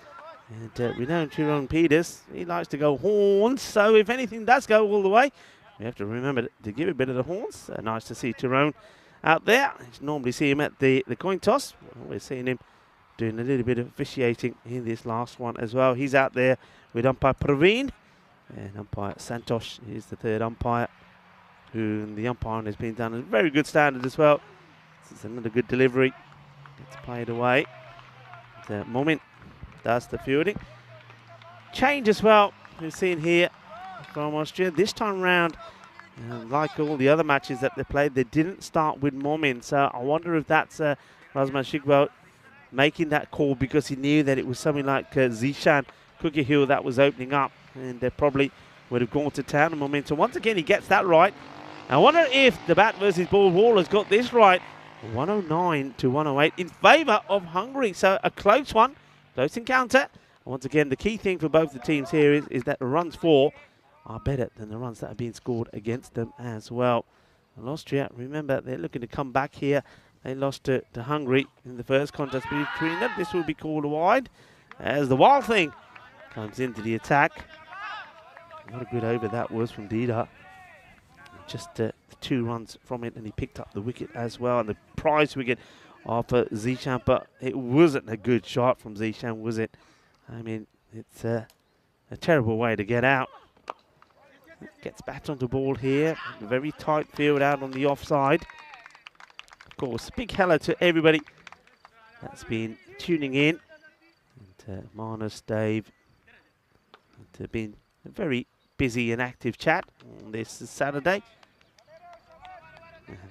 And we know Tyrone Peters, he likes to go horns. So if anything does go all the way, we have to remember to give a bit of the horns. Nice to see Tyrone out there. You normally see him at the coin toss. We're seeing him doing a little bit of officiating in this last one as well. He's out there with umpire Praveen. And umpire Santosh is the third umpire, who the umpiring has been done at a very good standard as well. This is another good delivery. It's played away. The moment does the fielding. Change as well, we've seen here from Austria. This time round, like all the other matches that they played, they didn't start with Momin. So I wonder if that's Razman Shigbal making that call because he knew that it was something like Zishan Cookie Hill that was opening up. And they probably would have gone to town and Momin. So once again, he gets that right. I wonder if the bat versus ball wall has got this right. 109 to 108 in favour of Hungary. So a close one, close encounter. Once again, the key thing for both the teams here is that the runs for are better than the runs that are being scored against them as well. And Austria, remember, they're looking to come back here. They lost to Hungary in the first contest between them. This will be called wide as the Wild Thing comes into the attack. What a good over that was from Dida. Just 2 runs from it, and he picked up the wicket as well, and the prize wicket of Zishan, but it wasn't a good shot from Zishan, was it? I mean, it's a terrible way to get out. Gets back onto ball here. A very tight field out on the offside. Of course, big hello to everybody that's been tuning in. And Marnus, Dave, and been a very busy and active chat on this Saturday.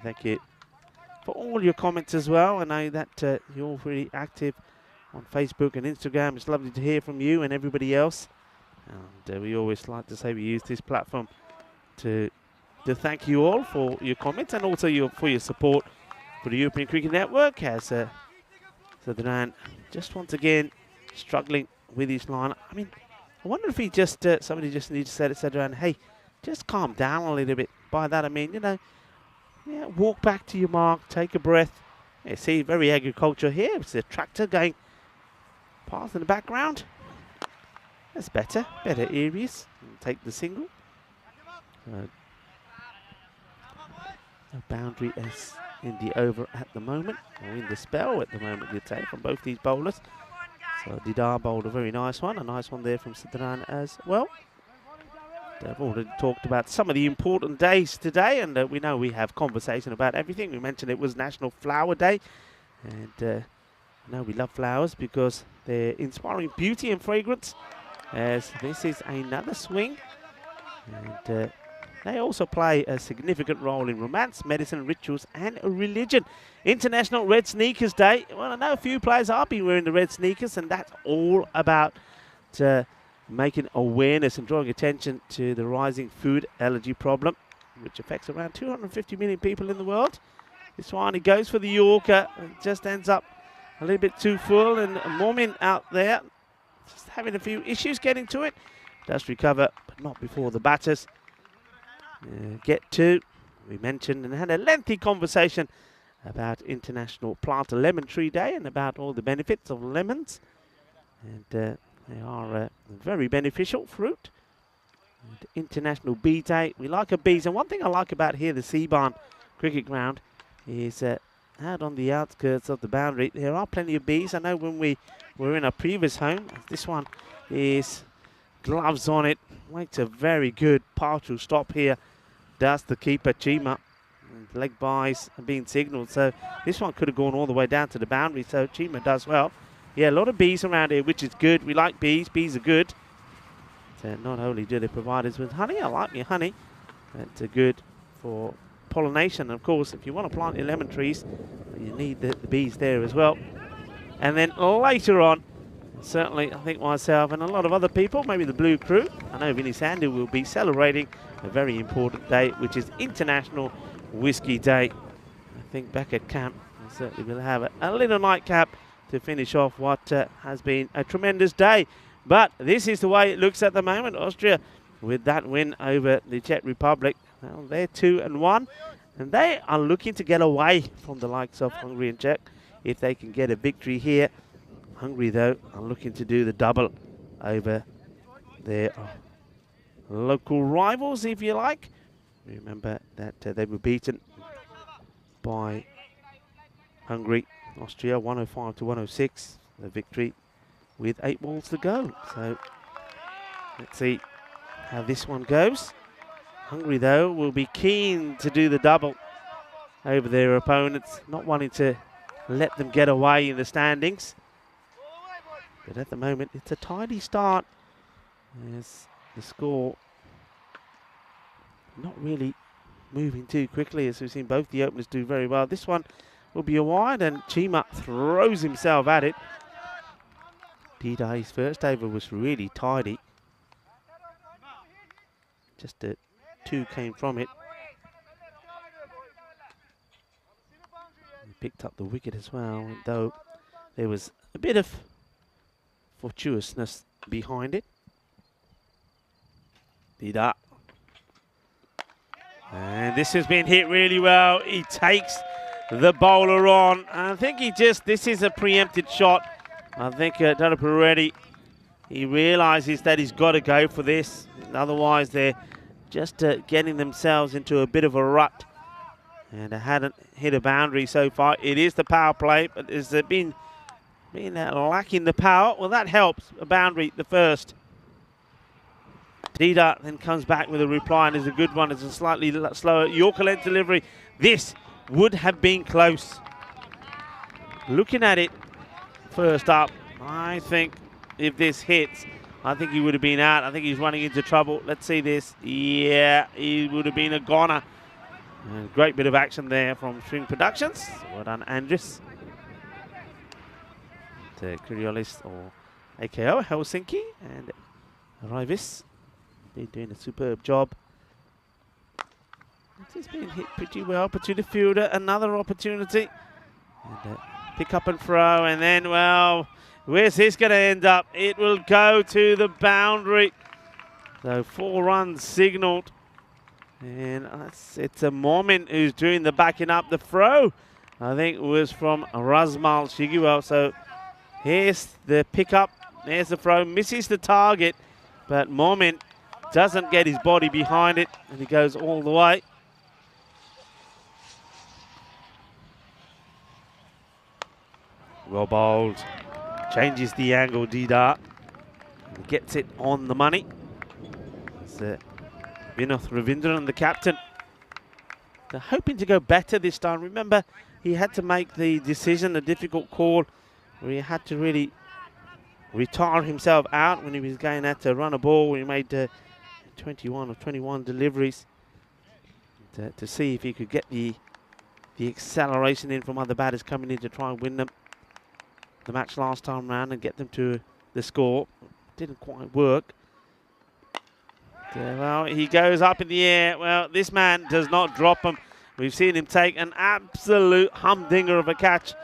Thank you for all your comments as well. I know that you're really active on Facebook and Instagram. It's lovely to hear from you and everybody else. And we always like to say we use this platform to thank you all for your comments and also for your support for the European Cricket Network. As Sadran just once again struggling with his line. I mean, I wonder if he just somebody just needs to say to Sadran, hey, just calm down a little bit. By that I mean, you know, yeah, walk back to your mark, take a breath. You see, very agriculture here. It's a tractor going past in the background. That's better areas. Take the single. No boundary as in the over at the moment, or in the spell at the moment, you'd say, from both these bowlers. So Didar bowled a very nice one. A nice one there from Sidran as well. I've already talked about some of the important days today, and we know we have conversation about everything. We mentioned it was National Flower Day, and I know we love flowers because they're inspiring beauty and fragrance, as this is another swing. And they also play a significant role in romance, medicine, rituals, and religion. International Red Sneakers Day. Well, I know a few players have been wearing the red sneakers, and that's all about making awareness and drawing attention to the rising food allergy problem, which affects around 250 million people in the world. This one, he goes for the Yorker, and just ends up a little bit too full, and Mormin out there just having a few issues getting to it. Does recover, but not before the batters get to. We mentioned and had a lengthy conversation about International Plant a Lemon Tree Day and about all the benefits of lemons. And they are a very beneficial fruit. And International Bee Day. We like our bees. And one thing I like about here, the Seabarn Cricket Ground, is out on the outskirts of the boundary, there are plenty of bees. I know when we were in our previous home, this one is gloves on it. Makes a very good partial stop here. Does the keeper, Chima. And leg byes are being signalled. So this one could have gone all the way down to the boundary. So Chima does well. Yeah, a lot of bees around here, which is good. We like bees. Bees are good. So not only do they provide us with honey, I like your honey. It's good for pollination. Of course, if you want to plant your lemon trees, you need the bees there as well. And then later on, certainly I think myself and a lot of other people, maybe the Blue Crew, I know Vinny Sandu will be celebrating a very important day, which is International Whiskey Day. I think back at camp, we certainly will have a little nightcap to finish off what has been a tremendous day. But this is the way it looks at the moment. Austria with that win over the Czech Republic. Well, they're 2-1, and they are looking to get away from the likes of Hungary and Czech if they can get a victory here. Hungary, though, are looking to do the double over their local rivals, if you like. Remember that they were beaten by Hungary, Austria, 105-106, the victory with 8 balls to go. So let's see how this one goes. Hungary, though, will be keen to do the double over their opponents, not wanting to let them get away in the standings. But at the moment, it's a tidy start. As the score not really moving too quickly, as we've seen both the openers do very well. This one will be a wide, and Chima throws himself at it. Dida, his first over was really tidy. Just a 2 came from it. He picked up the wicket as well, though there was a bit of fortuitousness behind it. Dida. And this has been hit really well. He takes the bowler on. I think this is a preempted shot. I think Dada he realises that he's got to go for this. Otherwise, they're just getting themselves into a bit of a rut. And they hadn't hit a boundary so far. It is the power play, but has been lacking the power. Well, that helps. A boundary, the first. Dida then comes back with a reply, and is a good one. It's a slightly slower Yorker length delivery. This would have been close. Looking at it first up, I think if this hits, I think he would have been out. I think he's running into trouble. Let's see this. Yeah, he would have been a goner. And great bit of action there from String Productions. Well done, Andris. To Kuriolis or AKO Helsinki and Rivis. Been doing a superb job. It's been hit pretty well, but to the fielder, another opportunity. And pick up and throw, and then, well, where's this going to end up? It will go to the boundary. So 4 runs signalled. And it's a Mormin who's doing the backing up. The throw, I think, was from Razmal Shiguel. So here's the pickup. There's the throw. Misses the target, but Mormin doesn't get his body behind it, and he goes all the way. Well bowled. Changes the angle, Dida. And gets it on the money. It's Vinoth Ravindran, the captain. They're hoping to go better this time. Remember, he had to make the decision, a difficult call, where he had to really retire himself out when he was going out to run a ball where he made 21 or 21 deliveries to see if he could get the acceleration in from other batters coming in to try and win them the match last time round and get them to the score. Didn't quite work. Well, he goes up in the air. Well, this man does not drop him. We've seen him take an absolute humdinger of a catch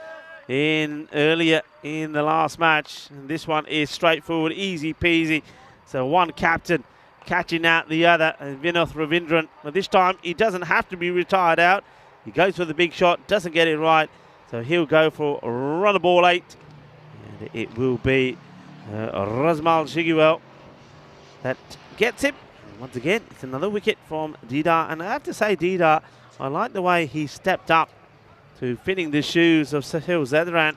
earlier in the last match. And this one is straightforward, easy peasy. So one captain catching out the other, and Vinoth Ravindran. But this time he doesn't have to be retired out. He goes for the big shot, doesn't get it right. So he'll go for a run of ball 8. And it will be Razmal Shiguel that gets him. And once again, it's another wicket from Didar. And I have to say, Didar, I like the way he stepped up to fitting the shoes of Sahil Zadran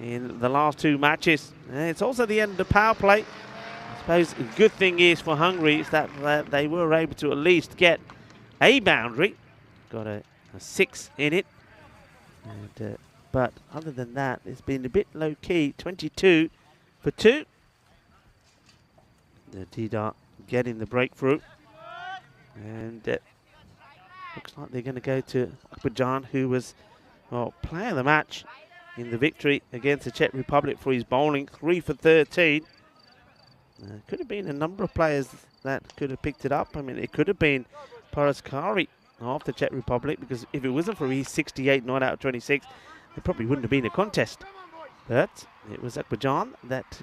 in the last 2 matches. And it's also the end of the power play. I suppose the good thing is for Hungary is that they were able to at least get a boundary. Got a 6 in it. And, but other than that, it's been a bit low-key. 22 for 2. The Didar getting the breakthrough. And looks like they're going to go to Akbarjan, who was player of the match in the victory against the Czech Republic for his bowling. 3 for 13. Could have been a number of players that could have picked it up. I mean, it could have been Paraskari of the Czech Republic, because if it wasn't for his 68 not out of 26, it probably wouldn't have been a contest. But it was Akbarjan that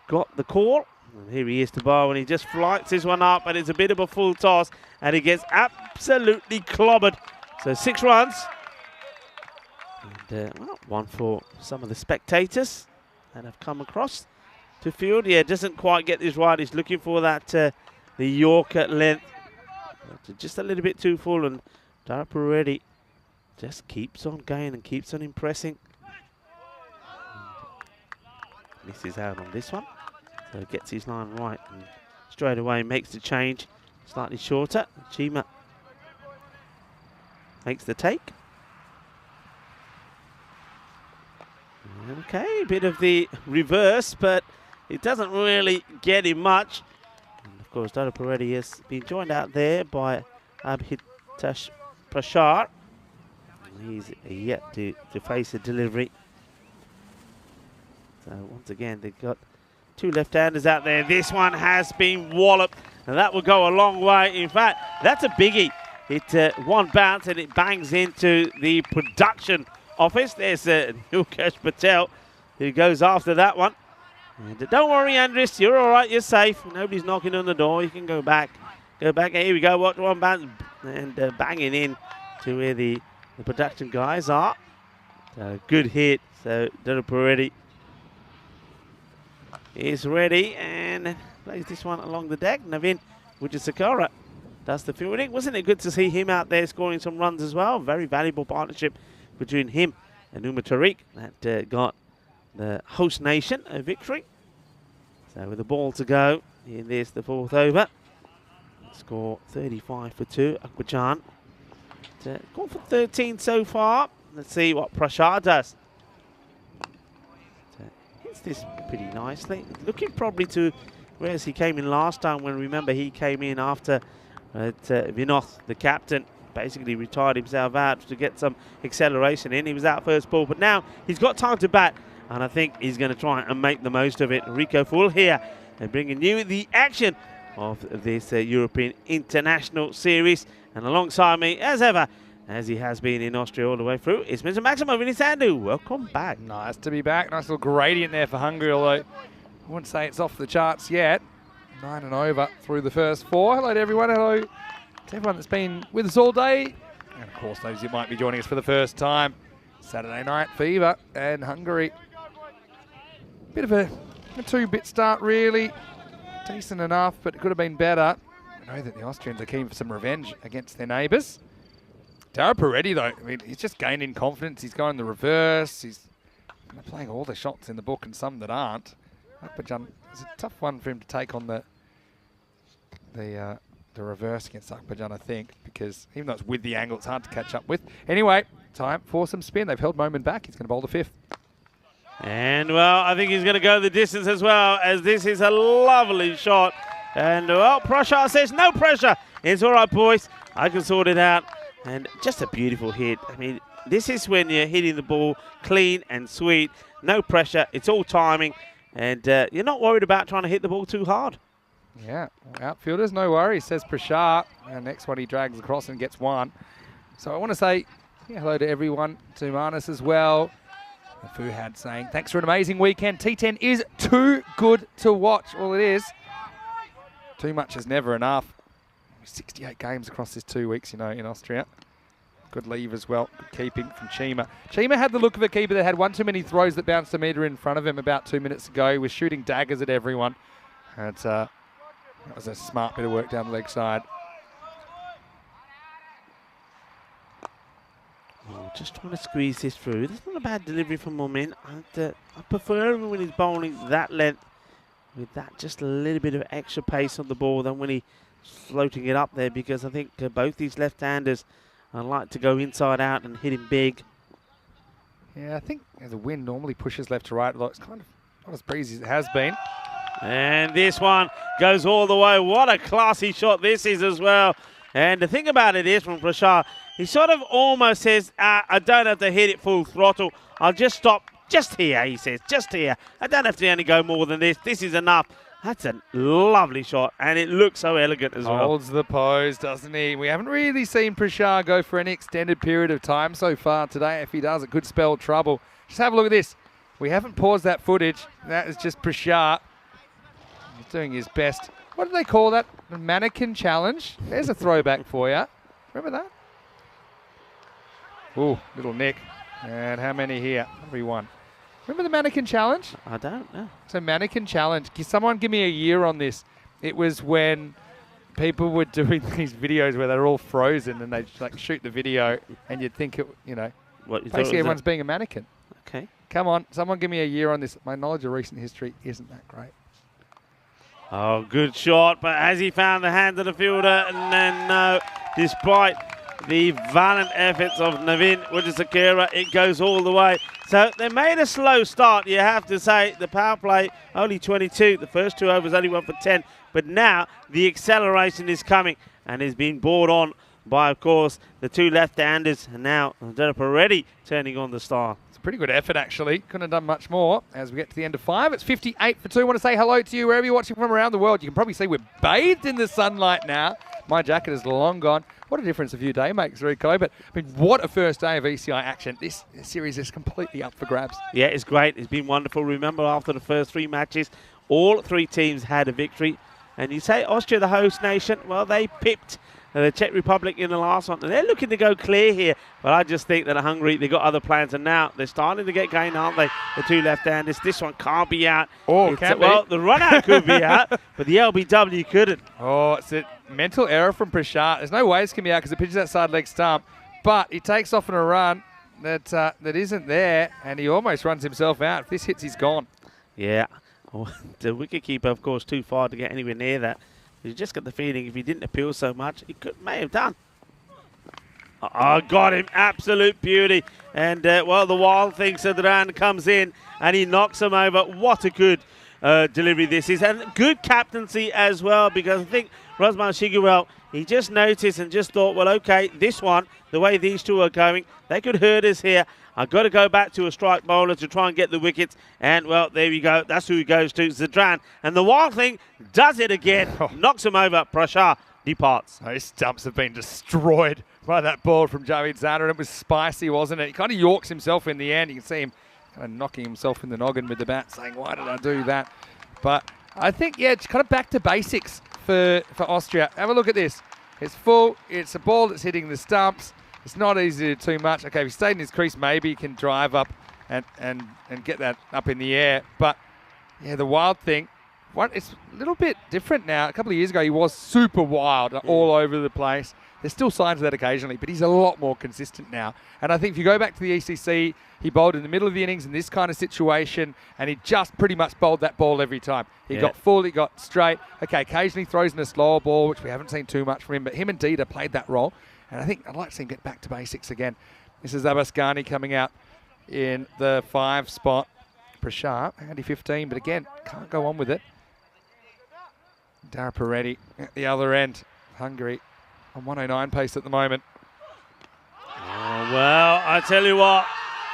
got the call. And here he is to bowl, and he just flights this one up, and it's a bit of a full toss, and he gets absolutely clobbered. So 6 runs. And well, one for some of the spectators that have come across to field. Yeah, doesn't quite get this right. He's looking for that the Yorker length. But just a little bit too full, and Darapureddy just keeps on going and keeps on impressing. Misses out on this one. So gets his line right and straight away makes the change. Slightly shorter. Chima makes the take. Okay, a bit of the reverse, but it doesn't really get him much. And of course, Darapureddy has been joined out there by Abhitash Prashar. He's yet to face a delivery. So once again, they've got 2 left-handers out there. This one has been walloped, and that will go a long way. In fact, that's a biggie. It one bounce and it bangs into the production office. There's Nilkesh Patel who goes after that one. And don't worry, Andris, you're all right. You're safe. Nobody's knocking on the door. You can go back. Go back. Here we go. Watch one bounce and banging in to where the production guys are. So good hit. So Darapureddy is ready and plays this one along the deck. Navin Vujasakara does the fielding. Wasn't it good to see him out there scoring some runs as well? Very valuable partnership between him and Umar Tariq that got the host nation a victory. So with the ball to go, here there's the 4th over. Score 35 for 2. Akbarjan gone for 13 so far. Let's see what Prashar does. Hits this pretty nicely. Looking probably to whereas he came in last time, when remember he came in after Vinoth, the captain, basically retired himself out to get some acceleration in. He was out first ball, but now he's got time to bat, and I think he's going to try and make the most of it. Rico Full here and bringing you the action of this European International Series. And alongside me, as ever, as he has been in Austria all the way through, it's Mr. Maximo Vinisandu. Welcome back. Nice to be back. Nice little gradient there for Hungary, although I wouldn't say it's off the charts yet. 9 and over through the first 4. Hello to everyone. Hello to everyone that's been with us all day. And of course, those who might be joining us for the first time. Saturday night fever and Hungary. Bit of a 2-bit start, really. Decent enough, but it could have been better. I know that the Austrians are keen for some revenge against their neighbours. Darapureddy, though, I mean, he's just gained in confidence. He's going the reverse. He's playing all the shots in the book and some that aren't. Akbarjan is a tough one for him to take on the the reverse against Akbarjan, I think, because even though it's with the angle, it's hard to catch up with. Anyway, time for some spin. They've held Momin back. He's going to bowl the 5th. And, well, I think he's going to go the distance as well, as this is a lovely shot. And, well, Prashar says no pressure. It's all right, boys. I can sort it out. And just a beautiful hit. I mean, this is when you're hitting the ball clean and sweet. No pressure. It's all timing. And you're not worried about trying to hit the ball too hard. Yeah, outfielders, no worries, says Prashar. And next one he drags across and gets 1. So I want to say hello to everyone, to Marnus as well. Fuhad saying, thanks for an amazing weekend. T10 is too good to watch. Well, it is. Too much is never enough. 68 games across this 2 weeks, in Austria. Good leave as well. Good keeping from Chima. Chima had the look of a keeper that had one too many throws that bounced a metre in front of him about 2 minutes ago. He was shooting daggers at everyone. And that was a smart bit of work down the leg side. Oh, just trying to squeeze this through. That's not a bad delivery from Momin. I prefer him when he's bowling that length with that just a little bit of extra pace on the ball than when he's floating it up there, because I think both these left-handers like to go inside out and hit him big. Yeah, I think the wind normally pushes left to right, although it's kind of not as breezy as it has been. And this one goes all the way. What a classy shot this is as well. And the thing about it is, from Prashar, he sort of almost says, I don't have to hit it full throttle. I'll just stop just here, he says, just here. I don't have to only go more than this. This is enough. That's a lovely shot, and it looks so elegant as well. Holds the pose, doesn't he? We haven't really seen Prashar go for any extended period of time so far today. If he does, it could spell trouble. Just have a look at this. We haven't paused that footage. That is just Prashar. He's doing his best. What do they call that? The mannequin challenge? There's a throwback for you. Remember that? Ooh, little nick. And how many here? Everyone. Remember the mannequin challenge? I don't know. So mannequin challenge. Someone give me a year on this. It was when people were doing these videos where they're all frozen and they like shoot the video, and you'd think it, What, basically everyone's being a mannequin. Okay. Come on, someone give me a year on this. My knowledge of recent history isn't that great. Oh, good shot, but has he found the hand of the fielder? And then no, despite the valiant efforts of Navin Wijesakera, it goes all the way. So they made a slow start, you have to say. The power play, only 22. The first 2 overs only went for 10. But now the acceleration is coming and is being brought on by, of course, the 2 left-handers. And now Dedepa already turning on the star. It's a pretty good effort, actually. Couldn't have done much more as we get to the end of 5. It's 58 for 2. I want to say hello to you wherever you're watching from around the world. You can probably see we're bathed in the sunlight now. My jacket is long gone. What a difference a few day makes, Rico. But, I mean, what a first day of ECI action. This series is completely up for grabs. Yeah, it's great. It's been wonderful. Remember, after the first 3 matches, all 3 teams had a victory. And you say Austria, the host nation, well, they pipped the Czech Republic in the last one. And they're looking to go clear here. But I just think that Hungary, they've got other plans. And now they're starting to get going, aren't they? The 2 left-handers. This one can't be out. Oh, can't be. Well, the run-out could be out, but the LBW couldn't. Oh, it's a mental error from Prashar. There's no way this can be out because it pitches that side leg stump. But he takes off on a run that isn't there, and he almost runs himself out. If this hits, he's gone. Yeah. Oh, the wicketkeeper, of course, too far to get anywhere near that. You just got the feeling if he didn't appeal so much, he may have done. Oh, got him. Absolute beauty. And, well, the wild thing, Sadran comes in and he knocks him over. What a good delivery this is. And good captaincy as well, because I think Rosman Shiguel, he just noticed and just thought, well, okay, this one, the way these 2 are going, they could hurt us here. I've got to go back to a strike bowler to try and get the wickets. And, well, there we go. That's who he goes to, Zadran. And the wild thing does it again. Knocks him over. Prashar departs. Those stumps have been destroyed by that ball from Javid Zadran. It was spicy, wasn't it? He kind of yorks himself in the end. You can see him kind of knocking himself in the noggin with the bat, saying, why did I do that? But I think, yeah, it's kind of back to basics for Austria. Have a look at this. It's full. It's a ball that's hitting the stumps. It's not easy to do too much. Okay, if he stayed in his crease, maybe he can drive up and get that up in the air. But, yeah, the wild thing, it's a little bit different now. A couple of years ago, he was super wild all over the place. There's still signs of that occasionally, but he's a lot more consistent now. And I think if you go back to the ECC, he bowled in the middle of the innings in this kind of situation, and he just pretty much bowled that ball every time. He got full, he got straight. Okay, occasionally throws in a slower ball, which we haven't seen too much from him, but him and Dida played that role. And I think I'd like to see him get back to basics again. This is Abbas Ghani coming out in the 5 spot. Prashant, handy 15, but again, can't go on with it. Dara Peretti at the other end. Hungary on 109 pace at the moment. Oh, well, I tell you what,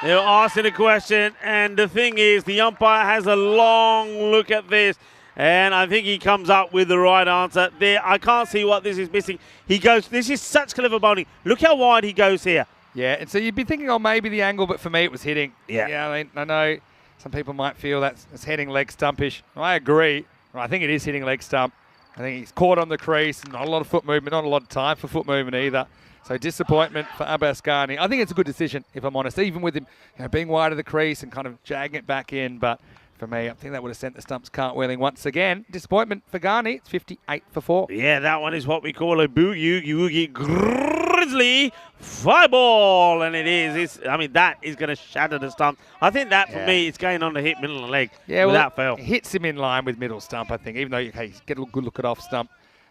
they were asking a question, and the thing is, the umpire has a long look at this, and I think he comes up with the right answer. There, I can't see what this is missing. He goes, this is such clever bowling. Look how wide he goes here. Yeah, and so you'd be thinking, oh, maybe the angle, but for me it was hitting. Yeah, I know some people might feel that's heading leg stumpish. I agree. I think it is hitting leg stump. I think he's caught on the crease. Not a lot of foot movement, not a lot of time for foot movement either. So disappointment for Abbas Ghani. I think it's a good decision, if I'm honest, even with him being wide of the crease and kind of jagging it back in. But for me, I think that would have sent the stumps cartwheeling once again. Disappointment for Ghani. It's 58 for 4. Yeah, that one is what we call a boogie grizzly fly ball, and it is. I mean, that is going to shatter the stump. I think that, for me, it's going on the hit middle of the leg without fail. It hits him in line with middle stump, I think, even though you get a good look at off stump,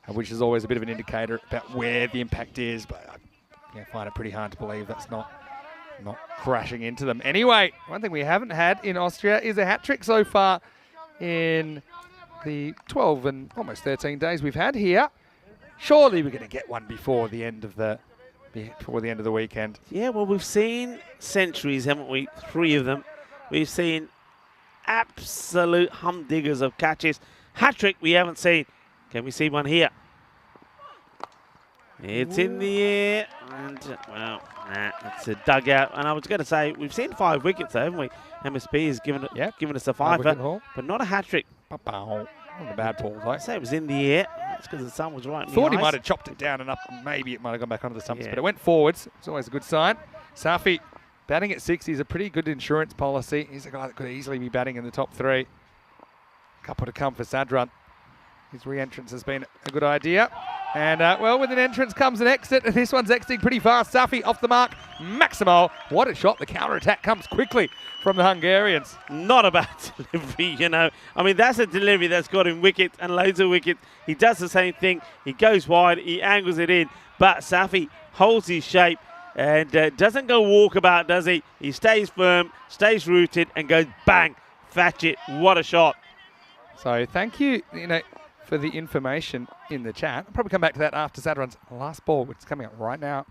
which is always a bit of an indicator about where the impact is, but I find it pretty hard to believe that's not crashing into them. Anyway, one thing we haven't had in Austria is a hat-trick so far in the 12 and almost 13 days we've had here. Surely we're going to get one before the end of the weekend. Yeah, well, we've seen centuries, haven't we? 3 of them. We've seen absolute humdiggers of catches. Hat-trick we haven't seen. Can we see one here? It's in the air, and, well, it's a dugout. And I was going to say, we've seen 5 wickets, though, haven't we? MSP has given us a 5-er, but not a hat-trick. Not a bad ball, though. I'd say it was in the air. That's because the sun was right in the Thought he eyes. might have chopped it down and up. Maybe it might have gone back onto the stumps, but it went forwards. It's always a good sign. Safi batting at 6 is a pretty good insurance policy. He's a guy that could easily be batting in the top 3. Couple to come for Sadran. His re-entrance has been a good idea. And, well, with an entrance comes an exit. And this one's exiting pretty fast. Safi off the mark. Maximo. What a shot. The counter-attack comes quickly from the Hungarians. Not a bad delivery, I mean, that's a delivery that's got him wickets and loads of wickets. He does the same thing. He goes wide. He angles it in. But Safi holds his shape and doesn't go walkabout, does he? He stays firm, stays rooted, and goes bang. Thatch it. What a shot. So thank you, for the information in the chat. I'll probably come back to that after Sadran's last ball, which is coming up right now.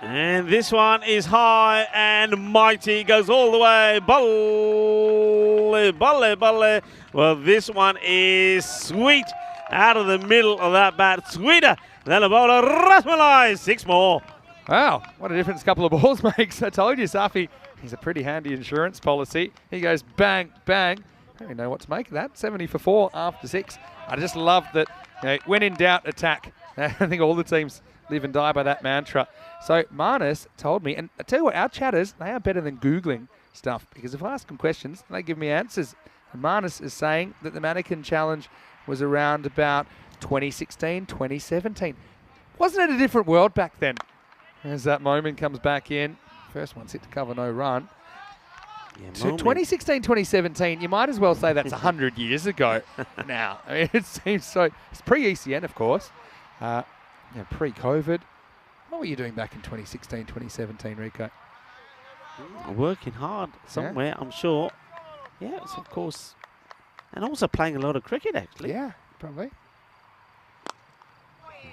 And this one is high and mighty. Goes all the way. Balle, balle, balle. Well, this one is sweet out of the middle of that bat. Sweeter than a bowler. Rasmalai. 6 more. Wow, what a difference a couple of balls makes. I told you, Safi, he's a pretty handy insurance policy. He goes bang, bang. I don't even know what to make of that. 70 for 4 after 6. I just love that, when in doubt, attack. I think all the teams live and die by that mantra. So Marnus told me, and I tell you what, our chatters, they are better than Googling stuff, because if I ask them questions, they give me answers. And Marnus is saying that the mannequin challenge was around about 2016, 2017. Wasn't it a different world back then? As that moment comes back in. First one's hit to cover, no run. Yeah, so 2016, 2017, you might as well say that's 100 years ago now. I mean, it seems so. It's pre-ECN, of course. Pre-COVID. What were you doing back in 2016, 2017, Rico? Working hard somewhere, I'm sure. Yes, of course. And also playing a lot of cricket, actually. Yeah, probably.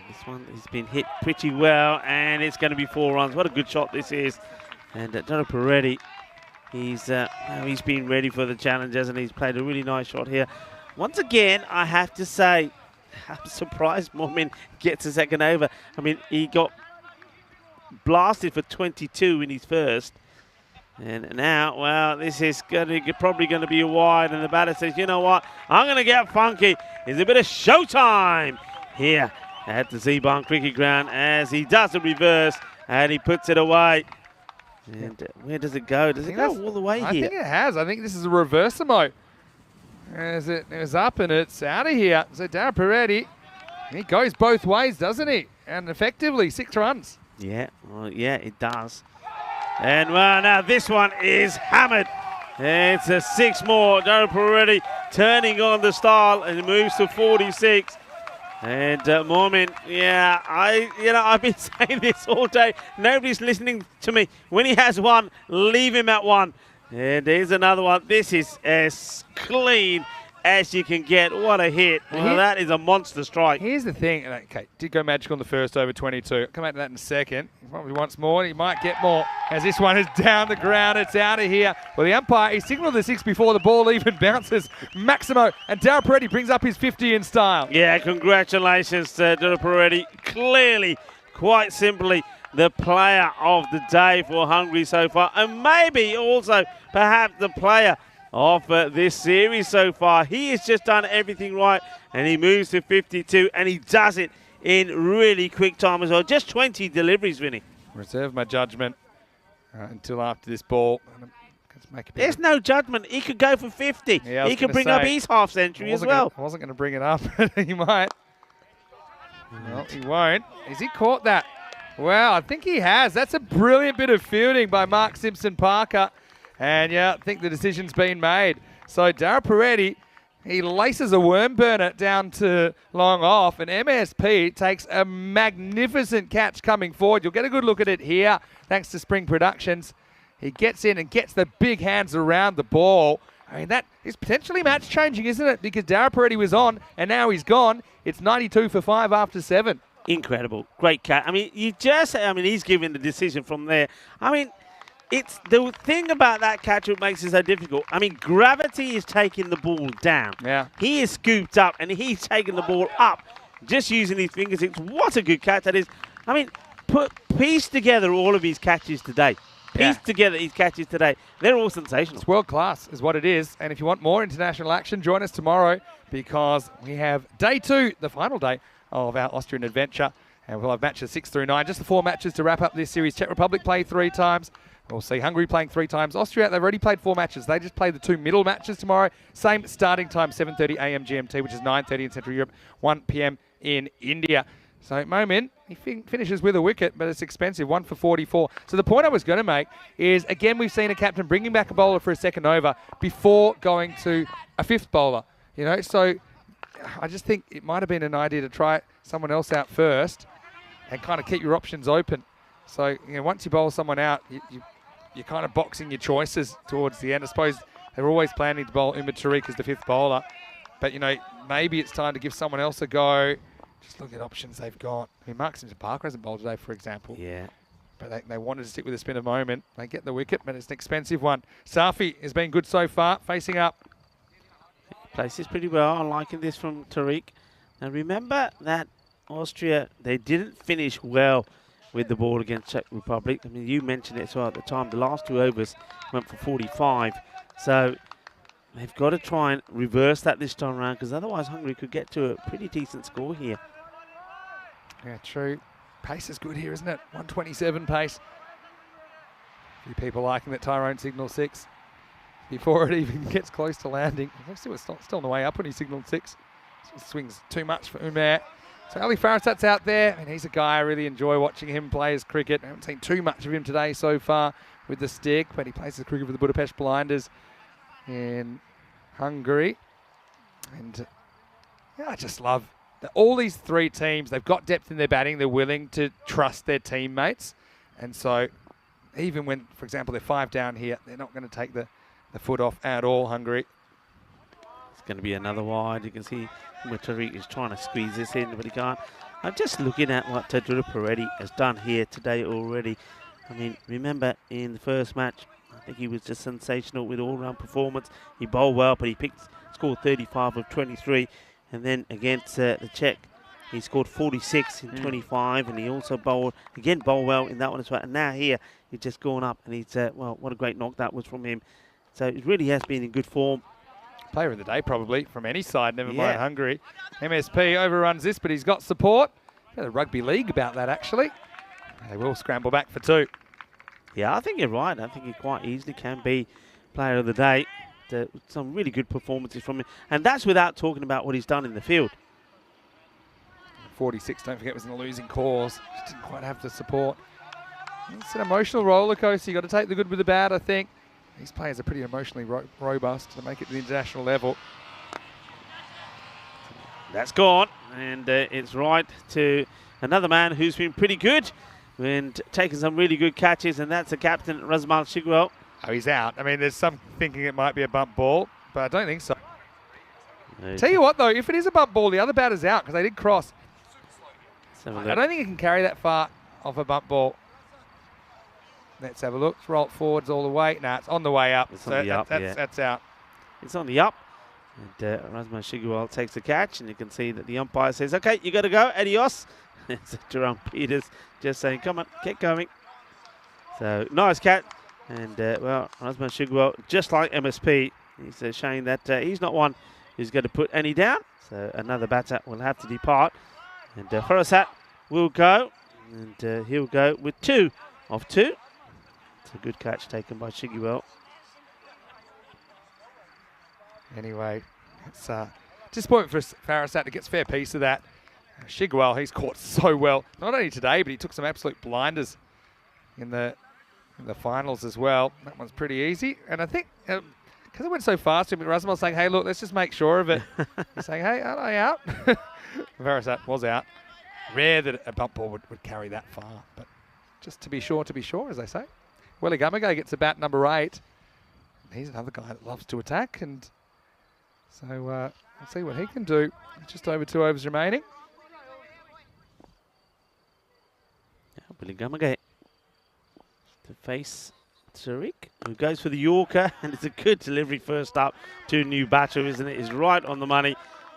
This one has been hit pretty well, and it's going to be 4 runs. What a good shot this is. And Dara Peretti, he's been ready for the challenges, and he's played a really nice shot here. Once again, I have to say, I'm surprised Momin gets a second over. I mean, he got blasted for 22 in his first. And now, well, this is probably going to be a wide, and the batter says, you know what, I'm going to get funky. It's a bit of showtime here at the Z-Barn Cricket Ground as he does the reverse, and he puts it away. And where does it go? Does it go all the way here? I think it has. I think this is a reversimo. As it was up and it's out of here. So Dara Peretti He goes both ways, doesn't he? And effectively, 6 runs. Yeah, well, yeah, it does. And well, now this one is hammered. It's a 6 more. Joe Peretti turning on the style and moves to 46. And Mormin, yeah, I've been saying this all day. Nobody's listening to me. When he has one, leave him at 1. And there's another one. This is as clean as you can get. What a hit. Well, that is a monster strike. Here's the thing. Okay, did go magical on the first over 22. I'll come back to that in a second. He probably wants more. He might get more. As this one is down the ground, it's out of here. Well, the umpire, he signalled the 6 before the ball even bounces. Maximo, and Darryl Peretti brings up his 50 in style. Yeah, congratulations to Darryl Peretti. Clearly, quite simply, the player of the day for Hungary so far. And maybe also, perhaps, the player of this series so far. He has just done everything right, and he moves to 52, and he does it in really quick time as well. Just 20 deliveries, Vinny. Reserve my judgment until after this ball. There's no judgment. He could go for 50. Yeah, he could bring up his half century as well. I wasn't going to bring it up, but he might. Well, he won't. Has he caught that? Well, I think he has. That's a brilliant bit of fielding by Mark Simpson-Parker. And yeah, I think the decision's been made. So Darryl Peretti, he laces a worm burner down to long off, and MSP takes a magnificent catch coming forward. You'll get a good look at it here, thanks to Spring Productions. He gets in and gets the big hands around the ball. I mean, that is potentially match-changing, isn't it? Because Darryl Peretti was on, and now he's gone. It's 92 for 5 after 7. Incredible. Great catch. I mean, he's given the decision from there. I mean, it's the thing about that catch that makes it so difficult. I mean, gravity is taking the ball down. Yeah. He is scooped up, and he's taking the ball up just using his fingertips. What a good catch that is. I mean, piece together all of his catches today. Piece together his catches today. They're all sensational. It's world class is what it is. And if you want more international action, join us tomorrow because we have day 2, the final day of our Austrian adventure. And we'll have matches 6 through 9. Just the 4 matches to wrap up this series. Czech Republic play 3 times. We'll see Hungary playing 3 times. Austria, they've already played 4 matches. They just play the 2 middle matches tomorrow. Same starting time, 7:30 a.m. GMT, which is 9:30 in Central Europe, 1 p.m. in India. So at the moment, he finishes with a wicket, but it's expensive, 1 for 44. So the point I was going to make is, again, we've seen a captain bringing back a bowler for a second over before going to a 5th bowler. You know, so I just think it might have been an idea to try someone else out first and kind of keep your options open. So, you know, once you bowl someone out, you're kind of boxing your choices towards the end. I suppose they're always planning to bowl Umar Tariq as the 5th bowler. But, you know, maybe it's time to give someone else a go. Just look at options they've got. I mean, Mark Simpson-Parker hasn't bowled today, for example. Yeah. But they wanted to stick with a spinner moment. They get the wicket, but it's an expensive one. Safi has been good so far, facing up. Plays this pretty well. I'm liking this from Tariq. Now, remember that Austria, they didn't finish well with the ball against Czech Republic. I mean, you mentioned it as well at the time. The last 2 overs went for 45. So they've got to try and reverse that this time around because otherwise Hungary could get to a pretty decent score here. Yeah, true. Pace is good here, isn't it? 127 pace. A few people liking that Tyrone signaled 6 before it even gets close to landing. Still on the way up when he signaled 6. Swings too much for Umar. So Ali Farasat's out there, and he's a guy I really enjoy watching him play his cricket. I haven't seen too much of him today so far with the stick, but he plays his cricket for the Budapest Blinders in Hungary. And yeah, I just love that all these 3 teams, they've got depth in their batting. They're willing to trust their teammates. And so even when, for example, they're 5 down here, they're not going to take the foot off at all, Hungary. It's going to be another wide. You can see where Tariq is trying to squeeze this in, but he can't. I'm just looking at what Darryl Peretti has done here today already. I mean, remember in the first match, I think he was just sensational with all-round performance. He bowled well, but he scored 35 of 23. And then against the Czech, he scored 46 in 25, and he also bowled well in that one as well. And now here, he's just gone up, and he's, well, what a great knock that was from him. So it really has been in good form. Player of the day, probably, from any side, never mind Hungary. MSP overruns this, but he's got support. The rugby league about that, actually. They will scramble back for 2. Yeah, I think you're right. I think he quite easily can be player of the day. Some really good performances from him. And that's without talking about what he's done in the field. 46, don't forget, was in a losing cause. Just didn't quite have the support. It's an emotional roller coaster. You've got to take the good with the bad, I think. These players are pretty emotionally robust to make it to the international level. That's gone, and it's right to another man who's been pretty good and taking some really good catches, and that's the captain, Razmal Shigwell. Oh, he's out. I mean, there's some thinking it might be a bump ball, but I don't think so. Tell you what, though, if it is a bump ball, the other batter's out because they did cross. I don't think it can carry that far off a bump ball. Let's have a look. Let's roll it forwards all the way. Nah, it's on the way up. It's on the up, that's out. It's on the up. And Razmal Shigwell takes the catch, and you can see that the umpire says, okay, you got to go, adios. It's Jerome Peters just saying, come on, get going. So, nice catch. And, well, Razmal Shigwell, just like MSP, he's showing that he's not one who's going to put any down. So, another batter will have to depart. And Farasat will go, and he'll go with 2 of 2. It's a good catch taken by Shigwell. Anyway, it's disappointing for Farasat to get a fair piece of that. Shigwell, he's caught so well. Not only today, but he took some absolute blinders in the finals as well. That one's pretty easy. And I think because it went so fast, Razmal's saying, hey, look, let's just make sure of it. He's saying, hey, aren't I out? Farasat was out. Rare that a bump ball would carry that far. But just to be sure, as they say. Willie Gamago gets a bat number 8. He's another guy that loves to attack. And so we'll see what he can do. Just over 2 overs remaining. Willie Gamago to face Tariq, who goes for the Yorker, and it's a good delivery first up to a new batter, isn't it? It's right on the money.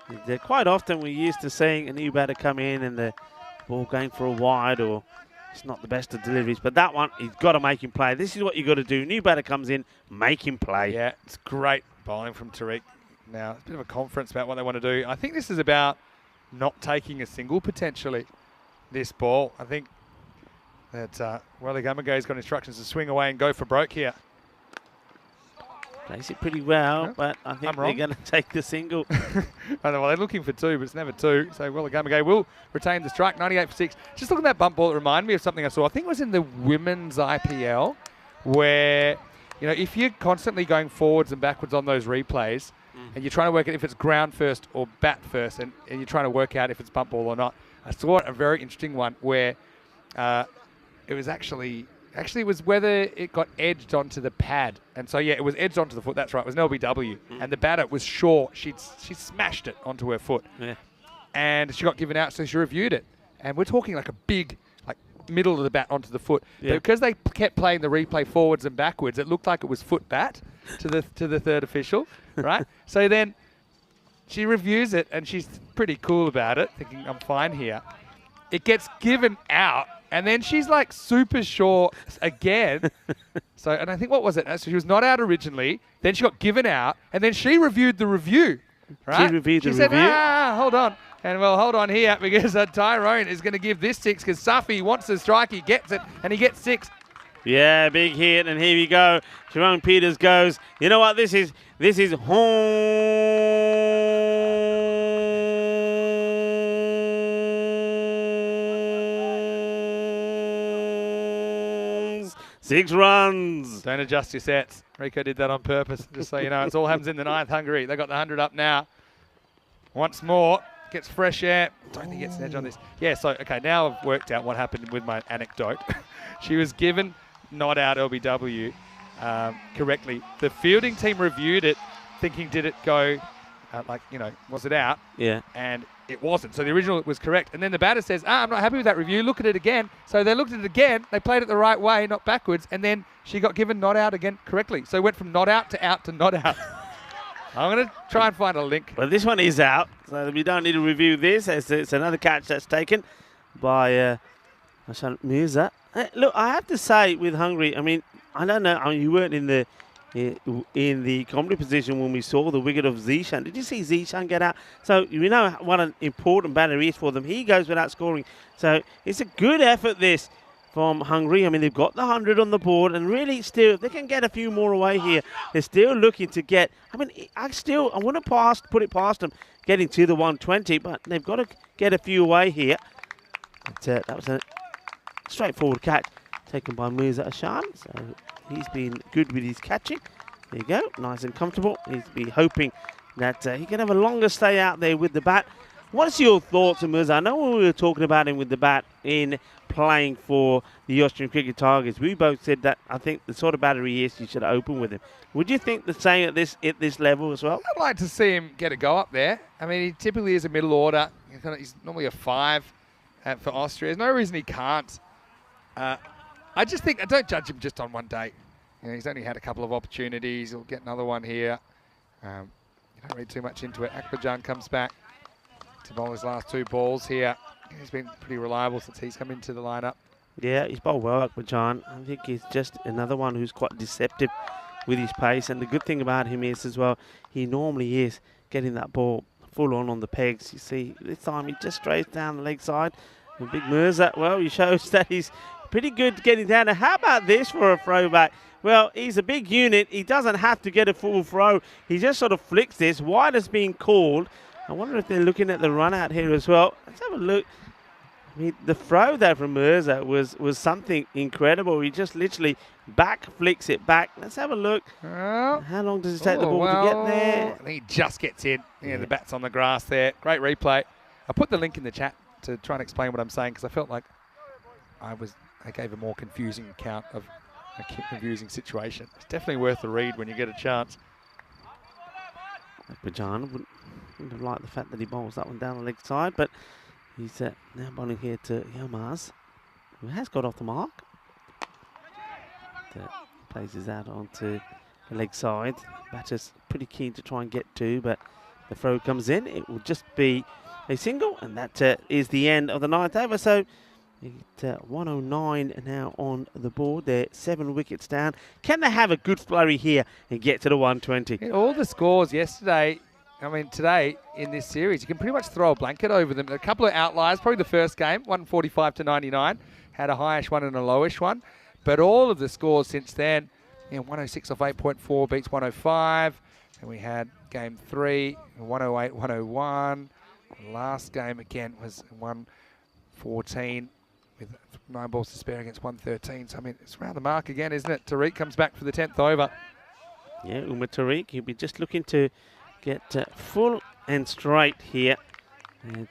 And, quite often we're used to seeing a new batter come in and the ball going for a wide, or it's not the best of deliveries, but that one, he's got to make him play. This is what you got to do. New batter comes in, make him play. Yeah, it's great bowling from Tariq. Now, it's a bit of a conference about what they want to do. I think this is about not taking a single, potentially, this ball. I think that Willie Gamago's got instructions to swing away and go for broke here. Plays it pretty well, Yeah, but I think they're going to take the single. I know, well, they're looking for 2, but it's never 2. So Willie Gamago will retain the strike, 98 for 6. Just looking at that bump ball, it reminded me of something I saw. I think it was in the women's IPL, where, you know, if you're constantly going forwards and backwards on those replays, and you're trying to work out if it's ground first or bat first, and you're trying to work out if it's bump ball or not. I saw a very interesting one where it was actually it was whether it got edged onto the pad. And so, yeah, it was edged onto the foot. That's right. It was an LBW. And the batter was sure she smashed it onto her foot. Yeah. And she got given out, so she reviewed it. And we're talking like a big, like, middle of the bat onto the foot. Yeah. But because they kept playing the replay forwards and backwards, it looked like it was foot bat to the third official, right? So then she reviews it, and she's pretty cool about it, thinking, I'm fine here. It gets given out, and then she's like super sure again. So, and I think, what was it? So she was not out originally, then she got given out, and then she reviewed the review, right? She reviewed the said, review? Hold on. And well, hold on here, because Tyrone is going to give this 6, because Safi wants the strike, he gets it, and he gets 6. Yeah, big hit, and here we go. Jerome Peters goes, you know what, this is Holmes. 6 runs. Don't adjust your sets. Rico did that on purpose, just so you know. It all happens in the 9th, Hungary. They got the 100 up now. Once more, gets fresh air. Don't think he gets an edge on this. Yeah, so, okay, now I've worked out what happened with my anecdote. She was given not out LBW correctly. The fielding team reviewed it, thinking, did it go, was it out? Yeah. And it wasn't. So the original was correct. And then the batter says, I'm not happy with that review. Look at it again. So they looked at it again. They played it the right way, not backwards. And then she got given not out again correctly. So it went from not out to not out. I'm going to try and find a link. Well, this one is out, so we don't need to review this. It's another catch that's taken by Hassan Mirza. Look, I have to say with Hungary, I mean, I don't know, you weren't in the comedy position when we saw the wicket of Zishan. Did you see Zishan get out? So you know what an important batter he is for them. He goes without scoring. So it's a good effort, this, from Hungary. I mean, they've got the 100 on the board, and really still, they can get a few more away here. They're still looking to get, I mean, I wouldn't put it past them getting to the 120, but they've got to get a few away here. But, that was a straightforward catch taken by Mirza Ashan, so he's been good with his catching. There you go, nice and comfortable. He's been hoping that he can have a longer stay out there with the bat. What's your thoughts on Mirza? I know when we were talking about him with the bat in playing for the Austrian Cricket Tigers, we both said that I think the sort of batter he is, you should open with him. Would you think the same at this level as well? I'd like to see him get a go up there. I mean, he typically is a middle order. He's normally a 5 for Austria. There's no reason he can't. I just think, I don't judge him just on one day. You know, he's only had a couple of opportunities. He'll get another one here. You don't read too much into it. Akbarjan comes back to bowl his last 2 balls here. He's been pretty reliable since he's come into the lineup. Yeah, he's bowled well, Akbarjan. I think he's just another one who's quite deceptive with his pace. And the good thing about him is as well, he normally is getting that ball full on the pegs. You see, this time he just strays down the leg side. And Big Mirza, well, he shows that he's pretty good getting down. Now, how about this for a throwback? Well, he's a big unit. He doesn't have to get a full throw. He just sort of flicks this. Wide has been called. I wonder if they're looking at the run out here as well. Let's have a look. I mean, the throw there from Mirza was something incredible. He just literally back flicks it back. Let's have a look. Oh. How long does it take the ball to get there? I think he just gets in. Yeah, the bat's on the grass there. Great replay. I put the link in the chat to try and explain what I'm saying because I felt like I gave a more confusing account of a confusing situation. It's definitely worth a read when you get a chance. Akbarjan wouldn't have liked the fact that he bowls that one down the leg side, but he's now bowling here to Yilmaz, who has got off the mark. Places that onto the leg side. Batter's pretty keen to try and get 2, but the throw comes in. It will just be a single, and that is the end of the 9th over. So 109 now on the board. They're 7 wickets down. Can they have a good flurry here and get to the 120? Yeah, all the scores yesterday, I mean today in this series, you can pretty much throw a blanket over them. A couple of outliers, probably the first game, 145 to 99, had a highish one and a lowish one. But all of the scores since then, 106 off 8.4 beats 105. And we had game 3, 108, 101. Last game again was 114 with 9 balls to spare against 113. So, I mean, it's around the mark again, isn't it? Tariq comes back for the 10th over. Yeah, Umar Tariq, he'll be just looking to get full and straight here. And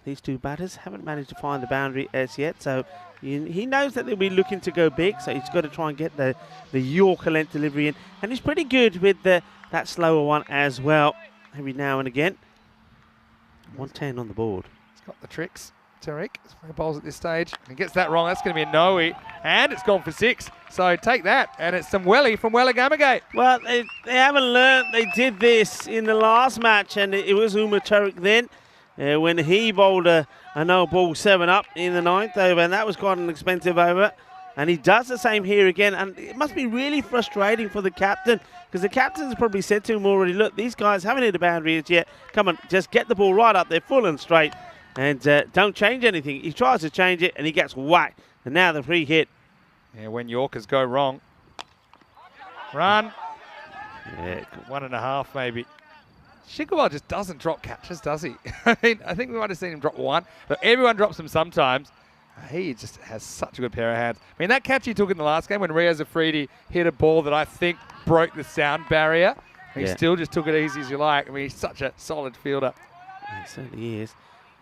these 2 batters haven't managed to find the boundary as yet. So he knows that they'll be looking to go big. So he's got to try and get the Yorker length delivery in. And he's pretty good with that slower one as well, every now and again. 110 on the board. He's got the tricks. Tariq, bowls at this stage. He gets that wrong. That's going to be a no-hit. And it's gone for 6. So take that. And it's some welly from Wellagamagate. Well, they haven't learnt. They did this in the last match, and it was Umar Tariq then when he bowled a no-ball 7 up in the 9th over, and that was quite an expensive over. And he does the same here again. And it must be really frustrating for the captain, because the captain's probably said to him already, look, these guys haven't hit a boundary as yet. Come on, just get the ball right up there, full and straight. And don't change anything. He tries to change it, and he gets whacked. And now the free hit. Yeah, when Yorkers go wrong. Run. Yeah. 1.5 maybe. Shikhawal just doesn't drop catches, does he? I mean, I think we might have seen him drop 1, but everyone drops them sometimes. He just has such a good pair of hands. I mean, that catch he took in the last game when Riaz Afridi hit a ball that I think broke the sound barrier. He still just took it easy as you like. I mean, he's such a solid fielder. He certainly is.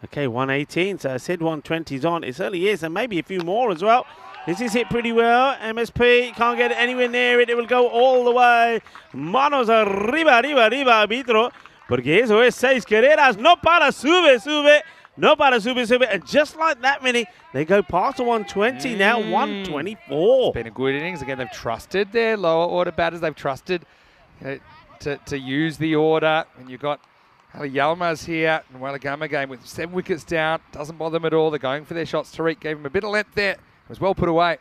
Okay, 118. So I said 120's on. It certainly is, and maybe a few more as well. This is hit pretty well. MSP can't get anywhere near it. It will go all the way. Manos arriba, arriba, arriba, arbitro. Porque eso es 6 carreras. No para, sube, sube. No para, sube, sube. And just like that many, they go past the 120 now, 124. It's been a good innings. Again, they've trusted their lower order batters. They've trusted to use the order. And you've got Ali Yilmaz here in Wellagama game with 7 wickets down. Doesn't bother them at all. They're going for their shots. Tariq gave him a bit of length there. It was well put away.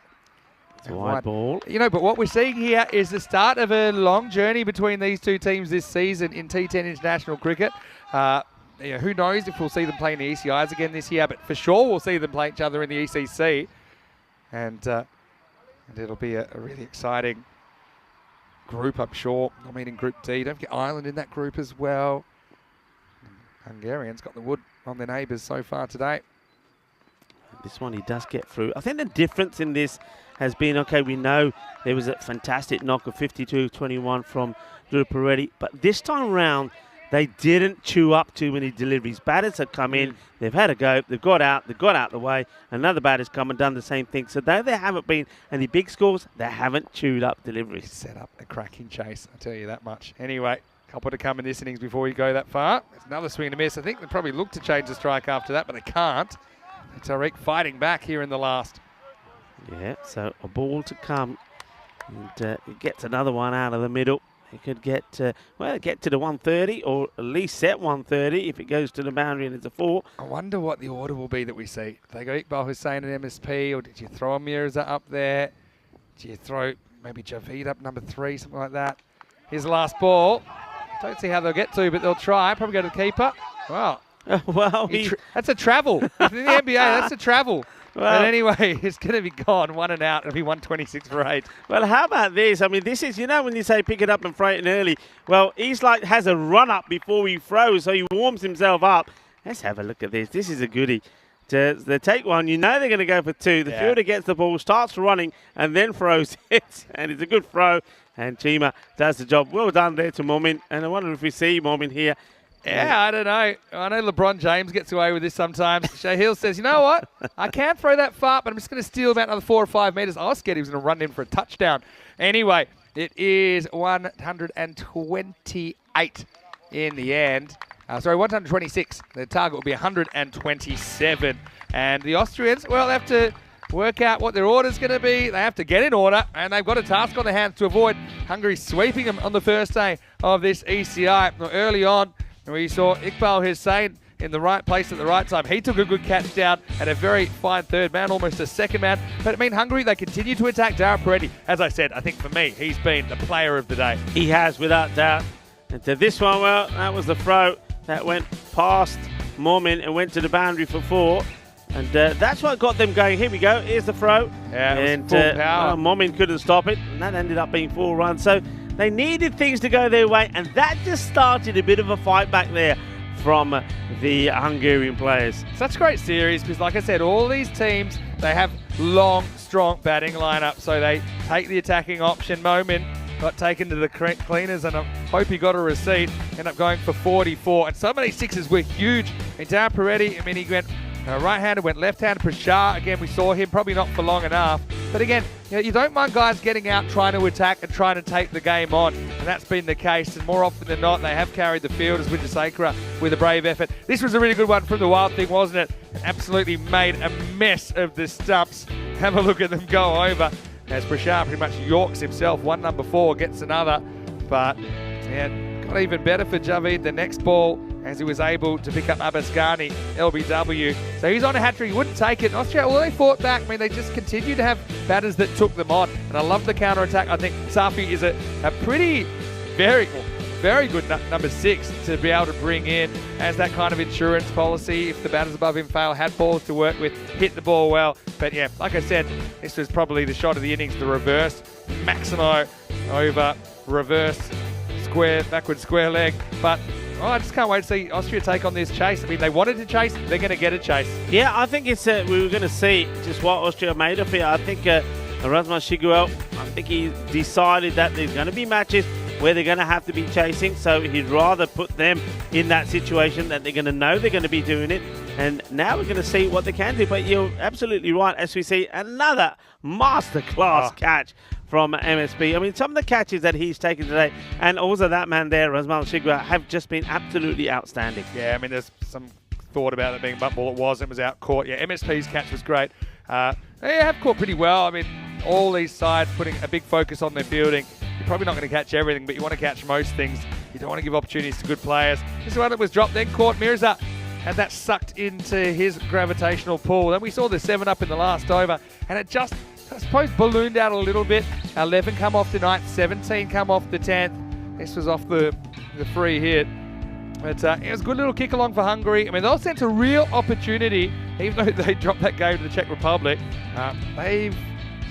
It's a wide ball. You know, but what we're seeing here is the start of a long journey between these 2 teams this season in T10 international cricket. Who knows if we'll see them play in the ECIs again this year, but for sure we'll see them play each other in the ECC. and it'll be a really exciting group, I'm sure. I mean, in Group D, don't forget Ireland in that group as well. Hungarians got the wood on their neighbours so far today. This one he does get through. I think the difference in this has been, okay, we know there was a fantastic knock of 52-21 from Drew Peretti, but this time round, they didn't chew up too many deliveries. Batters have come in, they've had a go, they've got out the way. Another batter's come and done the same thing. So though there haven't been any big scores, they haven't chewed up deliveries. Set up a cracking chase, I'll tell you that much. Anyway, couple to come in this innings before you go that far. There's another swing and a miss. I think they probably look to change the strike after that, but they can't. Tariq fighting back here in the last. Yeah, so a ball to come. And he gets another one out of the middle. He could get get to the 130 or at least set 130 if it goes to the boundary and it's a 4. I wonder what the order will be that we see. They go Iqbal Hussain and MSP, or did you throw Mirza up there? Do you throw maybe Javeed up number 3, something like that? Here's the last ball. Don't see how they'll get to, but they'll try. Probably go to the keeper. Wow. Well, that's a travel. In the NBA, that's a travel. Well, but anyway, it's going to be gone, 1 and out. It'll be 126 for 8. Well, how about this? I mean, this is, you know, when you say pick it up and throw it in early. Well, he's like has a run up before he throws, so he warms himself up. Let's have a look at this. This is a goodie. They take one. You know they're going to go for 2. The fielder gets the ball, starts running, and then throws it. And it's a good throw. And Chima does the job. Well done there to Momin. And I wonder if we see Momin here. Yeah, I don't know. I know LeBron James gets away with this sometimes. Shahil says, you know what? I can't throw that far, but I'm just going to steal about another 4 or 5 metres. I was scared he was going to run in for a touchdown. Anyway, it is 128 in the end. 126. The target will be 127. And the Austrians, well, they have to work out what their order's going to be. They have to get in order, and they've got a task on their hands to avoid Hungary sweeping them on the first day of this ECI. Early on, we saw Iqbal Hussain in the right place at the right time. He took a good catch down and a very fine third man, almost a second man. But I mean, Hungary, they continue to attack Dara Peretti. As I said, I think for me, he's been the player of the day. He has, without doubt. And to this one, well, that was the throw that went past Momin and went to the boundary for 4. And that's what got them going. Here we go. Here's the throw. Yeah, and full power. Momin couldn't stop it, and that ended up being 4 runs. So they needed things to go their way, and that just started a bit of a fight back there from the Hungarian players. Such a great series because, like I said, all these teams, they have long, strong batting lineup, so they take the attacking option. Momin got taken to the cleaners, and I hope he got a receipt. Ended up going for 44, and so many sixes were huge. And Dara Peretti, I mean, he went right-handed, went left-handed. Prashar, again, we saw him, probably not for long enough. But again, you don't mind guys getting out, trying to attack and trying to take the game on. And that's been the case. And more often than not, they have carried the fielders with Jasakra with a brave effort. This was a really good one from the Wild Thing, wasn't it? Absolutely made a mess of the stumps. Have a look at them go over. As Prashar pretty much yorks himself. One number 4 gets another. But, yeah, got even better for Javeed the next ball, as he was able to pick up Abbasghani, LBW. So he's on a hat-trick. He wouldn't take it. And Austria, well, they fought back. I mean, they just continued to have batters that took them on. And I love the counter-attack. I think Safi is a pretty, very good number 6 to be able to bring in as that kind of insurance policy. If the batters above him fail, had balls to work with, hit the ball well. But yeah, like I said, this was probably the shot of the innings, the reverse. Maximo over reverse square, backward square leg. But I just can't wait to see Austria take on this chase. I mean, they wanted to chase, they're going to get a chase. Yeah, I think it's we were going to see just what Austria made of it. I think Razman Shiguel, I think he decided that there's going to be matches where they're going to have to be chasing, so he'd rather put them in that situation that they're going to know they're going to be doing it. And now we're going to see what they can do. But you're absolutely right, as we see another masterclass catch from MSP. I mean, some of the catches that he's taken today, and also that man there, Razman Shigwa, have just been absolutely outstanding. Yeah, I mean, there's some thought about it being butt ball. It was out caught. Yeah, MSP's catch was great. They have caught pretty well. I mean, all these sides putting a big focus on their fielding. You're probably not going to catch everything, but you want to catch most things. You don't want to give opportunities to good players. This is one that was dropped, then caught. Mirza had that sucked into his gravitational pull. Then we saw the 7 up in the last over, and it just, I suppose, ballooned out a little bit. 11 come off the 9th, 17 come off the 10th. This was off the free hit. But it was a good little kick along for Hungary. I mean, they'll sense a real opportunity even though they dropped that game to the Czech Republic, they've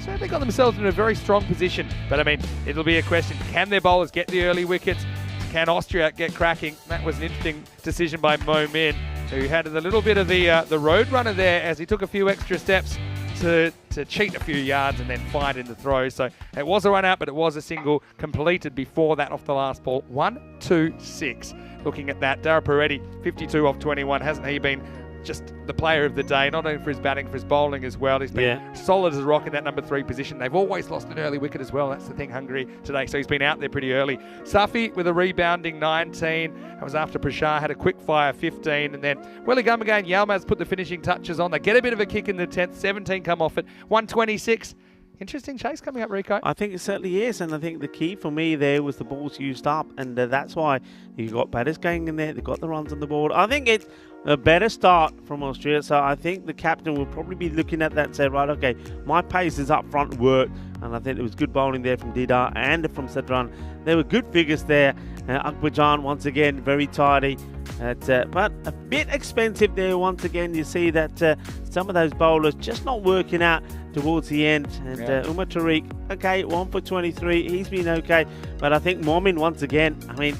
certainly got themselves in a very strong position. But I mean, it'll be a question, can their bowlers get the early wickets? Can Austria get cracking? That was an interesting decision by Mo Min, who had a little bit of the road runner there as he took a few extra steps to cheat a few yards and then find in the throw. So it was a run out, but it was a single completed before that off the last ball. 1-2-6. Looking at that, Dara Peretti, 52 off 21. Hasn't he been just the player of the day, not only for his batting, for his bowling as well? He's been solid as a rock in that number 3 position. They've always lost an early wicket as well. That's the thing, Hungary today. So he's been out there pretty early. Safi with a rebounding 19. That was after Prashar had a quick fire 15. And then Willie Gummergan, Yalmaz put the finishing touches on. They get a bit of a kick in the 10th. 17 come off at 126. Interesting chase coming up, Rico. I think it certainly is, and I think the key for me there was the balls used up, and that's why you got batters going in there. They got the runs on the board. I think it's a better start from Australia, so I think the captain will probably be looking at that and say, right, okay, my pace is up front work, and I think there was good bowling there from Didar and from Sadran. There were good figures there. Akbarjan once again very tidy, but a bit expensive there. Once again, you see that some of those bowlers just not working out towards the end. And Umar Tariq, okay, 1 for 23. He's been okay, but I think Momin once again. I mean,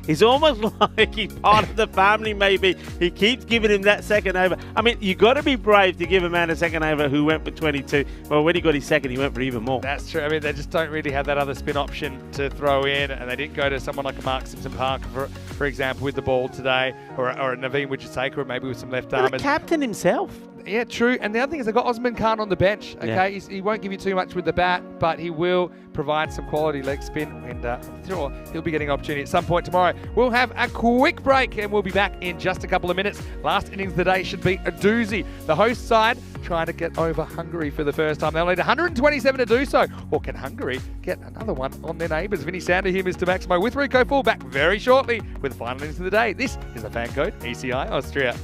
he's almost like he's part of the family. Maybe he keeps giving him that second over. I mean, you got to be brave to give a man a second over who went for 22. Well, when he got his second, he went for even more. That's true. I mean, they just don't really have that other spin option to throw in, and they didn't go to someone like a Mark Simpson Parker, for example, with the ball today, or a Naveen Wijasekar, or maybe with some left armers. The captain himself. Yeah, true. And the other thing is they've got Osman Khan on the bench. Okay, he won't give you too much with the bat, but he will provide some quality leg spin, and I'm sure he'll be getting an opportunity at some point tomorrow. We'll have a quick break, and we'll be back in just a couple of minutes. Last innings of the day should be a doozy. The host side trying to get over Hungary for the first time. They'll need 127 to do so. Or can Hungary get another one on their neighbours? Vinny Sander here, Mr. Maximo, with Rico Full, back very shortly with the final innings of the day. This is the Fan Code ECI Austria.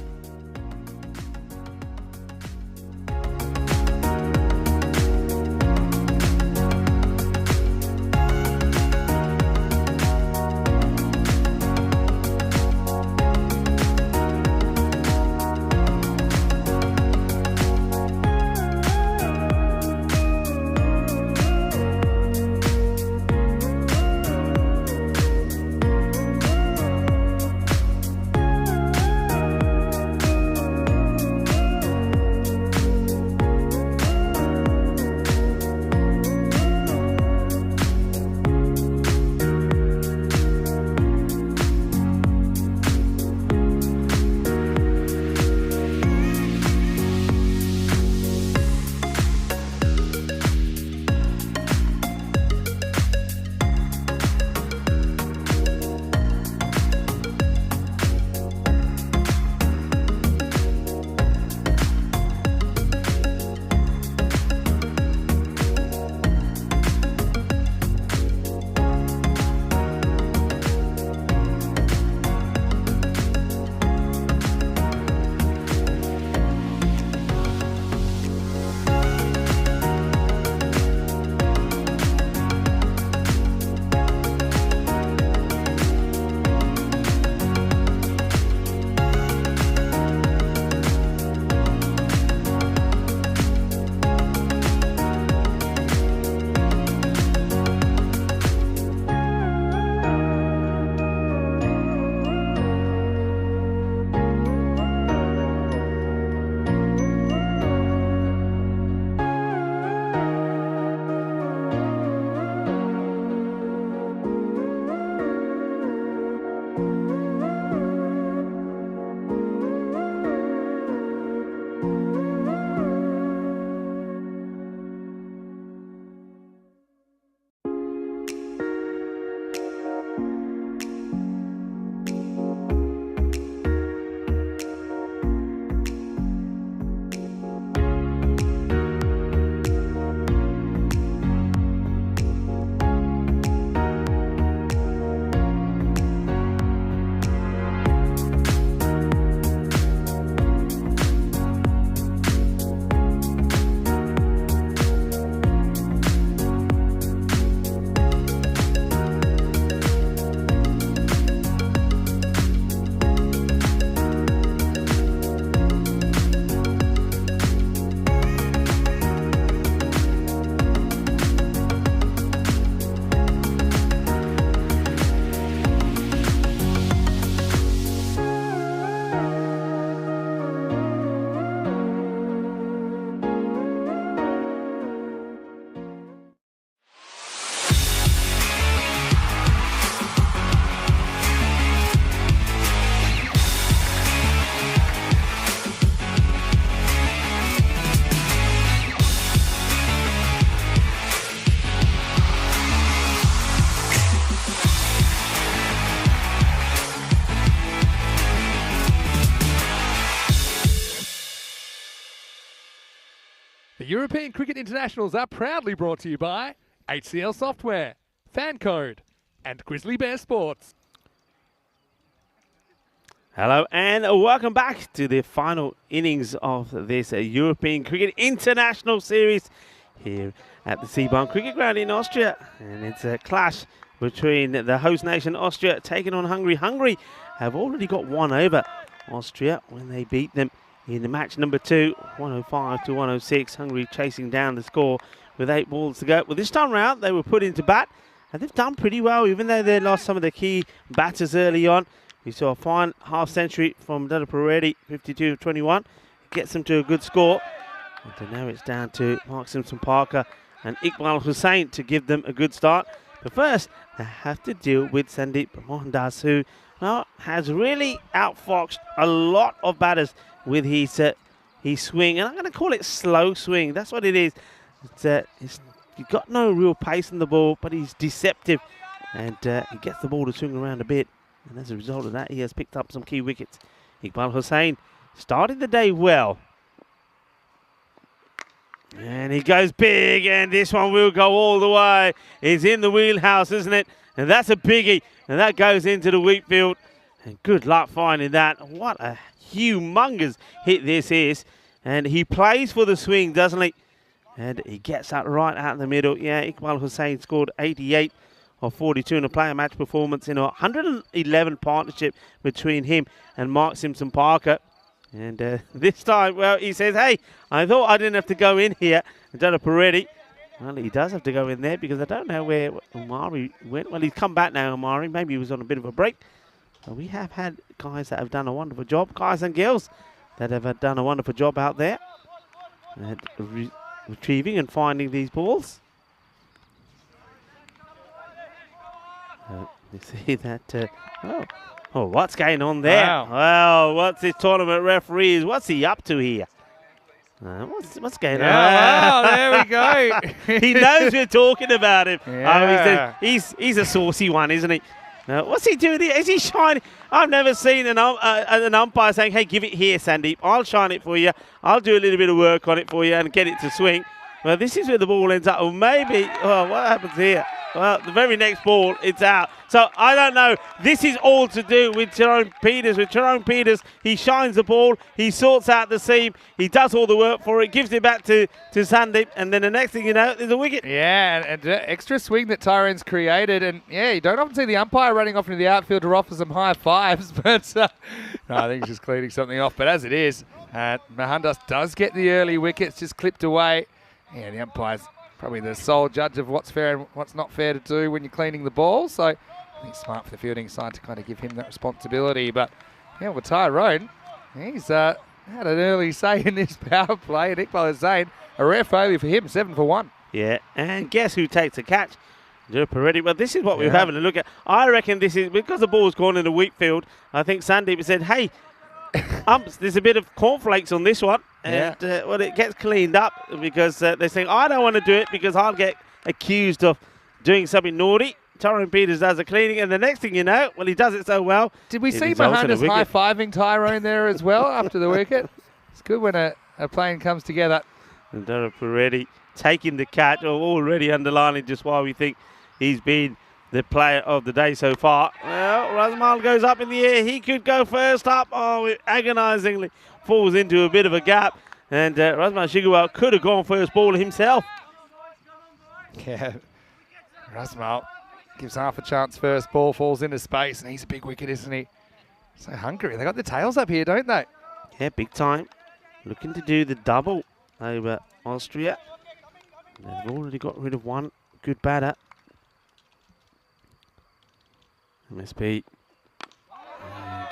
European Cricket Internationals are proudly brought to you by HCL Software, Fancode, and Grizzly Bear Sports. Hello and welcome back to the final innings of this European Cricket International Series here at the Seaborn Cricket Ground in Austria. And it's a clash between the host nation Austria taking on Hungary. Hungary have already got one over Austria when they beat them in the match number 2, 105 to 106. Hungary chasing down the score with 8 balls to go. Well, this time round they were put into bat and they've done pretty well, even though they lost some of the key batters early on. We saw a fine half century from Dada Peredi, 52-21. Gets them to a good score. And now it's down to Mark Simpson-Parker and Iqbal Hussain to give them a good start. But first, they have to deal with Sandeep Mohandas, who has really outfoxed a lot of batters with his swing. And I'm going to call it slow swing. That's what it is. He's got no real pace in the ball, but he's deceptive. And he gets the ball to swing around a bit. And as a result of that, he has picked up some key wickets. Iqbal Hussain started the day well. And he goes big, and this one will go all the way. It's in the wheelhouse, isn't it? And that's a biggie. And that goes into the wheat field. And good luck finding that. What a humongous hit this is. And he plays for the swing, doesn't he? And he gets that right out in the middle. Yeah, Iqbal Hussain scored 88 of 42 in a player match performance in a 111 partnership between him and Mark Simpson-Parker. And this time, well, he says, hey, I thought I didn't have to go in here. And Dada Peredi, well, he does have to go in there because I don't know where Omari went. Well, he's come back now, Omari. Maybe he was on a bit of a break. But we have had guys that have done a wonderful job, guys and girls that have done a wonderful job out there at retrieving and finding these balls. You see that? Oh, what's going on there? Wow. Well, what's this tournament referees? What's he up to here? What's going on? Wow, there we go. He knows we're talking about him. Yeah. He's a saucy one, isn't he? What's he doing here? Is he shining? I've never seen an umpire saying, hey, give it here, Sandeep. I'll shine it for you. I'll do a little bit of work on it for you and get it to swing. Well, this is where the ball ends up. Or maybe, what happens here? Well, the very next ball, it's out. So, I don't know. This is all to do with Jerome Peters. With Jerome Peters, he shines the ball. He sorts out the seam. He does all the work for it. Gives it back to Sandeep. And then the next thing you know, there's a wicket. Yeah, and extra swing that Tyrone's created. And, yeah, you don't often see the umpire running off into the outfield to offer some high fives. But, no, I think he's just cleaning something off. But as it is, Mohandas does get the early wickets, just clipped away. Yeah, the umpire's probably the sole judge of what's fair and what's not fair to do when you're cleaning the ball. So I think it's smart for the fielding side to kind of give him that responsibility. But, yeah, with Tyrone, he's had an early say in this power play. And Iqbal Hussain, a rare failure for him, 7 for 1. Yeah, and guess who takes a catch? Dada Peredi. Well, this is what we're having a look at. I reckon this is, because the ball's gone in the wheat field, I think Sandeep said, hey, there's a bit of cornflakes on this one. And, well, it gets cleaned up because they're saying, I don't want to do it because I'll get accused of doing something naughty. Tyrone Peters does the cleaning, and the next thing you know, well, he does it so well. Did we see Mohandas high-fiving Tyrone there as well after the wicket? It's good when a plane comes together. And Dada Peredi taking the catch, already underlining just why we think he's been the player of the day so far. Well, Razmal goes up in the air. He could go first up. Oh, it agonisingly falls into a bit of a gap. And Razmal Shigewal could have gone first ball himself. Yeah, Razmal gives half a chance first ball, falls into space, and he's a big wicket, isn't he? So Hungary, they got the tails up here, don't they? Yeah, big time. Looking to do the double over Austria. They've already got rid of one good batter. MSP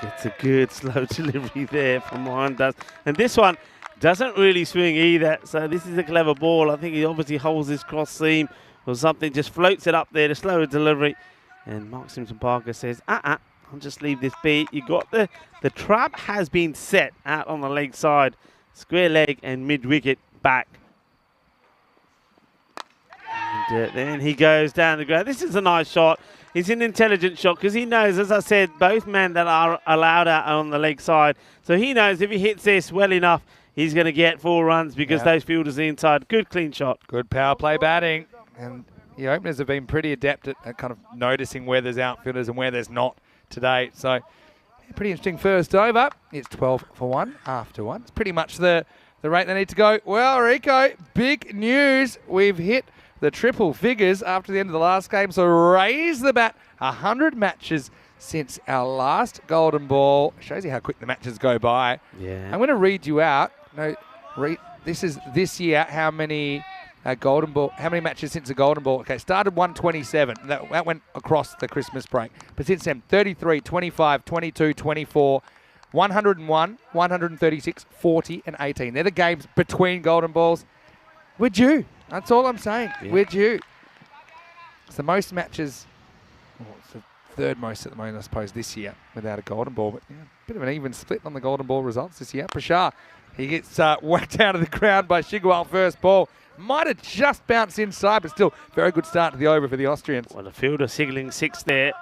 gets a good slow delivery there from Mohandas. And this one doesn't really swing either. So this is a clever ball. I think he obviously holds his cross seam or something, just floats it up there to slow delivery. And Mark Simpson-Parker says, I'll just leave this be. You got the trap has been set out on the leg side. Square leg and mid-wicket back. And then he goes down the ground. This is a nice shot. It's an intelligent shot because he knows, as I said, both men that are allowed out on the leg side. So he knows if he hits this well enough, he's going to get 4 runs because Yeah. those fielders are inside. Good clean shot. Good power play batting. And the openers have been pretty adept at kind of noticing where there's outfielders and where there's not today. So pretty interesting first over. It's 12 for 1 after 1. It's pretty much the rate they need to go. Well, Rico, big news. We've hit the triple figures after the end of the last game. So raise the bat. 100 matches since our last golden ball. Shows you how quick the matches go by. Yeah. I'm going to read you out. No, this is this year. How many golden ball? How many matches since the golden ball? Okay, started 127. That went across the Christmas break. But since then, 33, 25, 22, 24, 101, 136, 40, and 18. They're the games between golden balls. We're due. That's all I'm saying. Yeah. We're due. It's the most matches. Well, it's the third most at the moment, I suppose, this year without a golden ball. But yeah, bit of an even split on the golden ball results this year. Prashar, he gets whacked out of the ground by Shigwell first ball. Might have just bounced inside, but still very good start to the over for the Austrians. Well, the fielder signaling 6 there.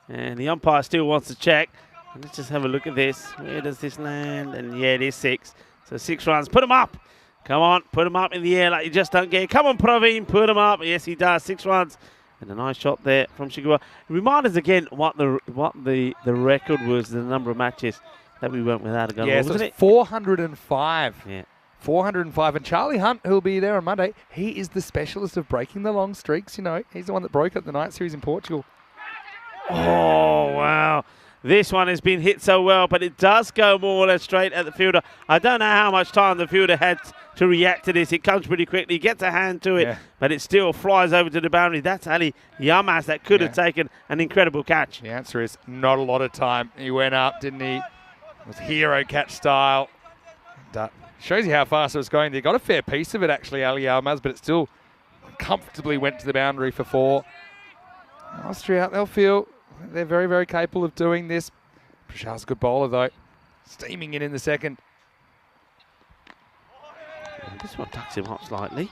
And the umpire still wants to check. And let's just have a look at this. Where does this land? And yeah, it is 6. So 6 runs. Put them up. Come on. Put them up in the air like you just don't get. Come on, Praveen. Put them up. Yes, he does. 6 runs. And a nice shot there from Shigwell. Remind us again what the record was, the number of matches that we went without a goal. Yeah, so it's 405. Yeah. 405. And Charlie Hunt, who'll be there on Monday, he is the specialist of breaking the long streaks. You know, he's the one that broke up the night series in Portugal. Oh, wow. This one has been hit so well, but it does go more or less straight at the fielder. I don't know how much time the fielder had to react to this. It comes pretty quickly, gets a hand to it, but it still flies over to the boundary. That's Ali Yamas that could have taken an incredible catch. The answer is not a lot of time. He went up, didn't he? It was hero catch style. And, shows you how fast it was going. They got a fair piece of it, actually, Ali Yamas, but it still comfortably went to the boundary for 4. Austria, they'll feel they're very, very capable of doing this. Prashar's a good bowler, though. Steaming in the second. This one tucks him up slightly.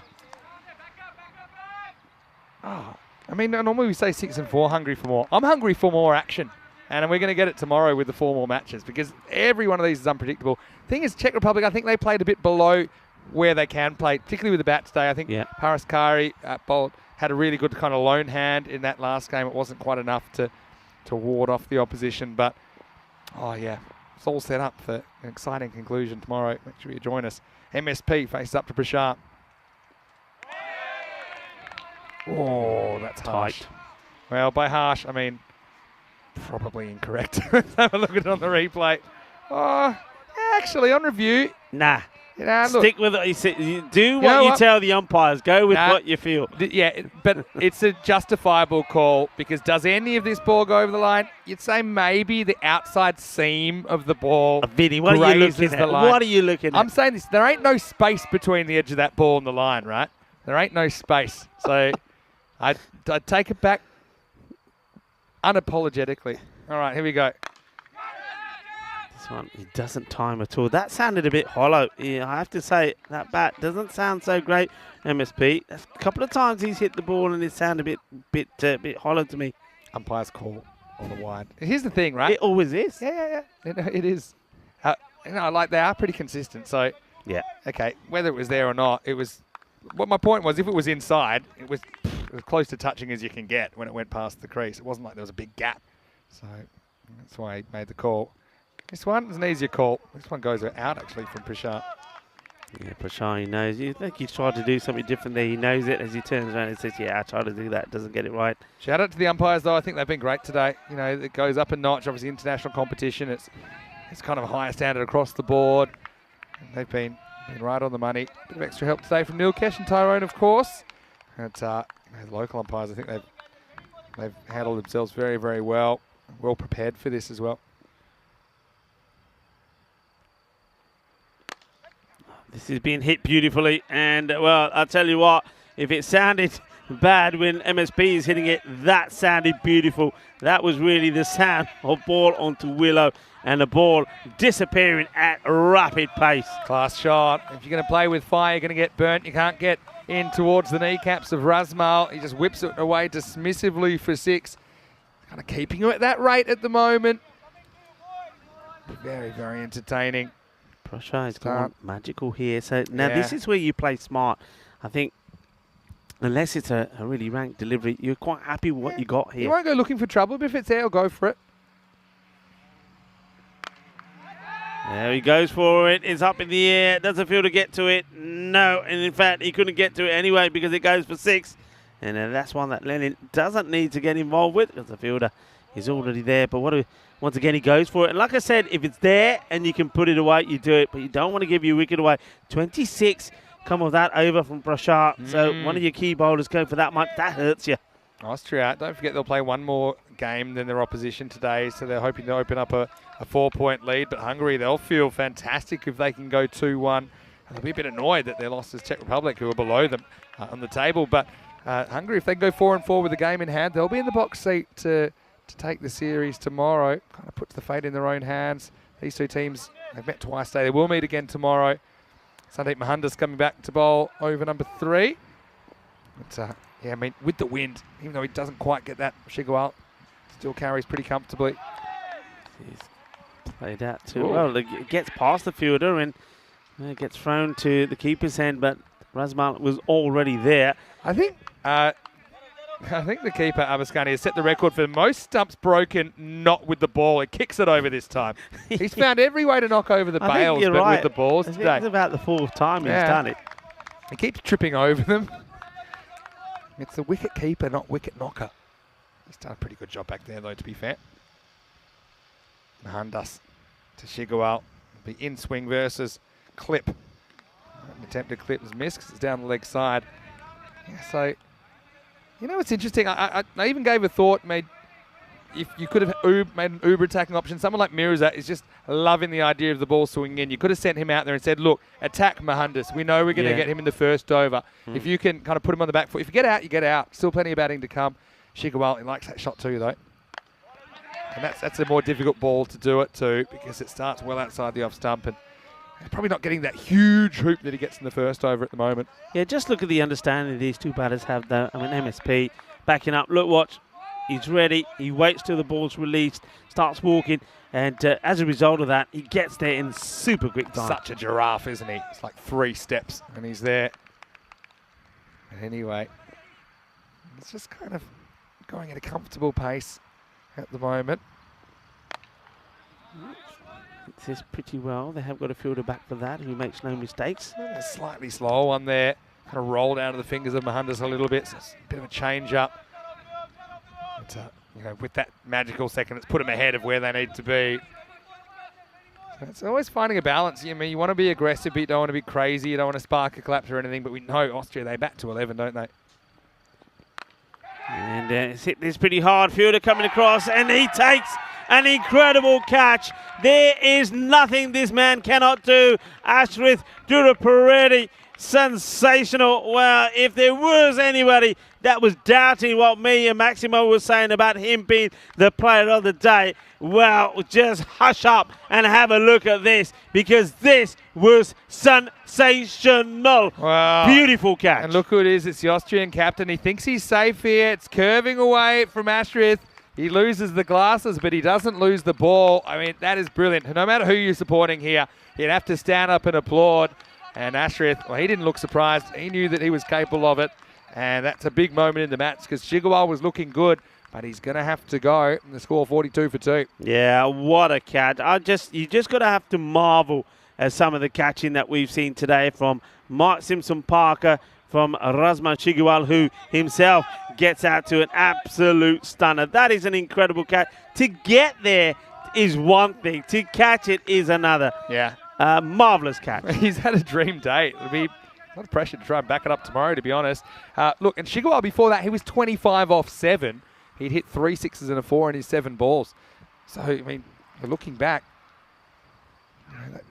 I mean, normally we say 6 and 4, hungry for more. I'm hungry for more action. And we're going to get it tomorrow with the 4 more matches because every one of these is unpredictable. Thing is, Czech Republic, I think they played a bit below where they can play, particularly with the bat today. I think Paraskari bowled, had a really good kind of lone hand in that last game. It wasn't quite enough to ward off the opposition. But, it's all set up for an exciting conclusion tomorrow. Make sure you join us. MSP faces up to Prashar. Oh, that's harsh. Well, by harsh, I mean probably incorrect. Let's have a look at it on the replay. Oh, actually, on review. Nah. Look, stick with it. You do what you tell the umpires. Go with what you feel. But it's a justifiable call because does any of this ball go over the line? You'd say maybe the outside seam of the ball. Vinny, what are you looking at? What are you looking at? I'm saying this. There ain't no space between the edge of that ball and the line, right? There ain't no space. So I'd take it back unapologetically. All right, here we go. One. He doesn't time at all. That sounded a bit hollow. Yeah, I have to say, that bat doesn't sound so great, MSP. A couple of times he's hit the ball and it sounded a bit hollow to me. Umpire's call on the wide. Here's the thing, right? It always is. Yeah. It is. They are pretty consistent. So, okay, whether it was there or not, it was... What my point was, if it was inside, it was close to touching as you can get when it went past the crease. It wasn't like there was a big gap. So, that's why he made the call. This one is an easier call. This one goes out, actually, from Prashar. Yeah, Prashar, he knows. You think he's tried to do something different there. He knows it as he turns around and says, I tried to do that. Doesn't get it right. Shout out to the umpires, though. I think they've been great today. You know, it goes up a notch. Obviously, international competition. It's kind of a higher standard across the board. And they've been right on the money. Bit of extra help today from Nilkesh and Tyrone, of course. And the local umpires, I think they've handled themselves very, very well. Well prepared for this as well. This is being hit beautifully, and well, I'll tell you what, if it sounded bad when MSP is hitting it, that sounded beautiful. That was really the sound of ball onto Willow, and the ball disappearing at rapid pace. Class shot. If you're going to play with fire, you're going to get burnt. You can't get in towards the kneecaps of Razmal. He just whips it away dismissively for 6. Kind of keeping him at that rate at the moment. Very, very entertaining. Pressure has Start. gone magical here. So now this is where you play smart. I think unless it's a really ranked delivery, you're quite happy with what you got here. You won't go looking for trouble, but if it's there, he'll go for it. There he goes for it. It's up in the air. Doesn't feel to get to it. No, and in fact, he couldn't get to it anyway because it goes for 6. And that's one that Lennon doesn't need to get involved with because the fielder is already there. But once again, he goes for it. And like I said, if it's there and you can put it away, you do it. But you don't want to give your wicket away. 26 come of that over from Prashant. So one of your key bowlers going for that much. That hurts you. Austria, don't forget they'll play one more game than their opposition today. So they're hoping to open up a 4-point lead. But Hungary, they'll feel fantastic if they can go 2-1. And they'll be a bit annoyed that they lost to Czech Republic, who are below them on the table. But Hungary, if they can go 4-4 with the game in hand, they'll be in the box seat to take the series tomorrow. Kind of puts the fate in their own hands. These two teams, they've met twice today. They will meet again tomorrow. Sandeep Mahandas coming back to bowl over number 3. But, yeah, I mean, with the wind, even though he doesn't quite get that, Shigawal still carries pretty comfortably. He's played out too well. It gets past the fielder and it gets thrown to the keeper's hand, but Razmal was already there. I think the keeper, Abaskani, has set the record for most stumps broken not with the ball. He kicks it over this time. He's found every way to knock over the bails, but with the balls today. It's about the 4th time he's done it. He keeps tripping over them. It's the wicket keeper, not wicket knocker. He's done a pretty good job back there, though, to be fair. Mahandas to Shigawal. The in swing versus clip. An attempted clip was missed because it's down the leg side. Yeah, so, you know, it's interesting. I even gave a thought, if you could have made an uber attacking option. Someone like Mirza is just loving the idea of the ball swinging in. You could have sent him out there and said, look, attack Mahandas. We know we're going to get him in the first over. If you can kind of put him on the back foot. If you get out, you get out. Still plenty of batting to come. Shigawal, he likes that shot too, though. And that's a more difficult ball to do it to because it starts well outside the off stump. And he's probably not getting that huge hoop that he gets in the first over at the moment. Yeah, just look at the understanding these two batters have, though. I mean, MSP backing up. Look, watch. He's ready. He waits till the ball's released, starts walking, and as a result of that, he gets there in super quick time. Such a giraffe, isn't he? It's like 3 steps, and he's there. But anyway, it's just kind of going at a comfortable pace at the moment. It says pretty well. They have got a fielder back for that who makes no mistakes. A slightly slower one there. Kind of rolled out of the fingers of Mahandas a little bit. So it's a bit of a change up. But, you know, with that magical second, it's put them ahead of where they need to be. So it's always finding a balance. I mean, you want to be aggressive, but you don't want to be crazy. You don't want to spark a collapse or anything. But we know Austria, they bat to 11, don't they? And it's hit this pretty hard. Fielder coming across, and he takes an incredible catch. There is nothing this man cannot do. Ashrith Duraparedi, sensational. Well, if there was anybody that was doubting what me and Maximo was saying about him being the player of the day, well, just hush up and have a look at this, because this was sensational. Wow. Beautiful catch. And look who it is. It's the Austrian captain. He thinks he's safe here. It's curving away from Ashrith. He loses the glasses, but he doesn't lose the ball. I mean, that is brilliant. No matter who you're supporting here, you'd have to stand up and applaud. And Ashrith, well, he didn't look surprised. He knew that he was capable of it. And that's a big moment in the match because Shigawal was looking good, but he's going to have to go. And the score 42 for 2. Yeah, what a catch. You just got to have to marvel at some of the catching that we've seen today from Mark Simpson-Parker, from Razmal Shigawal, who himself gets out to an absolute stunner. That is an incredible catch. To get there is one thing. To catch it is another. Yeah. Marvellous catch. He's had a dream day. It'll be a lot of pressure to try and back it up tomorrow, to be honest. Look, and Shigawal before that, he was 25 off 7. He'd hit 3 sixes and a 4 in his 7 balls. So, I mean, looking back,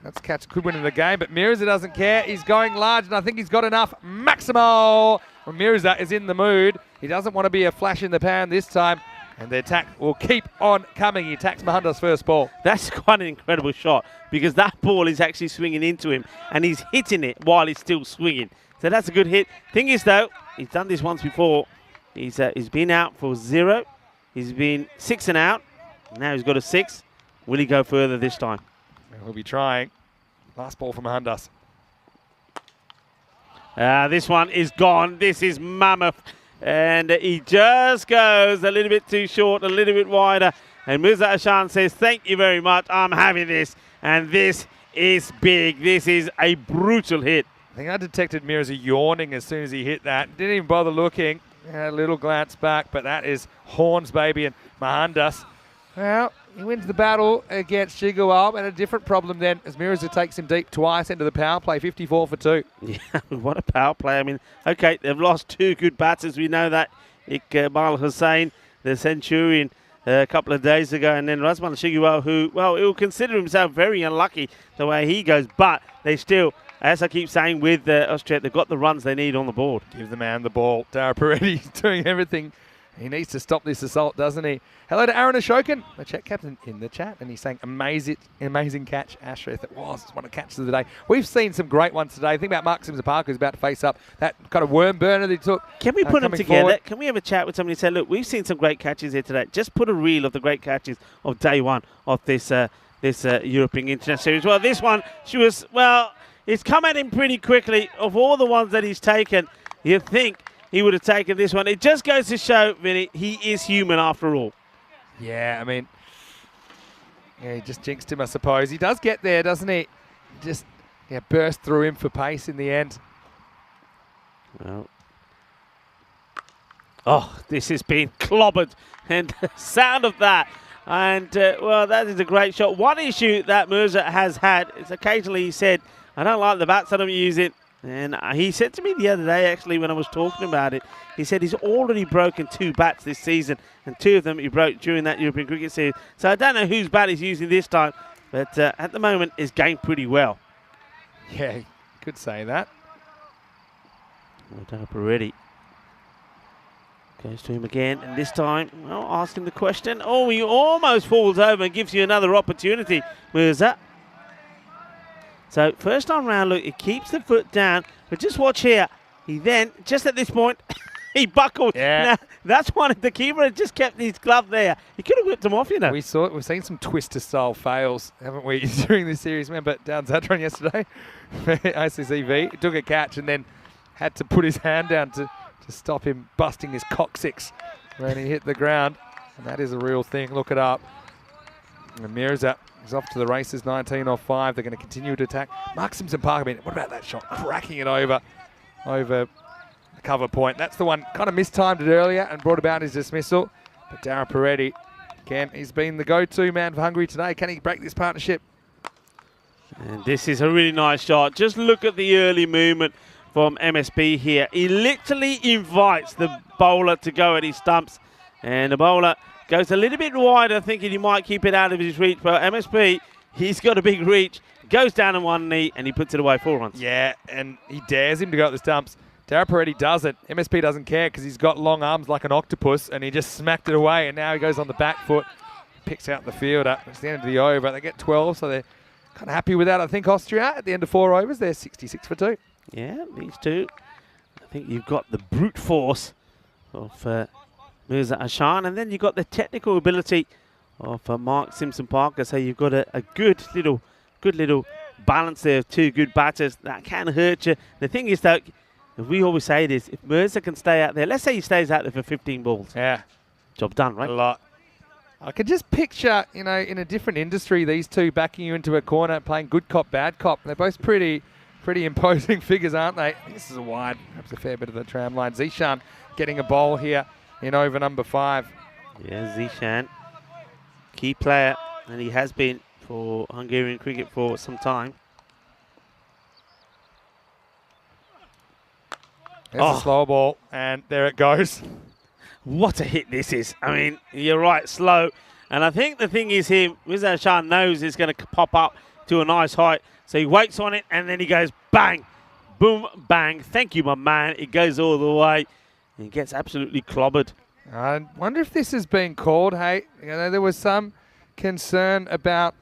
that's a catch could win in the game, but Mirza doesn't care. He's going large, and I think he's got enough. Maximo! Well, Mirza is in the mood. He doesn't want to be a flash in the pan this time, and the attack will keep on coming. He attacks Mahandas' first ball. That's quite an incredible shot, because that ball is actually swinging into him, and he's hitting it while he's still swinging. So that's a good hit. Thing is, though, he's done this once before. He's been out for 0. He's been 6 and out. Now he's got a 6. Will he go further this time? He'll be trying. Last ball from Hundas. This one is gone. This is mammoth. And he just goes a little bit too short, a little bit wider. And Mirza Ashan says, thank you very much. I'm having this. And this is big. This is a brutal hit. I think I detected Mirza yawning as soon as he hit that. Didn't even bother looking. Had a little glance back, but that is horns, baby. And Mohandas, well, he wins the battle against Chigual, and a different problem then as Mirza takes him deep twice into the power play, 54 for 2. Yeah, what a power play. I mean, okay, they've lost 2 good batters. We know that. Iqbal Hussain, the Centurion, a couple of days ago, and then Razman Chigual, who, well, he'll consider himself very unlucky the way he goes, but they still, as I keep saying with Austria, they've got the runs they need on the board. Give the man the ball. Dara Peretti's doing everything. He needs to stop this assault, doesn't he? Hello to Aaron Ashokan, the Czech captain, in the chat, and he's saying, amazing catch, Ashraf. It was one of the catches of the day. We've seen some great ones today. Think about Mark Simser-Parker, who's about to face up that kind of worm burner that he took. Can we put them together? Forward. Can we have a chat with somebody and say, look, we've seen some great catches here today. Just put a reel of the great catches of day one of this European International Series. Well, this one, it's come at him pretty quickly. Of all the ones that he's taken, you'd think he would have taken this one. It just goes to show, Vinny, he is human after all. Yeah, I mean, yeah, he just jinxed him, I suppose. He does get there, doesn't he? Just burst through him for pace in the end. Well, this has been clobbered, and the sound of that. And, that is a great shot. One issue that Mirza has had is occasionally he said, I don't like the bats that I'm using. And he said to me the other day, actually, when I was talking about it, he said he's already broken 2 bats this season, and 2 of them he broke during that European Cricket Series. So I don't know whose bat he's using this time, but at the moment, it's going pretty well. Yeah, you could say that. Peretti goes to him again, and this time, asking the question. Oh, he almost falls over and gives you another opportunity. Where's that? So first time round, look, he keeps the foot down, but just watch here. He then, just at this point, he buckled. Yeah. Now, that's one of the keeper had just kept his glove there. He could have whipped him off, you know. We've seen some twister-style fails, haven't we, during this series? Remember down Zadron yesterday? ICCV, he took a catch and then had to put his hand down to stop him busting his coccyx when he hit the ground. And that is a real thing. Look it up. And Mirza is off to the races, 19 off 5. They're going to continue to attack. Mark Simpson-Parker, what about that shot? Cracking it over the cover point. That's the one, kind of mistimed it earlier and brought about his dismissal. But Dara Peretti, again, he's been the go-to man for Hungary today. Can he break this partnership? And this is a really nice shot. Just look at the early movement from MSB here. He literally invites the bowler to go at his stumps. And the bowler goes a little bit wider, thinking he might keep it out of his reach. But MSB, he's got a big reach. Goes down on one knee, and he puts it away 4 runs. Yeah, and he dares him to go at the stumps. Dara Peretti doesn't. MSP doesn't care because he's got long arms like an octopus, and he just smacked it away, and now he goes on the back foot, picks out the fielder. It's the end of the over. They get 12, so they're kind of happy with that. I think Austria, at the end of 4 overs, they're 66 for 2. Yeah, these two. I think you've got the brute force of Mirza Ashan, and then you've got the technical ability of Mark Simpson-Parker. So you've got a good little balance there of 2 good batters that can hurt you. The thing is, though, we always say this: if Mirza can stay out there, let's say he stays out there for 15 balls. Yeah. Job done, right? A lot. I could just picture, in a different industry, these two backing you into a corner, playing good cop, bad cop. They're both pretty imposing figures, aren't they? This is a wide, perhaps a fair bit of the tram line. Zishan getting a bowl here in over number 5. Yeah, Zishan, key player, and he has been for Hungarian cricket for some time. There's a slow ball, and there it goes. What a hit this is. I mean, you're right, slow. And I think the thing is here, Mirza Ashan knows it's going to pop up to a nice height. So he waits on it, and then he goes bang, boom, bang. Thank you, my man. It goes all the way. And he gets absolutely clobbered. I wonder if this has been called. Hey, there was some concern about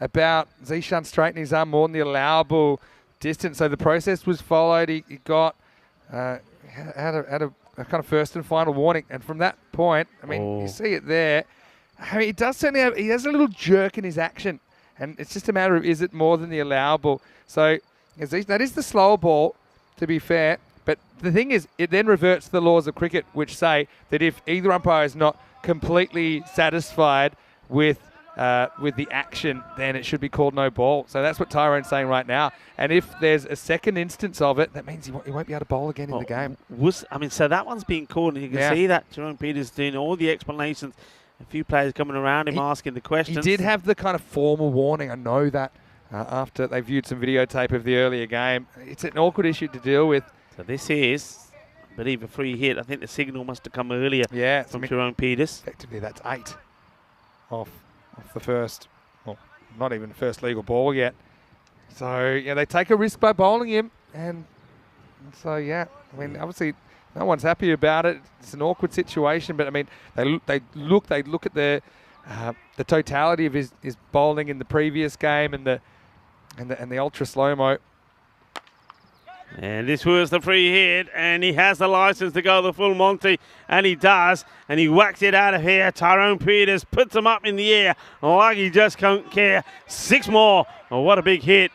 Zishan straightening his arm more than the allowable distance. So the process was followed. He got had a kind of first and final warning. And from that point, I mean, you see it there. I mean, he does certainly he has a little jerk in his action. And it's just a matter of, is it more than the allowable? So that is the slower ball, to be fair. But the thing is, it then reverts to the laws of cricket, which say that if either umpire is not completely satisfied with the action, then it should be called no ball. So that's what Tyrone's saying right now. And if there's a second instance of it, that means he won't be able to bowl again in the game. So that one's being called, and you can see that Jerome Peters doing all the explanations. A few players coming around him asking the questions. He did have the kind of formal warning. I know that after they viewed some videotape of the earlier game. It's an awkward issue to deal with. So this is, I believe, a free hit. I think the signal must have come earlier from Jerome Peters. Effectively, that's 8 off the first, well, not even the first legal ball yet. So, they take a risk by bowling him. And so, I mean, obviously, no one's happy about it. It's an awkward situation, but I mean, they look at the totality of his bowling in the previous game and the ultra slow-mo. And this was the free hit, and he has the license to go the full Monty, and he does, and he whacks it out of here. Tyrone Peters puts him up in the air like he just don't care. 6 more. Oh, what a big hit.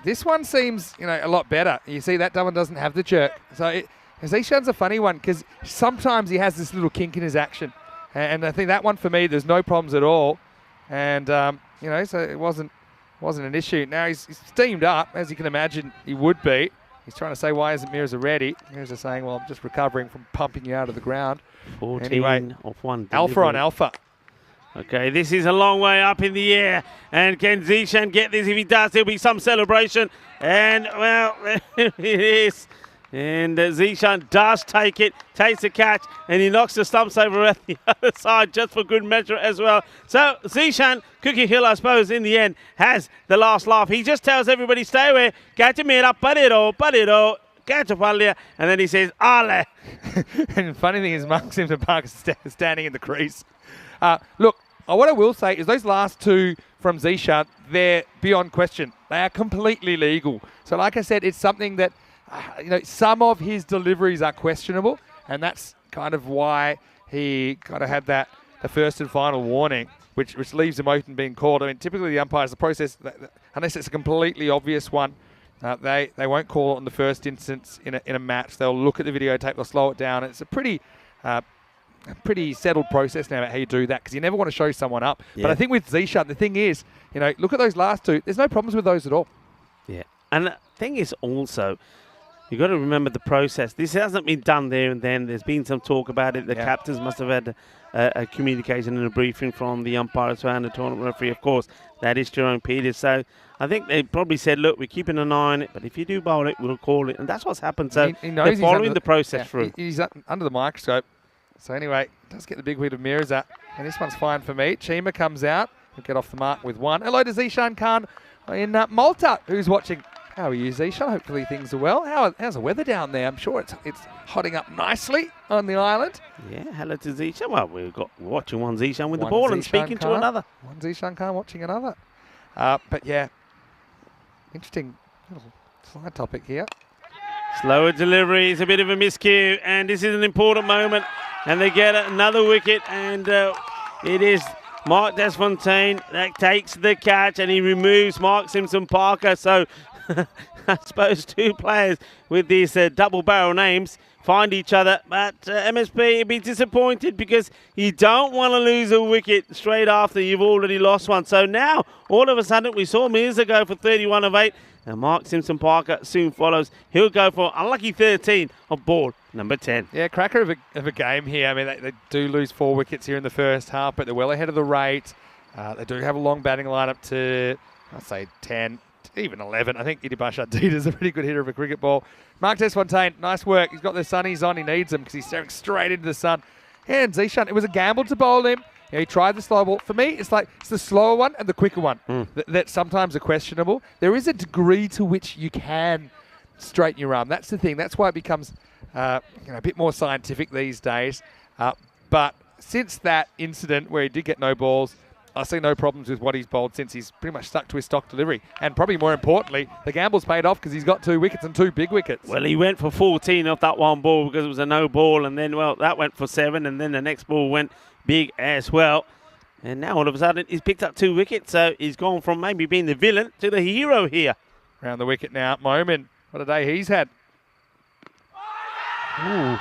This one seems, a lot better. You see, that one doesn't have the jerk. So Zishan's a funny one because sometimes he has this little kink in his action. And I think that one for me, there's no problems at all. And, so it wasn't an issue. Now he's steamed up, as you can imagine he would be. He's trying to say, why isn't Mirza ready? Mirza saying, well, I'm just recovering from pumping you out of the ground. 14 anyway, off one. Alpha on alpha. Okay, this is a long way up in the air. And can Zishan get this? If he does, there'll be some celebration. And, well, it is. And Zishan does take it, takes the catch, and he knocks the stumps over at the other side just for good measure as well. So Zishan, Cookie Hill, I suppose, in the end, has the last laugh. He just tells everybody, stay away, catch me up, padiro, catch a palia, and then he says, ale. And the funny thing is, Mark Simpson Parker is standing in the crease. Look, what I will say is those last 2 from Zishan, they're beyond question. They are completely legal. So like I said, it's something that some of his deliveries are questionable, and that's kind of why he kind of had the first and final warning, which leaves him open being called. I mean, typically the umpires, the process, unless it's a completely obvious one, they won't call it on the first instance in a match. They'll look at the videotape, they'll slow it down. It's a pretty settled process now about how you do that, because you never want to show someone up. Yeah. But I think with Zishan, the thing is, look at those last 2. There's no problems with those at all. Yeah, and the thing is also, you've got to remember the process. This hasn't been done there and then. There's been some talk about it. The captains must have had a communication and a briefing from the umpires and the tournament referee, of course. That is Jerome Peters. So I think they probably said, look, we're keeping an eye on it, but if you do bowl it, we'll call it. And that's what's happened. So they're following the process through. He's under the microscope. So anyway, does get the big hit of Mirza. And this one's fine for me. Chima comes out. He'll get off the mark with 1. Hello to Zishan Khan in Malta, who's watching. How are you, Zishan? Hopefully things are well. How's the weather down there? I'm sure it's hotting up nicely on the island. Yeah, hello to Zishan. Well, we're watching one Zishan with the ball and speaking to another. One Zishan Khan watching another. But yeah, interesting little side topic here. Slower delivery is a bit of a miscue, and this is an important moment. And they get another wicket, and it is Mark Desfontaine that takes the catch, and he removes Mark Simpson Parker. So I suppose 2 players with these double barrel names find each other, but MSP will be disappointed because you don't want to lose a wicket straight after you've already lost one. So now, all of a sudden, we saw Mirza go for 31 of 8, and Mark Simpson Parker soon follows. He'll go for unlucky 13 of ball number 10. Yeah, cracker of a game here. I mean, they do lose 4 wickets here in the first half, but they're well ahead of the rate. They do have a long batting lineup to, I'd say, 10. Even 11. I think Idibasha Deed is a pretty good hitter of a cricket ball. Mark Desfontaine, nice work. He's got the sunnies on. He needs them because he's staring straight into the sun. And Zishan, it was a gamble to bowl him. He tried the slow ball. For me, it's the slower one and the quicker one that sometimes are questionable. There is a degree to which you can straighten your arm. That's the thing. That's why it becomes a bit more scientific these days. But since that incident where he did get no balls, I see no problems with what he's bowled since. He's pretty much stuck to his stock delivery. And probably more importantly, the gamble's paid off because he's got 2 wickets and 2 big wickets. Well, he went for 14 off that one ball because it was a no ball. And then, well, that went for 7. And then the next ball went big as well. And now all of a sudden he's picked up 2 wickets, so he's gone from maybe being the villain to the hero here. Around the wicket now, Momin. What a day he's had. Ooh.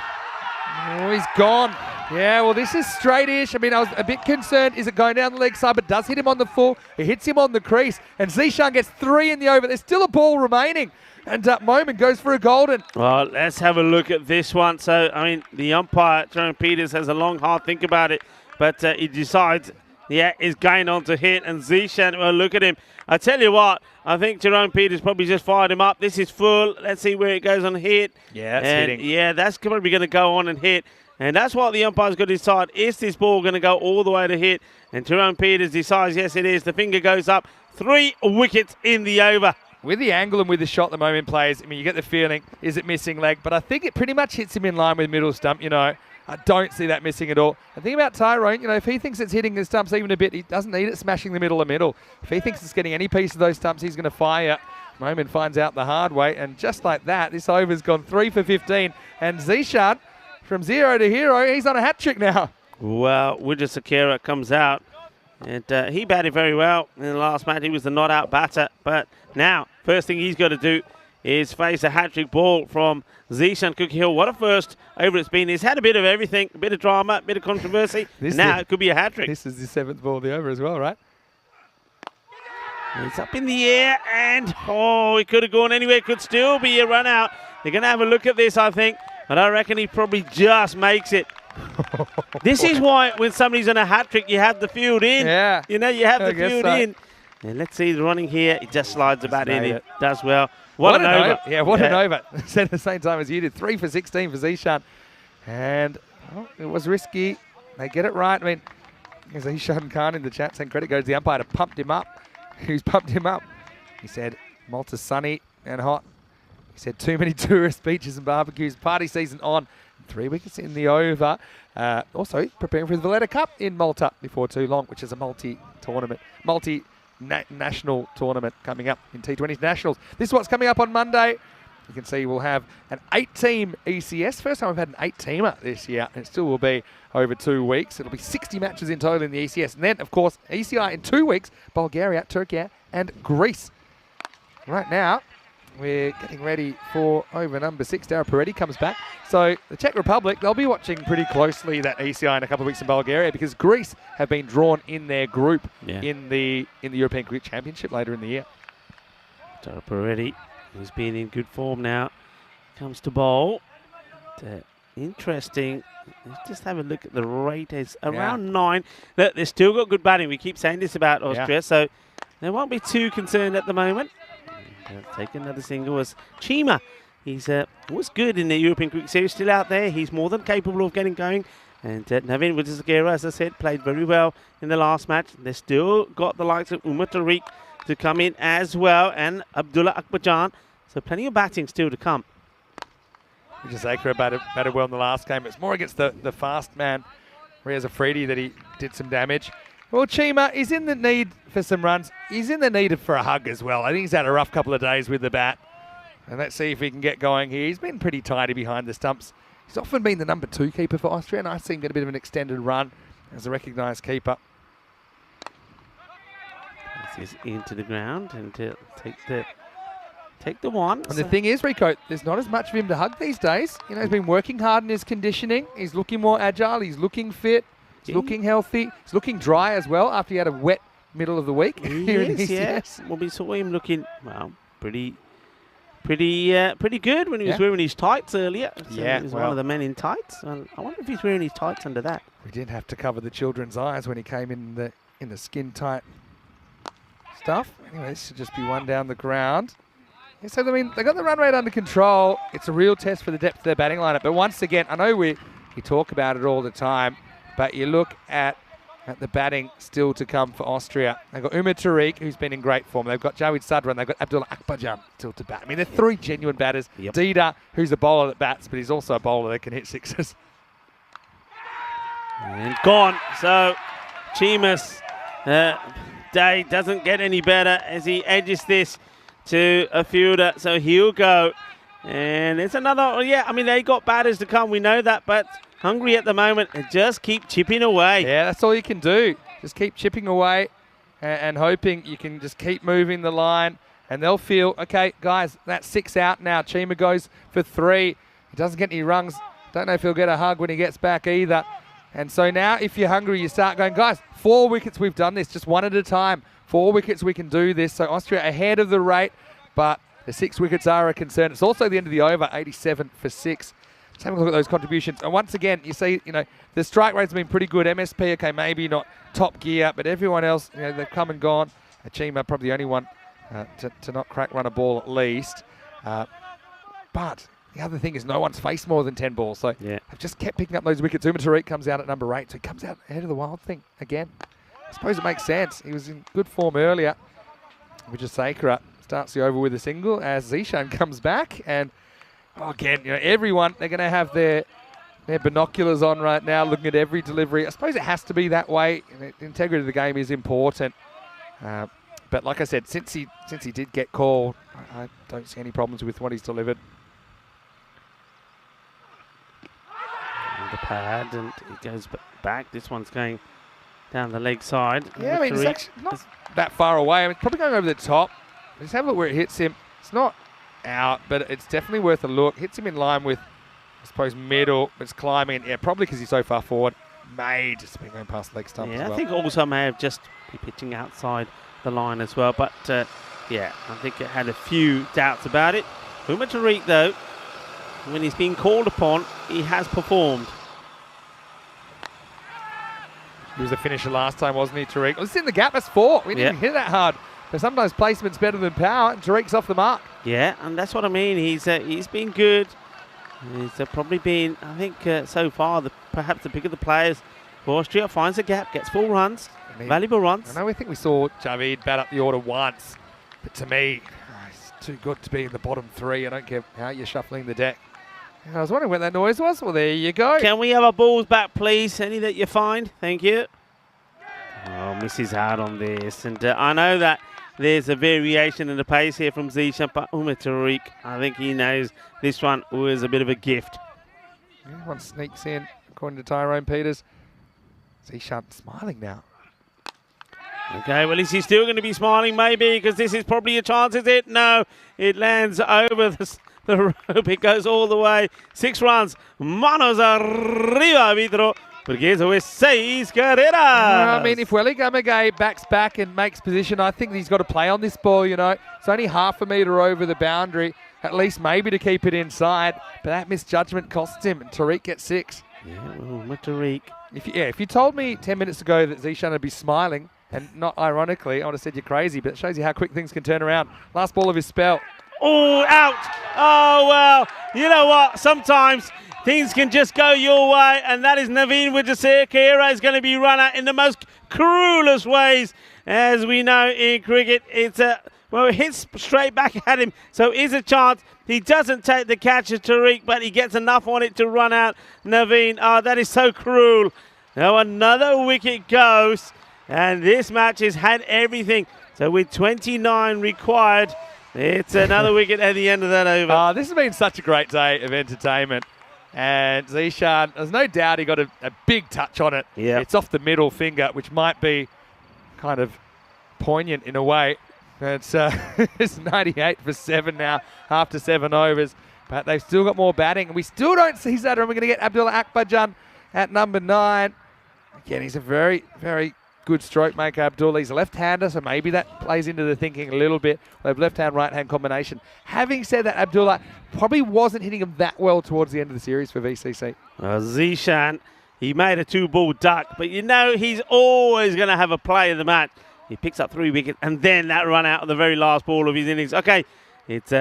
Oh, he's gone. Yeah, well, this is straight-ish. I mean, I was a bit concerned. Is it going down the leg side? But does hit him on the full. It hits him on the crease. And Zishan gets 3 in the over. There's still a ball remaining. And Momin goes for a golden. Well, let's have a look at this one. So, I mean, the umpire, Jerome Peters, has a long, hard think about it. But he decides, yeah, he's going on to hit. And Zishan, well, look at him. I tell you what, I think Jerome Peters probably just fired him up. This is full. Let's see where it goes on hit. Yeah, that's hitting. Yeah, that's probably going to go on and hit. And that's what the umpire's got to decide. Is this ball going to go all the way to hit? And Jerome Peters decides, yes, it is. The finger goes up. 3 wickets in the over. With the angle and with the shot the Momin plays, I mean, you get the feeling, is it missing leg? But I think it pretty much hits him in line with middle stump, you know. I don't see that missing at all. The thing about Tyrone, you know, if he thinks it's hitting the stumps even a bit, he doesn't need it smashing the middle of middle. If he thinks it's getting any piece of those stumps, he's going to fire. Momin finds out the hard way. And just like that, this over's gone 3 for 15. And Zishan, from 0 to hero, he's on a hat trick now. Well, Widja Sakira comes out. And he batted very well in the last match. He was the not-out batter. But now, first thing he's got to do is face a hat-trick ball from Zishan Cookie Hill. What a first over it's been. He's had a bit of everything, a bit of drama, a bit of controversy. Now it could be a hat-trick. This is the 7th ball of the over as well, right? It's up in the air, and oh, it could have gone anywhere. Could still be a run out. They're going to have a look at this, I think. But I reckon he probably just makes it. This is why when somebody's on a hat-trick, you have the field in. Yeah. You know, you have the field so. in. And let's see the running here. He just slides the bat in. It does well. What an over. Yeah, what an over. Said at the same time as you did. 3 for 16 for Zishan. And it was risky. They get it right. I mean, Zishan Khan in the chat saying credit goes to the umpire to pumped him up. Who's pumped him up? He said, Malta's sunny and hot. He said, too many tourist beaches and barbecues. Party season on. 3 wickets in the over. Also preparing for the Valletta Cup in Malta before too long, which is a multi-national tournament coming up in T20 Nationals. This is what's coming up on Monday. You can see we'll have an 8-team ECS. First time we've had an 8-teamer this year, and it still will be over 2 weeks. It'll be 60 matches in total in the ECS. And then, of course, ECI in 2 weeks, Bulgaria, Turkey, and Greece. Right now, we're getting ready for over number 6. Dara Peretti comes back. So the Czech Republic, they'll be watching pretty closely that ECI in a couple of weeks in Bulgaria because Greece have been drawn in their group in the European Cricket Championship later in the year. Dara Peretti, who's been in good form now, comes to bowl. Interesting. Let's just have a look at the rate. It's around 9. Look, they've still got good batting. We keep saying this about Austria, so they won't be too concerned at the moment. Take another single was Chima. He's was good in the European Cricket Series, still out there. He's more than capable of getting going. And Navin Wijasekera, as I said, played very well in the last match. They've still got the likes of Umar Tariq to come in as well, and Abdullah Akbarjan. So plenty of batting still to come. Wijasekera batted well in the last game. It's more against the fast man, Riaz Afridi, that he did some damage. Well, Chima is in the need for some runs. He's in the need for a hug as well. I think he's had a rough couple of days with the bat. And let's see if he can get going here. He's been pretty tidy behind the stumps. He's often been the number 2 keeper for Austria, and I see him get a bit of an extended run as a recognised keeper. This is into the ground and take the one. And the thing is, Rico, there's not as much of him to hug these days. You know, he's been working hard in his conditioning. He's looking more agile. He's looking fit. He's looking healthy. He's looking dry as well after he had a wet middle of the week here in the ECS. Yes. Well, we saw him looking, well, pretty good when he was wearing his tights earlier. So he was one of the men in tights. I wonder if he's wearing his tights under that. We did have to cover the children's eyes when he came in the skin tight stuff. Anyway, this should just be one down the ground. Yeah, so I mean, they got the run rate under control. It's a real test for the depth of their batting lineup. But once again, I know we talk about it all the time, but you look at the batting still to come for Austria. They've got Umar Tariq, who's been in great form. They've got Jawid Sadra, and they've got Abdullah Akbarjan still to bat. I mean, they're 3 genuine batters. Dida, who's a bowler that bats, but he's also a bowler that can hit sixes. And gone. So Chima's day doesn't get any better as he edges this to a fielder. So he'll go. And it's another, I mean, they got batters to come. We know that, but hungry at the moment and just keep chipping away. Yeah, that's all you can do. just keep chipping away and hoping you can just keep moving the line. And they'll feel, okay, guys, that's 6 out now. Chima goes for 3. He doesn't get any rungs. Don't know if he'll get a hug when he gets back either. And so now, if you're hungry, you start going, guys, 4 wickets, we've done this, just one at a time. 4 wickets, we can do this. So Austria ahead of the rate, but the 6 wickets are a concern. It's also the end of the over, 87 for 6. Just having a look at those contributions. And once again, you see, the strike rate's been pretty good. MSP, okay, maybe not top gear, but everyone else, they've come and gone. Chima, probably the only one to not run a ball at least. But the other thing is no one's faced more than 10 balls. So they've just kept picking up those wickets. Tariq comes out at number 8. So he comes out ahead of the Wild thing again. I suppose it makes sense. He was in good form earlier. Vijayasakara starts the over with a single as Zishan comes back. And again, everyone, they're going to have their binoculars on right now, looking at every delivery. I suppose it has to be that way. The integrity of the game is important. But like I said, since he did get called, I don't see any problems with what he's delivered. And the pad, and he goes back. This one's going down the leg side. Yeah, I mean, it's actually not that far away. I mean, probably going over the top. Just have a look where it hits him. It's not out, but it's definitely worth a look. Hits him in line with, I suppose, middle. It's climbing. Yeah, probably because he's so far forward. May just be going past leg stump as well. I think also may have just be pitching outside the line as well. But, I think it had a few doubts about it. Tariq, though, when he's been called upon, he has performed. He was the finisher last time, wasn't he, Tariq? Well, it's in the gap. That's 4. We didn't hit that hard. But sometimes placement's better than power, and Tariq's off the mark. Yeah, and that's what I mean. He's been good. He's probably been, I think, so far, perhaps the bigger the players. Austria finds a gap, gets 4 runs, valuable runs. I think we saw Javid bat up the order once, but to me, he's too good to be in the bottom 3. I don't care how you're shuffling the deck. I was wondering where that noise was. Well, there you go. Can we have our balls back, please? Any that you find? Thank you. Oh, misses out on this. And I know that there's a variation in the pace here from Zishan, but Tariq, I think he knows this one was a bit of a gift. One sneaks in, according to Tyrone Peters. Zishan smiling now. Okay, well, is he still going to be smiling? Maybe, because this is probably a chance, is it? No, it lands over the rope. It goes all the way. 6 runs. Manos arriba, Vitro. Porque eso es 6 carreras. I mean, if Welly Gamagay backs back and makes position, I think he's got to play on this ball, It's only half a metre over the boundary, at least maybe to keep it inside. But that misjudgment costs him, and Tariq gets 6. Yeah, well, Tariq. If you told me 10 minutes ago that Zishan would be smiling, and not ironically, I would have said you're crazy, but it shows you how quick things can turn around. Last ball of his spell. Oh, out. Oh, well, you know what? Sometimes things can just go your way, and that is Naveen Vijayasakara is going to be run out in the most cruelest ways. As we know in cricket, it hits straight back at him, so is a chance. He doesn't take the catch of Tariq, but he gets enough on it to run out Naveen. Oh, that is so cruel. Now another wicket goes, and this match has had everything. So with 29 required, it's another wicket at the end of that over. This has been such a great day of entertainment. And Zishan, there's no doubt he got a big touch on it. Yep. It's off the middle finger, which might be kind of poignant in a way. It's 98 for 7 now after 7 overs. But they've still got more batting. And we still don't see that. And we're going to get Abdullah Akbarjan at number 9. Again, he's a very, very good stroke maker, Abdullah. He's a left-hander, so maybe that plays into the thinking a little bit. They have left-hand, right-hand combination. Having said that, Abdullah probably wasn't hitting him that well towards the end of the series for VCC. Zishan, he made a 2-ball duck, but he's always going to have a play in the match. He picks up 3 wickets, and then that run out of the very last ball of his innings. Okay, it's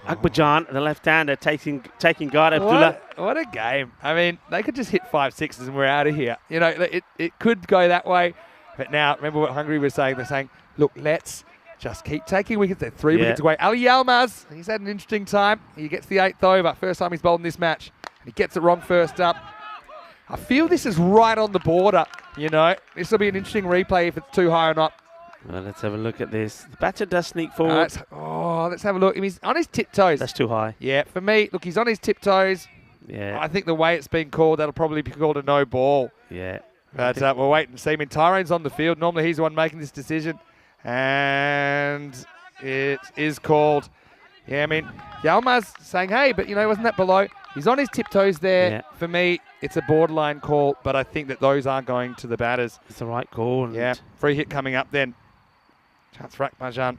Akbarjan, the left-hander, taking guard. Abdullah. What a game. I mean, they could just hit 5 6s and we're out of here. It could go that way. But now, remember what Hungary was saying? They're saying, look, let's just keep taking wickets. They're 3 wickets away. Ali Yilmaz, he's had an interesting time. He gets the 8th over. First time he's bowled in this match. He gets it wrong first up. I feel this is right on the border, This will be an interesting replay if it's too high or not. Well, let's have a look at this. The batter does sneak forward. Let's have a look. He's on his tiptoes. That's too high. Yeah, for me, look, he's on his tiptoes. Yeah. I think the way it's been called, that'll probably be called a no ball. Yeah. But we'll wait and see. I mean, Tyrone's on the field. Normally he's the one making this decision. And it is called. Yeah, I mean, Yalmar's saying, hey, but, wasn't that below? He's on his tiptoes there. Yeah. For me, it's a borderline call, but I think that those are going to the batters. It's the right call. Yeah, free hit coming up then. Chance for Akbarjan.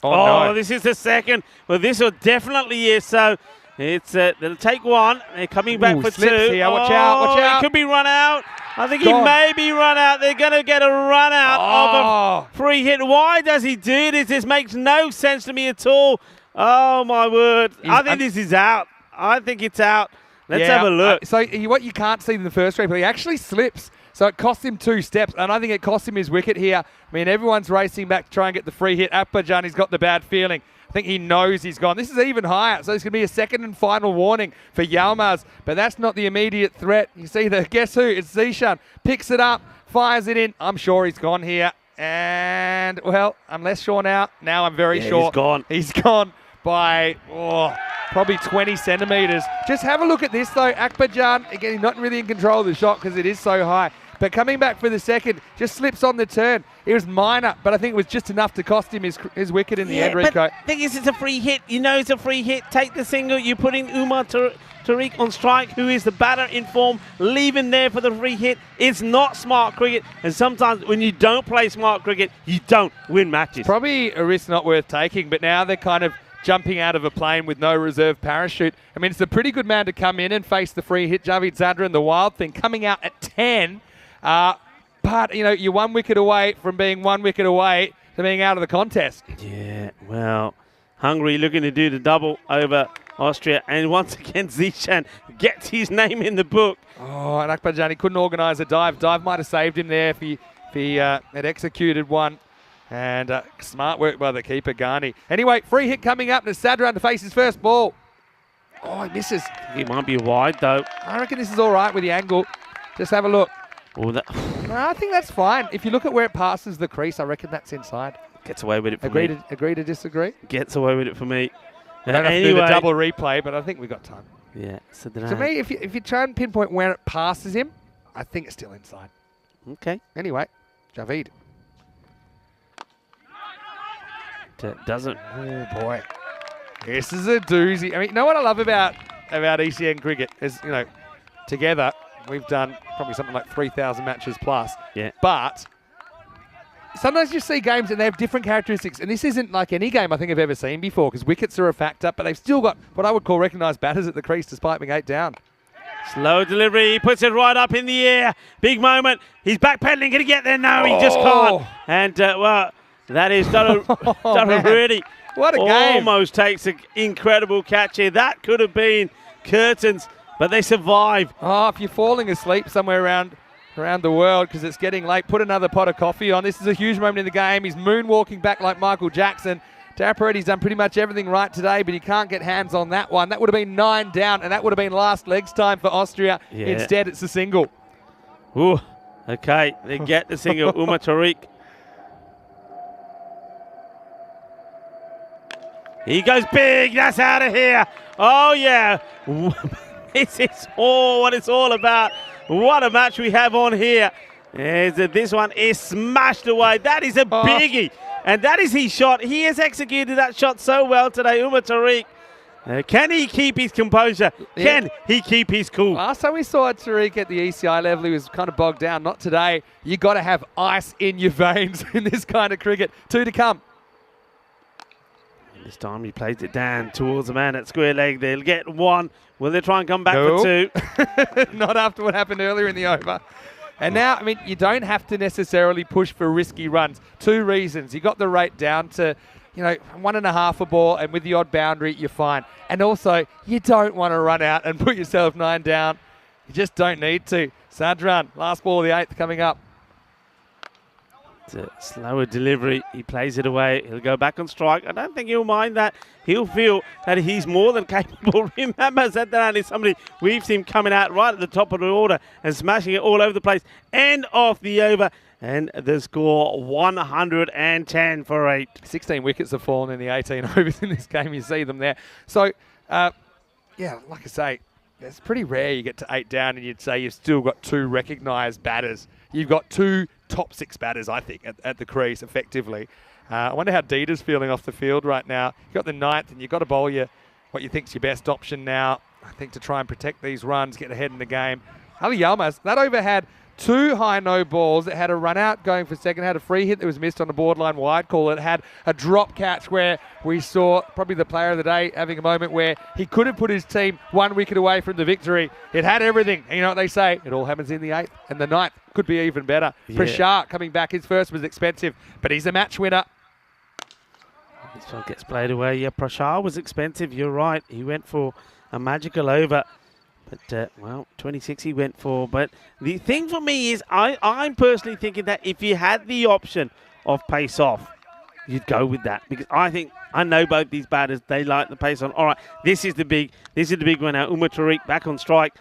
Oh, no. this is the second. Well, this will definitely is. So it's they'll take one. They're coming back for slips two. here. Watch out, watch out. He could be run out. I think Gone. he may be run out. They're going to get a run out of a free hit. Why does he do this? This makes no sense to me at all. Oh, my word. I think this is out. I think it's out. Let's have a look. So what you can't see in the first replay, he actually slips. So it cost him 2 steps, and I think it cost him his wicket here. I mean, everyone's racing back to try and get the free hit. Akbarjan, he's got the bad feeling. I think he knows he's gone. This is even higher, so it's going to be a second and final warning for Yalmaz, but that's not the immediate threat. You see the, guess who? It's Zishan. Picks it up, fires it in. I'm sure he's gone here. And, well, I'm less sure now. Now I'm very sure. He's gone. He's gone by, probably 20 centimetres. Just have a look at this, though. Akbarjan, again, not really in control of the shot because it is so high. But coming back for the second, just slips on the turn. It was minor, but I think it was just enough to cost him his wicket in the end, Rico. But the thing is, it's a free hit. You know it's a free hit. Take the single. You put in Umar Tariq on strike, who is the batter in form. Leave him there for the free hit. It's not smart cricket. And sometimes when you don't play smart cricket, you don't win matches. Probably a risk not worth taking, but now they're kind of jumping out of a plane with no reserve parachute. I mean, it's a pretty good man to come in and face the free hit. Javid Zadran, the wild thing, coming out at 10. But, you're 1 wicket away from being 1 wicket away to being out of the contest. Yeah, well, Hungary looking to do the double over Austria. And once again, Zishan gets his name in the book. Oh, and Akbarjan, he couldn't organise a dive. Dive might have saved him there if he had executed one. And smart work by the keeper, Ghani. Anyway, free hit coming up. And Sadran to face his first ball. Oh, he misses. He might be wide, though. I reckon this is all right with the angle. Just have a look. Oh, No, I think that's fine. If you look at where it passes the crease, I reckon that's inside. gets away with it for Agree me. Agree to disagree? Gets away with it for me. I don't have to do the double replay, but I think we've got time. Yeah. So To me, if you try and pinpoint where it passes him, I think it's still inside. Okay. Anyway, Javid. Doesn't. Oh, boy. This is a doozy. I mean, you know what I love about ECN cricket is, together we've done probably something like 3,000 matches plus. Yeah. But sometimes you see games and they have different characteristics. And this isn't like any game I think I've ever seen before because wickets are a factor, but they've still got what I would call recognised batters at the crease despite being 8 down. Slow delivery. He puts it right up in the air. Big moment. He's backpedaling. Can he get there? No, he just can't. And, that is Durarudi. What a game. Almost takes an incredible catch here. That could have been curtains, but they survive. Oh, if you're falling asleep somewhere around the world because it's getting late, put another pot of coffee on. This is a huge moment in the game. He's moonwalking back like Michael Jackson. Daraparetti's done pretty much everything right today, but he can't get hands on that one. That would have been 9 down, and that would have been last legs time for Austria. Yeah. Instead, it's a single. Ooh, okay. They get the single. Umar Tariq. He goes big. That's out of here. Oh, yeah. This is what it's all about. What a match we have on here. This one is smashed away. That is a biggie. And that is his shot. He has executed that shot so well today, Umar Tariq. Can he keep his composure? Yeah. Can he keep his cool? Last time we saw Tariq at the ECI level, he was kind of bogged down. Not today. You got to have ice in your veins in this kind of cricket. 2 to come. This time he plays it down towards the man at square leg. They'll get 1. Will they try and come back for 2? Not after what happened earlier in the over. And now, I mean, you don't have to necessarily push for risky runs. 2 reasons. You got the rate down to, 1.5 a ball, and with the odd boundary, you're fine. And also, you don't want to run out and put yourself 9 down. You just don't need to. Sadran, last ball of the 8th coming up. It's a slower delivery. He plays it away. He'll go back on strike. I don't think he'll mind that. He'll feel that he's more than capable. Remember, Zadran is somebody we've seen coming out right at the top of the order and smashing it all over the place. End of the over. And the score 110 for 8. 16 wickets have fallen in the 18 overs in this game. You see them there. So, like I say, it's pretty rare you get to 8 down and you'd say you've still got 2 recognised batters. You've got 2 top 6 batters, I think, at the crease, effectively. I wonder how Dita's feeling off the field right now. You've got the 9th, and you've got to bowl what you think's your best option now, I think, to try and protect these runs, get ahead in the game. Ali Yilmaz, that over had 2 high no balls. It had a run out going for second, had a free hit that was missed on a borderline wide call. It had a drop catch where we saw probably the player of the day having a moment where he could have put his team 1 wicket away from the victory. It had everything. And you know what they say? It all happens in the 8th, and the 9th could be even better. Yeah. Prashant coming back. His first was expensive, but he's a match winner. This one gets played away. Yeah, Prashant was expensive. You're right. He went for a magical over. But, well, 26 he went for. But the thing for me is I'm personally thinking that if you had the option of pace off, you'd go with that. Because I know both these batters, they like the pace on. All right, this is the big one now. Umar Tariq back on strike.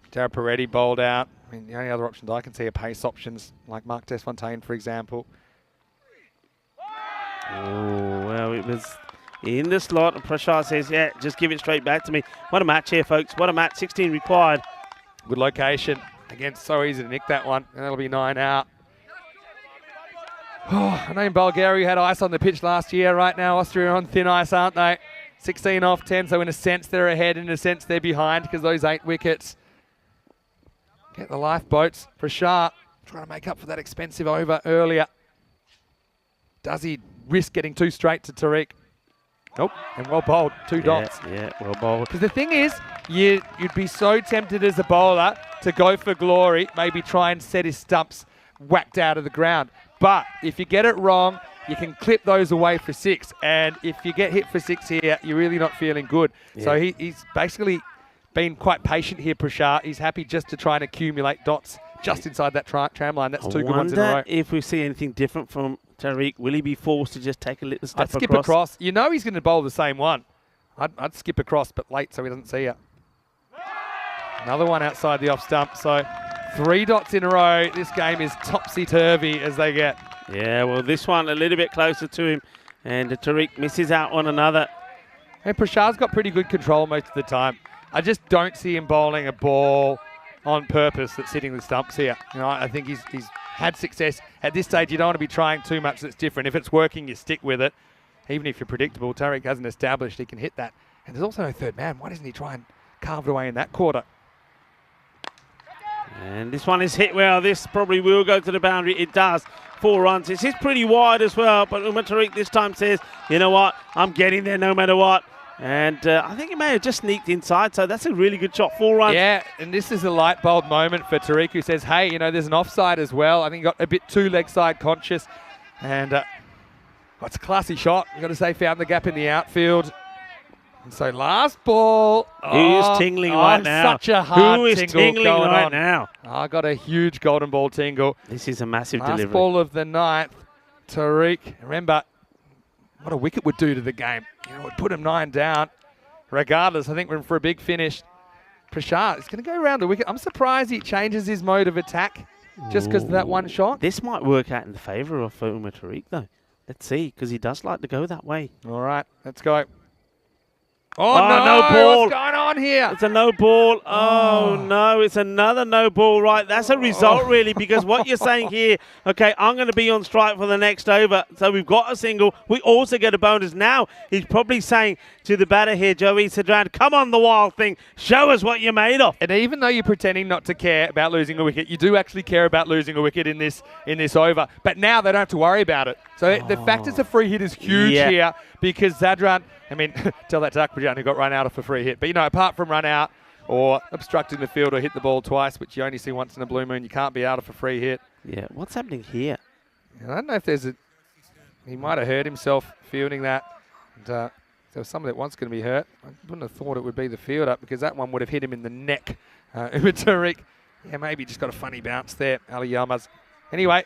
Tara Peretti bowled out. I mean, the only other options I can see are pace options, like Mark Desfontaine, for example. Oh, well, it was in the slot. And Prashant says, yeah, just give it straight back to me. What a match here, folks. What a match. 16 required. Good location. Again, so easy to nick that one. And that'll be 9 out. Oh, I know in Bulgaria you had ice on the pitch last year. Right now, Austria are on thin ice, aren't they? 16 off 10, so in a sense they're ahead. In a sense they're behind because those 8 wickets. Get the lifeboats. Prashant trying to make up for that expensive over earlier. Does he risk getting too straight to Tariq? Nope, and well bowled, 2 dots. Yeah, well bowled. Because the thing is, you'd be so tempted as a bowler to go for glory, maybe try and set his stumps whacked out of the ground. But if you get it wrong, you can clip those away for 6. And if you get hit for 6 here, you're really not feeling good. Yeah. So he's basically been quite patient here, Prashant. He's happy just to try and accumulate dots just inside that tram line. That's 2 good ones in a row. If we see anything different from Tariq, will he be forced to just take a little step across? I'd skip across. You know he's going to bowl the same one. I'd skip across, but late so he doesn't see you. Another one outside the off stump. So 3 dots in a row. This game is topsy-turvy as they get. Yeah, well, this one a little bit closer to him. And Tariq misses out on another. And Prashant's got pretty good control most of the time. I just don't see him bowling a ball on purpose that's hitting the stumps here. You know, I think he's had success. At this stage, you don't want to be trying too much that's different. If it's working, you stick with it. Even if you're predictable, Tariq hasn't established he can hit that. And there's also no third man. Why doesn't he try and carve it away in that quarter? And this one is hit well. This probably will go to the boundary. It does. 4 runs. It's hit pretty wide as well. But Umar Tariq this time says, you know what? I'm getting there no matter what. And I think he may have just sneaked inside, so that's a really good shot. 4 runs. Yeah, and this is a light bulb moment for Tariq, who says, hey, you know, there's an offside as well. I think he got a bit too leg side conscious. And it's a classy shot. You've got to say, found the gap in the outfield. And so last ball. Who is tingling right now? Such a hard Who is tingling right now? I got a huge golden ball tingle. This is a massive delivery. Last ball of the 9th. Tariq, remember, what a wicket would do to the game. You know, it would put him 9 down. Regardless, I think we're in for a big finish. Prashant is going to go around the wicket. I'm surprised he changes his mode of attack just because of that one shot. This might work out in the favour of Umar Tariq, though. Let's see, because he does like to go that way. All right, let's go. Oh, no ball. What's going on here? It's a no ball. Oh, no, it's another no ball. Right, that's a result, really, because what you're saying here, okay, I'm going to be on strike for the next over. So we've got a single. We also get a bonus. Now he's probably saying to the batter here, Joey Sadran, come on, the wild thing. Show us what you're made of. And even though you're pretending not to care about losing a wicket, you do actually care about losing a wicket in this over. But now they don't have to worry about it. So the fact it's a free hit is huge here because Zadran, I mean, tell that to Akbarjan who got run out off a free hit. But, you know, apart from run out or obstructing the field or hit the ball twice, which you only see once in a blue moon, you can't be out of a free hit. Yeah, what's happening here? I don't know if there's he might have hurt himself fielding that. And, there was someone that was going to be hurt. I wouldn't have thought it would be the fielder because that one would have hit him in the neck. Tariq, yeah, maybe just got a funny bounce there, Ali Yilmaz. Anyway,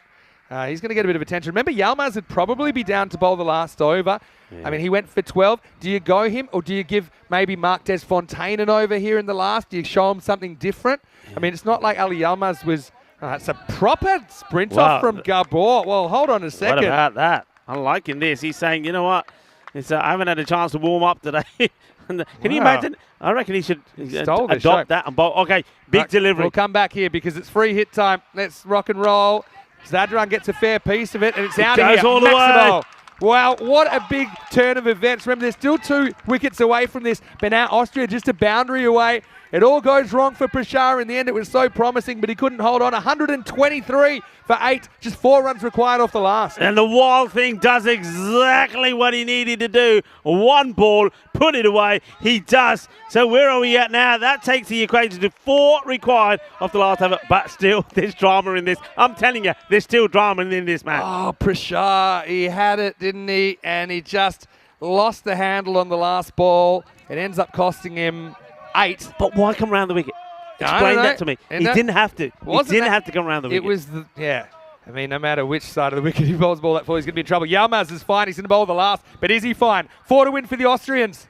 he's going to get a bit of attention. Remember, Yilmaz would probably be down to bowl the last over. Yeah. I mean, he went for 12. Do you go him or do you give maybe Mark Desfontaine an over here in the last? Do you show him something different? Yeah. I mean, it's not like Ali Yilmaz was... it's a proper sprint off from Gabor. Well, hold on a second. What about that? I'm liking this. He's saying, you know what? I haven't had a chance to warm up today. Can you imagine? I reckon he should Stole the show. adopt that and bowl. Okay, big delivery. We'll come back here because it's free hit time. Let's rock and roll. Zadran gets a fair piece of it, and it's out of here. Goes all the way. Wow, what a big turn of events. Remember, they're still 2 wickets away from this, but now Austria just a boundary away. It all goes wrong for Prashar. In the end, it was so promising, but he couldn't hold on. 123 for 8, just 4 runs required off the last. And the Wild Thing does exactly what he needed to do. 1 ball, put it away. He does. So where are we at now? That takes the equation to 4 required off the last over. But still, there's drama in this. I'm telling you, there's still drama in this match. Oh, Prashar, he had it, didn't he? And he just lost the handle on the last ball. It ends up costing him 8. But why come round the wicket? Explain that to me. He didn't have to. He didn't have to come around the wicket. It was, I mean, no matter which side of the wicket he bowls the ball that for, he's going to be in trouble. Yilmaz is fine. He's going to bowl the last. But is he fine? 4 to win for the Austrians.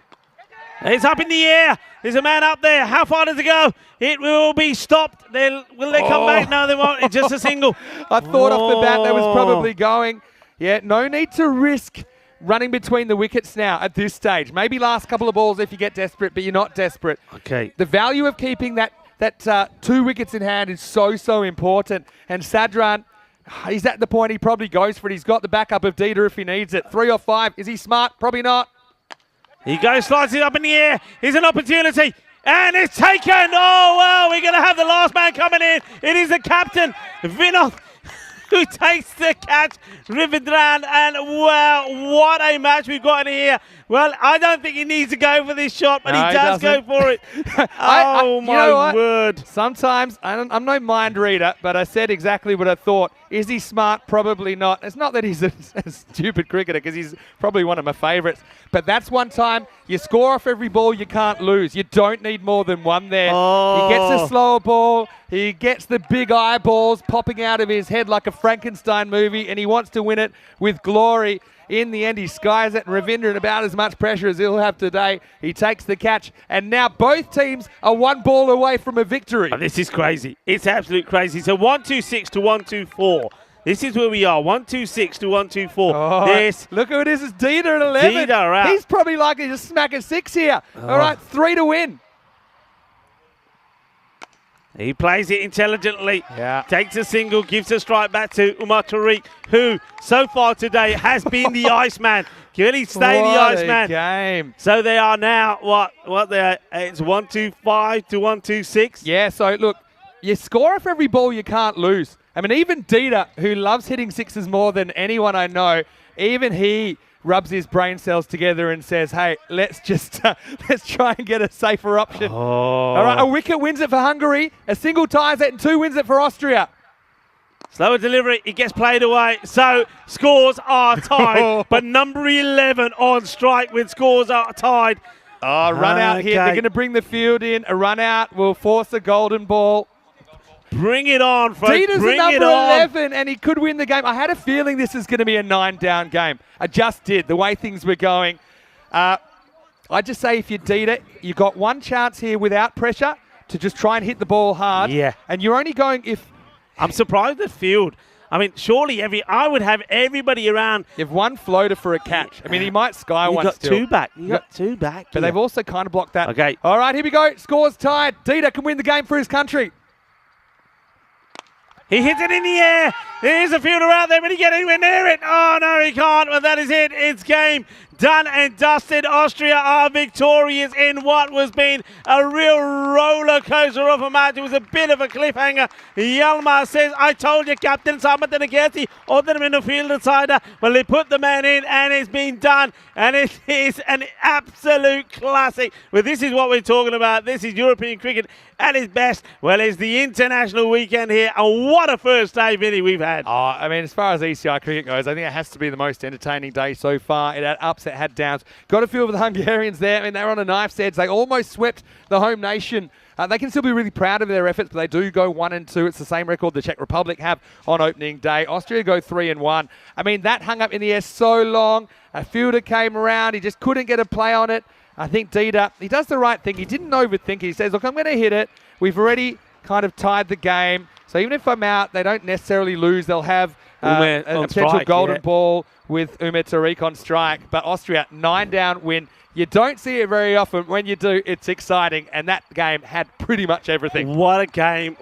It's up in the air. There's a man up there. How far does it go? It will be stopped. Will they come back? No, they won't. It's just a single. I thought off the bat that was probably going. Yeah, no need to risk running between the wickets now at this stage. Maybe last couple of balls if you get desperate, but you're not desperate. Okay. The value of keeping that 2 wickets in hand is so important. And Sadran, he's at the point he probably goes for it. He's got the backup of Dieter if he needs it. 3 or 5. Is he smart? Probably not. He goes, slides it up in the air. Here's an opportunity. And it's taken. Oh, wow. We're going to have the last man coming in. It is the captain, Vinod, who takes the catch, Ravindran, and wow, what a match we've got in here. Well, I don't think he needs to go for this shot, but no, he does go for it. My word. Sometimes, I'm no mind reader, but I said exactly what I thought. Is he smart? Probably not. It's not that he's a stupid cricketer, because he's probably one of my favourites. But that's one time you score off every ball, you can't lose. You don't need more than one there. Oh. He gets a slower ball. He gets the big eyeballs popping out of his head like a Frankenstein movie, and he wants to win it with glory. In the end, he skies it, and Ravindran about as much pressure as he'll have today. He takes the catch, and now both teams are 1 ball away from a victory. Oh, this is crazy. It's absolute crazy. So 126 to 124. This is where we are. 126 to 124. Oh, This. look who it is. It's Dieter at 11. Dieter out. He's probably likely to smack a 6 here. All right, 3 to win. He plays it intelligently. Yeah. Takes a single, gives a strike back to Umar Tariq, who so far today has been the Iceman. Can he stay the Iceman? Game. So they are now, what they are, it's 125 to 126. Yeah, so look, you score off every ball, you can't lose. I mean, even Dieter, who loves hitting 6s more than anyone I know, even he rubs his brain cells together and says, hey, let's try and get a safer option. Oh. All right, a wicket wins it for Hungary, a single ties it, and 2 wins it for Austria. Slower delivery, it gets played away. So scores are tied, but number 11 on strike when scores are tied. Oh, run out here. They're going to bring the field in. A run out will force a golden ball. Bring it on, folks. Dieter's Bring number it on. 11, and he could win the game. I had a feeling this is going to be a 9-down game. I just did, the way things were going. I just say if you're Dieter, you got 1 chance here without pressure to just try and hit the ball hard. Yeah. And you're only going if... I'm surprised at field. I mean, surely I would have everybody around. You have 1 floater for a catch. I mean, he might sky one got still. 2 back. You got 2 back. But they've also kind of blocked that. Okay. All right, here we go. Scores tied. Dieter can win the game for his country. He hits it in the air. There's a fielder out there, but he get anywhere near it. Oh, no, he can't. Well, that is it. It's game done and dusted. Austria are victorious in what was been a real roller coaster of a match. It was a bit of a cliffhanger. Yilmaz says, I told you, Captain, Samat and Agassi, other than the field decider. Well, they put the man in, and it's been done. And it is an absolute classic. Well, this is what we're talking about. This is European cricket at its best. Well, it's the international weekend here, and what a first day, Vinny, we've had. Oh, I mean, as far as ECI cricket goes, I think it has to be the most entertaining day so far. It had ups, it had downs. Got a feel for the Hungarians there. I mean, they were on a knife's edge. They almost swept the home nation. They can still be really proud of their efforts, but they do go 1-2. It's the same record the Czech Republic have on opening day. Austria go 3-1. I mean, that hung up in the air so long. A fielder came around. He just couldn't get a play on it. I think Dieter, he does the right thing. He didn't overthink it. He says, look, I'm going to hit it. We've already kind of tied the game. So even if I'm out, they don't necessarily lose. They'll have a potential golden ball with Umar Tariq on strike. But Austria, 9-down win. You don't see it very often. When you do, it's exciting, and that game had pretty much everything. What a game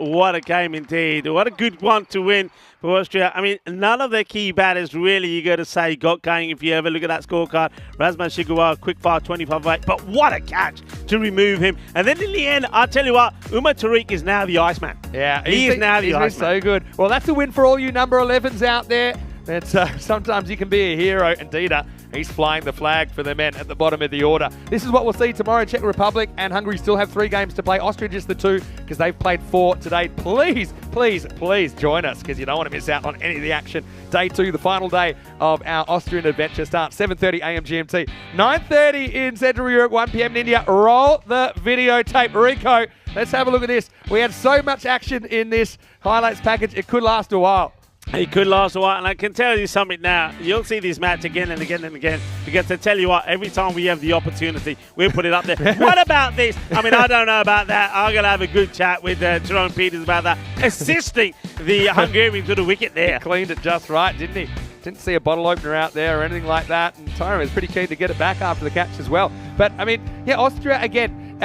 indeed. What a good one to win for Austria. I mean, none of their key batters really, you got to say, got going if you ever look at that scorecard. Razman Shigawa, quick fire, 25-8, but what a catch to remove him. And then in the end, I'll tell you what, Umar Tariq is now the Iceman. Yeah, he is now the Iceman. He's so good. Well, that's a win for all you number 11s out there. It's, sometimes you can be a hero, and Dida, he's flying the flag for the men at the bottom of the order. This is what we'll see tomorrow. Czech Republic and Hungary still have 3 games to play. Austria just the 2 because they've played 4 today. Please, please, please join us because you don't want to miss out on any of the action. Day 2, the final day of our Austrian adventure, starts 7:30 a.m. GMT, 9:30 in Central Europe, 1 p.m. in India. Roll the videotape. Rico, let's have a look at this. We had so much action in this highlights package, it could last a while. It could last a while, and I can tell you something now. You'll see this match again and again and again, because to tell you what, every time we have the opportunity, we'll put it up there. What about this? I mean, I don't know about that. I'm going to have a good chat with Jerome Peters about that, assisting the Hungarian to the wicket there. He cleaned it just right, didn't he? Didn't see a bottle opener out there or anything like that, and Tyron was pretty keen to get it back after the catch as well. But, I mean, yeah, Austria, again,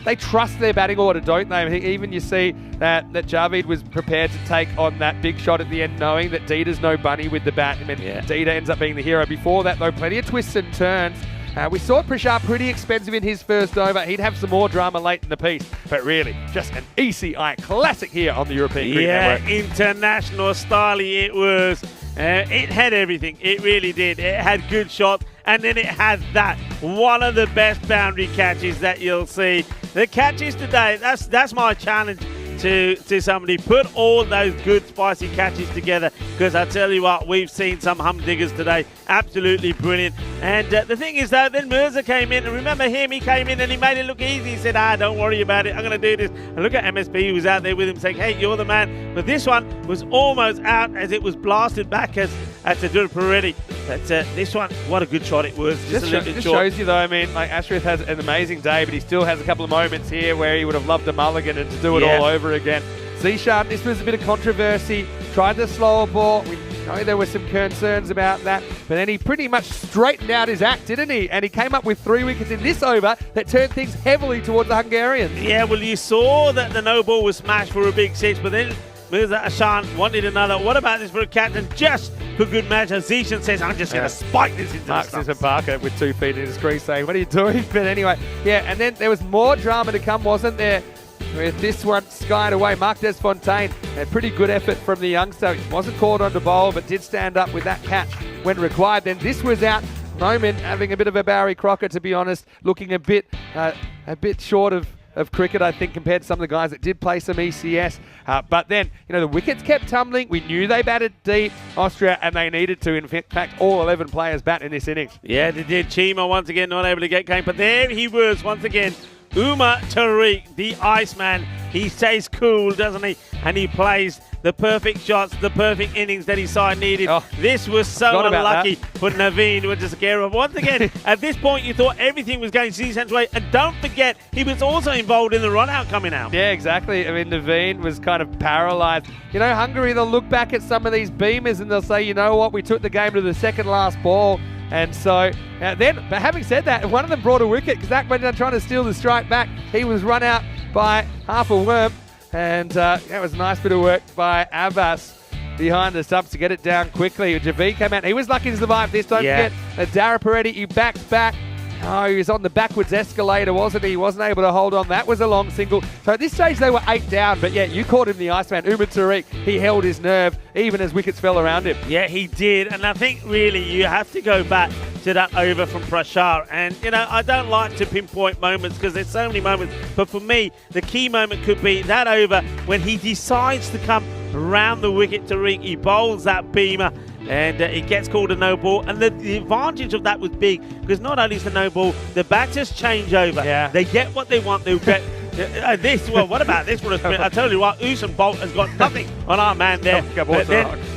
they trust their batting order, don't they? I mean, even you see that Javid was prepared to take on that big shot at the end, knowing that Dida's no bunny with the bat. I mean, Dida ends up being the hero. Before that, though, plenty of twists and turns. We saw Prashar pretty expensive in his first over. He'd have some more drama late in the piece. But really, just an ECI classic here on the European Cricket Network. International style it was. It had everything. It really did. It had good shots. And then it had that. One of the best boundary catches that you'll see. The catches today, that's my challenge to somebody. Put all those good spicy catches together, because I tell you what, we've seen some humdiggers today. Absolutely brilliant. And the thing is, though, then Mirza came in, and remember him, he came in and he made it look easy. He said, don't worry about it, I'm going to do this. And look at MSP, who was out there with him saying, hey, you're the man. But this one was almost out as it was blasted back as Tadur Paredes. But this one, what a good shot it was. Just a little bit short. Shows you, though, I mean, like, Ashraf has an amazing day, but he still has a couple of moments here where he would have loved a mulligan and to do it all over again. Zishan, this was a bit of controversy. Tried the slower ball. We know there were some concerns about that, but then he pretty much straightened out his act, didn't he? And he came up with 3 wickets in this over that turned things heavily towards the Hungarians. Yeah, well, you saw that the no ball was smashed for a big 6, but then Mirza Ashan wanted another. What about this for a captain? Just for good measure. Zishan says, I'm just going to spike this into Mark the Sisson Parker with 2 feet in his crease saying, what are you doing? But anyway, yeah, and then there was more drama to come, wasn't there? With this one skied away. Marc Desfontaine had pretty good effort from the youngster. He wasn't called on to bowl, but did stand up with that catch when required. Then this was out. Noman having a bit of a Barry Crocker, to be honest, looking a bit short of cricket, I think, compared to some of the guys that did play some ECS. But then, the wickets kept tumbling. We knew they batted deep, Austria, and they needed to. In fact, all 11 players bat in this innings. Yeah, they did. Chima, once again, not able to get game. But there he was, once again. Umar Tariq, the Iceman. He stays cool, doesn't he? And he plays the perfect shots, the perfect innings that his side needed. This was so unlucky for Naveen Wijasekera. Once again, at this point, you thought everything was going Zishan's way. And don't forget, he was also involved in the run-out coming out. Yeah, exactly. I mean, Naveen was kind of paralysed. Hungary, they'll look back at some of these beamers and they'll say, you know what, we took the game to the second last ball. And so, but having said that, one of them brought a wicket because Akbarjan trying to steal the strike back. He was run out by half a worm. And that was a nice bit of work by Abbas behind the stumps to get it down quickly. Javid came out. He was lucky to survive this. Don't forget that Dara Paredes, he backed back. Oh, he was on the backwards escalator, wasn't he? He wasn't able to hold on. That was a long single. So at this stage, they were 8 down. But yeah, you called him the Iceman. Umar Tariq, he held his nerve even as wickets fell around him. Yeah, he did. And I think really you have to go back to that over from Prashar. And, I don't like to pinpoint moments because there's so many moments. But for me, the key moment could be that over when he decides to come around the wicket. Tariq, he bowls that beamer. And it gets called a no ball. And the advantage of that was big because not only is the no ball, the batters change over. Yeah. They get what they want. They'll get this. Well, what about this one? I tell you what, Usain Bolt has got nothing on our man there. But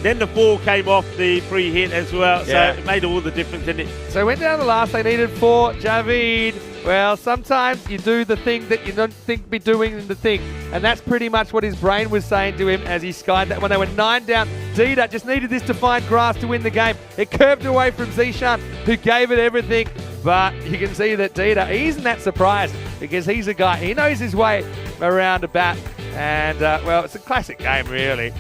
then the 4 came off the free hit as well. So it made all the difference in it. So went down the last. They needed 4. Javid. Well, sometimes you do the thing that you don't think be doing the thing. And that's pretty much what his brain was saying to him as he skied that when they were 9 down. Dida just needed this to find grass to win the game. It curved away from Zishan, who gave it everything. But you can see that Dieter, he isn't that surprised because he's a guy, he knows his way around a bat. And, well, it's a classic game, really.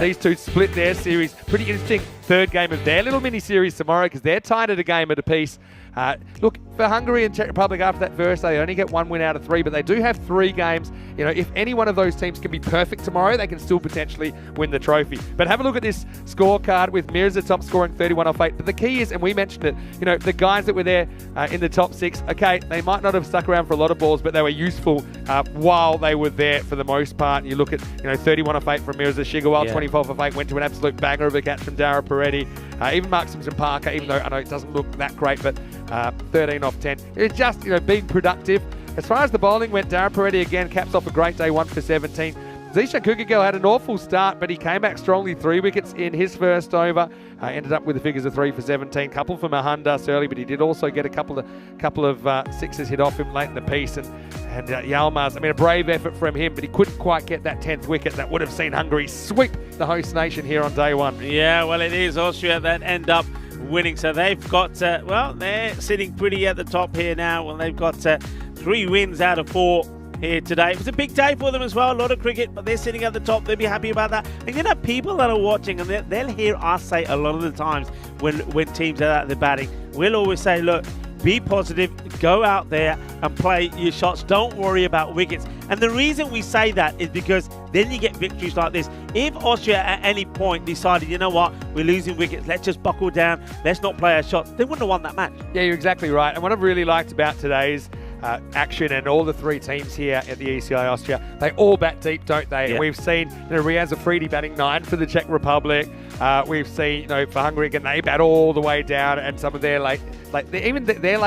These two split their series. Pretty interesting third game of their little mini-series tomorrow because they're tied at a game at a piece. Look, for Hungary and Czech Republic after that first, they only get 1 win out of 3, but they do have 3 games. You know, if any one of those teams can be perfect tomorrow, they can still potentially win the trophy. But have a look at this scorecard with Mirza top scoring 31 off 8. But the key is, and we mentioned it, you know, the guys that were there in the top 6, okay, they might not have stuck around for a lot of balls, but they were useful while they were there for the most part. You look at, you know, 31 off 8 from Mirza Shigarwal, 24 off 8 went to an absolute banger of a catch from Dara Peretti. Even Mark Simpson Parker, even though I know it doesn't look that great, but 13 off 10. It's just, you know, being productive. As far as the bowling went, Dara Peretti again caps off a great day, 1 for 17. Zishan Kukagel had an awful start, but he came back strongly, 3 wickets in his first over. Ended up with the figures of 3 for 17. Couple from Mahandas early, but he did also get a couple of sixes hit off him late in the piece. And Yilmaz, I mean, a brave effort from him, but he couldn't quite get that 10th wicket that would have seen Hungary sweep the host nation here on day 1. Yeah, well, it is Austria that end up winning. So they've got, well, they're sitting pretty at the top here now. Well, they've got 3 wins out of 4 here today. It was a big day for them as well, a lot of cricket, but they're sitting at the top. They'll be happy about that. And you know, people that are watching, and they'll hear us say a lot of the times when teams are out there batting, we'll always say, look, be positive, go out there and play your shots. Don't worry about wickets. And the reason we say that is because then you get victories like this. If Austria at any point decided, you know what, we're losing wickets, let's just buckle down, let's not play our shots, they wouldn't have won that match. Yeah, you're exactly right. And what I've really liked about today's action and all the 3 teams here at the ECI Austria, they all bat deep, don't they? Yeah. And we've seen, you know, Riaz Afridi batting 9 for the Czech Republic. We've seen, you know, for Hungary again, they bat all the way down, and some of their late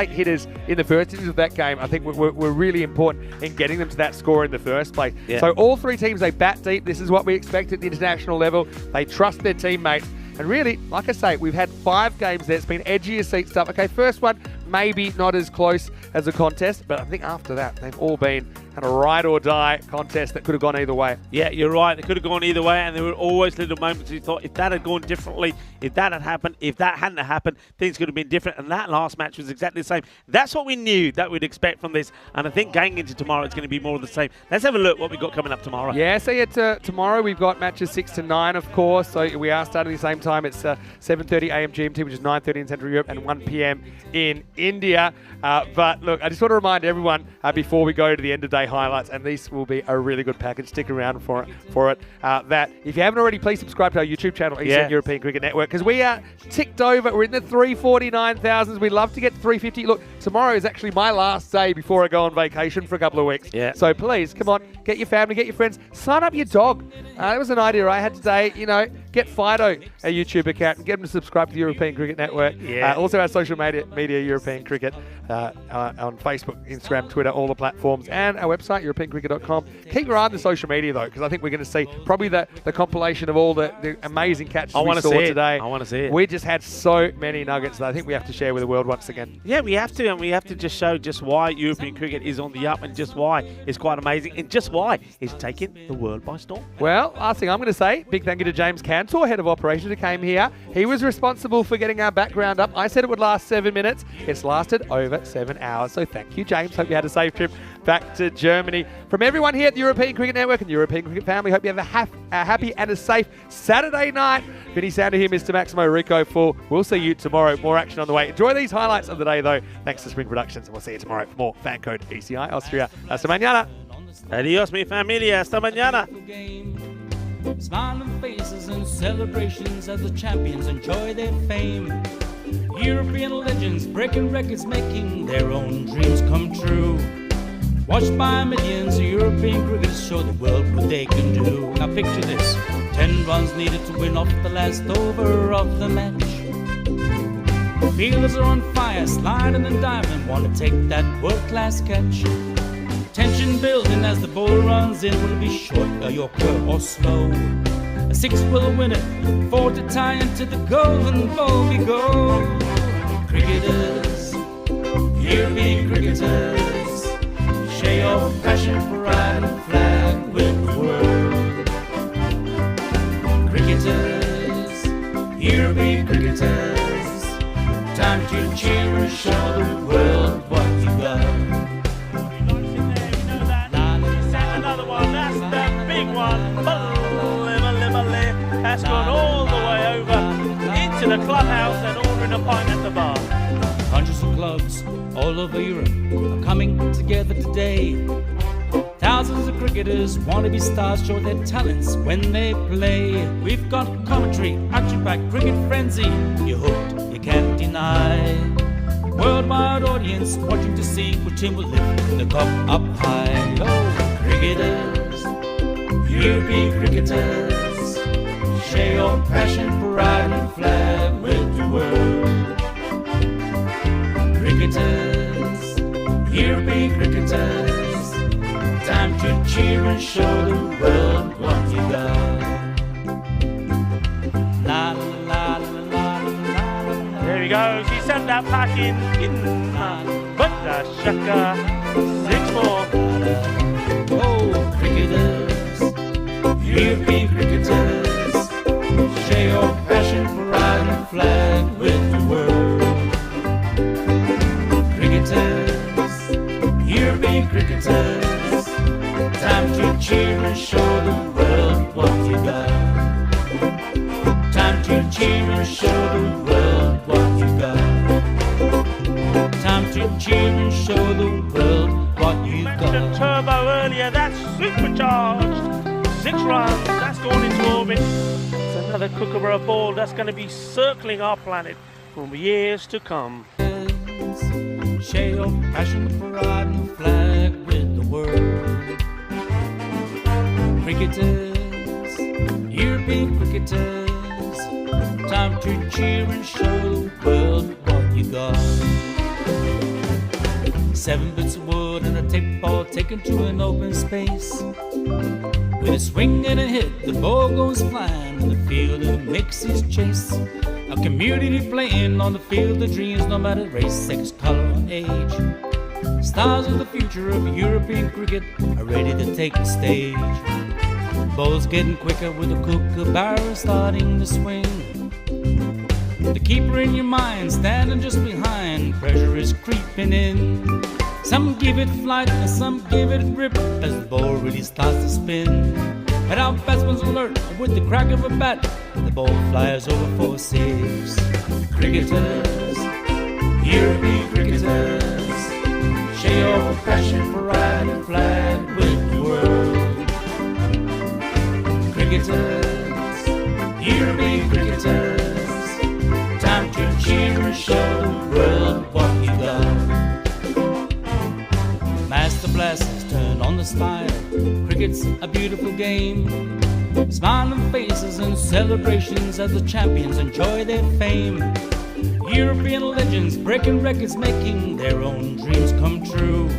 hitters in the first innings of that game, I think were really important in getting them to that score in the first place. Yeah. So all 3 teams, they bat deep. This is what we expect at the international level. They trust their teammates. And really, like I say, we've had 5 games there. It's been edgy as seat stuff. Okay, first one, maybe not as close as a contest, but I think after that, they've all been kind of ride or die contest that could have gone either way. Yeah, you're right. It could have gone either way, and there were always little moments you thought, if that had gone differently, if that had happened, if that hadn't happened, things could have been different. And that last match was exactly the same. That's what we knew that we'd expect from this. And I think going into tomorrow, it's going to be more of the same. Let's have a look what we've got coming up tomorrow. Yeah, so tomorrow we've got matches 6 to 9, of course. So we are starting at the same time. It's 7:30 a.m. GMT, which is 9:30 in Central Europe, and 1 p.m. in India. But look, I just want to remind everyone before we go to the end of day highlights, and these will be a really good package. Stick around for it. That if you haven't already, please subscribe to our YouTube channel, ECN European Cricket Network, because we are ticked over. We're in the 349,000s. We'd love to get 350. Look, tomorrow is actually my last day before I go on vacation for a couple of weeks. Yeah. So please, come on, get your family, get your friends, sign up your dog. That was an idea I had today. You know, get Fido a YouTube account and get him to subscribe to the European Cricket Network. Yeah. Also our social media European Cricket on Facebook, Instagram, Twitter, all the platforms, and our website, europeancricket.com. Keep your eye on the social media, though, because I think we're going to see probably the compilation of all the amazing catches we saw today. I want to see it. We just had so many nuggets that I think we have to share with the world once again. Yeah, we have to, and we have to just show just why European cricket is on the up, and just why it's quite amazing, and just why it's taking the world by storm. Well, last thing I'm going to say, big thank you to James Cantor, head of operations, who came here. He was responsible for getting our background up. I said it would last 7 minutes. It's lasted over 7 hours. So thank you, James. Hope you had a safe trip back to Germany. From everyone here at the European Cricket Network and the European Cricket family, hope you have a happy and a safe Saturday night. Vinny Sander here, Mr. Maximo Rico Full. We'll see you tomorrow. More action on the way. Enjoy these highlights of the day, though. Thanks to Spring Productions, and we'll see you tomorrow for more Fan Code ECI Austria. Hasta mañana. Adios, mi familia. Hasta mañana. Smiling faces and celebrations as the champions enjoy their fame. European legends breaking records, making their own dreams come true. Watched by millions, European cricketers show the world what they can do. Now picture this, 10 runs needed to win off the last over of the match. Fielders are on fire, sliding and diving, want to take that world-class catch. Tension building as the bowler runs in. Will it be short, a yorker or slow? A 6 will win it, 4 to tie into the golden ball we go. Cricketers, European cricketers, share your passion for riding flag with the world. Cricketers, European cricketers, time Time to cheer and show the world what you got. Another one, that's the big one. That's gone all the way over into the clubhouse and ordering a pint at the bar. Hundreds of clubs all over Europe are coming together today. Thousands of cricketers want to be stars, show their talents when they play. We've got commentary, action-packed cricket frenzy. You're hooked, you can't deny. Worldwide audience watching to see which team will lift the cup up high. Oh, cricketers, European cricketers, share your passion, pride and flag with the world. Cricketers, European cricketers, time to cheer and show the world what you got. La la la la la la. There he goes, he sent that pack in but the shaka, 6 more. Oh, cricketers, European cricketers, share your passion, pride and flag with the world. Cricketers, European cricketers, time to cheer and show the world what you got. Time to cheer and show the world what you got. Time to cheer and show the world what you Mentioned got. turbo earlier, that's supercharged. 6 runs, that's gone into orbit. It's another Kookaburra ball that's going to be circling our planet for years to come. Share your passion, pride and flag with the world. Cricketers, European cricketers, time to cheer and show the world what you got. 7 bits of wood and a tape ball taken to an open space. With a swing and a hit, the ball goes flying in the field and it makes his chase. A community playing on the field of dreams, no matter race, sex, color, or age. Stars of the future of European cricket are ready to take the stage. Balls getting quicker with the Kookaburra starting to swing. The keeper in your mind standing just behind, pressure is creeping in. Some give it flight and some give it rip as the ball really starts to spin. And our batsman's alert with the crack of a bat, the ball flies over for 6. Cricketers, European cricketers, share your passion, pride and flag with the world. Cricketers, European cricketers, time to cheer and show the world what you got. Master blasters turn on the style. Cricket's a beautiful game. Smiling faces and celebrations as the champions enjoy their fame. European legends breaking records, making their own dreams come true.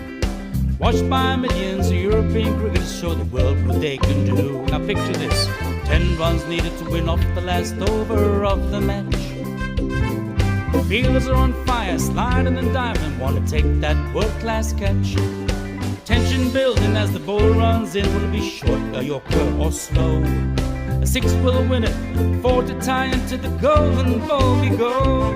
Watched by millions, European cricketers show the world what they can do. Now picture this, 10 runs needed to win off the last over of the match. Fielders are on fire, sliding and diving, want to take that world-class catch. Tension building as the ball runs in. Will it be short, a yorker or slow? A 6 will win it, 4 to tie into the golden ball we go.